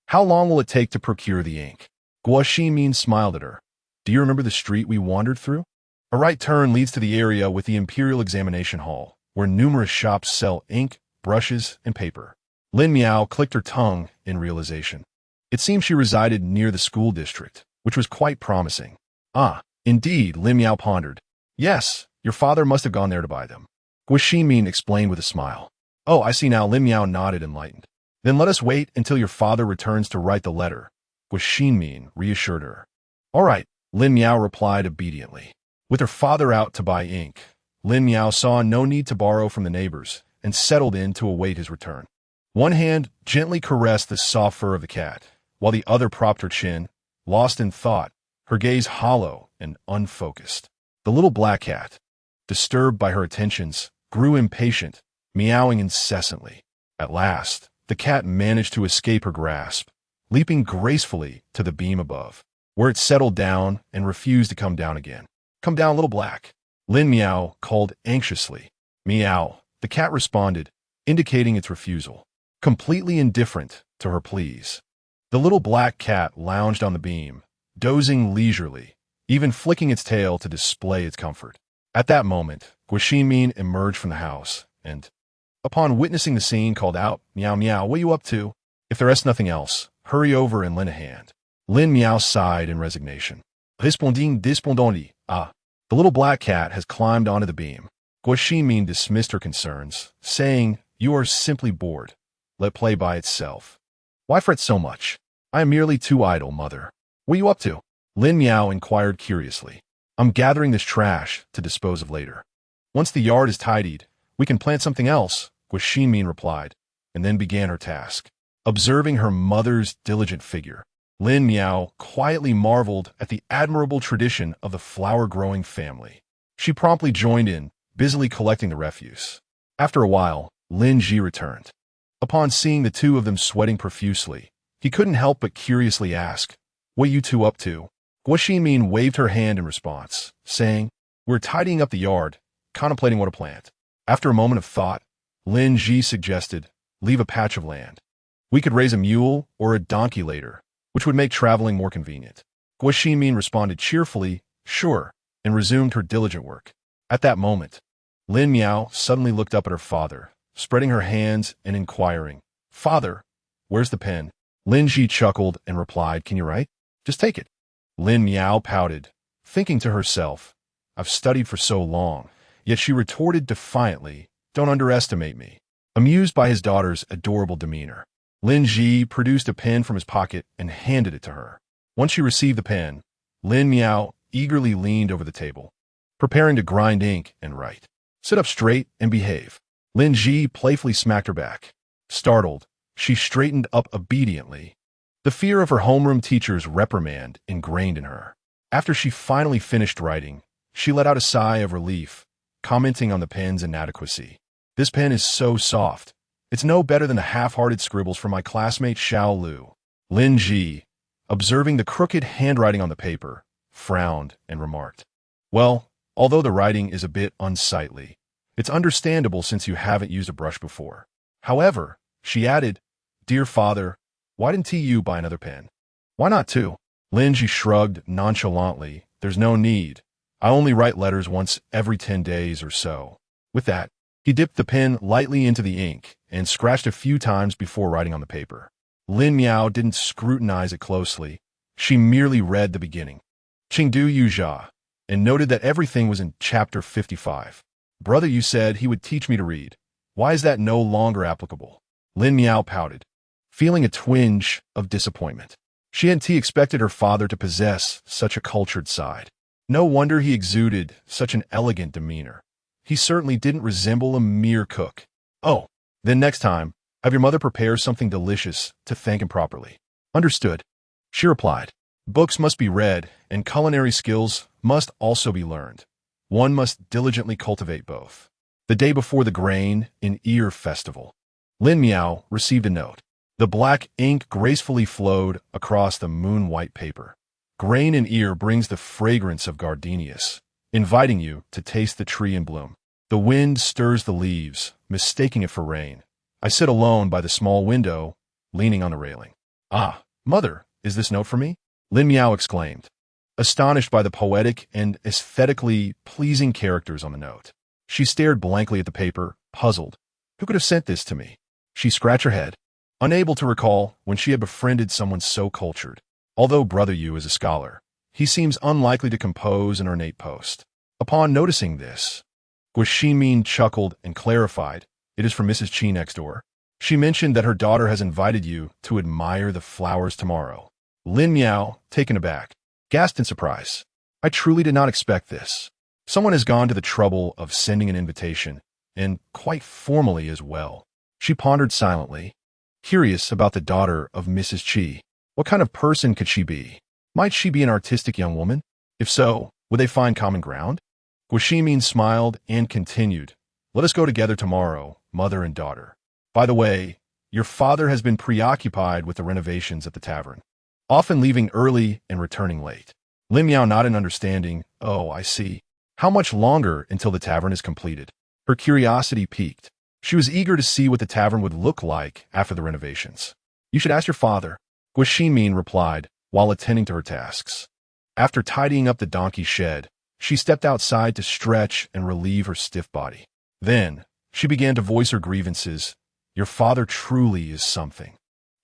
How long will it take to procure the ink?" Guo Ximin smiled at her. "Do you remember the street we wandered through? A right turn leads to the area with the Imperial Examination Hall, where numerous shops sell ink, brushes, and paper." Lin Miao clicked her tongue in realization. It seemed she resided near the school district, which was quite promising. "Ah, indeed," Lin Miao pondered. "Yes, your father must have gone there to buy them." Guo Ximin explained with a smile. "Oh, I see now." Lin Miao nodded, enlightened. "Then let us wait until your father returns to write the letter," Guo Ximin reassured her. "All right," Lin Miao replied obediently. With her father out to buy ink, Lin Miao saw no need to borrow from the neighbors and settled in to await his return. One hand gently caressed the soft fur of the cat, while the other propped her chin, lost in thought, her gaze hollow and unfocused. The little black cat, disturbed by her attentions, grew impatient, meowing incessantly. At last, the cat managed to escape her grasp, leaping gracefully to the beam above, where it settled down and refused to come down again. "Come down, little black," Lin Miao called anxiously. "Meow," the cat responded, indicating its refusal, completely indifferent to her pleas. The little black cat lounged on the beam, dozing leisurely, even flicking its tail to display its comfort. At that moment, Guo Ximin emerged from the house and, upon witnessing the scene, called out, "Meow, meow, what are you up to? If there is nothing else, hurry over and lend a hand." Lin Miao sighed in resignation. "Responding despondantly. Ah, the little black cat has climbed onto the beam." Guo Ximin dismissed her concerns, saying, "You are simply bored. Let play by itself. Why fret so much? I am merely too idle, mother." "What are you up to?" Lin Miao inquired curiously. "I'm gathering this trash to dispose of later. Once the yard is tidied, we can plant something else," Guo Ximin replied, and then began her task. Observing her mother's diligent figure, Lin Miao quietly marveled at the admirable tradition of the flower-growing family. She promptly joined in, busily collecting the refuse. After a while, Lin Ji returned. Upon seeing the two of them sweating profusely, he couldn't help but curiously ask, "What are you two up to?" Guo Ximin waved her hand in response, saying, "We're tidying up the yard, contemplating what to plant." After a moment of thought, Lin Ji suggested, "Leave a patch of land. We could raise a mule or a donkey later, which would make traveling more convenient." Guo Ximin responded cheerfully, "Sure," and resumed her diligent work. At that moment, Lin Miao suddenly looked up at her father, spreading her hands and inquiring, "Father, where's the pen?" Lin Ji chuckled and replied, "Can you write? Just take it." Lin Miao pouted, thinking to herself, "I've studied for so long," yet she retorted defiantly, "Don't underestimate me." Amused by his daughter's adorable demeanor, Lin Ji produced a pen from his pocket and handed it to her. Once she received the pen, Lin Miao eagerly leaned over the table, preparing to grind ink and write. "Sit up straight and behave." Lin Ji playfully smacked her back. Startled, she straightened up obediently, the fear of her homeroom teacher's reprimand ingrained in her. After she finally finished writing, she let out a sigh of relief, commenting on the pen's inadequacy. "This pen is so soft. It's no better than the half-hearted scribbles from my classmate Xiao Lu." Lin Ji, observing the crooked handwriting on the paper, frowned and remarked, "Well, although the writing is a bit unsightly, It's understandable since you haven't used a brush before. However, she added, Dear father, why didn't you buy another pen? Why not two? Linji shrugged nonchalantly. There's no need. I only write letters once every 10 days or so. With that, he dipped the pen lightly into the ink and scratched a few times before writing on the paper. Lin Miao didn't scrutinize it closely. She merely read the beginning. Qingdu Yuzha, and noted that everything was in chapter 55. Brother, you said he would teach me to read. Why is that no longer applicable? Lin Miao pouted, feeling a twinge of disappointment. She hadn't expected her father to possess such a cultured side. No wonder he exuded such an elegant demeanor. He certainly didn't resemble a mere cook. Oh, then next time, have your mother prepare something delicious to thank him properly. Understood, she replied. Books must be read, and culinary skills must also be learned. One must diligently cultivate both. The day before the Grain in Ear Festival, Lin Miao received a note. The black ink gracefully flowed across the moon-white paper. Grain in Ear brings the fragrance of gardenias, inviting you to taste the tree in bloom. The wind stirs the leaves, mistaking it for rain. I sit alone by the small window, leaning on the railing. Ah, mother, is this note for me? Lin Miao exclaimed, astonished by the poetic and aesthetically pleasing characters on the note. She stared blankly at the paper, puzzled. Who could have sent this to me? She scratched her head, unable to recall when she had befriended someone so cultured. Although Brother Yu is a scholar, he seems unlikely to compose an ornate post. Upon noticing this, Guo chuckled and clarified, It is from Mrs. Qi next door. She mentioned that her daughter has invited you to admire the flowers tomorrow. Lin Miao, taken aback, gasped in surprise. I truly did not expect this. Someone has gone to the trouble of sending an invitation, and quite formally as well. She pondered silently, curious about the daughter of Mrs. Qi. What kind of person could she be? Might she be an artistic young woman? If so, would they find common ground? Guo smiled and continued, Let us go together tomorrow, mother and daughter. By the way, your father has been preoccupied with the renovations at the tavern, often leaving early and returning late. Lin Miao nodded in understanding. Oh, I see. How much longer until the tavern is completed? Her curiosity piqued. She was eager to see what the tavern would look like after the renovations. You should ask your father, Guo replied, while attending to her tasks. After tidying up the donkey shed, she stepped outside to stretch and relieve her stiff body. Then, she began to voice her grievances. Your father truly is something.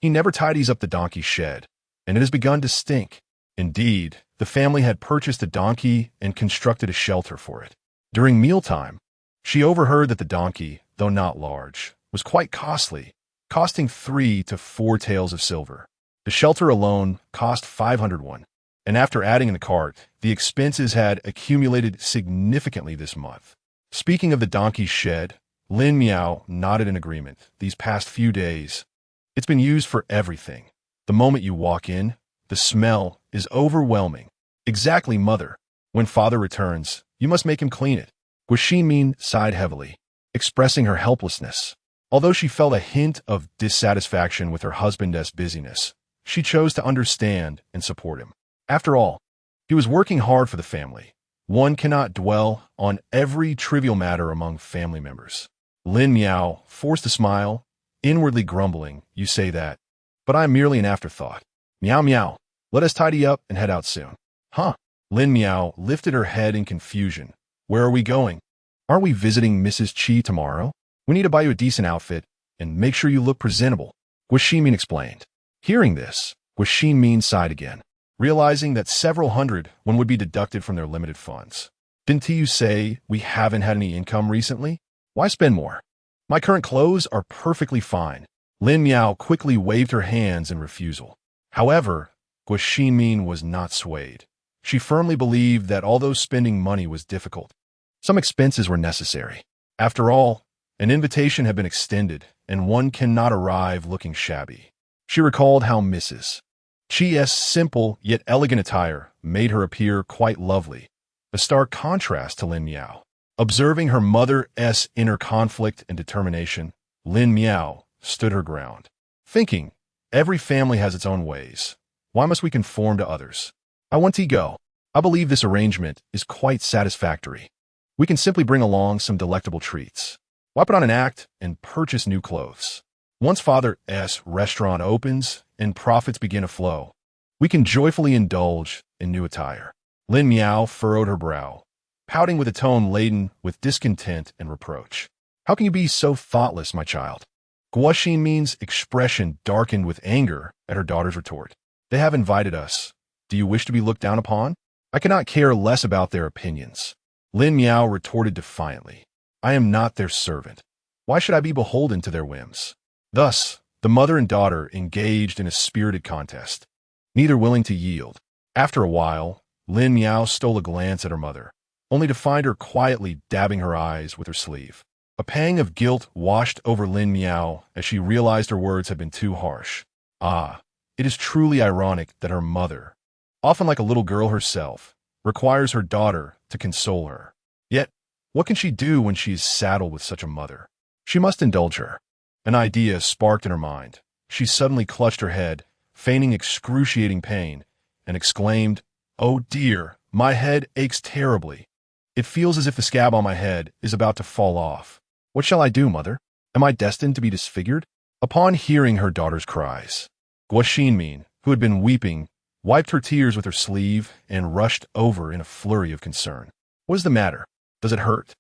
He never tidies up the donkey shed, and it has begun to stink. Indeed, the family had purchased a donkey and constructed a shelter for it. During mealtime, she overheard that the donkey, though not large, was quite costly, costing 3 to 4 taels of silver. The shelter alone cost 500 won, and after adding in the cart, the expenses had accumulated significantly this month. Speaking of the donkey's shed, Lin Miao nodded in agreement. These past few days, it's been used for everything. The moment you walk in, the smell is overwhelming. Exactly, mother. When father returns, you must make him clean it. Guo sighed heavily, expressing her helplessness. Although she felt a hint of dissatisfaction with her husband's busyness, she chose to understand and support him. After all, he was working hard for the family. One cannot dwell on every trivial matter among family members. Lin Miao forced a smile, inwardly grumbling, You say that, but I am merely an afterthought. Meow meow. Let us tidy up and head out soon. Huh? Lin Miao lifted her head in confusion. Where are we going? Aren't we visiting Mrs. Qi tomorrow? We need to buy you a decent outfit and make sure you look presentable, Guo explained. Hearing this, Guo sighed again, realizing that several hundred won would be deducted from their limited funds. Didn't you say we haven't had any income recently? Why spend more? My current clothes are perfectly fine. Lin Miao quickly waved her hands in refusal. However, Guo was not swayed. She firmly believed that although spending money was difficult, some expenses were necessary. After all, an invitation had been extended, and one cannot arrive looking shabby. She recalled how Mrs. Qi's simple yet elegant attire made her appear quite lovely, a stark contrast to Lin Miao. Observing her mother's inner conflict and determination, Lin Miao stood her ground, thinking, every family has its own ways. Why must we conform to others? I want to go. I believe this arrangement is quite satisfactory. We can simply bring along some delectable treats. Why put on an act and purchase new clothes? Once Father's restaurant opens and profits begin to flow, we can joyfully indulge in new attire. Lin Miao furrowed her brow, pouting with a tone laden with discontent and reproach. How can you be so thoughtless, my child? Guo Xinmin's expression darkened with anger at her daughter's retort. They have invited us. Do you wish to be looked down upon? I cannot care less about their opinions. Lin Miao retorted defiantly. I am not their servant. Why should I be beholden to their whims? Thus, the mother and daughter engaged in a spirited contest, neither willing to yield. After a while, Lin Miao stole a glance at her mother, only to find her quietly dabbing her eyes with her sleeve. A pang of guilt washed over Lin Miao as she realized her words had been too harsh. It is truly ironic that her mother, often like a little girl herself, requires her daughter to console her. Yet, what can she do when she is saddled with such a mother? She must indulge her. An idea sparked in her mind. She suddenly clutched her head, feigning excruciating pain, and exclaimed, "Oh dear, my head aches terribly. It feels as if the scab on my head is about to fall off. What shall I do, mother? Am I destined to be disfigured?" Upon hearing her daughter's cries, Guo Xinmin, who had been weeping, wiped her tears with her sleeve and rushed over in a flurry of concern. What is the matter? Does it hurt?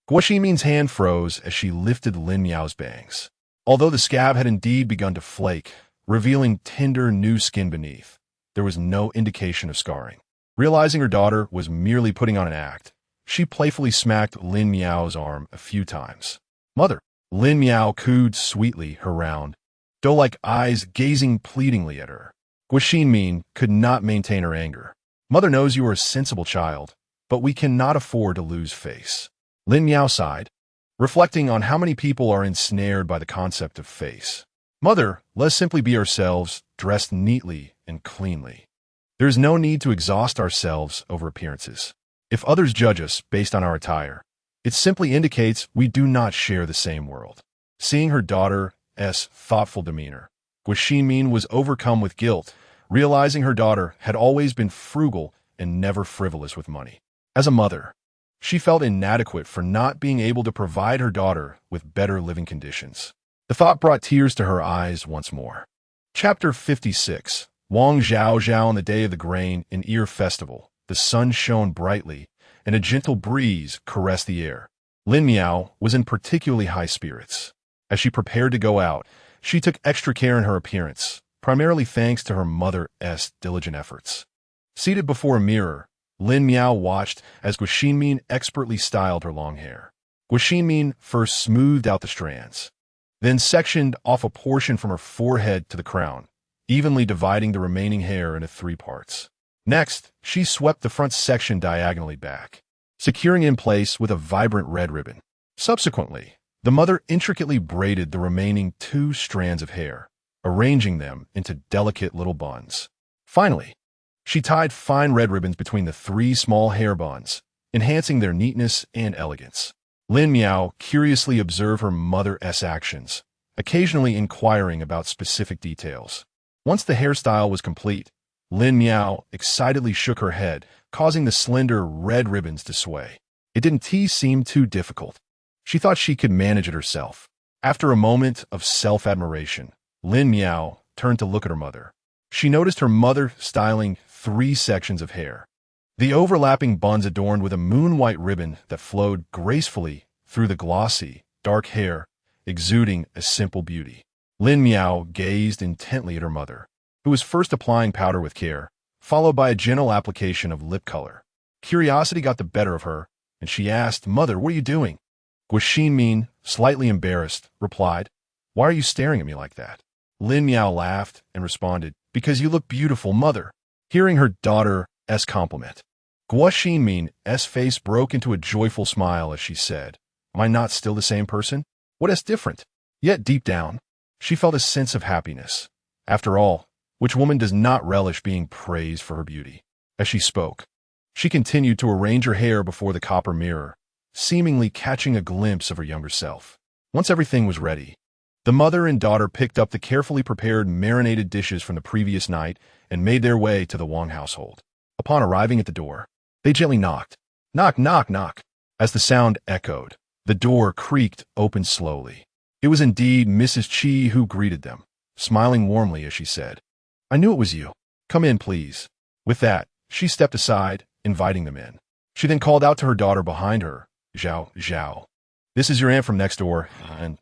Guo Xinmin's hand froze as she lifted Lin Miao's bangs. Although the scab had indeed begun to flake, revealing tender new skin beneath, there was no indication of scarring. Realizing her daughter was merely putting on an act, she playfully smacked Lin Miao's arm a few times. Mother! Lin Miao cooed sweetly, her round, doe-like eyes gazing pleadingly at her. Guo Xinmin could not maintain her anger. Mother knows you are a sensible child, but we cannot afford to lose face. Lin Miao sighed, reflecting on how many people are ensnared by the concept of face. Mother, let's simply be ourselves, dressed neatly and cleanly. There is no need to exhaust ourselves over appearances. If others judge us based on our attire, it simply indicates we do not share the same world. Seeing her daughter's thoughtful demeanor, Guo Xinmin was overcome with guilt, realizing her daughter had always been frugal and never frivolous with money. As a mother, she felt inadequate for not being able to provide her daughter with better living conditions. The thought brought tears to her eyes once more. Chapter 56. Wang Zhao Zhao on the day of the grain and ear festival. The sun shone brightly, and a gentle breeze caressed the air. Lin Miao was in particularly high spirits. As she prepared to go out, she took extra care in her appearance, primarily thanks to her mother's diligent efforts. Seated before a mirror, Lin Miao watched as Guo Xinmin expertly styled her long hair. Guo Xinmin first smoothed out the strands, then sectioned off a portion from her forehead to the crown, evenly dividing the remaining hair into 3 parts. Next, she swept the front section diagonally back, securing it in place with a vibrant red ribbon. Subsequently, the mother intricately braided the remaining 2 strands of hair, arranging them into delicate little buns. Finally, she tied fine red ribbons between the 3 small hair buns, enhancing their neatness and elegance. Lin Miao curiously observed her mother's actions, occasionally inquiring about specific details. Once the hairstyle was complete, Lin Miao excitedly shook her head, causing the slender red ribbons to sway. It didn't seem too difficult. She thought she could manage it herself. After a moment of self-admiration, Lin Miao turned to look at her mother. She noticed her mother styling 3 sections of hair, the overlapping buns adorned with a moon-white ribbon that flowed gracefully through the glossy, dark hair, exuding a simple beauty. Lin Miao gazed intently at her mother, who was first applying powder with care, followed by a gentle application of lip color. Curiosity got the better of her, and she asked, "Mother, what are you doing?" Guo Xinmin, slightly embarrassed, replied, "Why are you staring at me like that?" Lin Miao laughed and responded, "Because you look beautiful, mother." Hearing her daughter's compliment, Guo Xinmin's face broke into a joyful smile as she said, "Am I not still the same person? What is different?" Yet deep down, she felt a sense of happiness. After all, which woman does not relish being praised for her beauty? As she spoke, she continued to arrange her hair before the copper mirror, seemingly catching a glimpse of her younger self. Once everything was ready, the mother and daughter picked up the carefully prepared marinated dishes from the previous night and made their way to the Wang household. Upon arriving at the door, they gently knocked. "Knock, knock, knock. As the sound echoed, the door creaked open slowly. It was indeed Mrs. Chi who greeted them, smiling warmly as she said, "I knew it was you. Come in, please." With that, she stepped aside, inviting them in. She then called out to her daughter behind her, "Zhao, Zhao. This is your aunt from next door, and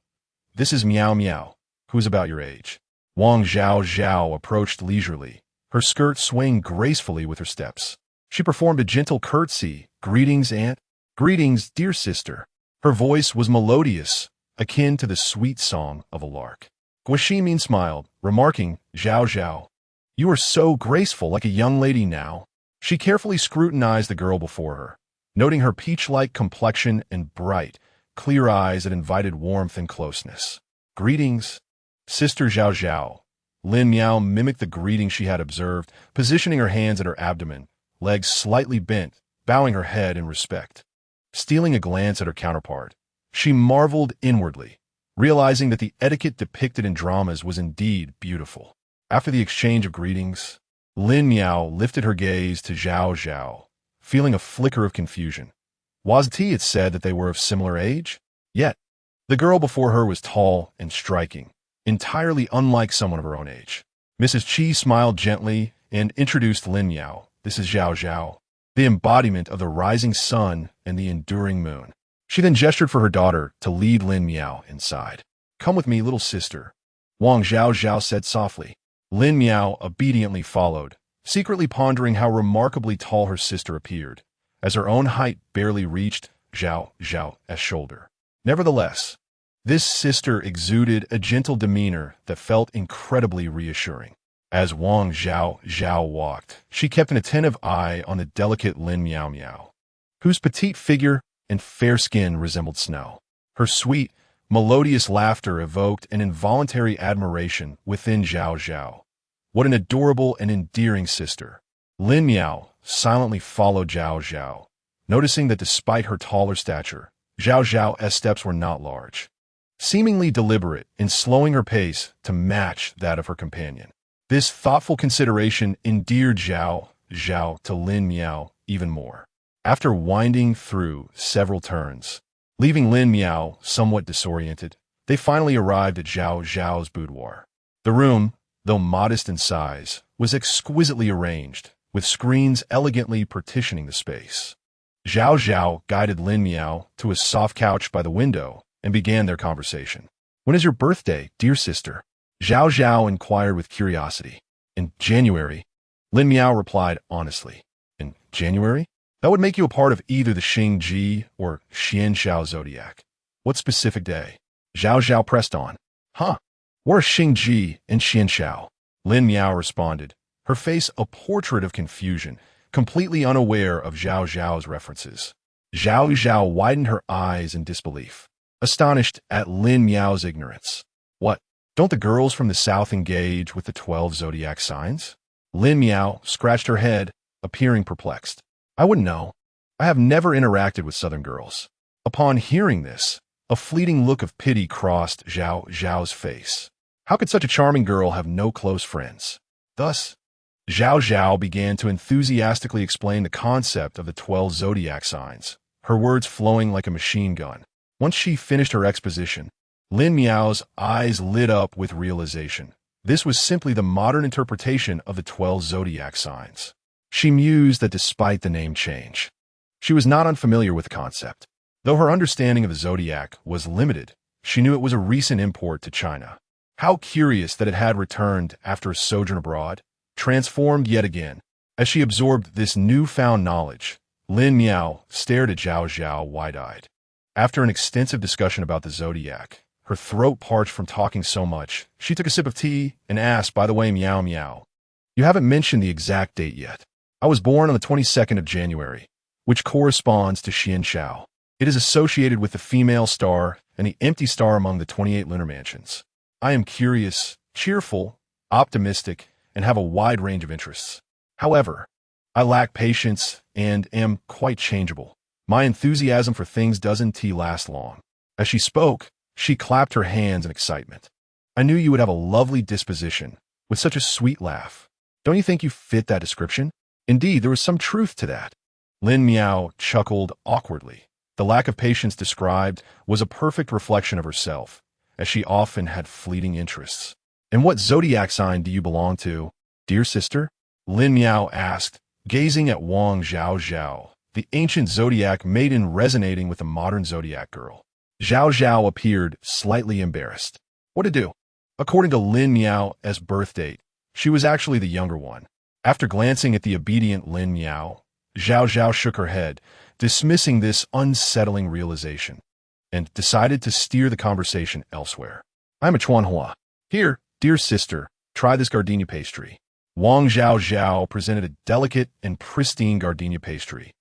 this is Miao Miao, who is about your age." Wang Zhao Zhao approached leisurely, her skirt swaying gracefully with her steps. She performed a gentle curtsy. "Greetings, aunt." "Greetings, dear sister." Her voice was melodious, akin to the sweet song of a lark. Guaximin smiled, remarking, "Zhao Zhao, you are so graceful, like a young lady now." She carefully scrutinized the girl before her, noting her peach-like complexion and bright, clear eyes that invited warmth and closeness. "Greetings, Sister Zhao Zhao." Lin Miao mimicked the greeting she had observed, positioning her hands at her abdomen, legs slightly bent, bowing her head in respect. Stealing a glance at her counterpart, she marveled inwardly, realizing that the etiquette depicted in dramas was indeed beautiful. After the exchange of greetings, Lin Miao lifted her gaze to Zhao Zhao, feeling a flicker of confusion. Was it said that they were of similar age? Yet, the girl before her was tall and striking, entirely unlike someone of her own age. Mrs. Chi smiled gently and introduced Lin Miao. "This is Zhao Zhao, the embodiment of the rising sun and the enduring moon." She then gestured for her daughter to lead Lin Miao inside. "Come with me, little sister," Wang Zhao Zhao said softly. Lin Miao obediently followed, secretly pondering how remarkably tall her sister appeared, as her own height barely reached Zhao Zhao's shoulder. Nevertheless, this sister exuded a gentle demeanor that felt incredibly reassuring. As Wang Zhao Zhao walked, she kept an attentive eye on the delicate Lin Miao Miao, whose petite figure and fair skin resembled snow. Her sweet, melodious laughter evoked an involuntary admiration within Zhao Zhao. What an adorable and endearing sister. Lin Miao silently followed Zhao Zhao, noticing that despite her taller stature, Zhao Zhao's steps were not large, seemingly deliberate in slowing her pace to match that of her companion. This thoughtful consideration endeared Zhao Zhao to Lin Miao even more. After winding through several turns, leaving Lin Miao somewhat disoriented, they finally arrived at Zhao Zhao's boudoir. The room, though modest in size, was exquisitely arranged, with screens elegantly partitioning the space. Zhao Zhao guided Lin Miao to a soft couch by the window and began their conversation. "When is your birthday, dear sister?" Zhao Zhao inquired with curiosity. "In January," Lin Miao replied honestly. "In January? That would make you a part of either the Xingji or Xianxiao zodiac. What specific day?" Zhao Zhao pressed on. "Huh? What are Xingji and Xianxiao?" Lin Miao responded, her face a portrait of confusion, completely unaware of Zhao Zhao's references. Zhao Zhao widened her eyes in disbelief, astonished at Lin Miao's ignorance. "What? Don't the girls from the south engage with the 12 zodiac signs?" Lin Miao scratched her head, appearing perplexed. "I wouldn't know. I have never interacted with southern girls." Upon hearing this, a fleeting look of pity crossed Zhao Zhao's face. How could such a charming girl have no close friends? Thus, Zhao Zhao began to enthusiastically explain the concept of the 12 zodiac signs, her words flowing like a machine gun. Once she finished her exposition, Lin Miao's eyes lit up with realization. This was simply the modern interpretation of the 12 zodiac signs. She mused that despite the name change, she was not unfamiliar with the concept. Though her understanding of the zodiac was limited, she knew it was a recent import to China. How curious that it had returned after a sojourn abroad, transformed yet again. As she absorbed this newfound knowledge, Lin Miao stared at Zhao Zhao wide-eyed. After an extensive discussion about the zodiac, her throat parched from talking so much, she took a sip of tea and asked, "By the way, Miao Miao, you haven't mentioned the exact date yet." "I was born on the 22nd of January, which corresponds to Xianxiao. It is associated with the female star and the empty star among the 28 lunar mansions. I am curious, cheerful, optimistic, and have a wide range of interests. However, I lack patience and am quite changeable. My enthusiasm for things doesn't last long." As she spoke, she clapped her hands in excitement. "I knew you would have a lovely disposition, with such a sweet laugh. Don't you think you fit that description?" Indeed, there was some truth to that. Lin Miao chuckled awkwardly, The lack of patience described was a perfect reflection of herself, as she often had fleeting interests. "And what zodiac sign do you belong to, dear sister?" Lin Miao asked, gazing at Wang Zhao Zhao, the ancient zodiac maiden resonating with the modern zodiac girl. Zhao Zhao appeared slightly embarrassed. What to do? According to Lin Miao's birth date, she was actually the younger one. After glancing at the obedient Lin Miao, Zhao Zhao shook her head, dismissing this unsettling realization, and decided to steer the conversation elsewhere. "I'm a Chuanhua. Here, dear sister, try this gardenia pastry." Wang Zhao Zhao presented a delicate and pristine gardenia pastry,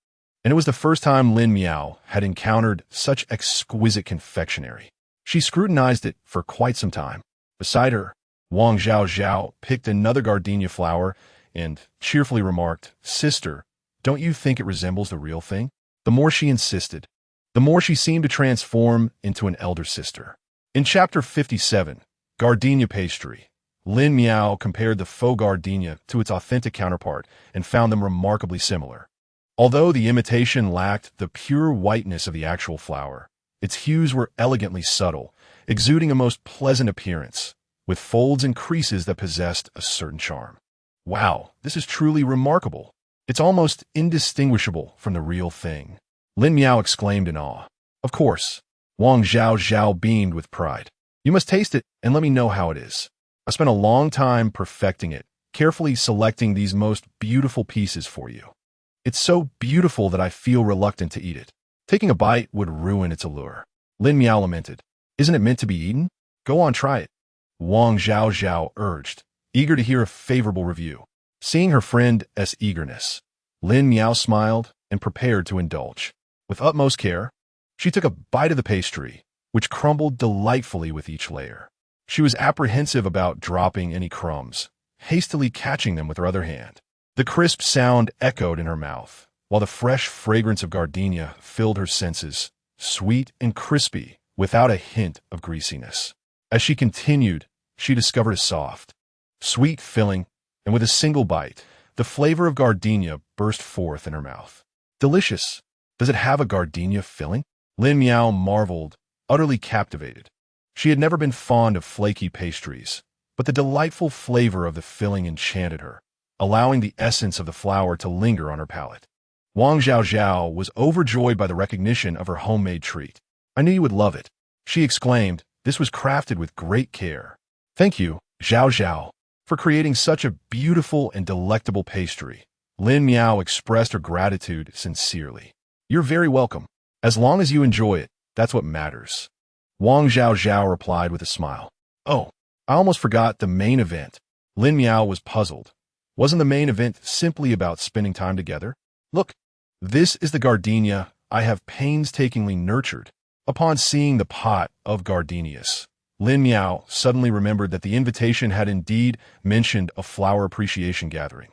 and it was the first time Lin Miao had encountered such exquisite confectionery. She scrutinized it for quite some time. Beside her, Wang Zhao Zhao picked another gardenia flower and cheerfully remarked, "Sister, don't you think it resembles the real thing?" The more she insisted, the more she seemed to transform into an elder sister. In Chapter 57, Gardenia Pastry, Lin Miao compared the faux gardenia to its authentic counterpart and found them remarkably similar. Although the imitation lacked the pure whiteness of the actual flower, its hues were elegantly subtle, exuding a most pleasant appearance, with folds and creases that possessed a certain charm. "Wow, this is truly remarkable. It's almost indistinguishable from the real thing," Lin Miao exclaimed in awe. "Of course." Wang Zhao Zhao beamed with pride. "You must taste it and let me know how it is. I spent a long time perfecting it, carefully selecting these most beautiful pieces for you. It's so beautiful that I feel reluctant to eat it. Taking a bite would ruin its allure." Lin Miao lamented. "Isn't it meant to be eaten? Go on, try it," Wang Zhao Zhao urged, eager to hear a favorable review. Seeing her friend's eagerness, Lin Miao smiled and prepared to indulge. With utmost care, she took a bite of the pastry, which crumbled delightfully with each layer. She was apprehensive about dropping any crumbs, hastily catching them with her other hand. The crisp sound echoed in her mouth, while the fresh fragrance of gardenia filled her senses, sweet and crispy, without a hint of greasiness. As she continued, she discovered a soft, sweet filling, and with a single bite, the flavor of gardenia burst forth in her mouth. "Delicious! Does it have a gardenia filling?" Lin Miao marveled, utterly captivated. She had never been fond of flaky pastries, but the delightful flavor of the filling enchanted her, allowing the essence of the flour to linger on her palate. Wang Zhao Zhao was overjoyed by the recognition of her homemade treat. "I knew you would love it," she exclaimed. "This was crafted with great care." "Thank you, Zhao Zhao, for creating such a beautiful and delectable pastry." Lin Miao expressed her gratitude sincerely. "You're very welcome. As long as you enjoy it, that's what matters," Wang Zhao Zhao replied with a smile. "Oh, I almost forgot the main event." Lin Miao was puzzled. Wasn't the main event simply about spending time together? "Look, this is the gardenia I have painstakingly nurtured." Upon seeing the pot of gardenias, Lin Miao suddenly remembered that the invitation had indeed mentioned a flower appreciation gathering.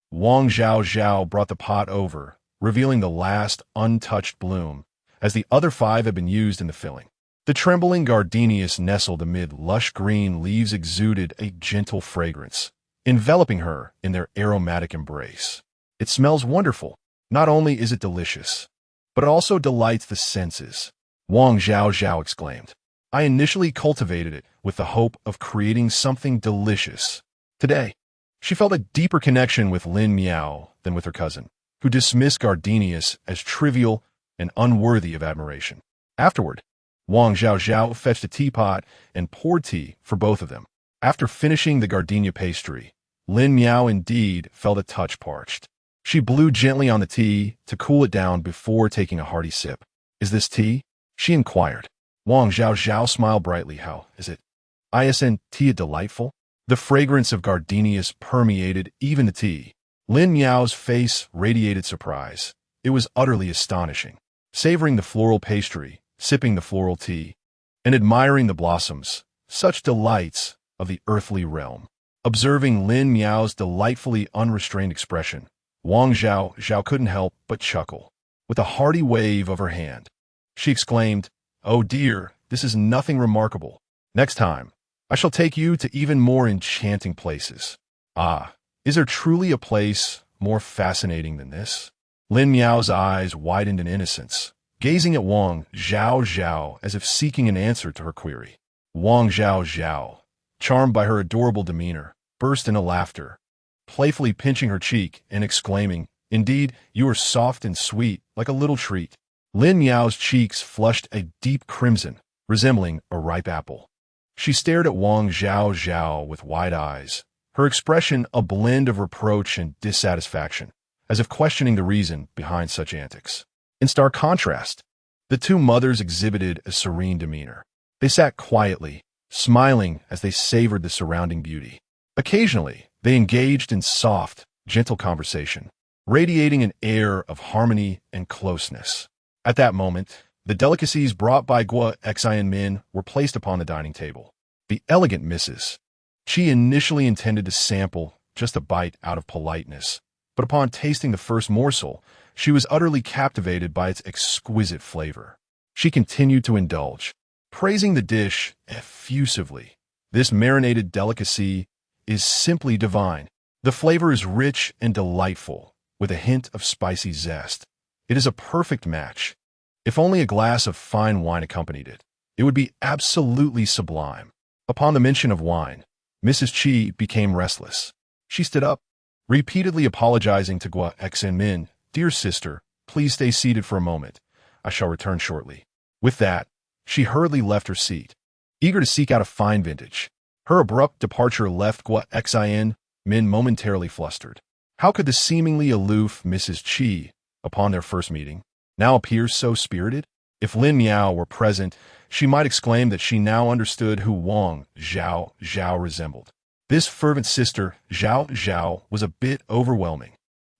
Wang Zhao Zhao brought the pot over, revealing the last untouched bloom, as the other 5 had been used in the filling. The trembling gardenias nestled amid lush green leaves exuded a gentle fragrance, enveloping her in their aromatic embrace. "It smells wonderful. Not only is it delicious, but it also delights the senses," Wang Zhao Zhao exclaimed. "I initially cultivated it with the hope of creating something delicious. Today, she felt a deeper connection with Lin Miao than with her cousin, who dismissed gardenias as trivial and unworthy of admiration." Afterward, Wang Zhao Zhao fetched a teapot and poured tea for both of them. After finishing the gardenia pastry, Lin Miao indeed felt a touch parched. She blew gently on the tea to cool it down before taking a hearty sip. "Is this tea?" she inquired. Wang Zhao Zhao smiled brightly. "How is it? Isn't tea delightful?" The fragrance of gardenias permeated even the tea. Lin Miao's face radiated surprise. It was utterly astonishing. Savoring the floral pastry, sipping the floral tea, and admiring the blossoms, such delights of the earthly realm. Observing Lin Miao's delightfully unrestrained expression, Wang Zhao Zhao couldn't help but chuckle. With a hearty wave of her hand, she exclaimed, "Oh dear, this is nothing remarkable. Next time, I shall take you to even more enchanting places." "Ah, is there truly a place more fascinating than this?" Lin Miao's eyes widened in innocence, gazing at Wang Zhao Zhao as if seeking an answer to her query. Wang Zhao Zhao, charmed by her adorable demeanor, burst into laughter, playfully pinching her cheek and exclaiming, "Indeed, you are soft and sweet, like a little treat." Lin Miao's cheeks flushed a deep crimson, resembling a ripe apple. She stared at Wang Zhao Zhao with wide eyes, her expression a blend of reproach and dissatisfaction, as if questioning the reason behind such antics. In stark contrast, the two mothers exhibited a serene demeanor. They sat quietly, smiling as they savored the surrounding beauty. Occasionally, they engaged in soft, gentle conversation, radiating an air of harmony and closeness. At that moment, the delicacies brought by Guo Xianmin were placed upon the dining table. The elegant Mrs. She initially intended to sample just a bite out of politeness, but upon tasting the first morsel, she was utterly captivated by its exquisite flavor. She continued to indulge, praising the dish effusively. "This marinated delicacy is simply divine. The flavor is rich and delightful, with a hint of spicy zest. It is a perfect match. If only a glass of fine wine accompanied it, it would be absolutely sublime." Upon the mention of wine, Mrs. Qi became restless. She stood up, repeatedly apologizing to Guo Xianmin. "Dear sister, please stay seated for a moment. I shall return shortly." With that, she hurriedly left her seat, eager to seek out a fine vintage. Her abrupt departure left Guo Xianmin momentarily flustered. How could the seemingly aloof Mrs. Qi, upon their first meeting, now appear so spirited? If Lin Miao were present, she might exclaim that she now understood who Wang Zhao Zhao resembled. This fervent sister, Zhao Zhao, was a bit overwhelming.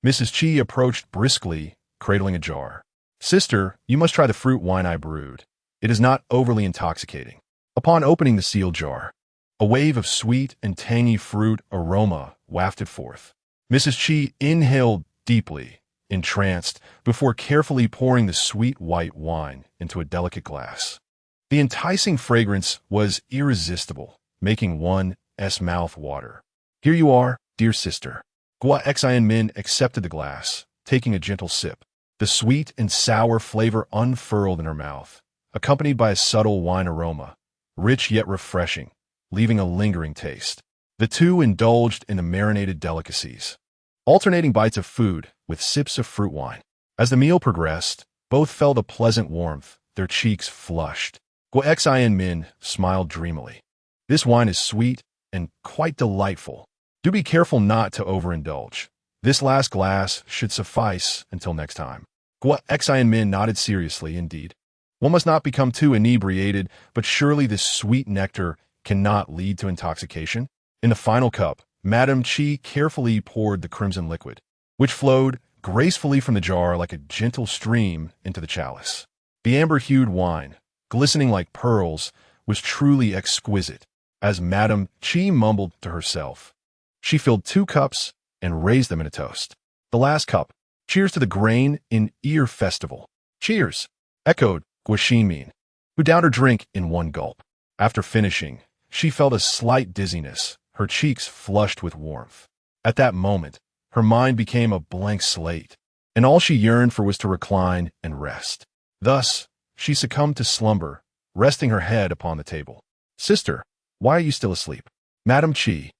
Mrs. Qi approached briskly, cradling a jar. "Sister, you must try the fruit wine I brewed. It is not overly intoxicating." Upon opening the sealed jar, a wave of sweet and tangy fruit aroma wafted forth. Mrs. Qi inhaled deeply, entranced, before carefully pouring the sweet white wine into a delicate glass. The enticing fragrance was irresistible, making one's mouth water. "Here you are, dear sister." Guo Xianmin accepted the glass, taking a gentle sip. The sweet and sour flavor unfurled in her mouth, accompanied by a subtle wine aroma, rich yet refreshing, leaving a lingering taste. The two indulged in the marinated delicacies, alternating bites of food with sips of fruit wine. As the meal progressed, both felt a pleasant warmth, their cheeks flushed. Guo Xianmin smiled dreamily. "This wine is sweet and quite delightful. Do be careful not to overindulge. This last glass should suffice until next time." Guo Xianmin nodded seriously. "Indeed, one must not become too inebriated, but surely this sweet nectar cannot lead to intoxication." In the final cup, Madame Qi carefully poured the crimson liquid, which flowed gracefully from the jar like a gentle stream into the chalice. The amber-hued wine, glistening like pearls, was truly exquisite. As Madame Qi mumbled to herself, she filled 2 cups and raised them in a toast. The last cup. "Cheers to the grain in ear festival." "Cheers," echoed Guo Xianmin, who downed her drink in one gulp. After finishing, she felt a slight dizziness, her cheeks flushed with warmth. At that moment, her mind became a blank slate, and all she yearned for was to recline and rest. Thus, she succumbed to slumber, resting her head upon the table. "Sister, why are you still asleep?" Madame Qi,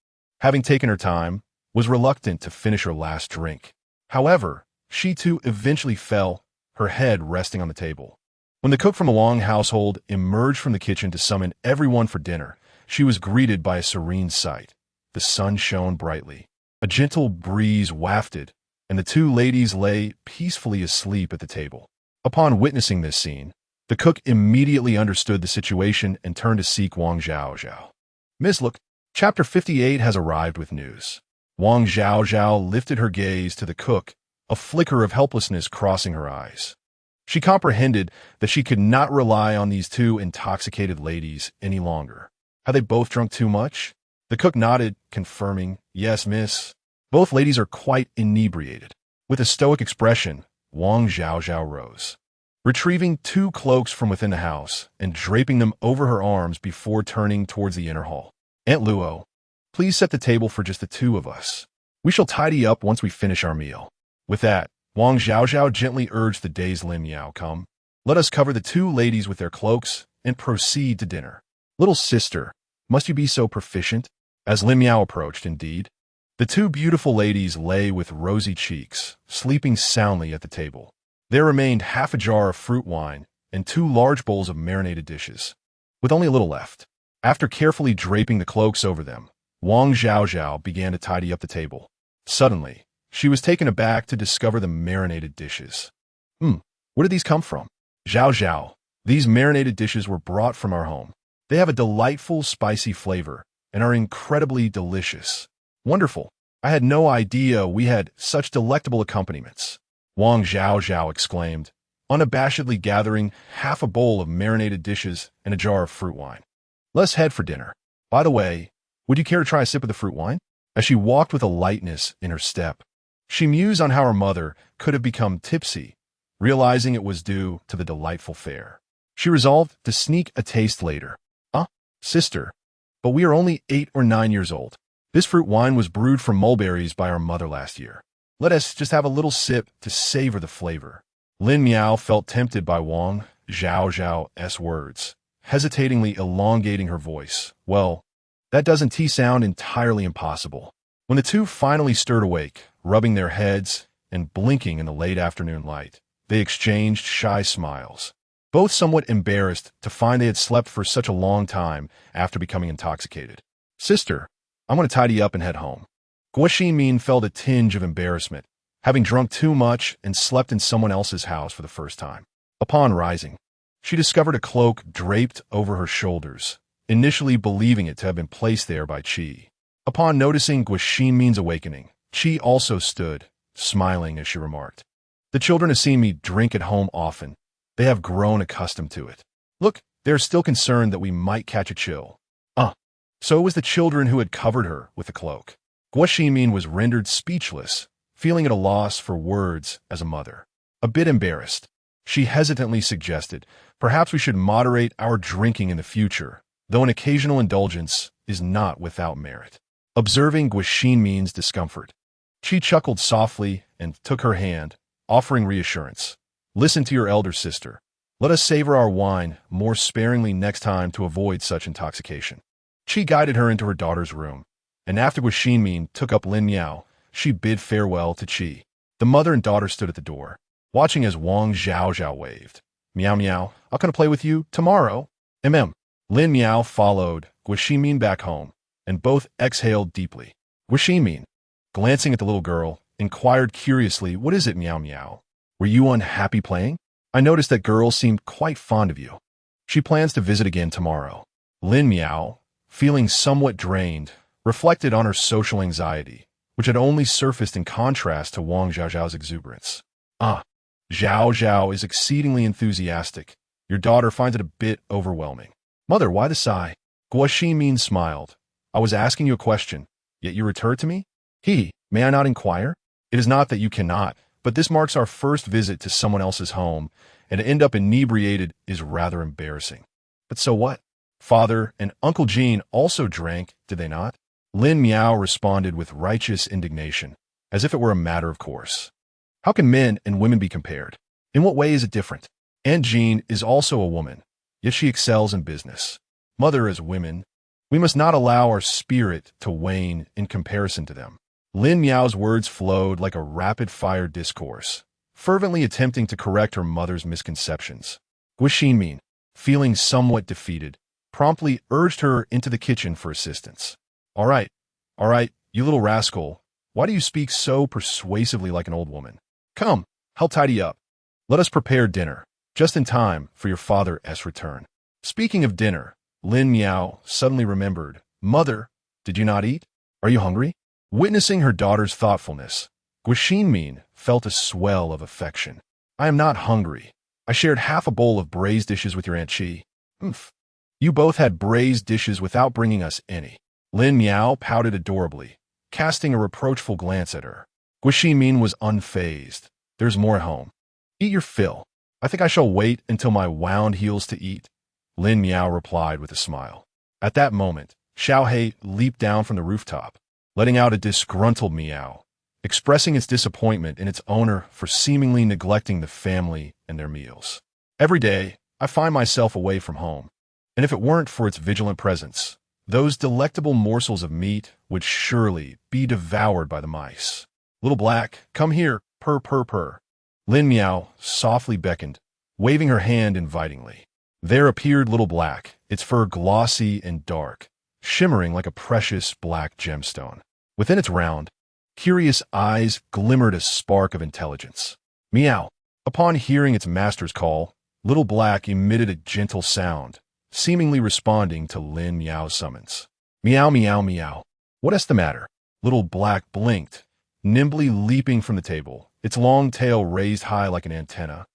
having taken her time, was reluctant to finish her last drink. However, she too eventually fell, her head resting on the table. When the cook from the Wang household emerged from the kitchen to summon everyone for dinner, she was greeted by a serene sight. The sun shone brightly. A gentle breeze wafted, and the 2 ladies lay peacefully asleep at the table. Upon witnessing this scene, the cook immediately understood the situation and turned to seek Wang Zhao Zhao. "Miss, look, Chapter 58 has arrived with news." Wang Zhao Zhao lifted her gaze to the cook, a flicker of helplessness crossing her eyes. She comprehended that she could not rely on these 2 intoxicated ladies any longer. Had they both drunk too much? The cook nodded, confirming, "Yes, miss. Both ladies are quite inebriated." With a stoic expression, Wang Zhao Zhao rose, retrieving 2 cloaks from within the house and draping them over her arms before turning towards the inner hall. "Aunt Luo, please set the table for just the 2 of us. We shall tidy up once we finish our meal." With that, Wang Zhao Zhao gently urged the dazed Lin Miao, "Come." Let us cover the two ladies with their cloaks and proceed to dinner. Little sister, must you be so proficient? As Lin Miao approached, indeed. The two beautiful ladies lay with rosy cheeks, sleeping soundly at the table. There remained half a jar of fruit wine and 2 large bowls of marinated dishes, with only a little left. After carefully draping the cloaks over them, Wang Zhaozhao began to tidy up the table. Suddenly, she was taken aback to discover the marinated dishes. Where did these come from? Zhao, these marinated dishes were brought from our home. They have a delightful spicy flavor and are incredibly delicious. Wonderful. I had no idea we had such delectable accompaniments. Wang Zhaozhao exclaimed, unabashedly gathering half a bowl of marinated dishes and a jar of fruit wine. Let's head for dinner. By the way, would you care to try a sip of the fruit wine? As she walked with a lightness in her step, she mused on how her mother could have become tipsy, realizing it was due to the delightful fare. She resolved to sneak a taste later. Sister, but we are only 8 or 9 years old. This fruit wine was brewed from mulberries by our mother last year. Let us just have a little sip to savor the flavor. Lin Miao felt tempted by Wang Zhaozhao's words, hesitatingly elongating her voice. Well, that doesn't sound entirely impossible. When the two finally stirred awake, rubbing their heads and blinking in the late afternoon light, they exchanged shy smiles, both somewhat embarrassed to find they had slept for such a long time after becoming intoxicated. Sister, I want to tidy up and head home. Guo Xinmin felt a tinge of embarrassment, having drunk too much and slept in someone else's house for the first time. Upon rising, she discovered a cloak draped over her shoulders, initially believing it to have been placed there by Qi. Upon noticing Guo Xinmin's awakening, Qi also stood, smiling as she remarked, "The children have seen me drink at home often. They have grown accustomed to it. Look, they are still concerned that we might catch a chill." So it was the children who had covered her with the cloak. Guo Xinmin was rendered speechless, feeling at a loss for words as a mother. A bit embarrassed, she hesitantly suggested, perhaps we should moderate our drinking in the future, though an occasional indulgence is not without merit. Observing Guo Xinmin's discomfort, Qi chuckled softly and took her hand, offering reassurance. Listen to your elder sister. Let us savor our wine more sparingly next time to avoid such intoxication. Qi guided her into her daughter's room, and after Guo Xinmin took up Lin Miao, she bid farewell to Qi. The mother and daughter stood at the door, watching as Wang Zhaozhao waved. Meow meow, I'll come to play with you tomorrow. Lin Miao followed Guo Xinmin back home, and both exhaled deeply. Guo Xinmin, glancing at the little girl, inquired curiously, what is it, meow meow? Were you unhappy playing? I noticed that girl seemed quite fond of you. She plans to visit again tomorrow. Lin Miao, feeling somewhat drained, reflected on her social anxiety, which had only surfaced in contrast to Wang Zhaozhao's exuberance. Zhao is exceedingly enthusiastic. Your daughter finds it a bit overwhelming. Mother, why the sigh? Guo Xinmin smiled. I was asking you a question, yet you return to me? May I not inquire? It is not that you cannot, but this marks our first visit to someone else's home, and to end up inebriated is rather embarrassing. But so what? Father and Uncle Jean also drank, did they not? Lin Miao responded with righteous indignation, as if it were a matter of course. How can men and women be compared? In what way is it different? Aunt Jean is also a woman, yet she excels in business. Mother, as women, we must not allow our spirit to wane in comparison to them. Lin Miao's words flowed like a rapid-fire discourse, fervently attempting to correct her mother's misconceptions. Guo Xinmin, feeling somewhat defeated, promptly urged her into the kitchen for assistance. All right, you little rascal. Why do you speak so persuasively like an old woman? Come, I'll tidy up. Let us prepare dinner, just in time for your father's return. Speaking of dinner, Lin Miao suddenly remembered. Mother, did you not eat? Are you hungry? Witnessing her daughter's thoughtfulness, Guo Xinmin felt a swell of affection. I am not hungry. I shared half a bowl of braised dishes with your Aunt Qi. You both had braised dishes without bringing us any. Lin Miao pouted adorably, casting a reproachful glance at her. Guo Xinmin was unfazed. There's more at home. Eat your fill. I think I shall wait until my wound heals to eat, Lin Miao replied with a smile. At that moment, Xiaohei leaped down from the rooftop, letting out a disgruntled meow, expressing its disappointment in its owner for seemingly neglecting the family and their meals. Every day, I find myself away from home, and if it weren't for its vigilant presence, those delectable morsels of meat would surely be devoured by the mice. Little Black, come here, purr, purr, purr. Lin Miao softly beckoned, waving her hand invitingly. There appeared Little Black, its fur glossy and dark, shimmering like a precious black gemstone. Within its round, curious eyes glimmered a spark of intelligence. Meow. Upon hearing its master's call, Little Black emitted a gentle sound, seemingly responding to Lin Miao's summons. Meow, meow, meow. What's the matter? Little Black blinked, nimbly leaping from the table, its long tail raised high like an antenna,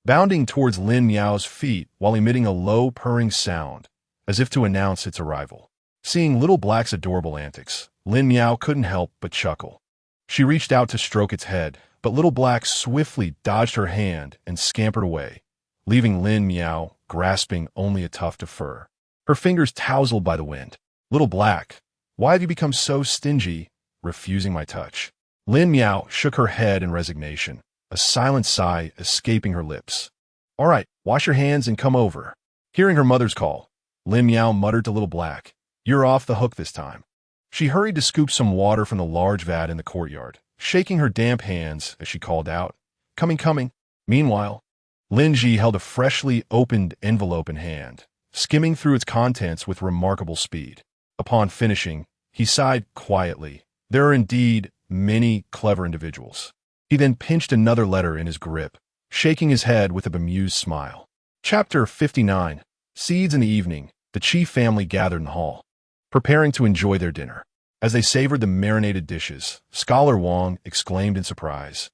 bounding towards Lin Miao's feet while emitting a low purring sound, as if to announce its arrival. Seeing Little Black's adorable antics, Lin Miao couldn't help but chuckle. She reached out to stroke its head, but Little Black swiftly dodged her hand and scampered away, leaving Lin Miao grasping only a tuft of fur. Her fingers tousled by the wind. Little Black, why have you become so stingy, refusing my touch? Lin Miao shook her head in resignation, a silent sigh escaping her lips. All right, wash your hands and come over. Hearing her mother's call, Lin Miao muttered to Little Black, you're off the hook this time. She hurried to scoop some water from the large vat in the courtyard, shaking her damp hands as she called out, coming, coming. Meanwhile, Lin Ji held a freshly opened envelope in hand, skimming through its contents with remarkable speed. Upon finishing, he sighed quietly. There are indeed many clever individuals. He then pinched another letter in his grip, shaking his head with a bemused smile. Chapter 59. Seeds in the evening, the Chi family gathered in the hall, preparing to enjoy their dinner. As they savored the marinated dishes, Scholar Wang exclaimed in surprise,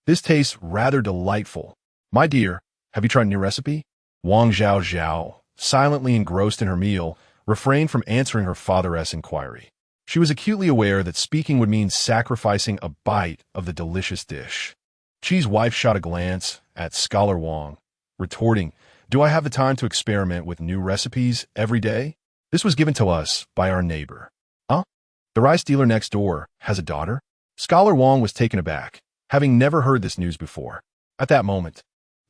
This tastes rather delightful. My dear, have you tried a new recipe? Wang Zhao Zhao, silently engrossed in her meal, refrained from answering her father's inquiry. She was acutely aware that speaking would mean sacrificing a bite of the delicious dish. Chi's wife shot a glance at Scholar Wang, retorting, Do I have the time to experiment with new recipes every day? This was given to us by our neighbor. Huh? The rice dealer next door has a daughter? Scholar Wang was taken aback, having never heard this news before. At that moment,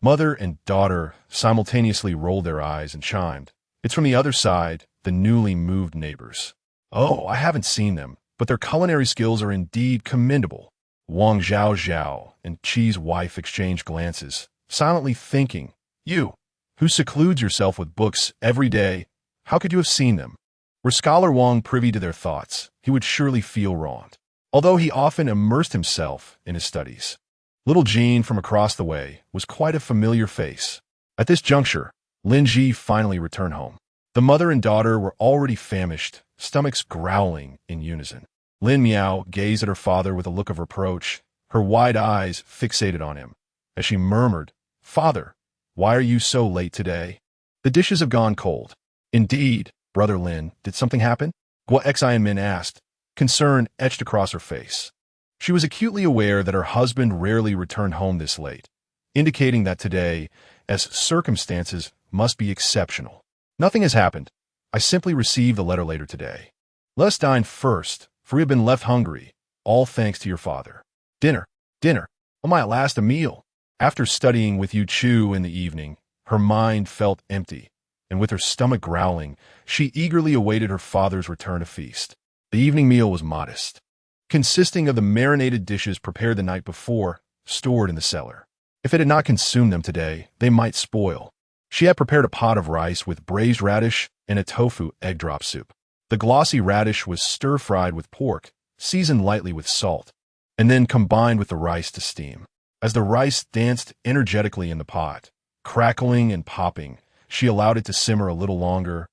mother and daughter simultaneously rolled their eyes and chimed. It's from the other side, the newly moved neighbors. Oh, I haven't seen them, but their culinary skills are indeed commendable. Wang Zhao Zhao and Chi's wife exchanged glances, silently thinking, You, who secludes yourself with books every day, how could you have seen them? Were Scholar Wang privy to their thoughts, he would surely feel wronged, although he often immersed himself in his studies. Little Jean from across the way was quite a familiar face. At this juncture, Lin Ji finally returned home. The mother and daughter were already famished, stomachs growling in unison. Lin Miao gazed at her father with a look of reproach, her wide eyes fixated on him, as she murmured, Father, why are you so late today? The dishes have gone cold. Indeed, Brother Lin, did something happen? Guo Xianmin asked, concern etched across her face. She was acutely aware that her husband rarely returned home this late, indicating that today, as circumstances must be exceptional. Nothing has happened. I simply received the letter later today. Let us dine first, for we have been left hungry, all thanks to your father. Dinner. Oh my, at last a meal. After studying with Yu Chu in the evening, her mind felt empty, and with her stomach growling, she eagerly awaited her father's return to feast. The evening meal was modest, consisting of the marinated dishes prepared the night before, stored in the cellar. If it had not consumed them today, they might spoil. She had prepared a pot of rice with braised radish and a tofu egg drop soup. The glossy radish was stir-fried with pork, seasoned lightly with salt, and then combined with the rice to steam. As the rice danced energetically in the pot, crackling and popping, she allowed it to simmer a little longer,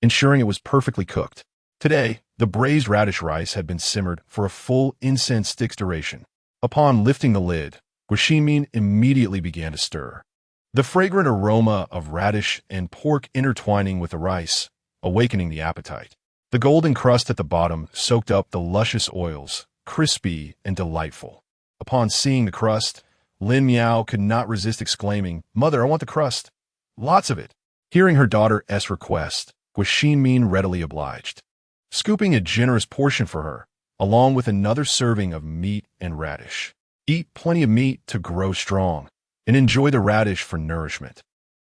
ensuring it was perfectly cooked. Today, the braised radish rice had been simmered for a full incense stick's duration. Upon lifting the lid, Guoximin immediately began to stir, the fragrant aroma of radish and pork intertwining with the rice, awakening the appetite. The golden crust at the bottom soaked up the luscious oils, crispy and delightful. Upon seeing the crust, Lin Miao could not resist exclaiming, Mother, I want the crust. Lots of it. Hearing her daughter's request, Guoximin readily obliged, scooping a generous portion for her, along with another serving of meat and radish. Eat plenty of meat to grow strong, and enjoy the radish for nourishment.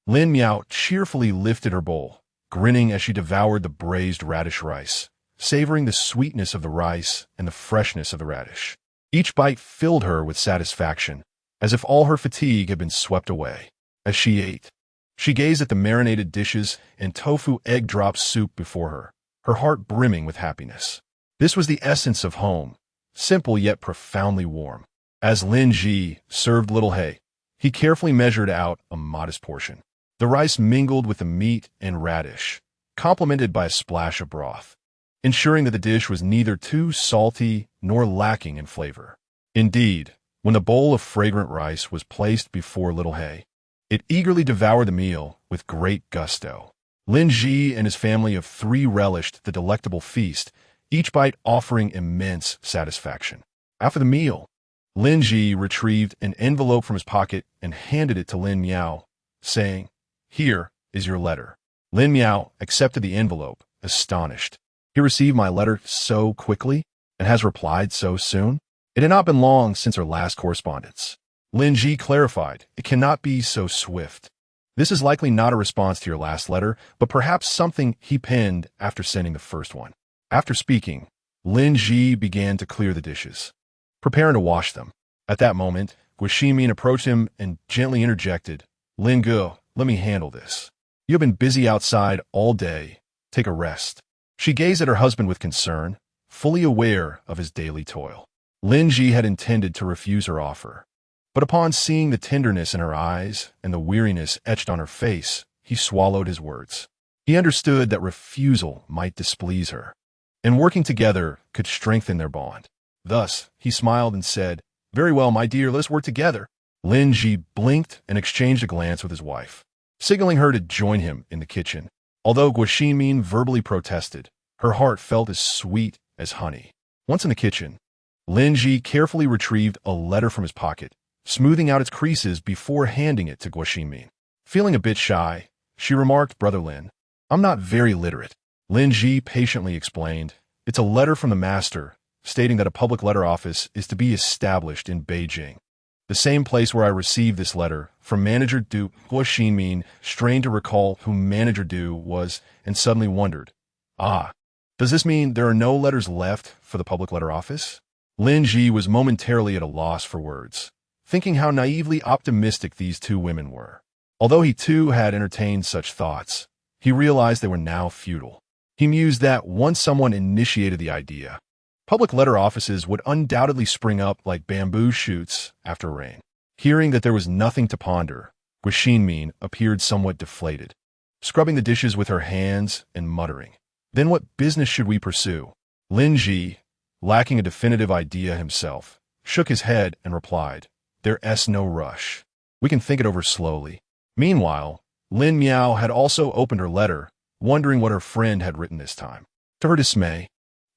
Lin Miao cheerfully lifted her bowl, grinning as she devoured the braised radish rice, savoring the sweetness of the rice and the freshness of the radish. Each bite filled her with satisfaction, as if all her fatigue had been swept away. As she ate, she gazed at the marinated dishes and tofu egg drop soup before her heart brimming with happiness. This was the essence of home, simple yet profoundly warm. As Lin Ji served little He, he carefully measured out a modest portion. The rice mingled with the meat and radish, complemented by a splash of broth, ensuring that the dish was neither too salty nor lacking in flavor. Indeed, when the bowl of fragrant rice was placed before little He, it eagerly devoured the meal with great gusto. Lin Ji and his family of three relished the delectable feast, each bite offering immense satisfaction. After the meal, Lin Ji retrieved an envelope from his pocket and handed it to Lin Miao, saying, "Here is your letter." Lin Miao accepted the envelope, astonished. He received my letter so quickly and has replied so soon? It had not been long since our last correspondence. Lin Ji clarified, "It cannot be so swift. This is likely not a response to your last letter, but perhaps something he penned after sending the first one." After speaking, Lin Ji began to clear the dishes, preparing to wash them. At that moment, Guo approached him and gently interjected, "Lin Ge, let me handle this. You have been busy outside all day. Take a rest." She gazed at her husband with concern, fully aware of his daily toil. Lin Ji had intended to refuse her offer, but upon seeing the tenderness in her eyes and the weariness etched on her face, he swallowed his words. He understood that refusal might displease her, and working together could strengthen their bond. Thus, he smiled and said, "Very well, my dear, let's work together." Lin Ji blinked and exchanged a glance with his wife, signaling her to join him in the kitchen. Although Guo Xinmin verbally protested, her heart felt as sweet as honey. Once in the kitchen, Lin Ji carefully retrieved a letter from his pocket, smoothing out its creases before handing it to Guo Xinmin. Feeling a bit shy, she remarked, "Brother Lin, I'm not very literate." Lin Ji patiently explained, "It's a letter from the master, stating that a public letter office is to be established in Beijing. The same place where I received this letter from Manager Du." Guo Xinmin strained to recall who Manager Du was and suddenly wondered, does this mean there are no letters left for the public letter office? Lin Ji was momentarily at a loss for words, thinking how naively optimistic these two women were. Although he too had entertained such thoughts, he realized they were now futile. He mused that once someone initiated the idea, public letter offices would undoubtedly spring up like bamboo shoots after rain. Hearing that there was nothing to ponder, Guo Xinmin appeared somewhat deflated, scrubbing the dishes with her hands and muttering, "Then what business should we pursue?" Lin Ji, lacking a definitive idea himself, shook his head and replied, "There's no rush. We can think it over slowly." Meanwhile, Lin Miao had also opened her letter, wondering what her friend had written this time. To her dismay,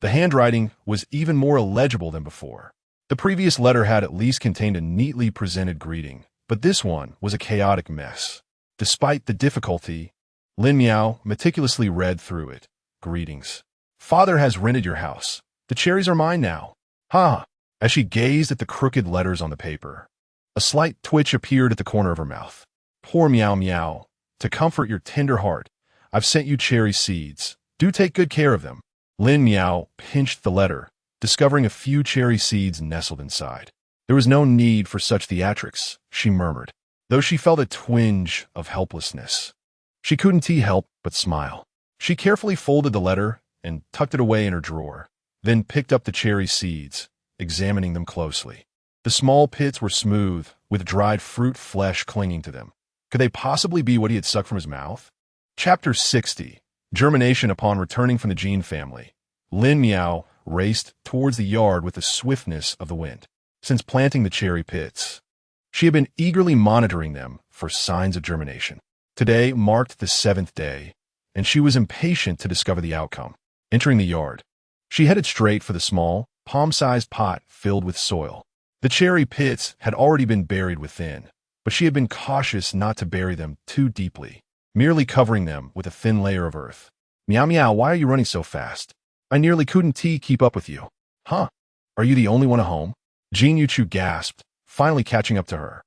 the handwriting was even more illegible than before. The previous letter had at least contained a neatly presented greeting, but this one was a chaotic mess. Despite the difficulty, Lin Miao meticulously read through it. "Greetings. Father has rented your house. The cherries are mine now. Ha!" As she gazed at the crooked letters on the paper, a slight twitch appeared at the corner of her mouth. "Poor Miao Miao, to comfort your tender heart, I've sent you cherry seeds. Do take good care of them." Lin Miao pinched the letter, discovering a few cherry seeds nestled inside. There was no need for such theatrics, she murmured, though she felt a twinge of helplessness. She couldn't help but smile. She carefully folded the letter and tucked it away in her drawer, then picked up the cherry seeds, examining them closely. The small pits were smooth, with dried fruit flesh clinging to them. Could they possibly be what he had sucked from his mouth? Chapter 60. Germination. Upon returning from the Jin family, Lin Miao raced towards the yard with the swiftness of the wind. Since planting the cherry pits, she had been eagerly monitoring them for signs of germination. Today marked the 7th day, and she was impatient to discover the outcome. Entering the yard, she headed straight for the small, palm-sized pot filled with soil. The cherry pits had already been buried within, but she had been cautious not to bury them too deeply, merely covering them with a thin layer of earth. "Meow meow, why are you running so fast? I nearly couldn't keep up with you." "Huh? Are you the only one at home?" Jin Yuchu gasped, finally catching up to her.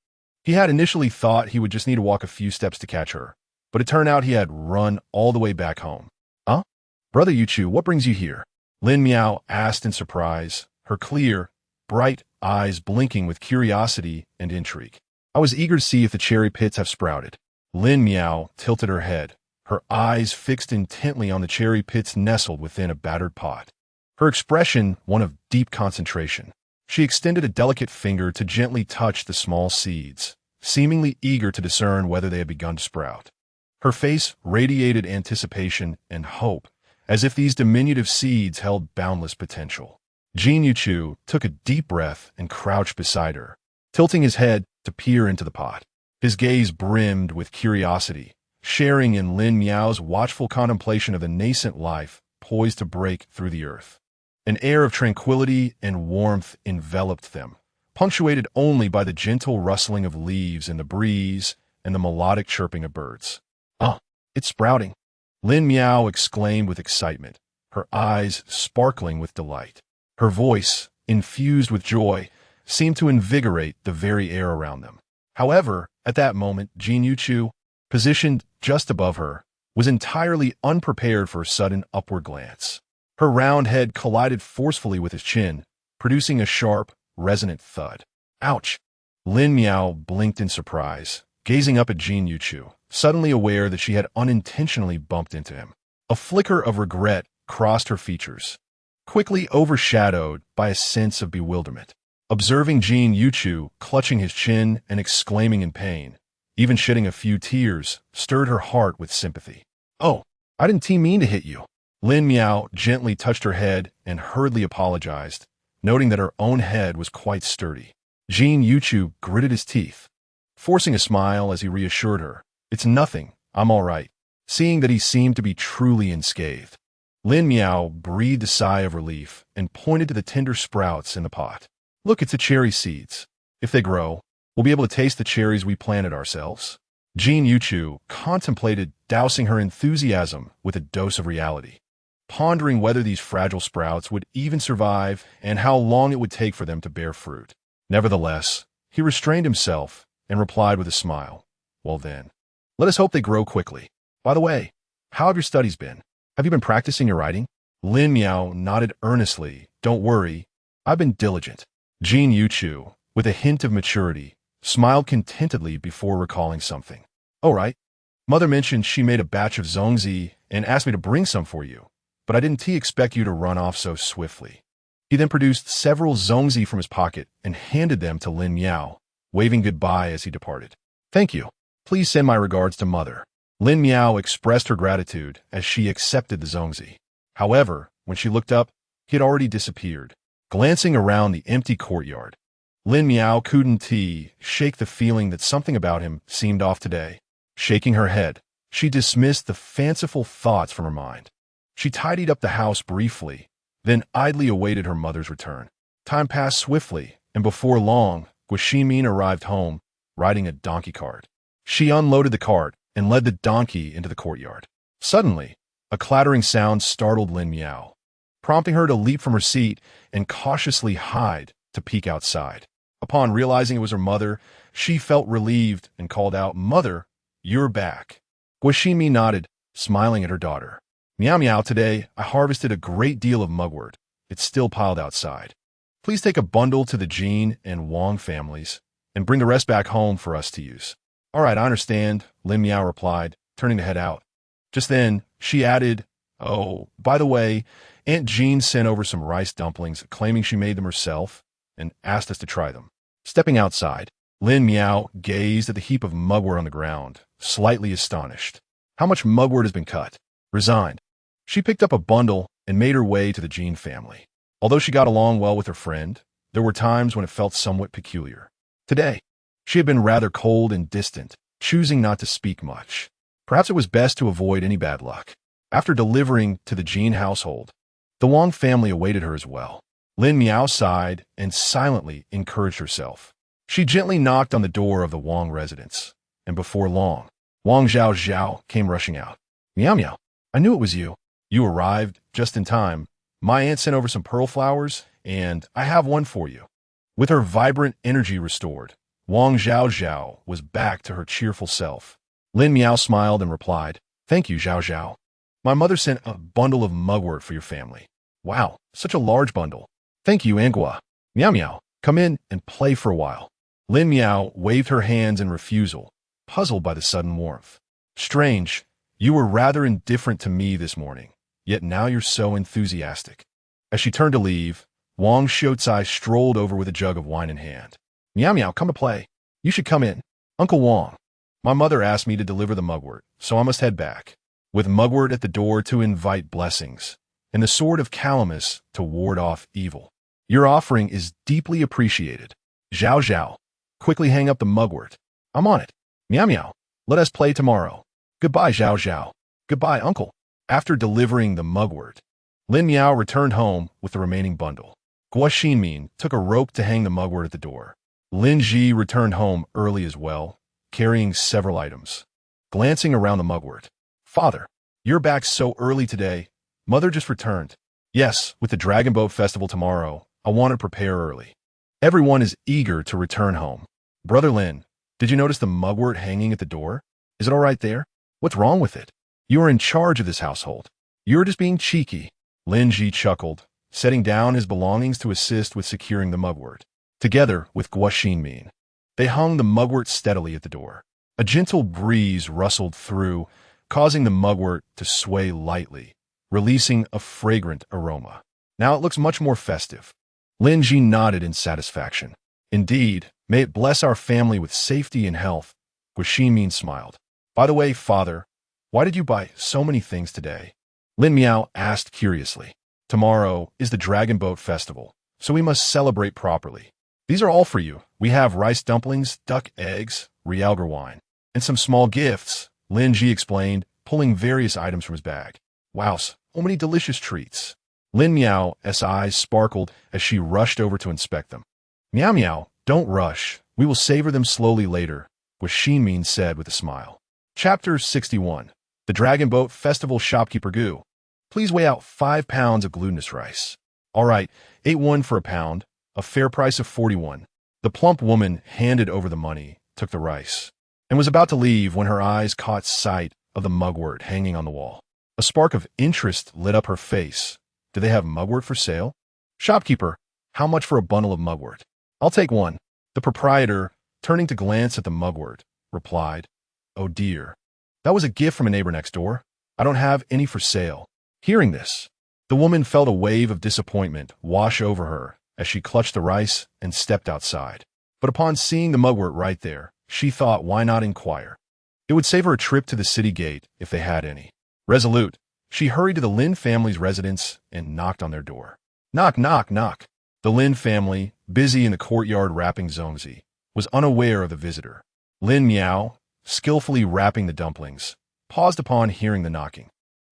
He had initially thought he would just need to walk a few steps to catch her, but it turned out he had run all the way back home. Huh? Brother Yuchu, what brings you here? Lin Miao asked in surprise, her clear, bright eyes blinking with curiosity and intrigue. I was eager to see if the cherry pits have sprouted. Lin Miao tilted her head, her eyes fixed intently on the cherry pits nestled within a battered pot. Her expression one of deep concentration. She extended a delicate finger to gently touch the small seeds, seemingly eager to discern whether they had begun to sprout. Her face radiated anticipation and hope, as if these diminutive seeds held boundless potential. Jin Yuchu took a deep breath and crouched beside her, tilting his head to peer into the pot. His gaze brimmed with curiosity, sharing in Lin Miao's watchful contemplation of the nascent life poised to break through the earth. An air of tranquility and warmth enveloped them, punctuated only by the gentle rustling of leaves in the breeze and the melodic chirping of birds. "Ah, it's sprouting," Lin Miao exclaimed with excitement, her eyes sparkling with delight. Her voice, infused with joy, seemed to invigorate the very air around them. However, at that moment, Jin Yuchu, positioned just above her, was entirely unprepared for a sudden upward glance. Her round head collided forcefully with his chin, producing a sharp, resonant thud. Ouch! Lin Miao blinked in surprise, gazing up at Jin Yuchu, suddenly aware that she had unintentionally bumped into him. A flicker of regret crossed her features, quickly overshadowed by a sense of bewilderment. Observing Jin Yuchu clutching his chin and exclaiming in pain, even shedding a few tears, stirred her heart with sympathy. "Oh, I didn't mean to hit you." Lin Miao gently touched her head and hurriedly apologized, noting that her own head was quite sturdy. Jin Yuchu gritted his teeth, forcing a smile as he reassured her, "It's nothing, I'm all right," seeing that he seemed to be truly unscathed. Lin Miao breathed a sigh of relief and pointed to the tender sprouts in the pot. "Look, it's the cherry seeds. If they grow, we'll be able to taste the cherries we planted ourselves." Jin Yuchu contemplated dousing her enthusiasm with a dose of reality, pondering whether these fragile sprouts would even survive and how long it would take for them to bear fruit. Nevertheless, he restrained himself and replied with a smile, "Well then, let us hope they grow quickly. By the way, how have your studies been? Have you been practicing your writing?" Lin Miao nodded earnestly. "Don't worry, I've been diligent." Jin Yuchu, with a hint of maturity, smiled contentedly before recalling something. "Oh right, Mother mentioned she made a batch of zongzi and asked me to bring some for you, but I didn't expect you to run off so swiftly." He then produced several zongzi from his pocket and handed them to Lin Miao, waving goodbye as he departed. "Thank you. Please send my regards to Mother." Lin Miao expressed her gratitude as she accepted the zongzi. However, when she looked up, he had already disappeared. Glancing around the empty courtyard, Lin Miao couldn't shake the feeling that something about him seemed off today. Shaking her head, she dismissed the fanciful thoughts from her mind. She tidied up the house briefly, then idly awaited her mother's return. Time passed swiftly, and before long, Guaximin arrived home, riding a donkey cart. She unloaded the cart and led the donkey into the courtyard. Suddenly, a clattering sound startled Lin Miao, prompting her to leap from her seat and cautiously hide to peek outside. Upon realizing it was her mother, she felt relieved and called out, "Mother, you're back." Guaximin nodded, smiling at her daughter. "Meow meow, today I harvested a great deal of mugwort. It's still piled outside. Please take a bundle to the Jin and Wang families and bring the rest back home for us to use." "All right, I understand," Lin Miao replied, turning to head out. Just then, she added, "Oh, by the way, Aunt Jean sent over some rice dumplings, claiming she made them herself, and asked us to try them." Stepping outside, Lin Miao gazed at the heap of mugwort on the ground, slightly astonished. How much mugwort has been cut? Resigned, she picked up a bundle and made her way to the Jean family. Although she got along well with her friend, there were times when it felt somewhat peculiar. Today, she had been rather cold and distant, choosing not to speak much. Perhaps it was best to avoid any bad luck. After delivering to the Jean household, the Wang family awaited her as well. Lin Miao sighed and silently encouraged herself. She gently knocked on the door of the Wang residence, and before long, Wang Zhao Zhao came rushing out. "Meow meow, I knew it was you. You arrived just in time. My aunt sent over some pearl flowers, and I have one for you." With her vibrant energy restored, Wang Zhao Zhao was back to her cheerful self. Lin Miao smiled and replied, "Thank you, Zhao Zhao. My mother sent a bundle of mugwort for your family." "Wow, such a large bundle. Thank you, Angua." "Miao Miao, come in and play for a while." Lin Miao waved her hands in refusal, puzzled by the sudden warmth. "Strange, you were rather indifferent to me this morning, yet now you're so enthusiastic." As she turned to leave, Wang Shoucai strolled over with a jug of wine in hand. "Miao Miao, come to play. You should come in." "Uncle Wang, my mother asked me to deliver the mugwort, so I must head back." With mugwort at the door to invite blessings, and the sword of Calamus to ward off evil. "Your offering is deeply appreciated." "Zhao Zhao, quickly hang up the mugwort." "I'm on it." "Miao Miao, let us play tomorrow." "Goodbye, Zhao Zhao." "Goodbye, uncle." After delivering the mugwort, Lin Miao returned home with the remaining bundle. Guo Xinmin took a rope to hang the mugwort at the door. Lin Ji returned home early as well, carrying several items. Glancing around the mugwort, "Father, you're back so early today. Mother just returned." "Yes, with the Dragon Boat Festival tomorrow, I want to prepare early." Everyone is eager to return home. "Brother Lin, did you notice the mugwort hanging at the door? Is it all right there? What's wrong with it? You are in charge of this household. You're just being cheeky." Lin Ji chuckled, setting down his belongings to assist with securing the mugwort. Together with Guo Xinmin, they hung the mugwort steadily at the door. A gentle breeze rustled through, causing the mugwort to sway lightly, releasing a fragrant aroma. "Now it looks much more festive." Lin Ji nodded in satisfaction. "Indeed, may it bless our family with safety and health." Guo Xinmin smiled. "By the way, father, why did you buy so many things today?" Lin Miao asked curiously. "Tomorrow is the Dragon Boat Festival, so we must celebrate properly. These are all for you. We have rice dumplings, duck eggs, realgar wine, and some small gifts," Lin Ji explained, pulling various items from his bag. "Wow, so many delicious treats." Lin Miao's eyes sparkled as she rushed over to inspect them. "Miao Miao, don't rush. We will savor them slowly later," Guo Xinmin said with a smile. Chapter 61. The Dragon Boat Festival Shopkeeper Gu. "Please weigh out 5 pounds of glutinous rice." "All right, 8 for a pound, a fair price of 41. The plump woman handed over the money, took the rice, and was about to leave when her eyes caught sight of the mugwort hanging on the wall. A spark of interest lit up her face. "Do they have mugwort for sale?" "Shopkeeper, how much for a bundle of mugwort?" "I'll take one." The proprietor, turning to glance at the mugwort, replied, "Oh dear, that was a gift from a neighbor next door. I don't have any for sale." Hearing this, the woman felt a wave of disappointment wash over her as she clutched the rice and stepped outside. But upon seeing the mugwort right there, she thought, why not inquire? It would save her a trip to the city gate if they had any. Resolute, she hurried to the Lin family's residence and knocked on their door. Knock, knock, knock. The Lin family, busy in the courtyard wrapping zongzi, was unaware of the visitor. Lin Miao, skillfully wrapping the dumplings, paused upon hearing the knocking.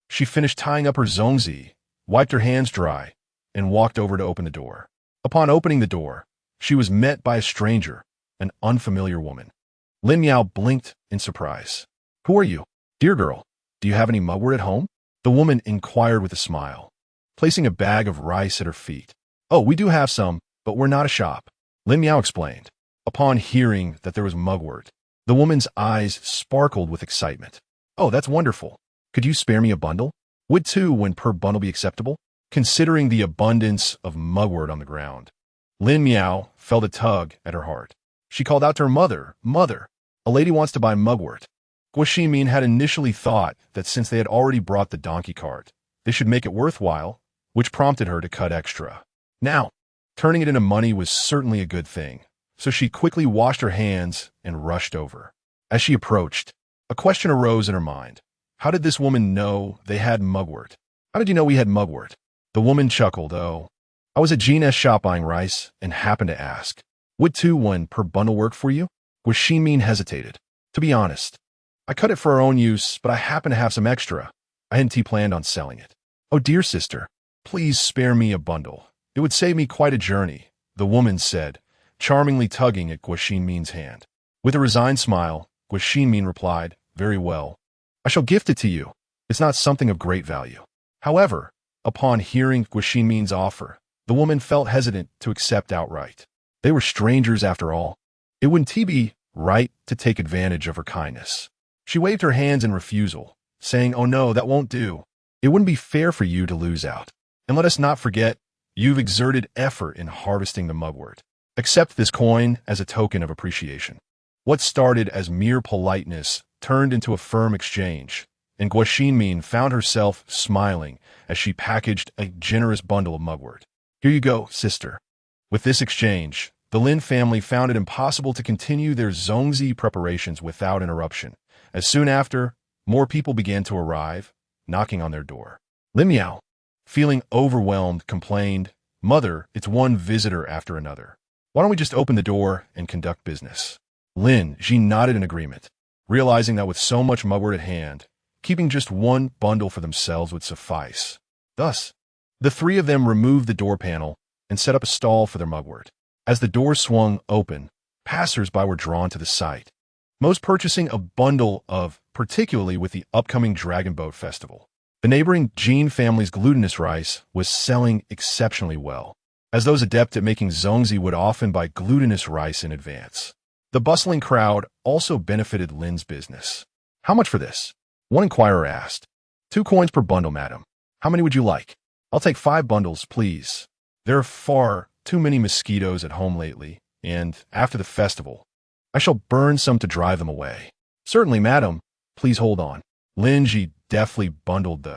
She finished tying up her zongzi, wiped her hands dry, and walked over to open the door. Upon opening the door, she was met by a stranger, an unfamiliar woman. Lin Miao blinked in surprise. "Who are you?" "Dear girl, do you have any mugwort at home?" the woman inquired with a smile, placing a bag of rice at her feet. "Oh, we do have some, but we're not a shop," Lin Miao explained. Upon hearing that there was mugwort, the woman's eyes sparkled with excitement. "Oh, that's wonderful. Could you spare me a bundle?" "Would 2 per bundle be acceptable?" Considering the abundance of mugwort on the ground, Lin Miao felt a tug at her heart. She called out to her mother, "Mother, a lady wants to buy mugwort." Guo Xinmin had initially thought that since they had already brought the donkey cart, they should make it worthwhile, which prompted her to cut extra. Now, turning it into money was certainly a good thing, so she quickly washed her hands and rushed over. As she approached, a question arose in her mind. How did this woman know they had mugwort? "How did you know we had mugwort?" The woman chuckled. "Oh, I was at Gina's shop buying rice and happened to ask. Would 2 per bundle work for you?" Guo Xinmin hesitated. "To be honest, I cut it for our own use, but I happen to have some extra. I hadn't planned on selling it." "Oh dear sister, please spare me a bundle. It would save me quite a journey," the woman said, charmingly tugging at Guo Xinmin's hand. With a resigned smile, Guo Xinmin replied, "Very well. I shall gift it to you. It's not something of great value." However, upon hearing Guo Xinmin's offer, the woman felt hesitant to accept outright. They were strangers after all. It wouldn't be right to take advantage of her kindness. She waved her hands in refusal, saying, "Oh no, that won't do. It wouldn't be fair for you to lose out. And let us not forget, you've exerted effort in harvesting the mugwort. Accept this coin as a token of appreciation." What started as mere politeness turned into a firm exchange, and Guaxinmin found herself smiling as she packaged a generous bundle of mugwort. "Here you go, sister." With this exchange, the Lin family found it impossible to continue their zongzi preparations without interruption, as soon after, more people began to arrive, knocking on their door. Lin Miao, feeling overwhelmed, complained, "Mother, it's one visitor after another. Why don't we just open the door and conduct business?" Lin Ji nodded in agreement, realizing that with so much mugwort at hand, keeping just one bundle for themselves would suffice. Thus, the three of them removed the door panel and set up a stall for their mugwort. As the door swung open, passers-by were drawn to the site, most purchasing a bundle of, particularly with the upcoming Dragon Boat Festival. The neighboring Jin family's glutinous rice was selling exceptionally well, as those adept at making zongzi would often buy glutinous rice in advance. The bustling crowd also benefited Lin's business. "How much for this?" one inquirer asked. "2 coins per bundle, madam. How many would you like?" "I'll take 5 bundles, please. There are far too many mosquitoes at home lately, and after the festival, I shall burn some to drive them away." "Certainly, madam. Please hold on." Lin Ji deftly bundled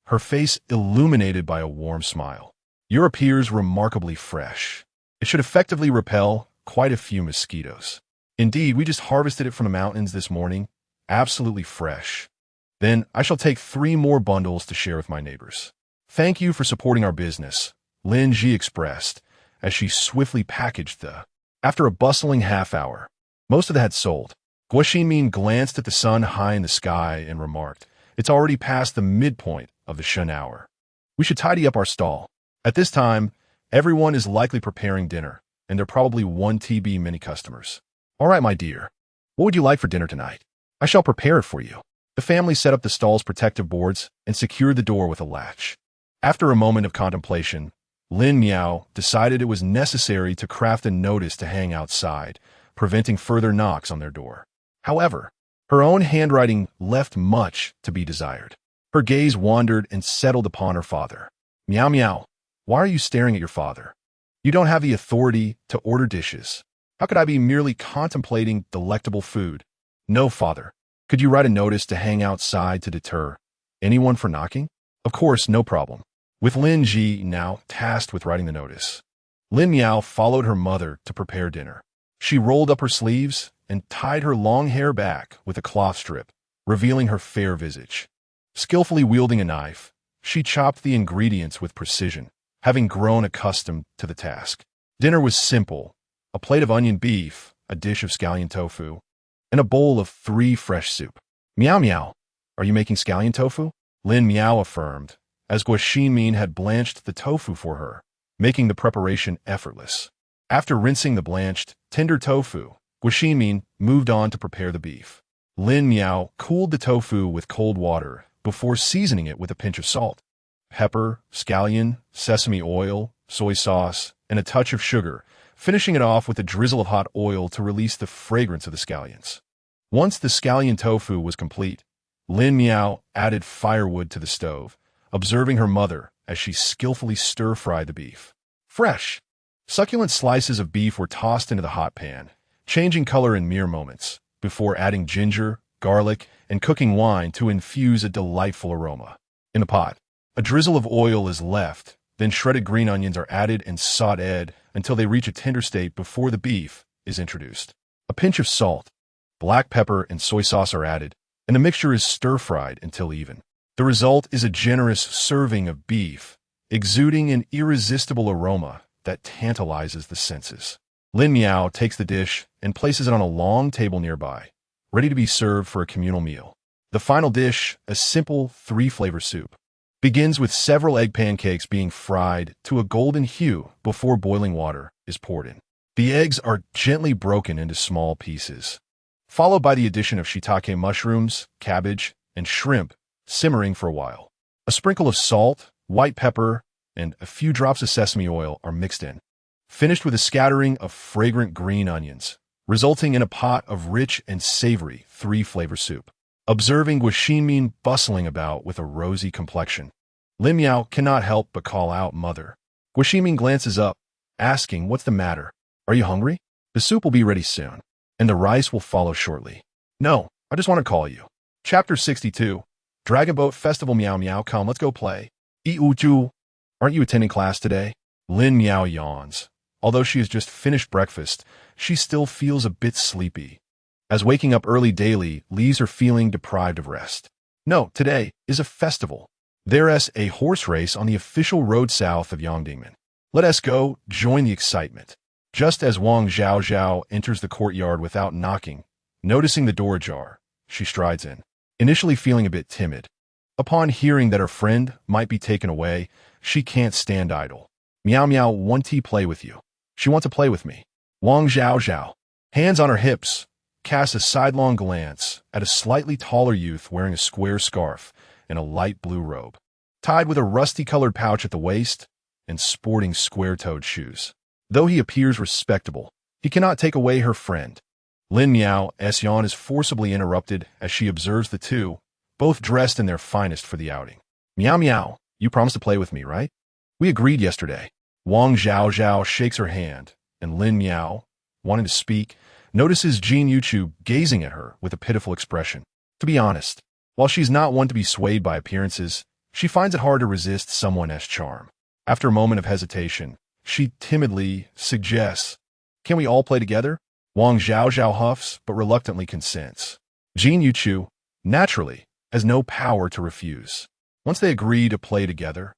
her face illuminated by a warm smile. "Your appears remarkably fresh. It should effectively repel quite a few mosquitoes. Indeed, we just harvested it from the mountains this morning, absolutely fresh. Then I shall take 3 more bundles to share with my neighbors." "Thank you for supporting our business," Lin Ji expressed as she swiftly packaged the. After a bustling half hour, most of it had sold. Guaxinmin glanced at the sun high in the sky and remarked, "It's already past the midpoint of the Shen hour. We should tidy up our stall. At this time, everyone is likely preparing dinner, and there are probably 1 TB many customers." "All right, my dear. What would you like for dinner tonight? I shall prepare it for you." The family set up the stall's protective boards and secured the door with a latch. After a moment of contemplation, Lin Miao decided it was necessary to craft a notice to hang outside, preventing further knocks on their door. However, her own handwriting left much to be desired. Her gaze wandered and settled upon her father. "Miao Miao, why are you staring at your father? You don't have the authority to order dishes. How could I be merely contemplating delectable food?" "No, father. Could you write a notice to hang outside to deter anyone from knocking?" "Of course, no problem." With Lin Ji now tasked with writing the notice, Lin Miao followed her mother to prepare dinner. She rolled up her sleeves and tied her long hair back with a cloth strip, revealing her fair visage. Skillfully wielding a knife, she chopped the ingredients with precision, having grown accustomed to the task. Dinner was simple: a plate of onion beef, a dish of scallion tofu, and a bowl of 3 fresh soup. "Miao Miao, are you making scallion tofu?" Lin Miao affirmed, as Guaxinmin had blanched the tofu for her, making the preparation effortless. After rinsing the blanched, tender tofu, Guaxinmin moved on to prepare the beef. Lin Miao cooled the tofu with cold water before seasoning it with a pinch of salt, pepper, scallion, sesame oil, soy sauce, and a touch of sugar, finishing it off with a drizzle of hot oil to release the fragrance of the scallions. Once the scallion tofu was complete, Lin Miao added firewood to the stove, observing her mother as she skillfully stir-fried the beef. Fresh, succulent slices of beef were tossed into the hot pan, changing color in mere moments, before adding ginger, garlic, and cooking wine to infuse a delightful aroma. In the pot, a drizzle of oil is left, then shredded green onions are added and sautéed until they reach a tender state before the beef is introduced. A pinch of salt, black pepper, and soy sauce are added, and the mixture is stir-fried until even. The result is a generous serving of beef, exuding an irresistible aroma that tantalizes the senses. Lin Miao takes the dish and places it on a long table nearby, ready to be served for a communal meal. The final dish, a simple 3-flavor soup, begins with several egg pancakes being fried to a golden hue before boiling water is poured in. The eggs are gently broken into small pieces, followed by the addition of shiitake mushrooms, cabbage, and shrimp, simmering for a while. A sprinkle of salt, white pepper, and a few drops of sesame oil are mixed in, finished with a scattering of fragrant green onions, resulting in a pot of rich and savory three-flavor soup. Observing Guaxinmin bustling about with a rosy complexion, Lin Miao cannot help but call out mother. Guaxinmin glances up, asking what's the matter. Are you hungry? The soup will be ready soon, and the rice will follow shortly. No, I just want to call you. Chapter 62. Dragon Boat Festival. Meow meow, come, let's go play. Ju, aren't you attending class today? Lin Miao yawns. Although she has just finished breakfast, she still feels a bit sleepy, as waking up early daily leaves her feeling deprived of rest. No, today is a festival. There's a horse race on the official road south of Yangdingmen. Let us go join the excitement. Just as Wang Zhaozhao enters the courtyard without knocking, noticing the door ajar, she strides in, initially feeling a bit timid. Upon hearing that her friend might be taken away, she can't stand idle. Meow meow, want to play with you. She wants to play with me. Wang Zhaozhao, hands on her hips, casts a sidelong glance at a slightly taller youth wearing a square scarf and a light blue robe, tied with a rusty-colored pouch at the waist and sporting square-toed shoes. Though he appears respectable, he cannot take away her friend. Lin Miao's yawn is forcibly interrupted as she observes the two, both dressed in their finest for the outing. Meow meow, you promised to play with me, right? We agreed yesterday. Wang Zhaozhao shakes her hand, and Lin Miao, wanting to speak, notices Jin Yuchu gazing at her with a pitiful expression. To be honest, while she's not one to be swayed by appearances, she finds it hard to resist someone's charm. After a moment of hesitation, she timidly suggests, "Can we all play together?" Wang Zhaozhao huffs, but reluctantly consents. Jin Yuchu, naturally, has no power to refuse. Once they agree to play together,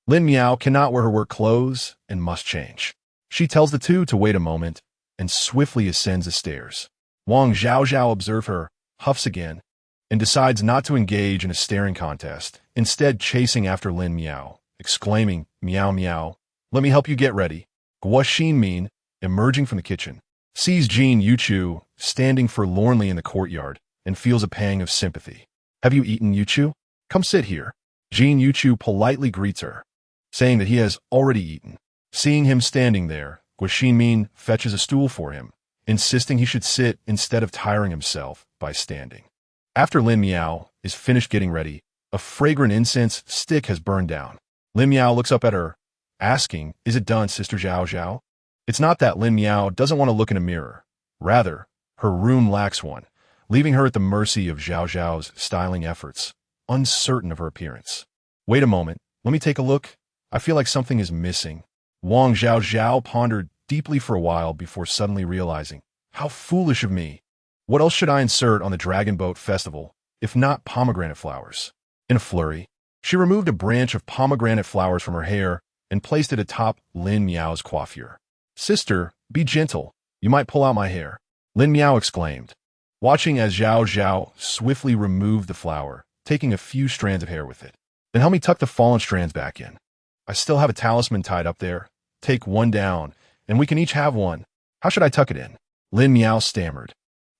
Lin Miao cannot wear her work clothes and must change. She tells the two to wait a moment and swiftly ascends the stairs. Wang Zhaozhao observes her, huffs again, and decides not to engage in a staring contest, instead chasing after Lin Miao, exclaiming, "Meow meow, let me help you get ready." Guaxinmin, emerging from the kitchen, sees Jin Yuchu standing forlornly in the courtyard and feels a pang of sympathy. "Have you eaten, Yuchu? Come sit here." Jin Yuchu politely greets her, saying that he has already eaten. Seeing him standing there, Guaxinmin fetches a stool for him, insisting he should sit instead of tiring himself by standing. After Lin Miao is finished getting ready, a fragrant incense stick has burned down. Lin Miao looks up at her, asking, "Is it done, Sister Zhao Zhao?" It's not that Lin Miao doesn't want to look in a mirror. Rather, her room lacks one, leaving her at the mercy of Zhao Zhao's styling efforts, uncertain of her appearance. "Wait a moment, let me take a look. I feel like something is missing." Wang Zhaozhao pondered deeply for a while before suddenly realizing, "How foolish of me. What else should I insert on the Dragon Boat Festival, if not pomegranate flowers?" In a flurry, she removed a branch of pomegranate flowers from her hair and placed it atop Lin Miao's coiffure. "Sister, be gentle. You might pull out my hair," Lin Miao exclaimed, watching as Zhao Zhao swiftly removed the flower, taking a few strands of hair with it. "Then help me tuck the fallen strands back in. I still have a talisman tied up there. Take one down, and we can each have one. How should I tuck it in?" Lin Miao stammered,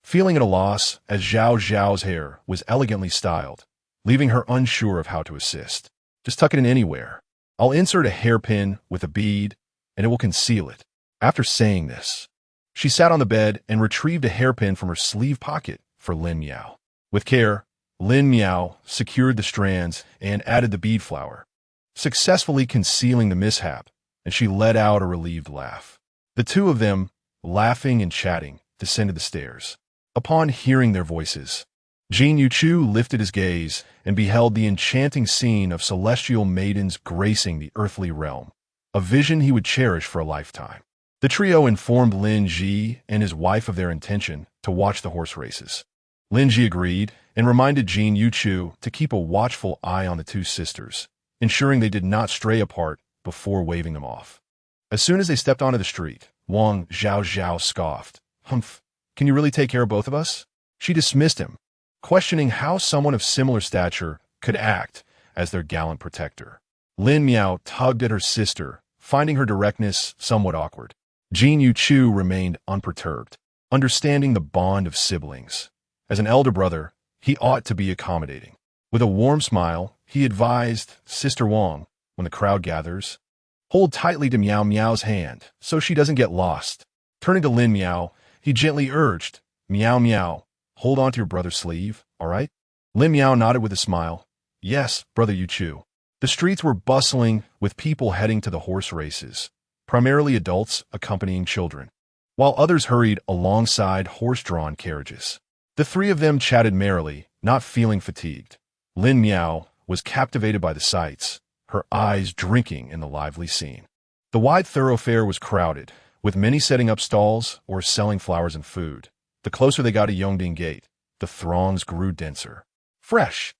feeling at a loss as Zhao Zhao's hair was elegantly styled, leaving her unsure of how to assist. "Just tuck it in anywhere. I'll insert a hairpin with a bead, and it will conceal it." After saying this, she sat on the bed and retrieved a hairpin from her sleeve pocket for Lin Miao. With care, Lin Miao secured the strands and added the bead flower, successfully concealing the mishap, and she let out a relieved laugh. The two of them, laughing and chatting, descended the stairs. Upon hearing their voices, Jin Yuchu lifted his gaze and beheld the enchanting scene of celestial maidens gracing the earthly realm, a vision he would cherish for a lifetime. The trio informed Lin Ji and his wife of their intention to watch the horse races. Lin Ji agreed and reminded Jin Yuchu to keep a watchful eye on the two sisters, ensuring they did not stray apart before waving them off. As soon as they stepped onto the street, Wang Zhaozhao scoffed. "Humph, can you really take care of both of us?" She dismissed him, questioning how someone of similar stature could act as their gallant protector. Lin Miao tugged at her sister, finding her directness somewhat awkward. Jin Yuchu remained unperturbed, understanding the bond of siblings. As an elder brother, he ought to be accommodating. With a warm smile, he advised Sister Wang, when the crowd gathers, "Hold tightly to Meow Meow's hand so she doesn't get lost." Turning to Lin Miao, He gently urged, "Meow meow, hold on to your brother's sleeve, all right?" Lin Meow nodded with a smile. "Yes, brother Yu Chu." The streets were bustling with people heading to the horse races, primarily adults accompanying children, while others hurried alongside horse-drawn carriages. The three of them chatted merrily, not feeling fatigued. Lin Meow was captivated by the sights, her eyes drinking in the lively scene. The wide thoroughfare was crowded, with many setting up stalls or selling flowers and food. The closer they got to Yongding Gate, the throngs grew denser. Fresh,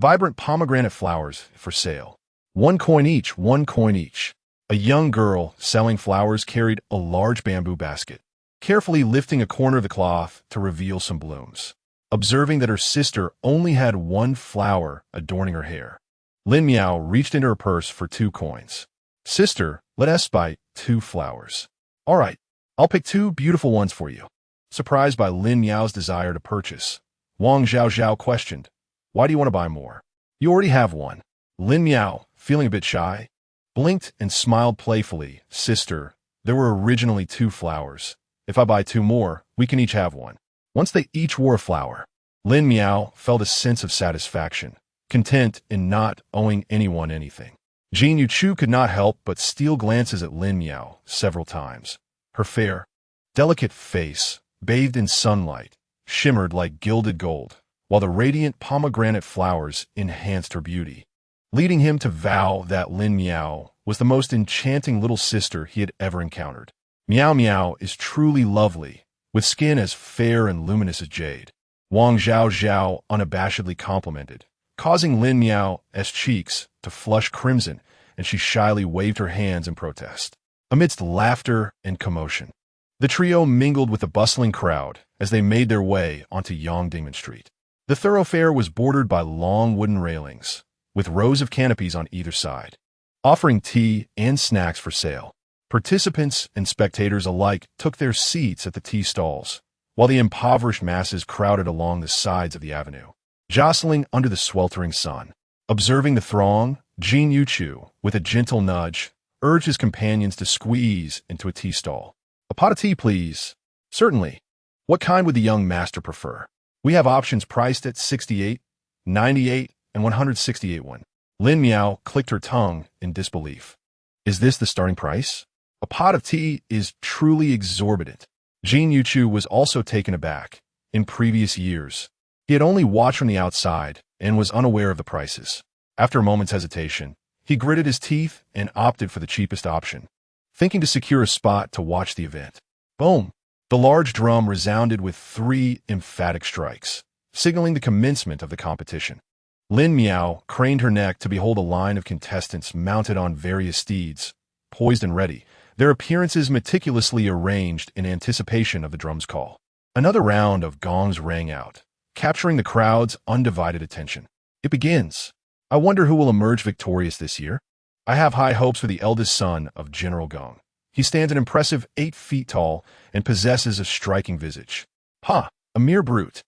vibrant pomegranate flowers for sale. 1 coin each, 1 coin each. A young girl selling flowers carried a large bamboo basket, carefully lifting a corner of the cloth to reveal some blooms. Observing that her sister only had 1 flower adorning her hair, Lin Meow reached into her purse for 2 coins. "Sister, let us buy 2 flowers." "All right, I'll pick 2 beautiful ones for you." Surprised by Lin Meow's desire to purchase, Wang Zhaozhao questioned, "Why do you want to buy more? You already have 1. Lin Meow, feeling a bit shy, blinked and smiled playfully. "Sister, there were originally 2 flowers. If I buy 2 more, we can each have 1. Once they each wore a flower, Lin Meow felt a sense of satisfaction, content in not owing anyone anything. Jin Yuchu could not help but steal glances at Lin Meow several times. Her fair, delicate face, bathed in sunlight, shimmered like gilded gold, while the radiant pomegranate flowers enhanced her beauty, leading him to vow that Lin Meow was the most enchanting little sister he had ever encountered. Meow Meow is truly lovely, with skin as fair and luminous as jade, Wang Zhaozhao unabashedly complimented, causing Lin Meow's cheeks to flush crimson, and she shyly waved her hands in protest. Amidst laughter and commotion, the trio mingled with the bustling crowd as they made their way onto Yongding Street. The thoroughfare was bordered by long wooden railings, with rows of canopies on either side, offering tea and snacks for sale. Participants and spectators alike took their seats at the tea stalls, while the impoverished masses crowded along the sides of the avenue, jostling under the sweltering sun. Observing the throng, Jin Yuchu, with a gentle nudge, urged his companions to squeeze into a tea stall. "A pot of tea, please." "Certainly. What kind would the young master prefer? We have options priced at 68, 98, and 168 won." Lin Meow clicked her tongue in disbelief. "Is this the starting price? A pot of tea is truly exorbitant." Jin Yuchu was also taken aback. In previous years, he had only watched from the outside and was unaware of the prices. After a moment's hesitation, he gritted his teeth and opted for the cheapest option, thinking to secure a spot to watch the event. Boom! The large drum resounded with 3 emphatic strikes, signaling the commencement of the competition. Lin Meow craned her neck to behold a line of contestants mounted on various steeds, poised and ready, their appearances meticulously arranged in anticipation of the drum's call. Another round of gongs rang out, capturing the crowd's undivided attention. "It begins. I wonder who will emerge victorious this year. I have high hopes for the eldest son of General Gong. He stands an impressive 8 feet tall and possesses a striking visage. Ha! A mere brute.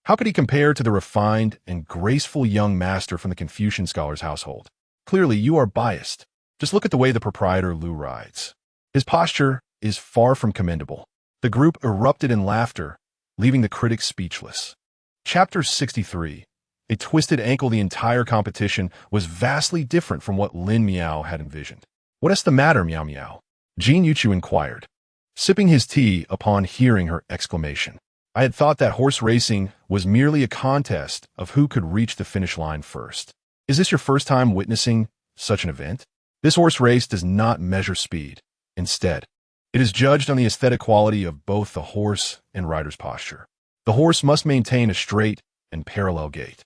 How could he compare to the refined and graceful young master from the Confucian scholar's household? Clearly, you are biased. Just look at the way the proprietor Lu rides. His posture is far from commendable." The group erupted in laughter, leaving the critics speechless. Chapter 63. A twisted ankle. The entire competition was vastly different from what Lin Meow had envisioned. "What is the matter, Meow Meow?" Jin Yuchu inquired, sipping his tea upon hearing her exclamation. "I had thought that horse racing was merely a contest of who could reach the finish line first. Is this your first time witnessing such an event? This horse race does not measure speed. Instead, it is judged on the aesthetic quality of both the horse and rider's posture. The horse must maintain a straight and parallel gait,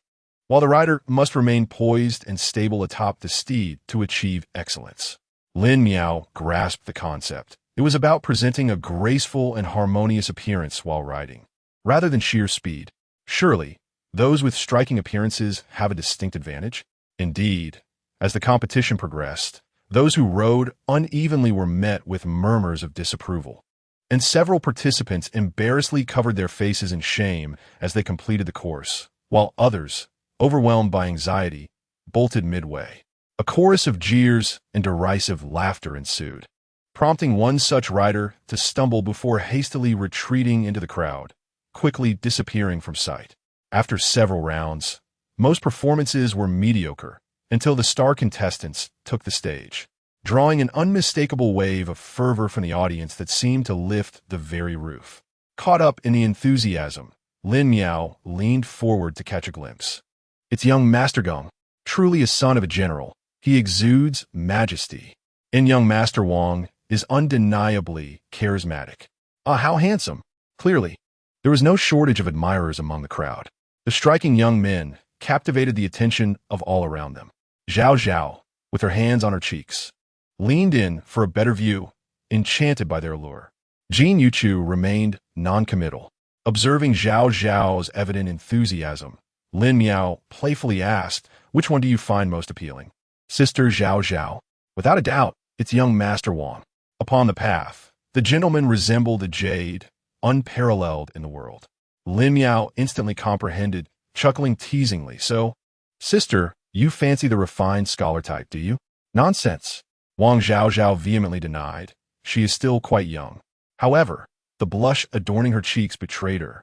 while the rider must remain poised and stable atop the steed to achieve excellence." Lin Meow grasped the concept. It was about presenting a graceful and harmonious appearance while riding, rather than sheer speed. Surely, those with striking appearances have a distinct advantage? Indeed, as the competition progressed, those who rode unevenly were met with murmurs of disapproval, and several participants embarrassedly covered their faces in shame as they completed the course, while others, overwhelmed by anxiety, bolted midway. A chorus of jeers and derisive laughter ensued. prompting one such rider to stumble before hastily retreating into the crowd, quickly disappearing from sight. After several rounds, most performances were mediocre until the star contestants took the stage, drawing an unmistakable wave of fervor from the audience that seemed to lift the very roof. Caught up in the enthusiasm, Lin Miao leaned forward to catch a glimpse. It's young Master Gong, truly a son of a general. He exudes majesty. And young Master Wang is undeniably charismatic. Ah, how handsome! Clearly, there was no shortage of admirers among the crowd. The striking young men captivated the attention of all around them. Zhao Zhao, with her hands on her cheeks, leaned in for a better view, enchanted by their allure. Jin Yuchu remained non-committal. Observing Zhao Zhao's evident enthusiasm, Lin Miao playfully asked, "Which one do you find most appealing?" "Sister Zhao Zhao." "Without a doubt, it's young Master Wang." Upon the path, the gentleman resembled a jade, unparalleled in the world. Lin Miao instantly comprehended, chuckling teasingly. "So, sister, you fancy the refined scholar type, do you?" "Nonsense," Wang Zhao vehemently denied. "She is still quite young." However, the blush adorning her cheeks betrayed her,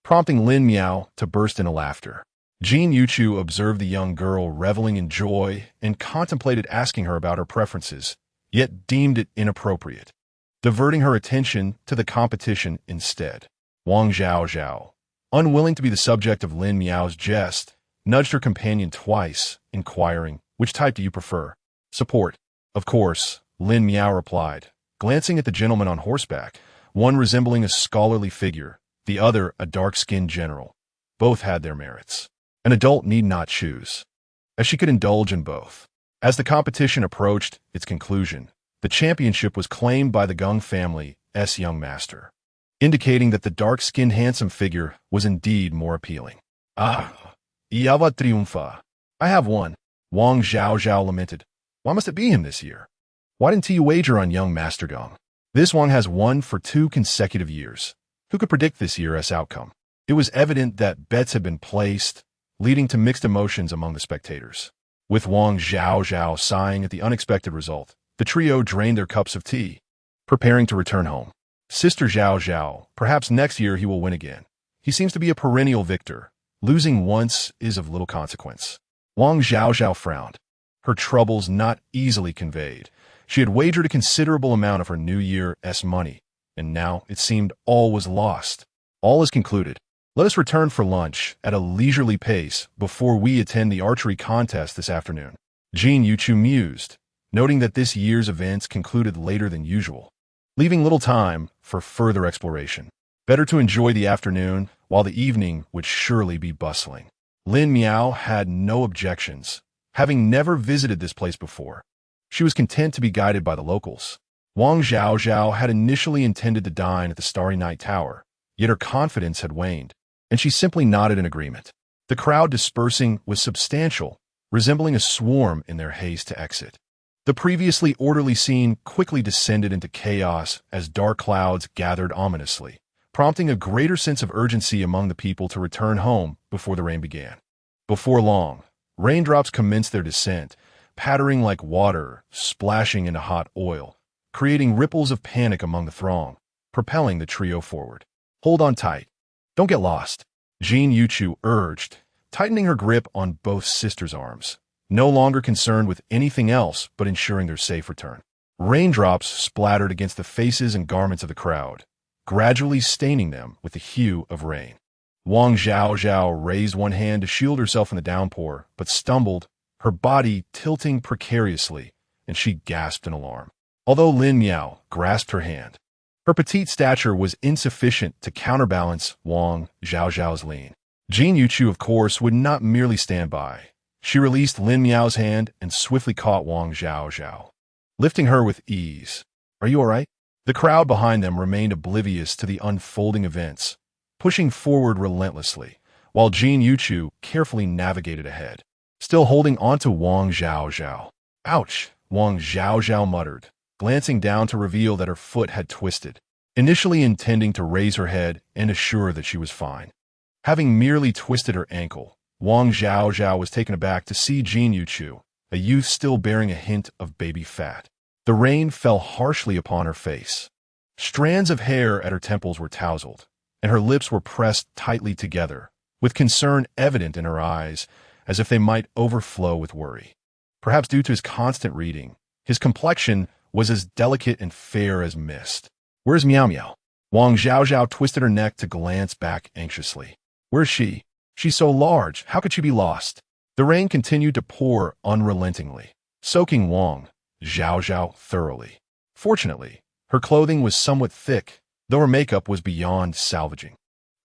prompting Lin Miao to burst into laughter. Jin Yuchu observed the young girl reveling in joy and contemplated asking her about her preferences, yet deemed it inappropriate, diverting her attention to the competition instead. Wang Zhao, unwilling to be the subject of Lin Miao's jest, nudged her companion twice, inquiring, "Which type do you prefer?" "Support." "Of course," Lin Miao replied, glancing at the gentleman on horseback, one resembling a scholarly figure, the other a dark-skinned general. Both had their merits. An adult need not choose, as she could indulge in both. As the competition approached its conclusion, the championship was claimed by the Geng family's young master, indicating that the dark-skinned handsome figure was indeed more appealing. "Ah, Yava triunfa. I have won," Wang Zhao lamented. "Why must it be him this year? Why didn't you wager on young Master Gong? This Wang has won for 2 consecutive years. Who could predict this year's outcome?" It was evident that bets had been placed, leading to mixed emotions among the spectators. With Wang Zhao sighing at the unexpected result, the trio drained their cups of tea, preparing to return home. "Sister Zhao, perhaps next year he will win again. He seems to be a perennial victor. Losing once is of little consequence." Wang Zhao frowned, her troubles not easily conveyed. She had wagered a considerable amount of her New Year's money, and now it seemed all was lost. "All is concluded. Let us return for lunch at a leisurely pace before we attend the archery contest this afternoon." Jin Yuchu mused, noting that this year's events concluded later than usual, leaving little time for further exploration. Better to enjoy the afternoon, while the evening would surely be bustling. Lin Miao had no objections, having never visited this place before. She was content to be guided by the locals. Wang Zhao had initially intended to dine at the Starry Night Tower, yet her confidence had waned, and she simply nodded in agreement. The crowd dispersing was substantial, resembling a swarm in their haste to exit. The previously orderly scene quickly descended into chaos as dark clouds gathered ominously, prompting a greater sense of urgency among the people to return home before the rain began. Before long, raindrops commenced their descent, pattering like water, splashing into hot oil, creating ripples of panic among the throng, propelling the trio forward. "Hold on tight. Don't get lost," Jin Yuchu urged, tightening her grip on both sisters' arms, no longer concerned with anything else but ensuring their safe return. Raindrops splattered against the faces and garments of the crowd, gradually staining them with the hue of rain. Wang Zhao raised one hand to shield herself from the downpour, but stumbled, her body tilting precariously, and she gasped in alarm. Although Lin Miao grasped her hand, her petite stature was insufficient to counterbalance Wang Zhao's lean. Jin Yuchu, of course, would not merely stand by. She released Lin Miao's hand and swiftly caught Wang Zhao, lifting her with ease. "Are you all right?" The crowd behind them remained oblivious to the unfolding events, pushing forward relentlessly, while Jin Yuchu carefully navigated ahead, still holding onto Wang Zhao. "Ouch," Wang Zhao muttered, glancing down to reveal that her foot had twisted, initially intending to raise her head and assure that she was fine. Having merely twisted her ankle, Wang Zhao was taken aback to see Jin Yuchu, a youth still bearing a hint of baby fat. The rain fell harshly upon her face. Strands of hair at her temples were tousled, and her lips were pressed tightly together, with concern evident in her eyes, as if they might overflow with worry. Perhaps due to his constant reading, his complexion was as delicate and fair as mist. "Where's Miao Miao?" Wang Zhaozhao twisted her neck to glance back anxiously. "Where's she? She's so large, how could she be lost?" The rain continued to pour unrelentingly, soaking Wang Zhaozhao thoroughly. Fortunately, her clothing was somewhat thick, though her makeup was beyond salvaging.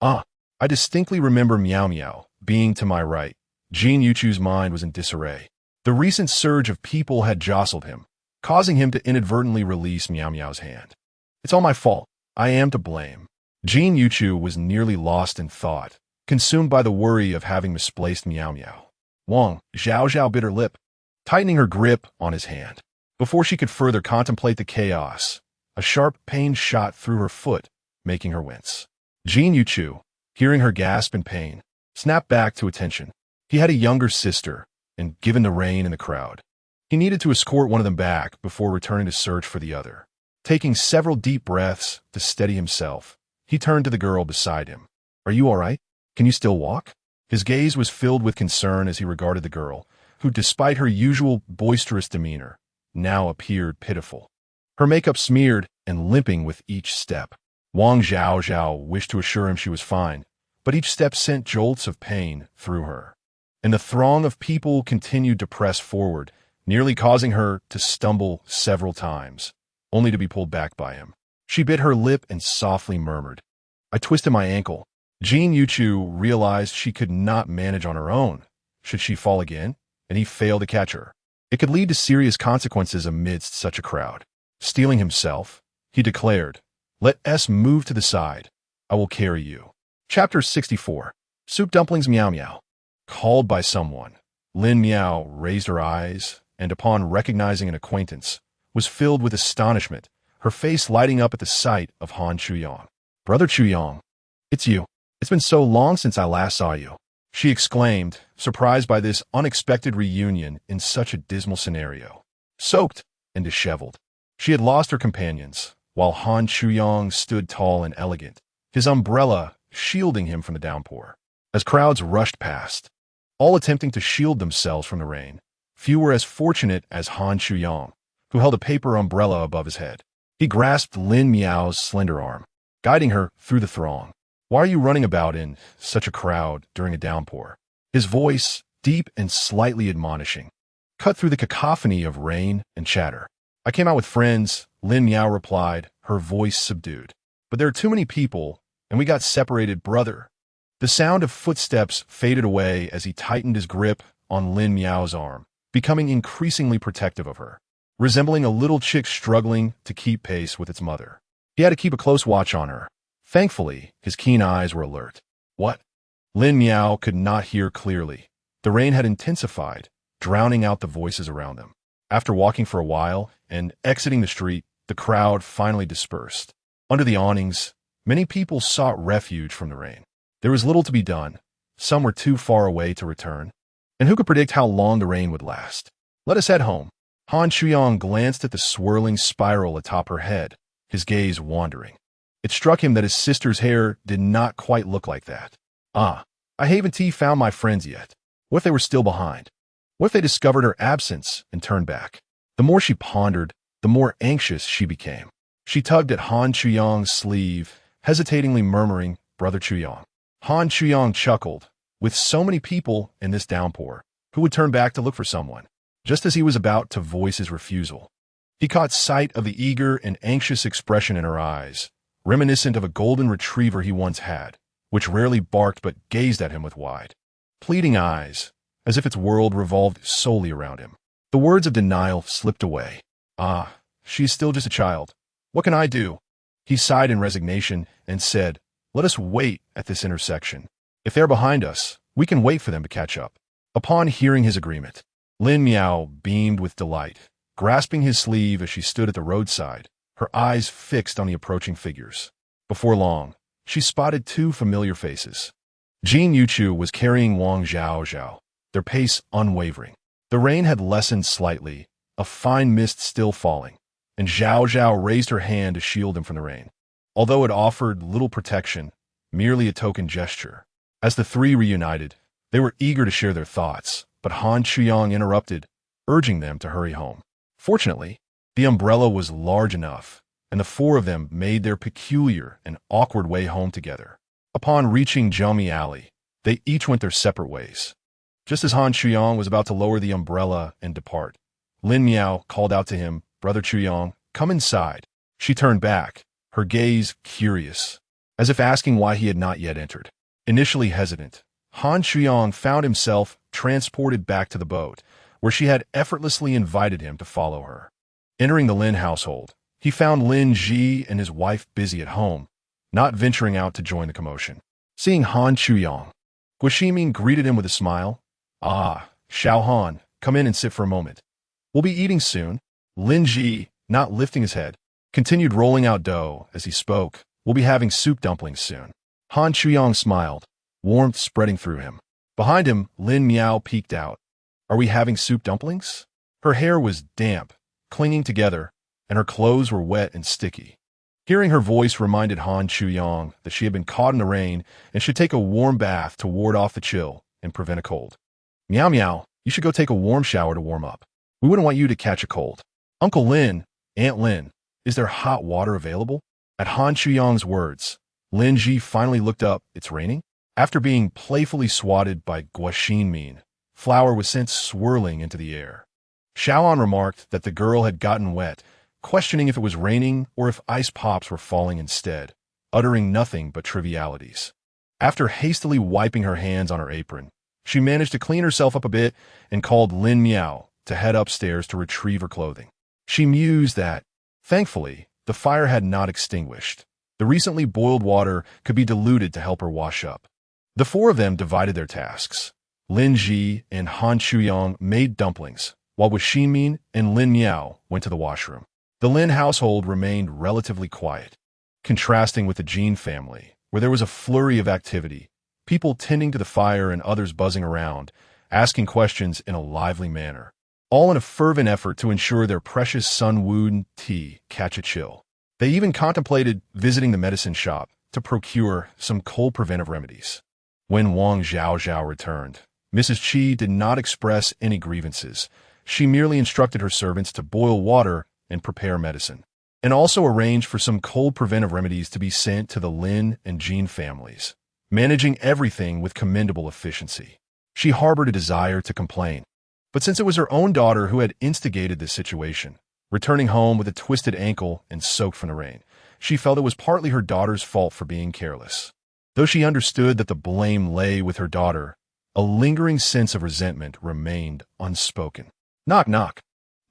I distinctly remember Miao Miao being to my right. Jin Yuchu's mind was in disarray. The recent surge of people had jostled him, causing him to inadvertently release Miao Miao's hand. "It's all my fault. I am to blame." Jin Yuchu was nearly lost in thought, consumed by the worry of having misplaced Miao Miao. Wang Zhaozhao bit her lip, tightening her grip on his hand. Before she could further contemplate the chaos, a sharp pain shot through her foot, making her wince. Jin Yuchu, hearing her gasp in pain, snapped back to attention. He had a younger sister, and given the rain in the crowd, he needed to escort one of them back before returning to search for the other. Taking several deep breaths to steady himself, he turned to the girl beside him. "Are you all right? Can you still walk?" His gaze was filled with concern as he regarded the girl, who, despite her usual boisterous demeanor, now appeared pitiful. Her makeup smeared and limping with each step. Wang Zhaozhao wished to assure him she was fine, but each step sent jolts of pain through her. And the throng of people continued to press forward, nearly causing her to stumble several times, only to be pulled back by him. She bit her lip and softly murmured, "I twisted my ankle." Jin Yuchu realized she could not manage on her own. Should she fall again, and he fail to catch her, it could lead to serious consequences amidst such a crowd. Steeling himself, he declared, "Let S move to the side. I will carry you." Chapter 64. Soup Dumplings Miao Miao. Called by someone, Lin Miao raised her eyes, and upon recognizing an acquaintance, was filled with astonishment, her face lighting up at the sight of Han Chuyong. "Brother Chuyong, it's you. It's been so long since I last saw you," she exclaimed, surprised by this unexpected reunion in such a dismal scenario. Soaked and disheveled, she had lost her companions, while Han Chuyong stood tall and elegant, his umbrella shielding him from the downpour. As crowds rushed past, all attempting to shield themselves from the rain, few were as fortunate as Han Chuyong, who held a paper umbrella above his head. He grasped Lin Miao's slender arm, guiding her through the throng. "Why are you running about in such a crowd during a downpour?" His voice, deep and slightly admonishing, cut through the cacophony of rain and chatter. "I came out with friends," Lin Miao replied, her voice subdued. "But there are too many people, and we got separated, brother." The sound of footsteps faded away as he tightened his grip on Lin Miao's arm, becoming increasingly protective of her, resembling a little chick struggling to keep pace with its mother. He had to keep a close watch on her. Thankfully, his keen eyes were alert. "What?" Lin Miao could not hear clearly. The rain had intensified, drowning out the voices around them. After walking for a while and exiting the street, the crowd finally dispersed. Under the awnings, many people sought refuge from the rain. There was little to be done. Some were too far away to return. And who could predict how long the rain would last? "Let us head home." Han Chuyong glanced at the swirling spiral atop her head, his gaze wandering. It struck him that his sister's hair did not quite look like that. I haven't found my friends yet. What if they were still behind? What if they discovered her absence and turned back? The more she pondered, the more anxious she became. She tugged at Han Chuyong's sleeve, hesitatingly murmuring, "Brother Chuyong." Han Chuyong chuckled. With so many people in this downpour, who would turn back to look for someone? Just as he was about to voice his refusal, he caught sight of the eager and anxious expression in her eyes, reminiscent of a golden retriever he once had, which rarely barked but gazed at him with wide, pleading eyes, as if its world revolved solely around him. The words of denial slipped away. She's still just a child. What can I do? He sighed in resignation and said, "Let us wait at this intersection. If they're behind us, we can wait for them to catch up." Upon hearing his agreement, Lin Miao beamed with delight, grasping his sleeve as she stood at the roadside, her eyes fixed on the approaching figures. Before long, she spotted two familiar faces. Jin Yuchu was carrying Wang Zhaozhao, their pace unwavering. The rain had lessened slightly, a fine mist still falling, and Zhao Zhao raised her hand to shield him from the rain. Although it offered little protection, merely a token gesture. As the three reunited, they were eager to share their thoughts, but Han Chuyang interrupted, urging them to hurry home. Fortunately, the umbrella was large enough, and the four of them made their peculiar and awkward way home together. Upon reaching Zhongmi Alley, they each went their separate ways. Just as Han Chuyang was about to lower the umbrella and depart, Lin Miao called out to him, "Brother Chuyang, come inside." She turned back, her gaze curious, as if asking why he had not yet entered. Initially hesitant, Han Chuyang found himself transported back to the boat, where she had effortlessly invited him to follow her. Entering the Lin household, he found Lin Ji and his wife busy at home, not venturing out to join the commotion. Seeing Han Chuyang, Guo greeted him with a smile. "Ah, Xiao Han, come in and sit for a moment. We'll be eating soon." Lin Ji, not lifting his head, continued rolling out dough as he spoke. "We'll be having soup dumplings soon." Han Chuyang smiled, warmth spreading through him. Behind him, Lin Miao peeked out. "Are we having soup dumplings?" Her hair was damp, clinging together, and her clothes were wet and sticky. Hearing her voice reminded Han Chuyang that she had been caught in the rain and should take a warm bath to ward off the chill and prevent a cold. "Meow meow, you should go take a warm shower to warm up. We wouldn't want you to catch a cold." "Uncle Lin, Aunt Lin, is there hot water available?" At Han Chuyang's words, Lin Ji finally looked up. "It's raining?" After being playfully swatted by Guo Xinmin, flour was sent swirling into the air. Xiaoan remarked that the girl had gotten wet, questioning if it was raining or if ice pops were falling instead, uttering nothing but trivialities. After hastily wiping her hands on her apron, she managed to clean herself up a bit and called Lin Miao to head upstairs to retrieve her clothing. She mused that, thankfully, the fire had not extinguished. The recently boiled water could be diluted to help her wash up. The four of them divided their tasks. Lin Ji and Han Chuyang made dumplings, while Guo Xinmin and Lin Miao went to the washroom. The Lin household remained relatively quiet, contrasting with the Jin family, where there was a flurry of activity, people tending to the fire and others buzzing around, asking questions in a lively manner, all in a fervent effort to ensure their precious Sun Wu tea catch a chill. They even contemplated visiting the medicine shop to procure some cold preventive remedies. When Wang Zhao Zhao returned, Mrs. Qi did not express any grievances. She merely instructed her servants to boil water and prepare medicine, and also arranged for some cold preventive remedies to be sent to the Lin and Jin families, managing everything with commendable efficiency. She harbored a desire to complain, but since it was her own daughter who had instigated this situation, returning home with a twisted ankle and soaked from the rain, she felt it was partly her daughter's fault for being careless. Though she understood that the blame lay with her daughter, a lingering sense of resentment remained unspoken. Knock, knock.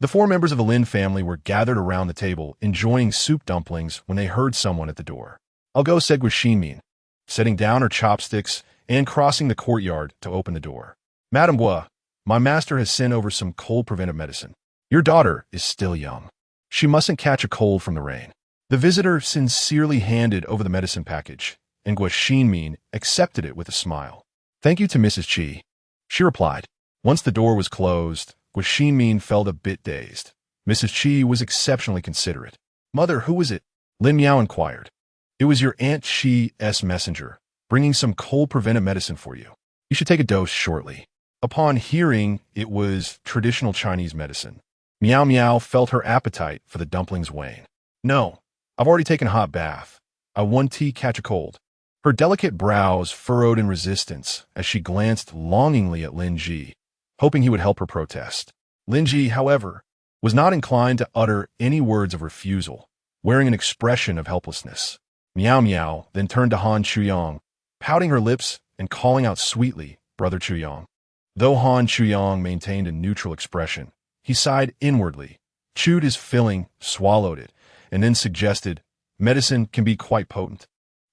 The four members of the Lin family were gathered around the table, enjoying soup dumplings when they heard someone at the door. "I'll go," said Guo Xinmin, setting down her chopsticks and crossing the courtyard to open the door. "Madame Guo, my master has sent over some cold preventive medicine. Your daughter is still young. She mustn't catch a cold from the rain." The visitor sincerely handed over the medicine package, and Guo Xinmin accepted it with a smile. "Thank you to Mrs. Qi," she replied. Once the door was closed, Guo Xinmin felt a bit dazed. Mrs. Qi was exceptionally considerate. "Mother, who was it?" Lin Miao inquired. "It was your Aunt Qi's messenger, bringing some cold preventive medicine for you. You should take a dose shortly." Upon hearing it was traditional Chinese medicine, Miao Miao felt her appetite for the dumplings wane. "No, I've already taken a hot bath. I want tea catch a cold." Her delicate brows furrowed in resistance as she glanced longingly at Lin Ji, hoping he would help her protest. Lin Ji, however, was not inclined to utter any words of refusal, wearing an expression of helplessness. Miao Miao then turned to Han Chuyang, pouting her lips and calling out sweetly, "Brother Chuyang." Though Han Chuyang maintained a neutral expression, he sighed inwardly, chewed his filling, swallowed it, and then suggested, "Medicine can be quite potent.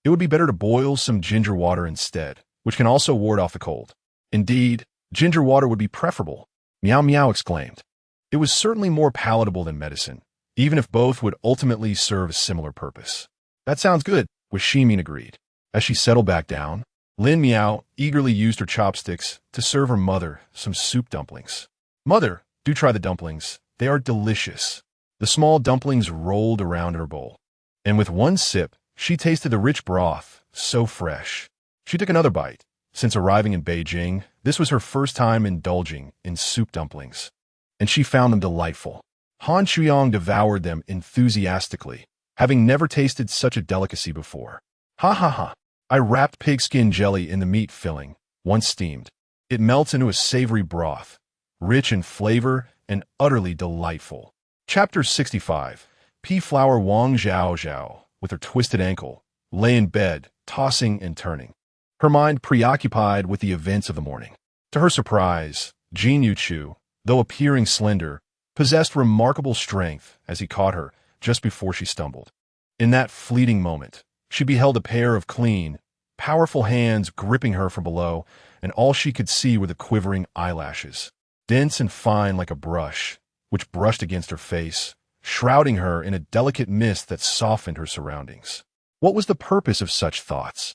It would be better to boil some ginger water instead, which can also ward off the cold." "Indeed, ginger water would be preferable," Miao Miao exclaimed. It was certainly more palatable than medicine, even if both would ultimately serve a similar purpose. "That sounds good," Guo Xinmin agreed. As she settled back down, Lin Miao eagerly used her chopsticks to serve her mother some soup dumplings. "Mother, do try the dumplings. They are delicious." The small dumplings rolled around her bowl, and with one sip, she tasted the rich broth, so fresh. She took another bite. Since arriving in Beijing, this was her first time indulging in soup dumplings, and she found them delightful. Han Chuyang devoured them enthusiastically, having never tasted such a delicacy before. Ha ha ha! I wrapped pigskin jelly in the meat filling, once steamed. It melts into a savory broth, rich in flavor and utterly delightful. Chapter 65. Pea Flower Wang Zhao Zhao, with her twisted ankle, lay in bed, tossing and turning, her mind preoccupied with the events of the morning. To her surprise, Jin Yuchu, though appearing slender, possessed remarkable strength as he caught her just before she stumbled. In that fleeting moment, she beheld a pair of clean, powerful hands gripping her from below, and all she could see were the quivering eyelashes, dense and fine like a brush, which brushed against her face, shrouding her in a delicate mist that softened her surroundings. What was the purpose of such thoughts?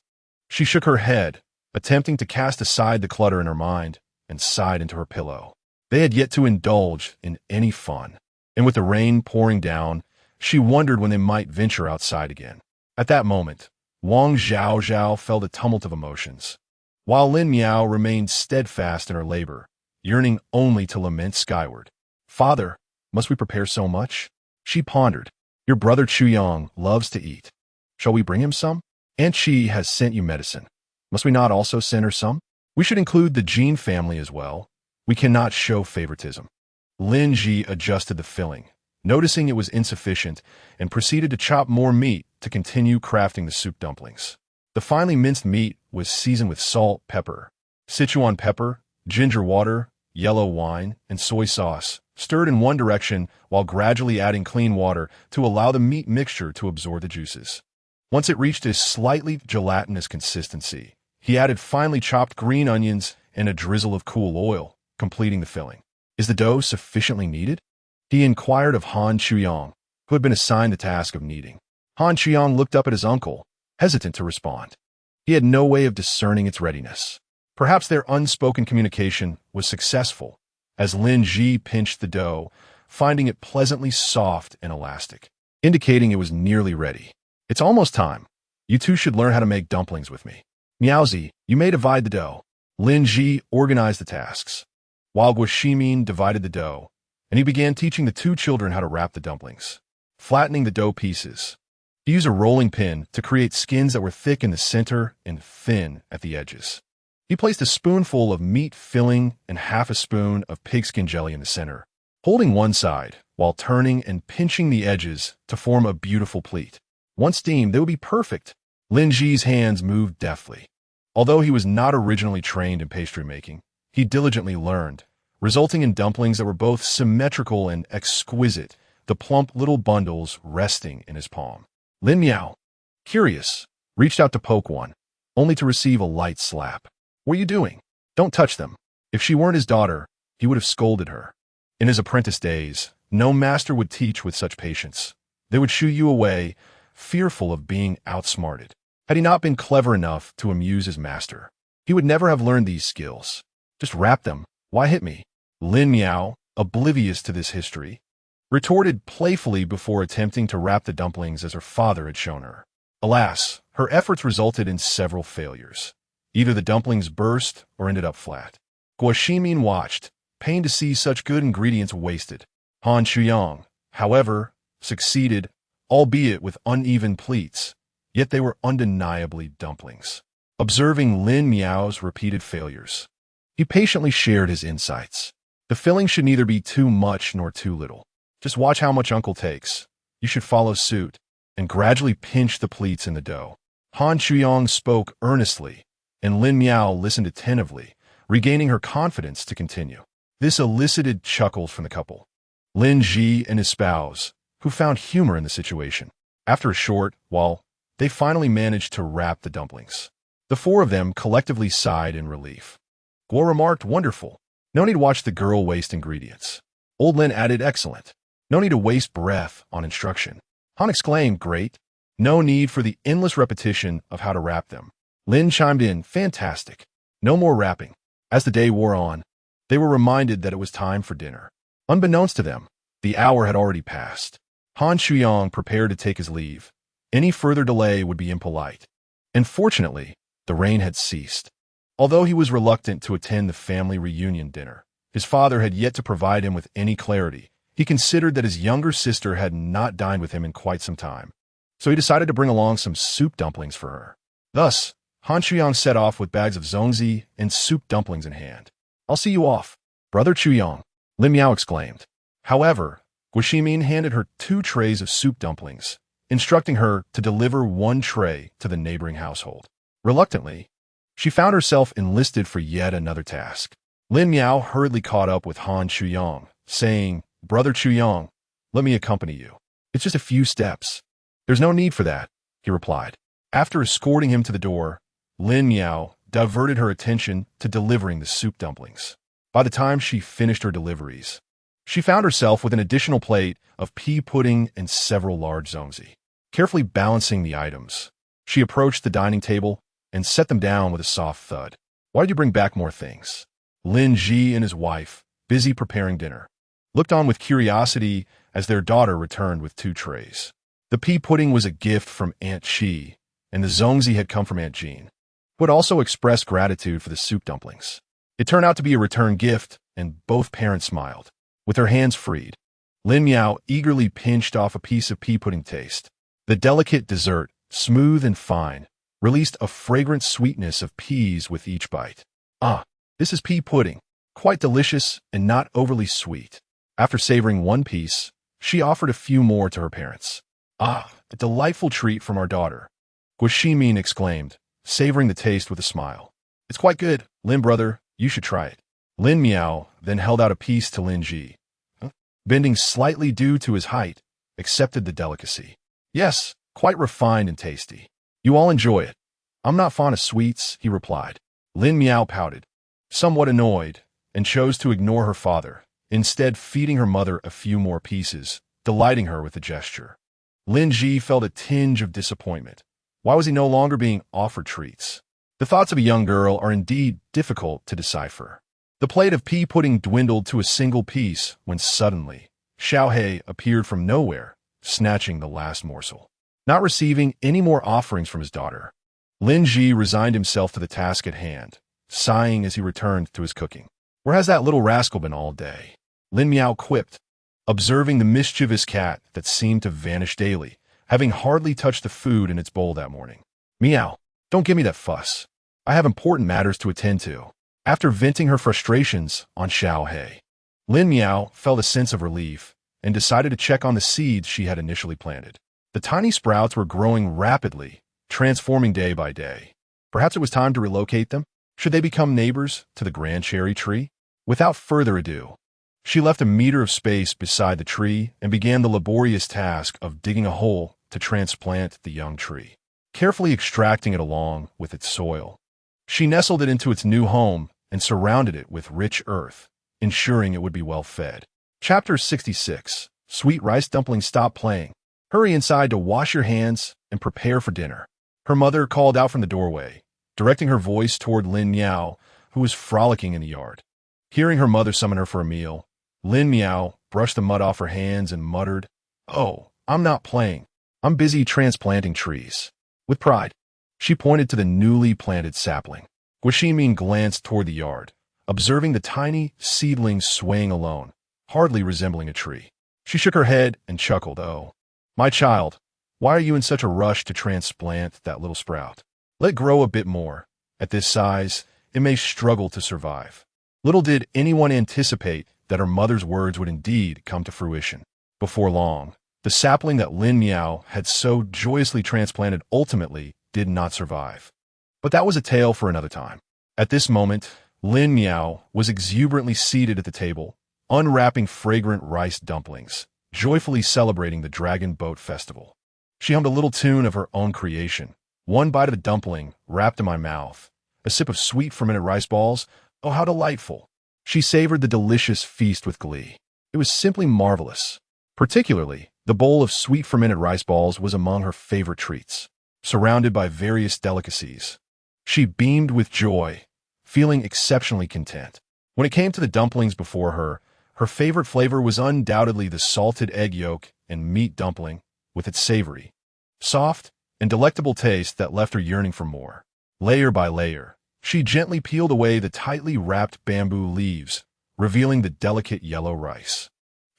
She shook her head, attempting to cast aside the clutter in her mind, and sighed into her pillow. They had yet to indulge in any fun, and with the rain pouring down, she wondered when they might venture outside again. At that moment, Wang Zhao Zhao felt a tumult of emotions, while Lin Miao remained steadfast in her labor, yearning only to lament skyward. Father, must we prepare so much? She pondered. Your brother Chuyang loves to eat. Shall we bring him some? Aunt Chi has sent you medicine. Must we not also send her some? We should include the Jin family as well. We cannot show favoritism. Lin Ji adjusted the filling, noticing it was insufficient, and proceeded to chop more meat to continue crafting the soup dumplings. The finely minced meat was seasoned with salt, pepper, Sichuan pepper, ginger water, yellow wine, and soy sauce, stirred in one direction while gradually adding clean water to allow the meat mixture to absorb the juices. Once it reached a slightly gelatinous consistency, he added finely chopped green onions and a drizzle of cool oil, completing the filling. Is the dough sufficiently kneaded? He inquired of Han Chuyang, who had been assigned the task of kneading. Han Chuyang looked up at his uncle, hesitant to respond. He had no way of discerning its readiness. Perhaps their unspoken communication was successful, as Lin Ji pinched the dough, finding it pleasantly soft and elastic, indicating it was nearly ready. It's almost time. You two should learn how to make dumplings with me. Miaozi, you may divide the dough. Lin Ji organized the tasks, while Guo Shimin divided the dough, and he began teaching the two children how to wrap the dumplings, flattening the dough pieces. He used a rolling pin to create skins that were thick in the center and thin at the edges. He placed a spoonful of meat filling and half a spoon of pigskin jelly in the center, holding one side while turning and pinching the edges to form a beautiful pleat. Once steamed, they would be perfect. Lin Ji's hands moved deftly. Although he was not originally trained in pastry making, he diligently learned, resulting in dumplings that were both symmetrical and exquisite, the plump little bundles resting in his palm. Lin Miao, curious, reached out to poke one, only to receive a light slap. What are you doing? Don't touch them. If she weren't his daughter, he would have scolded her. In his apprentice days, no master would teach with such patience. They would shoo you away, fearful of being outsmarted. Had he not been clever enough to amuse his master, he would never have learned these skills. Just wrap them. Why hit me? Lin Miao, oblivious to this history, retorted playfully before attempting to wrap the dumplings as her father had shown her. Alas, her efforts resulted in several failures. Either the dumplings burst or ended up flat. Guo Shimin watched, pained to see such good ingredients wasted. Han Chuyang, however, succeeded, albeit with uneven pleats, yet they were undeniably dumplings. Observing Lin Miao's repeated failures, he patiently shared his insights. The filling should neither be too much nor too little. Just watch how much Uncle takes. You should follow suit, and gradually pinch the pleats in the dough. Han Chuyang spoke earnestly, and Lin Miao listened attentively, regaining her confidence to continue. This elicited chuckles from the couple, Lin Ji and his spouse, who found humor in the situation. After a short while, they finally managed to wrap the dumplings. The four of them collectively sighed in relief. Guo remarked, wonderful. No need to watch the girl waste ingredients. Old Lin added, excellent. No need to waste breath on instruction. Han exclaimed, great. No need for the endless repetition of how to wrap them. Lin chimed in, fantastic. No more wrapping. As the day wore on, they were reminded that it was time for dinner. Unbeknownst to them, The hour had already passed. Han Shuyong prepared to take his leave. Any further delay would be impolite. And fortunately, the rain had ceased. Although he was reluctant to attend the family reunion dinner, his father had yet to provide him with any clarity. He considered that his younger sister had not dined with him in quite some time, so he decided to bring along some soup dumplings for her. Thus, Han Chuyong set off with bags of zongzi and soup dumplings in hand. "I'll see you off, Brother Chuyong," Lin Miao exclaimed. However, Guo Shimin handed her 2 trays of soup dumplings, instructing her to deliver 1 tray to the neighboring household. Reluctantly, she found herself enlisted for yet another task. Lin Miao hurriedly caught up with Han Chuyong, saying, "Brother Chuyong, let me accompany you. It's just a few steps." "There's no need for that," he replied. After escorting him to the door, Lin Miao diverted her attention to delivering the soup dumplings. By the time she finished her deliveries, she found herself with an additional plate of pea pudding and several large zongzi. Carefully balancing the items, she approached the dining table and set them down with a soft thud. "Why did you bring back more things?" Lin Ji and his wife, busy preparing dinner, looked on with curiosity as their daughter returned with 2 trays. The pea pudding was a gift from Aunt Chi, and the zongzi had come from Aunt Jean, who had also expressed gratitude for the soup dumplings. It turned out to be a return gift, and both parents smiled. With her hands freed, Lin Miao eagerly pinched off a piece of pea pudding taste. The delicate dessert, smooth and fine, released a fragrant sweetness of peas with each bite. "Ah, this is pea pudding, quite delicious and not overly sweet." After savoring 1 piece, she offered a few more to her parents. "Ah, a delightful treat from our daughter," Guo Shimin exclaimed, savoring the taste with a smile. "It's quite good, Lin brother, you should try it." Lin Miao then held out a piece to Lin Ji. Bending slightly due to his height, accepted the delicacy. "Yes, quite refined and tasty. You all enjoy it." "I'm not fond of sweets," he replied. Lin Miao pouted, somewhat annoyed, and chose to ignore her father, instead feeding her mother a few more pieces, delighting her with the gesture. Lin Ji felt a tinge of disappointment. Why was he no longer being offered treats? The thoughts of a young girl are indeed difficult to decipher. The plate of pea pudding dwindled to a single piece when suddenly Xiao He appeared from nowhere, snatching the last morsel. Not receiving any more offerings from his daughter, Lin Ji resigned himself to the task at hand, sighing as he returned to his cooking. "Where has that little rascal been all day?" Lin Miao quipped, observing the mischievous cat that seemed to vanish daily, having hardly touched the food in its bowl that morning. "Meow, don't give me that fuss. I have important matters to attend to." After venting her frustrations on Xiao He, Lin Miao felt a sense of relief and decided to check on the seeds she had initially planted. The tiny sprouts were growing rapidly, transforming day by day. Perhaps it was time to relocate them? Should they become neighbors to the grand cherry tree? Without further ado, she left a meter of space beside the tree and began the laborious task of digging a hole to transplant the young tree, carefully extracting it along with its soil. She nestled it into its new home and surrounded it with rich earth, ensuring it would be well fed. Chapter 66. Sweet rice dumplings. Stop playing. Hurry inside to wash your hands and prepare for dinner. Her mother called out from the doorway, directing her voice toward Lin Miao, who was frolicking in the yard. Hearing her mother summon her for a meal, Lin Miao brushed the mud off her hands and muttered, "Oh, I'm not playing. I'm busy transplanting trees." With pride, she pointed to the newly planted sapling. Guo Shimin glanced toward the yard, observing the tiny seedlings swaying alone, hardly resembling a tree. She shook her head and chuckled. "Oh, my child, why are you in such a rush to transplant that little sprout? Let it grow a bit more. At this size, it may struggle to survive." Little did anyone anticipate that her mother's words would indeed come to fruition. Before long, the sapling that Lin Miao had so joyously transplanted ultimately did not survive. But that was a tale for another time. At this moment, Lin Miao was exuberantly seated at the table, unwrapping fragrant rice dumplings, joyfully celebrating the Dragon Boat Festival. She hummed a little tune of her own creation. One bite of the dumpling wrapped in my mouth, a sip of sweet fermented rice balls. Oh, how delightful! She savored the delicious feast with glee. It was simply marvelous. Particularly, the bowl of sweet fermented rice balls was among her favorite treats. Surrounded by various delicacies, she beamed with joy, feeling exceptionally content. When it came to the dumplings before her, Her favorite flavor was undoubtedly the salted egg yolk and meat dumpling, with its savory, soft, and delectable taste that left her yearning for more. Layer by layer, she gently peeled away the tightly wrapped bamboo leaves, revealing the delicate yellow rice,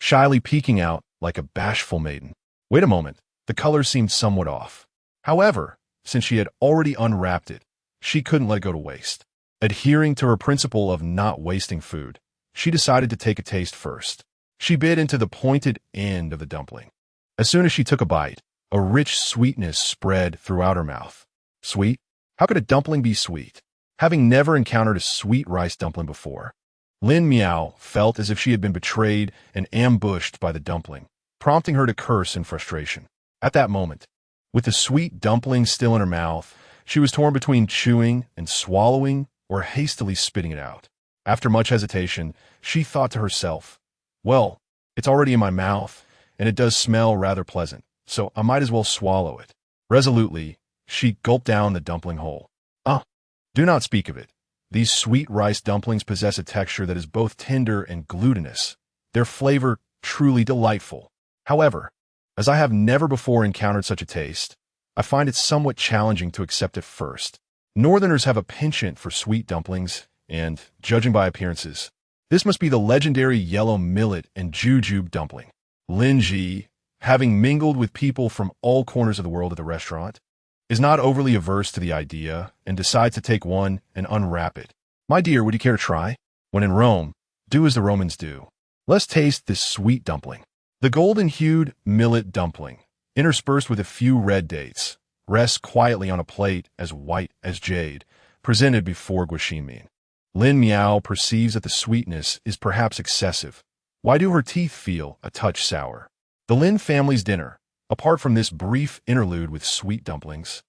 shyly peeking out like a bashful maiden. Wait a moment, the color seemed somewhat off. However, since she had already unwrapped it, she couldn't let it go to waste. Adhering to her principle of not wasting food, she decided to take a taste first. She bit into the pointed end of the dumpling. As soon as she took a bite, a rich sweetness spread throughout her mouth. Sweet? How could a dumpling be sweet? Having never encountered a sweet rice dumpling before, Lin Miao felt as if she had been betrayed and ambushed by the dumpling, prompting her to curse in frustration. At that moment, with the sweet dumpling still in her mouth, she was torn between chewing and swallowing or hastily spitting it out. After much hesitation, she thought to herself, well, it's already in my mouth, and it does smell rather pleasant, so I might as well swallow it. Resolutely, she gulped down the dumpling whole. Do not speak of it. These sweet rice dumplings possess a texture that is both tender and glutinous, their flavor truly delightful. However, as I have never before encountered such a taste, I find it somewhat challenging to accept at first. Northerners have a penchant for sweet dumplings, and, judging by appearances, this must be the legendary yellow millet and jujube dumpling. Lin Ji, having mingled with people from all corners of the world at the restaurant, is not overly averse to the idea and decides to take one and unwrap it. My dear, would you care to try? When in Rome, do as the Romans do. Let's taste this sweet dumpling. The golden-hued millet dumpling, interspersed with a few red dates, rests quietly on a plate as white as jade, presented before Guaxinim. Lin Miao perceives that the sweetness is perhaps excessive. Why do her teeth feel a touch sour? The Lin family's dinner, apart from this brief interlude with sweet dumplings,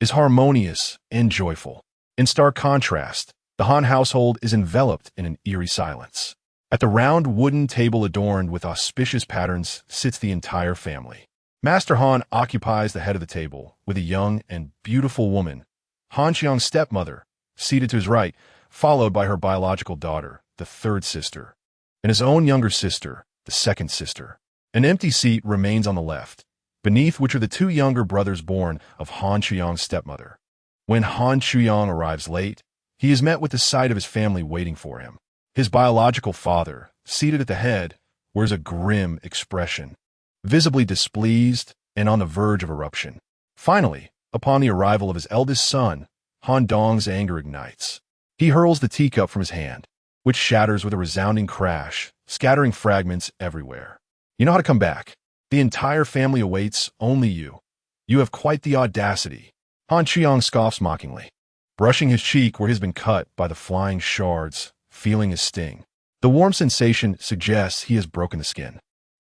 is harmonious and joyful. In stark contrast, the Han household is enveloped in an eerie silence. At the round wooden table adorned with auspicious patterns sits the entire family. Master Han occupies the head of the table, with a young and beautiful woman, Han Qiang's stepmother, seated to his right, followed by her biological daughter, the third sister, and his own younger sister, the second sister. An empty seat remains on the left, beneath which are the two younger brothers born of Han Chuyang's stepmother. When Han Chuyang arrives late, he is met with the sight of his family waiting for him. His biological father, seated at the head, wears a grim expression, visibly displeased and on the verge of eruption. Finally, upon the arrival of his eldest son, Han Dong's anger ignites. He hurls the teacup from his hand, which shatters with a resounding crash, scattering fragments everywhere. You know how to come back. The entire family awaits only you. You have quite the audacity. Han Chiang scoffs mockingly, brushing his cheek where he has been cut by the flying shards, feeling his sting. The warm sensation suggests he has broken the skin.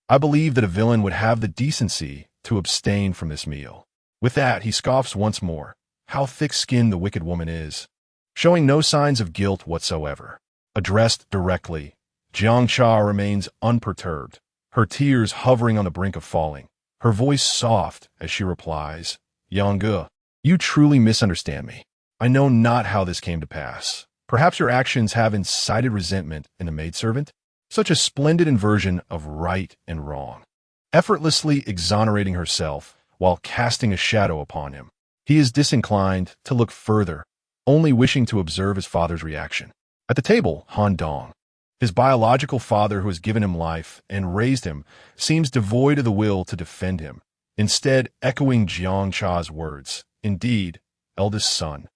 I believe that a villain would have the decency to abstain from this meal. With that, he scoffs once more. How thick-skinned the wicked woman is, showing no signs of guilt whatsoever. Addressed directly, Jiang Cha remains unperturbed, her tears hovering on the brink of falling, her voice soft as she replies, Yang Ge, you truly misunderstand me. I know not how this came to pass. Perhaps your actions have incited resentment in the maidservant? Such a splendid inversion of right and wrong. Effortlessly exonerating herself while casting a shadow upon him, he is disinclined to look further, only wishing to observe his father's reaction. At the table, Han Dong, his biological father who has given him life and raised him, seems devoid of the will to defend him, instead echoing Jiang Cha's words. Indeed, eldest son,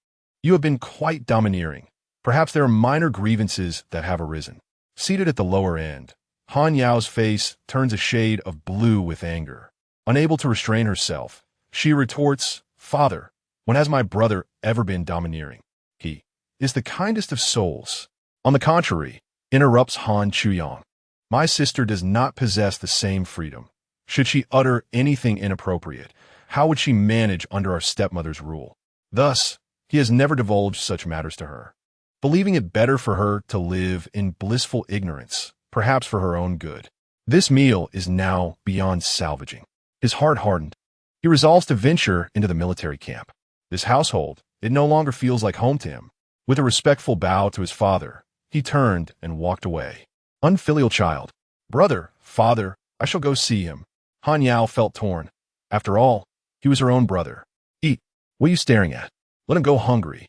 you have been quite domineering. Perhaps there are minor grievances that have arisen. Seated at the lower end, Han Yao's face turns a shade of blue with anger. Unable to restrain herself, she retorts, Father, when has my brother ever been domineering? He is the kindest of souls. On the contrary, interrupts Han Chuyang, my sister does not possess the same freedom. Should she utter anything inappropriate, how would she manage under our stepmother's rule? Thus, he has never divulged such matters to her, believing it better for her to live in blissful ignorance, perhaps for her own good. This meal is now beyond salvaging. His heart hardened. He resolves to venture into the military camp. This household, it no longer feels like home to him. With a respectful bow to his father, he turned and walked away. Unfilial child, Brother, father, I shall go see him. Han Yao felt torn. After all, he was her own brother. Eat. What are you staring at? Let him go hungry.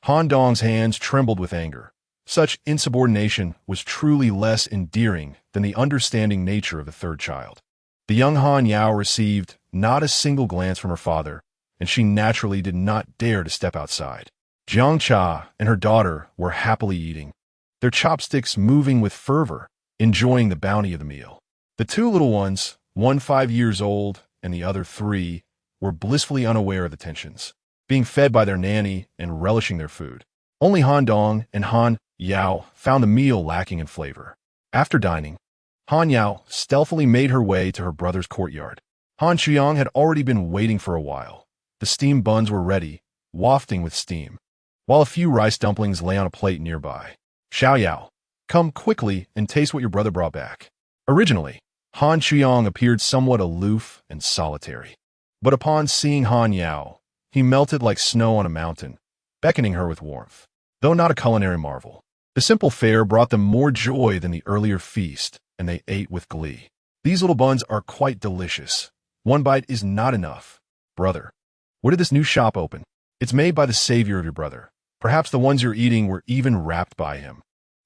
Han Dong's hands trembled with anger. Such insubordination was truly less endearing than the understanding nature of the third child. The young Han Yao received not a single glance from her father, and she naturally did not dare to step outside. Jiang Cha and her daughter were happily eating, their chopsticks moving with fervor, enjoying the bounty of the meal. The two little ones, one 5 years old and the other 3, were blissfully unaware of the tensions, being fed by their nanny and relishing their food. Only Han Dong and Han Yao found the meal lacking in flavor. After dining, Han Yao stealthily made her way to her brother's courtyard. Han Chuyang had already been waiting for a while. The steamed buns were ready, wafting with steam, while a few rice dumplings lay on a plate nearby. Xiao Yao, come quickly and taste what your brother brought back. Originally, Han Chuyang appeared somewhat aloof and solitary. But upon seeing Han Yao, he melted like snow on a mountain, beckoning her with warmth. Though not a culinary marvel, the simple fare brought them more joy than the earlier feast, and they ate with glee. These little buns are quite delicious. One bite is not enough. Brother, where did this new shop open? It's made by the savior of your brother. Perhaps the ones you're eating were even wrapped by him.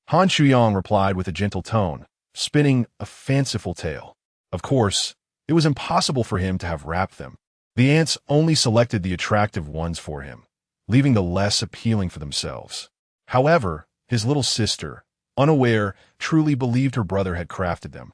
Han Chuyang replied with a gentle tone, spinning a fanciful tale. Of course, it was impossible for him to have wrapped them. The ants only selected the attractive ones for him, leaving the less appealing for themselves. However, his little sister, unaware, truly believed her brother had crafted them,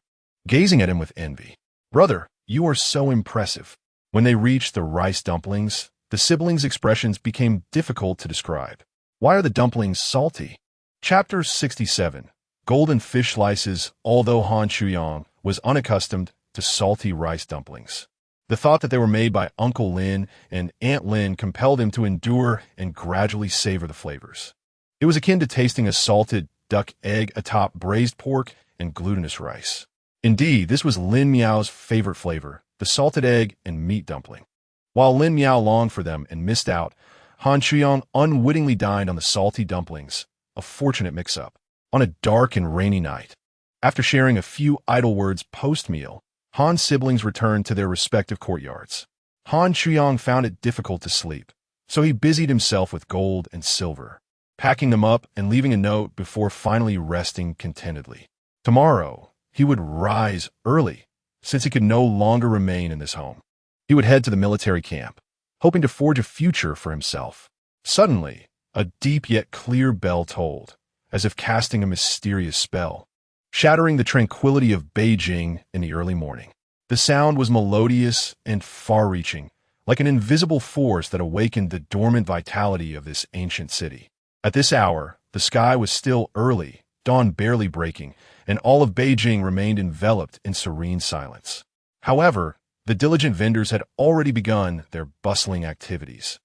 gazing at him with envy. Brother, you are so impressive. When they reached the rice dumplings, the siblings' expressions became difficult to describe. Why are the dumplings salty? Chapter 67. Golden fish slices. Although Han Chuyang was unaccustomed to salty rice dumplings, the thought that they were made by Uncle Lin and Aunt Lin compelled him to endure and gradually savor the flavors. It was akin to tasting a salted duck egg atop braised pork and glutinous rice. Indeed, this was Lin Miao's favorite flavor, the salted egg and meat dumpling. While Lin Miao longed for them and missed out, Han Chuyang unwittingly dined on the salty dumplings, a fortunate mix-up, on a dark and rainy night. After sharing a few idle words post-meal, Han's siblings returned to their respective courtyards. Han Chuyang found it difficult to sleep, so he busied himself with gold and silver, packing them up and leaving a note before finally resting contentedly. Tomorrow, he would rise early, since he could no longer remain in this home. He would head to the military camp, hoping to forge a future for himself. Suddenly, a deep yet clear bell tolled, as if casting a mysterious spell, shattering the tranquility of Beijing in the early morning. The sound was melodious and far-reaching, like an invisible force that awakened the dormant vitality of this ancient city. At this hour, the sky was still early, dawn barely breaking, and all of Beijing remained enveloped in serene silence. However, the diligent vendors had already begun their bustling activities.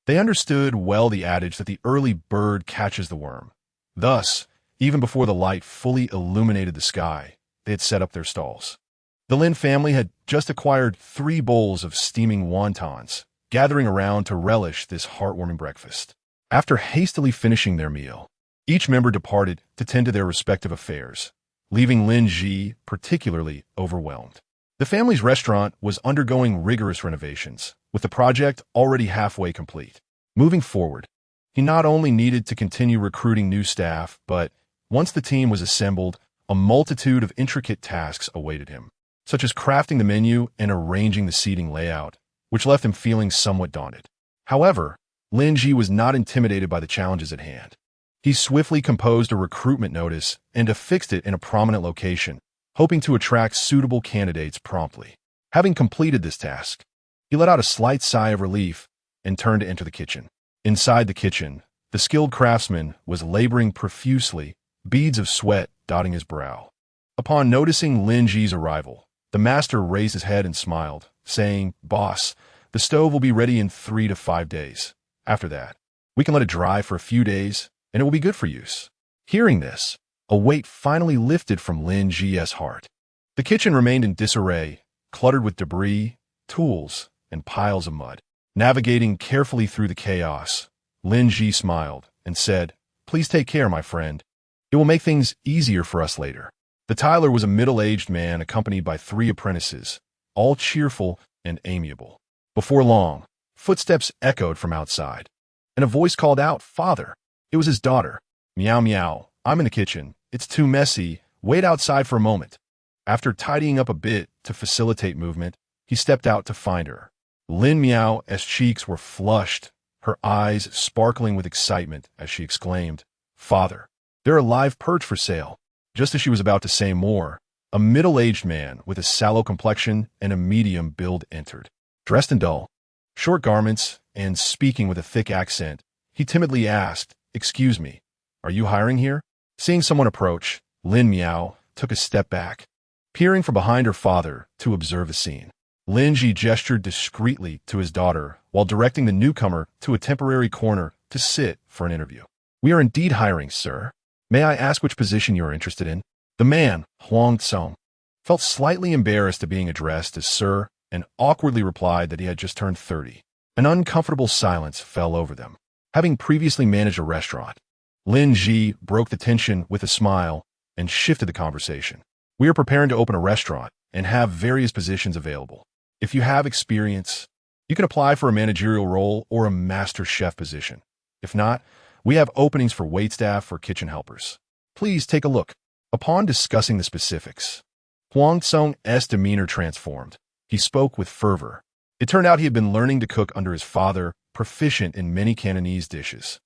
They understood well the adage that the early bird catches the worm. Thus, even before the light fully illuminated the sky, they had set up their stalls. The Lin family had just acquired 3 bowls of steaming wontons, gathering around to relish this heartwarming breakfast. After hastily finishing their meal, each member departed to tend to their respective affairs, leaving Lin Ji particularly overwhelmed. The family's restaurant was undergoing rigorous renovations, with the project already halfway complete. Moving forward, he not only needed to continue recruiting new staff, but once the team was assembled, a multitude of intricate tasks awaited him, such as crafting the menu and arranging the seating layout, which left him feeling somewhat daunted. However, Lin Ji was not intimidated by the challenges at hand. He swiftly composed a recruitment notice and affixed it in a prominent location, hoping to attract suitable candidates promptly. Having completed this task, he let out a slight sigh of relief and turned to enter the kitchen. Inside the kitchen, the skilled craftsman was laboring profusely, beads of sweat dotting his brow. Upon noticing Lin Ji's arrival, the master raised his head and smiled, saying, "Boss, the stove will be ready in 3 to 5 days. After that, we can let it dry for a few days, and it will be good for use." Hearing this, a weight finally lifted from Lin Ji's heart. The kitchen remained in disarray, cluttered with debris, tools, and piles of mud. Navigating carefully through the chaos, Lin Ji smiled and said, "Please take care, my friend. It will make things easier for us later." The Tyler was a middle-aged man accompanied by 3 apprentices, all cheerful and amiable. Before long, footsteps echoed from outside, and a voice called out, "Father!" It was his daughter. "Meow meow, I'm in the kitchen. It's too messy. Wait outside for a moment." After tidying up a bit to facilitate movement, he stepped out to find her. Lin Miao's cheeks were flushed, her eyes sparkling with excitement as she exclaimed, "Father, there are live perch for sale." Just as she was about to say more, a middle-aged man with a sallow complexion and a medium build entered. Dressed in dull, short garments and speaking with a thick accent, he timidly asked, "Excuse me, are you hiring here?" Seeing someone approach, Lin Miao took a step back, peering from behind her father to observe the scene. Lin Ji gestured discreetly to his daughter while directing the newcomer to a temporary corner to sit for an interview. "We are indeed hiring, sir. May I ask which position you are interested in?" The man, Huang Tsong, felt slightly embarrassed at being addressed as sir and awkwardly replied that he had just turned 30. An uncomfortable silence fell over them. Having previously managed a restaurant, Lin Ji broke the tension with a smile and shifted the conversation. "We are preparing to open a restaurant and have various positions available. If you have experience, you can apply for a managerial role or a master chef position. If not, we have openings for waitstaff or kitchen helpers. Please take a look." Upon discussing the specifics, Huang Tsong's demeanor transformed. He spoke with fervor. It turned out he had been learning to cook under his father, proficient in many Cantonese dishes.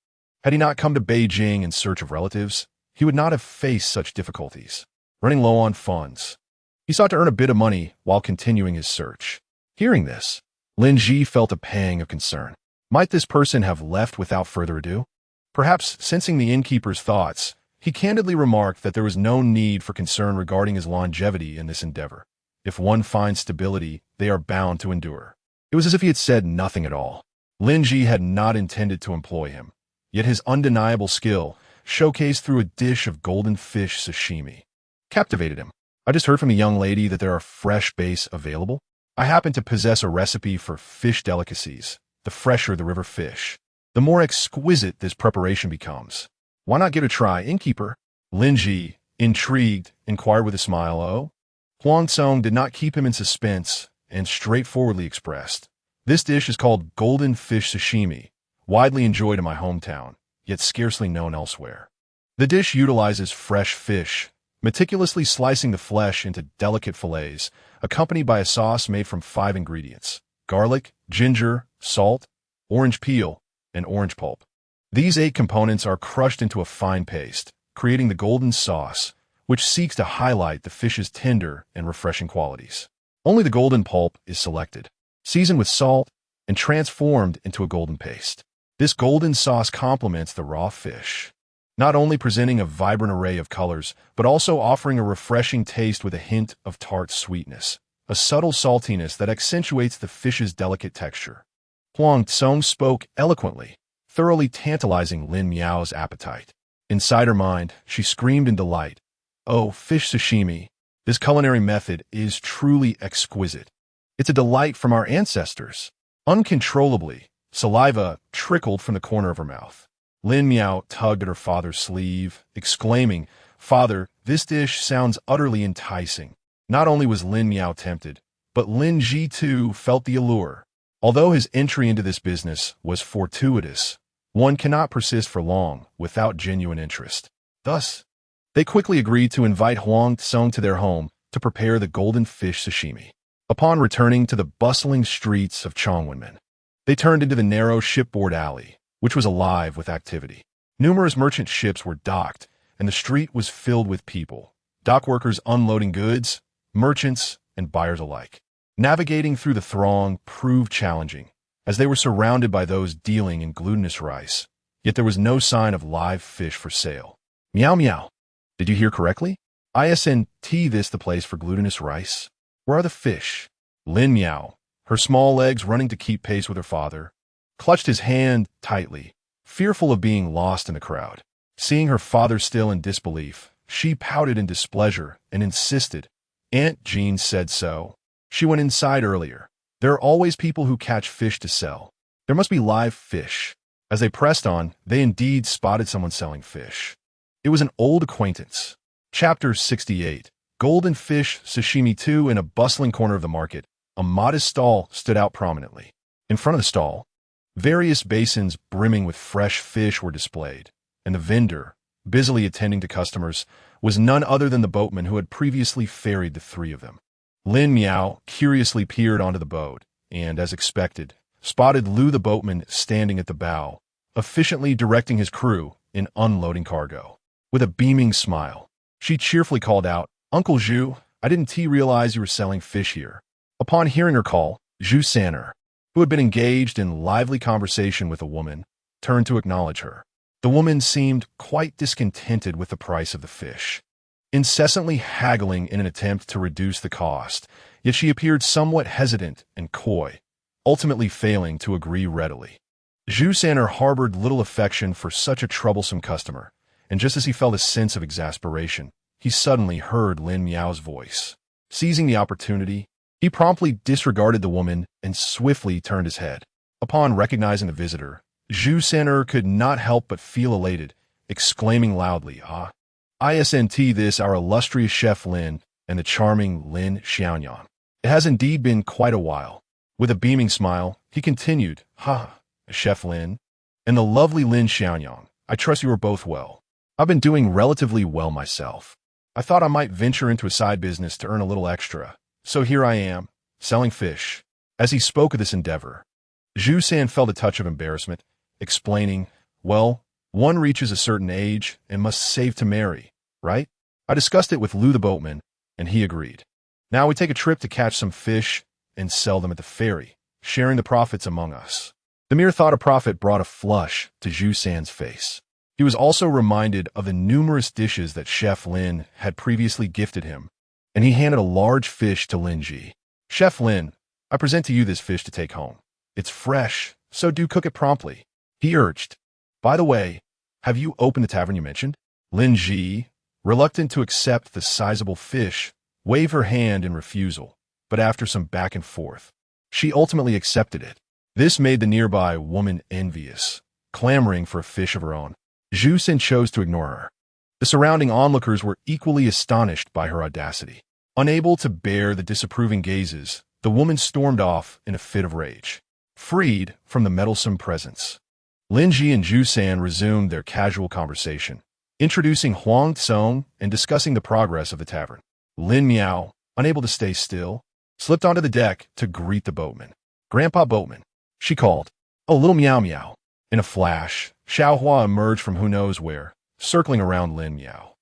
Had he not come to Beijing in search of relatives, he would not have faced such difficulties. Running low on funds, he sought to earn a bit of money while continuing his search. Hearing this, Lin Ji felt a pang of concern. Might this person have left without further ado? Perhaps sensing the innkeeper's thoughts, he candidly remarked that there was no need for concern regarding his longevity in this endeavor. If one finds stability, they are bound to endure. It was as if he had said nothing at all. Lin Ji had not intended to employ him, yet his undeniable skill, showcased through a dish of golden fish sashimi, captivated him. "I just heard from a young lady that there are fresh base available. I happen to possess a recipe for fish delicacies. The fresher the river fish, the more exquisite this preparation becomes. Why not give it a try, innkeeper?" Lin Ji, intrigued, inquired with a smile. "Oh?" Huang Tsong did not keep him in suspense and straightforwardly expressed, "This dish is called golden fish sashimi, widely enjoyed in my hometown, yet scarcely known elsewhere. The dish utilizes fresh fish, meticulously slicing the flesh into delicate fillets, accompanied by a sauce made from 5 ingredients: garlic, ginger, salt, orange peel, and orange pulp. These 8 components are crushed into a fine paste, creating the golden sauce, which seeks to highlight the fish's tender and refreshing qualities. Only the golden pulp is selected, seasoned with salt, and transformed into a golden paste. This golden sauce complements the raw fish, not only presenting a vibrant array of colors, but also offering a refreshing taste with a hint of tart sweetness, a subtle saltiness that accentuates the fish's delicate texture." Huang Tsong spoke eloquently, thoroughly tantalizing Lin Miao's appetite. Inside her mind, she screamed in delight, "Oh, fish sashimi! This culinary method is truly exquisite. It's a delight from our ancestors." Uncontrollably, saliva trickled from the corner of her mouth. Lin Miao tugged at her father's sleeve, exclaiming, "Father, this dish sounds utterly enticing." Not only was Lin Miao tempted, but Lin Ji too felt the allure. Although his entry into this business was fortuitous, one cannot persist for long without genuine interest. Thus, they quickly agreed to invite Huang Tsong to their home to prepare the golden fish sashimi. Upon returning to the bustling streets of Chongwenmen, they turned into the narrow shipboard alley, which was alive with activity. Numerous merchant ships were docked, and the street was filled with people, dock workers unloading goods, merchants, and buyers alike. Navigating through the throng proved challenging, as they were surrounded by those dealing in glutinous rice, yet there was no sign of live fish for sale. "Meow meow. Did you hear correctly? Isn't this the place for glutinous rice? Where are the fish?" Lin Miao, her small legs running to keep pace with her father, clutched his hand tightly, fearful of being lost in the crowd. Seeing her father still in disbelief, she pouted in displeasure and insisted, "Aunt Jean said so. She went inside earlier. There are always people who catch fish to sell. There must be live fish." As they pressed on, they indeed spotted someone selling fish. It was an old acquaintance, Chapter 68. Golden Fish Sashimi 2. In a bustling corner of the market, a modest stall stood out prominently. In front of the stall, various basins brimming with fresh fish were displayed, and the vendor, busily attending to customers, was none other than the boatman who had previously ferried the three of them. Lin Miao curiously peered onto the boat, and, as expected, spotted Lu the boatman standing at the bow, efficiently directing his crew in unloading cargo. With a beaming smile, she cheerfully called out, "Uncle Zhu, I didn't realize you were selling fish here." Upon hearing her call, Zhu San'er, who had been engaged in lively conversation with a woman, turned to acknowledge her. The woman seemed quite discontented with the price of the fish, incessantly haggling in an attempt to reduce the cost, yet she appeared somewhat hesitant and coy, ultimately failing to agree readily. Zhu San'er harbored little affection for such a troublesome customer, and just as he felt a sense of exasperation, he suddenly heard Lin Miao's voice. Seizing the opportunity, he promptly disregarded the woman and swiftly turned his head. Upon recognizing the visitor, Zhu San'er could not help but feel elated, exclaiming loudly, "Ah, isn't this our illustrious Chef Lin and the charming Lin Xiaoyan? It has indeed been quite a while." With a beaming smile, he continued, "Ha, Chef Lin, and the lovely Lin Xiaoyan, I trust you are both well. I've been doing relatively well myself. I thought I might venture into a side business to earn a little extra, so here I am, selling fish." As he spoke of this endeavor, Zhu San felt a touch of embarrassment, explaining, "Well, one reaches a certain age and must save to marry, right? I discussed it with Lu the boatman, and he agreed. Now we take a trip to catch some fish and sell them at the ferry, sharing the profits among us." The mere thought of profit brought a flush to Zhu San's face. He was also reminded of the numerous dishes that Chef Lin had previously gifted him, and he handed a large fish to Lin Ji. "Chef Lin, I present to you this fish to take home. It's fresh, so do cook it promptly," he urged. "By the way, have you opened the tavern you mentioned?" Lin Ji, reluctant to accept the sizable fish, waved her hand in refusal, but after some back and forth, she ultimately accepted it. This made the nearby woman envious, clamoring for a fish of her own. Zhu San chose to ignore her. The surrounding onlookers were equally astonished by her audacity. Unable to bear the disapproving gazes, the woman stormed off in a fit of rage. Freed from the meddlesome presence, Lin Ji and Zhu San resumed their casual conversation, introducing Huang Tsong and discussing the progress of the tavern. Lin Miao, unable to stay still, slipped onto the deck to greet the boatman. "Grandpa Boatman," she called. "Oh, little Miao Miao." In a flash, Xiao Hua emerged from who knows where, circling around Lin Miao.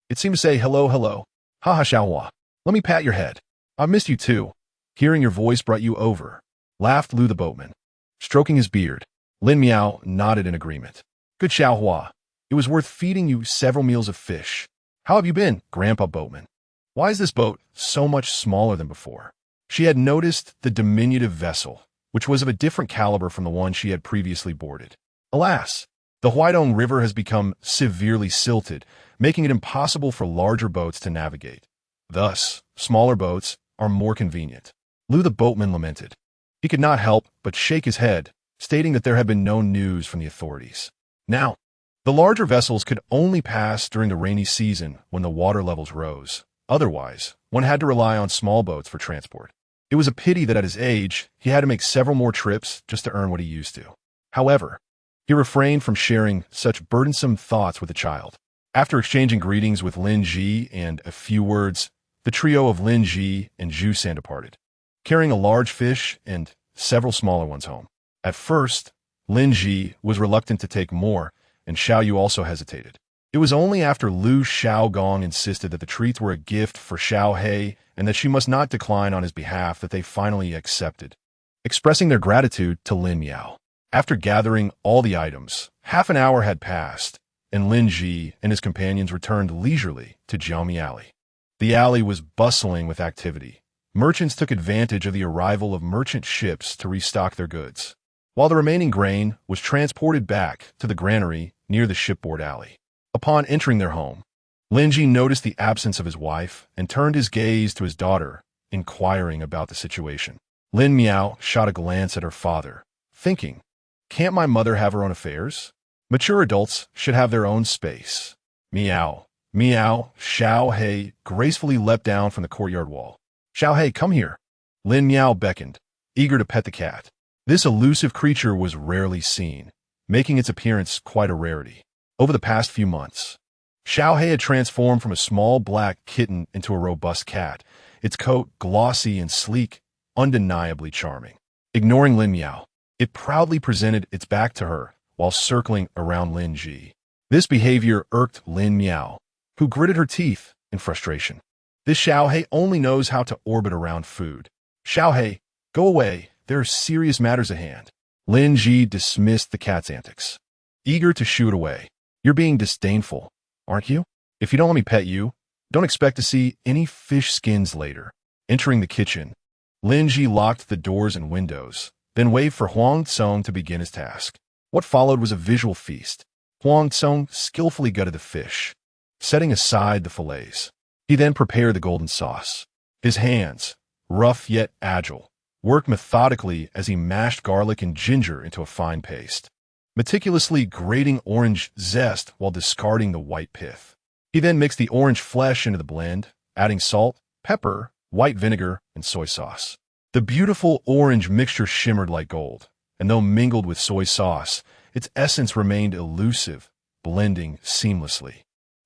It seemed to say, "Hello, hello. Haha, Xiao Hua. Let me pat your head. I've missed you too. Hearing your voice brought you over," laughed Lu the boatman. Stroking his beard, Lin Miao nodded in agreement. "Good Xiao Hua. It was worth feeding you several meals of fish. How have you been, Grandpa Boatman? Why is this boat so much smaller than before?" She had noticed the diminutive vessel, which was of a different caliber from the one she had previously boarded. Alas, the Huaidong River has become severely silted, making it impossible for larger boats to navigate. Thus, smaller boats are more convenient. Lu the boatman lamented. He could not help but shake his head, stating that there had been no news from the authorities. Now, the larger vessels could only pass during the rainy season when the water levels rose. Otherwise, one had to rely on small boats for transport. It was a pity that at his age, he had to make several more trips just to earn what he used to. However, he refrained from sharing such burdensome thoughts with the child. After exchanging greetings with Lin Ji and a few words, the trio of Lin Ji and Zhu San departed, carrying a large fish and several smaller ones home. At first, Lin Ji was reluctant to take more, and Xiao Yu also hesitated. It was only after Lu Xiaogong insisted that the treats were a gift for Xiao He and that she must not decline on his behalf that they finally accepted, expressing their gratitude to Lin Miao. After gathering all the items, half an hour had passed, and Lin Ji and his companions returned leisurely to Jiaomi Alley. The alley was bustling with activity. Merchants took advantage of the arrival of merchant ships to restock their goods, while the remaining grain was transported back to the granary near the shipboard alley. Upon entering their home, Lin Ji noticed the absence of his wife and turned his gaze to his daughter, inquiring about the situation. Lin Miao shot a glance at her father, thinking, "Can't my mother have her own affairs? Mature adults should have their own space." "Miao, Meow, Xiao He gracefully leapt down from the courtyard wall. Xiao He, come here. Lin Miao beckoned, eager to pet the cat. This elusive creature was rarely seen, making its appearance quite a rarity. Over the past few months, Xiao He had transformed from a small black kitten into a robust cat, its coat glossy and sleek, undeniably charming. Ignoring Lin Miao, it proudly presented its back to her while circling around Lin Ji. This behavior irked Lin Miao, who gritted her teeth in frustration. This Xiao He only knows how to orbit around food. Xiao He, go away. There are serious matters at hand. Lin Ji dismissed the cat's antics, eager to shoo it away. You're being disdainful, aren't you? If you don't let me pet you, don't expect to see any fish skins later. Entering the kitchen, Lin Ji locked the doors and windows, then waved for Huang Tsong to begin his task. What followed was a visual feast. Huang Tsong skillfully gutted the fish, setting aside the fillets. He then prepared the golden sauce. His hands, rough yet agile, worked methodically as he mashed garlic and ginger into a fine paste, meticulously grating orange zest while discarding the white pith. He then mixed the orange flesh into the blend, adding salt, pepper, white vinegar, and soy sauce. The beautiful orange mixture shimmered like gold, and though mingled with soy sauce, its essence remained elusive, blending seamlessly.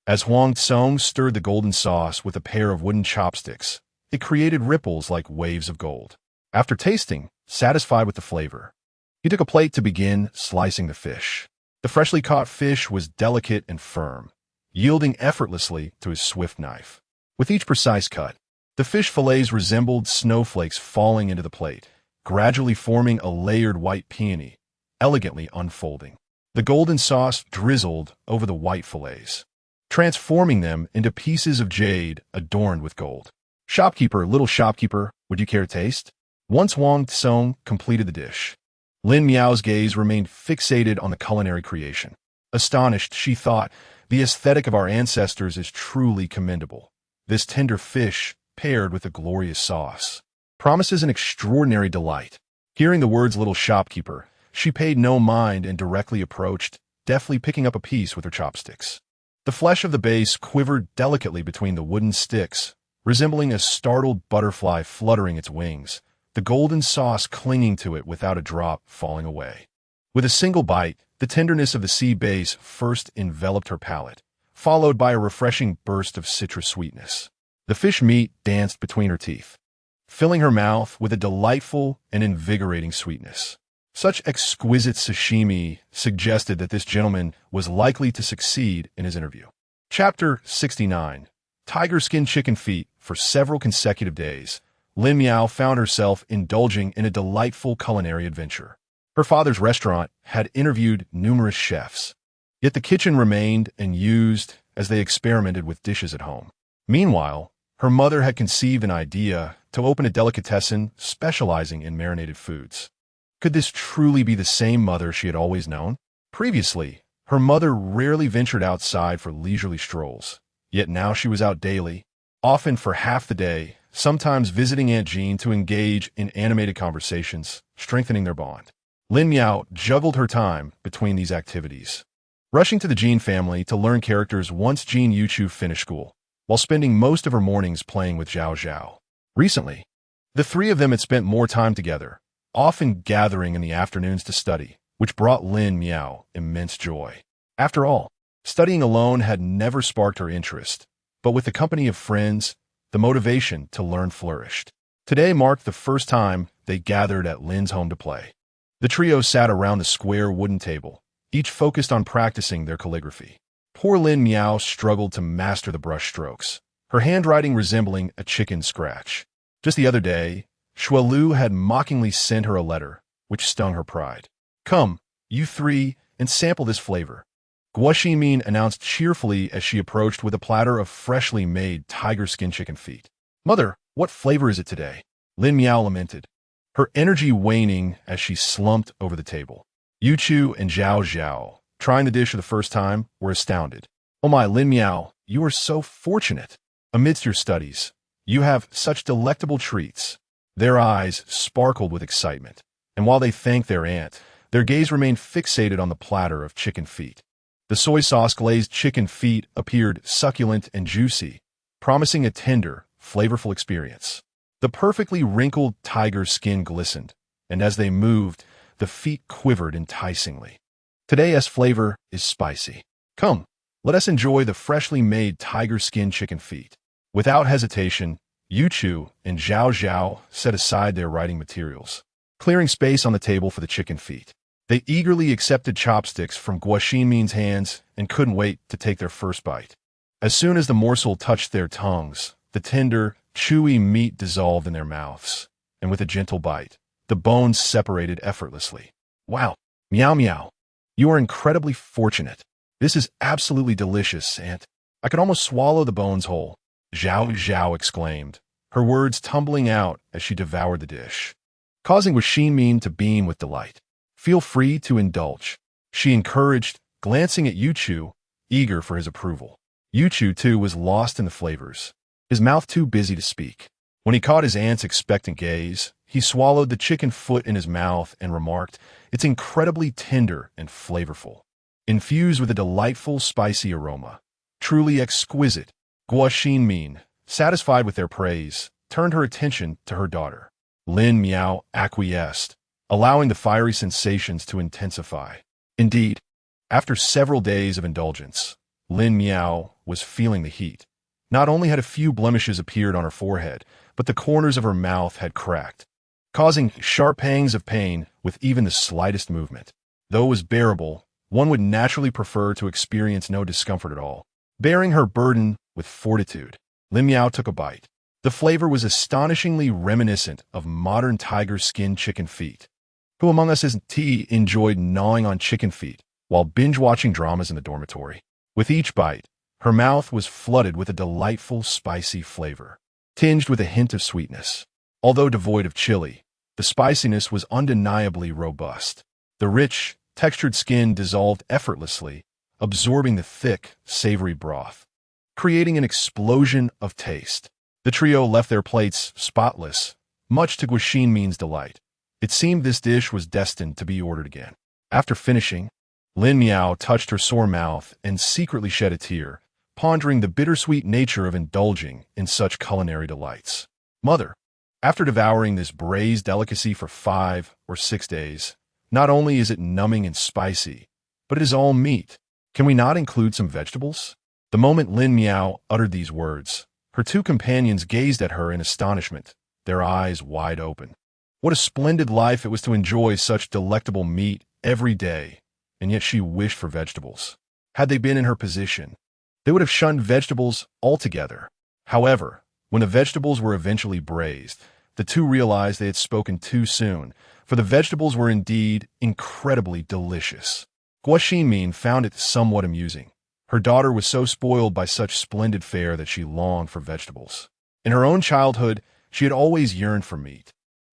As Huang Tsong stirred the golden sauce with a pair of wooden chopsticks, it created ripples like waves of gold. After tasting, satisfied with the flavor, he took a plate to begin slicing the fish. The freshly caught fish was delicate and firm, yielding effortlessly to his swift knife. With each precise cut, the fish fillets resembled snowflakes falling into the plate, gradually forming a layered white peony, elegantly unfolding. The golden sauce drizzled over the white fillets, transforming them into pieces of jade adorned with gold. Shopkeeper, little shopkeeper, would you care to taste? Once Huang Tsong completed the dish, Lin Miao's gaze remained fixated on the culinary creation. Astonished, she thought, the aesthetic of our ancestors is truly commendable. This tender fish, paired with a glorious sauce, promises an extraordinary delight. Hearing the words little shopkeeper, she paid no mind and directly approached, deftly picking up a piece with her chopsticks. The flesh of the base quivered delicately between the wooden sticks, resembling a startled butterfly fluttering its wings, the golden sauce clinging to it without a drop falling away. With a single bite, the tenderness of the sea base first enveloped her palate, followed by a refreshing burst of citrus sweetness. The fish meat danced between her teeth, filling her mouth with a delightful and invigorating sweetness. Such exquisite sashimi suggested that this gentleman was likely to succeed in his interview. Chapter 69. Tiger skin chicken feet. For several consecutive days, Lin Miao found herself indulging in a delightful culinary adventure. Her father's restaurant had interviewed numerous chefs, yet the kitchen remained unused as they experimented with dishes at home. Meanwhile, her mother had conceived an idea to open a delicatessen specializing in marinated foods. Could this truly be the same mother she had always known? Previously, her mother rarely ventured outside for leisurely strolls, yet now she was out daily, often for half the day, sometimes visiting Aunt Jean to engage in animated conversations, strengthening their bond. Lin Miao juggled her time between these activities, rushing to the Jean family to learn characters once Jean Yuchu finished school, while spending most of her mornings playing with Zhao Zhao. Recently, the three of them had spent more time together, often gathering in the afternoons to study, which brought Lin Miao immense joy. After all, studying alone had never sparked her interest, but with the company of friends, the motivation to learn flourished. Today marked the first time they gathered at Lin's home to play. The trio sat around the square wooden table, each focused on practicing their calligraphy. Poor Lin Miao struggled to master the brush strokes, her handwriting resembling a chicken scratch. Just the other day, Shualu had mockingly sent her a letter, which stung her pride. "Come, you three, and sample this flavor," Guo Ximin announced cheerfully as she approached with a platter of freshly made tiger skin chicken feet. "Mother, what flavor is it today?" Lin Miao lamented, her energy waning as she slumped over the table. Yuchu and Zhao Zhao, trying the dish for the first time, were astounded. "Oh my, Lin Miao, you are so fortunate. Amidst your studies, you have such delectable treats." Their eyes sparkled with excitement, and while they thanked their aunt, their gaze remained fixated on the platter of chicken feet. The soy sauce-glazed chicken feet appeared succulent and juicy, promising a tender, flavorful experience. The perfectly wrinkled tiger skin glistened, and as they moved, the feet quivered enticingly. Today's flavor is spicy. Come, let us enjoy the freshly made tiger skin chicken feet. Without hesitation, Yu and Zhao Zhao set aside their writing materials, clearing space on the table for the chicken feet. They eagerly accepted chopsticks from Guo Xinmin's hands and couldn't wait to take their first bite. As soon as the morsel touched their tongues, the tender, chewy meat dissolved in their mouths, and with a gentle bite, the bones separated effortlessly. Wow! Meow meow! You are incredibly fortunate. This is absolutely delicious, and I could almost swallow the bones whole, Zhao Zhao exclaimed, her words tumbling out as she devoured the dish, causing Guo Xinmin to beam with delight. Feel free to indulge, she encouraged, glancing at Yu, eager for his approval. Yu, too, was lost in the flavors, his mouth too busy to speak. When he caught his aunt's expectant gaze, he swallowed the chicken foot in his mouth and remarked, "It's incredibly tender and flavorful, infused with a delightful spicy aroma. Truly exquisite." Guo Xinmin, satisfied with their praise, turned her attention to her daughter. Lin Miao acquiesced, allowing the fiery sensations to intensify. Indeed, after several days of indulgence, Lin Miao was feeling the heat. Not only had a few blemishes appeared on her forehead, but the corners of her mouth had cracked, causing sharp pangs of pain with even the slightest movement. Though it was bearable, one would naturally prefer to experience no discomfort at all. Bearing her burden with fortitude, Lin Miao took a bite. The flavor was astonishingly reminiscent of modern tiger skin chicken feet. Who among us hasn't enjoyed gnawing on chicken feet while binge-watching dramas in the dormitory? With each bite, her mouth was flooded with a delightful spicy flavor, tinged with a hint of sweetness. Although devoid of chili, the spiciness was undeniably robust. The rich, textured skin dissolved effortlessly, absorbing the thick, savory broth, creating an explosion of taste. The trio left their plates spotless, much to Guo Xinmin's delight. It seemed this dish was destined to be ordered again. After finishing, Lin Miao touched her sore mouth and secretly shed a tear, pondering the bittersweet nature of indulging in such culinary delights. Mother, after devouring this braised delicacy for 5 or 6 days, not only is it numbing and spicy, but it is all meat. Can we not include some vegetables? The moment Lin Miao uttered these words, her two companions gazed at her in astonishment, their eyes wide open. What a splendid life it was to enjoy such delectable meat every day, and yet she wished for vegetables. Had they been in her position, they would have shunned vegetables altogether. However, when the vegetables were eventually braised, the two realized they had spoken too soon, for the vegetables were indeed incredibly delicious. Guo Xinmin found it somewhat amusing. Her daughter was so spoiled by such splendid fare that she longed for vegetables. In her own childhood, she had always yearned for meat,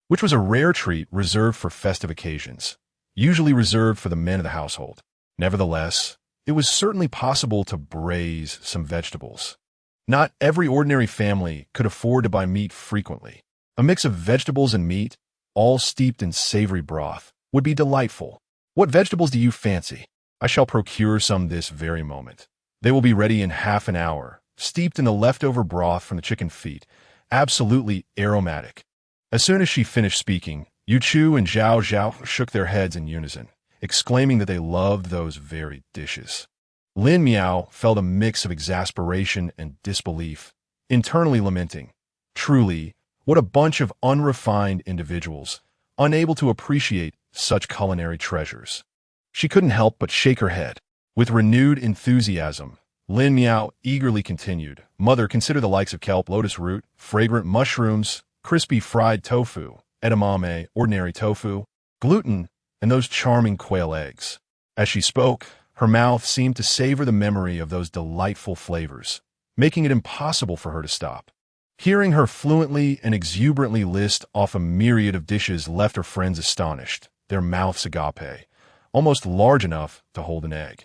which was a rare treat reserved for festive occasions, usually reserved for the men of the household. Nevertheless, it was certainly possible to braise some vegetables. Not every ordinary family could afford to buy meat frequently. A mix of vegetables and meat, all steeped in savory broth, would be delightful. What vegetables do you fancy? I shall procure some this very moment. They will be ready in half an hour, steeped in the leftover broth from the chicken feet, absolutely aromatic. As soon as she finished speaking, Yu and Zhao Zhao shook their heads in unison, exclaiming that they loved those very dishes. Lin Miao felt a mix of exasperation and disbelief, internally lamenting, "Truly, what a bunch of unrefined individuals, unable to appreciate such culinary treasures." She couldn't help but shake her head. With renewed enthusiasm, Lin Miao eagerly continued, "Mother, consider the likes of kelp, lotus root, fragrant mushrooms, crispy fried tofu, edamame, ordinary tofu, gluten, and those charming quail eggs." As she spoke, her mouth seemed to savor the memory of those delightful flavors, making it impossible for her to stop. Hearing her fluently and exuberantly list off a myriad of dishes left her friends astonished, their mouths agape, almost large enough to hold an egg.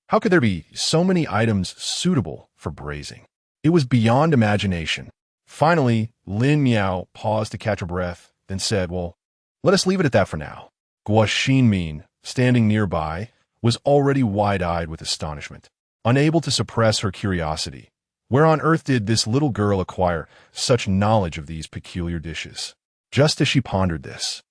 How could there be so many items suitable for braising? It was beyond imagination. Finally, Lin Miao paused to catch her breath, then said, "Well, let us leave it at that for now." Guo Xinmin, standing nearby, was already wide-eyed with astonishment, unable to suppress her curiosity. Where on earth did this little girl acquire such knowledge of these peculiar dishes? Just as she pondered this,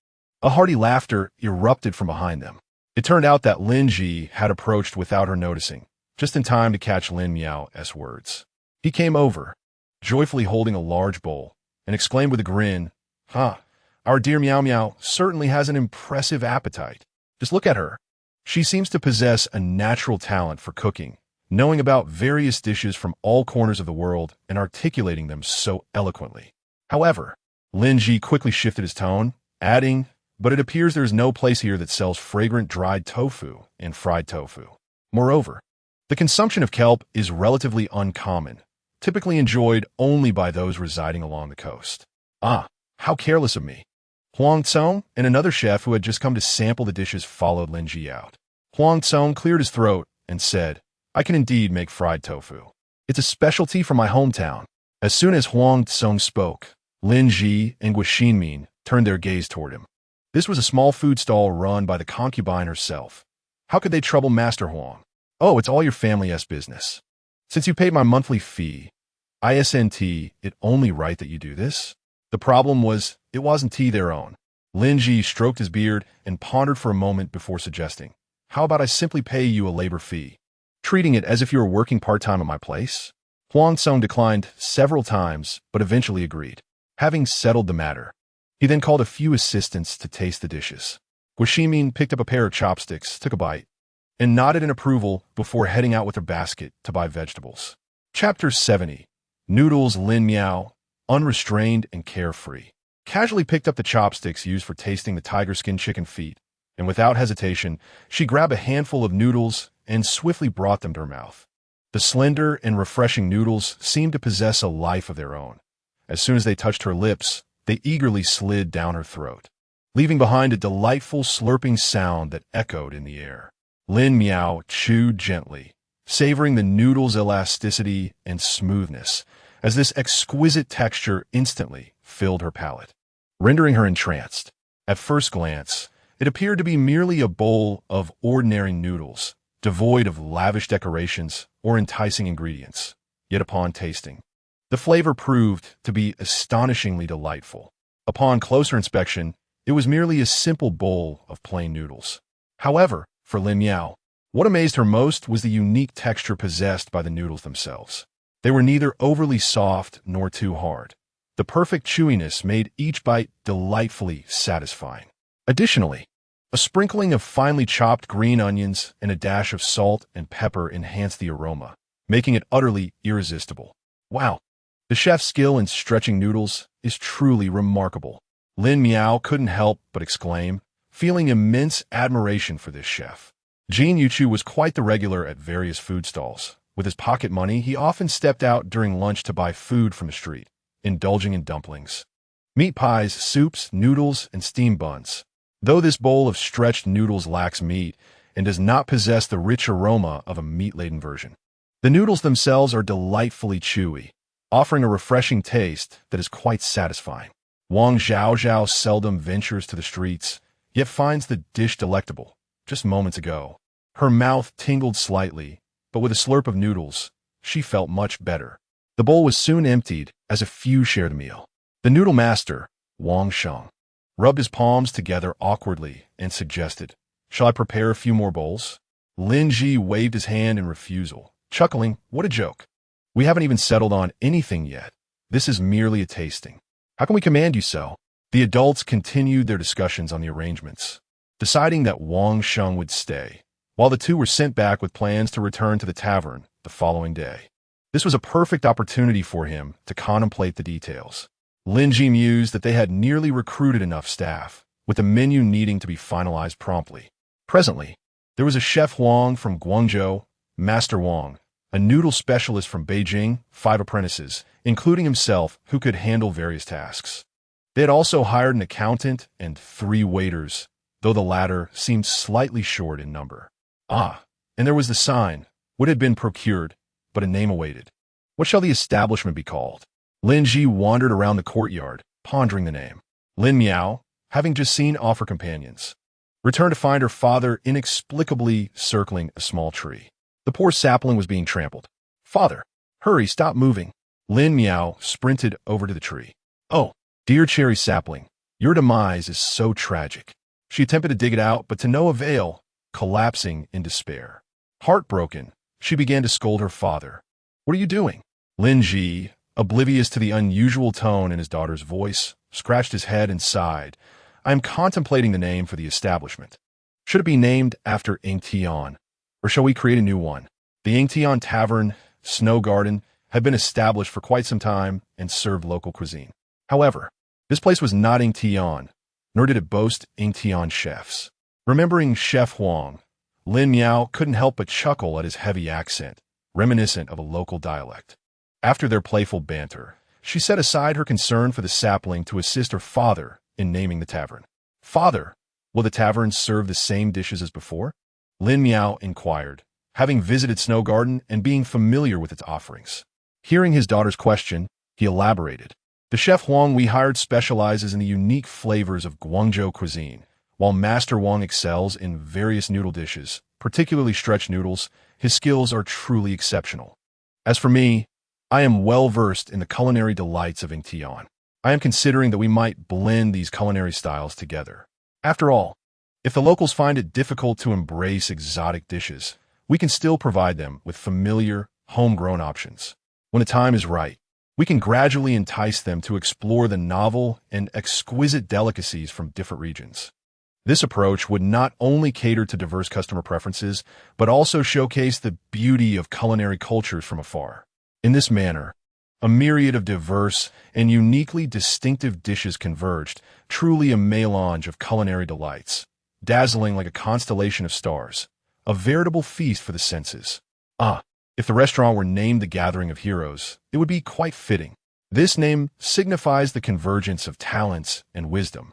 a hearty laughter erupted from behind them. It turned out that Lin Ji had approached without her noticing, just in time to catch Lin Miao's words. He came over, joyfully holding a large bowl, and exclaimed with a grin, our dear Miao Miao certainly has an impressive appetite. Just look at her. She seems to possess a natural talent for cooking, knowing about various dishes from all corners of the world and articulating them so eloquently. However, Lin Ji quickly shifted his tone, adding, but it appears there is no place here that sells fragrant dried tofu and fried tofu. Moreover, the consumption of kelp is relatively uncommon, typically enjoyed only by those residing along the coast. How careless of me. Huang Tsong and another chef who had just come to sample the dishes followed Lin Ji out. Huang Tsong cleared his throat and said, I can indeed make fried tofu. It's a specialty from my hometown. As soon as Huang Tsong spoke, Lin Ji and Guo Xinmin turned their gaze toward him. This was a small food stall run by the concubine herself. How could they trouble Master Huang? Oh, it's all your family's business. Since you paid my monthly fee, isn't it only right that you do this? The problem was, it wasn't their own. Lin Ji stroked his beard and pondered for a moment before suggesting, how about I simply pay you a labor fee, treating it as if you were working part-time at my place? Huang Tsong declined several times, but eventually agreed. Having settled the matter, he then called a few assistants to taste the dishes. Guo Xinmin picked up a pair of chopsticks, took a bite, and nodded in approval before heading out with her basket to buy vegetables. Chapter 70. Noodles. Lin Miao, unrestrained and carefree, casually picked up the chopsticks used for tasting the tiger skin chicken feet, and without hesitation, she grabbed a handful of noodles and swiftly brought them to her mouth. The slender and refreshing noodles seemed to possess a life of their own. As soon as they touched her lips, they eagerly slid down her throat, leaving behind a delightful slurping sound that echoed in the air. Lin Miao chewed gently, savoring the noodles' elasticity and smoothness, as this exquisite texture instantly filled her palate, rendering her entranced. At first glance, it appeared to be merely a bowl of ordinary noodles, devoid of lavish decorations or enticing ingredients. Yet upon tasting, the flavor proved to be astonishingly delightful. Upon closer inspection, it was merely a simple bowl of plain noodles. However, for Lin Miao, what amazed her most was the unique texture possessed by the noodles themselves. They were neither overly soft nor too hard. The perfect chewiness made each bite delightfully satisfying. Additionally, a sprinkling of finely chopped green onions and a dash of salt and pepper enhanced the aroma, making it utterly irresistible. Wow, the chef's skill in stretching noodles is truly remarkable. Lin Miao couldn't help but exclaim, feeling immense admiration for this chef. Jin Yuchu was quite the regular at various food stalls. With his pocket money, he often stepped out during lunch to buy food from the street, indulging in dumplings, meat pies, soups, noodles, and steamed buns. Though this bowl of stretched noodles lacks meat and does not possess the rich aroma of a meat-laden version, the noodles themselves are delightfully chewy, offering a refreshing taste that is quite satisfying. Wang Zhaozhao seldom ventures to the streets, yet finds the dish delectable. Just moments ago, her mouth tingled slightly, but with a slurp of noodles, she felt much better. The bowl was soon emptied as a few shared the meal. The noodle master, Wang Sheng, rubbed his palms together awkwardly and suggested, "Shall I prepare a few more bowls?" Lin Ji waved his hand in refusal, chuckling, "What a joke. We haven't even settled on anything yet. This is merely a tasting. How can we command you so?" The adults continued their discussions on the arrangements, deciding that Wang Sheng would stay, while the two were sent back with plans to return to the tavern the following day. This was a perfect opportunity for him to contemplate the details. Lin Ji mused that they had nearly recruited enough staff, with the menu needing to be finalized promptly. Presently, there was a chef Huang from Guangzhou, Master Wang, a noodle specialist from Beijing, 5 apprentices, including himself, who could handle various tasks. They had also hired an accountant and 3 waiters, though the latter seemed slightly short in number. And there was the sign. What had been procured, but a name awaited. What shall the establishment be called? Lin Ji wandered around the courtyard, pondering the name. Lin Miao, having just seen off her companions, returned to find her father inexplicably circling a small tree. The poor sapling was being trampled. "Father, hurry, stop moving." Lin Miao sprinted over to the tree. "Oh, dear cherry sapling, your demise is so tragic." She attempted to dig it out, but to no avail, collapsing in despair. Heartbroken, she began to scold her father. "What are you doing?" Lin Ji, oblivious to the unusual tone in his daughter's voice, scratched his head and sighed. "I am contemplating the name for the establishment. Should it be named after Yingtian, or shall we create a new one?" The Yingtian Tavern, Snow Garden, had been established for quite some time and served local cuisine. However, this place was not Yingtian, nor did it boast Yingtian chefs. Remembering Chef Huang, Lin Miao couldn't help but chuckle at his heavy accent, reminiscent of a local dialect. After their playful banter, she set aside her concern for the sapling to assist her father in naming the tavern. "Father, will the tavern serve the same dishes as before?" Lin Miao inquired, having visited Snow Garden and being familiar with its offerings. Hearing his daughter's question, he elaborated. "The chef Huang we hired specializes in the unique flavors of Guangzhou cuisine, while Master Wang excels in various noodle dishes, particularly stretch noodles. His skills are truly exceptional. As for me, I am well versed in the culinary delights of Yingtian. I am considering that we might blend these culinary styles together. After all, if the locals find it difficult to embrace exotic dishes, we can still provide them with familiar, homegrown options. When the time is right, we can gradually entice them to explore the novel and exquisite delicacies from different regions." This approach would not only cater to diverse customer preferences, but also showcase the beauty of culinary cultures from afar. In this manner, a myriad of diverse and uniquely distinctive dishes converged, truly a melange of culinary delights, dazzling like a constellation of stars, a veritable feast for the senses. If the restaurant were named the Gathering of Heroes, it would be quite fitting. This name signifies the convergence of talents and wisdom,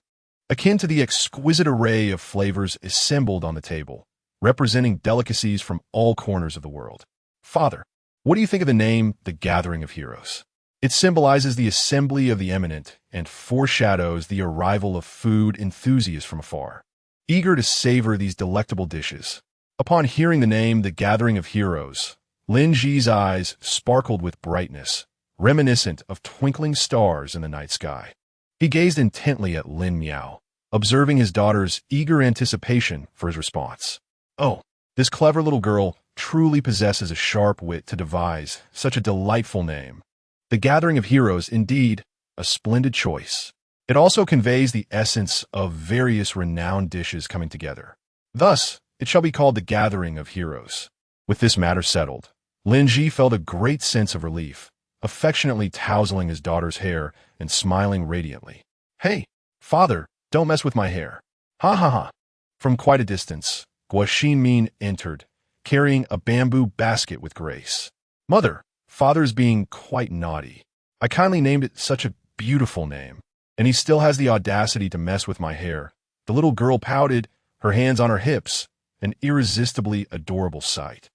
akin to the exquisite array of flavors assembled on the table, representing delicacies from all corners of the world. "Father, what do you think of the name the Gathering of Heroes? It symbolizes the assembly of the eminent and foreshadows the arrival of food enthusiasts from afar, eager to savor these delectable dishes." Upon hearing the name the Gathering of Heroes, Lin Ji's eyes sparkled with brightness, reminiscent of twinkling stars in the night sky. He gazed intently at Lin Miao, observing his daughter's eager anticipation for his response. "Oh, this clever little girl truly possesses a sharp wit to devise such a delightful name. The Gathering of Heroes, indeed, a splendid choice. It also conveys the essence of various renowned dishes coming together. Thus, it shall be called the Gathering of Heroes." With this matter settled, Lin Ji felt a great sense of relief, affectionately tousling his daughter's hair and smiling radiantly. "Hey, father, don't mess with my hair. Ha ha ha." From quite a distance, Guo Xinmin entered, carrying a bamboo basket with grace. "Mother, father's being quite naughty. I kindly named it such a beautiful name, and he still has the audacity to mess with my hair." The little girl pouted, her hands on her hips, an irresistibly adorable sight.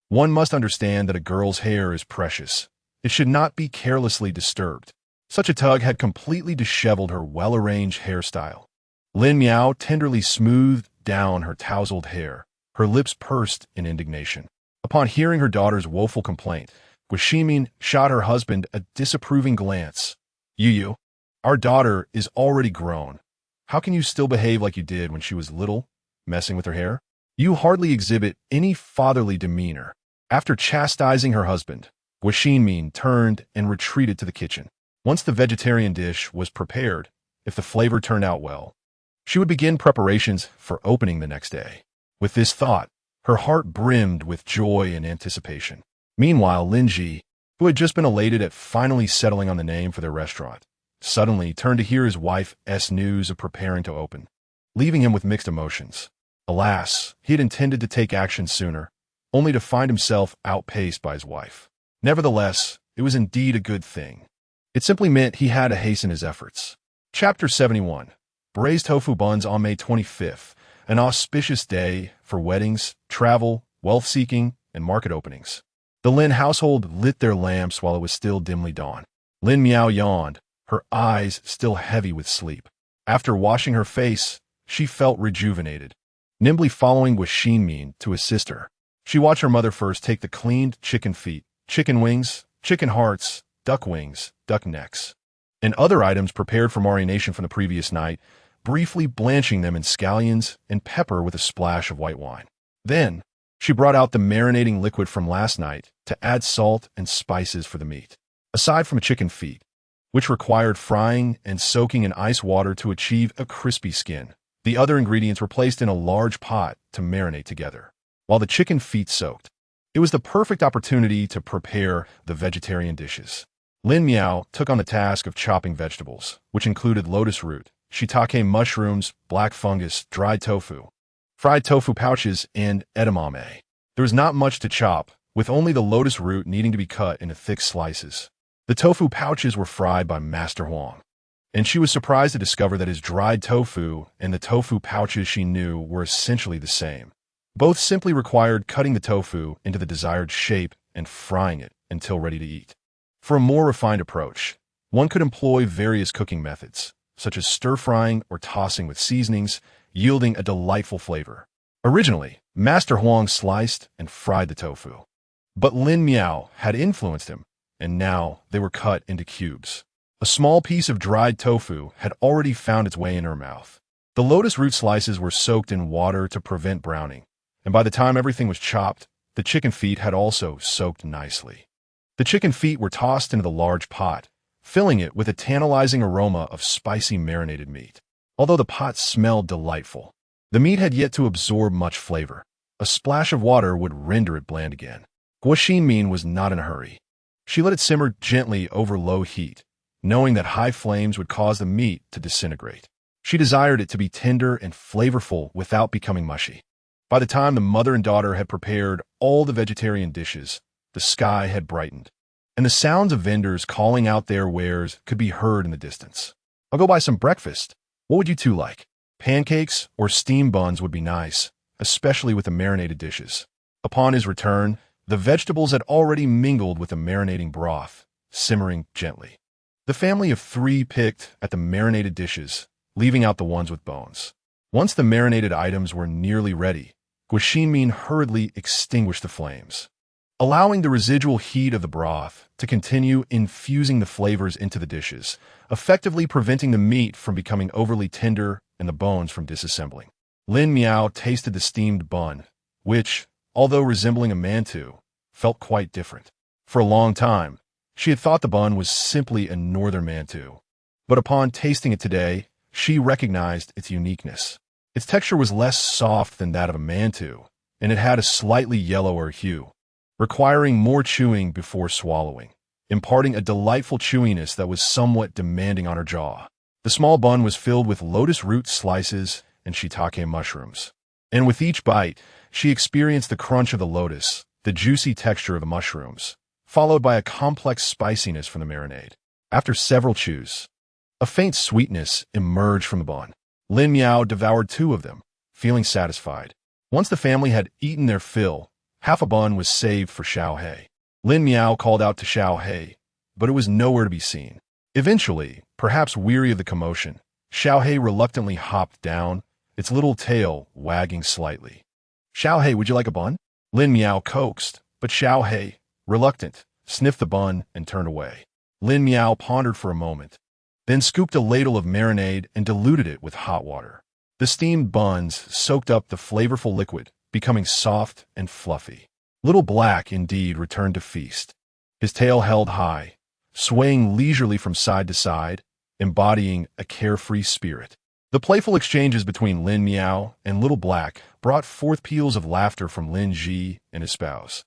One must understand that a girl's hair is precious. It should not be carelessly disturbed. Such a tug had completely disheveled her well-arranged hairstyle. Lin Miao tenderly smoothed down her tousled hair, her lips pursed in indignation. Upon hearing her daughter's woeful complaint, Guo Xinmin shot her husband a disapproving glance. "Yu, our daughter is already grown. How can you still behave like you did when she was little, messing with her hair? You hardly exhibit any fatherly demeanor." After chastising her husband, Guo Xinmin turned and retreated to the kitchen. Once the vegetarian dish was prepared, if the flavor turned out well, she would begin preparations for opening the next day. With this thought, her heart brimmed with joy and anticipation. Meanwhile, Lin Ji, who had just been elated at finally settling on the name for their restaurant, suddenly turned to hear his wife's news of preparing to open, leaving him with mixed emotions. Alas, he had intended to take action sooner, only to find himself outpaced by his wife. Nevertheless, it was indeed a good thing. It simply meant he had to hasten his efforts. Chapter 71. Braised Tofu Buns on May 25th, an auspicious day for weddings, travel, wealth-seeking, and market openings. The Lin household lit their lamps while it was still dimly dawn. Lin Miao yawned, her eyes still heavy with sleep. After washing her face, she felt rejuvenated. nimbly following with Shinmin to assist her. She watched her mother first take the cleaned chicken feet, chicken wings, chicken hearts, duck wings, duck necks, and other items prepared for marination from the previous night, briefly blanching them in scallions and pepper with a splash of white wine. Then, she brought out the marinating liquid from last night to add salt and spices for the meat. Aside from chicken feet, which required frying and soaking in ice water to achieve a crispy skin, the other ingredients were placed in a large pot to marinate together. While the chicken feet soaked, it was the perfect opportunity to prepare the vegetarian dishes. Lin Miao took on the task of chopping vegetables, which included lotus root, shiitake mushrooms, black fungus, dried tofu, fried tofu pouches, and edamame. There was not much to chop, with only the lotus root needing to be cut into thick slices. The tofu pouches were fried by Master Huang, and she was surprised to discover that his dried tofu and the tofu pouches she knew were essentially the same. Both simply required cutting the tofu into the desired shape and frying it until ready to eat. For a more refined approach, one could employ various cooking methods, such as stir-frying or tossing with seasonings, yielding a delightful flavor. Originally, Master Huang sliced and fried the tofu, but Lin Miao had influenced him, and now they were cut into cubes. A small piece of dried tofu had already found its way in her mouth. The lotus root slices were soaked in water to prevent browning, and by the time everything was chopped, the chicken feet had also soaked nicely. The chicken feet were tossed into the large pot, filling it with a tantalizing aroma of spicy marinated meat. Although the pot smelled delightful, the meat had yet to absorb much flavor. A splash of water would render it bland again. Guo Xinmin was not in a hurry. She let it simmer gently over low heat, knowing that high flames would cause the meat to disintegrate. She desired it to be tender and flavorful without becoming mushy. By the time the mother and daughter had prepared all the vegetarian dishes, the sky had brightened, and the sounds of vendors calling out their wares could be heard in the distance. "I'll go buy some breakfast. What would you two like? Pancakes or steamed buns would be nice, especially with the marinated dishes." Upon his return, the vegetables had already mingled with the marinating broth, simmering gently. The family of three picked at the marinated dishes, leaving out the ones with bones. Once the marinated items were nearly ready, Guo Xinmin hurriedly extinguished the flames, allowing the residual heat of the broth to continue infusing the flavors into the dishes, effectively preventing the meat from becoming overly tender and the bones from disassembling. Lin Miao tasted the steamed bun, which, although resembling a mantou, felt quite different. For a long time, she had thought the bun was simply a northern mantou, but upon tasting it today, she recognized its uniqueness. Its texture was less soft than that of a mantou, and it had a slightly yellower hue, requiring more chewing before swallowing, imparting a delightful chewiness that was somewhat demanding on her jaw. The small bun was filled with lotus root slices and shiitake mushrooms, and with each bite, she experienced the crunch of the lotus, the juicy texture of the mushrooms, followed by a complex spiciness from the marinade. After several chews, a faint sweetness emerged from the bun. Lin Miao devoured two of them, feeling satisfied. Once the family had eaten their fill, half a bun was saved for Xiao He. Lin Miao called out to Xiao He, but it was nowhere to be seen. Eventually, perhaps weary of the commotion, Xiao He reluctantly hopped down, its little tail wagging slightly. "Xiao He, would you like a bun?" Lin Miao coaxed, but Xiao He, reluctant, sniffed the bun and turned away. Lin Miao pondered for a moment, then scooped a ladle of marinade and diluted it with hot water. The steamed buns soaked up the flavorful liquid, becoming soft and fluffy. Little Black, indeed, returned to feast, his tail held high, swaying leisurely from side to side, embodying a carefree spirit. The playful exchanges between Lin Miao and Little Black brought forth peals of laughter from Lin Ji and his spouse,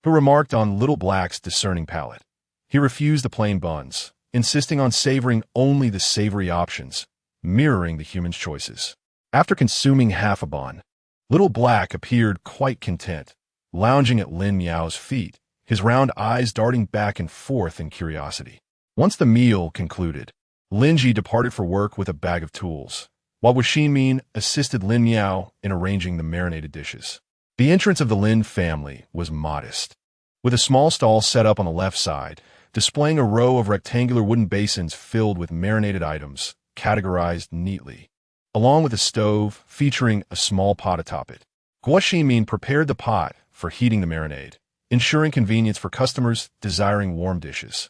who remarked on Little Black's discerning palate. He refused the plain buns, insisting on savoring only the savory options, mirroring the human's choices. After consuming half a bun, Little Black appeared quite content, lounging at Lin Miao's feet, his round eyes darting back and forth in curiosity. Once the meal concluded, Lin Ji departed for work with a bag of tools, while Wu Xinmin assisted Lin Miao in arranging the marinated dishes. The entrance of the Lin family was modest, with a small stall set up on the left side, displaying a row of rectangular wooden basins filled with marinated items, categorized neatly. along with a stove featuring a small pot atop it. Guo Ximin prepared the pot for heating the marinade, ensuring convenience for customers desiring warm dishes.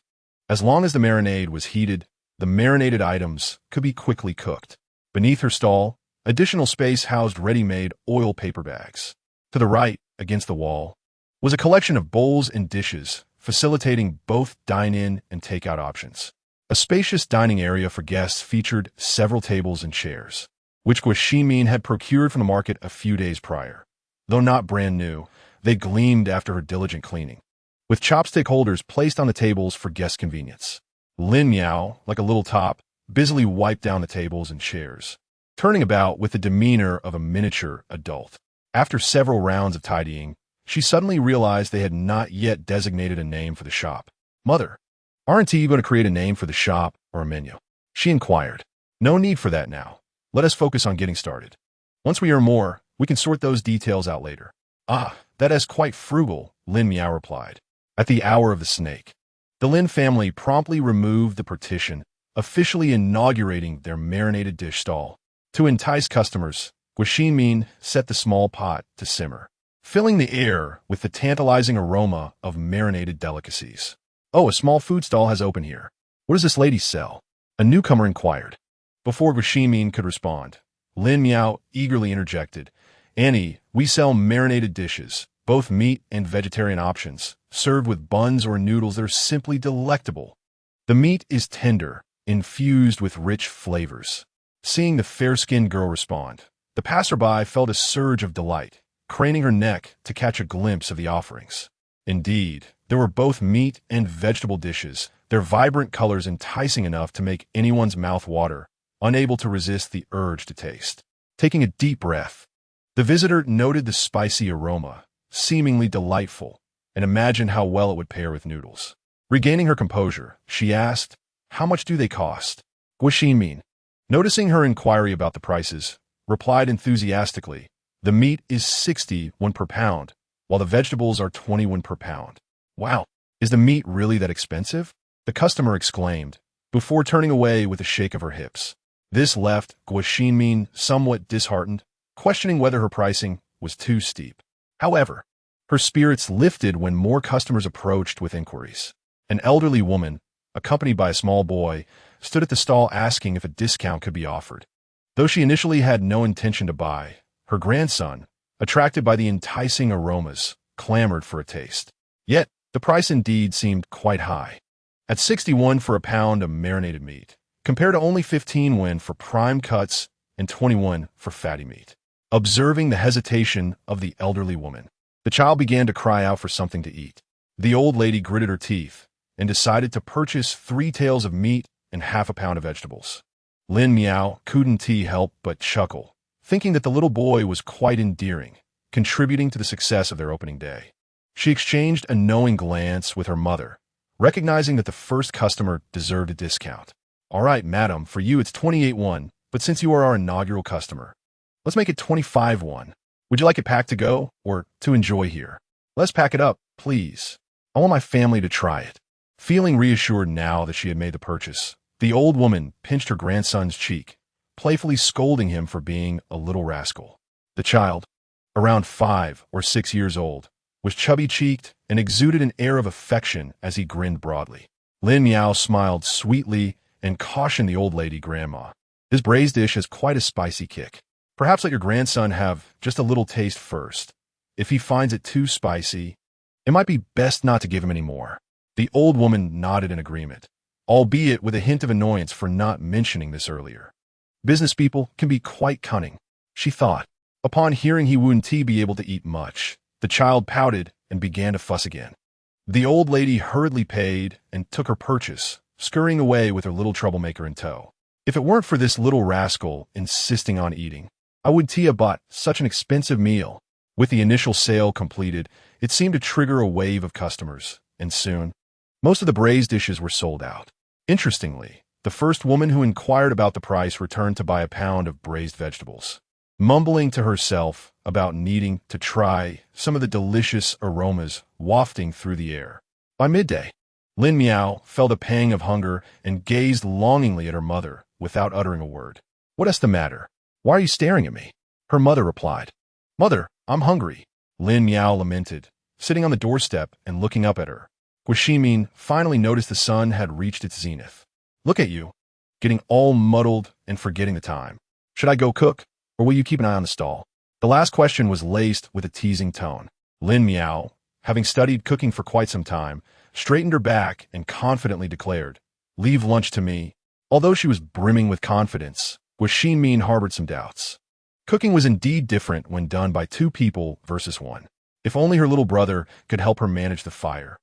As long as the marinade was heated, the marinated items could be quickly cooked. Beneath her stall, additional space housed ready-made oil paper bags. To the right, against the wall, was a collection of bowls and dishes, facilitating both dine-in and take-out options. A spacious dining area for guests featured several tables and chairs, which Guo Ximin had procured from the market a few days prior. Though not brand new, they gleamed after her diligent cleaning, with chopstick holders placed on the tables for guest convenience. Lin Miao, like a little top, busily wiped down the tables and chairs, turning about with the demeanor of a miniature adult. After several rounds of tidying, she suddenly realized they had not yet designated a name for the shop. "Mother, aren't you going to create a name for the shop or a menu?" she inquired. "No need for that now. Let us focus on getting started. Once we earn more, we can sort those details out later." "Ah, that is quite frugal," Lin Miao replied. At the hour of the snake, the Lin family promptly removed the partition, officially inaugurating their marinated dish stall. To entice customers, Guo Ximin set the small pot to simmer, filling the air with the tantalizing aroma of marinated delicacies. "Oh, a small food stall has opened here. What does this lady sell?" a newcomer inquired. Before Guo Ximin could respond, Lin Miao eagerly interjected, "Annie, we sell marinated dishes, both meat and vegetarian options, served with buns or noodles that are simply delectable. The meat is tender, infused with rich flavors." Seeing the fair-skinned girl respond, the passerby felt a surge of delight, craning her neck to catch a glimpse of the offerings. Indeed, there were both meat and vegetable dishes, their vibrant colors enticing enough to make anyone's mouth water, unable to resist the urge to taste. Taking a deep breath, the visitor noted the spicy aroma, seemingly delightful, and imagined how well it would pair with noodles. Regaining her composure, she asked, "How much do they cost?" Guo Ximin, noticing her inquiry about the prices, replied enthusiastically, "The meat is 60 per pound, while the vegetables are 20 per pound." "Wow, is the meat really that expensive?" the customer exclaimed, before turning away with a shake of her hips. This left Guo Ximin somewhat disheartened, questioning whether her pricing was too steep. However, her spirits lifted when more customers approached with inquiries. An elderly woman, accompanied by a small boy, stood at the stall asking if a discount could be offered. Though she initially had no intention to buy, her grandson, attracted by the enticing aromas, clamored for a taste. Yet, the price indeed seemed quite high. At 61 for a pound of marinated meat, compared to only 15 for prime cuts and 21 for fatty meat. Observing the hesitation of the elderly woman, the child began to cry out for something to eat. The old lady gritted her teeth and decided to purchase 3 tails of meat and half a pound of vegetables. Lin Miao couldn't help but chuckle, thinking that the little boy was quite endearing, contributing to the success of their opening day. She exchanged a knowing glance with her mother, recognizing that the first customer deserved a discount. "All right, madam, for you it's 28 but since you are our inaugural customer, let's make it 25. Would you like it packed to go or to enjoy here?" "Let's pack it up, please. I want my family to try it." Feeling reassured now that she had made the purchase, the old woman pinched her grandson's cheek, playfully scolding him for being a little rascal. The child, around 5 or 6 years old, was chubby-cheeked and exuded an air of affection as he grinned broadly. Lin Miao smiled sweetly and cautioned the old lady grandma. "This braised dish has quite a spicy kick. Perhaps let your grandson have just a little taste first. If he finds it too spicy, it might be best not to give him any more." The old woman nodded in agreement, albeit with a hint of annoyance for not mentioning this earlier. Business people can be quite cunning, she thought. Upon hearing he wouldn't be able to eat much, the child pouted and began to fuss again. The old lady hurriedly paid and took her purchase, scurrying away with her little troublemaker in tow. "If it weren't for this little rascal insisting on eating, I wouldn't have bought such an expensive meal." With the initial sale completed, it seemed to trigger a wave of customers, and soon, most of the braised dishes were sold out. Interestingly, the first woman who inquired about the price returned to buy a pound of braised vegetables, mumbling to herself about needing to try some of the delicious aromas wafting through the air. By midday, Lin Miao felt a pang of hunger and gazed longingly at her mother without uttering a word. "What's the matter? Why are you staring at me? Her mother replied. Mother, I'm hungry. Lin Miao lamented, sitting on the doorstep and looking up at her. Gua Ximin finally noticed the sun had reached its zenith. Look at you, getting all muddled and forgetting the time. Should I go cook, or will you keep an eye on the stall? The last question was laced with a teasing tone. Lin Miao, having studied cooking for quite some time, straightened her back and confidently declared, Leave lunch to me. Although she was brimming with confidence, Gua Ximin harbored some doubts. Cooking was indeed different when done by two people versus one. If only her little brother could help her manage the fire.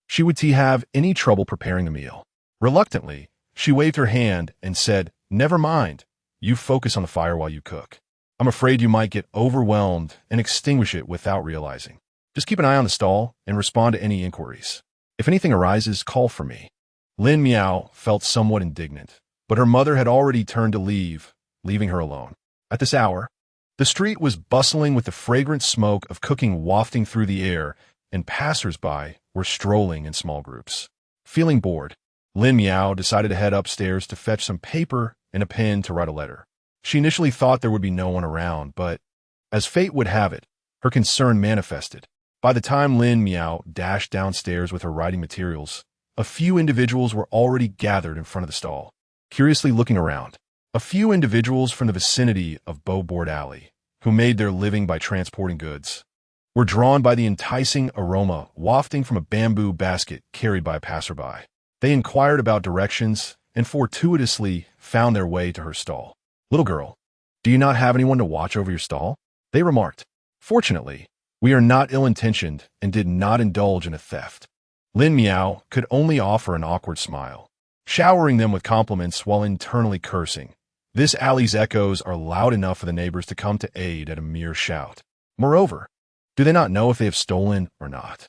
She would have any trouble preparing the meal. Reluctantly, she waved her hand and said, Never mind. You focus on the fire while you cook. I'm afraid you might get overwhelmed and extinguish it without realizing. Just keep an eye on the stall and respond to any inquiries. If anything arises, call for me. Lin Miao felt somewhat indignant, but her mother had already turned to leave, leaving her alone. At this hour, the street was bustling with the fragrant smoke of cooking wafting through the air, and passers-by were strolling in small groups. Feeling bored, Lin Miao decided to head upstairs to fetch some paper and a pen to write a letter. She initially thought there would be no one around, but, as fate would have it, her concern manifested. By the time Lin Miao dashed downstairs with her writing materials, a few individuals were already gathered in front of the stall, curiously looking around. A few individuals from the vicinity of Bowboard Alley, who made their living by transporting goods, were drawn by the enticing aroma wafting from a bamboo basket carried by a passerby. They inquired about directions and fortuitously found their way to her stall. Little girl, do you not have anyone to watch over your stall? They remarked. Fortunately, we are not ill-intentioned and did not indulge in a theft. Lin Miao could only offer an awkward smile, showering them with compliments while internally cursing. This alley's echoes are loud enough for the neighbors to come to aid at a mere shout. Moreover, do they not know if they have stolen or not?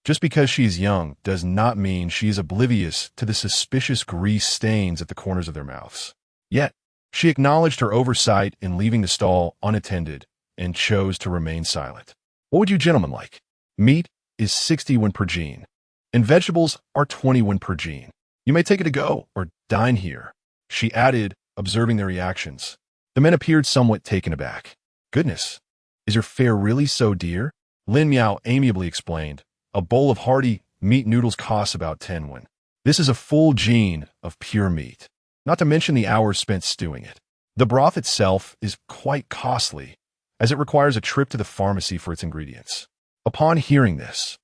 Just because she is young does not mean she is oblivious to the suspicious grease stains at the corners of their mouths. Yet, she acknowledged her oversight in leaving the stall unattended and chose to remain silent. What would you gentlemen like? Meat is 60 won per jean, and vegetables are 20 won per jean. You may take it to go or dine here, she added, observing their reactions. The men appeared somewhat taken aback. Goodness, is your fare really so dear? Lin Miao amiably explained. A bowl of hearty meat noodles costs about 10 won. This is a full jean of pure meat, not to mention the hours spent stewing it. The broth itself is quite costly, as it requires a trip to the pharmacy for its ingredients. Upon hearing this,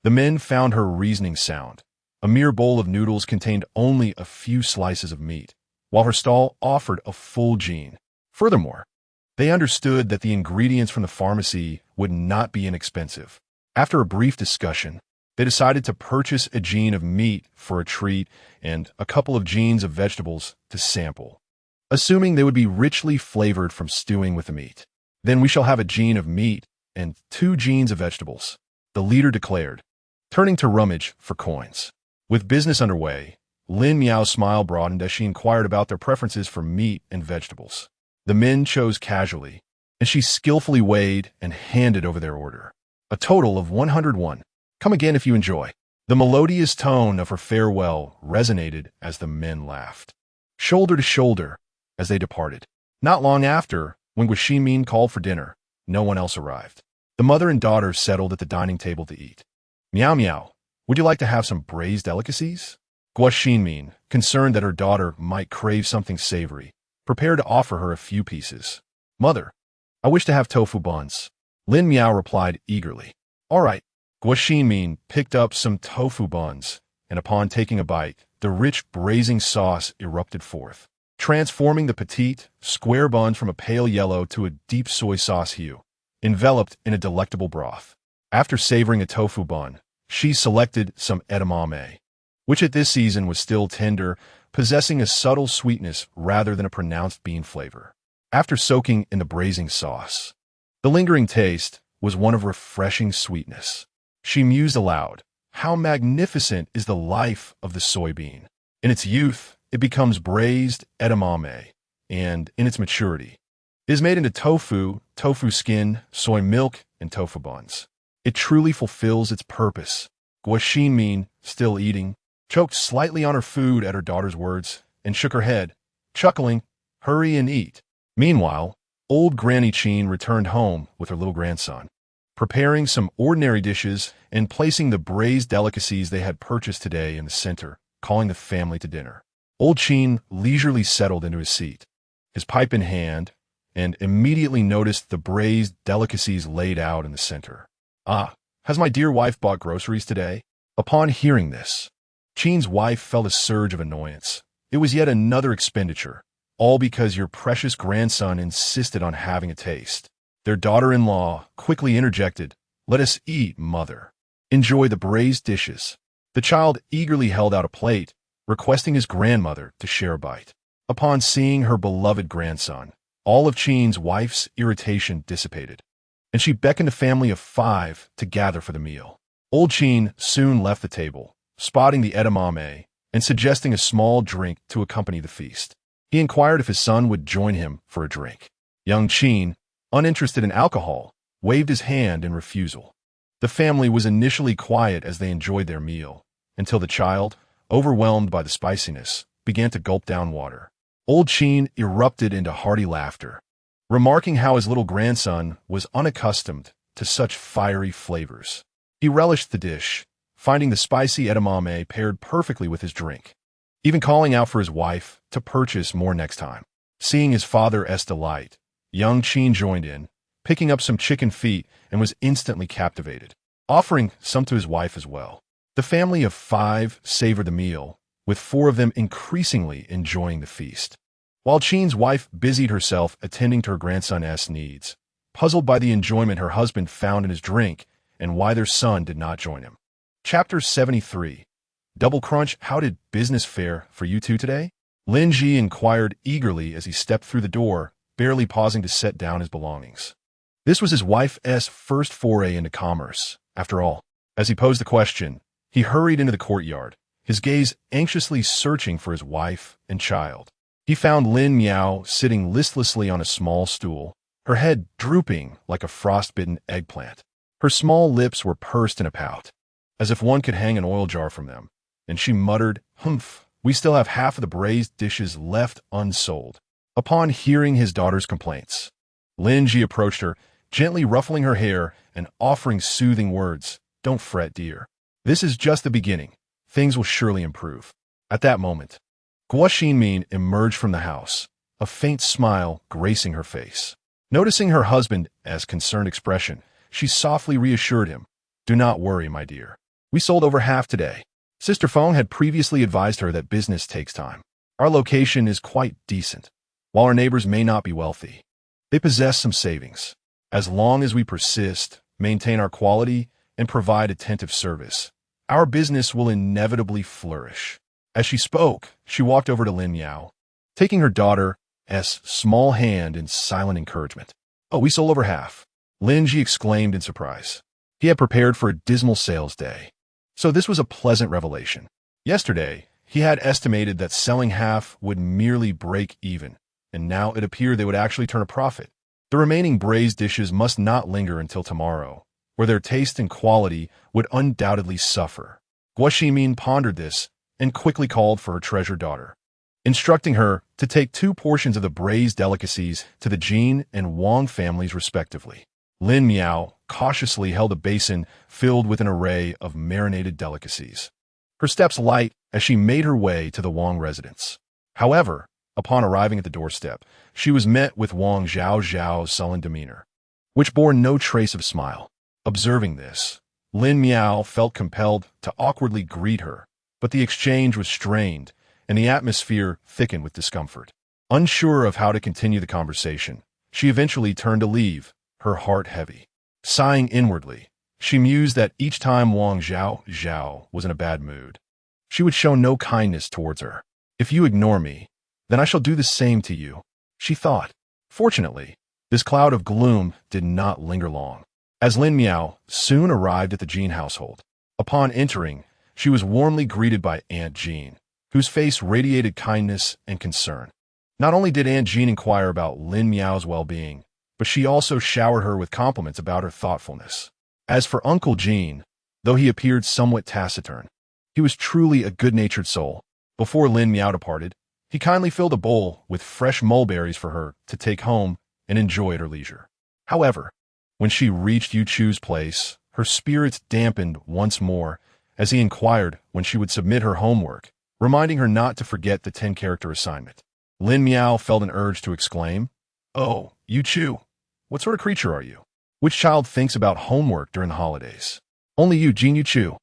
the men found her reasoning sound. A mere bowl of noodles contained only a few slices of meat, while her stall offered a full jean. Furthermore, they understood that the ingredients from the pharmacy would not be inexpensive. After a brief discussion, they decided to purchase a jean of meat for a treat and a couple of jeans of vegetables to sample, assuming they would be richly flavored from stewing with the meat. Then we shall have a jean of meat and 2 jeans of vegetables, the leader declared, turning to rummage for coins. With business underway, Lin Miao's smile broadened as she inquired about their preferences for meat and vegetables. The men chose casually, and she skillfully weighed and handed over their order. A total of 101. Come again if you enjoy. The melodious tone of her farewell resonated as the men laughed, shoulder to shoulder, as they departed. Not long after, when Gua Ximin called for dinner, no one else arrived. The mother and daughter settled at the dining table to eat. Miao Miao, would you like to have some braised delicacies? Gua Ximin, concerned that her daughter might crave something savory, prepared to offer her a few pieces. Mother, I wish to have tofu buns. Lin Miao replied eagerly. All right. Gua Ximin picked up some tofu buns, and upon taking a bite, the rich braising sauce erupted forth, transforming the petite, square buns from a pale yellow to a deep soy sauce hue, enveloped in a delectable broth. After savoring a tofu bun, she selected some edamame, which at this season was still tender, possessing a subtle sweetness rather than a pronounced bean flavor. After soaking in the braising sauce, the lingering taste was one of refreshing sweetness. She mused aloud, how magnificent is the life of the soybean. In its youth, it becomes braised edamame, and in its maturity, it is made into tofu, tofu skin, soy milk, and tofu buns. It truly fulfills its purpose. Gua Ximin, still eating, choked slightly on her food at her daughter's words and shook her head, chuckling, hurry and eat. Meanwhile, Old Granny Chin returned home with her little grandson, preparing some ordinary dishes and placing the braised delicacies they had purchased today in the center, calling the family to dinner. Old Chin leisurely settled into his seat, his pipe in hand, and immediately noticed the braised delicacies laid out in the center. "Ah, has my dear wife bought groceries today?" Upon hearing this, Chin's wife felt a surge of annoyance. It was yet another expenditure, all because your precious grandson insisted on having a taste. Their daughter-in-law quickly interjected, "Let us eat, mother. Enjoy the braised dishes." The child eagerly held out a plate, requesting his grandmother to share a bite. Upon seeing her beloved grandson, all of Chin's wife's irritation dissipated, and she beckoned a family of 5 to gather for the meal. Old Chin soon left the table, spotting the edamame and suggesting a small drink to accompany the feast. He inquired if his son would join him for a drink. Young Chin, uninterested in alcohol, waved his hand in refusal. The family was initially quiet as they enjoyed their meal, until the child, overwhelmed by the spiciness, began to gulp down water. Old Chin erupted into hearty laughter, remarking how his little grandson was unaccustomed to such fiery flavors. He relished the dish, finding the spicy edamame paired perfectly with his drink, even calling out for his wife to purchase more next time. Seeing his father's delight, young Chin joined in, picking up some chicken feet and was instantly captivated, offering some to his wife as well. The family of 5 savored the meal, with 4 of them increasingly enjoying the feast, while Chin's wife busied herself attending to her grandson's needs, puzzled by the enjoyment her husband found in his drink and why their son did not join him. Chapter 73. Double Crunch. How did business fare for you two today? Lin Ji inquired eagerly as he stepped through the door, barely pausing to set down his belongings. This was his wife's first foray into commerce, after all. As he posed the question, he hurried into the courtyard, his gaze anxiously searching for his wife and child. He found Lin Miao sitting listlessly on a small stool, her head drooping like a frostbitten eggplant. Her small lips were pursed in a pout, as if one could hang an oil jar from them, and she muttered, "Humph, we still have half of the braised dishes left unsold." Upon hearing his daughter's complaints, Lin Ji approached her, gently ruffling her hair and offering soothing words. "Don't fret, dear. This is just the beginning. Things will surely improve." At that moment, Guo Xinmin emerged from the house, a faint smile gracing her face. Noticing her husband's concerned expression, she softly reassured him, "Do not worry, my dear. We sold over half today." Sister Feng had previously advised her that business takes time. Our location is quite decent. While our neighbors may not be wealthy, they possess some savings. As long as we persist, maintain our quality, and provide attentive service, our business will inevitably flourish. As she spoke, she walked over to Lin Miao, taking her daughter's small hand in silent encouragement. "Oh, we sold over half," Lin Ji exclaimed in surprise. He had prepared for a dismal sales day, so this was a pleasant revelation. Yesterday, he had estimated that selling half would merely break even, and now it appeared they would actually turn a profit. The remaining braised dishes must not linger until tomorrow, where their taste and quality would undoubtedly suffer. Guo Xinmin pondered this and quickly called for her treasured daughter, instructing her to take 2 portions of the braised delicacies to the Jin and Wang families respectively. Lin Miao cautiously held a basin filled with an array of marinated delicacies, her steps light as she made her way to the Wang residence. However, upon arriving at the doorstep, she was met with Wang Zhao's sullen demeanor, which bore no trace of smile. Observing this, Lin Miao felt compelled to awkwardly greet her, but the exchange was strained, and the atmosphere thickened with discomfort. Unsure of how to continue the conversation, she eventually turned to leave, her heart heavy. Sighing inwardly, she mused that each time Wang Zhao was in a bad mood, she would show no kindness towards her. "If you ignore me, then I shall do the same to you," she thought. Fortunately, this cloud of gloom did not linger long, as Lin Miao soon arrived at the Jin household. Upon entering, she was warmly greeted by Aunt Jean, whose face radiated kindness and concern. Not only did Aunt Jean inquire about Lin Miao's well-being, but she also showered her with compliments about her thoughtfulness. As for Uncle Jean, though he appeared somewhat taciturn, he was truly a good-natured soul. Before Lin Miao departed, he kindly filled a bowl with fresh mulberries for her to take home and enjoy at her leisure. However, when she reached Yu Chu's place, her spirits dampened once more as he inquired when she would submit her homework, reminding her not to forget the 10-character assignment. Lin Miao felt an urge to exclaim, "Oh, Yu Chu, what sort of creature are you? Which child thinks about homework during the holidays?" Only you, Jin Yu Chu.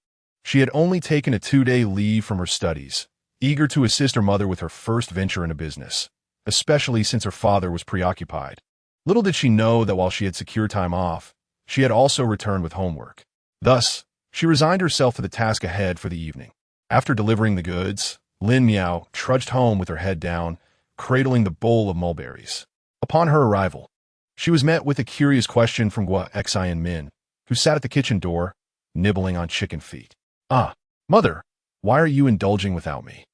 She had only taken a 2-day leave from her studies, eager to assist her mother with her first venture into business, especially since her father was preoccupied. Little did she know that while she had secured time off, she had also returned with homework. Thus, she resigned herself to the task ahead for the evening. After delivering the goods, Lin Miao trudged home with her head down, cradling the bowl of mulberries. Upon her arrival, she was met with a curious question from Gua Xian Min, who sat at the kitchen door, nibbling on chicken feet. "Ah, mother, why are you indulging without me?"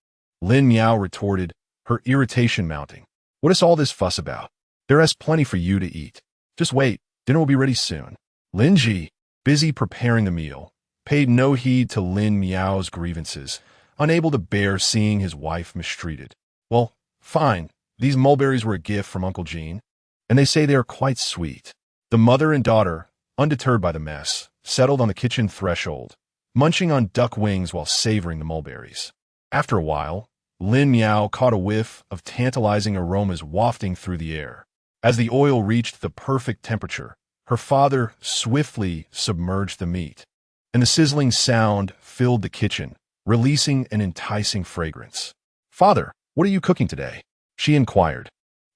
Lin Miao retorted, her irritation mounting. "What is all this fuss about? There is plenty for you to eat. Just wait, dinner will be ready soon." Lin Ji, busy preparing the meal, paid no heed to Lin Miao's grievances, unable to bear seeing his wife mistreated. "Well, fine, these mulberries were a gift from Uncle Jean, and they say they are quite sweet." The mother and daughter, undeterred by the mess, settled on the kitchen threshold, munching on duck wings while savoring the mulberries. After a while, Lin Miao caught a whiff of tantalizing aromas wafting through the air. As the oil reached the perfect temperature, her father swiftly submerged the meat, and the sizzling sound filled the kitchen, releasing an enticing fragrance. "Father, what are you cooking today?" she inquired,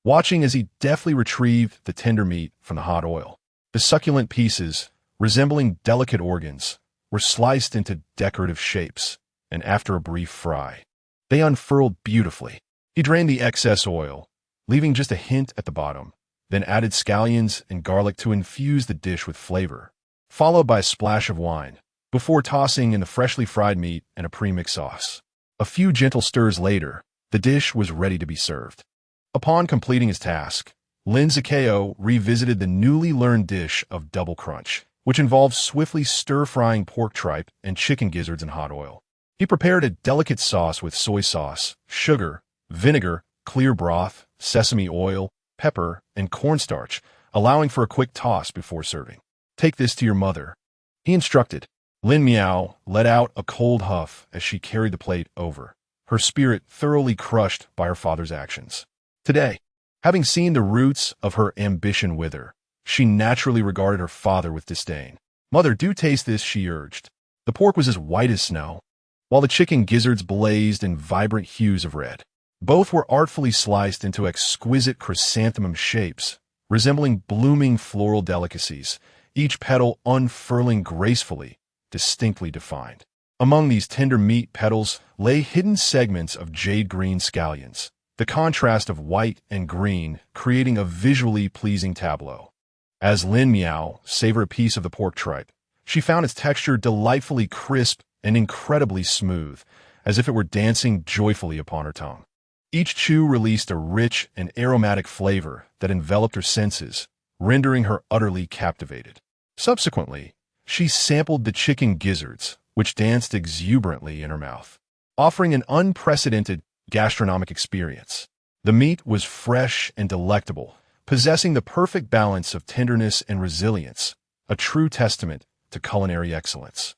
watching as he deftly retrieved the tender meat from the hot oil. The succulent pieces, resembling delicate organs, were sliced into decorative shapes, and after a brief fry, they unfurled beautifully. He drained the excess oil, leaving just a hint at the bottom, then added scallions and garlic to infuse the dish with flavor, followed by a splash of wine, before tossing in the freshly fried meat and a premix sauce. A few gentle stirs later, the dish was ready to be served. Upon completing his task, Lin Zikao revisited the newly learned dish of double crunch, which involved swiftly stir-frying pork tripe and chicken gizzards in hot oil. He prepared a delicate sauce with soy sauce, sugar, vinegar, clear broth, sesame oil, pepper, and cornstarch, allowing for a quick toss before serving. "Take this to your mother," he instructed. Lin Miao let out a cold huff as she carried the plate over, her spirit thoroughly crushed by her father's actions. Today, having seen the roots of her ambition wither, she naturally regarded her father with disdain. "Mother, do taste this," she urged. The pork was as white as snow, while the chicken gizzards blazed in vibrant hues of red. Both were artfully sliced into exquisite chrysanthemum shapes, resembling blooming floral delicacies, each petal unfurling gracefully, distinctly defined. Among these tender meat petals lay hidden segments of jade-green scallions, the contrast of white and green creating a visually pleasing tableau. As Lin Miao savored a piece of the pork tripe, she found its texture delightfully crisp and incredibly smooth, as if it were dancing joyfully upon her tongue. Each chew released a rich and aromatic flavor that enveloped her senses, rendering her utterly captivated. Subsequently, she sampled the chicken gizzards, which danced exuberantly in her mouth, offering an unprecedented gastronomic experience. The meat was fresh and delectable, possessing the perfect balance of tenderness and resilience, a true testament to culinary excellence.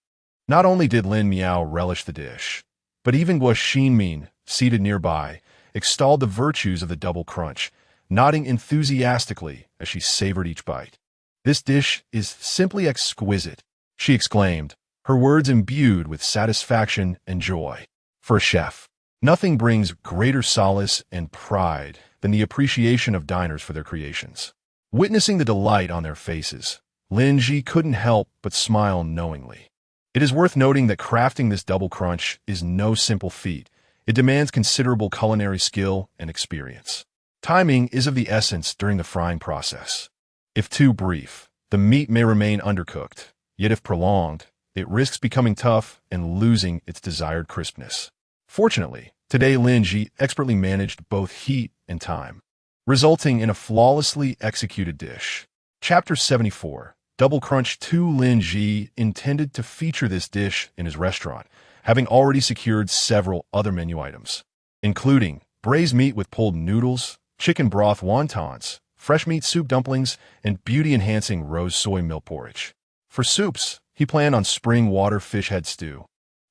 Not only did Lin Miao relish the dish, but even Guo Xinmin, seated nearby, extolled the virtues of the double crunch, nodding enthusiastically as she savored each bite. "This dish is simply exquisite," she exclaimed, her words imbued with satisfaction and joy. For a chef, nothing brings greater solace and pride than the appreciation of diners for their creations. Witnessing the delight on their faces, Lin Ji couldn't help but smile knowingly. It is worth noting that crafting this double crunch is no simple feat. It demands considerable culinary skill and experience. Timing is of the essence during the frying process. If too brief, the meat may remain undercooked, yet if prolonged, it risks becoming tough and losing its desired crispness. Fortunately, today Lin Ji expertly managed both heat and time, resulting in a flawlessly executed dish. Chapter 74. Double Crunch 2. Lin Ji intended to feature this dish in his restaurant, having already secured several other menu items, including braised meat with pulled noodles, chicken broth wontons, fresh meat soup dumplings, and beauty-enhancing rose soy milk porridge. For soups, he planned on spring water fish head stew,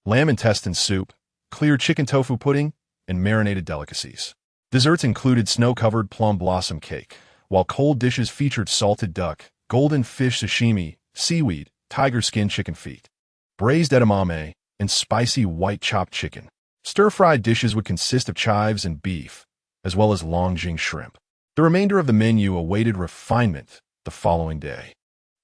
lamb intestine soup, clear chicken tofu pudding, and marinated delicacies. Desserts included snow-covered plum blossom cake, while cold dishes featured salted duck, golden fish sashimi, seaweed, tiger skin chicken feet, braised edamame, and spicy white chopped chicken. Stir-fried dishes would consist of chives and beef, as well as longjing shrimp. The remainder of the menu awaited refinement the following day.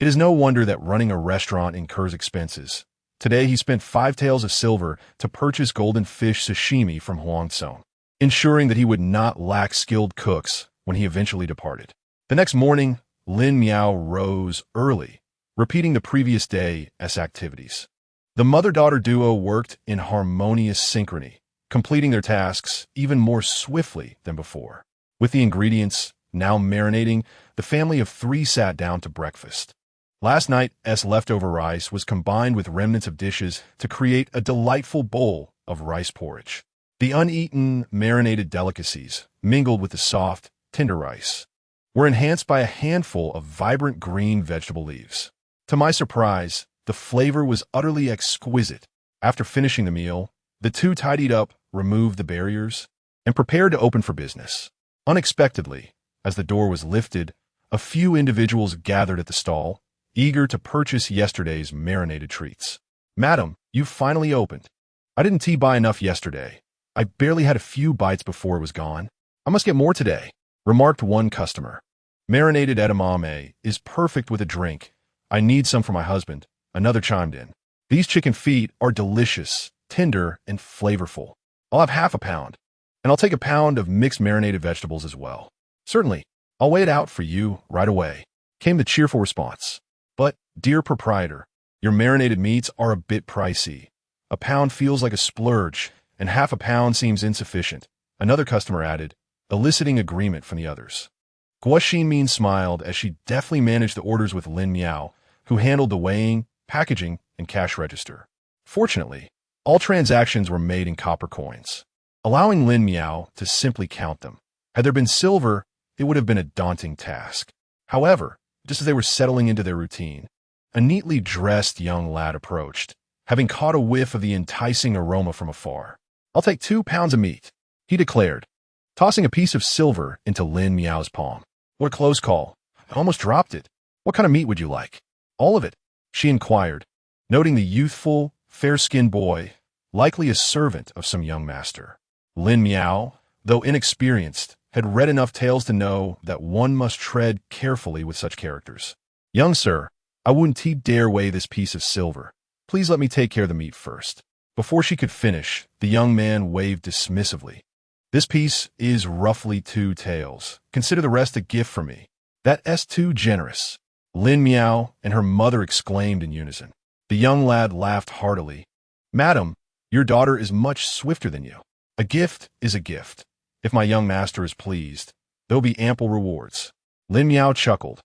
It is no wonder that running a restaurant incurs expenses. Today he spent 5 taels of silver to purchase golden fish sashimi from Huangsong, ensuring that he would not lack skilled cooks when he eventually departed. The next morning, Lin Miao rose early, repeating the previous day's activities. The mother-daughter duo worked in harmonious synchrony, completing their tasks even more swiftly than before. With the ingredients now marinating, the family of 3 sat down to breakfast. Last night's leftover rice was combined with remnants of dishes to create a delightful bowl of rice porridge. The uneaten, marinated delicacies, mingled with the soft, tender rice, were enhanced by a handful of vibrant green vegetable leaves. To my surprise, the flavor was utterly exquisite. After finishing the meal, the two tidied up, removed the barriers, and prepared to open for business. Unexpectedly, as the door was lifted, a few individuals gathered at the stall, eager to purchase yesterday's marinated treats. "Madam, you've finally opened. I didn't buy enough yesterday. I barely had a few bites before it was gone. I must get more today," remarked one customer. "Marinated edamame is perfect with a drink. I need some for my husband," another chimed in. "These chicken feet are delicious, tender, and flavorful. I'll have half a pound, and I'll take a pound of mixed marinated vegetables as well." "Certainly, I'll weigh it out for you right away," came the cheerful response. "But, dear proprietor, your marinated meats are a bit pricey. A pound feels like a splurge, and half a pound seems insufficient," another customer added, eliciting agreement from the others. Guo Xinmin smiled as she deftly managed the orders with Lin Miao, who handled the weighing, packaging, and cash register. Fortunately, all transactions were made in copper coins, allowing Lin Miao to simply count them. Had there been silver, it would have been a daunting task. However, just as they were settling into their routine, a neatly dressed young lad approached, having caught a whiff of the enticing aroma from afar. "I'll take 2 pounds of meat," he declared, tossing a piece of silver into Lin Miao's palm. "What a close call. I almost dropped it. What kind of meat would you like?" "All of it," she inquired, noting the youthful, fair-skinned boy, likely a servant of some young master. Lin Miao, though inexperienced, had read enough tales to know that one must tread carefully with such characters. "Young sir, I wouldn't dare weigh this piece of silver. Please let me take care of the meat first." Before she could finish, the young man waved dismissively. "This piece is roughly 2 taels. Consider the rest a gift from me." "That's too generous," Lin Miao and her mother exclaimed in unison. The young lad laughed heartily. "Madam, your daughter is much swifter than you. A gift is a gift. If my young master is pleased, there will be ample rewards." Lin Miao chuckled.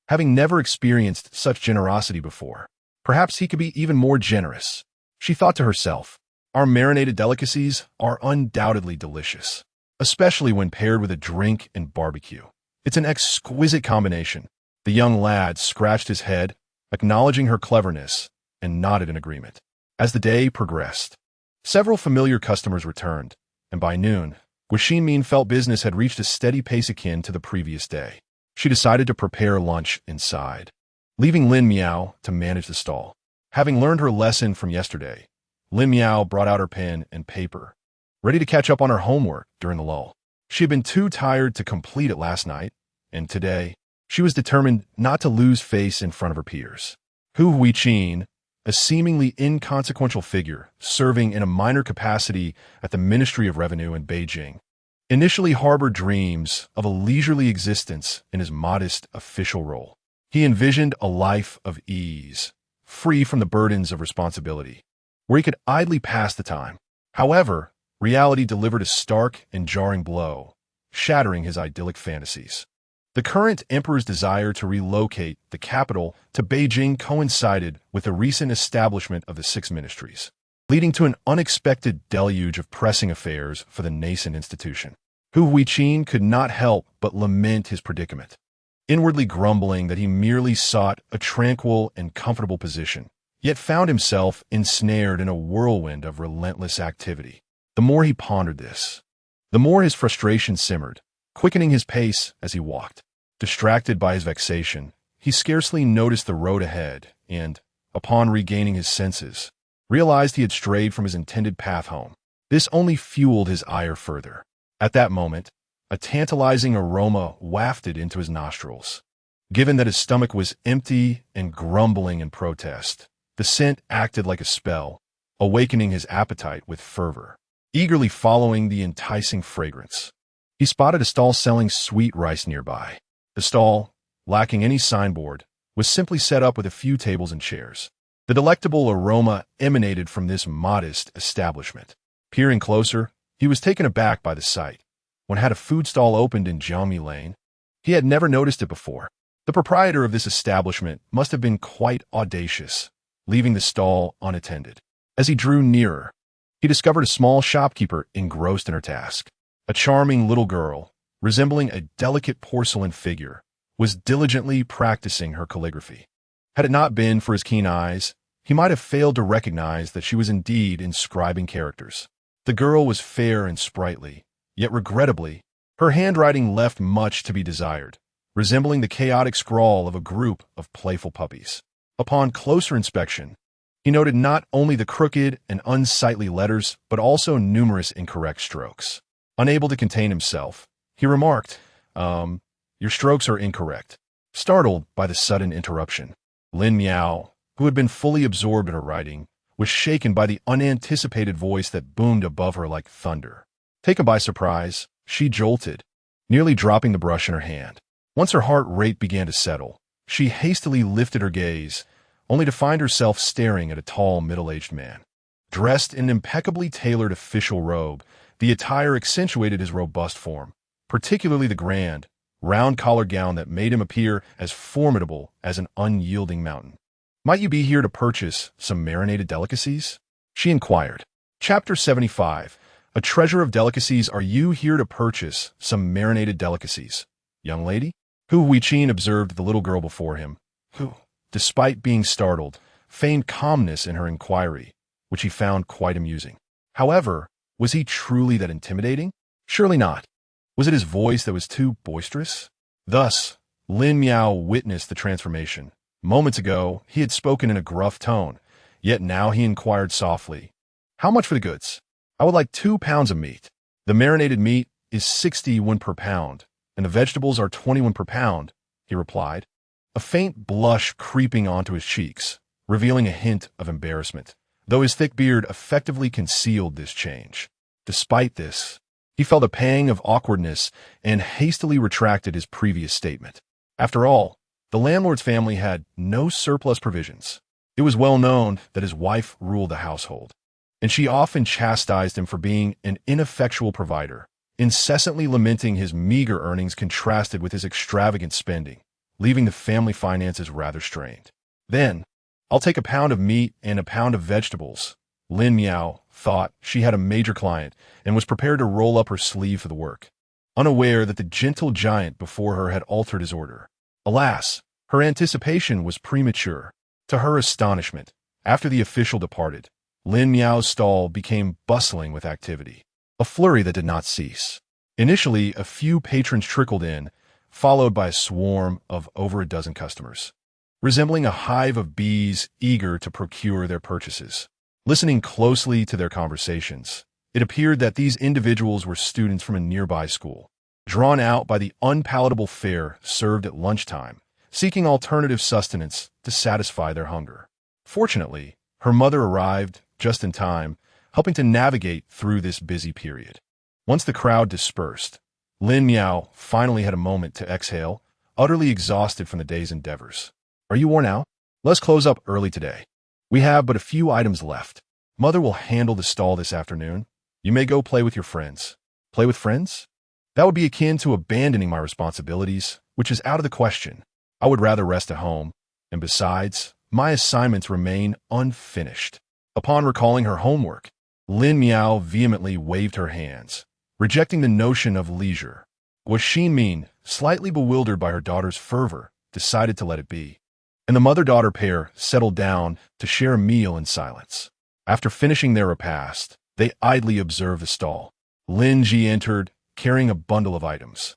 Having never experienced such generosity before, perhaps he could be even more generous. She thought to herself, "Our marinated delicacies are undoubtedly delicious, especially when paired with a drink and barbecue. It's an exquisite combination." The young lad scratched his head, acknowledging her cleverness, and nodded in agreement. As the day progressed, several familiar customers returned, and by noon, Guo Xinmin felt business had reached a steady pace akin to the previous day. She decided to prepare lunch inside, leaving Lin Miao to manage the stall. Having learned her lesson from yesterday, Lin Miao brought out her pen and paper, ready to catch up on her homework during the lull. She had been too tired to complete it last night, and today, she was determined not to lose face in front of her peers. Hu Huiqin, a seemingly inconsequential figure serving in a minor capacity at the Ministry of Revenue in Beijing, initially harbored dreams of a leisurely existence in his modest official role. He envisioned a life of ease, free from the burdens of responsibility, where he could idly pass the time. However, reality delivered a stark and jarring blow, shattering his idyllic fantasies. The current emperor's desire to relocate the capital to Beijing coincided with the recent establishment of the 6 ministries, leading to an unexpected deluge of pressing affairs for the nascent institution. Hu Huiqin could not help but lament his predicament. inwardly grumbling that he merely sought a tranquil and comfortable position, yet found himself ensnared in a whirlwind of relentless activity. The more he pondered this, the more his frustration simmered, quickening his pace as he walked. Distracted by his vexation, he scarcely noticed the road ahead and, upon regaining his senses, realized he had strayed from his intended path home. This only fueled his ire further. At that moment, a tantalizing aroma wafted into his nostrils. Given that his stomach was empty and grumbling in protest, the scent acted like a spell, awakening his appetite with fervor. Eagerly following the enticing fragrance, he spotted a stall selling sweet rice nearby. The stall, lacking any signboard, was simply set up with a few tables and chairs. The delectable aroma emanated from this modest establishment. Peering closer, he was taken aback by the sight. When had a food stall opened in Jiangmi Lane, he had never noticed it before. The proprietor of this establishment must have been quite audacious, leaving the stall unattended. As he drew nearer, he discovered a small shopkeeper engrossed in her task. A charming little girl, resembling a delicate porcelain figure, was diligently practicing her calligraphy. Had it not been for his keen eyes, he might have failed to recognize that she was indeed inscribing characters. The girl was fair and sprightly, yet regrettably, her handwriting left much to be desired, resembling the chaotic scrawl of a group of playful puppies. Upon closer inspection, he noted not only the crooked and unsightly letters, but also numerous incorrect strokes. Unable to contain himself, he remarked, "Your strokes are incorrect." Startled by the sudden interruption, Lin Miao, who had been fully absorbed in her writing, was shaken by the unanticipated voice that boomed above her like thunder. Taken by surprise, she jolted, nearly dropping the brush in her hand. Once her heart rate began to settle, she hastily lifted her gaze, only to find herself staring at a tall, middle-aged man. Dressed in an impeccably tailored official robe, the attire accentuated his robust form, particularly the grand, round-collar gown that made him appear as formidable as an unyielding mountain. "Might you be here to purchase some marinated delicacies?" she inquired. Chapter 75. A treasure of delicacies. Are you here to purchase some marinated delicacies, young lady? Hu Huiqin observed the little girl before him, who, despite being startled, feigned calmness in her inquiry, which he found quite amusing. However, was he truly that intimidating? Surely not. Was it his voice that was too boisterous? Thus, Lin Miao witnessed the transformation. Moments ago, he had spoken in a gruff tone, yet now he inquired softly, "How much for the goods?" "I would like 2 pounds of meat." "The marinated meat is 60 won per pound, and the vegetables are 21 per pound," he replied, a faint blush creeping onto his cheeks, revealing a hint of embarrassment, though his thick beard effectively concealed this change. Despite this, he felt a pang of awkwardness and hastily retracted his previous statement. After all, the landlord's family had no surplus provisions. It was well known that his wife ruled the household, and she often chastised him for being an ineffectual provider, incessantly lamenting his meager earnings contrasted with his extravagant spending, leaving the family finances rather strained. "Then, I'll take a pound of meat and a pound of vegetables." Lin Miao thought she had a major client and was prepared to roll up her sleeve for the work, unaware that the gentle giant before her had altered his order. Alas, her anticipation was premature. To her astonishment, after the official departed, Lin Miao's stall became bustling with activity, a flurry that did not cease. Initially, a few patrons trickled in, followed by a swarm of over a dozen customers, resembling a hive of bees eager to procure their purchases. Listening closely to their conversations, it appeared that these individuals were students from a nearby school, drawn out by the unpalatable fare served at lunchtime, seeking alternative sustenance to satisfy their hunger. Fortunately, her mother arrived just in time, helping to navigate through this busy period. Once the crowd dispersed, Lin Miao finally had a moment to exhale, utterly exhausted from the day's endeavors. "Are you worn out? Let's close up early today. We have but a few items left. Mother will handle the stall this afternoon. You may go play with your friends." "Play with friends? That would be akin to abandoning my responsibilities, which is out of the question. I would rather rest at home, and besides, my assignments remain unfinished." Upon recalling her homework, Lin Miao vehemently waved her hands, rejecting the notion of leisure. Was Min, slightly bewildered by her daughter's fervor, decided to let it be. And the mother-daughter pair settled down to share a meal in silence. After finishing their repast, they idly observed the stall. Lin Ji entered, carrying a bundle of items.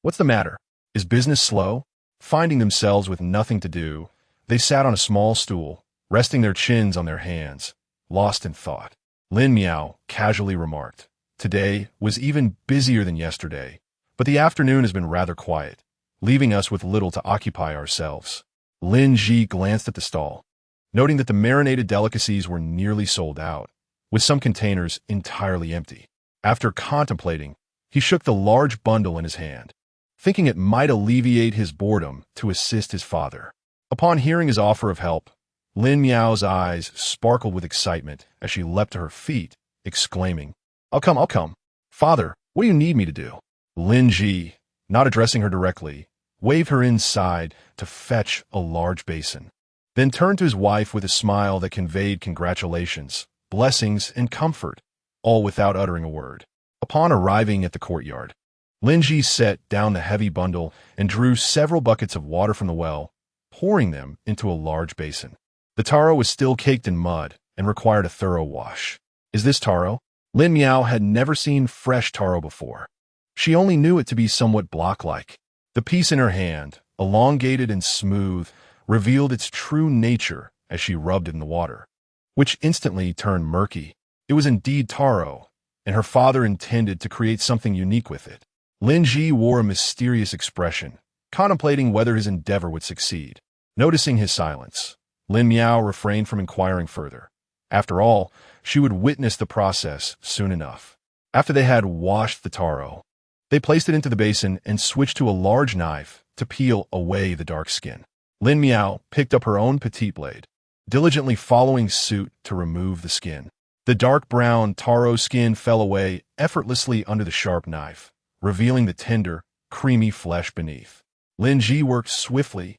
What's the matter? Is business slow? Finding themselves with nothing to do, they sat on a small stool, resting their chins on their hands, lost in thought. Lin Miao casually remarked, "Today was even busier than yesterday, but the afternoon has been rather quiet, leaving us with little to occupy ourselves." Lin Ji glanced at the stall, noting that the marinated delicacies were nearly sold out, with some containers entirely empty. After contemplating, he shook the large bundle in his hand, thinking it might alleviate his boredom to assist his father. Upon hearing his offer of help, Lin Miao's eyes sparkled with excitement as she leapt to her feet, exclaiming, I'll come. Father, what do you need me to do?" Lin Ji, not addressing her directly, waved her inside to fetch a large basin, then turned to his wife with a smile that conveyed congratulations, blessings, and comfort, all without uttering a word. Upon arriving at the courtyard, Lin Ji set down the heavy bundle and drew several buckets of water from the well, pouring them into a large basin. The taro was still caked in mud and required a thorough wash. Is this taro? Lin Miao had never seen fresh taro before. She only knew it to be somewhat block-like. The piece in her hand, elongated and smooth, revealed its true nature as she rubbed it in the water, which instantly turned murky. It was indeed taro, and her father intended to create something unique with it. Lin Ji wore a mysterious expression, contemplating whether his endeavor would succeed. Noticing his silence, Lin Miao refrained from inquiring further. After all, she would witness the process soon enough. After they had washed the taro, they placed it into the basin and switched to a large knife to peel away the dark skin. Lin Miao picked up her own petite blade, diligently following suit to remove the skin. The dark brown taro skin fell away effortlessly under the sharp knife, revealing the tender, creamy flesh beneath. Lin Ji worked swiftly,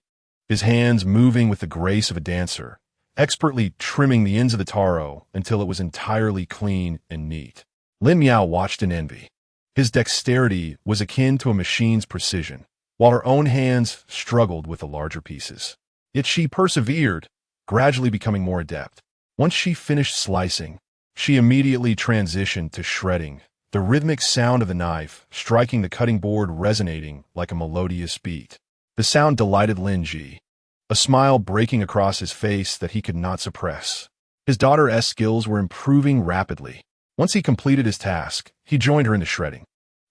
his hands moving with the grace of a dancer, expertly trimming the ends of the taro until it was entirely clean and neat. Lin Miao watched in envy. His dexterity was akin to a machine's precision, while her own hands struggled with the larger pieces. Yet she persevered, gradually becoming more adept. Once she finished slicing, she immediately transitioned to shredding, the rhythmic sound of the knife striking the cutting board resonating like a melodious beat. The sound delighted Lin Ji, a smile breaking across his face that he could not suppress. His daughter's skills were improving rapidly. Once he completed his task, he joined her in the shredding.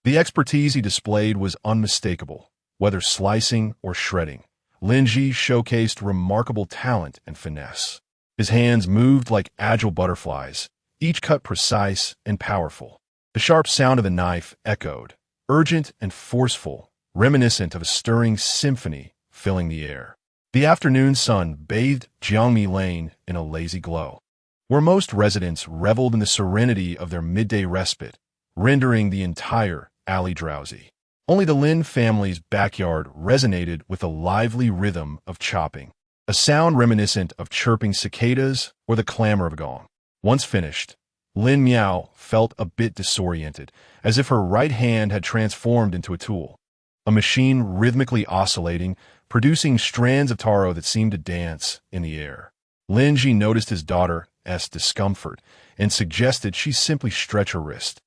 The expertise he displayed was unmistakable. Whether slicing or shredding, Lin Ji showcased remarkable talent and finesse. His hands moved like agile butterflies, each cut precise and powerful. The sharp sound of the knife echoed, urgent and forceful, reminiscent of a stirring symphony filling the air. The afternoon sun bathed Jiangmi Lane in a lazy glow, where most residents reveled in the serenity of their midday respite, rendering the entire alley drowsy. Only the Lin family's backyard resonated with a lively rhythm of chopping, a sound reminiscent of chirping cicadas or the clamor of a gong. Once finished, Lin Miao felt a bit disoriented, as if her right hand had transformed into a tool, a machine rhythmically oscillating, producing strands of taro that seemed to dance in the air. Lin Ji noticed his daughter's discomfort and suggested she simply stretch her wrist.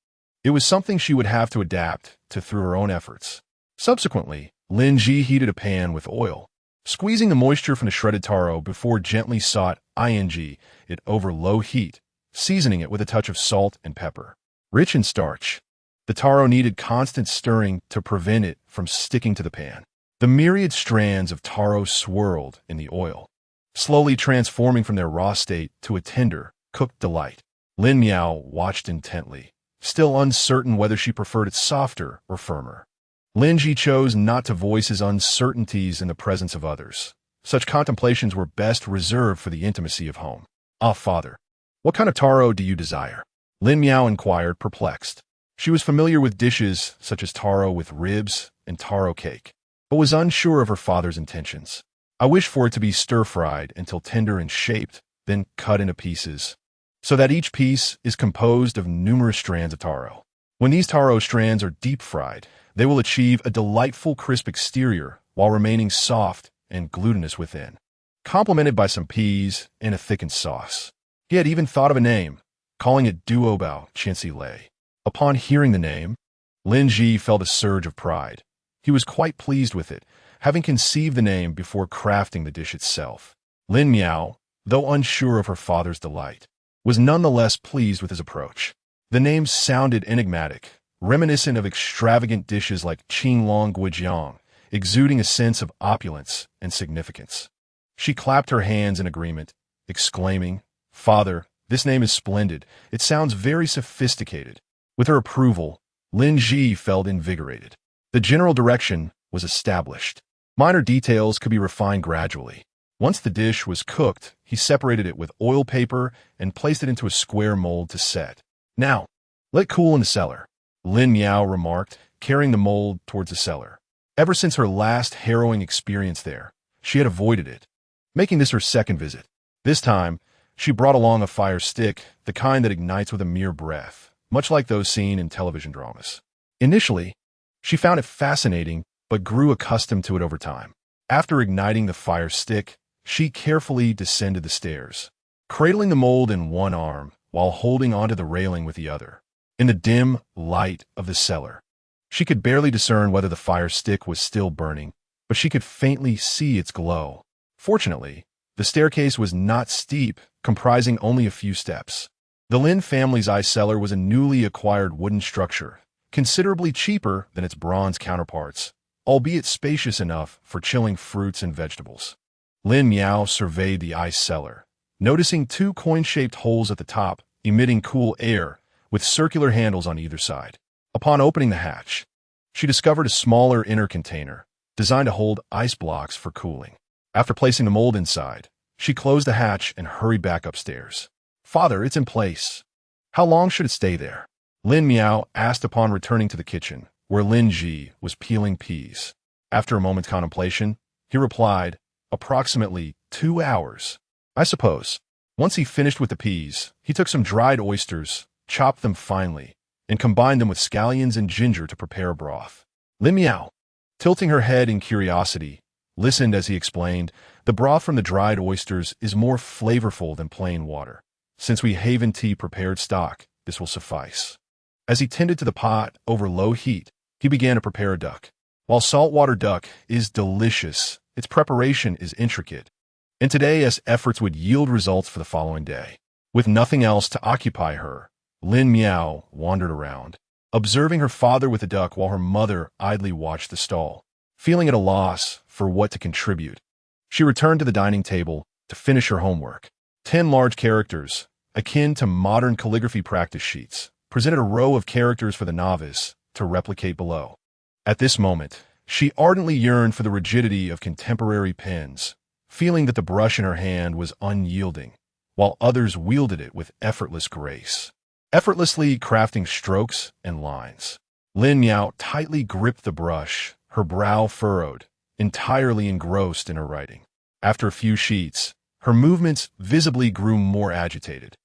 It was something she would have to adapt to through her own efforts. Subsequently, Lin Ji heated a pan with oil, squeezing the moisture from the shredded taro before gently sautéing it over low heat, seasoning it with a touch of salt and pepper. Rich in starch, the taro needed constant stirring to prevent it from sticking to the pan. The myriad strands of taro swirled in the oil, slowly transforming from their raw state to a tender, cooked delight. Lin Miao watched intently, still uncertain whether she preferred it softer or firmer. Lin Ji chose not to voice his uncertainties in the presence of others. Such contemplations were best reserved for the intimacy of home. "Ah, father, what kind of taro do you desire?" Lin Miao inquired, perplexed. She was familiar with dishes such as taro with ribs and taro cake, but was unsure of her father's intentions. "I wish for it to be stir-fried until tender and shaped, then cut into pieces, so that each piece is composed of numerous strands of taro." When these taro strands are deep-fried, they will achieve a delightful crisp exterior while remaining soft and glutinous within, complemented by some peas and a thickened sauce. He had even thought of a name, calling it duobao chinsi lei. Upon hearing the name, Lin Ji felt a surge of pride. He was quite pleased with it, having conceived the name before crafting the dish itself. Lin Miao, though unsure of her father's delight, was nonetheless pleased with his approach. The name sounded enigmatic, reminiscent of extravagant dishes like qinglong guijiang, exuding a sense of opulence and significance. She clapped her hands in agreement, exclaiming, "Father, this name is splendid. It sounds very sophisticated." With her approval, Lin Ji felt invigorated. The general direction was established. Minor details could be refined gradually. Once the dish was cooked, he separated it with oil paper and placed it into a square mold to set. "Now, let it cool in the cellar," Lin Miao remarked, carrying the mold towards the cellar. Ever since her last harrowing experience there, she had avoided it, making this her second visit. This time, she brought along a fire stick, the kind that ignites with a mere breath, much like those seen in television dramas. Initially, she found it fascinating, but grew accustomed to it over time. After igniting the fire stick, she carefully descended the stairs, cradling the mold in one arm while holding onto the railing with the other. In the dim light of the cellar, she could barely discern whether the fire stick was still burning, but she could faintly see its glow. Fortunately, the staircase was not steep, comprising only a few steps. The Lin family's ice cellar was a newly acquired wooden structure, considerably cheaper than its bronze counterparts, albeit spacious enough for chilling fruits and vegetables. Lin Miao surveyed the ice cellar, noticing two coin-shaped holes at the top emitting cool air with circular handles on either side. Upon opening the hatch, she discovered a smaller inner container designed to hold ice blocks for cooling. After placing the mold inside, she closed the hatch and hurried back upstairs. "Father, it's in place. How long should it stay there?" Lin Miao asked upon returning to the kitchen, where Lin Ji was peeling peas. After a moment's contemplation, he replied, "Approximately 2 hours, I suppose." Once he finished with the peas, he took some dried oysters, chopped them finely, and combined them with scallions and ginger to prepare a broth. Lin Miao, tilting her head in curiosity, listened as he explained, "The broth from the dried oysters is more flavorful than plain water. Since we Haven Tea prepared stock, this will suffice." As he tended to the pot over low heat, he began to prepare a duck. While saltwater duck is delicious, its preparation is intricate, and today's efforts would yield results for the following day. With nothing else to occupy her, Lin Miao wandered around, observing her father with the duck while her mother idly watched the stall. Feeling at a loss for what to contribute, she returned to the dining table to finish her homework. 10 large characters, akin to modern calligraphy practice sheets, presented a row of characters for the novice to replicate below. At this moment, she ardently yearned for the rigidity of contemporary pens, feeling that the brush in her hand was unyielding, while others wielded it with effortless grace, effortlessly crafting strokes and lines. Lin Miao tightly gripped the brush, her brow furrowed, entirely engrossed in her writing. After a few sheets, her movements visibly grew more agitated.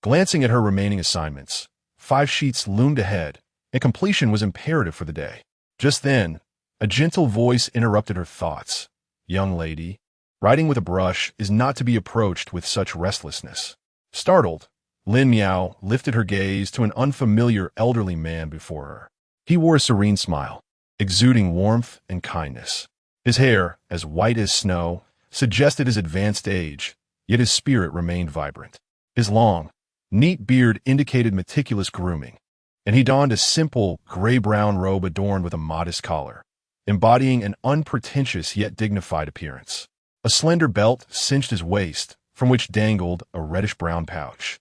Glancing at her remaining assignments, 5 sheets loomed ahead, and completion was imperative for the day. Just then, a gentle voice interrupted her thoughts. "Young lady, writing with a brush is not to be approached with such restlessness." Startled, Lin Miao lifted her gaze to an unfamiliar elderly man before her. He wore a serene smile, exuding warmth and kindness. His hair, as white as snow, suggested his advanced age, yet his spirit remained vibrant. His long, neat beard indicated meticulous grooming, and he donned a simple, gray-brown robe adorned with a modest collar, embodying an unpretentious yet dignified appearance. A slender belt cinched his waist, from which dangled a reddish-brown pouch,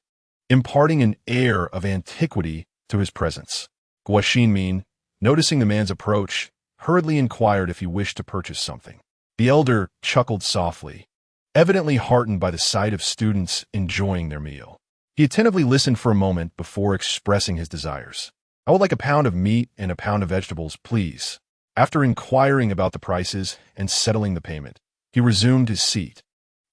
imparting an air of antiquity to his presence. Guo Xinmin, noticing the man's approach, hurriedly inquired if he wished to purchase something. The elder chuckled softly, evidently heartened by the sight of students enjoying their meal. He attentively listened for a moment before expressing his desires. "I would like a pound of meat and a pound of vegetables, please." After inquiring about the prices and settling the payment, he resumed his seat,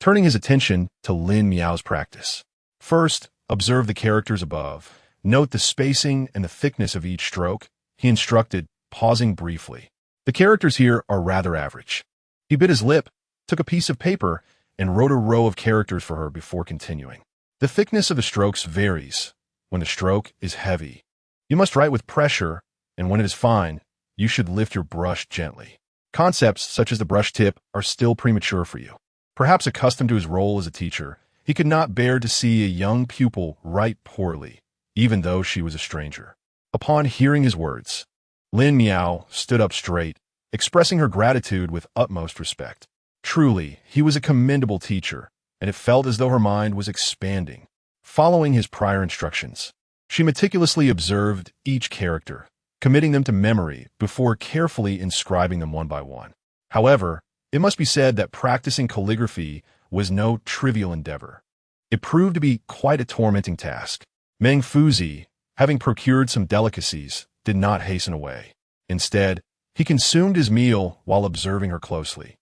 turning his attention to Lin Miao's practice. "First, observe the characters above, Note the spacing and the thickness of each stroke, he instructed, pausing briefly. The characters here are rather average. He bit his lip, took a piece of paper, and wrote a row of characters for her before continuing. The thickness of the strokes varies. When the stroke is heavy, you must write with pressure, and when it is fine, you should lift your brush gently. Concepts such as the brush tip are still premature for you. Perhaps accustomed to his role as a teacher, he could not bear to see a young pupil write poorly, even though she was a stranger. Upon hearing his words, Lin Miao stood up straight, expressing her gratitude with utmost respect. Truly, he was a commendable teacher, and it felt as though her mind was expanding. Following his prior instructions, she meticulously observed each character, committing them to memory before carefully inscribing them one by one. However, it must be said that practicing calligraphy was no trivial endeavor. It proved to be quite a tormenting task. Meng Fuzi, having procured some delicacies, did not hasten away. Instead, he consumed his meal while observing her closely.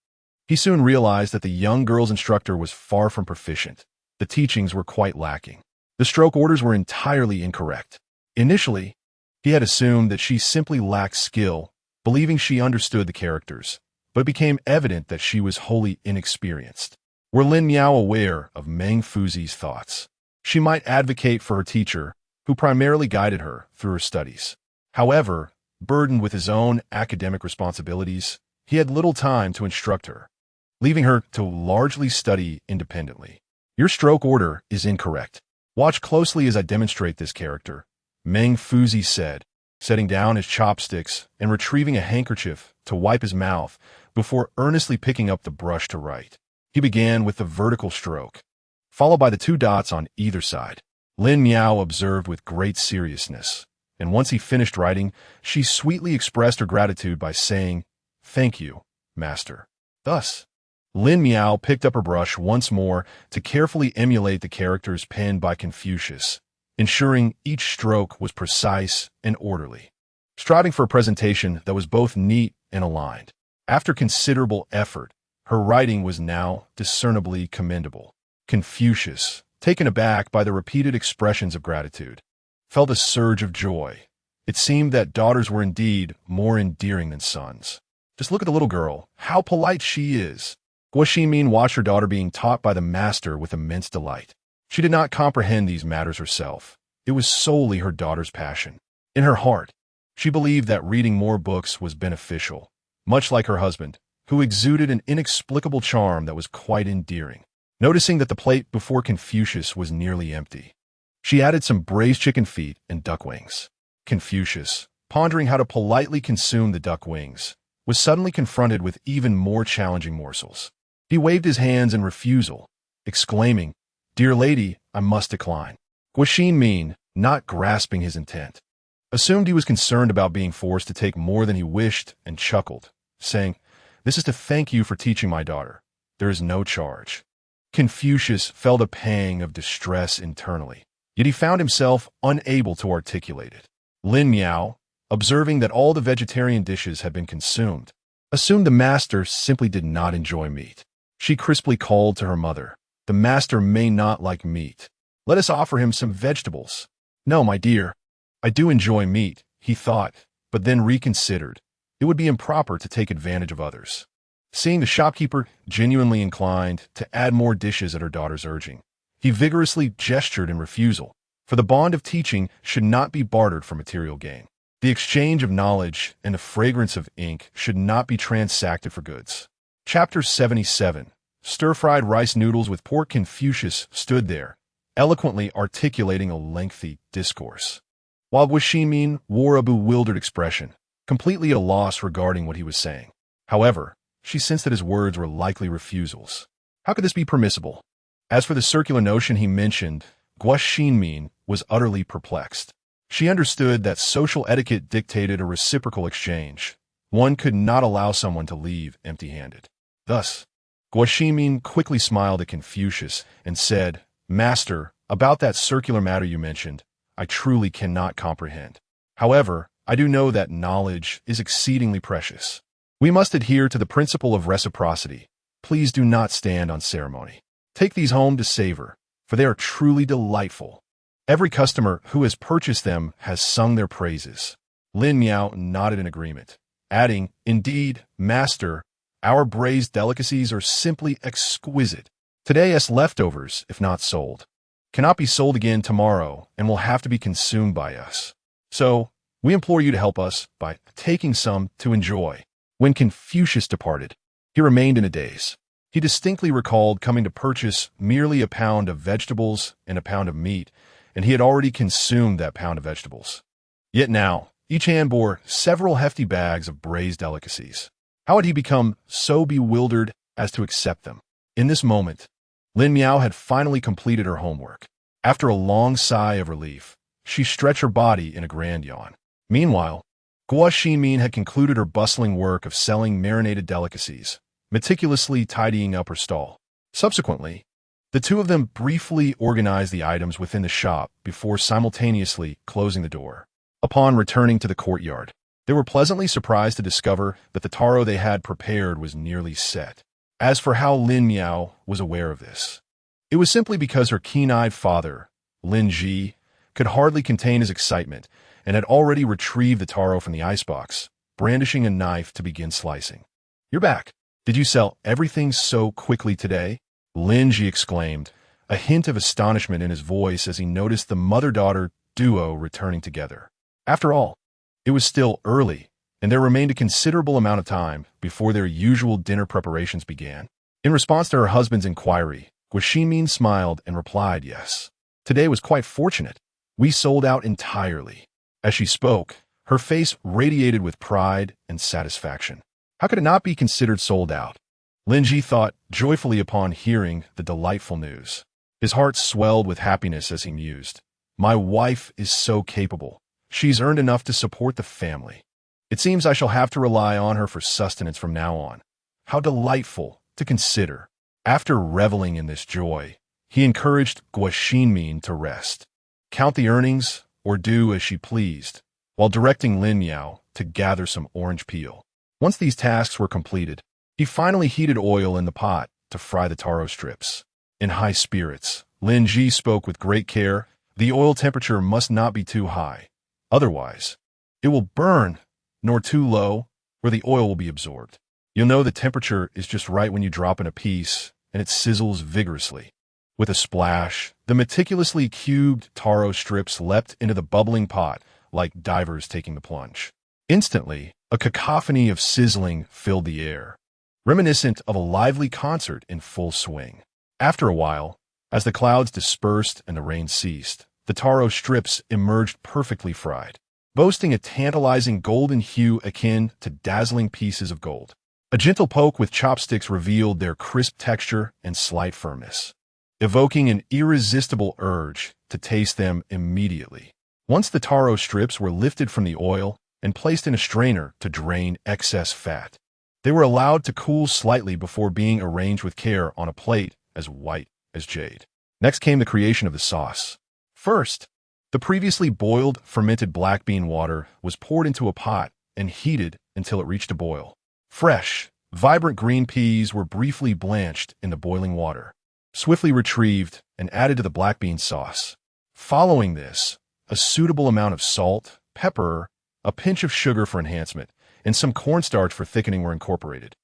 He soon realized that the young girl's instructor was far from proficient. The teachings were quite lacking. The stroke orders were entirely incorrect. Initially, he had assumed that she simply lacked skill, believing she understood the characters, but it became evident that she was wholly inexperienced. Were Lin Miao aware of Meng Fuzi's thoughts, she might advocate for her teacher, who primarily guided her through her studies. However, burdened with his own academic responsibilities, he had little time to instruct her, leaving her to largely study independently. Your stroke order is incorrect. Watch closely as I demonstrate this character, Meng Fuzi said, setting down his chopsticks and retrieving a handkerchief to wipe his mouth before earnestly picking up the brush to write. He began with the vertical stroke, followed by the two dots on either side. Lin Miao observed with great seriousness, and once he finished writing, she sweetly expressed her gratitude by saying, "Thank you, master." Thus, Lin Miao picked up her brush once more to carefully emulate the characters penned by Confucius, ensuring each stroke was precise and orderly, striving for a presentation that was both neat and aligned. After considerable effort, her writing was now discernibly commendable. Confucius, taken aback by the repeated expressions of gratitude, felt a surge of joy. It seemed that daughters were indeed more endearing than sons. Just look at the little girl. How polite she is. Guo Xinmin watched her daughter being taught by the master with immense delight. She did not comprehend these matters herself. It was solely her daughter's passion. In her heart, she believed that reading more books was beneficial, much like her husband, who exuded an inexplicable charm that was quite endearing. Noticing that the plate before Confucius was nearly empty, she added some braised chicken feet and duck wings. Confucius, pondering how to politely consume the duck wings, was suddenly confronted with even more challenging morsels. He waved his hands in refusal, exclaiming, "Dear lady, I must decline." Guo Xinmin, not grasping his intent, assumed he was concerned about being forced to take more than he wished and chuckled, saying, "This is to thank you for teaching my daughter. There is no charge." Confucius felt a pang of distress internally, yet he found himself unable to articulate it. Lin Miao, observing that all the vegetarian dishes had been consumed, assumed the master simply did not enjoy meat. She crisply called to her mother, "The master may not like meat. Let us offer him some vegetables." "No, my dear, I do enjoy meat," he thought, but then reconsidered. It would be improper to take advantage of others. Seeing the shopkeeper genuinely inclined to add more dishes at her daughter's urging, he vigorously gestured in refusal, for the bond of teaching should not be bartered for material gain. The exchange of knowledge and the fragrance of ink should not be transacted for goods. Chapter 77. Stir-fried rice noodles with pork. Confucius stood there, eloquently articulating a lengthy discourse, while Guo Xinmin wore a bewildered expression, completely at a loss regarding what he was saying. However, she sensed that his words were likely refusals. How could this be permissible? As for the circular notion he mentioned, Guo Xinmin was utterly perplexed. She understood that social etiquette dictated a reciprocal exchange. One could not allow someone to leave empty-handed. Thus, Guo Xinmin quickly smiled at Confucius and said, "Master, about that circular matter you mentioned, I truly cannot comprehend. However, I do know that knowledge is exceedingly precious. We must adhere to the principle of reciprocity. Please do not stand on ceremony. Take these home to savor, for they are truly delightful." Every customer who has purchased them has sung their praises. Lin Miao nodded in agreement, adding, "Indeed, master, our braised delicacies are simply exquisite. Today as leftovers, if not sold, cannot be sold again tomorrow and will have to be consumed by us. So, we implore you to help us by taking some to enjoy." When Confucius departed, he remained in a daze. He distinctly recalled coming to purchase merely a pound of vegetables and a pound of meat, and he had already consumed that pound of vegetables. Yet now, each hand bore several hefty bags of braised delicacies. How had he become so bewildered as to accept them? In this moment, Lin Miao had finally completed her homework. After a long sigh of relief, she stretched her body in a grand yawn. Meanwhile, Guo Xinmin had concluded her bustling work of selling marinated delicacies, meticulously tidying up her stall. Subsequently, the two of them briefly organized the items within the shop before simultaneously closing the door. Upon returning to the courtyard, they were pleasantly surprised to discover that the taro they had prepared was nearly set. As for how Lin Miao was aware of this, it was simply because her keen-eyed father, Lin Ji, could hardly contain his excitement and had already retrieved the taro from the icebox, brandishing a knife to begin slicing. "You're back. Did you sell everything so quickly today?" Lin Ji exclaimed, a hint of astonishment in his voice as he noticed the mother-daughter duo returning together. After all, it was still early, and there remained a considerable amount of time before their usual dinner preparations began. In response to her husband's inquiry, Guo Xinmin smiled and replied, "Yes. Today was quite fortunate. We sold out entirely." As she spoke, her face radiated with pride and satisfaction. How could it not be considered sold out? Lin Ji thought joyfully upon hearing the delightful news. His heart swelled with happiness as he mused, "My wife is so capable. She's earned enough to support the family. It seems I shall have to rely on her for sustenance from now on. How delightful to consider." After reveling in this joy, he encouraged Guo Xinmin to rest, count the earnings, or do as she pleased, while directing Lin Miao to gather some orange peel. Once these tasks were completed, he finally heated oil in the pot to fry the taro strips. In high spirits, Lin Ji spoke with great care. The oil temperature must not be too high. Otherwise, it will burn, nor too low, where the oil will be absorbed. You'll know the temperature is just right when you drop in a piece, and it sizzles vigorously. With a splash, the meticulously cubed taro strips leapt into the bubbling pot like divers taking the plunge. Instantly, a cacophony of sizzling filled the air, reminiscent of a lively concert in full swing. After a while, as the clouds dispersed and the rain ceased, the taro strips emerged perfectly fried, boasting a tantalizing golden hue akin to dazzling pieces of gold. A gentle poke with chopsticks revealed their crisp texture and slight firmness, evoking an irresistible urge to taste them immediately. Once the taro strips were lifted from the oil and placed in a strainer to drain excess fat, they were allowed to cool slightly before being arranged with care on a plate as white as jade. Next came the creation of the sauce. First, the previously boiled fermented black bean water was poured into a pot and heated until it reached a boil. Fresh, vibrant green peas were briefly blanched in the boiling water, swiftly retrieved and added to the black bean sauce. Following this, a suitable amount of salt, pepper, a pinch of sugar for enhancement, and some cornstarch for thickening were incorporated,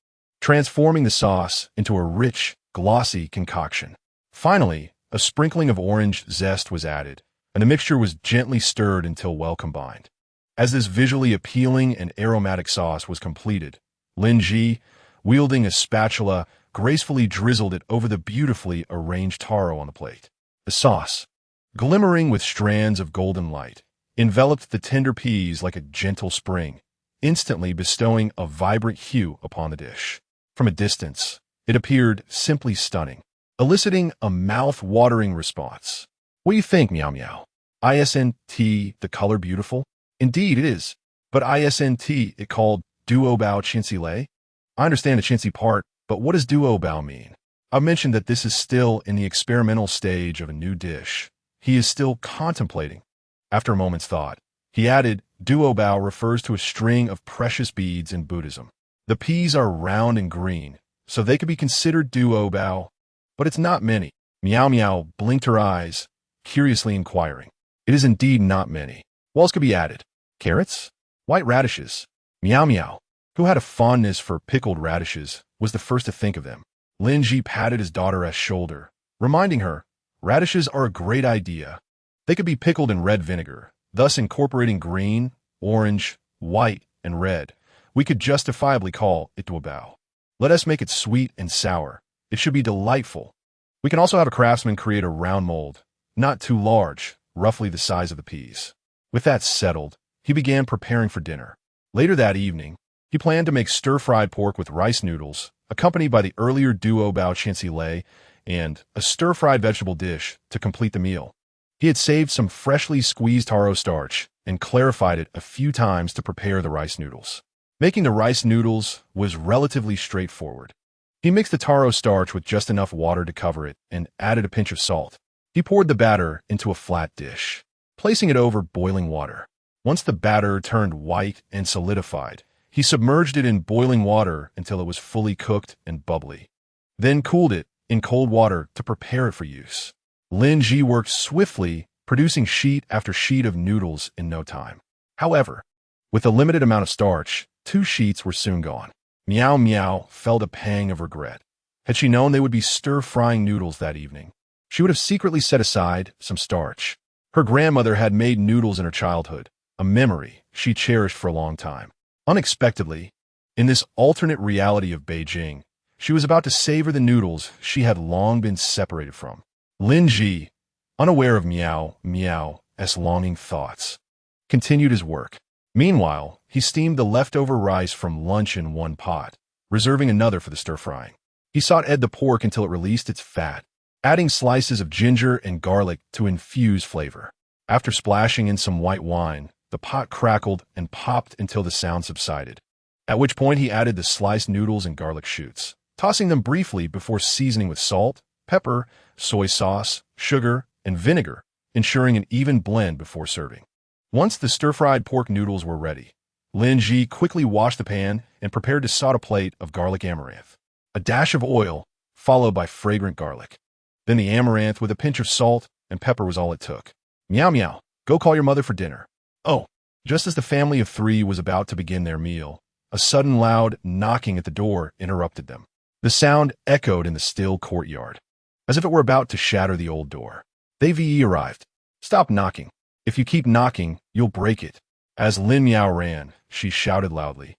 transforming the sauce into a rich, glossy concoction. Finally, a sprinkling of orange zest was added, and the mixture was gently stirred until well combined. As this visually appealing and aromatic sauce was completed, Lin Ji, wielding a spatula, gracefully drizzled it over the beautifully arranged taro on the plate. The sauce, glimmering with strands of golden light, enveloped the tender peas like a gentle spring, instantly bestowing a vibrant hue upon the dish. From a distance, it appeared simply stunning, eliciting a mouth-watering response. "What do you think, Meow Meow? Isn't the color beautiful?" "Indeed it is, but isn't it called duo bao chintzy lei?" "I understand the chintzy part, but what does duo bao mean?" "I've mentioned that this is still in the experimental stage of a new dish. He is still contemplating." After a moment's thought, he added, "Duo bao refers to a string of precious beads in Buddhism. The peas are round and green, so they could be considered duo bao, but it's not many." Meow Meow blinked her eyes, curiously inquiring, It is indeed not many. What else could be added? Carrots? White radishes? Meow meow, who had a fondness for pickled radishes, was the first to think of them. Lin Ji patted his daughter's shoulder, reminding her, radishes are a great idea. They could be pickled in red vinegar, thus incorporating green, orange, white, and red. We could justifiably call it duobao. Let us make it sweet and sour. It should be delightful. We can also have a craftsman create a round mold, not too large, roughly the size of the peas. With that settled, he began preparing for dinner. Later that evening, he planned to make stir-fried pork with rice noodles, accompanied by the earlier duo bao chansile and a stir-fried vegetable dish to complete the meal. He had saved some freshly squeezed taro starch and clarified it a few times to prepare the rice noodles. Making the rice noodles was relatively straightforward. He mixed the taro starch with just enough water to cover it and added a pinch of salt. He poured the batter into a flat dish, placing it over boiling water. Once the batter turned white and solidified, he submerged it in boiling water until it was fully cooked and bubbly. Then cooled it in cold water to prepare it for use. Lin Ji worked swiftly, producing sheet after sheet of noodles in no time. However, with a limited amount of starch, 2 sheets were soon gone. Meow Meow felt a pang of regret. Had she known they would be stir-frying noodles that evening, she would have secretly set aside some starch. Her grandmother had made noodles in her childhood, a memory she cherished for a long time. Unexpectedly, in this alternate reality of Beijing, she was about to savor the noodles she had long been separated from. Lin Ji, unaware of Meow Meow's longing thoughts, continued his work. Meanwhile, he steamed the leftover rice from lunch in one pot, reserving another for the stir-frying. He sauteed the pork until it released its fat, adding slices of ginger and garlic to infuse flavor. After splashing in some white wine, the pot crackled and popped until the sound subsided, at which point he added the sliced noodles and garlic shoots, tossing them briefly before seasoning with salt, pepper, soy sauce, sugar, and vinegar, ensuring an even blend before serving. Once the stir-fried pork noodles were ready, Lin Ji quickly washed the pan and prepared to saute a plate of garlic amaranth. A dash of oil, followed by fragrant garlic. Then the amaranth with a pinch of salt and pepper was all it took. Meow Meow, go call your mother for dinner. Oh, just as the family of 3 was about to begin their meal, a sudden loud knocking at the door interrupted them. The sound echoed in the still courtyard, as if it were about to shatter the old door. They VE arrived. Stop knocking. If you keep knocking, you'll break it. As Lin Meow ran, she shouted loudly.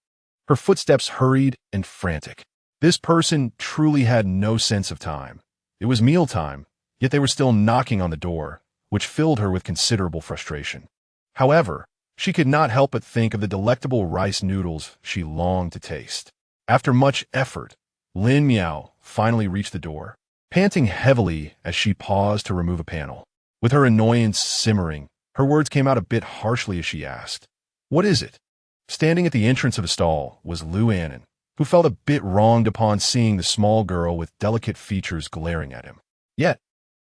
Her footsteps hurried and frantic. This person truly had no sense of time. It was mealtime, yet they were still knocking on the door, which filled her with considerable frustration. However, she could not help but think of the delectable rice noodles she longed to taste. After much effort, Lin Meow finally reached the door, panting heavily as she paused to remove a panel. With her annoyance simmering, her words came out a bit harshly as she asked, "What is it?" Standing at the entrance of the stall was Lu Annan, who felt a bit wronged upon seeing the small girl with delicate features glaring at him. Yet,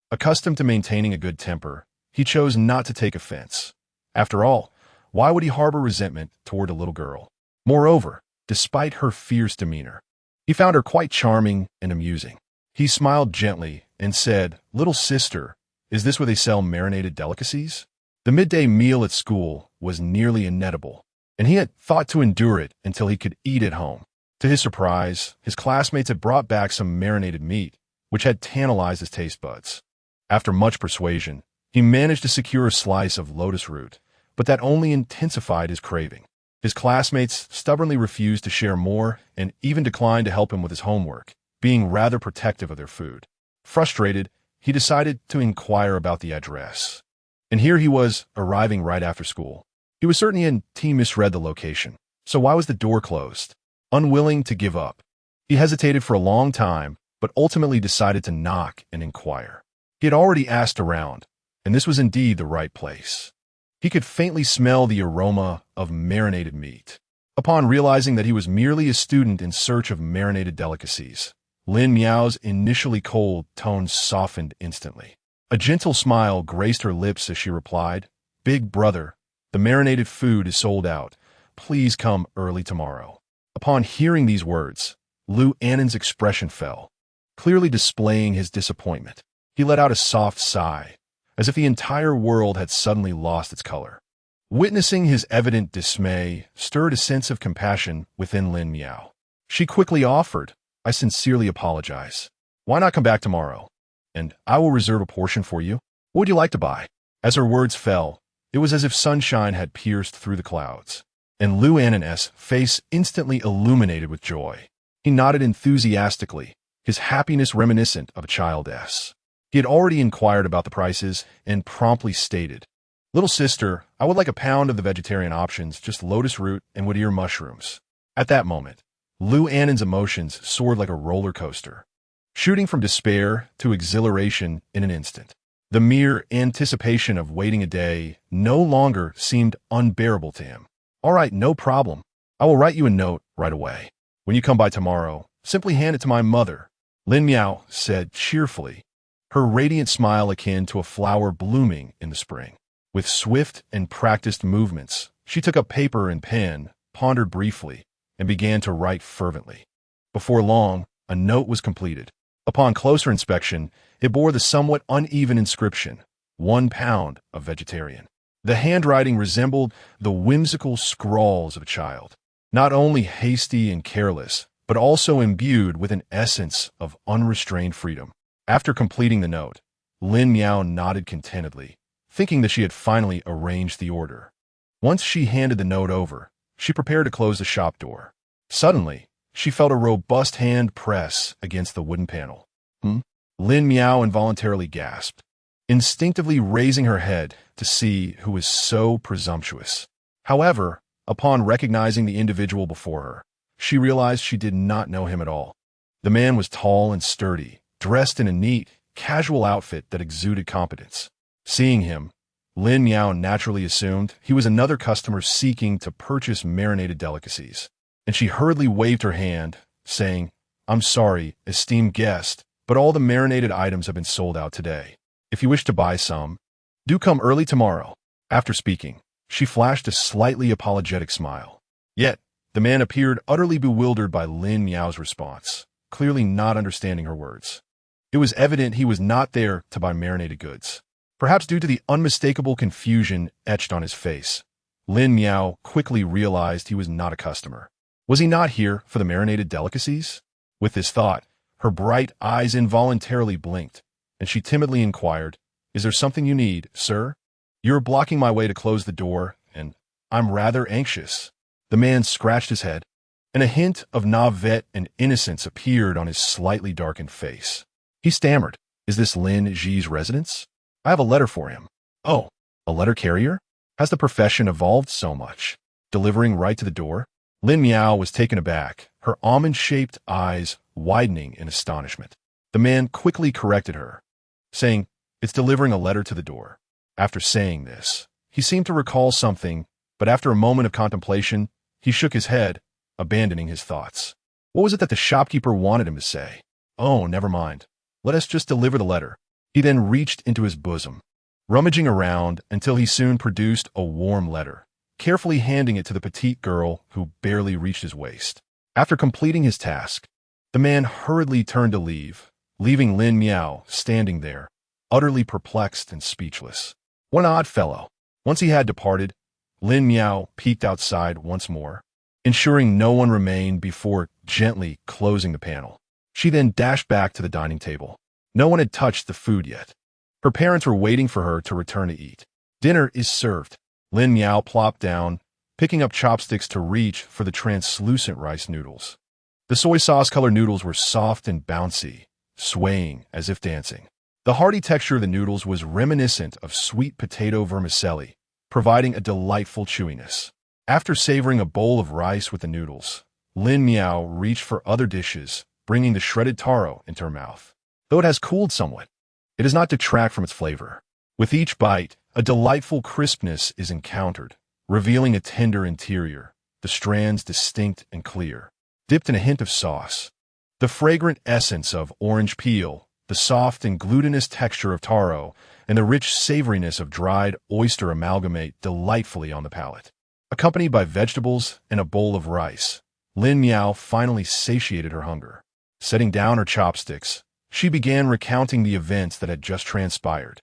accustomed to maintaining a good temper, he chose not to take offense. After all, why would he harbor resentment toward a little girl? Moreover, despite her fierce demeanor, he found her quite charming and amusing. He smiled gently and said, "Little sister, is this where they sell marinated delicacies?" The midday meal at school was nearly inedible, and he had thought to endure it until he could eat at home. To his surprise, his classmates had brought back some marinated meat, which had tantalized his taste buds. After much persuasion, he managed to secure a slice of lotus root, but that only intensified his craving. His classmates stubbornly refused to share more and even declined to help him with his homework, being rather protective of their food. Frustrated, he decided to inquire about the address. And here he was, arriving right after school. He was certain he misread the location. So why was the door closed? Unwilling to give up, he hesitated for a long time, but ultimately decided to knock and inquire. He had already asked around, and this was indeed the right place. He could faintly smell the aroma of marinated meat. Upon realizing that he was merely a student in search of marinated delicacies, Lin Meow's initially cold tone softened instantly. A gentle smile graced her lips as she replied, "Big brother, the marinated food is sold out. Please come early tomorrow." Upon hearing these words, Lu Annan's expression fell, clearly displaying his disappointment. He let out a soft sigh, as if the entire world had suddenly lost its color. Witnessing his evident dismay stirred a sense of compassion within Lin Miao. She quickly offered, "I sincerely apologize. Why not come back tomorrow? And I will reserve a portion for you. What would you like to buy?" As her words fell, it was as if sunshine had pierced through the clouds, and Lu Annan's face instantly illuminated with joy. He nodded enthusiastically, his happiness reminiscent of a child's. He had already inquired about the prices and promptly stated, "Little sister, I would like a pound of the vegetarian options, just lotus root and wood ear mushrooms." At that moment, Lu Annan's emotions soared like a roller coaster, shooting from despair to exhilaration in an instant. The mere anticipation of waiting a day no longer seemed unbearable to him. "All right, no problem. I will write you a note right away. When you come by tomorrow, simply hand it to my mother," Lin Miao said cheerfully, her radiant smile akin to a flower blooming in the spring. With swift and practiced movements, she took up paper and pen, pondered briefly, and began to write fervently. Before long, a note was completed. Upon closer inspection, it bore the somewhat uneven inscription, "1 pound of vegetarian." The handwriting resembled the whimsical scrawls of a child, not only hasty and careless, but also imbued with an essence of unrestrained freedom. After completing the note, Lin Miao nodded contentedly, thinking that she had finally arranged the order. Once she handed the note over, she prepared to close the shop door. Suddenly, she felt a robust hand press against the wooden panel. Lin Miao involuntarily gasped, instinctively raising her head to see who was so presumptuous. However, upon recognizing the individual before her, she realized she did not know him at all. The man was tall and sturdy, dressed in a neat, casual outfit that exuded competence. Seeing him, Lin Miao naturally assumed he was another customer seeking to purchase marinated delicacies, and she hurriedly waved her hand, saying, "I'm sorry, esteemed guest, but all the marinated items have been sold out today. If you wish to buy some, do come early tomorrow." After speaking, she flashed a slightly apologetic smile. Yet, the man appeared utterly bewildered by Lin Miao's response, clearly not understanding her words. It was evident he was not there to buy marinated goods. Perhaps due to the unmistakable confusion etched on his face, Lin Miao quickly realized he was not a customer. Was he not here for the marinated delicacies? With this thought, her bright eyes involuntarily blinked, and she timidly inquired, "Is there something you need, sir? You're blocking my way to close the door, and I'm rather anxious." The man scratched his head, and a hint of naivete and innocence appeared on his slightly darkened face. He stammered, "Is this Lin Ji's residence? I have a letter for him." "Oh, a letter carrier? Has the profession evolved so much? Delivering right to the door?" Lin Miao was taken aback, her almond-shaped eyes widening in astonishment. The man quickly corrected her, saying, "It's delivering a letter to the door." After saying this, he seemed to recall something, but after a moment of contemplation, he shook his head, abandoning his thoughts. What was it that the shopkeeper wanted him to say? "Oh, never mind. Let us just deliver the letter." He then reached into his bosom, rummaging around until he soon produced a warm letter, carefully handing it to the petite girl who barely reached his waist. After completing his task, the man hurriedly turned to leave, leaving Lin Miao standing there, utterly perplexed and speechless. What an odd fellow. Once he had departed, Lin Miao peeked outside once more, ensuring no one remained before gently closing the panel. She then dashed back to the dining table. No one had touched the food yet. Her parents were waiting for her to return to eat. "Dinner is served." Lin Miao plopped down, picking up chopsticks to reach for the translucent rice noodles. The soy sauce-colored noodles were soft and bouncy, swaying as if dancing. The hearty texture of the noodles was reminiscent of sweet potato vermicelli, providing a delightful chewiness. After savoring a bowl of rice with the noodles, Lin Miao reached for other dishes, bringing the shredded taro into her mouth. Though it has cooled somewhat, it does not detract from its flavor. With each bite, a delightful crispness is encountered, revealing a tender interior, the strands distinct and clear, dipped in a hint of sauce. The fragrant essence of orange peel, the soft and glutinous texture of taro, and the rich savoriness of dried oyster amalgamate delightfully on the palate. Accompanied by vegetables and a bowl of rice, Lin Miao finally satiated her hunger. Setting down her chopsticks, she began recounting the events that had just transpired.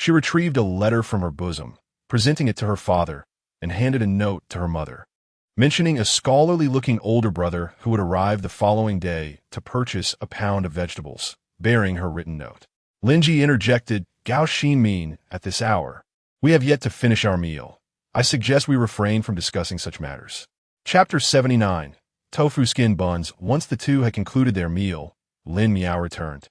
She retrieved a letter from her bosom, presenting it to her father, and handed a note to her mother, mentioning a scholarly-looking older brother who would arrive the following day to purchase a pound of vegetables, bearing her written note. Linji interjected, "Gao Xin at this hour. We have yet to finish our meal. I suggest we refrain from discussing such matters." Chapter 79. Tofu Skin Buns. Once the two had concluded their meal, Lin Miao returned,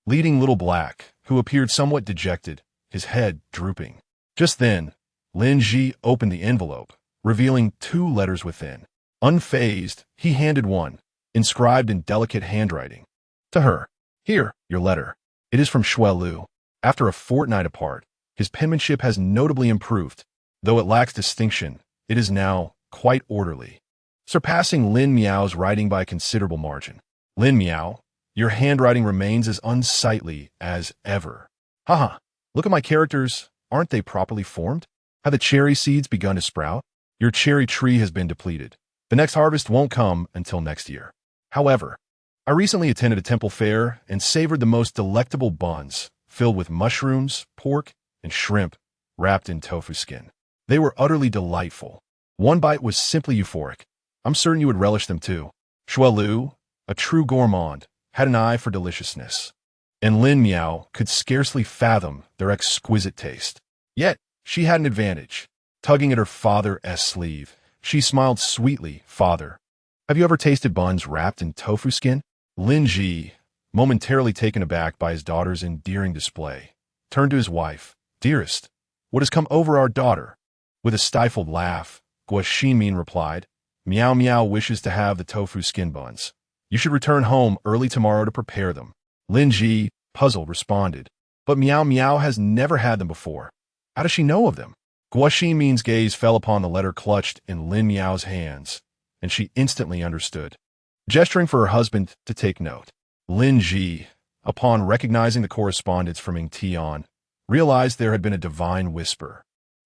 leading Little Black, who appeared somewhat dejected, his head drooping. Just then, Lin Ji opened the envelope, revealing 2 letters within. Unfazed, he handed one, inscribed in delicate handwriting, to her. "Here, your letter. It is from Shui Lu. After a fortnight apart, his penmanship has notably improved. Though it lacks distinction, it is now quite orderly, surpassing Lin Miao's writing by a considerable margin. Lin Miao, your handwriting remains as unsightly as ever. Haha, look at my characters. Aren't they properly formed? Have the cherry seeds begun to sprout? Your cherry tree has been depleted. The next harvest won't come until next year. However, I recently attended a temple fair and savored the most delectable buns, filled with mushrooms, pork, and shrimp, wrapped in tofu skin. They were utterly delightful. One bite was simply euphoric. I'm certain you would relish them too." Shui Lu, a true gourmand, had an eye for deliciousness, and Lin Miao could scarcely fathom their exquisite taste. Yet, she had an advantage. Tugging at her father's sleeve, she smiled sweetly. "Father, have you ever tasted buns wrapped in tofu skin?" Lin Ji, momentarily taken aback by his daughter's endearing display, turned to his wife. "Dearest, what has come over our daughter?" With a stifled laugh, Guo Xinmin replied, "Miao Miao wishes to have the tofu skin buns. You should return home early tomorrow to prepare them." Lin Ji, puzzled, responded, "But Miao Miao has never had them before. How does she know of them?" Guo Xinmin's gaze fell upon the letter clutched in Lin Miao's hands, and she instantly understood. Gesturing for her husband to take note, Lin Ji, upon recognizing the correspondence from Ming Tian, realized there had been a divine whisper.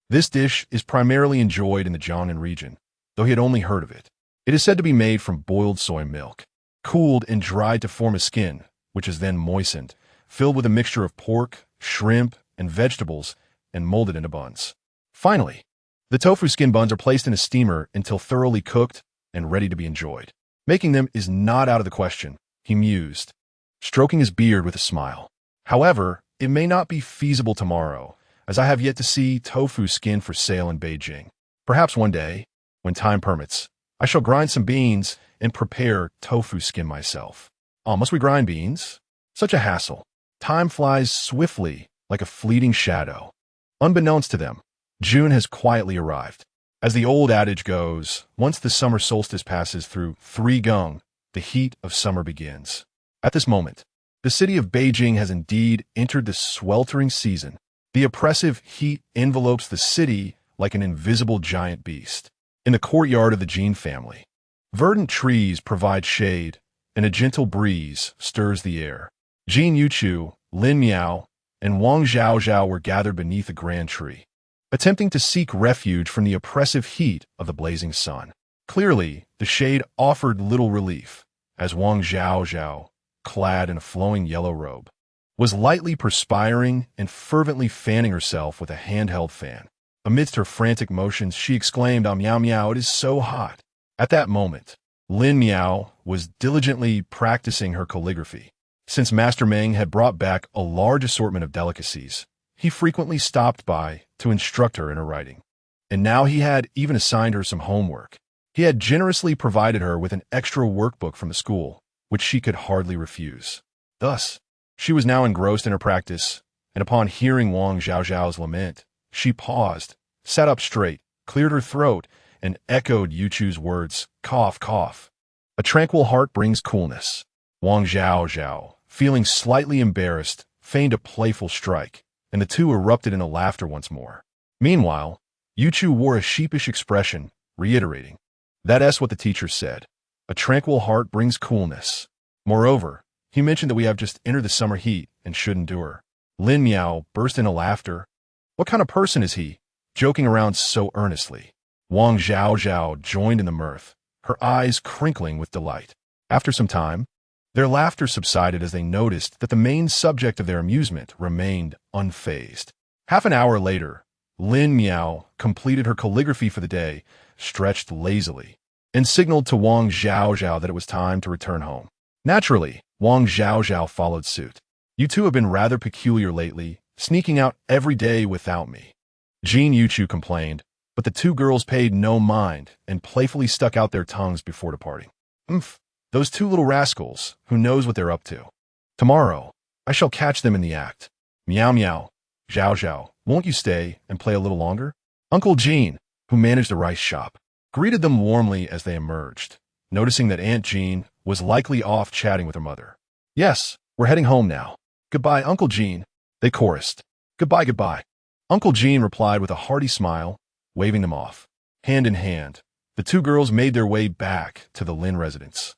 This dish is primarily enjoyed in the Jiangnan region, though he had only heard of it. It is said to be made from boiled soy milk, cooled and dried to form a skin, which is then moistened, filled with a mixture of pork, shrimp, and vegetables, and molded into buns. Finally, the tofu skin buns are placed in a steamer until thoroughly cooked and ready to be enjoyed. Making them is not out of the question, he mused, stroking his beard with a smile. However, it may not be feasible tomorrow, as I have yet to see tofu skin for sale in Beijing. Perhaps one day, when time permits, I shall grind some beans and prepare tofu skin myself. Oh, must we grind beans? Such a hassle. Time flies swiftly like a fleeting shadow. Unbeknownst to them, June has quietly arrived. As the old adage goes, once the summer solstice passes through 3 gung, the heat of summer begins. At this moment, the city of Beijing has indeed entered the sweltering season. The oppressive heat envelopes the city like an invisible giant beast. In the courtyard of the Jin family, verdant trees provide shade, and a gentle breeze stirs the air. Jin Yuchu, Lin Miao, and Wang Zhaozhao were gathered beneath a grand tree, attempting to seek refuge from the oppressive heat of the blazing sun. Clearly, the shade offered little relief, as Wang Zhaozhao, clad in a flowing yellow robe, was lightly perspiring and fervently fanning herself with a handheld fan. Amidst her frantic motions, she exclaimed, "Miao Miao, it is so hot." At that moment, Lin Miao was diligently practicing her calligraphy. Since Master Meng had brought back a large assortment of delicacies, he frequently stopped by to instruct her in her writing. And now he had even assigned her some homework. He had generously provided her with an extra workbook from the school, which she could hardly refuse. Thus, she was now engrossed in her practice, and upon hearing Wang Zhaozhao's lament, she paused, sat up straight, cleared her throat, and echoed Yuchu's words, "Cough, cough. A tranquil heart brings coolness." Wang Zhaozhao, feeling slightly embarrassed, feigned a playful strike, and the two erupted into laughter once more. Meanwhile, Yuchu wore a sheepish expression, reiterating, "That's what the teacher said. A tranquil heart brings coolness. Moreover, he mentioned that we have just entered the summer heat and should endure." Lin Miao burst into laughter. What kind of person is he, joking around so earnestly? Wang Zhaozhao joined in the mirth, her eyes crinkling with delight. After some time, their laughter subsided as they noticed that the main subject of their amusement remained unfazed. Half an hour later, Lin Miao completed her calligraphy for the day, stretched lazily, and signaled to Wang Zhaozhao that it was time to return home. Naturally, Wang Zhaozhao followed suit. You two have been rather peculiar lately, sneaking out every day without me. Jin Yuchu complained, but the two girls paid no mind and playfully stuck out their tongues before departing. Those two little rascals, who knows what they're up to. Tomorrow, I shall catch them in the act. Meow meow, Zhao Zhao, won't you stay and play a little longer? Uncle Jean, who managed the rice shop, greeted them warmly as they emerged, noticing that Aunt Jean was likely off chatting with her mother. Yes, we're heading home now. Goodbye, Uncle Jean, they chorused. Goodbye, goodbye. Uncle Jean replied with a hearty smile, waving them off. Hand in hand, the two girls made their way back to the Lin residence,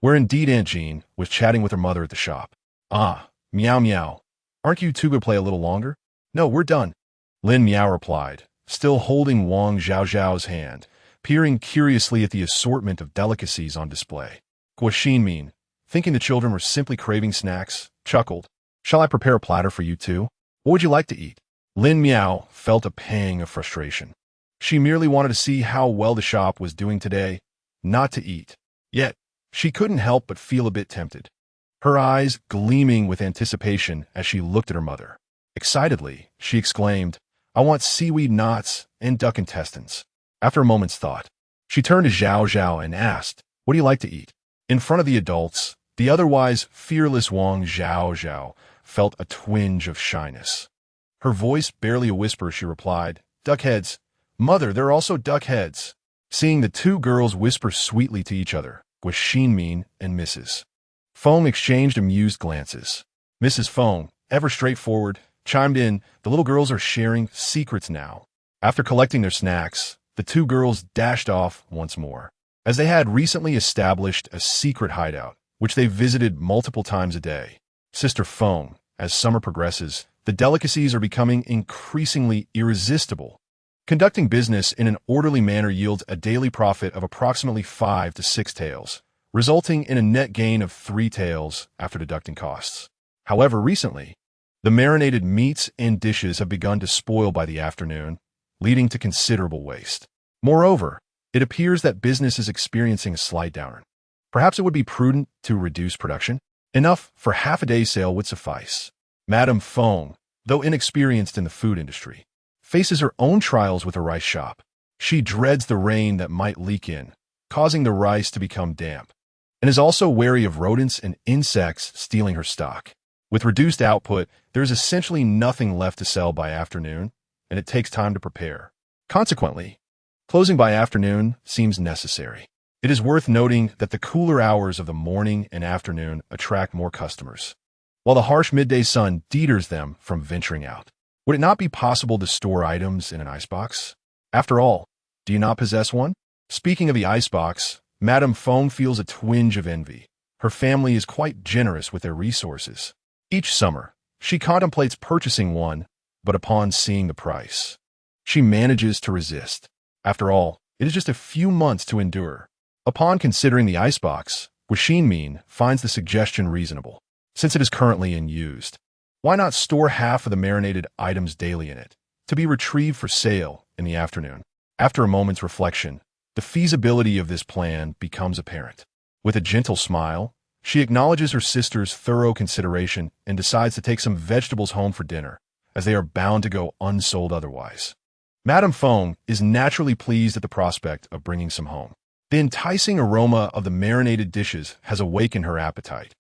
where indeed Aunt Jean was chatting with her mother at the shop. Ah, meow meow. Aren't you two going to play a little longer? No, we're done. Lin Miao replied, still holding Wang Zhaozhao's hand, peering curiously at the assortment of delicacies on display. Guo Xinmin, thinking the children were simply craving snacks, chuckled. Shall I prepare a platter for you two? What would you like to eat? Lin Miao felt a pang of frustration. She merely wanted to see how well the shop was doing today, not to eat. Yet, she couldn't help but feel a bit tempted, her eyes gleaming with anticipation as she looked at her mother. Excitedly, she exclaimed, I want seaweed knots and duck intestines. After a moment's thought, she turned to Zhao Zhao and asked, what do you like to eat? In front of the adults, the otherwise fearless Wang Zhaozhao felt a twinge of shyness. Her voice barely a whisper, she replied, duck heads. Mother, there are also duck heads. Seeing the two girls whisper sweetly to each other, Guo Xinmin and Mrs. Feng exchanged amused glances. Mrs. Feng, ever straightforward, chimed in, the little girls are sharing secrets now. After collecting their snacks, the two girls dashed off once more, as they had recently established a secret hideout, which they visited multiple times a day. Sister Feng, as summer progresses, the delicacies are becoming increasingly irresistible. Conducting business in an orderly manner yields a daily profit of approximately 5 to 6 taels, resulting in a net gain of 3 taels after deducting costs. However, recently, the marinated meats and dishes have begun to spoil by the afternoon, leading to considerable waste. Moreover, it appears that business is experiencing a slight downturn. Perhaps it would be prudent to reduce production. Enough for half a day's sale would suffice. Madame Feng, though inexperienced in the food industry, faces her own trials with a rice shop. She dreads the rain that might leak in, causing the rice to become damp, and is also wary of rodents and insects stealing her stock. With reduced output, there is essentially nothing left to sell by afternoon, and it takes time to prepare. Consequently, closing by afternoon seems necessary. It is worth noting that the cooler hours of the morning and afternoon attract more customers, while the harsh midday sun deters them from venturing out. Would it not be possible to store items in an icebox? After all, do you not possess one? Speaking of the icebox, Madame Feng feels a twinge of envy. Her family is quite generous with their resources. Each summer, she contemplates purchasing one, but upon seeing the price, she manages to resist. After all, it is just a few months to endure. Upon considering the icebox, Guo Xinmin finds the suggestion reasonable, since it is currently unused. Why not store half of the marinated items daily in it, to be retrieved for sale in the afternoon? After a moment's reflection, the feasibility of this plan becomes apparent. With a gentle smile, she acknowledges her sister's thorough consideration and decides to take some vegetables home for dinner, as they are bound to go unsold otherwise. Madame Feng is naturally pleased at the prospect of bringing some home. The enticing aroma of the marinated dishes has awakened her appetite.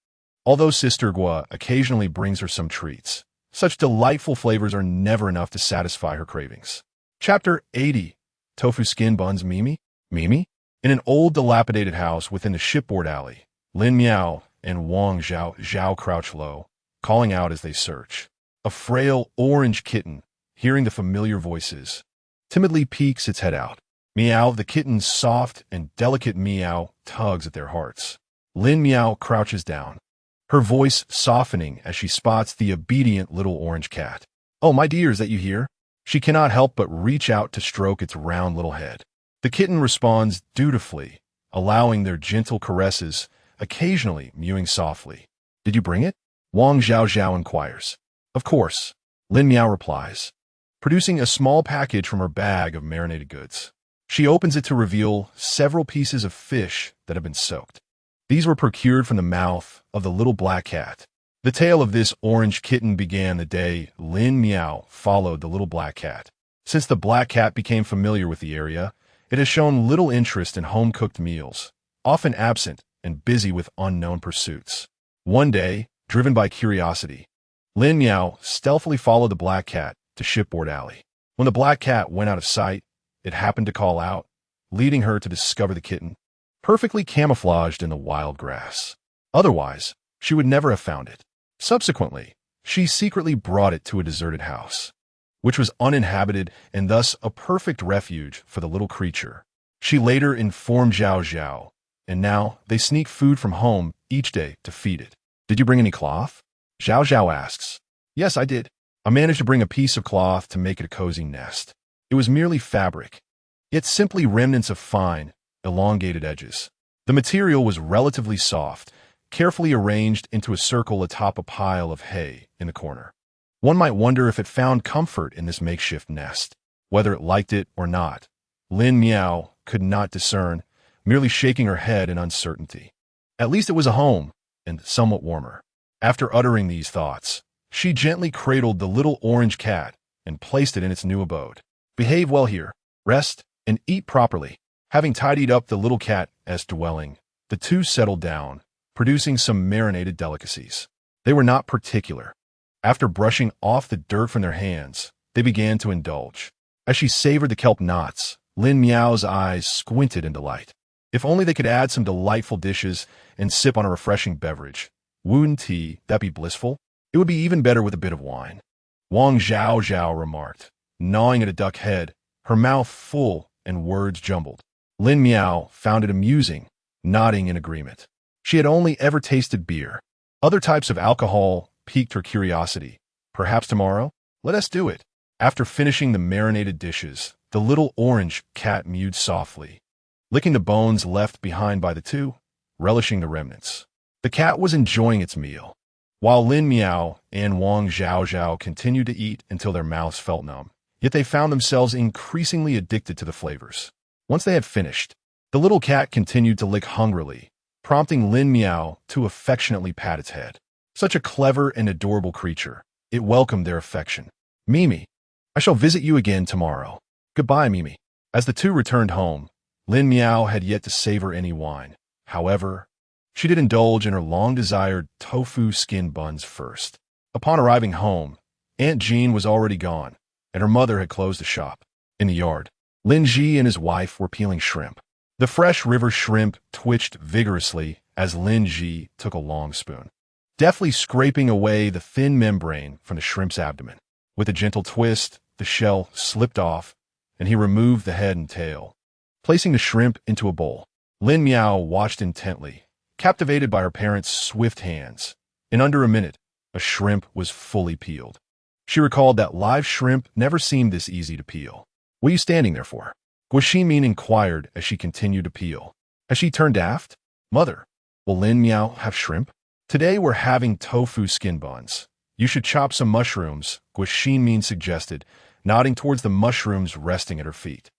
Although Sister Guo occasionally brings her some treats, such delightful flavors are never enough to satisfy her cravings. Chapter 80. Tofu Skin Buns Mimi? Mimi? In an old dilapidated house within the shipboard alley, Lin Miao and Wang Zhao crouch low, calling out as they search. A frail orange kitten, hearing the familiar voices, timidly peeks its head out. Meow, the kitten's soft and delicate meow tugs at their hearts. Lin Miao crouches down, her voice softening as she spots the obedient little orange cat. Oh, my dear, is that you here? She cannot help but reach out to stroke its round little head. The kitten responds dutifully, allowing their gentle caresses, occasionally mewing softly. Did you bring it? Wang Zhaozhao inquires. Of course, Lin Miao replies. producing a small package from her bag of marinated goods. She opens it to reveal several pieces of fish that have been soaked. These were procured from the mouth of the little black cat. The tale of this orange kitten began the day Lin Miao followed the little black cat. Since the black cat became familiar with the area, it has shown little interest in home-cooked meals, often absent and busy with unknown pursuits. One day, driven by curiosity, Lin Miao stealthily followed the black cat to Shipboard Alley. When the black cat went out of sight, it happened to call out, leading her to discover the kitten, perfectly camouflaged in the wild grass. Otherwise, she would never have found it. Subsequently, she secretly brought it to a deserted house, which was uninhabited and thus a perfect refuge for the little creature. She later informed Zhao Zhao, and now they sneak food from home each day to feed it. Did you bring any cloth? Zhao Zhao asks. Yes, I did. I managed to bring a piece of cloth to make it a cozy nest. It was merely fabric, yet simply remnants of fine, elongated edges. The material was relatively soft, carefully arranged into a circle atop a pile of hay in the corner. One might wonder if it found comfort in this makeshift nest. Whether it liked it or not, Lin Miao could not discern, merely shaking her head in uncertainty. At least it was a home, and somewhat warmer. After uttering these thoughts, she gently cradled the little orange cat and placed it in its new abode. Behave well here, rest, and eat properly. Having tidied up the little cat's dwelling, the two settled down, producing some marinated delicacies. They were not particular. After brushing off the dirt from their hands, they began to indulge. As she savored the kelp knots, Lin Miao's eyes squinted in delight. If only they could add some delightful dishes and sip on a refreshing beverage. Wouldn't tea, that be blissful? It would be even better with a bit of wine. Wang Zhao Zhao remarked, gnawing at a duck head, her mouth full and words jumbled. Lin Miao found it amusing, nodding in agreement. She had only ever tasted beer. Other types of alcohol piqued her curiosity. Perhaps tomorrow? Let us do it. After finishing the marinated dishes, the little orange cat mewed softly, licking the bones left behind by the two, relishing the remnants. The cat was enjoying its meal, while Lin Miao and Wang Zhao Zhao continued to eat until their mouths felt numb. Yet they found themselves increasingly addicted to the flavors. Once they had finished, the little cat continued to lick hungrily, prompting Lin Miao to affectionately pat its head. Such a clever and adorable creature. It welcomed their affection. Mimi, I shall visit you again tomorrow. Goodbye, Mimi. As the two returned home, Lin Miao had yet to savor any wine. However, she did indulge in her long-desired tofu skin buns first. Upon arriving home, Aunt Jean was already gone, and her mother had closed the shop. In the yard, Lin Ji and his wife were peeling shrimp. The fresh river shrimp twitched vigorously as Lin Ji took a long spoon, deftly scraping away the thin membrane from the shrimp's abdomen. With a gentle twist, the shell slipped off, and he removed the head and tail. Placing the shrimp into a bowl, Lin Miao watched intently, captivated by her parents' swift hands. In under a minute, a shrimp was fully peeled. She recalled that live shrimp never seemed this easy to peel. What are you standing there for? Guo Xinmin inquired as she continued to peel. As she turned aft, Mother, will Lin Miao have shrimp? Today we're having tofu skin buns. You should chop some mushrooms, Guo Xinmin suggested, nodding towards the mushrooms resting at her feet.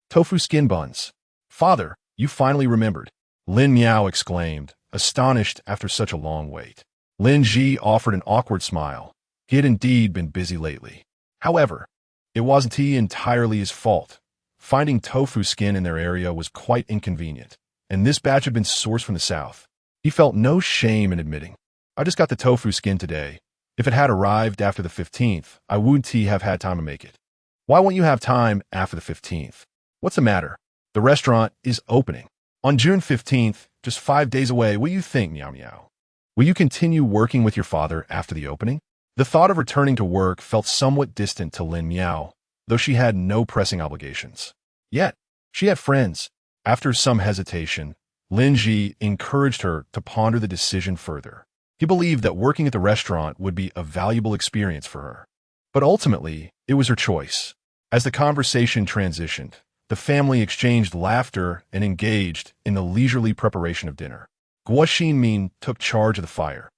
Tofu skin buns. Father, you finally remembered, Lin Miao exclaimed, astonished after such a long wait. Lin Ji offered an awkward smile. He had indeed been busy lately. However, it wasn't entirely his fault. Finding tofu skin in their area was quite inconvenient, and this batch had been sourced from the south. He felt no shame in admitting, I just got the tofu skin today. If it had arrived after the 15th, I wouldn't have had time to make it. Why won't you have time after the 15th? What's the matter? The restaurant is opening. On June 15th, just 5 days away, what do you think, Meow Meow? Will you continue working with your father after the opening? The thought of returning to work felt somewhat distant to Lin Miao, though she had no pressing obligations. Yet, she had friends. After some hesitation, Lin Ji encouraged her to ponder the decision further. He believed that working at the restaurant would be a valuable experience for her. But ultimately, it was her choice. As the conversation transitioned, the family exchanged laughter and engaged in the leisurely preparation of dinner. Guo Xinmin took charge of the fire,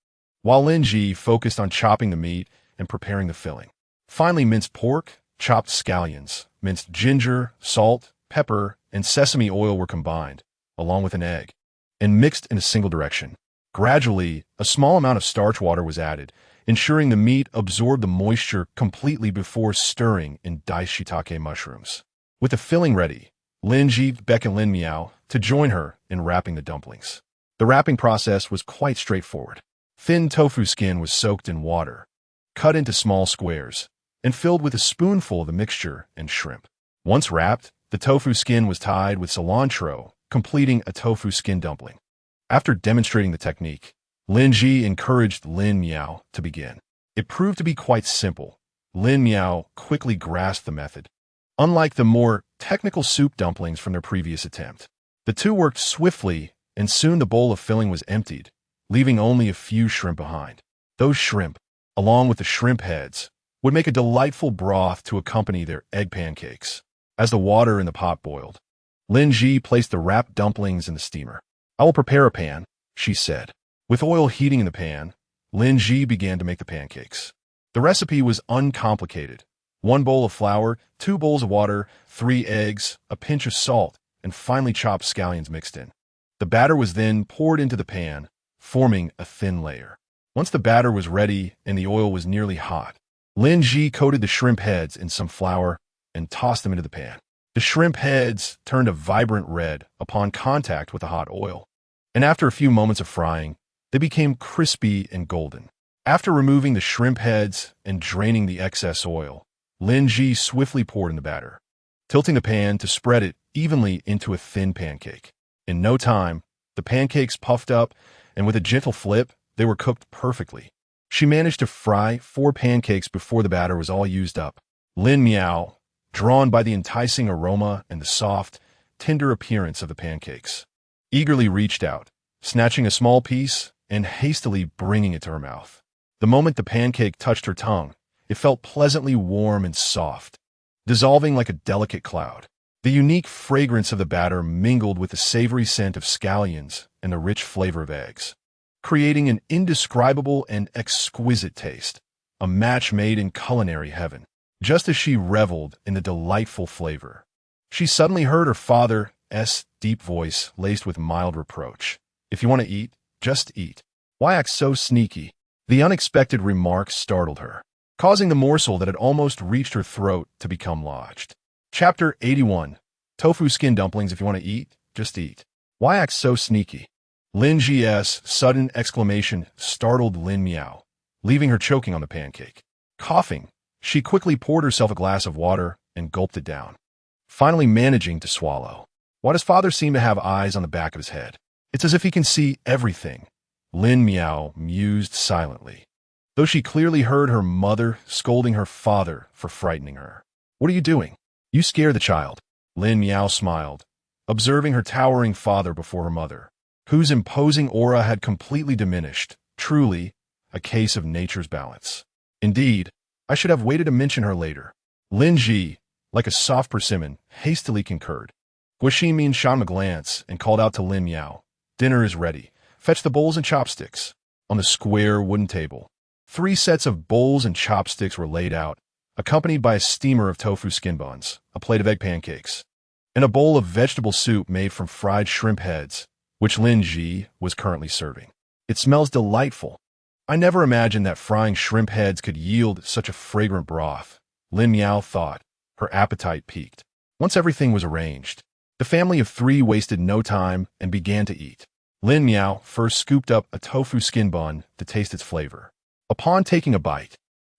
while Lin Ji focused on chopping the meat and preparing the filling. Finely minced pork, chopped scallions, minced ginger, salt, pepper, and sesame oil were combined, along with an egg, and mixed in a single direction. Gradually, a small amount of starch water was added, ensuring the meat absorbed the moisture completely before stirring in diced shiitake mushrooms. With the filling ready, Lin Ji beckoned Lin Miao to join her in wrapping the dumplings. The wrapping process was quite straightforward. Thin tofu skin was soaked in water, cut into small squares, and filled with a spoonful of the mixture and shrimp. Once wrapped, the tofu skin was tied with cilantro, completing a tofu skin dumpling. After demonstrating the technique, Lin Ji encouraged Lin Miao to begin. It proved to be quite simple. Lin Miao quickly grasped the method. Unlike the more technical soup dumplings from their previous attempt, the two worked swiftly, and soon the bowl of filling was emptied, leaving only a few shrimp behind. Those shrimp, along with the shrimp heads, would make a delightful broth to accompany their egg pancakes. As the water in the pot boiled, Lin Ji placed the wrapped dumplings in the steamer. "I will prepare a pan," she said. With oil heating in the pan, Lin Ji began to make the pancakes. The recipe was uncomplicated. 1 bowl of flour, 2 bowls of water, 3 eggs, a pinch of salt, and finely chopped scallions mixed in. The batter was then poured into the pan, forming a thin layer. Once the batter was ready and the oil was nearly hot, Lin Ji coated the shrimp heads in some flour and tossed them into the pan. The shrimp heads turned a vibrant red upon contact with the hot oil, and after a few moments of frying, they became crispy and golden. After removing the shrimp heads and draining the excess oil, Lin Ji swiftly poured in the batter, tilting the pan to spread it evenly into a thin pancake. In no time, the pancakes puffed up, and with a gentle flip, they were cooked perfectly. She managed to fry 4 pancakes before the batter was all used up. Lin Miao, drawn by the enticing aroma and the soft, tender appearance of the pancakes, eagerly reached out, snatching a small piece and hastily bringing it to her mouth. The moment the pancake touched her tongue, it felt pleasantly warm and soft, dissolving like a delicate cloud. The unique fragrance of the batter mingled with the savory scent of scallions and the rich flavor of eggs, creating an indescribable and exquisite taste, a match made in culinary heaven. Just as she reveled in the delightful flavor, she suddenly heard her father's deep voice laced with mild reproach. "If you want to eat, just eat. Why act so sneaky?" The unexpected remark startled her, causing the morsel that had almost reached her throat to become lodged. Chapter 81. Tofu skin dumplings. If you want to eat, just eat. Why act so sneaky? Lin Ji's sudden exclamation startled Lin Miao, leaving her choking on the pancake. Coughing, she quickly poured herself a glass of water and gulped it down, finally managing to swallow. Why does father seem to have eyes on the back of his head? It's as if he can see everything, Lin Miao mused silently, though she clearly heard her mother scolding her father for frightening her. "What are you doing? You scare the child." Lin Miao smiled, observing her towering father before her mother, whose imposing aura had completely diminished. Truly, a case of nature's balance. Indeed, I should have waited to mention her later. Lin Ji, like a soft persimmon, hastily concurred. Guo Min shot him a glance and called out to Lin Miao, "Dinner is ready. Fetch the bowls and chopsticks." On the square wooden table, 3 sets of bowls and chopsticks were laid out, accompanied by a steamer of tofu skin buns, a plate of egg pancakes, and a bowl of vegetable soup made from fried shrimp heads, which Lin Ji was currently serving. "It smells delightful. I never imagined that frying shrimp heads could yield such a fragrant broth," Lin Miao thought, her appetite piqued. Once everything was arranged, the family of 3 wasted no time and began to eat. Lin Miao first scooped up a tofu skin bun to taste its flavor. Upon taking a bite,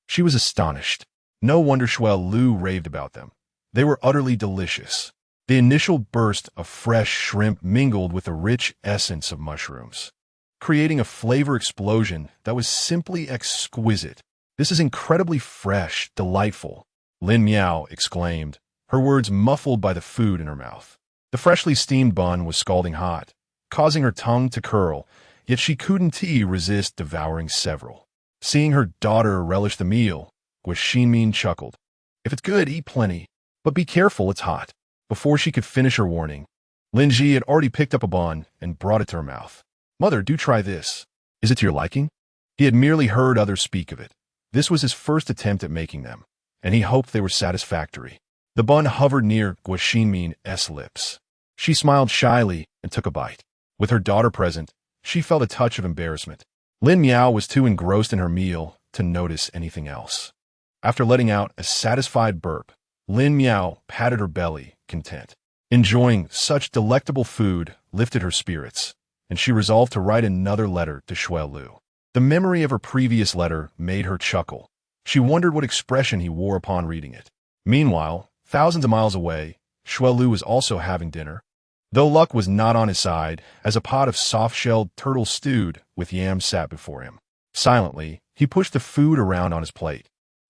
she was astonished. No wonder Shuai Lu raved about them. They were utterly delicious. The initial burst of fresh shrimp mingled with the rich essence of mushrooms, creating a flavor explosion that was simply exquisite. "This is incredibly fresh, delightful," Lin Miao exclaimed, her words muffled by the food in her mouth. The freshly steamed bun was scalding hot, causing her tongue to curl, yet she couldn't resist devouring several. Seeing her daughter relish the meal, Guo Min chuckled. "If it's good, eat plenty, but be careful, it's hot." Before she could finish her warning, Lin Ji had already picked up a bun and brought it to her mouth. "Mother, do try this. Is it to your liking?" He had merely heard others speak of it. This was his first attempt at making them, and he hoped they were satisfactory. The bun hovered near Guaxinmin's lips. She smiled shyly and took a bite. With her daughter present, she felt a touch of embarrassment. Lin Miao was too engrossed in her meal to notice anything else. After letting out a satisfied burp, Lin Miao patted her belly, content. Enjoying such delectable food lifted her spirits, and she resolved to write another letter to Xue Lu. The memory of her previous letter made her chuckle. She wondered what expression he wore upon reading it. Meanwhile, thousands of miles away, Xue Lu was also having dinner. Though luck was not on his side, as a pot of soft-shelled turtle stewed with yams sat before him. Silently, he pushed the food around on his plate,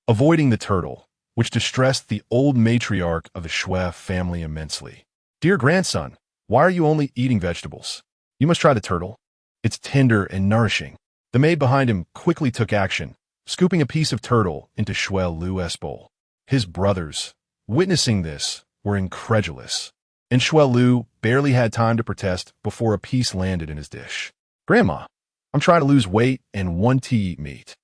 avoiding the turtle, which distressed the old matriarch of the Xue family immensely. "Dear grandson, why are you only eating vegetables? You must try the turtle. It's tender and nourishing." The maid behind him quickly took action, scooping a piece of turtle into Xue Lu's bowl. His brothers, witnessing this, were incredulous, and Xue Lu barely had time to protest before a piece landed in his dish. "Grandma, I'm trying to lose weight and want to eat meat."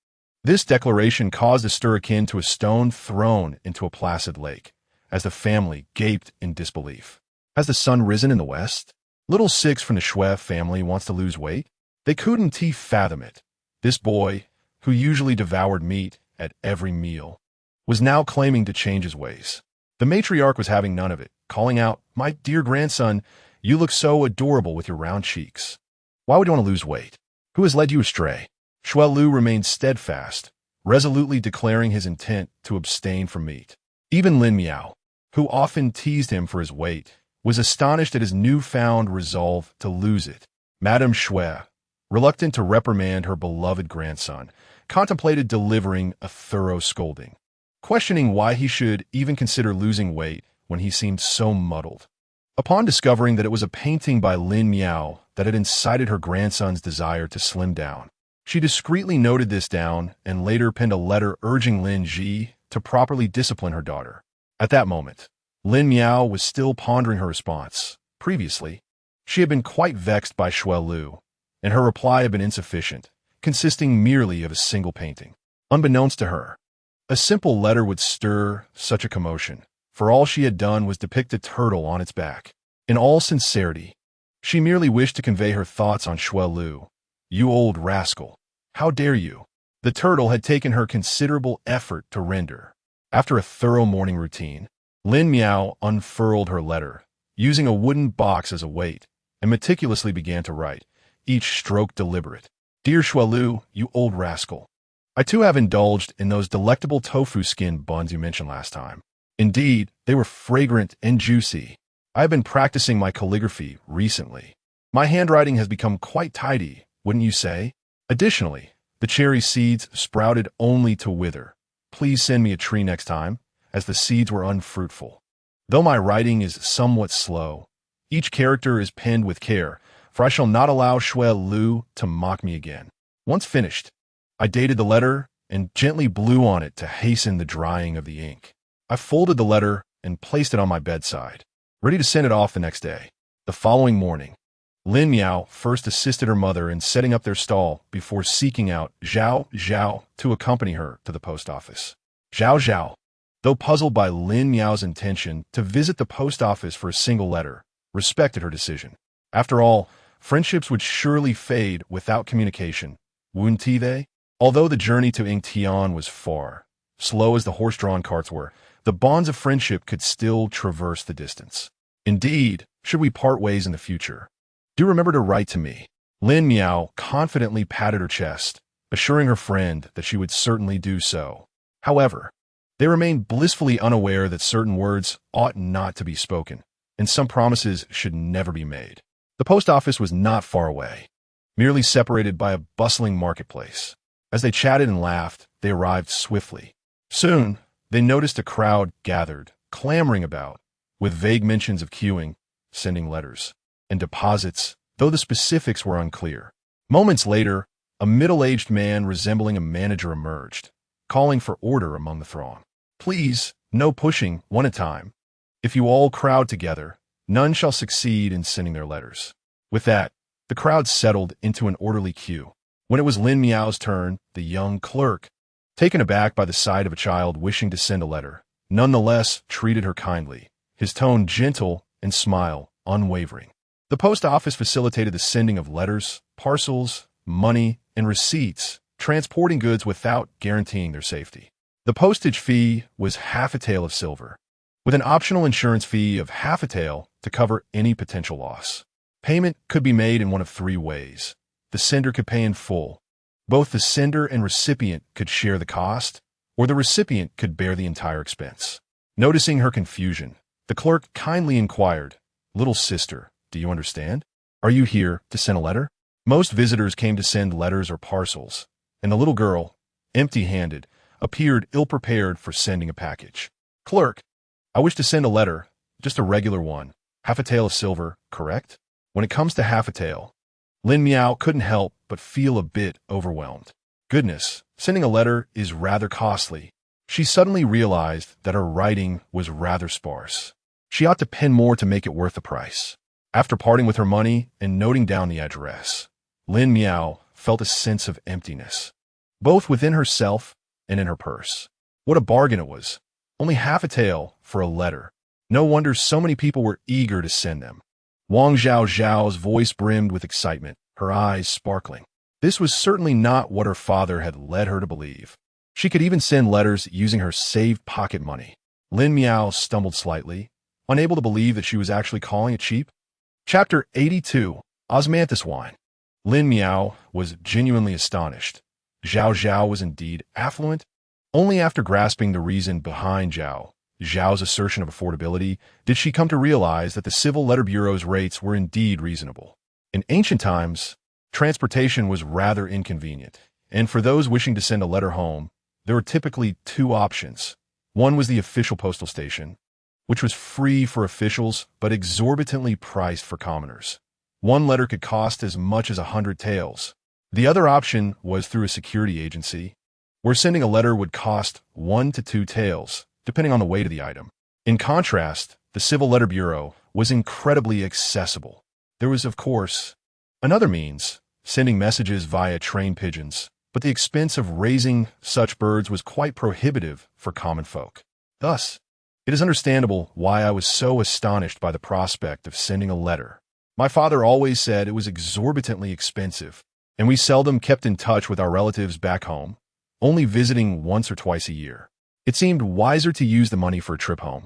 This declaration caused a stir akin to a stone thrown into a placid lake, as the family gaped in disbelief. Has the sun risen in the west? Little Six from the Xue family wants to lose weight? They couldn't fathom it. This boy, who usually devoured meat at every meal, was now claiming to change his ways. The matriarch was having none of it, calling out, "My dear grandson, you look so adorable with your round cheeks. Why would you want to lose weight? Who has led you astray?" Xue Lu remained steadfast, resolutely declaring his intent to abstain from meat. Even Lin Miao, who often teased him for his weight, was astonished at his newfound resolve to lose it. Madame Xue, reluctant to reprimand her beloved grandson, contemplated delivering a thorough scolding, questioning why he should even consider losing weight when he seemed so muddled. Upon discovering that it was a painting by Lin Miao that had incited her grandson's desire to slim down, she discreetly noted this down and later penned a letter urging Lin Ji to properly discipline her daughter. At that moment, Lin Miao was still pondering her response. Previously, she had been quite vexed by Xue Lu, and her reply had been insufficient, consisting merely of a single painting. Unbeknownst to her, a simple letter would stir such a commotion, for all she had done was depict a turtle on its back. In all sincerity, she merely wished to convey her thoughts on Xue Lu. "You old rascal. How dare you?" The turtle had taken her considerable effort to render. After a thorough morning routine, Lin Miao unfurled her letter, using a wooden box as a weight, and meticulously began to write, each stroke deliberate. "Dear Xue Lu, you old rascal. I too have indulged in those delectable tofu skin buns you mentioned last time. Indeed, they were fragrant and juicy. I have been practicing my calligraphy recently. My handwriting has become quite tidy, wouldn't you say? Additionally, the cherry seeds sprouted only to wither. Please send me a tree next time, as the seeds were unfruitful. Though my writing is somewhat slow, each character is penned with care, for I shall not allow Xue Lu to mock me again." Once finished, I dated the letter and gently blew on it to hasten the drying of the ink. I folded the letter and placed it on my bedside, ready to send it off the next day. The following morning, Lin Miao first assisted her mother in setting up their stall before seeking out Zhao Zhao to accompany her to the post office. Zhao Zhao, though puzzled by Lin Miao's intention to visit the post office for a single letter, respected her decision. After all, friendships would surely fade without communication, wouldn't they? Although the journey to Yingtian was far, slow as the horse-drawn carts were, the bonds of friendship could still traverse the distance. Indeed, should we part ways in the future, do remember to write to me. Lin Miao confidently patted her chest, assuring her friend that she would certainly do so. However, they remained blissfully unaware that certain words ought not to be spoken, and some promises should never be made. The post office was not far away, merely separated by a bustling marketplace. As they chatted and laughed, they arrived swiftly. Soon, they noticed a crowd gathered, clamoring about, with vague mentions of queuing, sending letters, and deposits, though the specifics were unclear. Moments later, a middle-aged man resembling a manager emerged, calling for order among the throng. "Please, no pushing, one at a time. If you all crowd together, none shall succeed in sending their letters." With that, the crowd settled into an orderly queue. When it was Lin Miao's turn, the young clerk, taken aback by the sight of a child wishing to send a letter, nonetheless treated her kindly, his tone gentle and smile unwavering. The post office facilitated the sending of letters, parcels, money, and receipts, transporting goods without guaranteeing their safety. The postage fee was half a tael of silver, with an optional insurance fee of half a tael to cover any potential loss. Payment could be made in one of three ways. The sender could pay in full. Both the sender and recipient could share the cost, or the recipient could bear the entire expense. Noticing her confusion, the clerk kindly inquired, "Little sister, do you understand? Are you here to send a letter?" Most visitors came to send letters or parcels, and the little girl, empty-handed, appeared ill-prepared for sending a package. "Clerk, I wish to send a letter, just a regular one. Half a tael of silver, correct?" When it comes to half a tael, Lin Miao couldn't help but feel a bit overwhelmed. Goodness, sending a letter is rather costly. She suddenly realized that her writing was rather sparse. She ought to pen more to make it worth the price. After parting with her money and noting down the address, Lin Miao felt a sense of emptiness, both within herself and in her purse. What a bargain it was. Only half a tael for a letter. No wonder so many people were eager to send them. Wang Zhao's voice brimmed with excitement, her eyes sparkling. This was certainly not what her father had led her to believe. She could even send letters using her saved pocket money. Lin Miao stumbled slightly, unable to believe that she was actually calling it cheap. Chapter 82, Osmanthus Wine. Lin Miao was genuinely astonished. Zhao was indeed affluent. Only after grasping the reason behind Zhao's assertion of affordability did she come to realize that the Civil Letter Bureau's rates were indeed reasonable. In ancient times, transportation was rather inconvenient, and for those wishing to send a letter home, there were typically two options. One was the official postal station, which was free for officials but exorbitantly priced for commoners. One letter could cost as much as 100 taels. The other option was through a security agency, where sending a letter would cost 1 to 2 taels, depending on the weight of the item. In contrast, the Civil Letter Bureau was incredibly accessible. There was, of course, another means, sending messages via train pigeons, but the expense of raising such birds was quite prohibitive for common folk. Thus, it is understandable why I was so astonished by the prospect of sending a letter. My father always said it was exorbitantly expensive, and we seldom kept in touch with our relatives back home, only visiting once or twice a year. It seemed wiser to use the money for a trip home,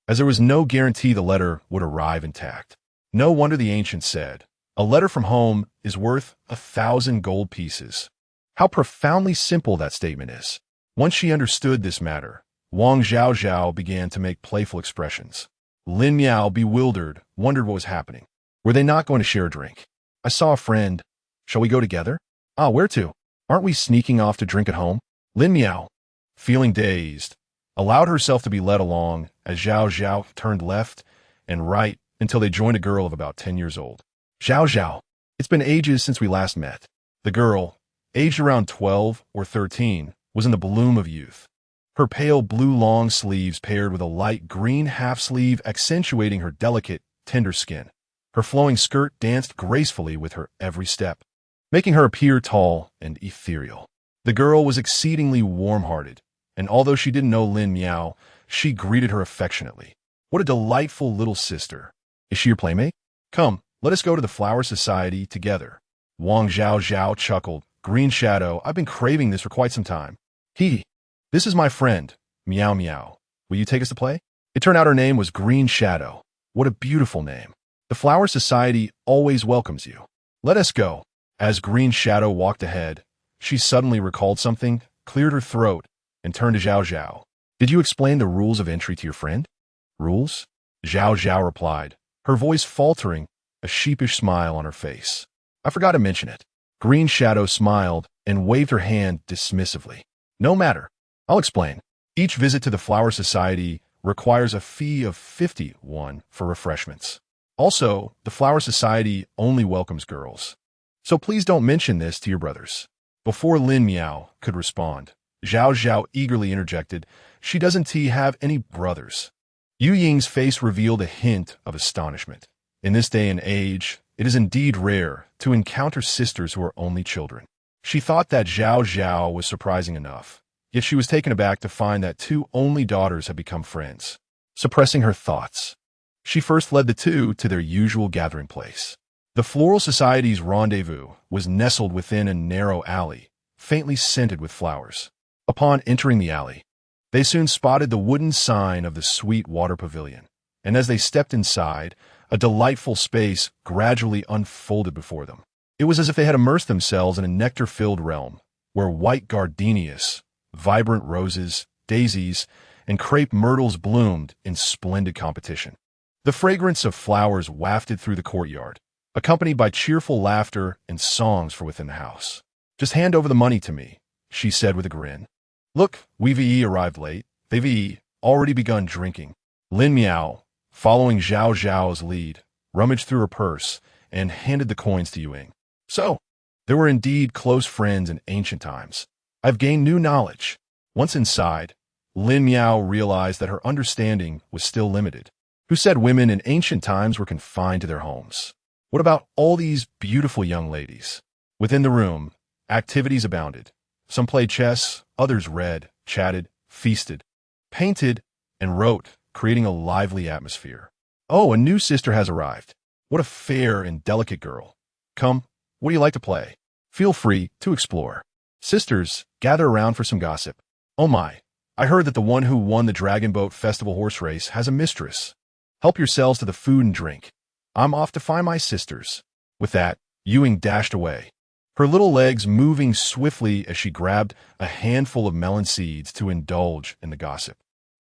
as there was no guarantee the letter would arrive intact. No wonder the ancients said, "A letter from home is worth 1,000 gold pieces." How profoundly simple that statement is. Once she understood this matter, Wang Zhao began to make playful expressions. Lin Miao, bewildered, wondered what was happening. Were they not going to share a drink? "I saw a friend. Shall we go together?" "Ah, where to? Aren't we sneaking off to drink at home?" Lin Miao, feeling dazed, allowed herself to be led along as Zhao turned left and right until they joined a girl of about 10 years old. "Zhao, it's been ages since we last met." The girl, aged around 12 or 13, was in the bloom of youth. Her pale blue long sleeves paired with a light green half-sleeve accentuating her delicate, tender skin. Her flowing skirt danced gracefully with her every step, making her appear tall and ethereal. The girl was exceedingly warm-hearted, and although she didn't know Lin Miao, she greeted her affectionately. "What a delightful little sister. Is she your playmate? Come, let us go to the Flower Society together." Wang Zhao chuckled. "Green Shadow, I've been craving this for quite some time." This is my friend, Meow Meow. Will you take us to play?" It turned out her name was Green Shadow. What a beautiful name. "The Flower Society always welcomes you. Let us go." As Green Shadow walked ahead, she suddenly recalled something, cleared her throat, and turned to Zhao. "Did you explain the rules of entry to your friend?" "Rules?" Zhao replied, her voice faltering, a sheepish smile on her face. "I forgot to mention it." Green Shadow smiled and waved her hand dismissively. "No matter. I'll explain. Each visit to the Flower Society requires a fee of 51 for refreshments. Also, the Flower Society only welcomes girls. So please don't mention this to your brothers." Before Lin Miao could respond, Zhao eagerly interjected, "She doesn't have any brothers." Yu Ying's face revealed a hint of astonishment. In this day and age, it is indeed rare to encounter sisters who are only children. She thought that Zhao was surprising enough, yet she was taken aback to find that two only daughters had become friends. Suppressing her thoughts, she first led the two to their usual gathering place. The Floral Society's rendezvous was nestled within a narrow alley, faintly scented with flowers. Upon entering the alley, they soon spotted the wooden sign of the Sweet Water Pavilion, and as they stepped inside, a delightful space gradually unfolded before them. It was as if they had immersed themselves in a nectar-filled realm, where white gardenias, vibrant roses, daisies, and crepe myrtles bloomed in splendid competition. The fragrance of flowers wafted through the courtyard, accompanied by cheerful laughter and songs from within the house. "Just hand over the money to me," she said with a grin. "Look, we've arrived late. They've already begun drinking." Lin Miao, following Zhao Zhao's lead, rummaged through her purse and handed the coins to Yuing. "So, there were indeed close friends in ancient times. I've gained new knowledge." Once inside, Lin Miao realized that her understanding was still limited. Who said women in ancient times were confined to their homes? What about all these beautiful young ladies? Within the room, activities abounded. Some played chess, others read, chatted, feasted, painted, and wrote, creating a lively atmosphere. "Oh, a new sister has arrived. What a fair and delicate girl. Come, what do you like to play? Feel free to explore. Sisters, gather around for some gossip. Oh my, I heard that the one who won the Dragon Boat Festival horse race has a mistress. Help yourselves to the food and drink. I'm off to find my sisters." With that, Yuing dashed away, her little legs moving swiftly as she grabbed a handful of melon seeds to indulge in the gossip.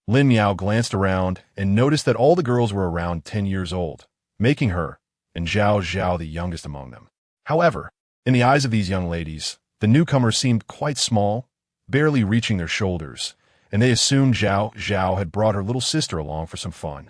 Lin Miao glanced around and noticed that all the girls were around 10 years old, making her and Zhao Zhao the youngest among them. However, in the eyes of these young ladies, the newcomer seemed quite small, barely reaching their shoulders, and they assumed Zhao Zhao had brought her little sister along for some fun.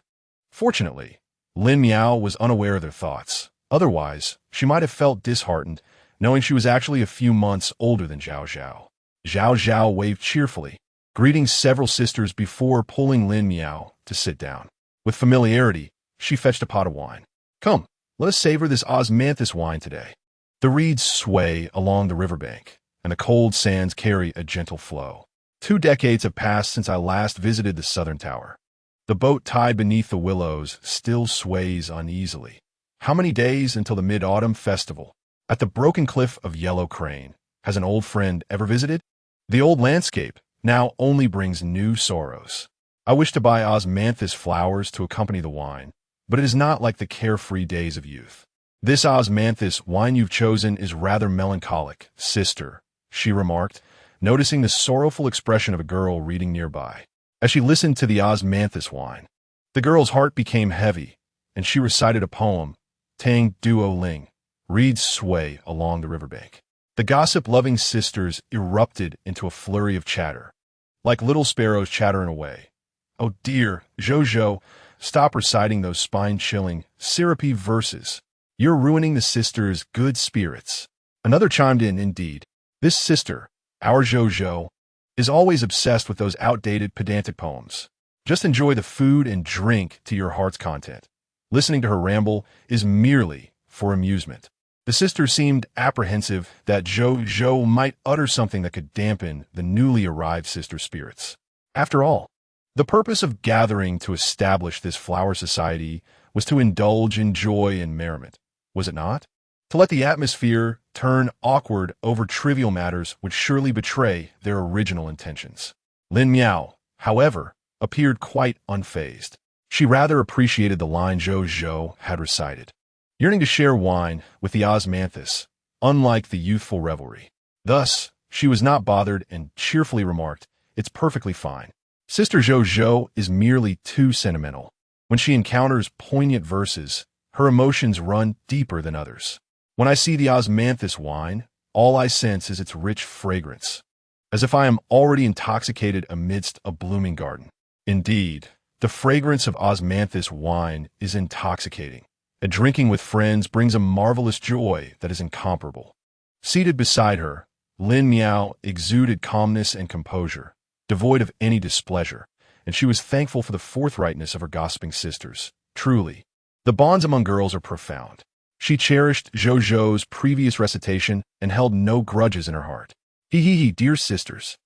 Fortunately, Lin Miao was unaware of their thoughts. Otherwise, she might have felt disheartened, knowing she was actually a few months older than Zhao Zhao. Zhao Zhao waved cheerfully, greeting several sisters before pulling Lin Miao to sit down. With familiarity, she fetched a pot of wine. "Come, let us savor this osmanthus wine today." The reeds sway along the riverbank, and the cold sands carry a gentle flow. 2 decades have passed since I last visited the southern tower. The boat tied beneath the willows still sways uneasily. How many days until the Mid-Autumn Festival? At the broken cliff of Yellow Crane, has an old friend ever visited? The old landscape now only brings new sorrows. I wish to buy osmanthus flowers to accompany the wine, but it is not like the carefree days of youth. "This osmanthus wine you've chosen is rather melancholic, sister," she remarked, noticing the sorrowful expression of a girl reading nearby. As she listened to the osmanthus wine, the girl's heart became heavy, and she recited a poem, Tang Duo Ling, reeds sway along the riverbank. The gossip-loving sisters erupted into a flurry of chatter, like little sparrows chattering away. "Oh dear, Zhou, stop reciting those spine-chilling, syrupy verses. You're ruining the sisters' good spirits." Another chimed in, "Indeed, this sister, our Zhou, is always obsessed with those outdated, pedantic poems. Just enjoy the food and drink to your heart's content. Listening to her ramble is merely for amusement." The sister seemed apprehensive that Zhou might utter something that could dampen the newly arrived sister spirits. After all, the purpose of gathering to establish this flower society was to indulge in joy and merriment, was it not? To let the atmosphere turn awkward over trivial matters would surely betray their original intentions. Lin Miao, however, appeared quite unfazed. She rather appreciated the line Zhou had recited, yearning to share wine with the osmanthus, unlike the youthful revelry. Thus, she was not bothered and cheerfully remarked, "It's perfectly fine. Sister Zhou is merely too sentimental. When she encounters poignant verses, her emotions run deeper than others. When I see the osmanthus wine, all I sense is its rich fragrance, as if I am already intoxicated amidst a blooming garden." Indeed, the fragrance of osmanthus wine is intoxicating, and drinking with friends brings a marvelous joy that is incomparable. Seated beside her, Lin Miao exuded calmness and composure, devoid of any displeasure, and she was thankful for the forthrightness of her gossiping sisters. Truly, the bonds among girls are profound. She cherished Zhou's previous recitation and held no grudges in her heart. Dear sisters,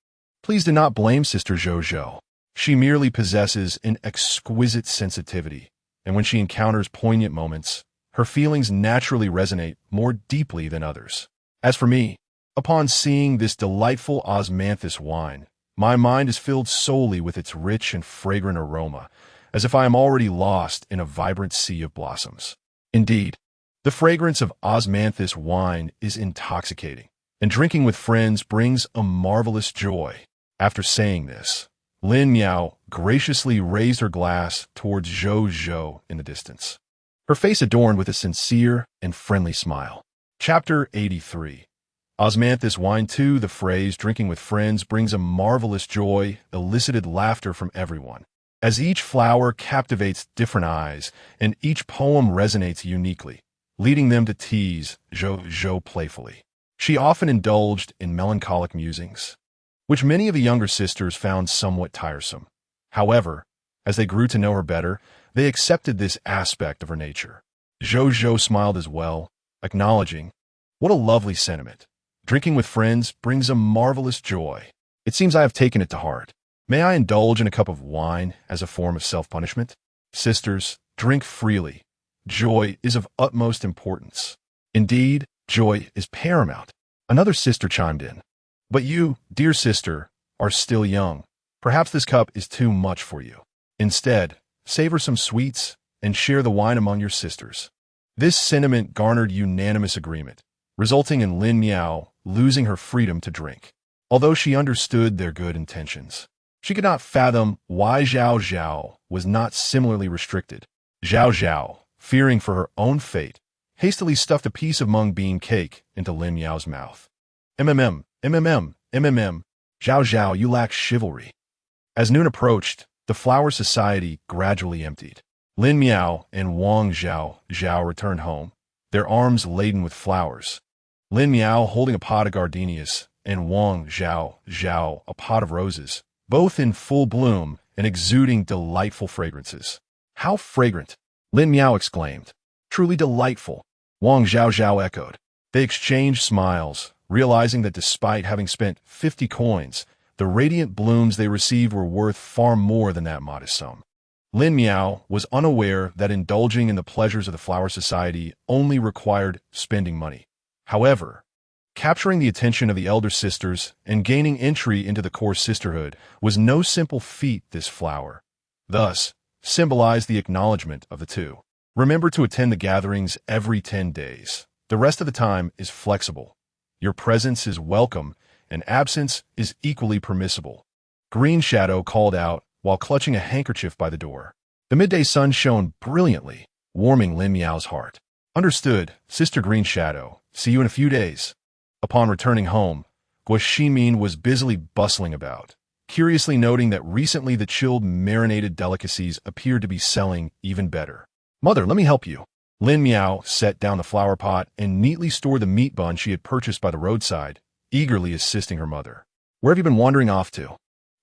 Please do not blame Sister Jojo. She merely possesses an exquisite sensitivity, and when she encounters poignant moments, her feelings naturally resonate more deeply than others. As for me, upon seeing this delightful osmanthus wine, my mind is filled solely with its rich and fragrant aroma, as if I am already lost in a vibrant sea of blossoms. Indeed, the fragrance of osmanthus wine is intoxicating, and drinking with friends brings a marvelous joy. After saying this, Lin Miao graciously raised her glass towards Zhou Zhou in the distance, her face adorned with a sincere and friendly smile. Chapter 83. Osmanthus Wine 2. The phrase drinking with friends brings a marvelous joy, elicited laughter from everyone, as each flower captivates different eyes and each poem resonates uniquely, leading them to tease Zhou Zhou playfully. She often indulged in melancholic musings, which many of the younger sisters found somewhat tiresome. However, as they grew to know her better, they accepted this aspect of her nature. Zhou Zhou smiled as well, acknowledging, "What a lovely sentiment. Drinking with friends brings a marvelous joy. It seems I have taken it to heart. May I indulge in a cup of wine as a form of self-punishment? Sisters, drink freely. Joy is of utmost importance. Indeed, joy is paramount." Another sister chimed in. "But you, dear sister, are still young. Perhaps this cup is too much for you. Instead, savor some sweets and share the wine among your sisters." This sentiment garnered unanimous agreement, resulting in Lin Miao losing her freedom to drink. Although she understood their good intentions, she could not fathom why Zhao Zhao was not similarly restricted. Zhao Zhao, fearing for her own fate, hastily stuffed a piece of mung bean cake into Lin Miao's mouth. "MMM, MMM, Zhao Zhao, you lack chivalry." As noon approached, the flower society gradually emptied. Lin Miao and Wang Zhao Zhao returned home, their arms laden with flowers. Lin Miao holding a pot of gardenias, and Wang Zhao Zhao a pot of roses, both in full bloom and exuding delightful fragrances. "How fragrant!" Lin Miao exclaimed. "Truly delightful," Wang Zhao Zhao echoed. They exchanged smiles, realizing that despite having spent 50 coins, the radiant blooms they received were worth far more than that modest sum. Lin Miao was unaware that indulging in the pleasures of the flower society only required spending money. However, capturing the attention of the elder sisters and gaining entry into the core sisterhood was no simple feat. This flower thus symbolized the acknowledgement of the two. Remember to attend the gatherings every 10 days. The rest of the time is flexible. Your presence is welcome, and absence is equally permissible. Green Shadow called out while clutching a handkerchief by the door. The midday sun shone brilliantly, warming Lin Miao's heart. "Understood, Sister Green Shadow. See you in a few days." Upon returning home, Guo Ximin was busily bustling about, curiously noting that recently the chilled marinated delicacies appeared to be selling even better. "Mother, let me help you." Lin Miao set down the flower pot and neatly stored the meat bun she had purchased by the roadside, eagerly assisting her mother. "Where have you been wandering off to?"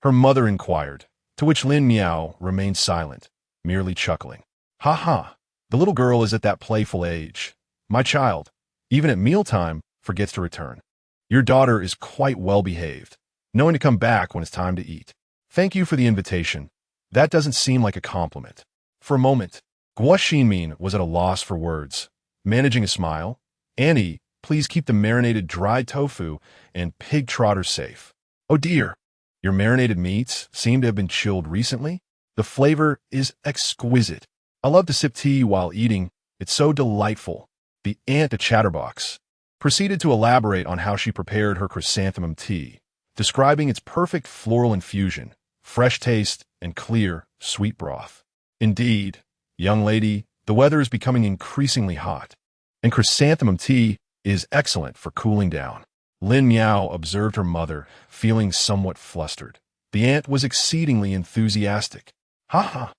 her mother inquired, to which Lin Miao remained silent, merely chuckling. "Ha ha, the little girl is at that playful age. My child, even at mealtime, forgets to return. Your daughter is quite well behaved, knowing to come back when it's time to eat. Thank you for the invitation. That doesn't seem like a compliment." For a moment, Guo Xinmin was at a loss for words. Managing a smile, "Annie, please keep the marinated dried tofu and pig trotter safe." "Oh dear, your marinated meats seem to have been chilled recently. The flavor is exquisite. I love to sip tea while eating. It's so delightful." The aunt, a chatterbox, proceeded to elaborate on how she prepared her chrysanthemum tea, describing its perfect floral infusion, fresh taste, and clear, sweet broth. "Indeed, young lady, the weather is becoming increasingly hot, and chrysanthemum tea is excellent for cooling down." Lin Miao observed her mother, feeling somewhat flustered. The aunt was exceedingly enthusiastic. "Ha ha,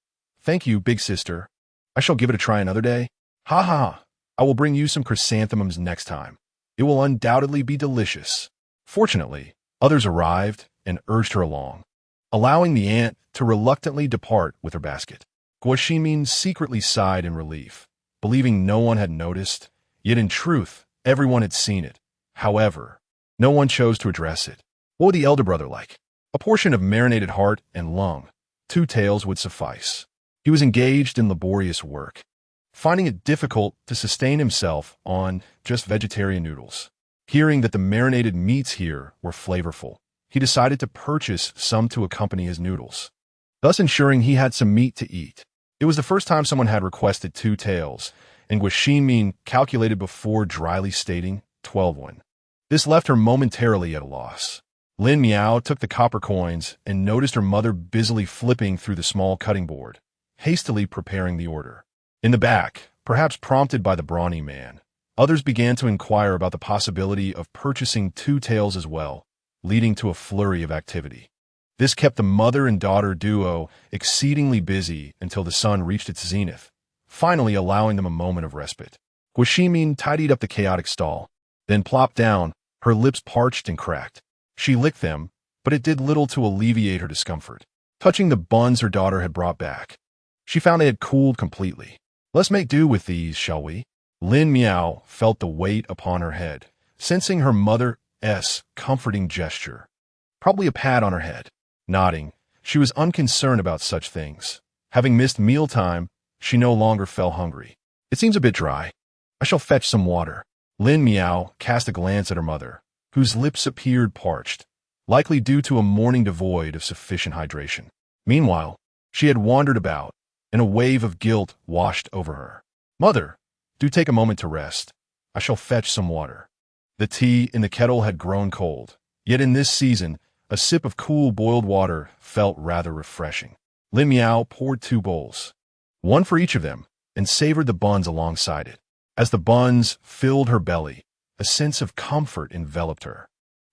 thank you, big sister. I shall give it a try another day. Ha ha, I will bring you some chrysanthemums next time. It will undoubtedly be delicious." Fortunately, others arrived and urged her along, allowing the aunt to reluctantly depart with her basket. Guo Ximin secretly sighed in relief, believing no one had noticed, yet in truth, everyone had seen it. However, no one chose to address it. What would the elder brother like? A portion of marinated heart and lung, 2 taels would suffice. He was engaged in laborious work, finding it difficult to sustain himself on just vegetarian noodles. Hearing that the marinated meats here were flavorful, he decided to purchase some to accompany his noodles, thus ensuring he had some meat to eat. It was the first time someone had requested 2 taels, and Guaximin calculated before dryly stating 12 won. This left her momentarily at a loss. Lin Miao took the copper coins and noticed her mother busily flipping through the small cutting board, hastily preparing the order. In the back, perhaps prompted by the brawny man, others began to inquire about the possibility of purchasing 2 taels as well, leading to a flurry of activity. This kept the mother and daughter duo exceedingly busy until the sun reached its zenith, finally allowing them a moment of respite. Guaximin tidied up the chaotic stall, then plopped down, her lips parched and cracked. She licked them, but it did little to alleviate her discomfort. Touching the buns her daughter had brought back, she found they had cooled completely. Let's make do with these, shall we? Lin Miao felt the weight upon her head, sensing her mother's comforting gesture. Probably a pat on her head. Nodding, she was unconcerned about such things. Having missed mealtime, she no longer felt hungry. It seems a bit dry. I shall fetch some water. Lin Miao cast a glance at her mother, whose lips appeared parched, likely due to a morning devoid of sufficient hydration. Meanwhile, she had wandered about, and a wave of guilt washed over her. Mother, do take a moment to rest. I shall fetch some water. The tea in the kettle had grown cold, yet in this season, a sip of cool boiled water felt rather refreshing. Lin Miao poured 2 bowls, one for each of them, and savored the buns alongside it. As the buns filled her belly, a sense of comfort enveloped her,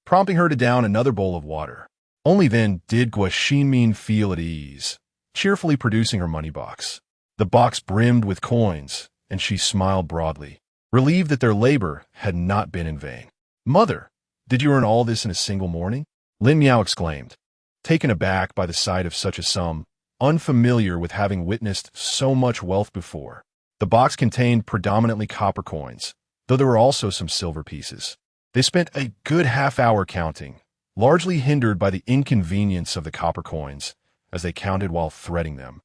prompting her to down another bowl of water. Only then did Guaximin feel at ease, cheerfully producing her money box. The box brimmed with coins, and she smiled broadly, relieved that their labor had not been in vain. Mother, did you earn all this in a single morning? Lin Miao exclaimed, taken aback by the sight of such a sum, unfamiliar with having witnessed so much wealth before. The box contained predominantly copper coins, though there were also some silver pieces. They spent a good half-hour counting, largely hindered by the inconvenience of the copper coins, as they counted while threading them,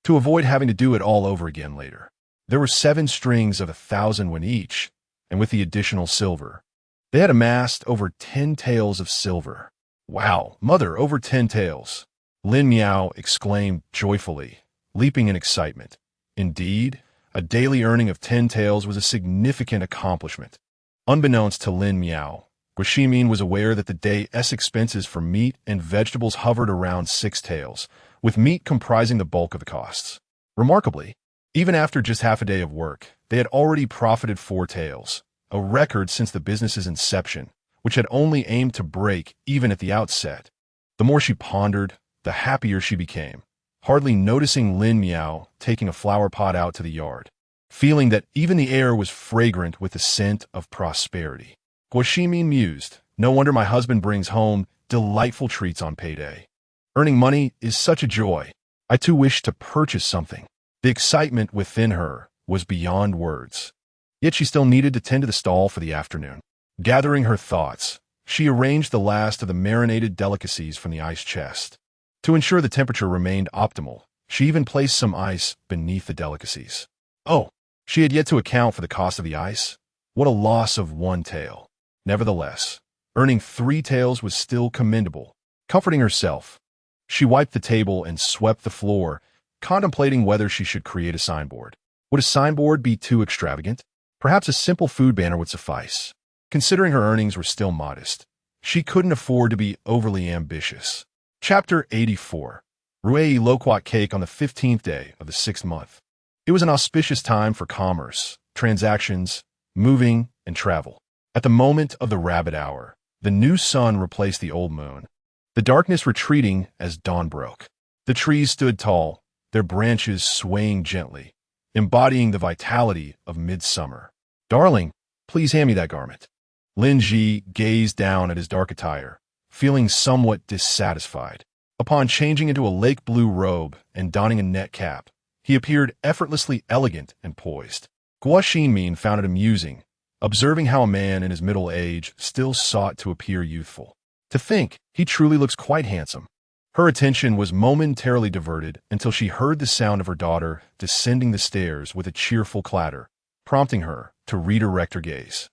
to avoid having to do it all over again later. There were 7 strings of 1,000 won each, and with the additional silver, they had amassed over 10 taels of silver. Wow, mother, over 10 taels! Lin Miao exclaimed joyfully, leaping in excitement. Indeed, a daily earning of 10 taels was a significant accomplishment. Unbeknownst to Lin Miao, Guaximin was aware that the day's expenses for meat and vegetables hovered around 6 taels, with meat comprising the bulk of the costs. Remarkably, even after just half a day of work, they had already profited 4 taels, a record since the business's inception, which had only aimed to break even at the outset. The more she pondered, the happier she became, hardly noticing Lin Miao taking a flower pot out to the yard, feeling that even the air was fragrant with the scent of prosperity. Guaximin mused, no wonder my husband brings home delightful treats on payday. Earning money is such a joy. I too wish to purchase something. The excitement within her was beyond words. Yet she still needed to tend to the stall for the afternoon. Gathering her thoughts, she arranged the last of the marinated delicacies from the ice chest. To ensure the temperature remained optimal, she even placed some ice beneath the delicacies. Oh, she had yet to account for the cost of the ice. What a loss of 1 tael. Nevertheless, earning 3 taels was still commendable. Comforting herself, she wiped the table and swept the floor, contemplating whether she should create a signboard. Would a signboard be too extravagant? Perhaps a simple food banner would suffice. Considering her earnings were still modest, she couldn't afford to be overly ambitious. Chapter 84. Ruei Loquat Cake on the 15th day of the 6th month. It was an auspicious time for commerce, transactions, moving, and travel. At the moment of the rabbit hour, the new sun replaced the old moon, the darkness retreating as dawn broke. The trees stood tall, their branches swaying gently, embodying the vitality of midsummer. Darling, please hand me that garment. Lin Ji gazed down at his dark attire, feeling somewhat dissatisfied. Upon changing into a lake blue robe and donning a net cap, he appeared effortlessly elegant and poised. Guaximin found it amusing, observing how a man in his middle age still sought to appear youthful. To think, he truly looks quite handsome. Her attention was momentarily diverted until she heard the sound of her daughter descending the stairs with a cheerful clatter, prompting her to redirect her gaze.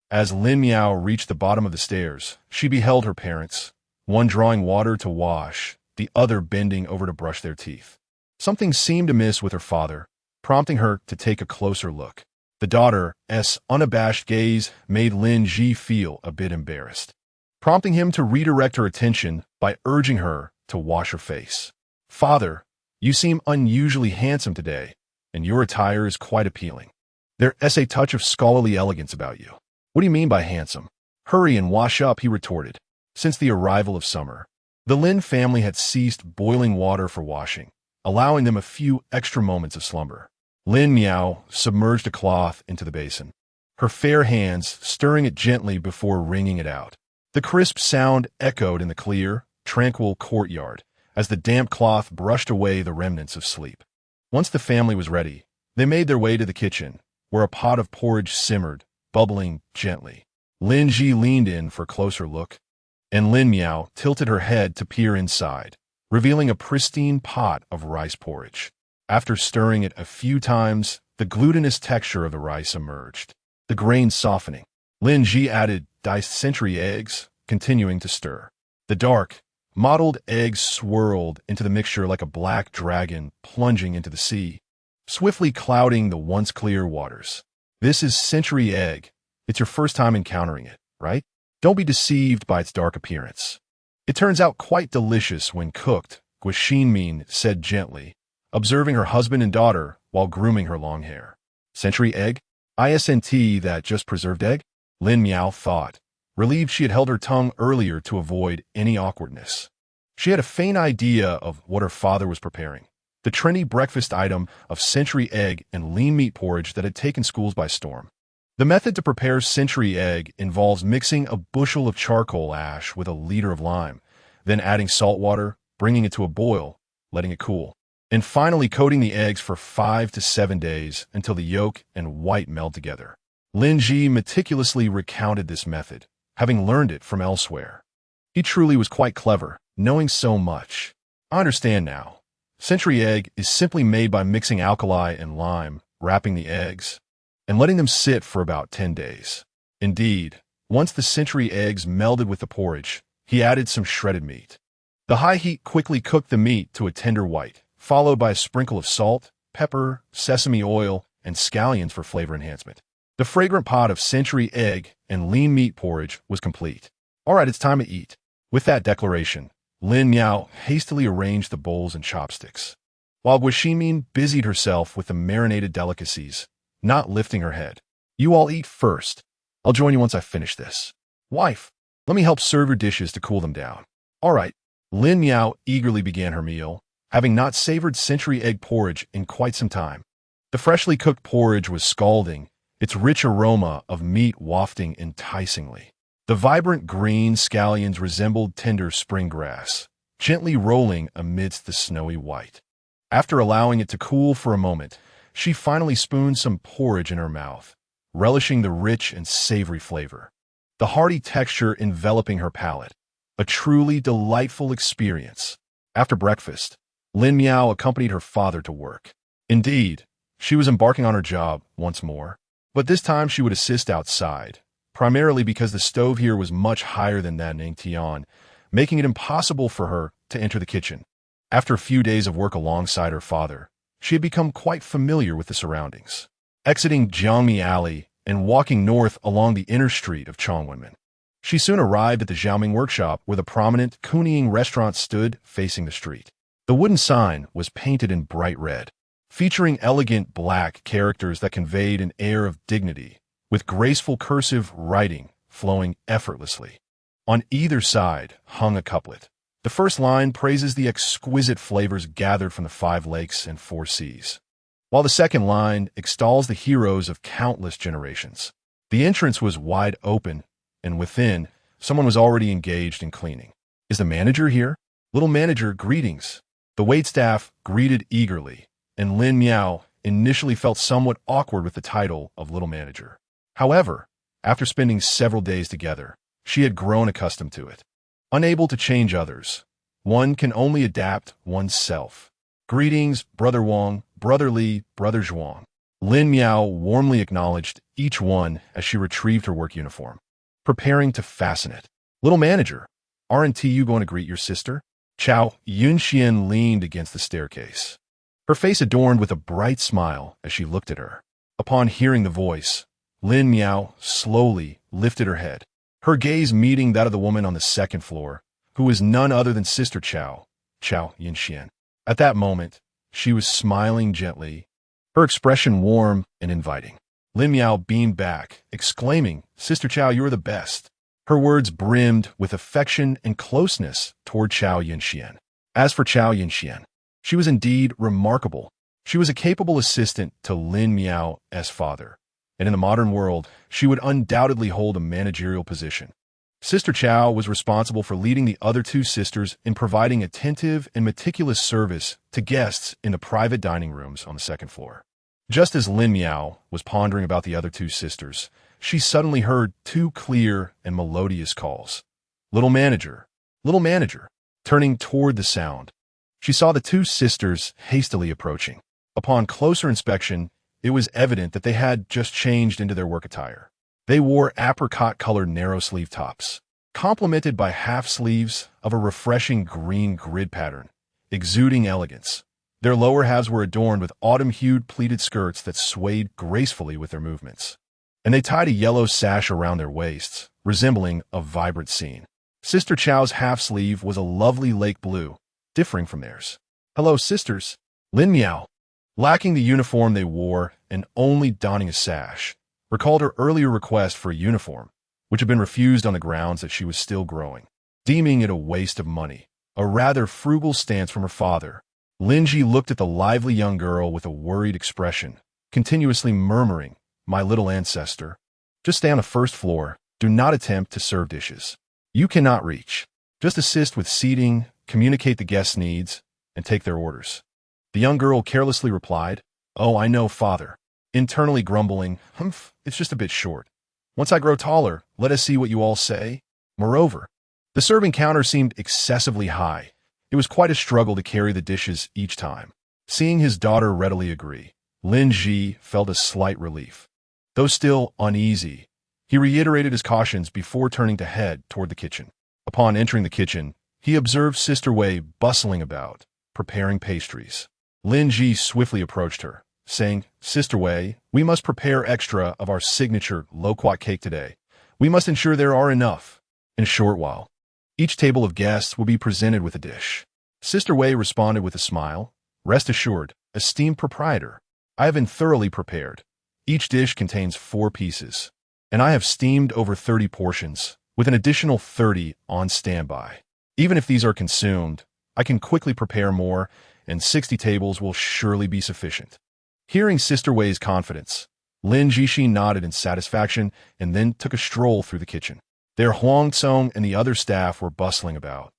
As Lin Miao reached the bottom of the stairs, she beheld her parents, one drawing water to wash, the other bending over to brush their teeth. Something seemed amiss with her father, prompting her to take a closer look. The daughter's unabashed gaze made Lin Ji feel a bit embarrassed, prompting him to redirect her attention by urging her to wash her face. "Father, you seem unusually handsome today, and your attire is quite appealing. There's a touch of scholarly elegance about you." "What do you mean by handsome?" "Hurry and wash up," he retorted. Since the arrival of summer, the Lin family had ceased boiling water for washing, allowing them a few extra moments of slumber. Lin Miao submerged a cloth into the basin, her fair hands stirring it gently before wringing it out. The crisp sound echoed in the clear, tranquil courtyard as the damp cloth brushed away the remnants of sleep. Once the family was ready, they made their way to the kitchen, where a pot of porridge simmered, bubbling gently. Lin Ji leaned in for a closer look, and Lin Miao tilted her head to peer inside, revealing a pristine pot of rice porridge. After stirring it a few times, the glutinous texture of the rice emerged, the grains softening. Lin Ji added diced century eggs, continuing to stir. The dark, mottled eggs swirled into the mixture like a black dragon plunging into the sea, swiftly clouding the once clear waters. "This is century egg. It's your first time encountering it, right? Don't be deceived by its dark appearance. It turns out quite delicious when cooked," Guo said gently, observing her husband and daughter while grooming her long hair. "Century egg? Isn't that just preserved egg?" Lin Miao thought, relieved she had held her tongue earlier to avoid any awkwardness. She had a faint idea of what her father was preparing, the trendy breakfast item of century egg and lean meat porridge that had taken schools by storm. The method to prepare century egg involves mixing a bushel of charcoal ash with a liter of lime, then adding salt water, bringing it to a boil, letting it cool, and finally coating the eggs for 5 to 7 days until the yolk and white meld together. Lin Ji meticulously recounted this method, having learned it from elsewhere. He truly was quite clever, knowing so much. "I understand now. Century egg is simply made by mixing alkali and lime, wrapping the eggs, and letting them sit for about 10 days. Indeed, once the century eggs melded with the porridge, he added some shredded meat. The high heat quickly cooked the meat to a tender white, followed by a sprinkle of salt, pepper, sesame oil, and scallions for flavor enhancement. The fragrant pot of century egg and lean meat porridge was complete. All right, it's time to eat." With that declaration, Lin Miao hastily arranged the bowls and chopsticks, while Guo busied herself with the marinated delicacies, not lifting her head. "You all eat first. I'll join you once I finish this. Wife, let me help serve your dishes to cool them down." "All right." Lin Miao eagerly began her meal, having not savored century egg porridge in quite some time. The freshly cooked porridge was scalding, its rich aroma of meat wafting enticingly. The vibrant green scallions resembled tender spring grass, gently rolling amidst the snowy white. After allowing it to cool for a moment, she finally spooned some porridge in her mouth, relishing the rich and savory flavor, the hearty texture enveloping her palate. A truly delightful experience. After breakfast, Lin Miao accompanied her father to work. Indeed, she was embarking on her job once more, but this time she would assist outside, primarily because the stove here was much higher than that in Tian, making it impossible for her to enter the kitchen. After a few days of work alongside her father, she had become quite familiar with the surroundings. Exiting Jiangmi Alley and walking north along the inner street of Chongwenmen, she soon arrived at the Xiaoming workshop where the prominent Kuning restaurant stood facing the street. The wooden sign was painted in bright red, featuring elegant black characters that conveyed an air of dignity, with graceful cursive writing flowing effortlessly. On either side hung a couplet. The first line praises the exquisite flavors gathered from the 5 lakes and 4 seas, while the second line extols the heroes of countless generations. The entrance was wide open, and within, someone was already engaged in cleaning. "Is the manager here?" "Little manager, greetings." The waitstaff greeted eagerly, and Lin Miao initially felt somewhat awkward with the title of little manager. However, after spending several days together, she had grown accustomed to it. unable to change others. One can only adapt oneself. Greetings, Brother Wang, Brother Li, Brother Zhuang. Lin Miao warmly acknowledged each one as she retrieved her work uniform, preparing to fasten it. Little manager, aren't you going to greet your sister? Chao Yunxian leaned against the staircase, her face adorned with a bright smile as she looked at her. Upon hearing the voice, Lin Miao slowly lifted her head, her gaze meeting that of the woman on the second floor, who was none other than Sister Chao Yunxian. At that moment, she was smiling gently, her expression warm and inviting. Lin Miao beamed back, exclaiming, "Sister Chao, you are the best." Her words brimmed with affection and closeness toward Chao Yunxian. As for Chao Yunxian, she was indeed remarkable. She was a capable assistant to Lin Miao as father, and in the modern world, she would undoubtedly hold a managerial position. Sister Chao was responsible for leading the other two sisters in providing attentive and meticulous service to guests in the private dining rooms on the second floor. Just as Lin Miao was pondering about the other two sisters, she suddenly heard two clear and melodious calls. Little manager, little manager." Turning toward the sound, she saw the two sisters hastily approaching. Upon closer inspection, it was evident that they had just changed into their work attire. They wore apricot-colored narrow-sleeve tops, complemented by half-sleeves of a refreshing green grid pattern, exuding elegance. Their lower halves were adorned with autumn-hued pleated skirts that swayed gracefully with their movements, and they tied a yellow sash around their waists, resembling a vibrant scene. Sister Chao's half-sleeve was a lovely lake blue, differing from theirs. "Hello, sisters." Lin Miao, lacking the uniform they wore and only donning a sash, recalled her earlier request for a uniform, which had been refused on the grounds that she was still growing. Deeming it a waste of money, a rather frugal stance from her father, Lin Ji looked at the lively young girl with a worried expression, continuously murmuring, "My little ancestor, just stay on the first floor. Do not attempt to serve dishes. You cannot reach. Just assist with seating, communicate the guests' needs, and take their orders." The young girl carelessly replied, "Oh, I know, father," internally grumbling, "Humph, it's just a bit short. Once I grow taller, let us see what you all say." Moreover, the serving counter seemed excessively high. It was quite a struggle to carry the dishes each time. Seeing his daughter readily agree, Lin Ji felt a slight relief. Though still uneasy, he reiterated his cautions before turning to head toward the kitchen. Upon entering the kitchen, he observed Sister Wei bustling about, preparing pastries. Lin Ji swiftly approached her, saying, "Sister Wei, we must prepare extra of our signature loquat cake today. We must ensure there are enough." In a short while, each table of guests will be presented with a dish. Sister Wei responded with a smile, "Rest assured, esteemed proprietor, I have been thoroughly prepared. Each dish contains 4 pieces, and I have steamed over 30 portions, with an additional 30 on standby. Even if these are consumed, I can quickly prepare more, and 60 tables will surely be sufficient." Hearing Sister Wei's confidence, Lin Jixi nodded in satisfaction and then took a stroll through the kitchen. There Huang Tsong and the other staff were bustling about,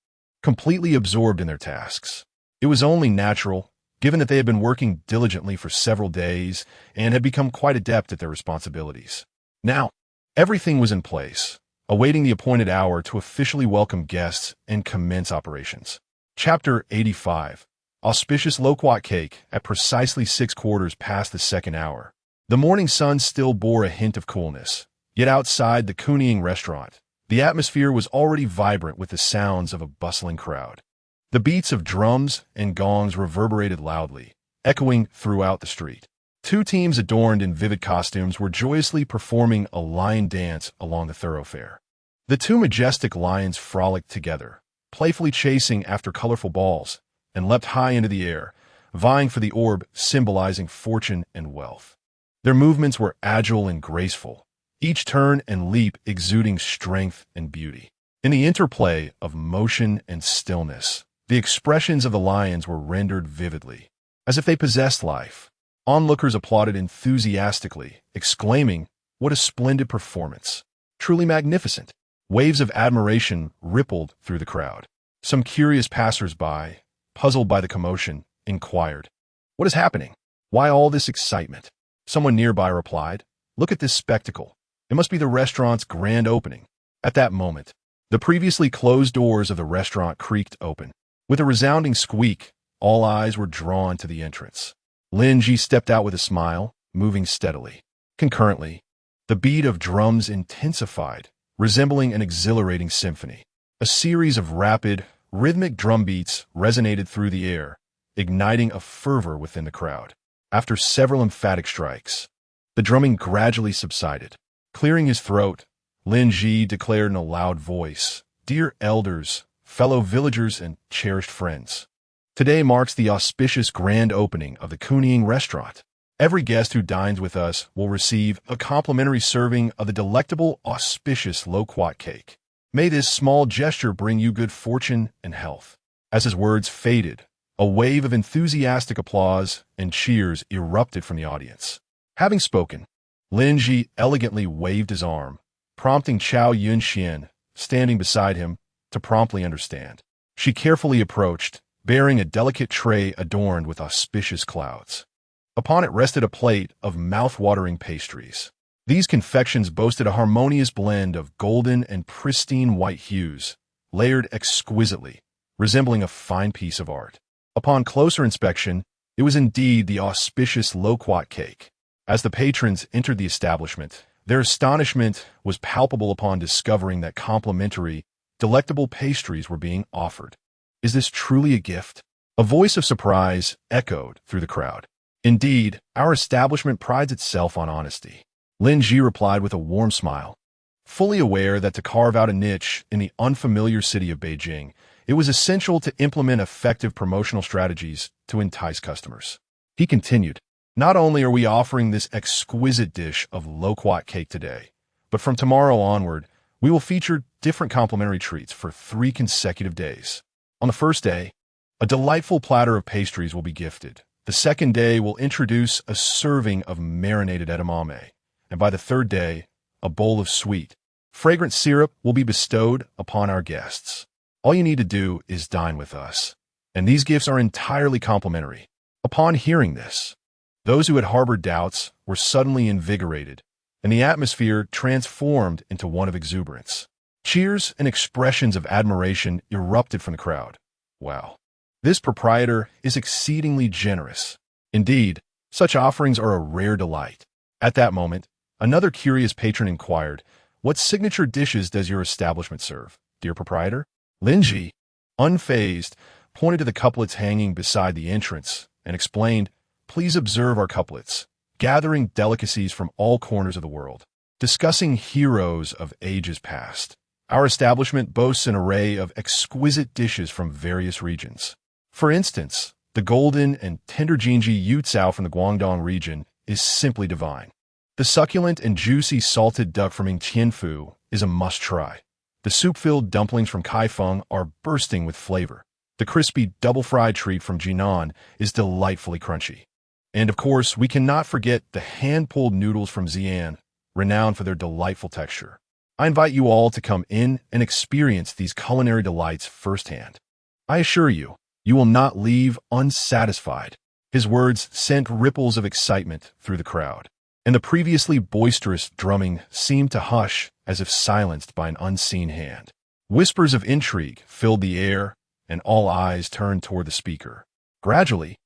completely absorbed in their tasks. It was only natural, given that they had been working diligently for several days and had become quite adept at their responsibilities. Now, everything was in place, awaiting the appointed hour to officially welcome guests and commence operations. Chapter 85. Auspicious loquat cake at precisely 6/4 past the second hour. The morning sun still bore a hint of coolness, yet outside the Kuniying restaurant, the atmosphere was already vibrant with the sounds of a bustling crowd. The beats of drums and gongs reverberated loudly, echoing throughout the street. 2 teams adorned in vivid costumes were joyously performing a lion dance along the thoroughfare. The 2 majestic lions frolicked together, playfully chasing after colorful balls, and leapt high into the air, vying for the orb symbolizing fortune and wealth. Their movements were agile and graceful, each turn and leap exuding strength and beauty. In the interplay of motion and stillness, the expressions of the lions were rendered vividly, as if they possessed life. Onlookers applauded enthusiastically, exclaiming, "What a splendid performance! Truly magnificent!" Waves of admiration rippled through the crowd. Some curious passers-by, puzzled by the commotion, inquired, "What is happening? Why all this excitement?" Someone nearby replied, "Look at this spectacle. It must be the restaurant's grand opening." At that moment, The previously closed doors of the restaurant creaked open. With a resounding squeak, all eyes were drawn to the entrance. Lin Ji stepped out with a smile, moving steadily. Concurrently, the beat of drums intensified, resembling an exhilarating symphony. A series of rapid, rhythmic drum beats resonated through the air, igniting a fervor within the crowd. After several emphatic strikes, the drumming gradually subsided. Clearing his throat, Lin Ji declared in a loud voice, "Dear elders, fellow villagers, and cherished friends, today marks the auspicious grand opening of the Kuning restaurant. Every guest who dines with us will receive a complimentary serving of the delectable, auspicious loquat cake. May this small gesture bring you good fortune and health." As his words faded, a wave of enthusiastic applause and cheers erupted from the audience. Having spoken, Lin Ji elegantly waved his arm, prompting Chao Yunxian, standing beside him, to promptly understand. She carefully approached, bearing a delicate tray adorned with auspicious clouds. Upon it rested a plate of mouth-watering pastries. These confections boasted a harmonious blend of golden and pristine white hues, layered exquisitely, resembling a fine piece of art. Upon closer inspection, it was indeed the auspicious loquat cake. As the patrons entered the establishment, their astonishment was palpable upon discovering that complimentary, delectable pastries were being offered. "Is this truly a gift?" A voice of surprise echoed through the crowd. "Indeed, our establishment prides itself on honesty," Lin Ji replied with a warm smile. Fully aware that to carve out a niche in the unfamiliar city of Beijing, it was essential to implement effective promotional strategies to entice customers. He continued, "Not only are we offering this exquisite dish of loquat cake today, but from tomorrow onward, we will feature different complimentary treats for 3 consecutive days. On the first day, a delightful platter of pastries will be gifted. The second day will introduce a serving of marinated edamame, and by the third day, a bowl of sweet, fragrant syrup will be bestowed upon our guests. All you need to do is dine with us, and these gifts are entirely complimentary." Upon hearing this, those who had harbored doubts were suddenly invigorated, and the atmosphere transformed into one of exuberance. Cheers and expressions of admiration erupted from the crowd. "Wow, this proprietor is exceedingly generous. Indeed, such offerings are a rare delight." At that moment, another curious patron inquired, "What signature dishes does your establishment serve, dear proprietor?" Lin Ji, unfazed, pointed to the couplets hanging beside the entrance and explained, "Please observe our couplets, gathering delicacies from all corners of the world, discussing heroes of ages past. Our establishment boasts an array of exquisite dishes from various regions. For instance, the golden and tender jinji yucao from the Guangdong region is simply divine. The succulent and juicy salted duck from Yingqianfu is a must-try. The soup-filled dumplings from Kaifeng are bursting with flavor. The crispy double-fried treat from Jinan is delightfully crunchy. And of course, we cannot forget the hand-pulled noodles from Xi'an, renowned for their delightful texture. I invite you all to come in and experience these culinary delights firsthand. I assure you, you will not leave unsatisfied." His words sent ripples of excitement through the crowd, and the previously boisterous drumming seemed to hush as if silenced by an unseen hand. Whispers of intrigue filled the air, and all eyes turned toward the speaker. Gradually,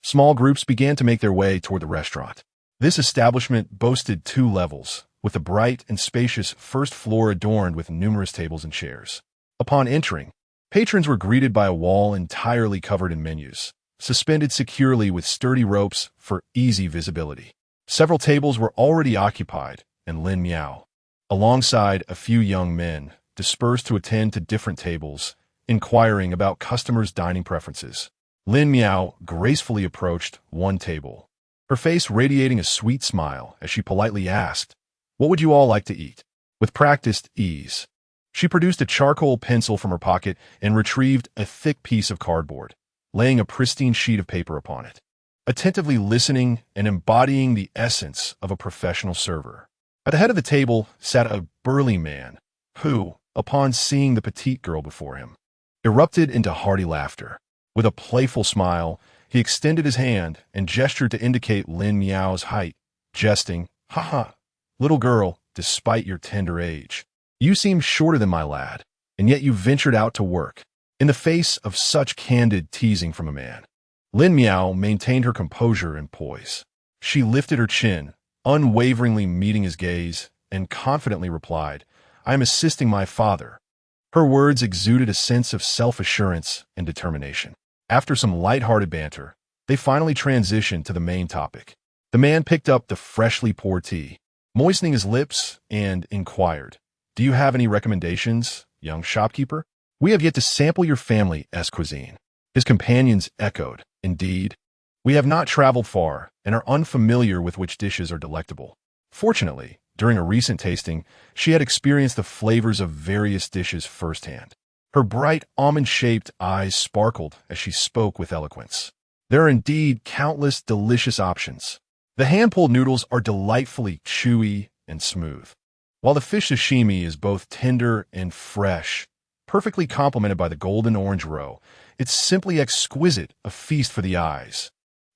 small groups began to make their way toward the restaurant. This establishment boasted 2 levels, with a bright and spacious first floor adorned with numerous tables and chairs. Upon entering, patrons were greeted by a wall entirely covered in menus, suspended securely with sturdy ropes for easy visibility. Several tables were already occupied, and Lin Miao, alongside a few young men, dispersed to attend to different tables, inquiring about customers' dining preferences. Lin Miao gracefully approached one table, her face radiating a sweet smile as she politely asked, "What would you all like to eat?" With practiced ease, she produced a charcoal pencil from her pocket and retrieved a thick piece of cardboard, laying a pristine sheet of paper upon it. Attentively listening and embodying the essence of a professional server, at the head of the table sat a burly man who, upon seeing the petite girl before him, erupted into hearty laughter. With a playful smile, he extended his hand and gestured to indicate Lin Miao's height, jesting, "Ha ha, little girl, despite your tender age, you seem shorter than my lad." and yet you ventured out to work. In the face of such candid teasing from a man, Lin Miao maintained her composure and poise. She lifted her chin, unwaveringly meeting his gaze, and confidently replied, "I am assisting my father." Her words exuded a sense of self-assurance and determination. After some light-hearted banter, they finally transitioned to the main topic. The man picked up the freshly poured tea, moistening his lips, and inquired, "Do you have any recommendations, young shopkeeper? We have yet to sample your family's cuisine." His companions echoed, "Indeed, we have not traveled far and are unfamiliar with which dishes are delectable." Fortunately, during a recent tasting, she had experienced the flavors of various dishes firsthand. Her bright, almond-shaped eyes sparkled as she spoke with eloquence. There are indeed countless delicious options. The hand-pulled noodles are delightfully chewy and smooth, while the fish sashimi is both tender and fresh, perfectly complemented by the golden orange roe. It's simply exquisite, a feast for the eyes.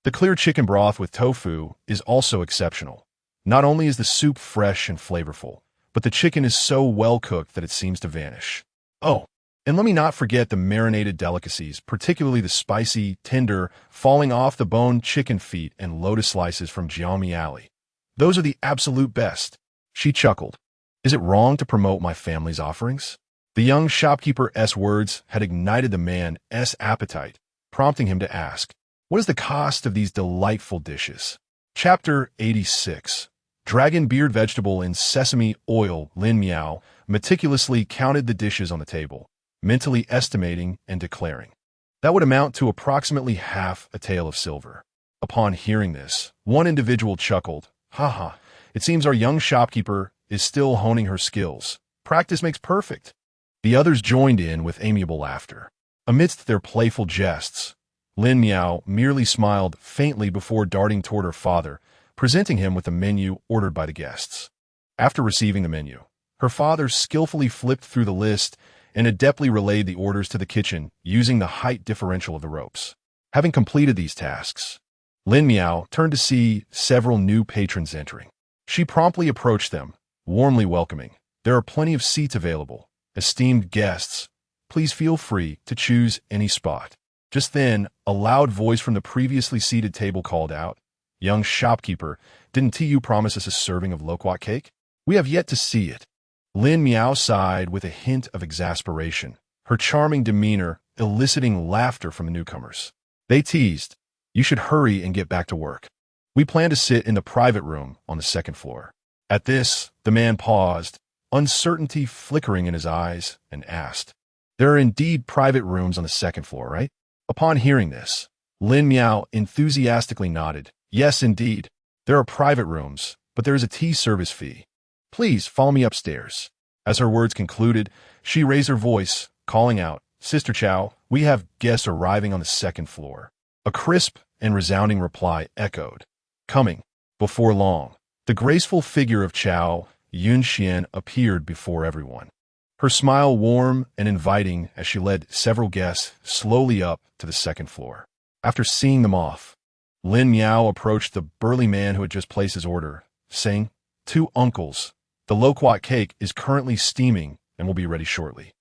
The clear chicken broth with tofu is also exceptional. Not only is the soup fresh and flavorful, but the chicken is so well cooked that it seems to vanish. Oh, and let me not forget the marinated delicacies, particularly the spicy, tender, falling off the bone chicken feet and lotus slices from Jiaomi Alley. Those are the absolute best. She chuckled. Is it wrong to promote my family's offerings? The young shopkeeper's words had ignited the man's appetite, prompting him to ask, "What is the cost of these delightful dishes?" Chapter 86. Dragon Beard Vegetable in Sesame Oil. Lin Miao meticulously counted the dishes on the table, mentally estimating and declaring, "That would amount to approximately half a tael of silver." Upon hearing this, one individual chuckled, "Haha, it seems our young shopkeeper is still honing her skills. Practice makes perfect." The others joined in with amiable laughter. Amidst their playful jests, Lin Miao merely smiled faintly before darting toward her father, presenting him with the menu ordered by the guests. After receiving the menu, her father skillfully flipped through the list and adeptly relayed the orders to the kitchen using the height differential of the ropes. Having completed these tasks, Lin Miao turned to see several new patrons entering. She promptly approached them, warmly welcoming, "There are plenty of seats available. Esteemed guests, please feel free to choose any spot." Just then, a loud voice from the previously seated table called out, "Young shopkeeper, didn't you promise us a serving of loquat cake? We have yet to see it." Lin Miao sighed with a hint of exasperation, her charming demeanor eliciting laughter from the newcomers. They teased, "You should hurry and get back to work. We plan to sit in the private room on the second floor." At this, the man paused, uncertainty flickering in his eyes, and asked, "There are indeed private rooms on the second floor, right?" Upon hearing this, Lin Miao enthusiastically nodded. "Yes, indeed. There are private rooms, but there is a tea service fee. Please follow me upstairs." As her words concluded, she raised her voice, calling out, "Sister Chow, we have guests arriving on the second floor." A crisp and resounding reply echoed, "Coming." Before long, the graceful figure of Chow Yunxian appeared before everyone. Her smile warm and inviting as she led several guests slowly up to the second floor. After seeing them off, Lin Miao approached the burly man who had just placed his order, saying, "Two uncles, the loquat cake is currently steaming and will be ready shortly.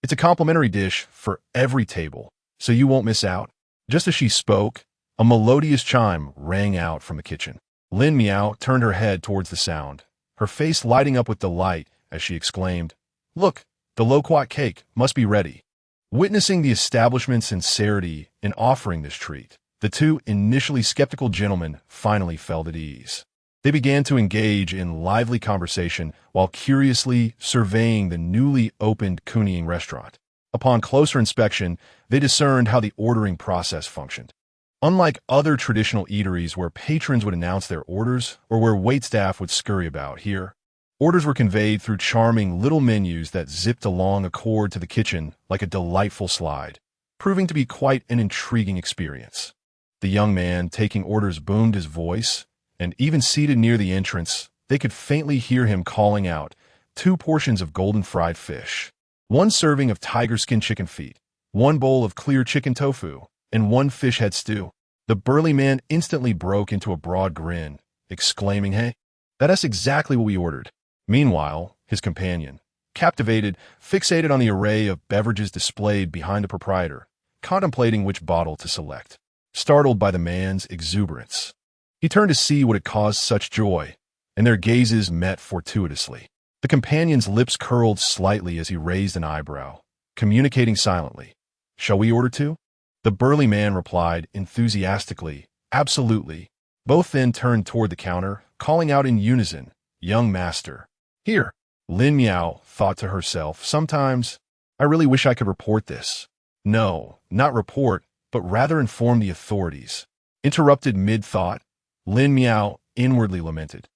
It's a complimentary dish for every table, so you won't miss out." Just as she spoke, a melodious chime rang out from the kitchen. Lin Miao turned her head towards the sound, her face lighting up with delight as she exclaimed, "Look, the loquat cake must be ready." Witnessing the establishment's sincerity in offering this treat, the two initially skeptical gentlemen finally felt at ease. They began to engage in lively conversation while curiously surveying the newly opened Kunying restaurant. Upon closer inspection, they discerned how the ordering process functioned. Unlike other traditional eateries where patrons would announce their orders or where waitstaff would scurry about, here, orders were conveyed through charming little menus that zipped along a cord to the kitchen like a delightful slide, proving to be quite an intriguing experience. The young man taking orders boomed his voice, and even seated near the entrance, they could faintly hear him calling out, "2 portions of golden fried fish, 1 serving of tiger skin chicken feet, 1 bowl of clear chicken tofu, and 1 fish head stew." The burly man instantly broke into a broad grin, exclaiming, "Hey, that's exactly what we ordered." Meanwhile, his companion, captivated, fixated on the array of beverages displayed behind the proprietor, contemplating which bottle to select. Startled by the man's exuberance, he turned to see what had caused such joy, and their gazes met fortuitously. The companion's lips curled slightly as he raised an eyebrow, communicating silently. "Shall we order two?" The burly man replied enthusiastically, "Absolutely." Both then turned toward the counter, calling out in unison, "Young master." "Here." Lin Miao thought to herself, "Sometimes I really wish I could report this." "No, not report, but rather inform the authorities." Interrupted mid-thought, Lin Miao inwardly lamented,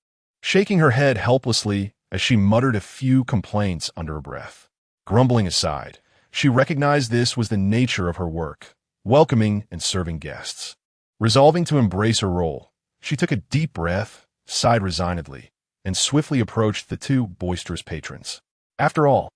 shaking her head helplessly as she muttered a few complaints under her breath. Grumbling aside, she recognized this was the nature of her work, welcoming and serving guests. Resolving to embrace her role, she took a deep breath, sighed resignedly, and swiftly approached the two boisterous patrons. After all,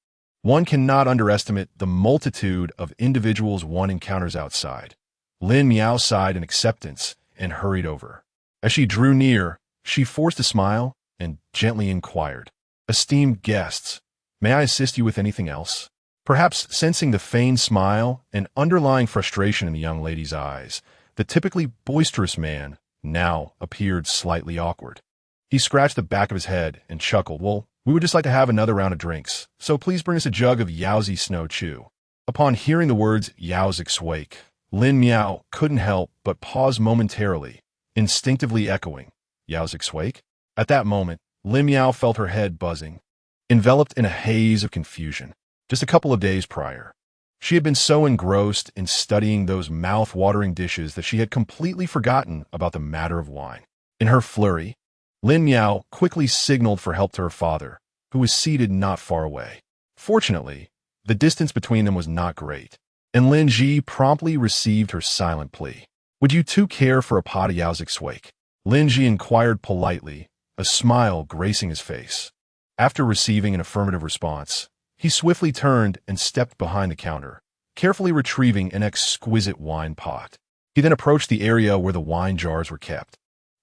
one cannot underestimate the multitude of individuals one encounters outside. Lin Miao sighed in acceptance and hurried over. As she drew near, she forced a smile and gently inquired, "Esteemed guests, may I assist you with anything else?" Perhaps sensing the feigned smile and underlying frustration in the young lady's eyes, the typically boisterous man now appeared slightly awkward. He scratched the back of his head and chuckled. "Well, we would just like to have another round of drinks, so please bring us a jug of Yaozi Snow Chew." Upon hearing the words Yaozi Swake, Lin Miao couldn't help but pause momentarily, instinctively echoing, "Yaozi Swake?" At that moment, Lin Miao felt her head buzzing, enveloped in a haze of confusion. Just a couple of days prior, she had been so engrossed in studying those mouth-watering dishes that she had completely forgotten about the matter of wine. In her flurry, Lin Miao quickly signaled for help to her father, who was seated not far away. Fortunately, the distance between them was not great, and Lin Ji promptly received her silent plea. "Would you two care for a pot of Yaozi Swake?" Lin Ji inquired politely, a smile gracing his face. After receiving an affirmative response, he swiftly turned and stepped behind the counter, carefully retrieving an exquisite wine pot. He then approached the area where the wine jars were kept,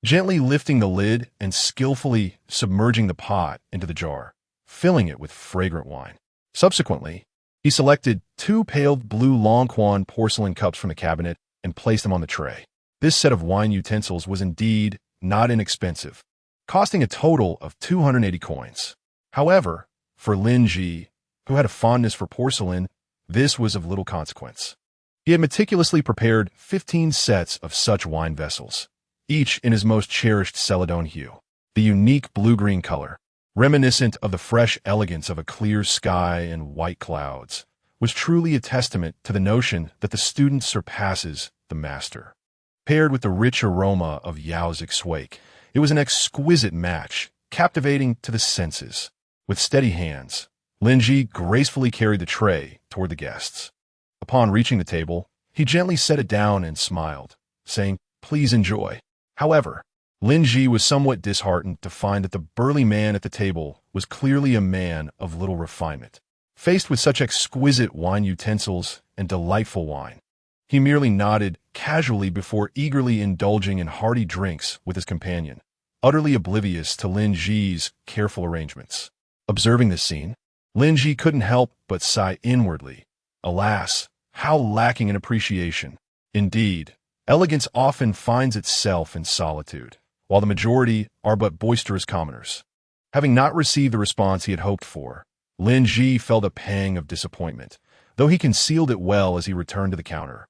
gently lifting the lid and skillfully submerging the pot into the jar, filling it with fragrant wine. Subsequently, he selected two pale blue Longquan porcelain cups from the cabinet and placed them on the tray. This set of wine utensils was indeed not inexpensive, costing a total of 280 coins. However, for Lin Ji, who had a fondness for porcelain, this was of little consequence. He had meticulously prepared 15 sets of such wine vessels, each in his most cherished celadon hue. The unique blue-green color, reminiscent of the fresh elegance of a clear sky and white clouds, was truly a testament to the notion that the student surpasses the master. Paired with the rich aroma of Yaozi Swake, it was an exquisite match, captivating to the senses. With steady hands, Lin Ji gracefully carried the tray toward the guests. Upon reaching the table, he gently set it down and smiled, saying, "Please enjoy." However, Lin Ji was somewhat disheartened to find that the burly man at the table was clearly a man of little refinement. Faced with such exquisite wine utensils and delightful wine, he merely nodded casually before eagerly indulging in hearty drinks with his companion, utterly oblivious to Lin Ji's careful arrangements. Observing this scene, Lin Ji couldn't help but sigh inwardly. Alas, how lacking in appreciation. Indeed, elegance often finds itself in solitude, while the majority are but boisterous commoners. Having not received the response he had hoped for, Lin Ji felt a pang of disappointment, though he concealed it well as he returned to the counter,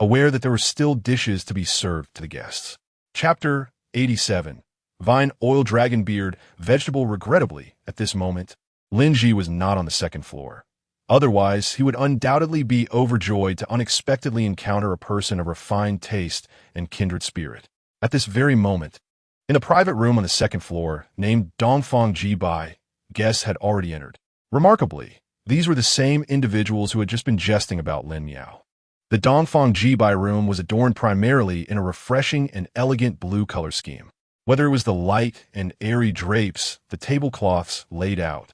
aware that there were still dishes to be served to the guests. Chapter 87. Vine Oil Dragon Beard Vegetable. Regrettably, at this moment, Lin Ji was not on the second floor. Otherwise, he would undoubtedly be overjoyed to unexpectedly encounter a person of refined taste and kindred spirit. At this very moment, in a private room on the second floor, named Dongfang Jibai, guests had already entered. Remarkably, these were the same individuals who had just been jesting about Lin Miao. The Dongfang Jibai room was adorned primarily in a refreshing and elegant blue color scheme. Whether it was the light and airy drapes, the tablecloths laid out,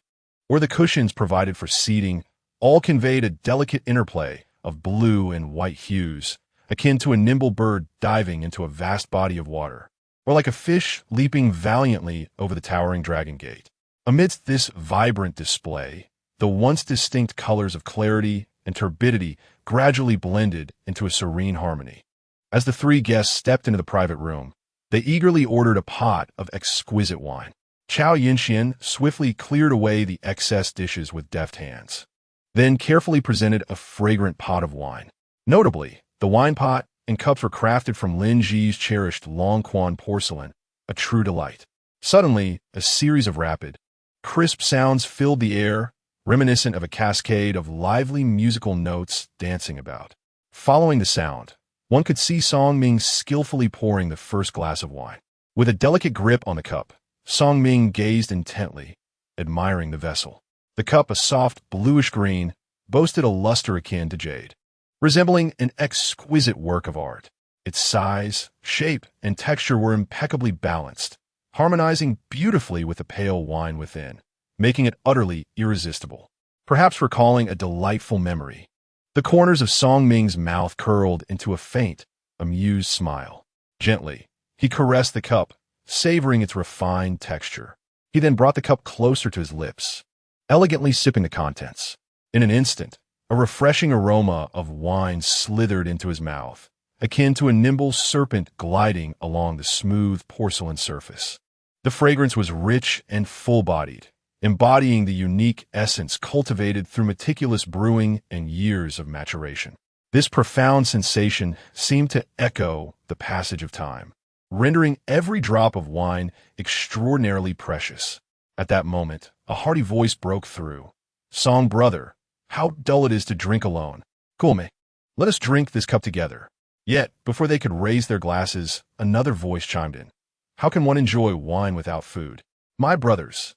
or the cushions provided for seating, all conveyed a delicate interplay of blue and white hues, akin to a nimble bird diving into a vast body of water, or like a fish leaping valiantly over the towering dragon gate. Amidst this vibrant display, The once distinct colors of clarity and turbidity gradually blended into a serene harmony. As the three guests stepped into the private room, they eagerly ordered a pot of exquisite wine. Chao Yinxian swiftly cleared away the excess dishes with deft hands, then carefully presented a fragrant pot of wine. Notably, the wine pot and cups were crafted from Lin Ji's cherished Longquan porcelain, a true delight. Suddenly, a series of rapid, crisp sounds filled the air, reminiscent of a cascade of lively musical notes dancing about. Following the sound, one could see Song Ming skillfully pouring the first glass of wine. With a delicate grip on the cup, Song Ming gazed intently, admiring the vessel. The cup, a soft bluish green, boasted a luster akin to jade, resembling an exquisite work of art. Its size, shape, and texture were impeccably balanced, harmonizing beautifully with the pale wine within, making it utterly irresistible. Perhaps recalling a delightful memory, the corners of Song Ming's mouth curled into a faint, amused smile. Gently, he caressed the cup, savoring its refined texture. He then brought the cup closer to his lips, elegantly sipping the contents. In an instant, a refreshing aroma of wine slithered into his mouth, akin to a nimble serpent gliding along the smooth porcelain surface. The fragrance was rich and full-bodied, embodying the unique essence cultivated through meticulous brewing and years of maturation. This profound sensation seemed to echo the passage of time, rendering every drop of wine extraordinarily precious. At that moment, a hearty voice broke through. "Song brother, how dull it is to drink alone. Come, let us drink this cup together." Yet, before they could raise their glasses, another voice chimed in. "How can one enjoy wine without food? My brothers,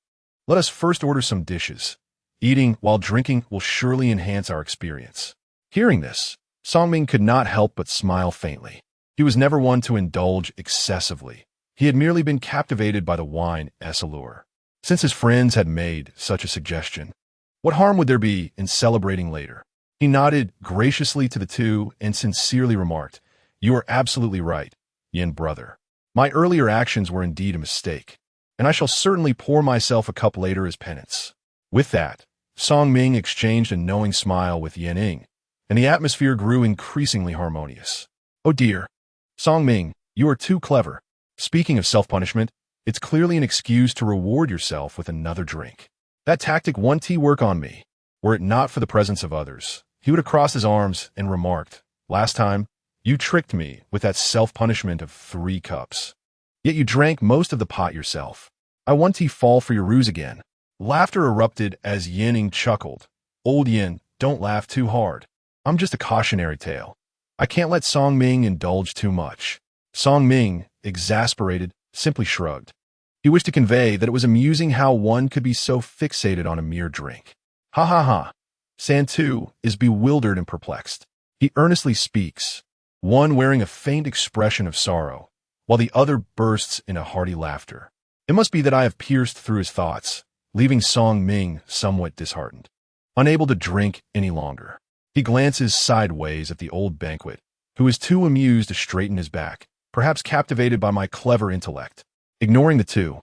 let us first order some dishes. Eating while drinking will surely enhance our experience." Hearing this, Song Ming could not help but smile faintly. He was never one to indulge excessively. He had merely been captivated by the wine's allure. Since his friends had made such a suggestion, what harm would there be in celebrating later? He nodded graciously to the two and sincerely remarked, "You are absolutely right, Yin brother. My earlier actions were indeed a mistake, and I shall certainly pour myself a cup later as penance." With that, Song Ming exchanged a knowing smile with Yin Ing, and the atmosphere grew increasingly harmonious. "Oh dear, Song Ming, you are too clever. Speaking of self-punishment, it's clearly an excuse to reward yourself with another drink. That tactic won't work on me. Were it not for the presence of others," he would have crossed his arms and remarked, "Last time, you tricked me with that self-punishment of 3 cups. Yet you drank most of the pot yourself. I won't fall for your ruse again." Laughter erupted as Yin chuckled. "Old Yin, don't laugh too hard. I'm just a cautionary tale. I can't let Song Ming indulge too much." Song Ming, exasperated, simply shrugged. He wished to convey that it was amusing how one could be so fixated on a mere drink. "Ha ha ha." Santu is bewildered and perplexed. He earnestly speaks, one wearing a faint expression of sorrow, while the other bursts in a hearty laughter. It must be that I have pierced through his thoughts, leaving Song Ming somewhat disheartened. Unable to drink any longer, he glances sideways at the old banquet, who is too amused to straighten his back, perhaps captivated by my clever intellect. Ignoring the two,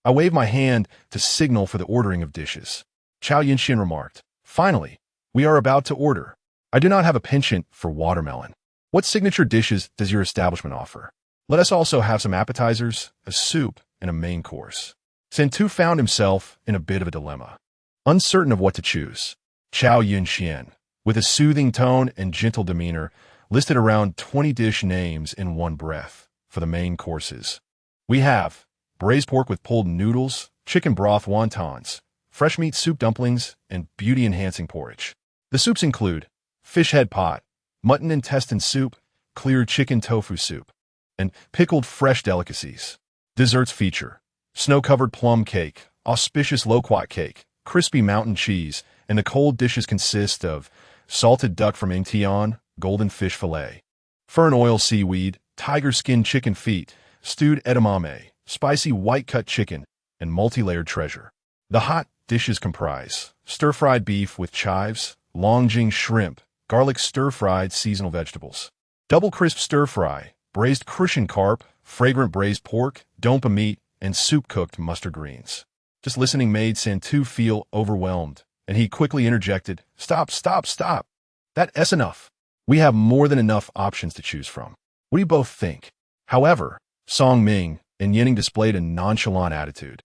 I wave my hand to signal for the ordering of dishes. Chao Yinxian remarked, "Finally, we are about to order. I do not have a penchant for watermelon. What signature dishes does your establishment offer? Let us also have some appetizers, a soup, and a main course." Santu found himself in a bit of a dilemma. Uncertain of what to choose, Chao Yinxian, with a soothing tone and gentle demeanor, listed around 20 dish names in one breath for the main courses. "We have braised pork with pulled noodles, chicken broth wontons, fresh meat soup dumplings, and beauty-enhancing porridge. The soups include fish head pot, mutton intestine soup, clear chicken tofu soup, and pickled fresh delicacies. Desserts feature snow-covered plum cake, auspicious loquat cake, crispy mountain cheese, and the cold dishes consist of salted duck from Ingtian, golden fish fillet, fern oil seaweed, tiger skin chicken feet, stewed edamame, spicy white-cut chicken, and multi-layered treasure. The hot dishes comprise stir-fried beef with chives, longjing shrimp, garlic stir-fried seasonal vegetables, double crisp stir-fry, braised crucian carp, fragrant braised pork, dompa meat, and soup-cooked mustard greens." Just listening made Santu feel overwhelmed and he quickly interjected, "Stop, stop, stop. That's enough. We have more than enough options to choose from. What do you both think?" However, Song Ming and Yining displayed a nonchalant attitude,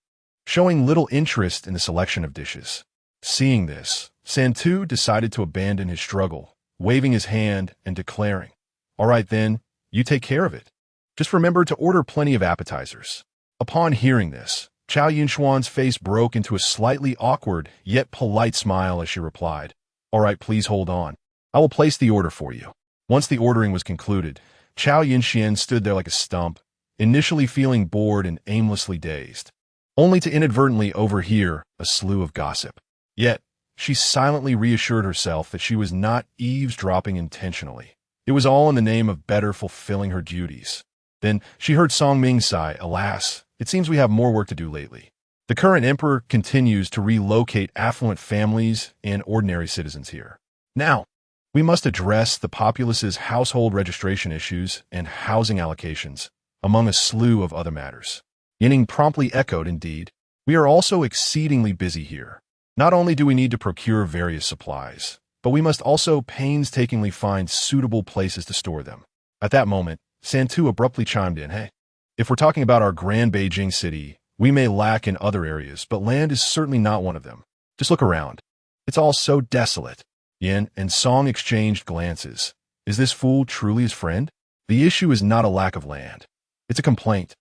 showing little interest in the selection of dishes. Seeing this, Santu decided to abandon his struggle, waving his hand and declaring, "All right then, you take care of it. Just remember to order plenty of appetizers." Upon hearing this, Chow Yunxuan's face broke into a slightly awkward yet polite smile as she replied, "All right, please hold on. I will place the order for you." Once the ordering was concluded, Chow Yunxian stood there like a stump, initially feeling bored and aimlessly dazed, only to inadvertently overhear a slew of gossip. Yet, she silently reassured herself that she was not eavesdropping intentionally. It was all in the name of better fulfilling her duties. Then she heard Song Ming sigh, "Alas, it seems we have more work to do lately. The current emperor continues to relocate affluent families and ordinary citizens here. Now, we must address the populace's household registration issues and housing allocations, among a slew of other matters." Yining promptly echoed, "Indeed, we are also exceedingly busy here. Not only do we need to procure various supplies, but we must also painstakingly find suitable places to store them." At that moment, Santu abruptly chimed in, "Hey, if we're talking about our grand Beijing city, we may lack in other areas, but land is certainly not one of them. Just look around. It's all so desolate." Yin and Song exchanged glances. Is this fool truly his friend? The issue is not a lack of land. It's a complaint.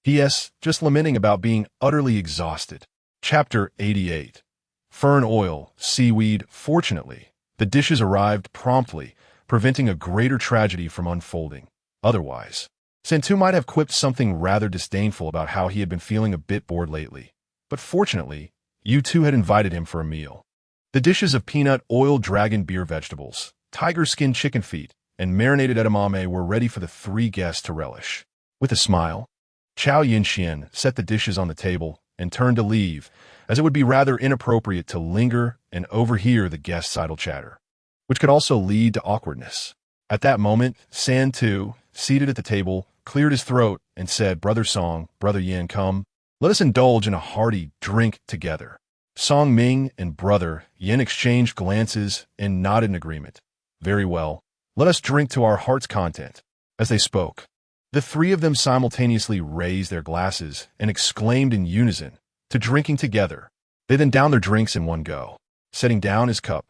P.S. Just lamenting about being utterly exhausted. Chapter 88. Fern oil, seaweed. Fortunately, the dishes arrived promptly, preventing a greater tragedy from unfolding. Otherwise, Santu might have quipped something rather disdainful about how he had been feeling a bit bored lately. But fortunately, you two had invited him for a meal. The dishes of peanut oil dragon beer vegetables, tiger skin chicken feet, and marinated edamame were ready for the three guests to relish. With a smile, Chow Yunxian set the dishes on the table and turned to leave, as it would be rather inappropriate to linger and overhear the guests' idle chatter, which could also lead to awkwardness. At that moment, Santu, seated at the table, cleared his throat and said, "Brother Song, Brother Yin, come. Let us indulge in a hearty drink together." Song Ming and Brother Yin exchanged glances and nodded in agreement. "Very well. Let us drink to our heart's content." As they spoke, the three of them simultaneously raised their glasses and exclaimed in unison, "To drinking together." They then downed their drinks in one go. Setting down his cup,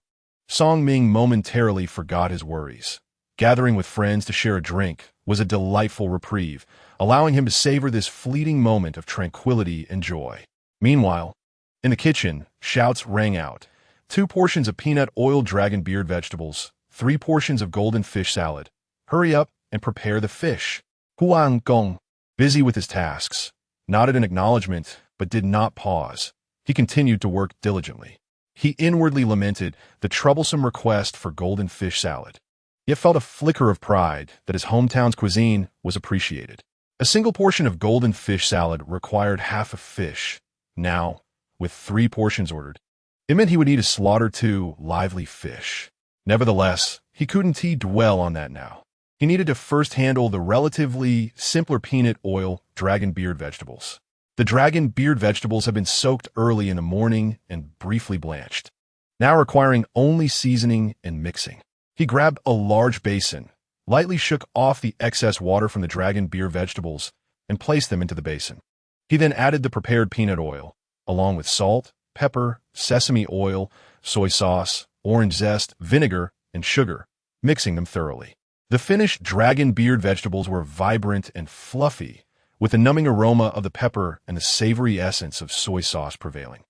Song Ming momentarily forgot his worries. Gathering with friends to share a drink was a delightful reprieve, allowing him to savor this fleeting moment of tranquility and joy. Meanwhile, in the kitchen, shouts rang out. 2 portions of peanut oil dragon beard vegetables, 3 portions of golden fish salad. Hurry up and prepare the fish. Huang Gong, busy with his tasks, nodded in acknowledgement but did not pause. He continued to work diligently. He inwardly lamented the troublesome request for golden fish salad, yet felt a flicker of pride that his hometown's cuisine was appreciated. A single portion of golden fish salad required half a fish. Now, with 3 portions ordered, it meant he would need to slaughter 2 lively fish. Nevertheless, he couldn't dwell on that now. He needed to first handle the relatively simpler peanut oil dragon beard vegetables. The dragon beard vegetables had been soaked early in the morning and briefly blanched, now requiring only seasoning and mixing. He grabbed a large basin, lightly shook off the excess water from the dragon beard vegetables, and placed them into the basin. He then added the prepared peanut oil, along with salt, pepper, sesame oil, soy sauce, orange zest, vinegar, and sugar, mixing them thoroughly. The finished dragon beard vegetables were vibrant and fluffy, with the numbing aroma of the pepper and the savory essence of soy sauce prevailing,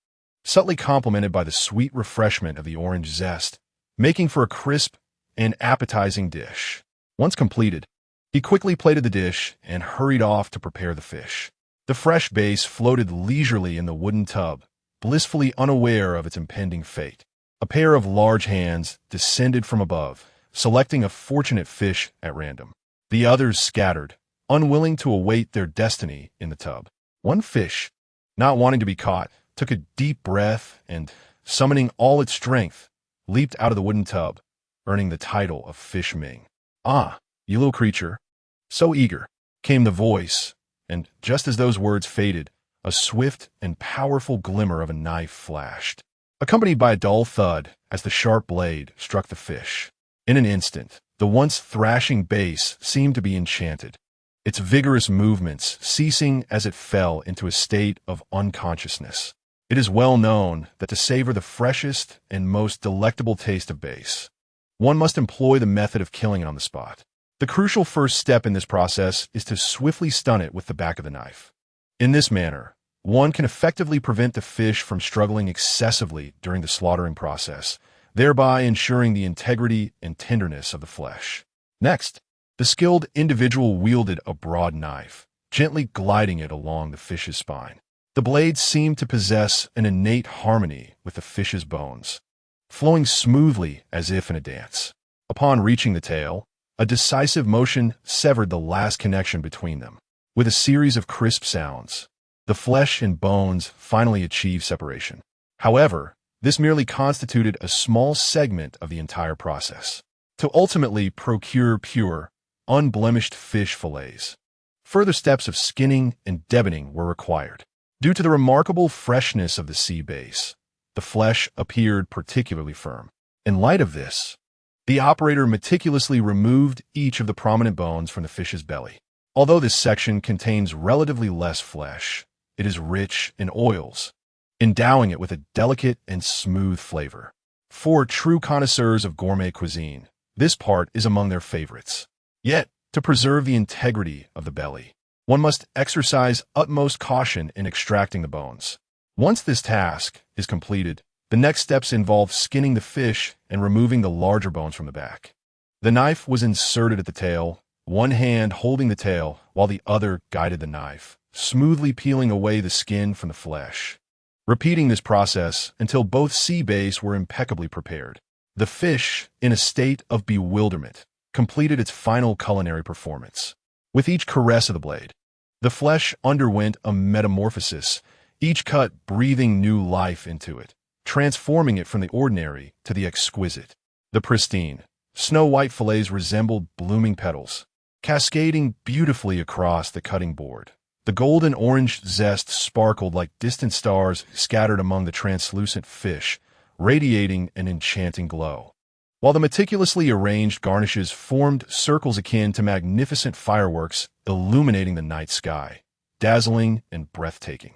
subtly complemented by the sweet refreshment of the orange zest, making for a crisp and appetizing dish. Once completed, he quickly plated the dish and hurried off to prepare the fish. The fresh base floated leisurely in the wooden tub, blissfully unaware of its impending fate. A pair of large hands descended from above, selecting a fortunate fish at random. The others scattered, unwilling to await their destiny in the tub. One fish, not wanting to be caught, took a deep breath and, summoning all its strength, leaped out of the wooden tub, earning the title of Fish Ming. "Ah, you little creature, so eager," came the voice, and just as those words faded, a swift and powerful glimmer of a knife flashed. accompanied by a dull thud as the sharp blade struck the fish. In an instant, the once thrashing bass seemed to be enchanted, its vigorous movements ceasing as it fell into a state of unconsciousness. It is well known that to savor the freshest and most delectable taste of bass, one must employ the method of killing it on the spot. The crucial first step in this process is to swiftly stun it with the back of the knife. In this manner, one can effectively prevent the fish from struggling excessively during the slaughtering process, thereby ensuring the integrity and tenderness of the flesh. Next, the skilled individual wielded a broad knife, gently gliding it along the fish's spine. The blade seemed to possess an innate harmony with the fish's bones, flowing smoothly as if in a dance. Upon reaching the tail, a decisive motion severed the last connection between them. With a series of crisp sounds, the flesh and bones finally achieved separation. However, this merely constituted a small segment of the entire process, to ultimately procure pure, unblemished fish fillets. Further steps of skinning and deboning were required. Due to the remarkable freshness of the sea bass, the flesh appeared particularly firm. In light of this, the operator meticulously removed each of the prominent bones from the fish's belly. Although this section contains relatively less flesh, it is rich in oils, endowing it with a delicate and smooth flavor. For true connoisseurs of gourmet cuisine, this part is among their favorites. Yet, to preserve the integrity of the belly, one must exercise utmost caution in extracting the bones. Once this task is completed, the next steps involve skinning the fish and removing the larger bones from the back. The knife was inserted at the tail, one hand holding the tail while the other guided the knife, smoothly peeling away the skin from the flesh. Repeating this process until both sea bass were impeccably prepared. The fish, in a state of bewilderment, completed its final culinary performance. With each caress of the blade, the flesh underwent a metamorphosis, each cut breathing new life into it, transforming it from the ordinary to the exquisite. The pristine, snow-white fillets resembled blooming petals, cascading beautifully across the cutting board. The golden-orange zest sparkled like distant stars scattered among the translucent fish, radiating an enchanting glow, while the meticulously arranged garnishes formed circles akin to magnificent fireworks illuminating the night sky, dazzling and breathtaking.